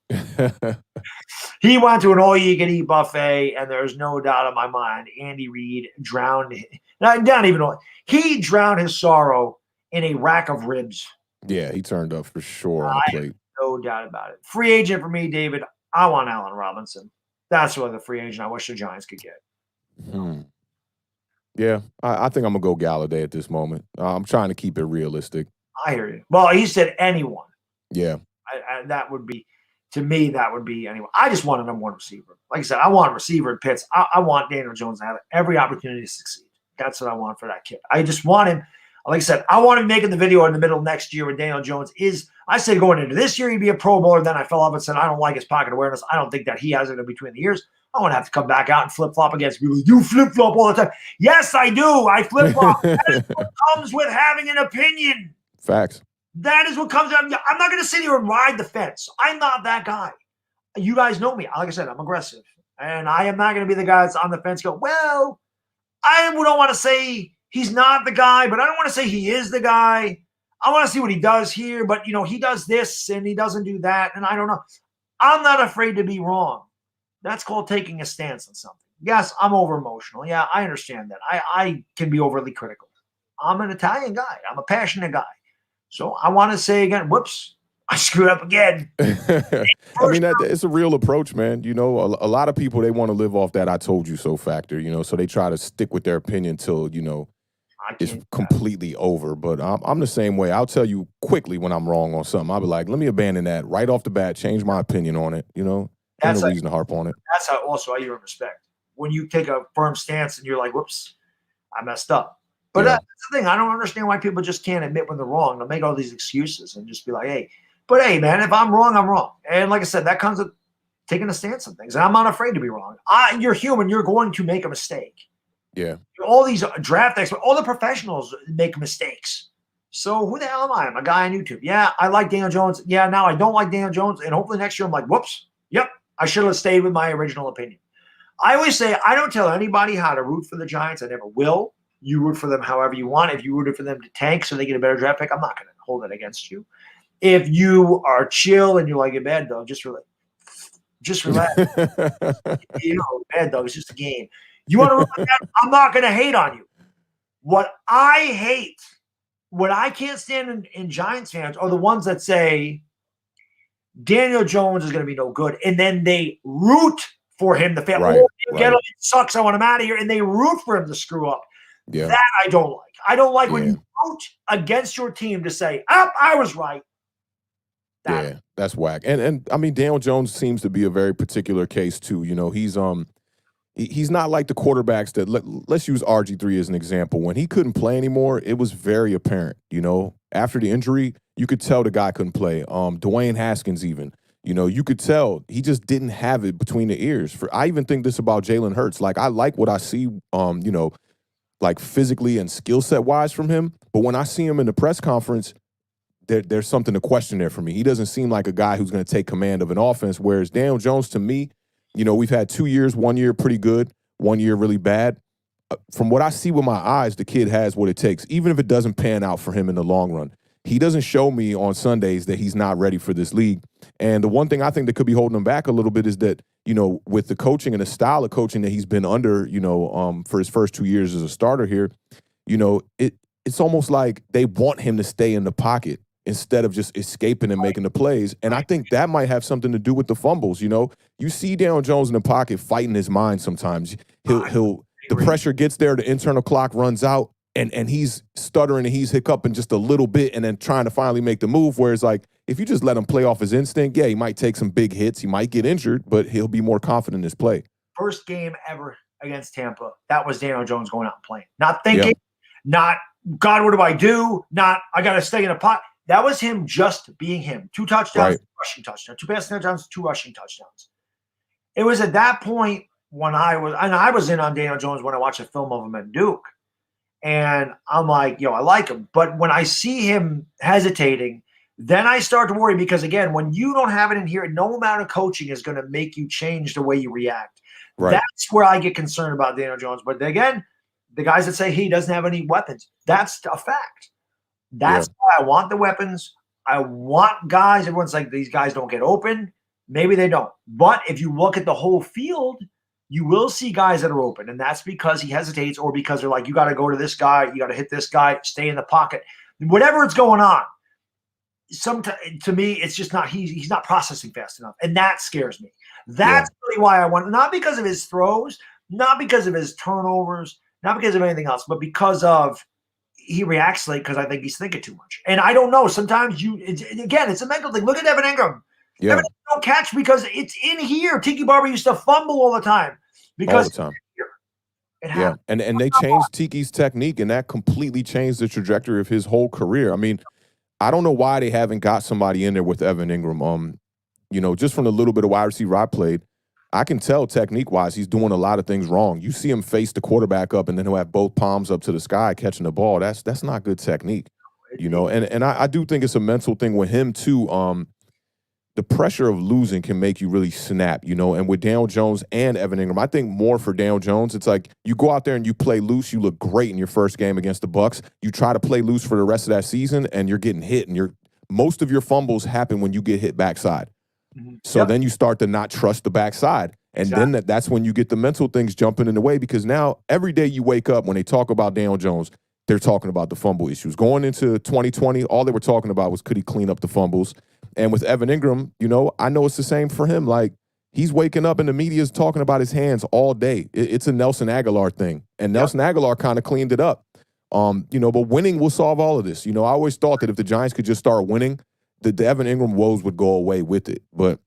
He went to an all-you-can-eat buffet, and there's no doubt in my mind Andy Reid drowned. He drowned his sorrow in a rack of ribs. Yeah, he turned up for sure on the plate. No doubt about it. Free agent for me, David. I want Allen Robinson. That's what the free agent I wish the Giants could get. Yeah, I think I'm going to go Galladay at this moment. I'm trying to keep it realistic. I hear you. Well, he said anyone. Yeah. That would be, to me, that would be anyone. I just want a number one receiver. Like I said, I want a receiver in Pitts. I want Daniel Jones to have every opportunity to succeed. That's what I want for that kid. I just want him. Like I said, I want to be making the video in the middle of next year with Daniel Jones. I said going into this year, he'd be a Pro Bowler. Then I fell off and said, I don't like his pocket awareness. I don't think that he has it in between the years. I want to have to come back out and flip-flop against people. You flip-flop all the time. Yes, I do. I flip-flop. That is what comes with having an opinion. Facts. That is what comes out. I'm not going to sit here and ride the fence. I'm not that guy. You guys know me. Like I said, I'm aggressive. And I am not going to be the guy that's on the fence go, well, I don't want to say he's not the guy, but I don't want to say he is the guy. I want to see what he does here, but, he does this and he doesn't do that, and I don't know. I'm not afraid to be wrong. That's called taking a stance on something. Yes, I'm over-emotional. Yeah, I understand that. I can be overly critical. I'm an Italian guy. I'm a passionate guy. So I want to say again, whoops, I screwed up again. I mean, it's a real approach, man. A lot of people, they want to live off that I told you so factor, so they try to stick with their opinion till, it's completely over. But I'm the same way. I'll tell you quickly when I'm wrong on something. I'll be like, let me abandon that right off the bat, change my opinion on it, There's no reason to harp on it. That's how you respect. When you take a firm stance and you're like, whoops, I messed up. But that's the thing. I don't understand why people just can't admit when they're wrong. They'll make all these excuses and just be like, hey, man, if I'm wrong, I'm wrong. And like I said, that comes with taking a stance on things. And I'm not afraid to be wrong. You're human. You're going to make a mistake. Yeah. All these draft experts, all the professionals make mistakes. So who the hell am I? I'm a guy on YouTube. Yeah, I like Daniel Jones. Yeah, now I don't like Daniel Jones. And hopefully next year I'm like, whoops, yep, I should have stayed with my original opinion. I always say I don't tell anybody how to root for the Giants. I never will. You root for them however you want. If you rooted for them to tank so they get a better draft pick, I'm not going to hold it against you. If you are chill and you like a bad dog, just relax. Bad dog, it's just a game. You want to root for that? I'm not going to hate on you. What I can't stand in Giants fans are the ones that say Daniel Jones is going to be no good, and then they root for him to fail. It sucks. I want him out of here, and they root for him to screw up. Yeah. That I don't like. I don't like when you root against your team to say, I was right. That's whack. And I mean, Daniel Jones seems to be a very particular case too. He's not like the quarterbacks that let's use RG3 as an example. When he couldn't play anymore, it was very apparent. After the injury, you could tell the guy couldn't play. Dwayne Haskins even. You could tell he just didn't have it between the ears. I even think this about Jalen Hurts. Like, I like what I see, like physically and skill set wise from him. But when I see him in the press conference, there's something to question there for me. He doesn't seem like a guy who's going to take command of an offense. Whereas Daniel Jones, to me, we've had 2 years, 1 year pretty good, 1 year really bad. From what I see with my eyes, the kid has what it takes, even if it doesn't pan out for him in the long run. He doesn't show me on Sundays that he's not ready for this league. And the one thing I think that could be holding him back a little bit is that, with the coaching and the style of coaching that he's been under, for his first 2 years as a starter here, it's almost like they want him to stay in the pocket instead of just escaping and making the plays. And I think that might have something to do with the fumbles. You see Daniel Jones in the pocket fighting his mind sometimes. The pressure gets there, the internal clock runs out, and he's stuttering and he's hiccuping just a little bit and then trying to finally make the move. Whereas, like, if you just let him play off his instinct, he might take some big hits. He might get injured, but he'll be more confident in his play. First game ever against Tampa, that was Daniel Jones going out and playing. Not thinking, not, God, what do I do? Not, I got to stay in a pot. That was him just being him. 2 touchdowns, 2 rushing touchdowns, 2 passing touchdowns, 2 rushing touchdowns. It was at that point when I was in on Daniel Jones when I watched a film of him at Duke. And I'm like, I like him. But when I see him hesitating, then I start to worry because, again, when you don't have it in here, no amount of coaching is going to make you change the way you react. Right. That's where I get concerned about Daniel Jones. But again, the guys that say he doesn't have any weapons, that's a fact. That's why I want the weapons. I want guys. Everyone's like, these guys don't get open. Maybe they don't. But if you look at the whole field, you will see guys that are open. And that's because he hesitates or because they're like, you got to go to this guy. You got to hit this guy. Stay in the pocket. Whatever is going on. To me, it's just not, he's not processing fast enough. And that scares me. That's really why I want, not because of his throws, not because of his turnovers, not because of anything else, but because of he reacts late because I think he's thinking too much. And I don't know. Sometimes it's a mental thing. Look at Evan Ingram. Yeah. Evan Ingram don't catch because it's in here. Tiki Barber used to fumble all the time because all the time. It Yeah, happened. and they changed Tiki's technique, and that completely changed the trajectory of his whole career. I mean, I don't know why they haven't got somebody in there with Evan Ingram. Just from the little bit of wide receiver I played, I can tell technique-wise he's doing a lot of things wrong. You see him face the quarterback up, and then he'll have both palms up to the sky catching the ball. That's not good technique, And I do think it's a mental thing with him too. The pressure of losing can make you really snap, And with Daniel Jones and Evan Ingram, I think more for Daniel Jones, it's like you go out there and you play loose. You look great in your first game against the Bucs. You try to play loose for the rest of that season, and you're getting hit, and most of your fumbles happen when you get hit backside. So then you start to not trust the backside. And then that's when you get the mental things jumping in the way, because now every day you wake up, when they talk about Daniel Jones, they're talking about the fumble issues. Going into 2020, all they were talking about was could he clean up the fumbles. And with Evan Ingram, I know it's the same for him. Like, he's waking up and the media is talking about his hands all day. It's a Nelson Aguilar thing. And Nelson Aguilar kind of cleaned it up. But winning will solve all of this. I always thought that if the Giants could just start winning, the Evan Ingram woes would go away with it. But,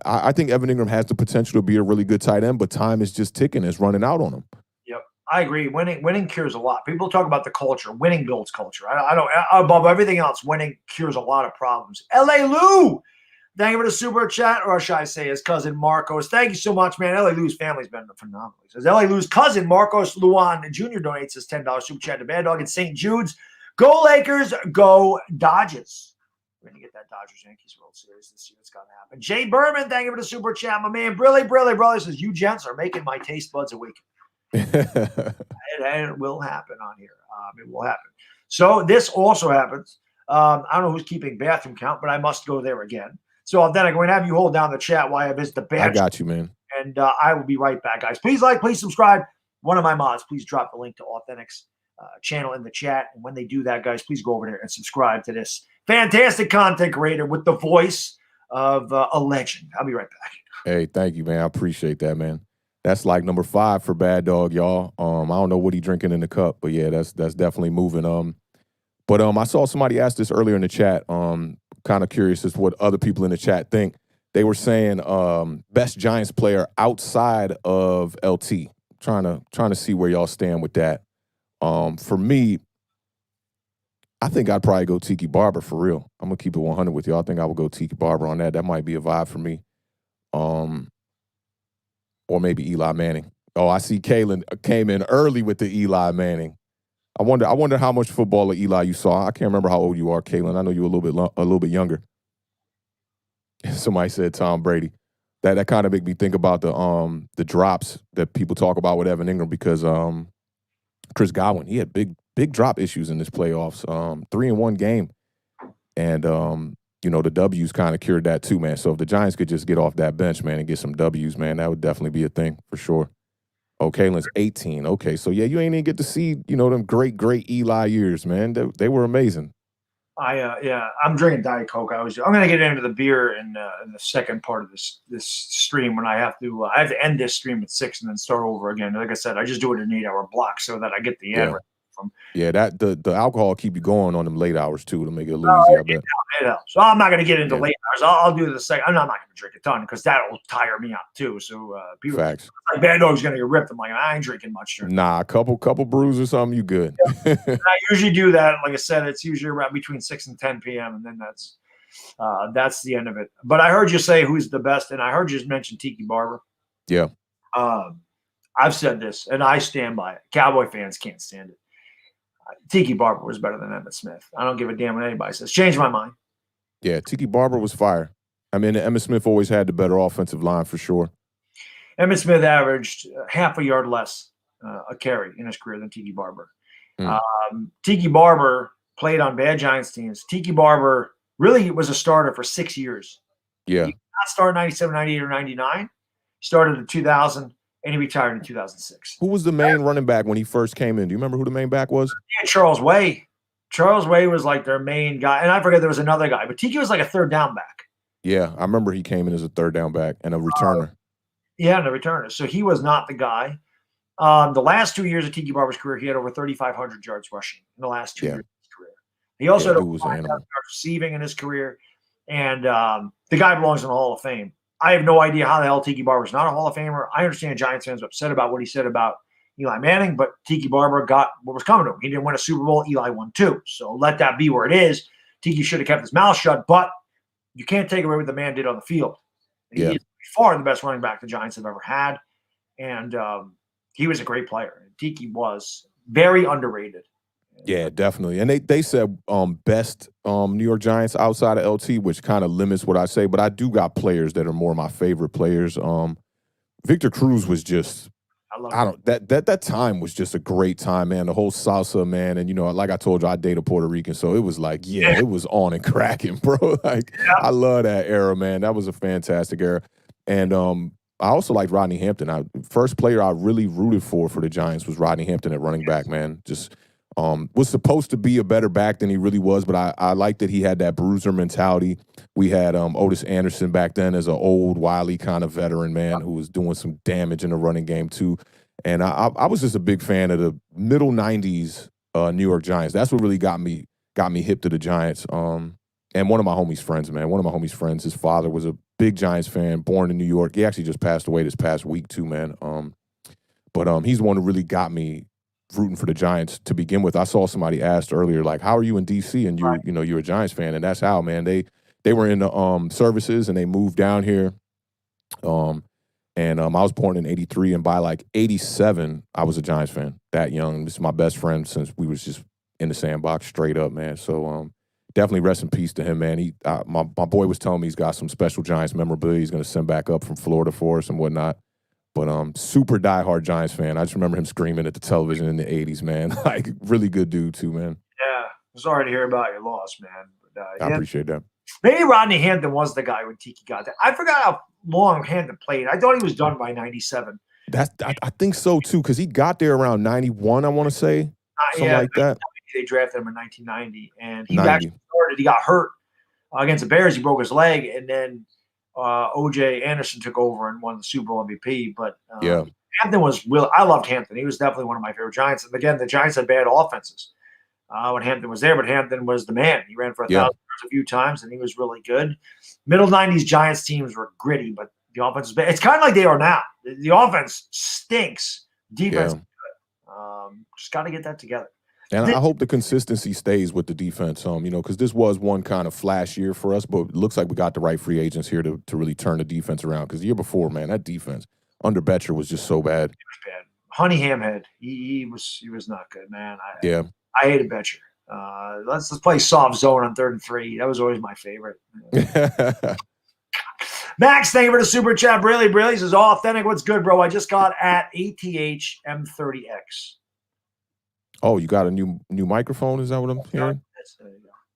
I think Evan Ingram has the potential to be a really good tight end, but time is just ticking. It's running out on him. Yep. I agree. Winning cures a lot. People talk about the culture. Winning builds culture. I don't, above everything else, winning cures a lot of problems. L.A. Lou, thank you for the super chat, or should I say his cousin Marcos. Thank you so much, man. L.A. Lou's family's been phenomenal. He says L.A. Lou's cousin Marcos Luan Jr. donates his $10 super chat to Bad Dog in St. Jude's. Go Lakers, go Dodgers. We're going to get that Dodgers-Yankees World Series this year. It's got to happen. Jay Berman, thank you for the super chat. My man, Brilly, brother says, you gents are making my taste buds awaken. It will happen on here. It will happen. So this also happens. I don't know who's keeping bathroom count, but I must go there again. So then I'm going to have you hold down the chat while I visit the bathroom. I got you, man. And I will be right back, guys. Please like, please subscribe. One of my mods, please drop the link to Authentics channel in the chat. And when they do that, guys, please go over there and subscribe to this fantastic content creator with the voice of a legend. I'll be right back. Hey, thank you, man. I appreciate that, man. That's like number 5 for Bad Dog, y'all. I don't know what he drinking in the cup, but yeah, that's definitely moving. But I saw somebody ask this earlier in the chat. Kind of curious as to what other people in the chat think. They were saying best Giants player outside of LT. Trying to see where y'all stand with that. For me, I think I'd probably go Tiki Barber for real. I'm gonna keep it 100 with y'all. I think I would go Tiki Barber on that. That might be a vibe for me. Or maybe Eli Manning. Oh, I see Kalen came in early with the Eli Manning. I wonder how much football of Eli you saw. I can't remember how old you are, Kalen. I know you're a little bit younger. Somebody said Tom Brady. That kind of make me think about the drops that people talk about with Evan Ingram, because Chris Godwin, he had big drop issues in this playoffs. 3-1 game, and the W's kind of cured that too, man. So if the Giants could just get off that bench, man, and get some W's, man, that would definitely be a thing for sure. Oh, Kalen's 18. Okay, so yeah, you ain't even get to see, them great Eli years, man. They were amazing. I'm drinking Diet Coke. I'm going to get into the beer in the second part of this stream, when I have to end this stream at 6 and then start over again. Like I said, I just do it in an 8-hour block so that I get the ad from. Yeah, that the alcohol keep you going on them late hours too, to make it a little easier, I bet. It helps. So I'm not going to get into late hours. I'll do the second. I'm not going to drink a ton, because that'll tire me out too. So people, facts. Like Bad Dog's going to get ripped. I'm like, I ain't drinking much. Nah, a couple brews or something, you good. I usually do that. Like I said, it's usually around between 6 and 10 p.m. and then that's the end of it. But I heard you say who's the best, and I heard you just mention Tiki Barber. Yeah. I've said this, and I stand by it. Cowboy fans can't stand it. Tiki Barber was better than Emmitt Smith. I don't give a damn what anybody says. Changed my mind. Yeah, Tiki Barber was fire. I mean, Emmitt Smith always had the better offensive line for sure. Emmitt Smith averaged half a yard less a carry in his career than Tiki Barber. Tiki Barber played on bad Giants teams. Tiki Barber really was a starter for 6 years. Yeah. He did not start in 97, 98, or 99. Started in 2000, and he retired in 2006. Who was the main running back when he first came in? Do you remember who the main back was? Yeah, Charles Way. Charles Way was like their main guy. And I forget there was another guy, but Tiki was like a third down back. Yeah, I remember he came in as a third down back and a returner. Yeah, and a returner. So he was not the guy. The last 2 years of Tiki Barber's career, he had over 3,500 yards rushing in the last 2 years of his career. He also had over 5,000 yards receiving in his career. And the guy belongs in the Hall of Fame. I have no idea how the hell Tiki Barber's not a Hall of Famer. I understand Giants fans are upset about what he said about Eli Manning, but Tiki Barber got what was coming to him. He didn't win a Super Bowl. Eli won 2. So let that be where it is. Tiki should have kept his mouth shut, but you can't take away what the man did on the field. Yeah. He is far the best running back the Giants have ever had. And he was a great player. Tiki was very underrated. Yeah, definitely. And they said best New York Giants outside of LT, which kind of limits what I say. But I do got players that are more my favorite players. Victor Cruz was just that time was just a great time, man. The whole salsa, man, and like I told you, I date a Puerto Rican, so it was like, it was on and cracking, bro. Like I love that era, man. That was a fantastic era. And I also liked Rodney Hampton. First player I really rooted for the Giants was Rodney Hampton at running back, man. Just was supposed to be a better back than he really was, but I liked that he had that bruiser mentality. We had Otis Anderson back then as an old, wily kind of veteran, man, who was doing some damage in the running game too. And I was just a big fan of the middle 90s New York Giants. That's what really got me hip to the Giants. And one of my homies' friends, man, his father was a big Giants fan, born in New York. He actually just passed away this past week too, man. But he's the one who really got me rooting for the Giants to begin with. I saw somebody asked earlier, like, how are you in DC? And you're a Giants fan. And that's how, man. They were in the services and they moved down here. And I was born in 83, and by like 87, I was a Giants fan. That young. This is my best friend since we was just in the sandbox straight up, man. So definitely rest in peace to him, man. My boy was telling me he's got some special Giants memorabilia he's going to send back up from Florida for us and whatnot. But super diehard Giants fan. I just remember him screaming at the television in the 80s, man. Like, really good dude too, man. Yeah. Sorry to hear about your loss, man. But, I appreciate that. Maybe Rodney Hampton was the guy when Tiki got there. I forgot how long Hampton played. I thought he was done by 97. I think so too, because he got there around 91, I want to say. Something like that. They drafted him in 1990, and he actually started. He got hurt against the Bears. He broke his leg, and then O.J. Anderson took over and won the Super Bowl MVP. But Hampton was I loved Hampton. He was definitely one of my favorite Giants. And again, the Giants had bad offenses when Hampton was there, but Hampton was the man. He ran for 1,000 yards a few times, and he was really good. Middle 90s Giants teams were gritty, but the offense was bad. It's kind of like they are now. The offense stinks. Defense is good. Just got to get that together. And I hope the consistency stays with the defense, because this was one kind of flash year for us, but it looks like we got the right free agents here to really turn the defense around. Because the year before, man, that defense under Betcher was just so bad. It was bad. Honey Hamhead, he was not good, man. I hated Betcher. Let's play soft zone on 3rd and 3. That was always my favorite. Max, thank you for the super chat. Really says, authentic. What's good, bro? I just got at ATH M30X. Oh, you got a new microphone? Is that what I'm hearing?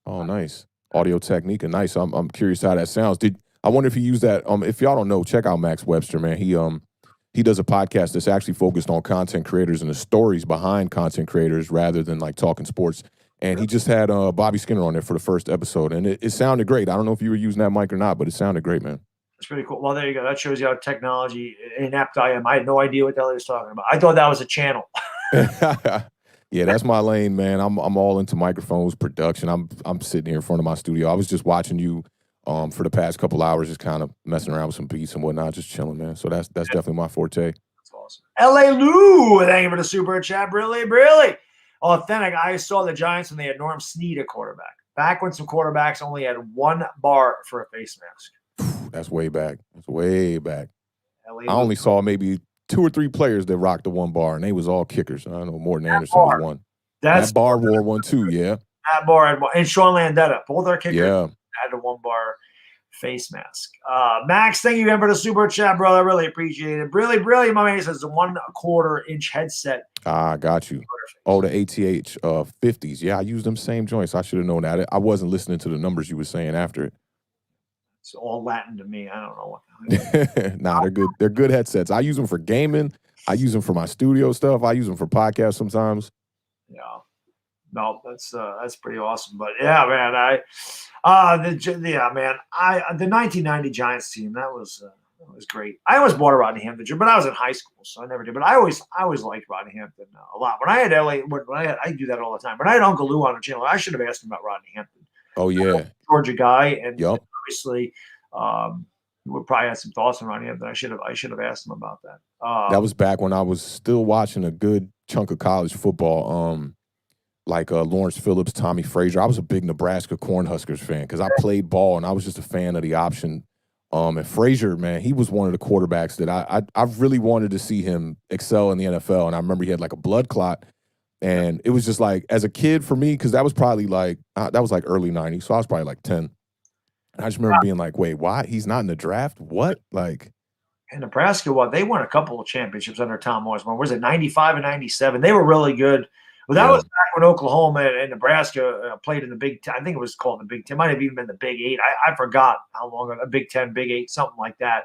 Oh, nice. Audio Technica, nice. I'm curious how that sounds. I wonder if you use that? If y'all don't know, check out Max Webster, man. He does a podcast that's actually focused on content creators and the stories behind content creators rather than like talking sports. And he just had Bobby Skinner on there for the first episode, and it sounded great. I don't know if you were using that mic or not, but it sounded great, man. That's pretty cool. Well, there you go. That shows you how technology inept I am. I had no idea what the hell he was talking about. I thought that was a channel. Yeah, that's my lane, man. I'm all into microphones, production. I'm sitting here in front of my studio. I was just watching you for the past couple hours, just kind of messing around with some beats and whatnot, just chilling, man. So that's definitely my forte. That's awesome. L.A. Lou, thank you for the super chat. Really. Authentic. I saw the Giants when they had Norm Snead at quarterback. Back when some quarterbacks only had 1 bar for a face mask. That's way back. That's way back. I only saw maybe 2 or 3 players that rocked the 1 bar, and they was all kickers. I don't know, Morton Anderson was one. That bar wore one too, yeah. That bar had one. And Sean Landetta. Both our kickers had a 1 bar face mask. Max, thank you again for the super chat, brother. I really appreciate it. Really, my man says the 1/4 inch headset. Ah, got you. Oh, the ATH 50s. Yeah, I use them same joints. I should have known that. I wasn't listening to the numbers you were saying after it. It's all Latin to me. I don't know what. Nah, they're good. They're good headsets. I use them for gaming. I use them for my studio stuff. I use them for podcasts sometimes. Yeah. No, that's pretty awesome. But yeah, man, the 1990 Giants team, that was great. I always bought a Rodney Hampton jersey, but I was in high school, so I never did. But I always liked Rodney Hampton a lot. When I had I do that all the time. When I had Uncle Lou on the channel, I should have asked him about Rodney Hampton. Oh yeah, Georgia guy, and obviously would probably have some thoughts around him that I should have asked him about that. That was back when I was still watching a good chunk of college football. Like Lawrence Phillips, Tommy Frazier. I was a big Nebraska Cornhuskers fan because I played ball and I was just a fan of the option. And Frazier, man, he was one of the quarterbacks that I really wanted to see him excel in the NFL. And I remember he had like a blood clot. And it was just like, as a kid for me, because that was probably like, that was like early 90s. So I was probably like 10. And I just remember being like, wait, why? He's not in the draft? What? Like. In Nebraska, they won a couple of championships under Tom Osborne. Was it 95 and 97? They were really good. Well, that was back when Oklahoma and Nebraska played in the Big Ten. I think it was called the Big Ten. It might have even been the Big Eight. I forgot how long a Big Ten, Big Eight, something like that.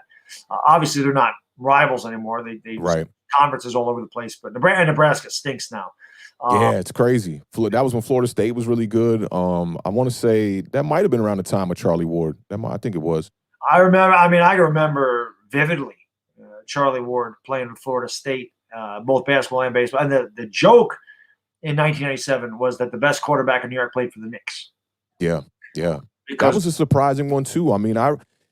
Obviously, they're not rivals anymore. They right. Conferences all over the place. But Nebraska stinks now. Yeah, it's crazy. That was when Florida State was really good. I want to say that might have been around the time of Charlie Ward. I think it was. I remember vividly Charlie Ward playing with Florida State, both basketball and baseball. And the joke in 1997 was that the best quarterback in New York played for the Knicks. Yeah. That was a surprising one too. I mean,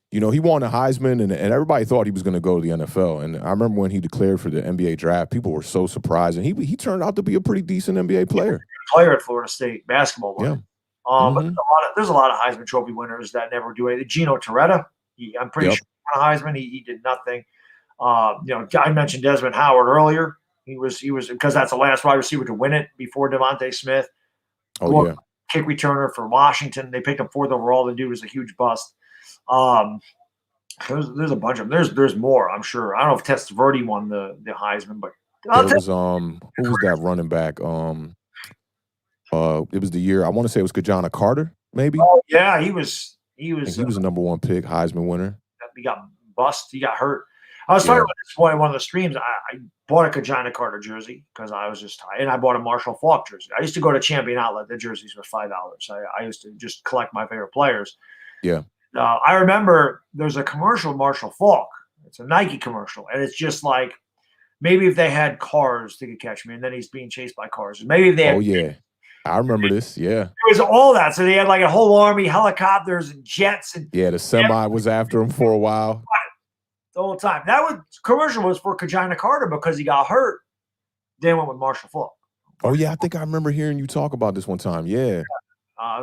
he won a Heisman, and everybody thought he was going to go to the NFL. And I remember when he declared for the NBA draft, people were so surprised, and he turned out to be a pretty decent NBA player. Player at Florida State basketball. Yeah. But there's a lot of Heisman Trophy winners that never do anything. Gino Torretta, I'm pretty sure he won a Heisman. He did nothing. I mentioned Desmond Howard earlier. He was because that's the last wide receiver to win it before Devontae Smith. Kick returner for Washington. They picked him 4th overall. The dude was a huge bust. There's a bunch of them. There's more, I'm sure. I don't know if Testaverde won the Heisman, but who was that running back? It was the year, I want to say it was Kajana Carter, maybe. Oh yeah, he was a number 1 pick, Heisman winner. He got bust. He got hurt. I was talking about this one of the streams. I bought a Kajana Carter jersey because I was just high, and I bought a Marshall Faulk jersey. I used to go to Champion Outlet. The jerseys were $5. I used to just collect my favorite players. Yeah. I remember there's a commercial of Marshall Faulk. It's a Nike commercial, and it's just like maybe if they had cars, they could catch me, and then he's being chased by cars. Maybe if they had. Oh yeah, I remember this. Yeah. It was all that. So they had like a whole army, helicopters and jets, and the semi was after him for a while. The whole time. Commercial was for Kajana Carter because he got hurt. Then went with Marshall Faulk. Oh yeah, I think I remember hearing you talk about this one time. Yeah.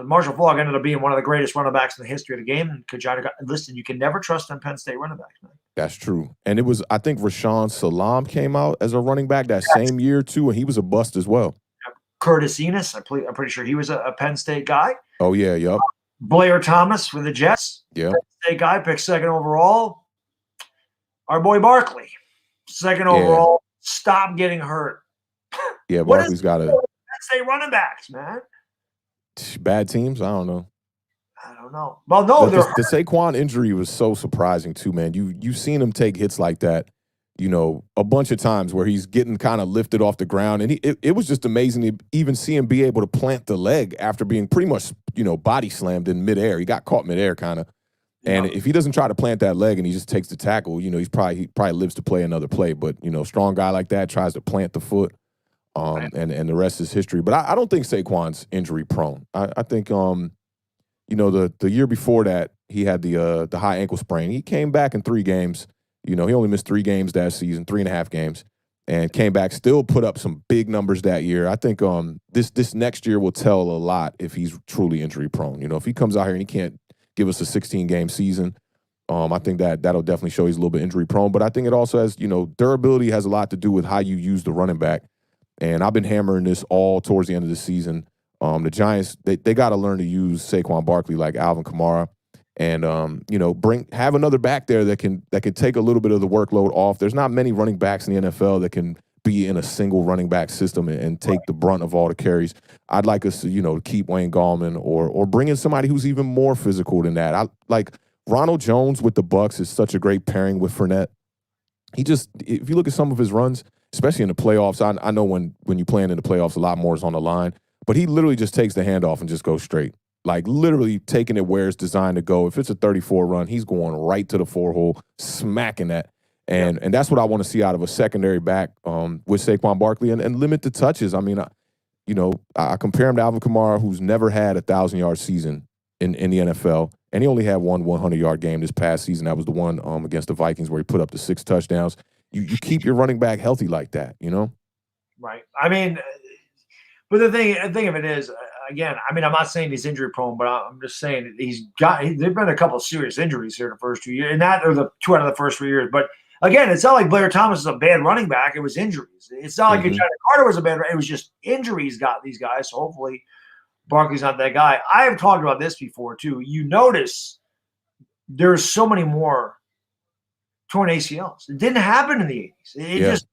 Marshall Faulk ended up being one of the greatest running backs in the history of the game. And listen, you can never trust them Penn State running backs, man. That's true. And it was, I think Rashawn Salam came out as a running back that same year too, and he was a bust as well. Curtis Enos, I'm pretty sure he was a Penn State guy. Oh yeah, yep. Blair Thomas for the Jets. Yeah. Penn State guy, picked 2nd overall. Our boy Barkley, 2nd overall. Stop getting hurt. Yeah, Barkley's got Penn State running backs, man. Bad teams? I don't know. Well, no, the Saquon injury was so surprising too, man. You've seen him take hits like that, a bunch of times where he's getting kind of lifted off the ground, and it was just amazing to even see him be able to plant the leg after being pretty much body slammed in midair. He got caught midair kind of, and if he doesn't try to plant that leg and he just takes the tackle, he probably lives to play another play. But strong guy like that tries to plant the foot. And the rest is history. But I don't think Saquon's injury prone. I think the year before that he had the high ankle sprain. He came back in 3 games. He only missed 3 games that season, 3.5 games, and came back, still put up some big numbers that year. I think this next year will tell a lot if he's truly injury prone. If he comes out here and he can't give us a 16-game season, I think that'll definitely show he's a little bit injury prone. But I think it also has, durability has a lot to do with how you use the running back. And I've been hammering this all towards the end of the season. The Giants, they got to learn to use Saquon Barkley like Alvin Kamara, and have another back there that can take a little bit of the workload off. There's not many running backs in the NFL that can be in a single running back system and take the brunt of all the carries. I'd like us to keep Wayne Gallman or bring in somebody who's even more physical than that. I like Ronald Jones with the Bucs is such a great pairing with Fournette. If you look at some of his runs, especially in the playoffs, I know when you're playing in the playoffs, a lot more is on the line. But he literally just takes the handoff and just goes straight. Like literally taking it where it's designed to go. If it's a 34 run, he's going right to the 4-hole, smacking that. And that's what I want to see out of a secondary back with Saquon Barkley and limit the touches. I mean, I compare him to Alvin Kamara, who's never had a 1,000-yard season in the NFL. And he only had one 100-yard game this past season. That was the one against the Vikings where he put up the 6 touchdowns. You keep your running back healthy like that, you know? Right. I mean, but the thing of it is, again, I mean, I'm not saying he's injury prone, but I'm just saying there've been a couple of serious injuries here the first 2 years, and that are the 2 out of the first 3 years. But again, it's not like Blair Thomas is a bad running back. It was injuries. It's not like Johnny Carter was a bad. It was just injuries got these guys. So hopefully Barkley's not that guy. I have talked about this before too. You notice there's so many more torn ACLs. It didn't happen in the 80s. It just,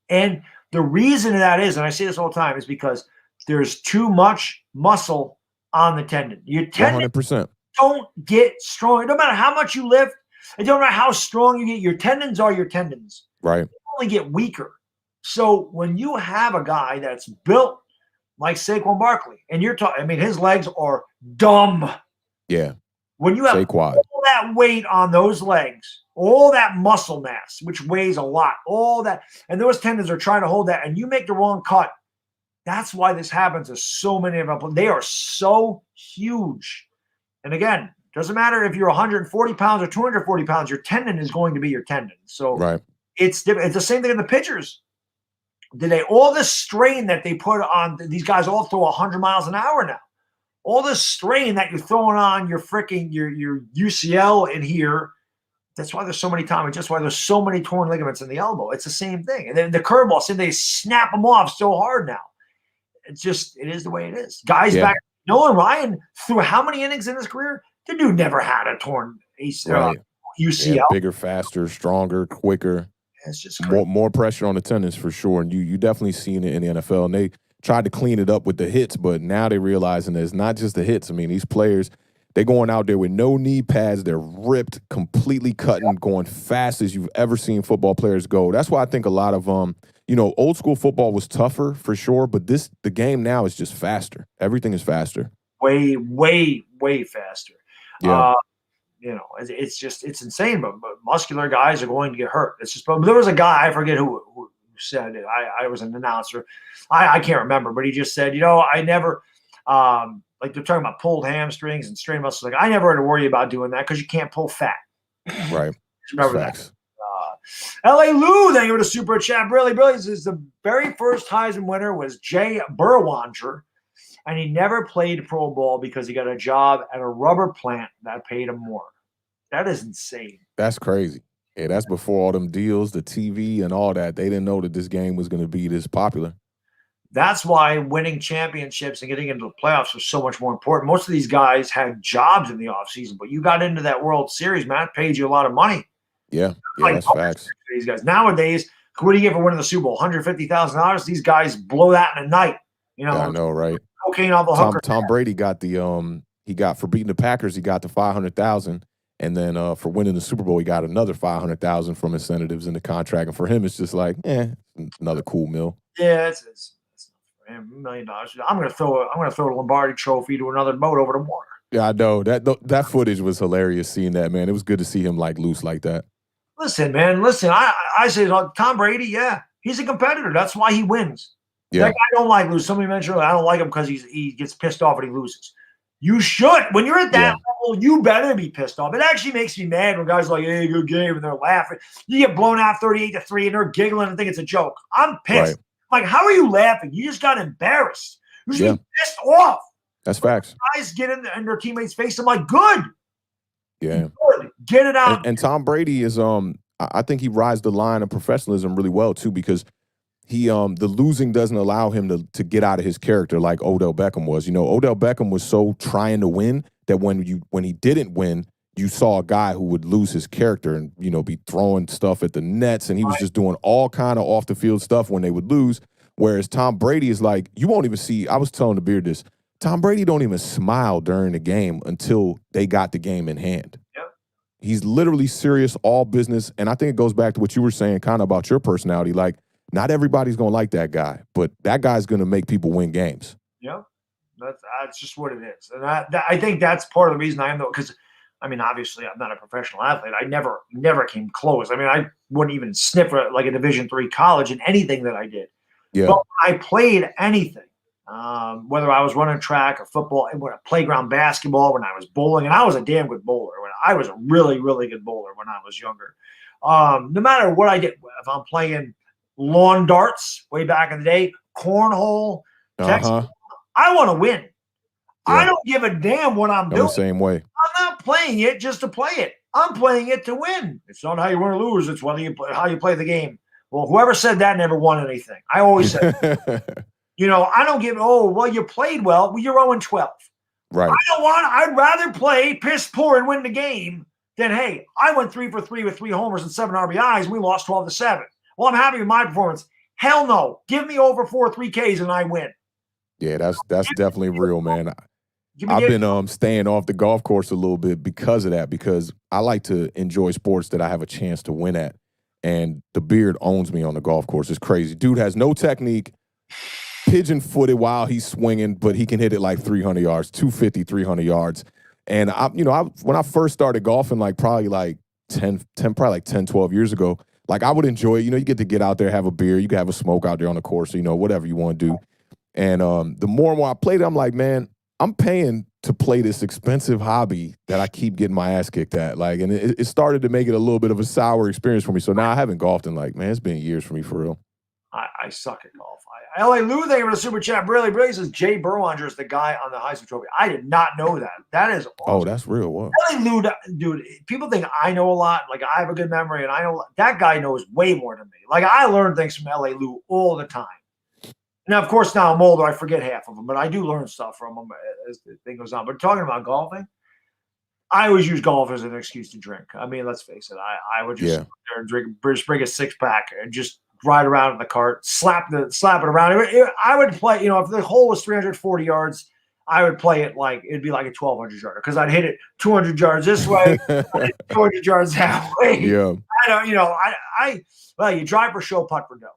and the reason that is, and I say this all the time, is because there's too much muscle on the tendon. Your tendon 100%. don't get strong. No matter how much you lift, it don't matter how strong you get. Your tendons are your tendons. Right. They only get weaker. So when you have a guy that's built like Saquon Barkley, and you're talking, I mean, his legs are dumb. Yeah. When you have Saquon. all that weight on those legs, all that muscle mass, which weighs a lot, all that, and those tendons are trying to hold that, and you make the wrong cut. That's why this happens to so many of them. They are so huge. And again, doesn't matter if you're 140 pounds or 240 pounds, your tendon is going to be your tendon. So right. It's different. It's the same thing in the pitchers. All this strain that they put on these guys all throw 100 miles an hour now. All this strain that you're throwing on your freaking your UCL in here. That's why there's so many times. Just why there's so many torn ligaments in the elbow. It's the same thing. And then the curveball, see, they snap them off so hard now. It is the way it is. Guys back. Nolan Ryan threw how many innings in his career? The dude never had a torn ACL, UCL. Yeah, bigger, faster, stronger, quicker. It's just crazy. More pressure on the tendons for sure. And you definitely seen it in the NFL. And they tried to clean it up with the hits, but now they're realizing that it's not just the hits. I mean, these players, they're going out there with no knee pads. They're ripped, completely cutting, going fast as you've ever seen football players go. That's why I think a lot of old school football was tougher for sure, but the game now is just faster. Everything is faster. Way, way, way faster. Yeah. It's insane, but muscular guys are going to get hurt. It's just, but there was a guy, I forget who said it. I was an announcer. I can't remember, but he just said, I never, like they're talking about pulled hamstrings and strained muscles. Like I never had to worry about doing that because you can't pull fat. Right. Remember that. L.A. Lou, thank you for the super chat. Really, this is the very first Heisman winner was Jay Burwanger. And he never played pro ball because he got a job at a rubber plant that paid him more. That is insane. That's crazy. Yeah, that's before all them deals, the TV and all that. They didn't know that this game was going to be this popular. That's why winning championships and getting into the playoffs was so much more important. Most of these guys had jobs in the offseason, but you got into that World Series, man, it paid you a lot of money. Yeah, that's facts. These guys. Nowadays, what do you get for winning the Super Bowl? $150,000? These guys blow that in a night. Yeah, I know, right? Cocaine off the hooker. Tom Brady got for beating the Packers, he got the $500,000, and then for winning the Super Bowl, he got another $500,000 from incentives in the contract. And for him, it's just like, another cool meal. Yeah, it's $1 million. I'm gonna throw the Lombardi Trophy to another boat over the water. Yeah, I know that footage was hilarious. Seeing that, man, it was good to see him like loose like that. Listen, man, I say Tom Brady, yeah, he's a competitor. That's why he wins. Yeah. That guy don't like lose. Somebody mentioned I don't like him because he gets pissed off when he loses. You should. When you're at that level, you better be pissed off. It actually makes me mad when guys are like, hey, good game, and they're laughing. You get blown out 38-3, and they're giggling and think it's a joke. I'm pissed. Right. Like, how are you laughing? You just got embarrassed. You should be pissed off. That's facts. Guys get in their teammates' face. I'm like, good. Yeah. Good. Get it out. And Tom Brady is I think he rides the line of professionalism really well too, because he the losing doesn't allow him to get out of his character like Odell Beckham was. Odell Beckham was so trying to win that when he didn't win, you saw a guy who would lose his character and be throwing stuff at the nets, and he was just doing all kind of off the field stuff when they would lose. Whereas Tom Brady is like, you won't even see. I was telling the Beard this. Tom Brady don't even smile during the game until they got the game in hand. Yep. He's literally serious, all business, and I think it goes back to what you were saying, kind of about your personality, like. Not everybody's going to like that guy, but that guy's going to make people win games. Yeah, that's just what it is. And I think that's part of the reason I am, though, because, obviously I'm not a professional athlete. I never came close. I wouldn't even sniff like a Division III college in anything that I did. Yeah. But I played anything. whether I was running track or football, playground basketball, when I was bowling, and I was a damn good bowler. When I was a really, really good bowler when I was younger. No matter what I did, if I'm playing lawn darts way back in the day, cornhole, Texas, I want to win. Yeah. I don't give a damn what I'm doing. The same way. I'm not playing it just to play it. I'm playing it to win. It's not how you win or lose. It's whether you play, how you play the game. Well, whoever said that never won anything. I always said, I don't give. Oh, well, you played well. Well, you're 0-12. Right. I'd rather play piss poor and win the game than, hey, I went 3 for 3 with 3 homers and 7 RBIs. And we lost 12-7. Well, I'm happy with my performance. Hell no. Give me over 4 3Ks and I win. Yeah, that's definitely real, man. I've been staying off the golf course a little bit because of that, because I like to enjoy sports that I have a chance to win at. And the beard owns me on the golf course. It's crazy. Dude has no technique, pigeon-footed while he's swinging, but he can hit it like 300 yards, 250, 300 yards. And when I first started golfing, probably 10, 12 years ago, I would enjoy it. You get to get out there, have a beer, you can have a smoke out there on the course, whatever you want to do. And the more and more I played it, I'm like, man, I'm paying to play this expensive hobby that I keep getting my ass kicked at. And it started to make it a little bit of a sour experience for me. So now I haven't golfed in it's been years for me for real. I suck at golf. LA Lou, thank you for the super chat. Really, really says Jay Berwanger is the guy on the Heisman Trophy. I did not know that. That is awesome. Oh, that's real. What? LA Lou, dude, people think I know a lot. I have a good memory, and I know that guy knows way more than me. I learn things from LA Lou all the time. Now, of course, now I'm older, I forget half of them, but I do learn stuff from them as the thing goes on. But talking about golfing, I always use golf as an excuse to drink. I mean, let's face it. I would just sit there and bring a 6-pack and just ride around in the cart, slap it around. I would play, if the hole was 340 yards, I would play it it'd be like a 1,200 yarder because I'd hit it 200 yards this way, 200 yards that way. Yeah. You drive for show, putt for dough.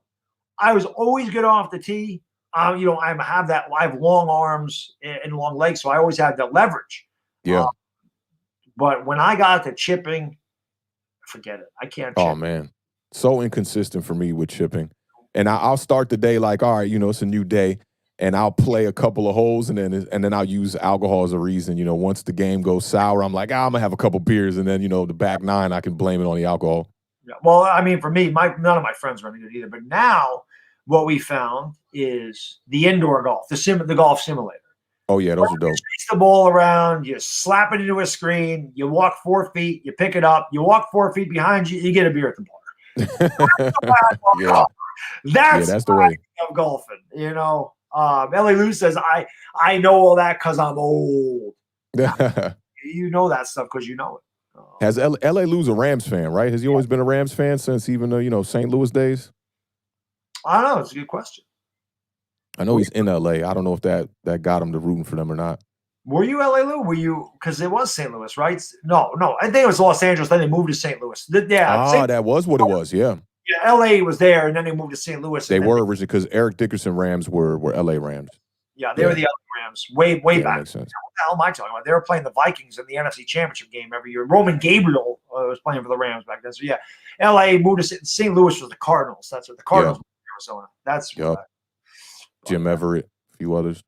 I was always good off the tee. I have long arms and long legs, so I always had the leverage. Yeah. But when I got to chipping, forget it. I can't chip. Oh, man. So inconsistent for me with chipping. And I'll start the day all right, it's a new day, and I'll play a couple of holes, and then I'll use alcohol as a reason. Once the game goes sour, I'm like, I'm going to have a couple beers, and then, the back 9, I can blame it on the alcohol. Yeah. Well, I mean, for me, none of my friends run it either. But now what we found is the indoor golf, the golf simulator. Oh, yeah, those are dope. You chase the ball around, you slap it into a screen, you walk 4 feet, you pick it up, you walk 4 feet behind you, you get a beer at the bar. That's the way of golfing. Ellie Lou says, I know all that because I'm old. You know that stuff because you know it. Has L.A. Lou's a Rams fan, right? Has he always been a Rams fan since even the St. Louis days? I don't know. It's a good question. I know he's in L.A. I don't know if that got him to rooting for them or not. Were you L.A. Lou? Were you – because it was St. Louis, right? No. I think it was Los Angeles. Then they moved to St. Louis. That was what it was, yeah. Yeah, L.A. was there, and then they moved to St. Louis. They were originally – because Eric Dickerson Rams were L.A. Rams. Yeah, they were the L.A. Rams way back. Makes sense. What the hell am I talking about? They were playing the Vikings in the NFC Championship game every year. Roman Gabriel was playing for the Rams back then. So, yeah, L.A. moved to St. Louis was the Cardinals. That's what the Cardinals were in Arizona. That's Jim Everett, a few others.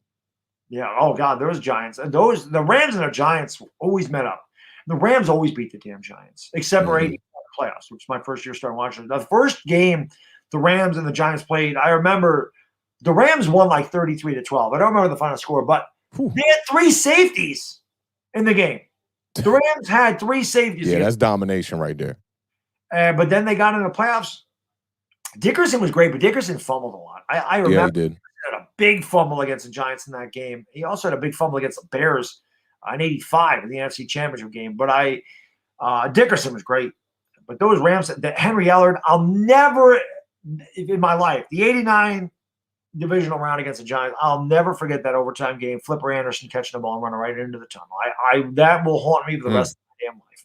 Yeah. Oh, God, those Giants. The Rams and the Giants always met up. The Rams always beat the damn Giants, except for 84 playoffs, which was my first year starting watching. The first game the Rams and the Giants played, I remember the Rams won 33-12. I don't remember the final score, but they had 3 safeties in the game. The Rams had 3 safeties. Yeah, that's domination right there. But then they got into the playoffs. Dickerson was great, but Dickerson fumbled a lot. I remember. Yeah, he did. He had a big fumble against the Giants in that game. He also had a big fumble against the Bears in '85 in the NFC Championship game. But Dickerson was great. But those Rams, Henry Ellard, I'll never in my life, the '89 divisional round against the Giants, I'll never forget that overtime game. Flipper Anderson catching the ball and running right into the tunnel. That will haunt me for the rest of my damn life.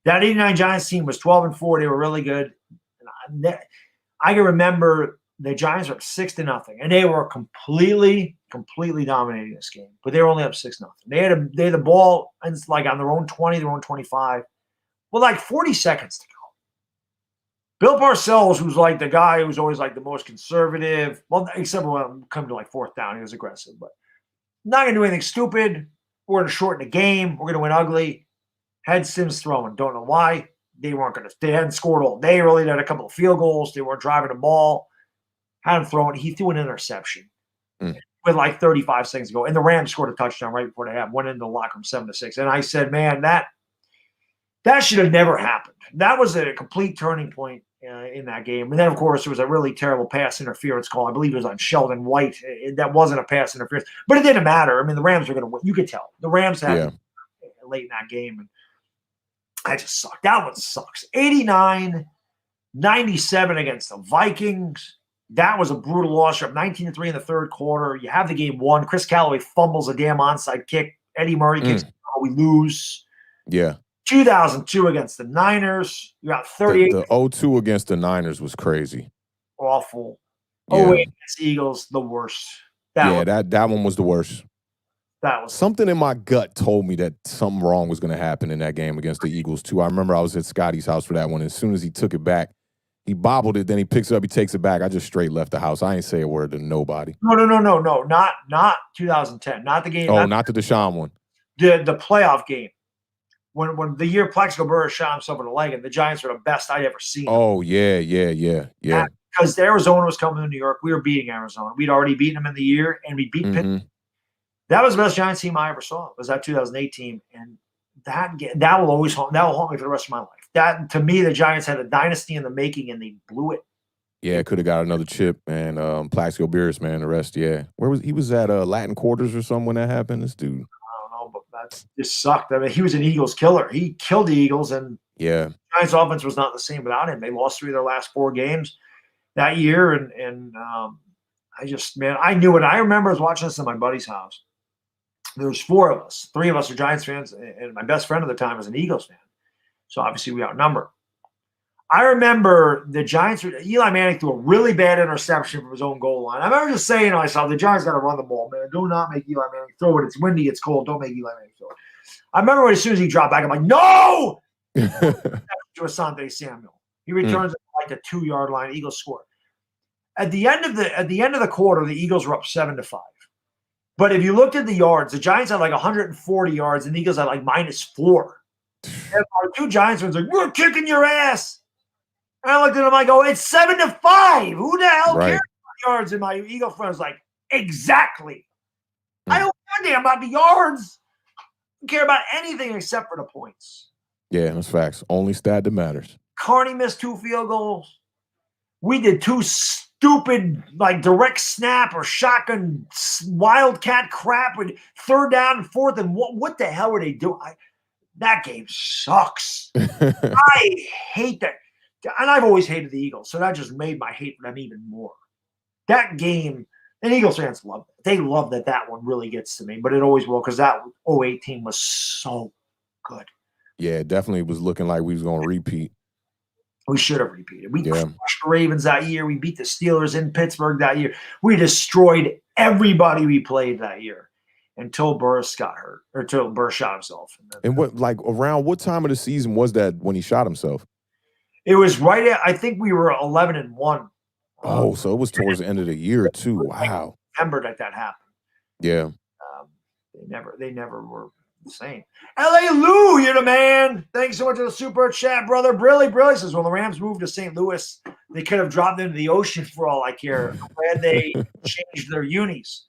That '89 Giants team was 12-4. They were really good. And I can remember the Giants were up 6-0, and they were completely dominating this game. But they were only up 6-0. They had the ball, and it's on their own 20, their own 25, with 40 seconds to go. Bill Parcells, who's like the guy who's always like the most conservative, well, except when it come to like fourth down, he was aggressive, but not going to do anything stupid. We're going to shorten the game. We're going to win ugly. Had Sims throwing. Don't know why. They weren't going to. They hadn't scored all day. Really, they had a couple of field goals. They weren't driving the ball. Had him throwing. He threw an interception with like 35 seconds to go. And the Rams scored a touchdown right before they had went into the locker room 7-6. And I said, man, that should have never happened. That was a complete turning point in that game. And then, of course, there was a really terrible pass interference call. I believe it was on Sheldon White. That wasn't a pass interference, but it didn't matter. I mean, the Rams were going to win. You could tell. The Rams had late in that game. And I just sucked. That one sucks. 89-97 against the Vikings. That was a brutal loss. You're up 19-3 in the third quarter. You have the game won. Chris Callaway fumbles a damn onside kick. Eddie Murray kicks. We lose. Yeah. 2002 against the Niners. You got 38. The 0-2 against the Niners was crazy. Awful. Yeah. 08 against the Eagles, the worst. That one was the worst. That was something in my gut told me that something wrong was going to happen in that game against the Eagles too. I remember I was at Scotty's house for that one. As soon as he took it back, he bobbled it, then he picks it up, he takes it back. I just straight left the house. I ain't say a word to nobody. No. Not 2010. Not the game. Oh, not the Deshaun one. The playoff game. When the year Plexico Burress shot himself in the leg, and the Giants were the best I'd ever seen. Oh, yeah. Because Arizona was coming to New York. We were beating Arizona. We'd already beaten them in the year, and we beat Pitt. That was the best Giants team I ever saw. Was that 2008 team, and that will always haunt me for the rest of my life. That, to me, the Giants had a dynasty in the making, and they blew it. Yeah, could have got another chip, man. Plaxico Burress, man. The rest, yeah. Where was he? Was at Latin Quarters or something when that happened. This dude. I don't know, but that just sucked. I mean, he was an Eagles killer. He killed the Eagles, and the Giants' offense was not the same without him. They lost 3 of their last 4 games that year, and I knew it. I remember I was watching this at my buddy's house. There was 4 of us. 3 of us are Giants fans, and my best friend at the time was an Eagles fan. So obviously we outnumber. I remember the Giants. Eli Manning threw a really bad interception from his own goal line. I remember just saying to myself, the Giants got to run the ball, man. Do not make Eli Manning throw it. It's windy. It's cold. Don't make Eli Manning throw it. I remember as soon as he dropped back, I'm like, no! To Asante Samuel. He returns at like the 2-yard line. Eagles score. At the end of the quarter, the Eagles were up 7-5. But if you looked at the yards, the Giants had like 140 yards, and the Eagles had like -4. And our 2 Giants fans were like, we're kicking your ass. And I looked at him, I go, it's 7-5. Who the hell cares about yards? And my Eagle friend was like, exactly. I don't care about the yards. I don't care about anything except for the points. Yeah, that's facts. Only stat that matters. Carney missed 2 field goals. We did 2 stupid, like, direct snap or shotgun wildcat crap with 3rd down and 4th. And what the hell were they doing? That game sucks. I hate that. And I've always hated the Eagles, so that just made my hate for them even more. That game, and Eagles fans love it. They love that one really gets to me, but it always will because that 08 team was so good. Yeah, it definitely was looking like we was going to repeat. We should have repeated. We crushed the Ravens that year. We beat the Steelers in Pittsburgh that year. We destroyed everybody we played that year until Burress got hurt, or until Burress shot himself. And around what time of the season was that when he shot himself? It was right at, I think we were 11-1. Oh, so it was towards the end of the year too. Wow. I remember that happened. Yeah. They never were the same. LA Lou, you're the man. Thanks so much for the super chat, brother. Brilly says, when the Rams moved to St. Louis, they could have dropped into the ocean for all I care. I'm glad they changed their unis.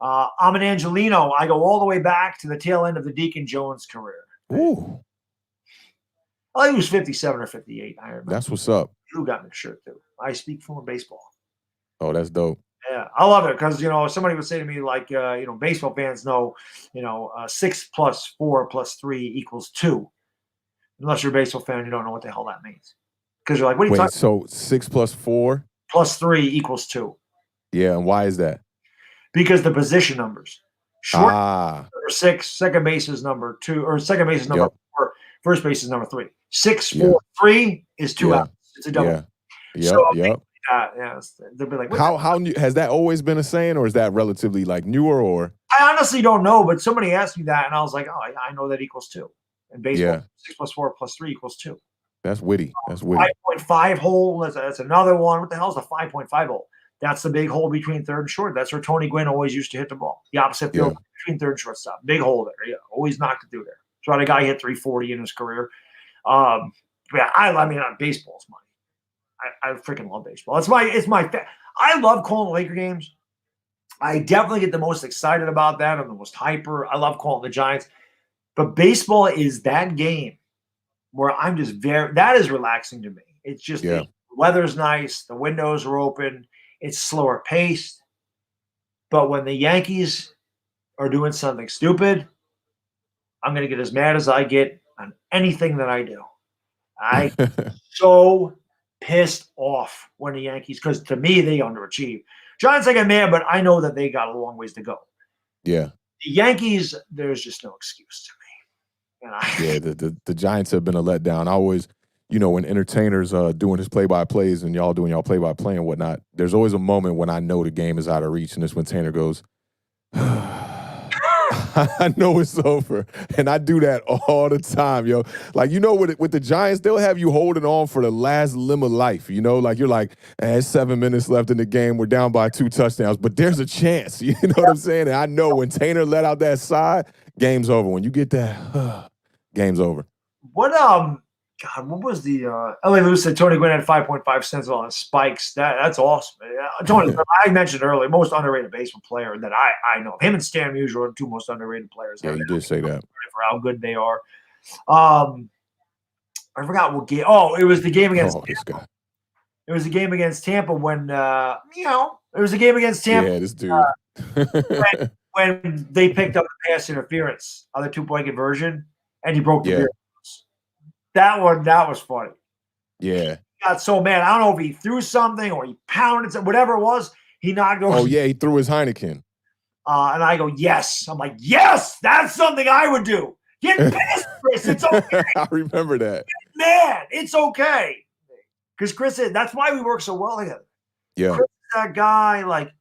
I'm an Angelino. I go all the way back to the tail end of the Deacon Jones career. Ooh. I think he was 57 or 58. I remember. That's what's up. Who got me the shirt, too. I speak fluent baseball. Oh, that's dope. Yeah, I love it because, somebody would say to me, like, baseball fans know, 6 + 4 + 3 = 2. Unless you're a baseball fan, you don't know what the hell that means. Because you're like, what are you talking about? So 6 + 4? + 3 = 2. Yeah, and why is that? Because the position numbers. Short number 6, second base is number 2, or second base is number 4, first base is number 3. 6, 4, 3 is 2 outs. It's a double. Yeah. They'll be like, how new, has that always been a saying, or is that relatively like newer? Or I honestly don't know, but somebody asked me that, and I was like, oh, I know that = 2. And baseball, 6 + 4 + 3 = 2. That's witty. That's witty. 5.5 hole. That's another one. What the hell is a 5.5 hole? That's the big hole between third and short. That's where Tony Gwynn always used to hit the ball. The opposite field between third and shortstop. Big hole there. Yeah, always knocked it through there. That's why the guy hit 340 in his career. Yeah, I mean, baseball's money. I freaking love baseball. I love calling the Laker games. I definitely get the most excited about that. I'm the most hyper. I love calling the Giants. But baseball is that game where I'm just that is relaxing to me. It's just the weather's nice. The windows are open. It's slower paced. But when the Yankees are doing something stupid, I'm going to get as mad as I get on anything that I do. I so pissed off when the Yankees, because to me, they underachieve. Giants, I get mad, but I know that they got a long ways to go. Yeah. The Yankees, there's just no excuse to me. The Giants have been a letdown. I always, when entertainers doing his play-by-plays and y'all doing y'all play-by-play and whatnot, there's always a moment when I know the game is out of reach, and it's when Tanner goes, I know it's over. And I do that all the time, yo. Like, with the Giants, they'll have you holding on for the last limb of life, Like, you're like, it's 7 minutes left in the game. We're down by 2 touchdowns, but there's a chance. You know what I'm saying? And I know when Tanner let out that sigh, game's over. When you get that, game's over. What was the LA Lewis said Tony Gwynn had 5.5 cents on spikes. That's awesome. Tony, I mentioned earlier, most underrated baseball player that I know. Him and Stan Musial are the two most underrated players. Yeah, you did say that. For how good they are. I forgot what game. Oh, it was the game against Tampa. This guy. It was the game against Tampa when it was the game against Tampa. Yeah, this dude. When they picked up the pass interference on the 2-point conversion, and he broke the beer. That was funny. Yeah. He got so mad. I don't know if he threw something or he pounded something, whatever it was. He knocked over. Oh, yeah, he threw his Heineken. And I go, yes. I'm like, yes, that's something I would do. Get pissed, Chris. It's okay. I remember that. Man, it's okay. Because Chris said, that's why we work so well together. Yeah. Chris is that guy, like,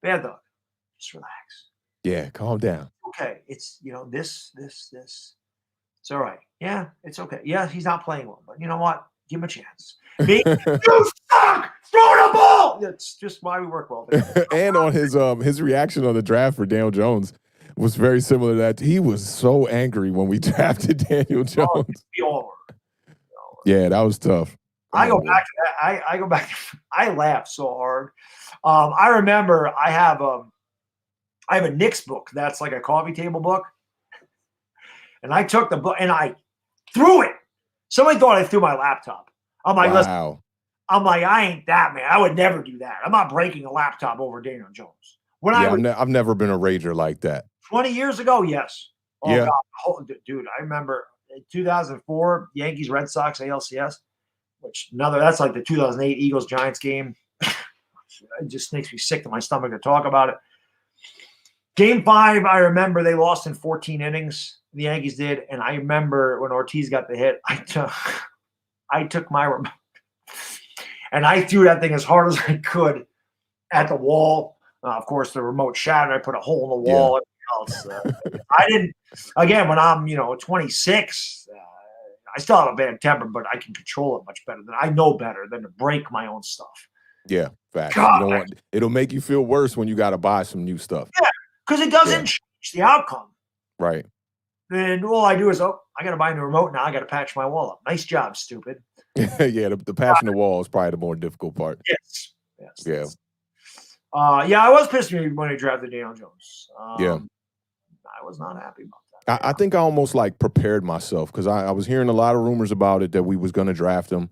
bad dog. Just relax. Yeah, calm down. Okay. It's, this. It's all right. Yeah, it's okay. Yeah, he's not playing well, but you know what? Give him a chance. Me, you suck! Throw the ball! That's just why we work well together. And on his reaction on the draft for Daniel Jones was very similar to that. He was so angry when we drafted Daniel Jones. We all were. Yeah, that was tough. I go back to that. I go back. I laugh so hard. I remember I have a Knicks book that's like a coffee table book. And I took the book and I threw it. Somebody thought I threw my laptop. I'm like, wow. Listen, I ain't that man. I would never do that. I'm not breaking a laptop over Daniel Jones. I've never been a rager like that. 20 years ago, yes. Oh, yeah. God. Dude, I remember in 2004, Yankees, Red Sox, ALCS, that's like the 2008 Eagles Giants game. It just makes me sick to my stomach to talk about it. Game 5, I remember they lost in 14 innings. The Yankees did, and I remember when Ortiz got the hit, I took my remote and I threw that thing as hard as I could at the wall. Of course, the remote shattered. I put a hole in the wall. I didn't. Again, when I'm 26, I still have a bad temper, but I can control it much better. I know better than to break my own stuff. Yeah, fact. God, it'll make you feel worse when you got to buy some new stuff. Yeah, because it doesn't change the outcome. Right. Then all I do is, I got to buy a new remote now. I got to patch my wall up. Nice job, stupid. Yeah, the patching the wall is probably the more difficult part. Yes. Yeah. I was pissed when he drafted Daniel Jones. Yeah. I was not happy about that. I think I almost prepared myself because I was hearing a lot of rumors about it that we was going to draft him.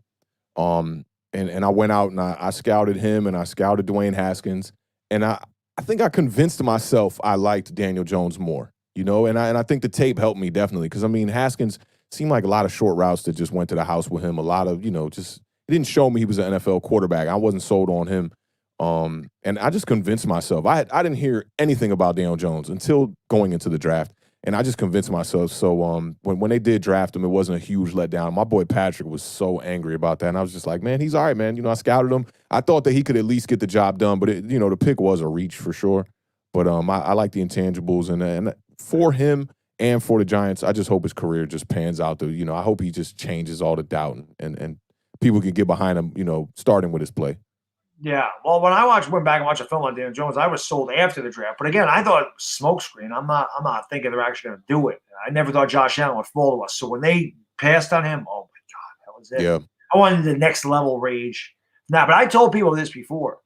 And I went out and I scouted him and I scouted Dwayne Haskins. And I think I convinced myself I liked Daniel Jones more. And I think the tape helped me definitely because, Haskins seemed like a lot of short routes that just went to the house with him. A lot of, just – it didn't show me he was an NFL quarterback. I wasn't sold on him. And I just convinced myself. I didn't hear anything about Daniel Jones until going into the draft, and I just convinced myself. So when they did draft him, it wasn't a huge letdown. My boy Patrick was so angry about that, and I was just like, man, he's all right, man. I scouted him. I thought that he could at least get the job done, but the pick was a reach for sure. But I like the intangibles, and for him And for the Giants, I just hope his career just pans out. I hope he just changes all the doubt and people can get behind him, starting with his play. Yeah. Well, when I went back and watched a film on Daniel Jones, I was sold after the draft. But again, I thought smokescreen. I'm not thinking they're actually going to do it. I never thought Josh Allen would fall to us. So when they passed on him, oh my God, that was it. Yeah. I wanted the next level rage. Now, but I told people this before.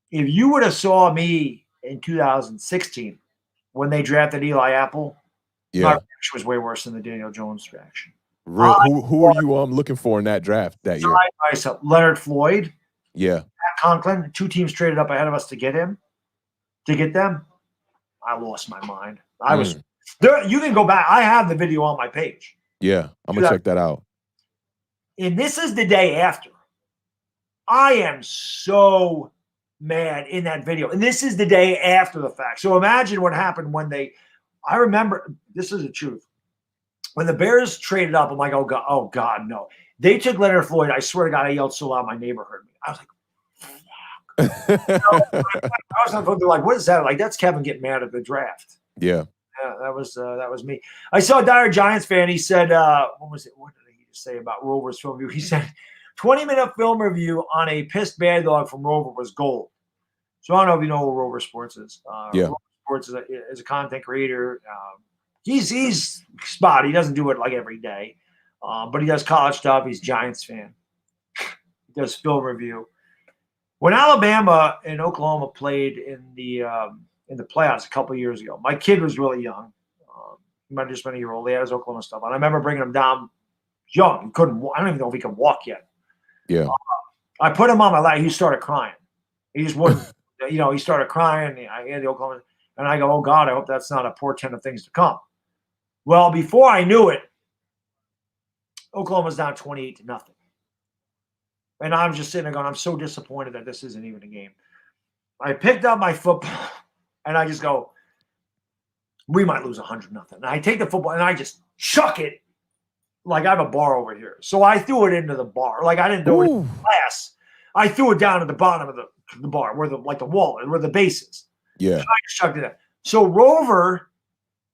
If you would have saw me in 2016 when they drafted Eli Apple, my reaction was way worse than the Daniel Jones reaction. Real, who are you looking for in that draft that year? Leonard Floyd. Yeah. Matt Conklin. 2 teams traded up ahead of us to get them. I lost my mind. I was there. You can go back. I have the video on my page. Yeah. I'm going to check that out. And this is the day after. I am so mad in that video. And this is the day after the fact. So imagine what happened when I remember, this is the truth. When the Bears traded up, I'm like, oh God, no. They took Leonard Floyd. I swear to God, I yelled so loud my neighbor heard me. I was like, fuck. I was on the phone, they're like, what is that? Like, that's Kevin getting mad at the draft. Yeah. Yeah, that was me. I saw a dire Giants fan. He said, what was it? What did he say about Rover's film review? He said, 20-minute film review on a pissed bad dog from Rover was gold. So I don't know if you know what Rover Sports is. Rover Sports is a content creator. He's spotty. He doesn't do it like every day, but he does college stuff. He's a Giants fan. He does film review. When Alabama and Oklahoma played in the playoffs a couple of years ago, my kid was really young. He might have just been a year old. He had his Oklahoma stuff on. I remember bringing him down young. He couldn't. I don't even know if he could walk yet. Yeah. I put him on my lap. He started crying. He just wouldn't. He started crying. I had the Oklahoma, and I go, "Oh God, I hope that's not a portent of things to come." Well, before I knew it, Oklahoma's down 28-0. And I'm just sitting there going, I'm so disappointed that this isn't even a game. I picked up my football, and I just go, we might lose 100-0. And I take the football, and I just chuck it like I have a bar over here. So I threw it into the bar. Like I didn't throw it in the glass. I threw it down at the bottom of the bar where the wall, where the base is. Yeah. So I just chucked it in. So Rover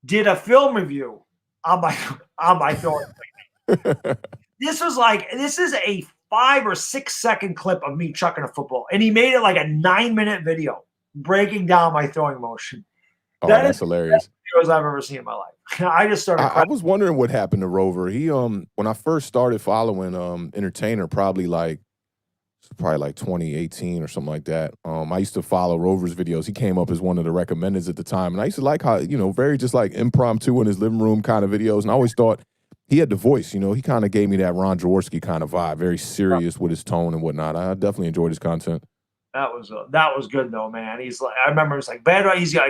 did a film review on my throwing. This is a 5 or 6 second clip of me chucking a football, and he made it like a 9-minute video breaking down my throwing motion. Oh, that's hilarious. Videos I've ever seen in my life. I just started. I was wondering what happened to Rover. He when I first started following Entertainer, probably like 2018 or something like that. I used to follow Rover's videos. He came up as one of the recommendeds at the time, and I used to like how very just like impromptu in his living room kind of videos. And I always thought he had the voice. He kind of gave me that Ron Jaworski kind of vibe, very serious with his tone and whatnot. I definitely enjoyed his content. That was good though, man. He's like, I remember it's like bad. He's got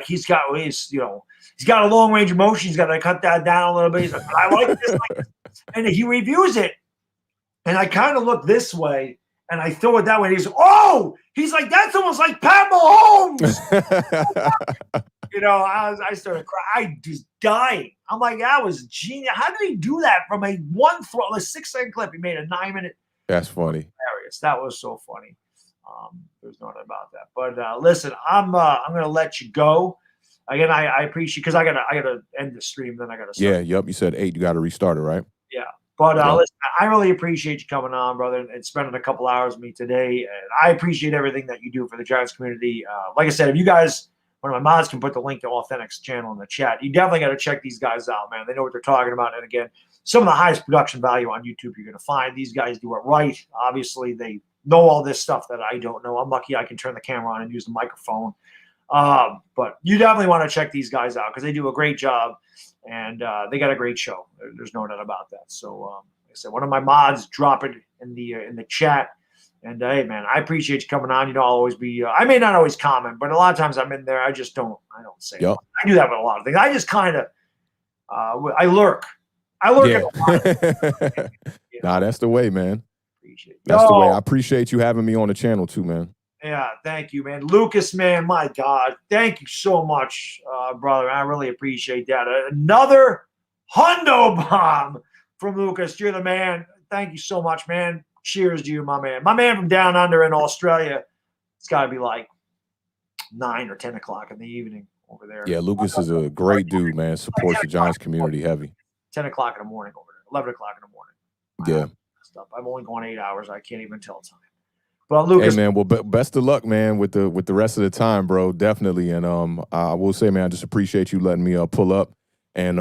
a long range of motion. He's got to cut that down a little bit. He's like, I like this, and he reviews it, and I kind of look this way. And I throw it that way. And he's like, that's almost like Pat Mahomes. I started crying. I just dying. I'm like, that was genius. How did he do that from a 6-second clip? He made a 9-minute. That's funny. Hilarious. That was so funny. There's nothing about that. But listen, I'm gonna let you go. Again, I appreciate because I gotta end the stream. Then I gotta start. Yeah. Yep. You said 8. You got to restart it, right? Yeah. But listen, I really appreciate you coming on, brother, and spending a couple hours with me today. And I appreciate everything that you do for the Giants community. Like I said, if you guys, one of my mods can put the link to Authentic's channel in the chat, you definitely got to check these guys out, man. They know what they're talking about. And again, some of the highest production value on YouTube you're going to find. These guys do it right. Obviously, they know all this stuff that I don't know. I'm lucky I can turn the camera on and use the microphone. But you definitely want to check these guys out because they do a great job. And they got a great show. There's no doubt about that. So, like I said, one of my mods drop it in the chat. And hey, man, I appreciate you coming on. I'll always be. I may not always comment, but a lot of times I'm in there. I just don't. I don't say. Yep. I do that with a lot of things. I just kind of. I lurk. Yeah. Nah, that's the way, man. Appreciate it. That's the way. I appreciate you having me on the channel too, man. Yeah, thank you, man. Lucas, man, my God. Thank you so much, brother. I really appreciate that. Another hundo bomb from Lucas. You're the man. Thank you so much, man. Cheers to you, my man. My man from down under in Australia. It's got to be like 9 or 10 o'clock in the evening. over there. Yeah, Lucas is a great dude, man. Supports the Giants community heavy. 10 o'clock in the morning over there, 11 o'clock in the morning. Yeah. Stuff. I'm only going 8 hours. I can't even tell time. But Lucas, hey man, well, best of luck, man, with the rest of the time, bro. Definitely, and I will say, man, I just appreciate you letting me pull up and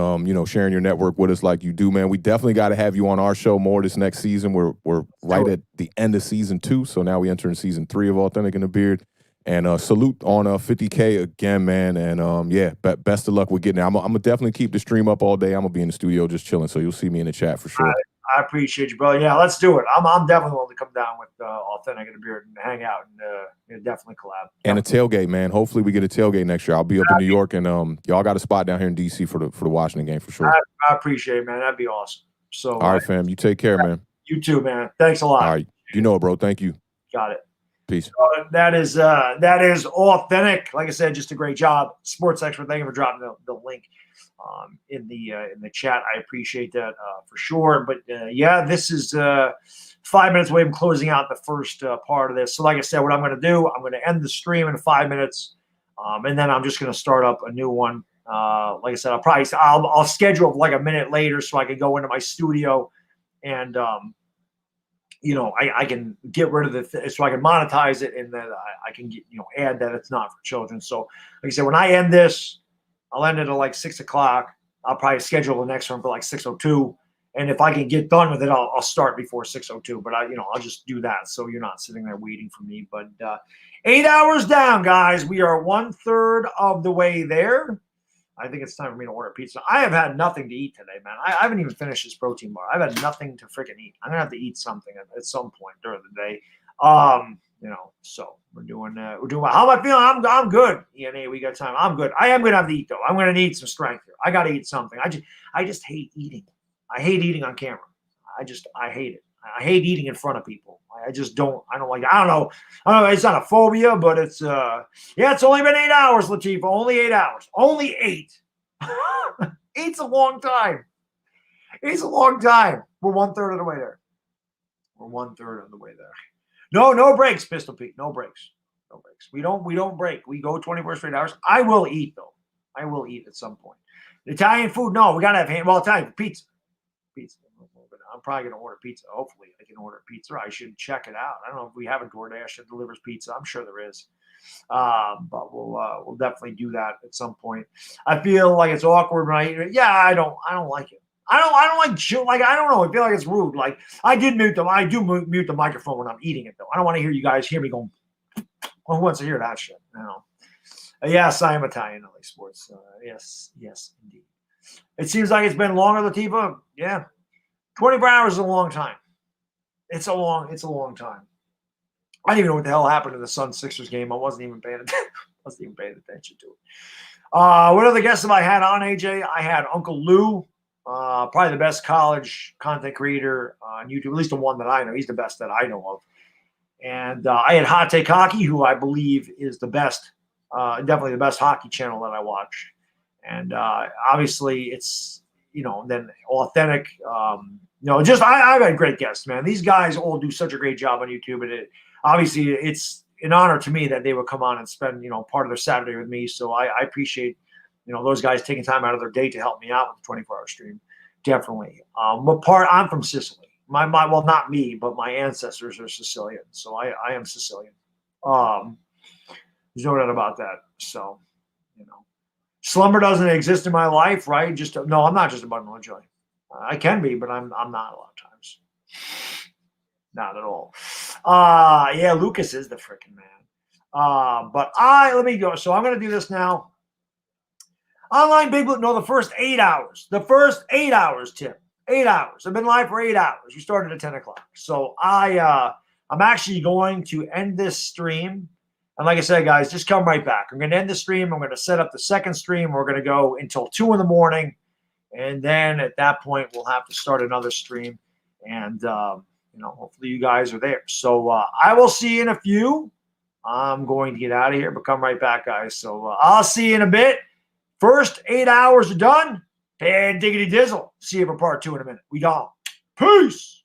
sharing your network with us like you do, man. We definitely got to have you on our show more this next season. We're right at the end of season 2, so now we enter in season 3 of Authentic in the Beard. And salute on 50K again, man. And best of luck with getting it. I'm gonna definitely keep the stream up all day. I'm gonna be in the studio just chilling, so you'll see me in the chat for sure. I appreciate you, brother. Yeah, let's do it. I'm definitely willing to come down with Authentic in the Beard and hang out and definitely collab. And a tailgate, man. Hopefully we get a tailgate next year. I'll be up in New York, and y'all got a spot down here in DC for the Washington game for sure. I appreciate it, man. That'd be awesome. So all right, fam. You take care, man. You too, man. Thanks a lot. All right, you know it, bro. Thank you. Got it. Peace. So that is Authentic. Like I said, just a great job. Sports Expert. Thank you for dropping the link in the chat. I appreciate that for sure. But this is 5 minutes away from closing out the first part of this. So like I said, what I'm going to do, I'm going to end the stream in 5 minutes, and then I'm just going to start up a new one. Like I said, I'll schedule like a minute later so I can go into my studio and I can get rid of so I can monetize it, and then I can get, add that it's not for children. So like I said, when I end this, I'll end it at like 6 o'clock. I'll probably schedule the next one for like 6:02. And if I can get done with it, I'll start before 6:02. But I'll just do that so you're not sitting there waiting for me. But 8 hours down, guys. We are 1/3 of the way there. I think it's time for me to order pizza. I have had nothing to eat today, man. I haven't even finished this protein bar. I've had nothing to freaking eat. I'm gonna have to eat something at some point during the day. So we're doing. How am I feeling? I'm good. ENA, we got time. I'm good. I am gonna have to eat though. I'm gonna need some strength here. I gotta eat something. I just hate eating. I hate eating on camera. I hate it. I hate eating in front of people. I just don't. I don't like. I don't know. It's not a phobia, but it's. It's only been 8 hours, Latifah. Only 8 hours. Only 8. 8's a long time. 8's a long time. We're 1/3 of the way there. We're 1/3 of the way there. No breaks, Pistol Pete. No breaks. No breaks. We don't break. We go 24 straight hours. I will eat though. I will eat at some point. Italian food. No, we gotta have Italian pizza. Pizza. I'm probably going to order pizza. Hopefully I can order pizza. I should check it out. I don't know if we have a DoorDash that delivers pizza. I'm sure there is. But we'll definitely do that at some point. I feel like it's awkward when I eat it. Yeah, I don't like it. I don't like I don't know. I feel like it's rude. Like I do mute the microphone when I'm eating it though. I don't want to hear you guys hear me going. Who wants to hear that shit? Yes, I am Italian, LA Sports. Yes, indeed. It seems like it's been longer, Latifah. Yeah. 24 hours is a long time. It's a long time. I didn't even know what the hell happened in the Suns-Sixers game. I wasn't even paying attention to it. What other guests have I had on, AJ? I had Uncle Lou, probably the best college content creator on YouTube, at least the one that I know. He's the best that I know of. And I had Hot Take Hockey, who I believe is the best, definitely the best hockey channel that I watch. And obviously it's, then Authentic, I've had great guests, man. These guys all do such a great job on YouTube. And obviously it's an honor to me that they would come on and spend, part of their Saturday with me. So I appreciate, those guys taking time out of their day to help me out with the 24-hour stream. Definitely. I'm from Sicily. Well, not me, but my ancestors are Sicilian. So I am Sicilian. There's no doubt about that. So, slumber doesn't exist in my life, right? I'm not just abundant with joy. I can be, but I'm not a lot of times. Not at all. Lucas is the freaking man. Let me go. So I'm going to do this now. Online Big Blue. No, the first 8 hours. The first 8 hours, Tim. 8 hours. I've been live for 8 hours. We started at 10 o'clock. So I'm actually going to end this stream. And like I said, guys, just come right back. I'm going to end the stream. I'm going to set up the second stream. We're going to go until 2 in the morning. And then at that point, we'll have to start another stream. And, hopefully you guys are there. So I will see you in a few. I'm going to get out of here, but come right back, guys. So I'll see you in a bit. First 8 hours are done. And diggity dizzle. See you for part 2 in a minute. We gone. Peace.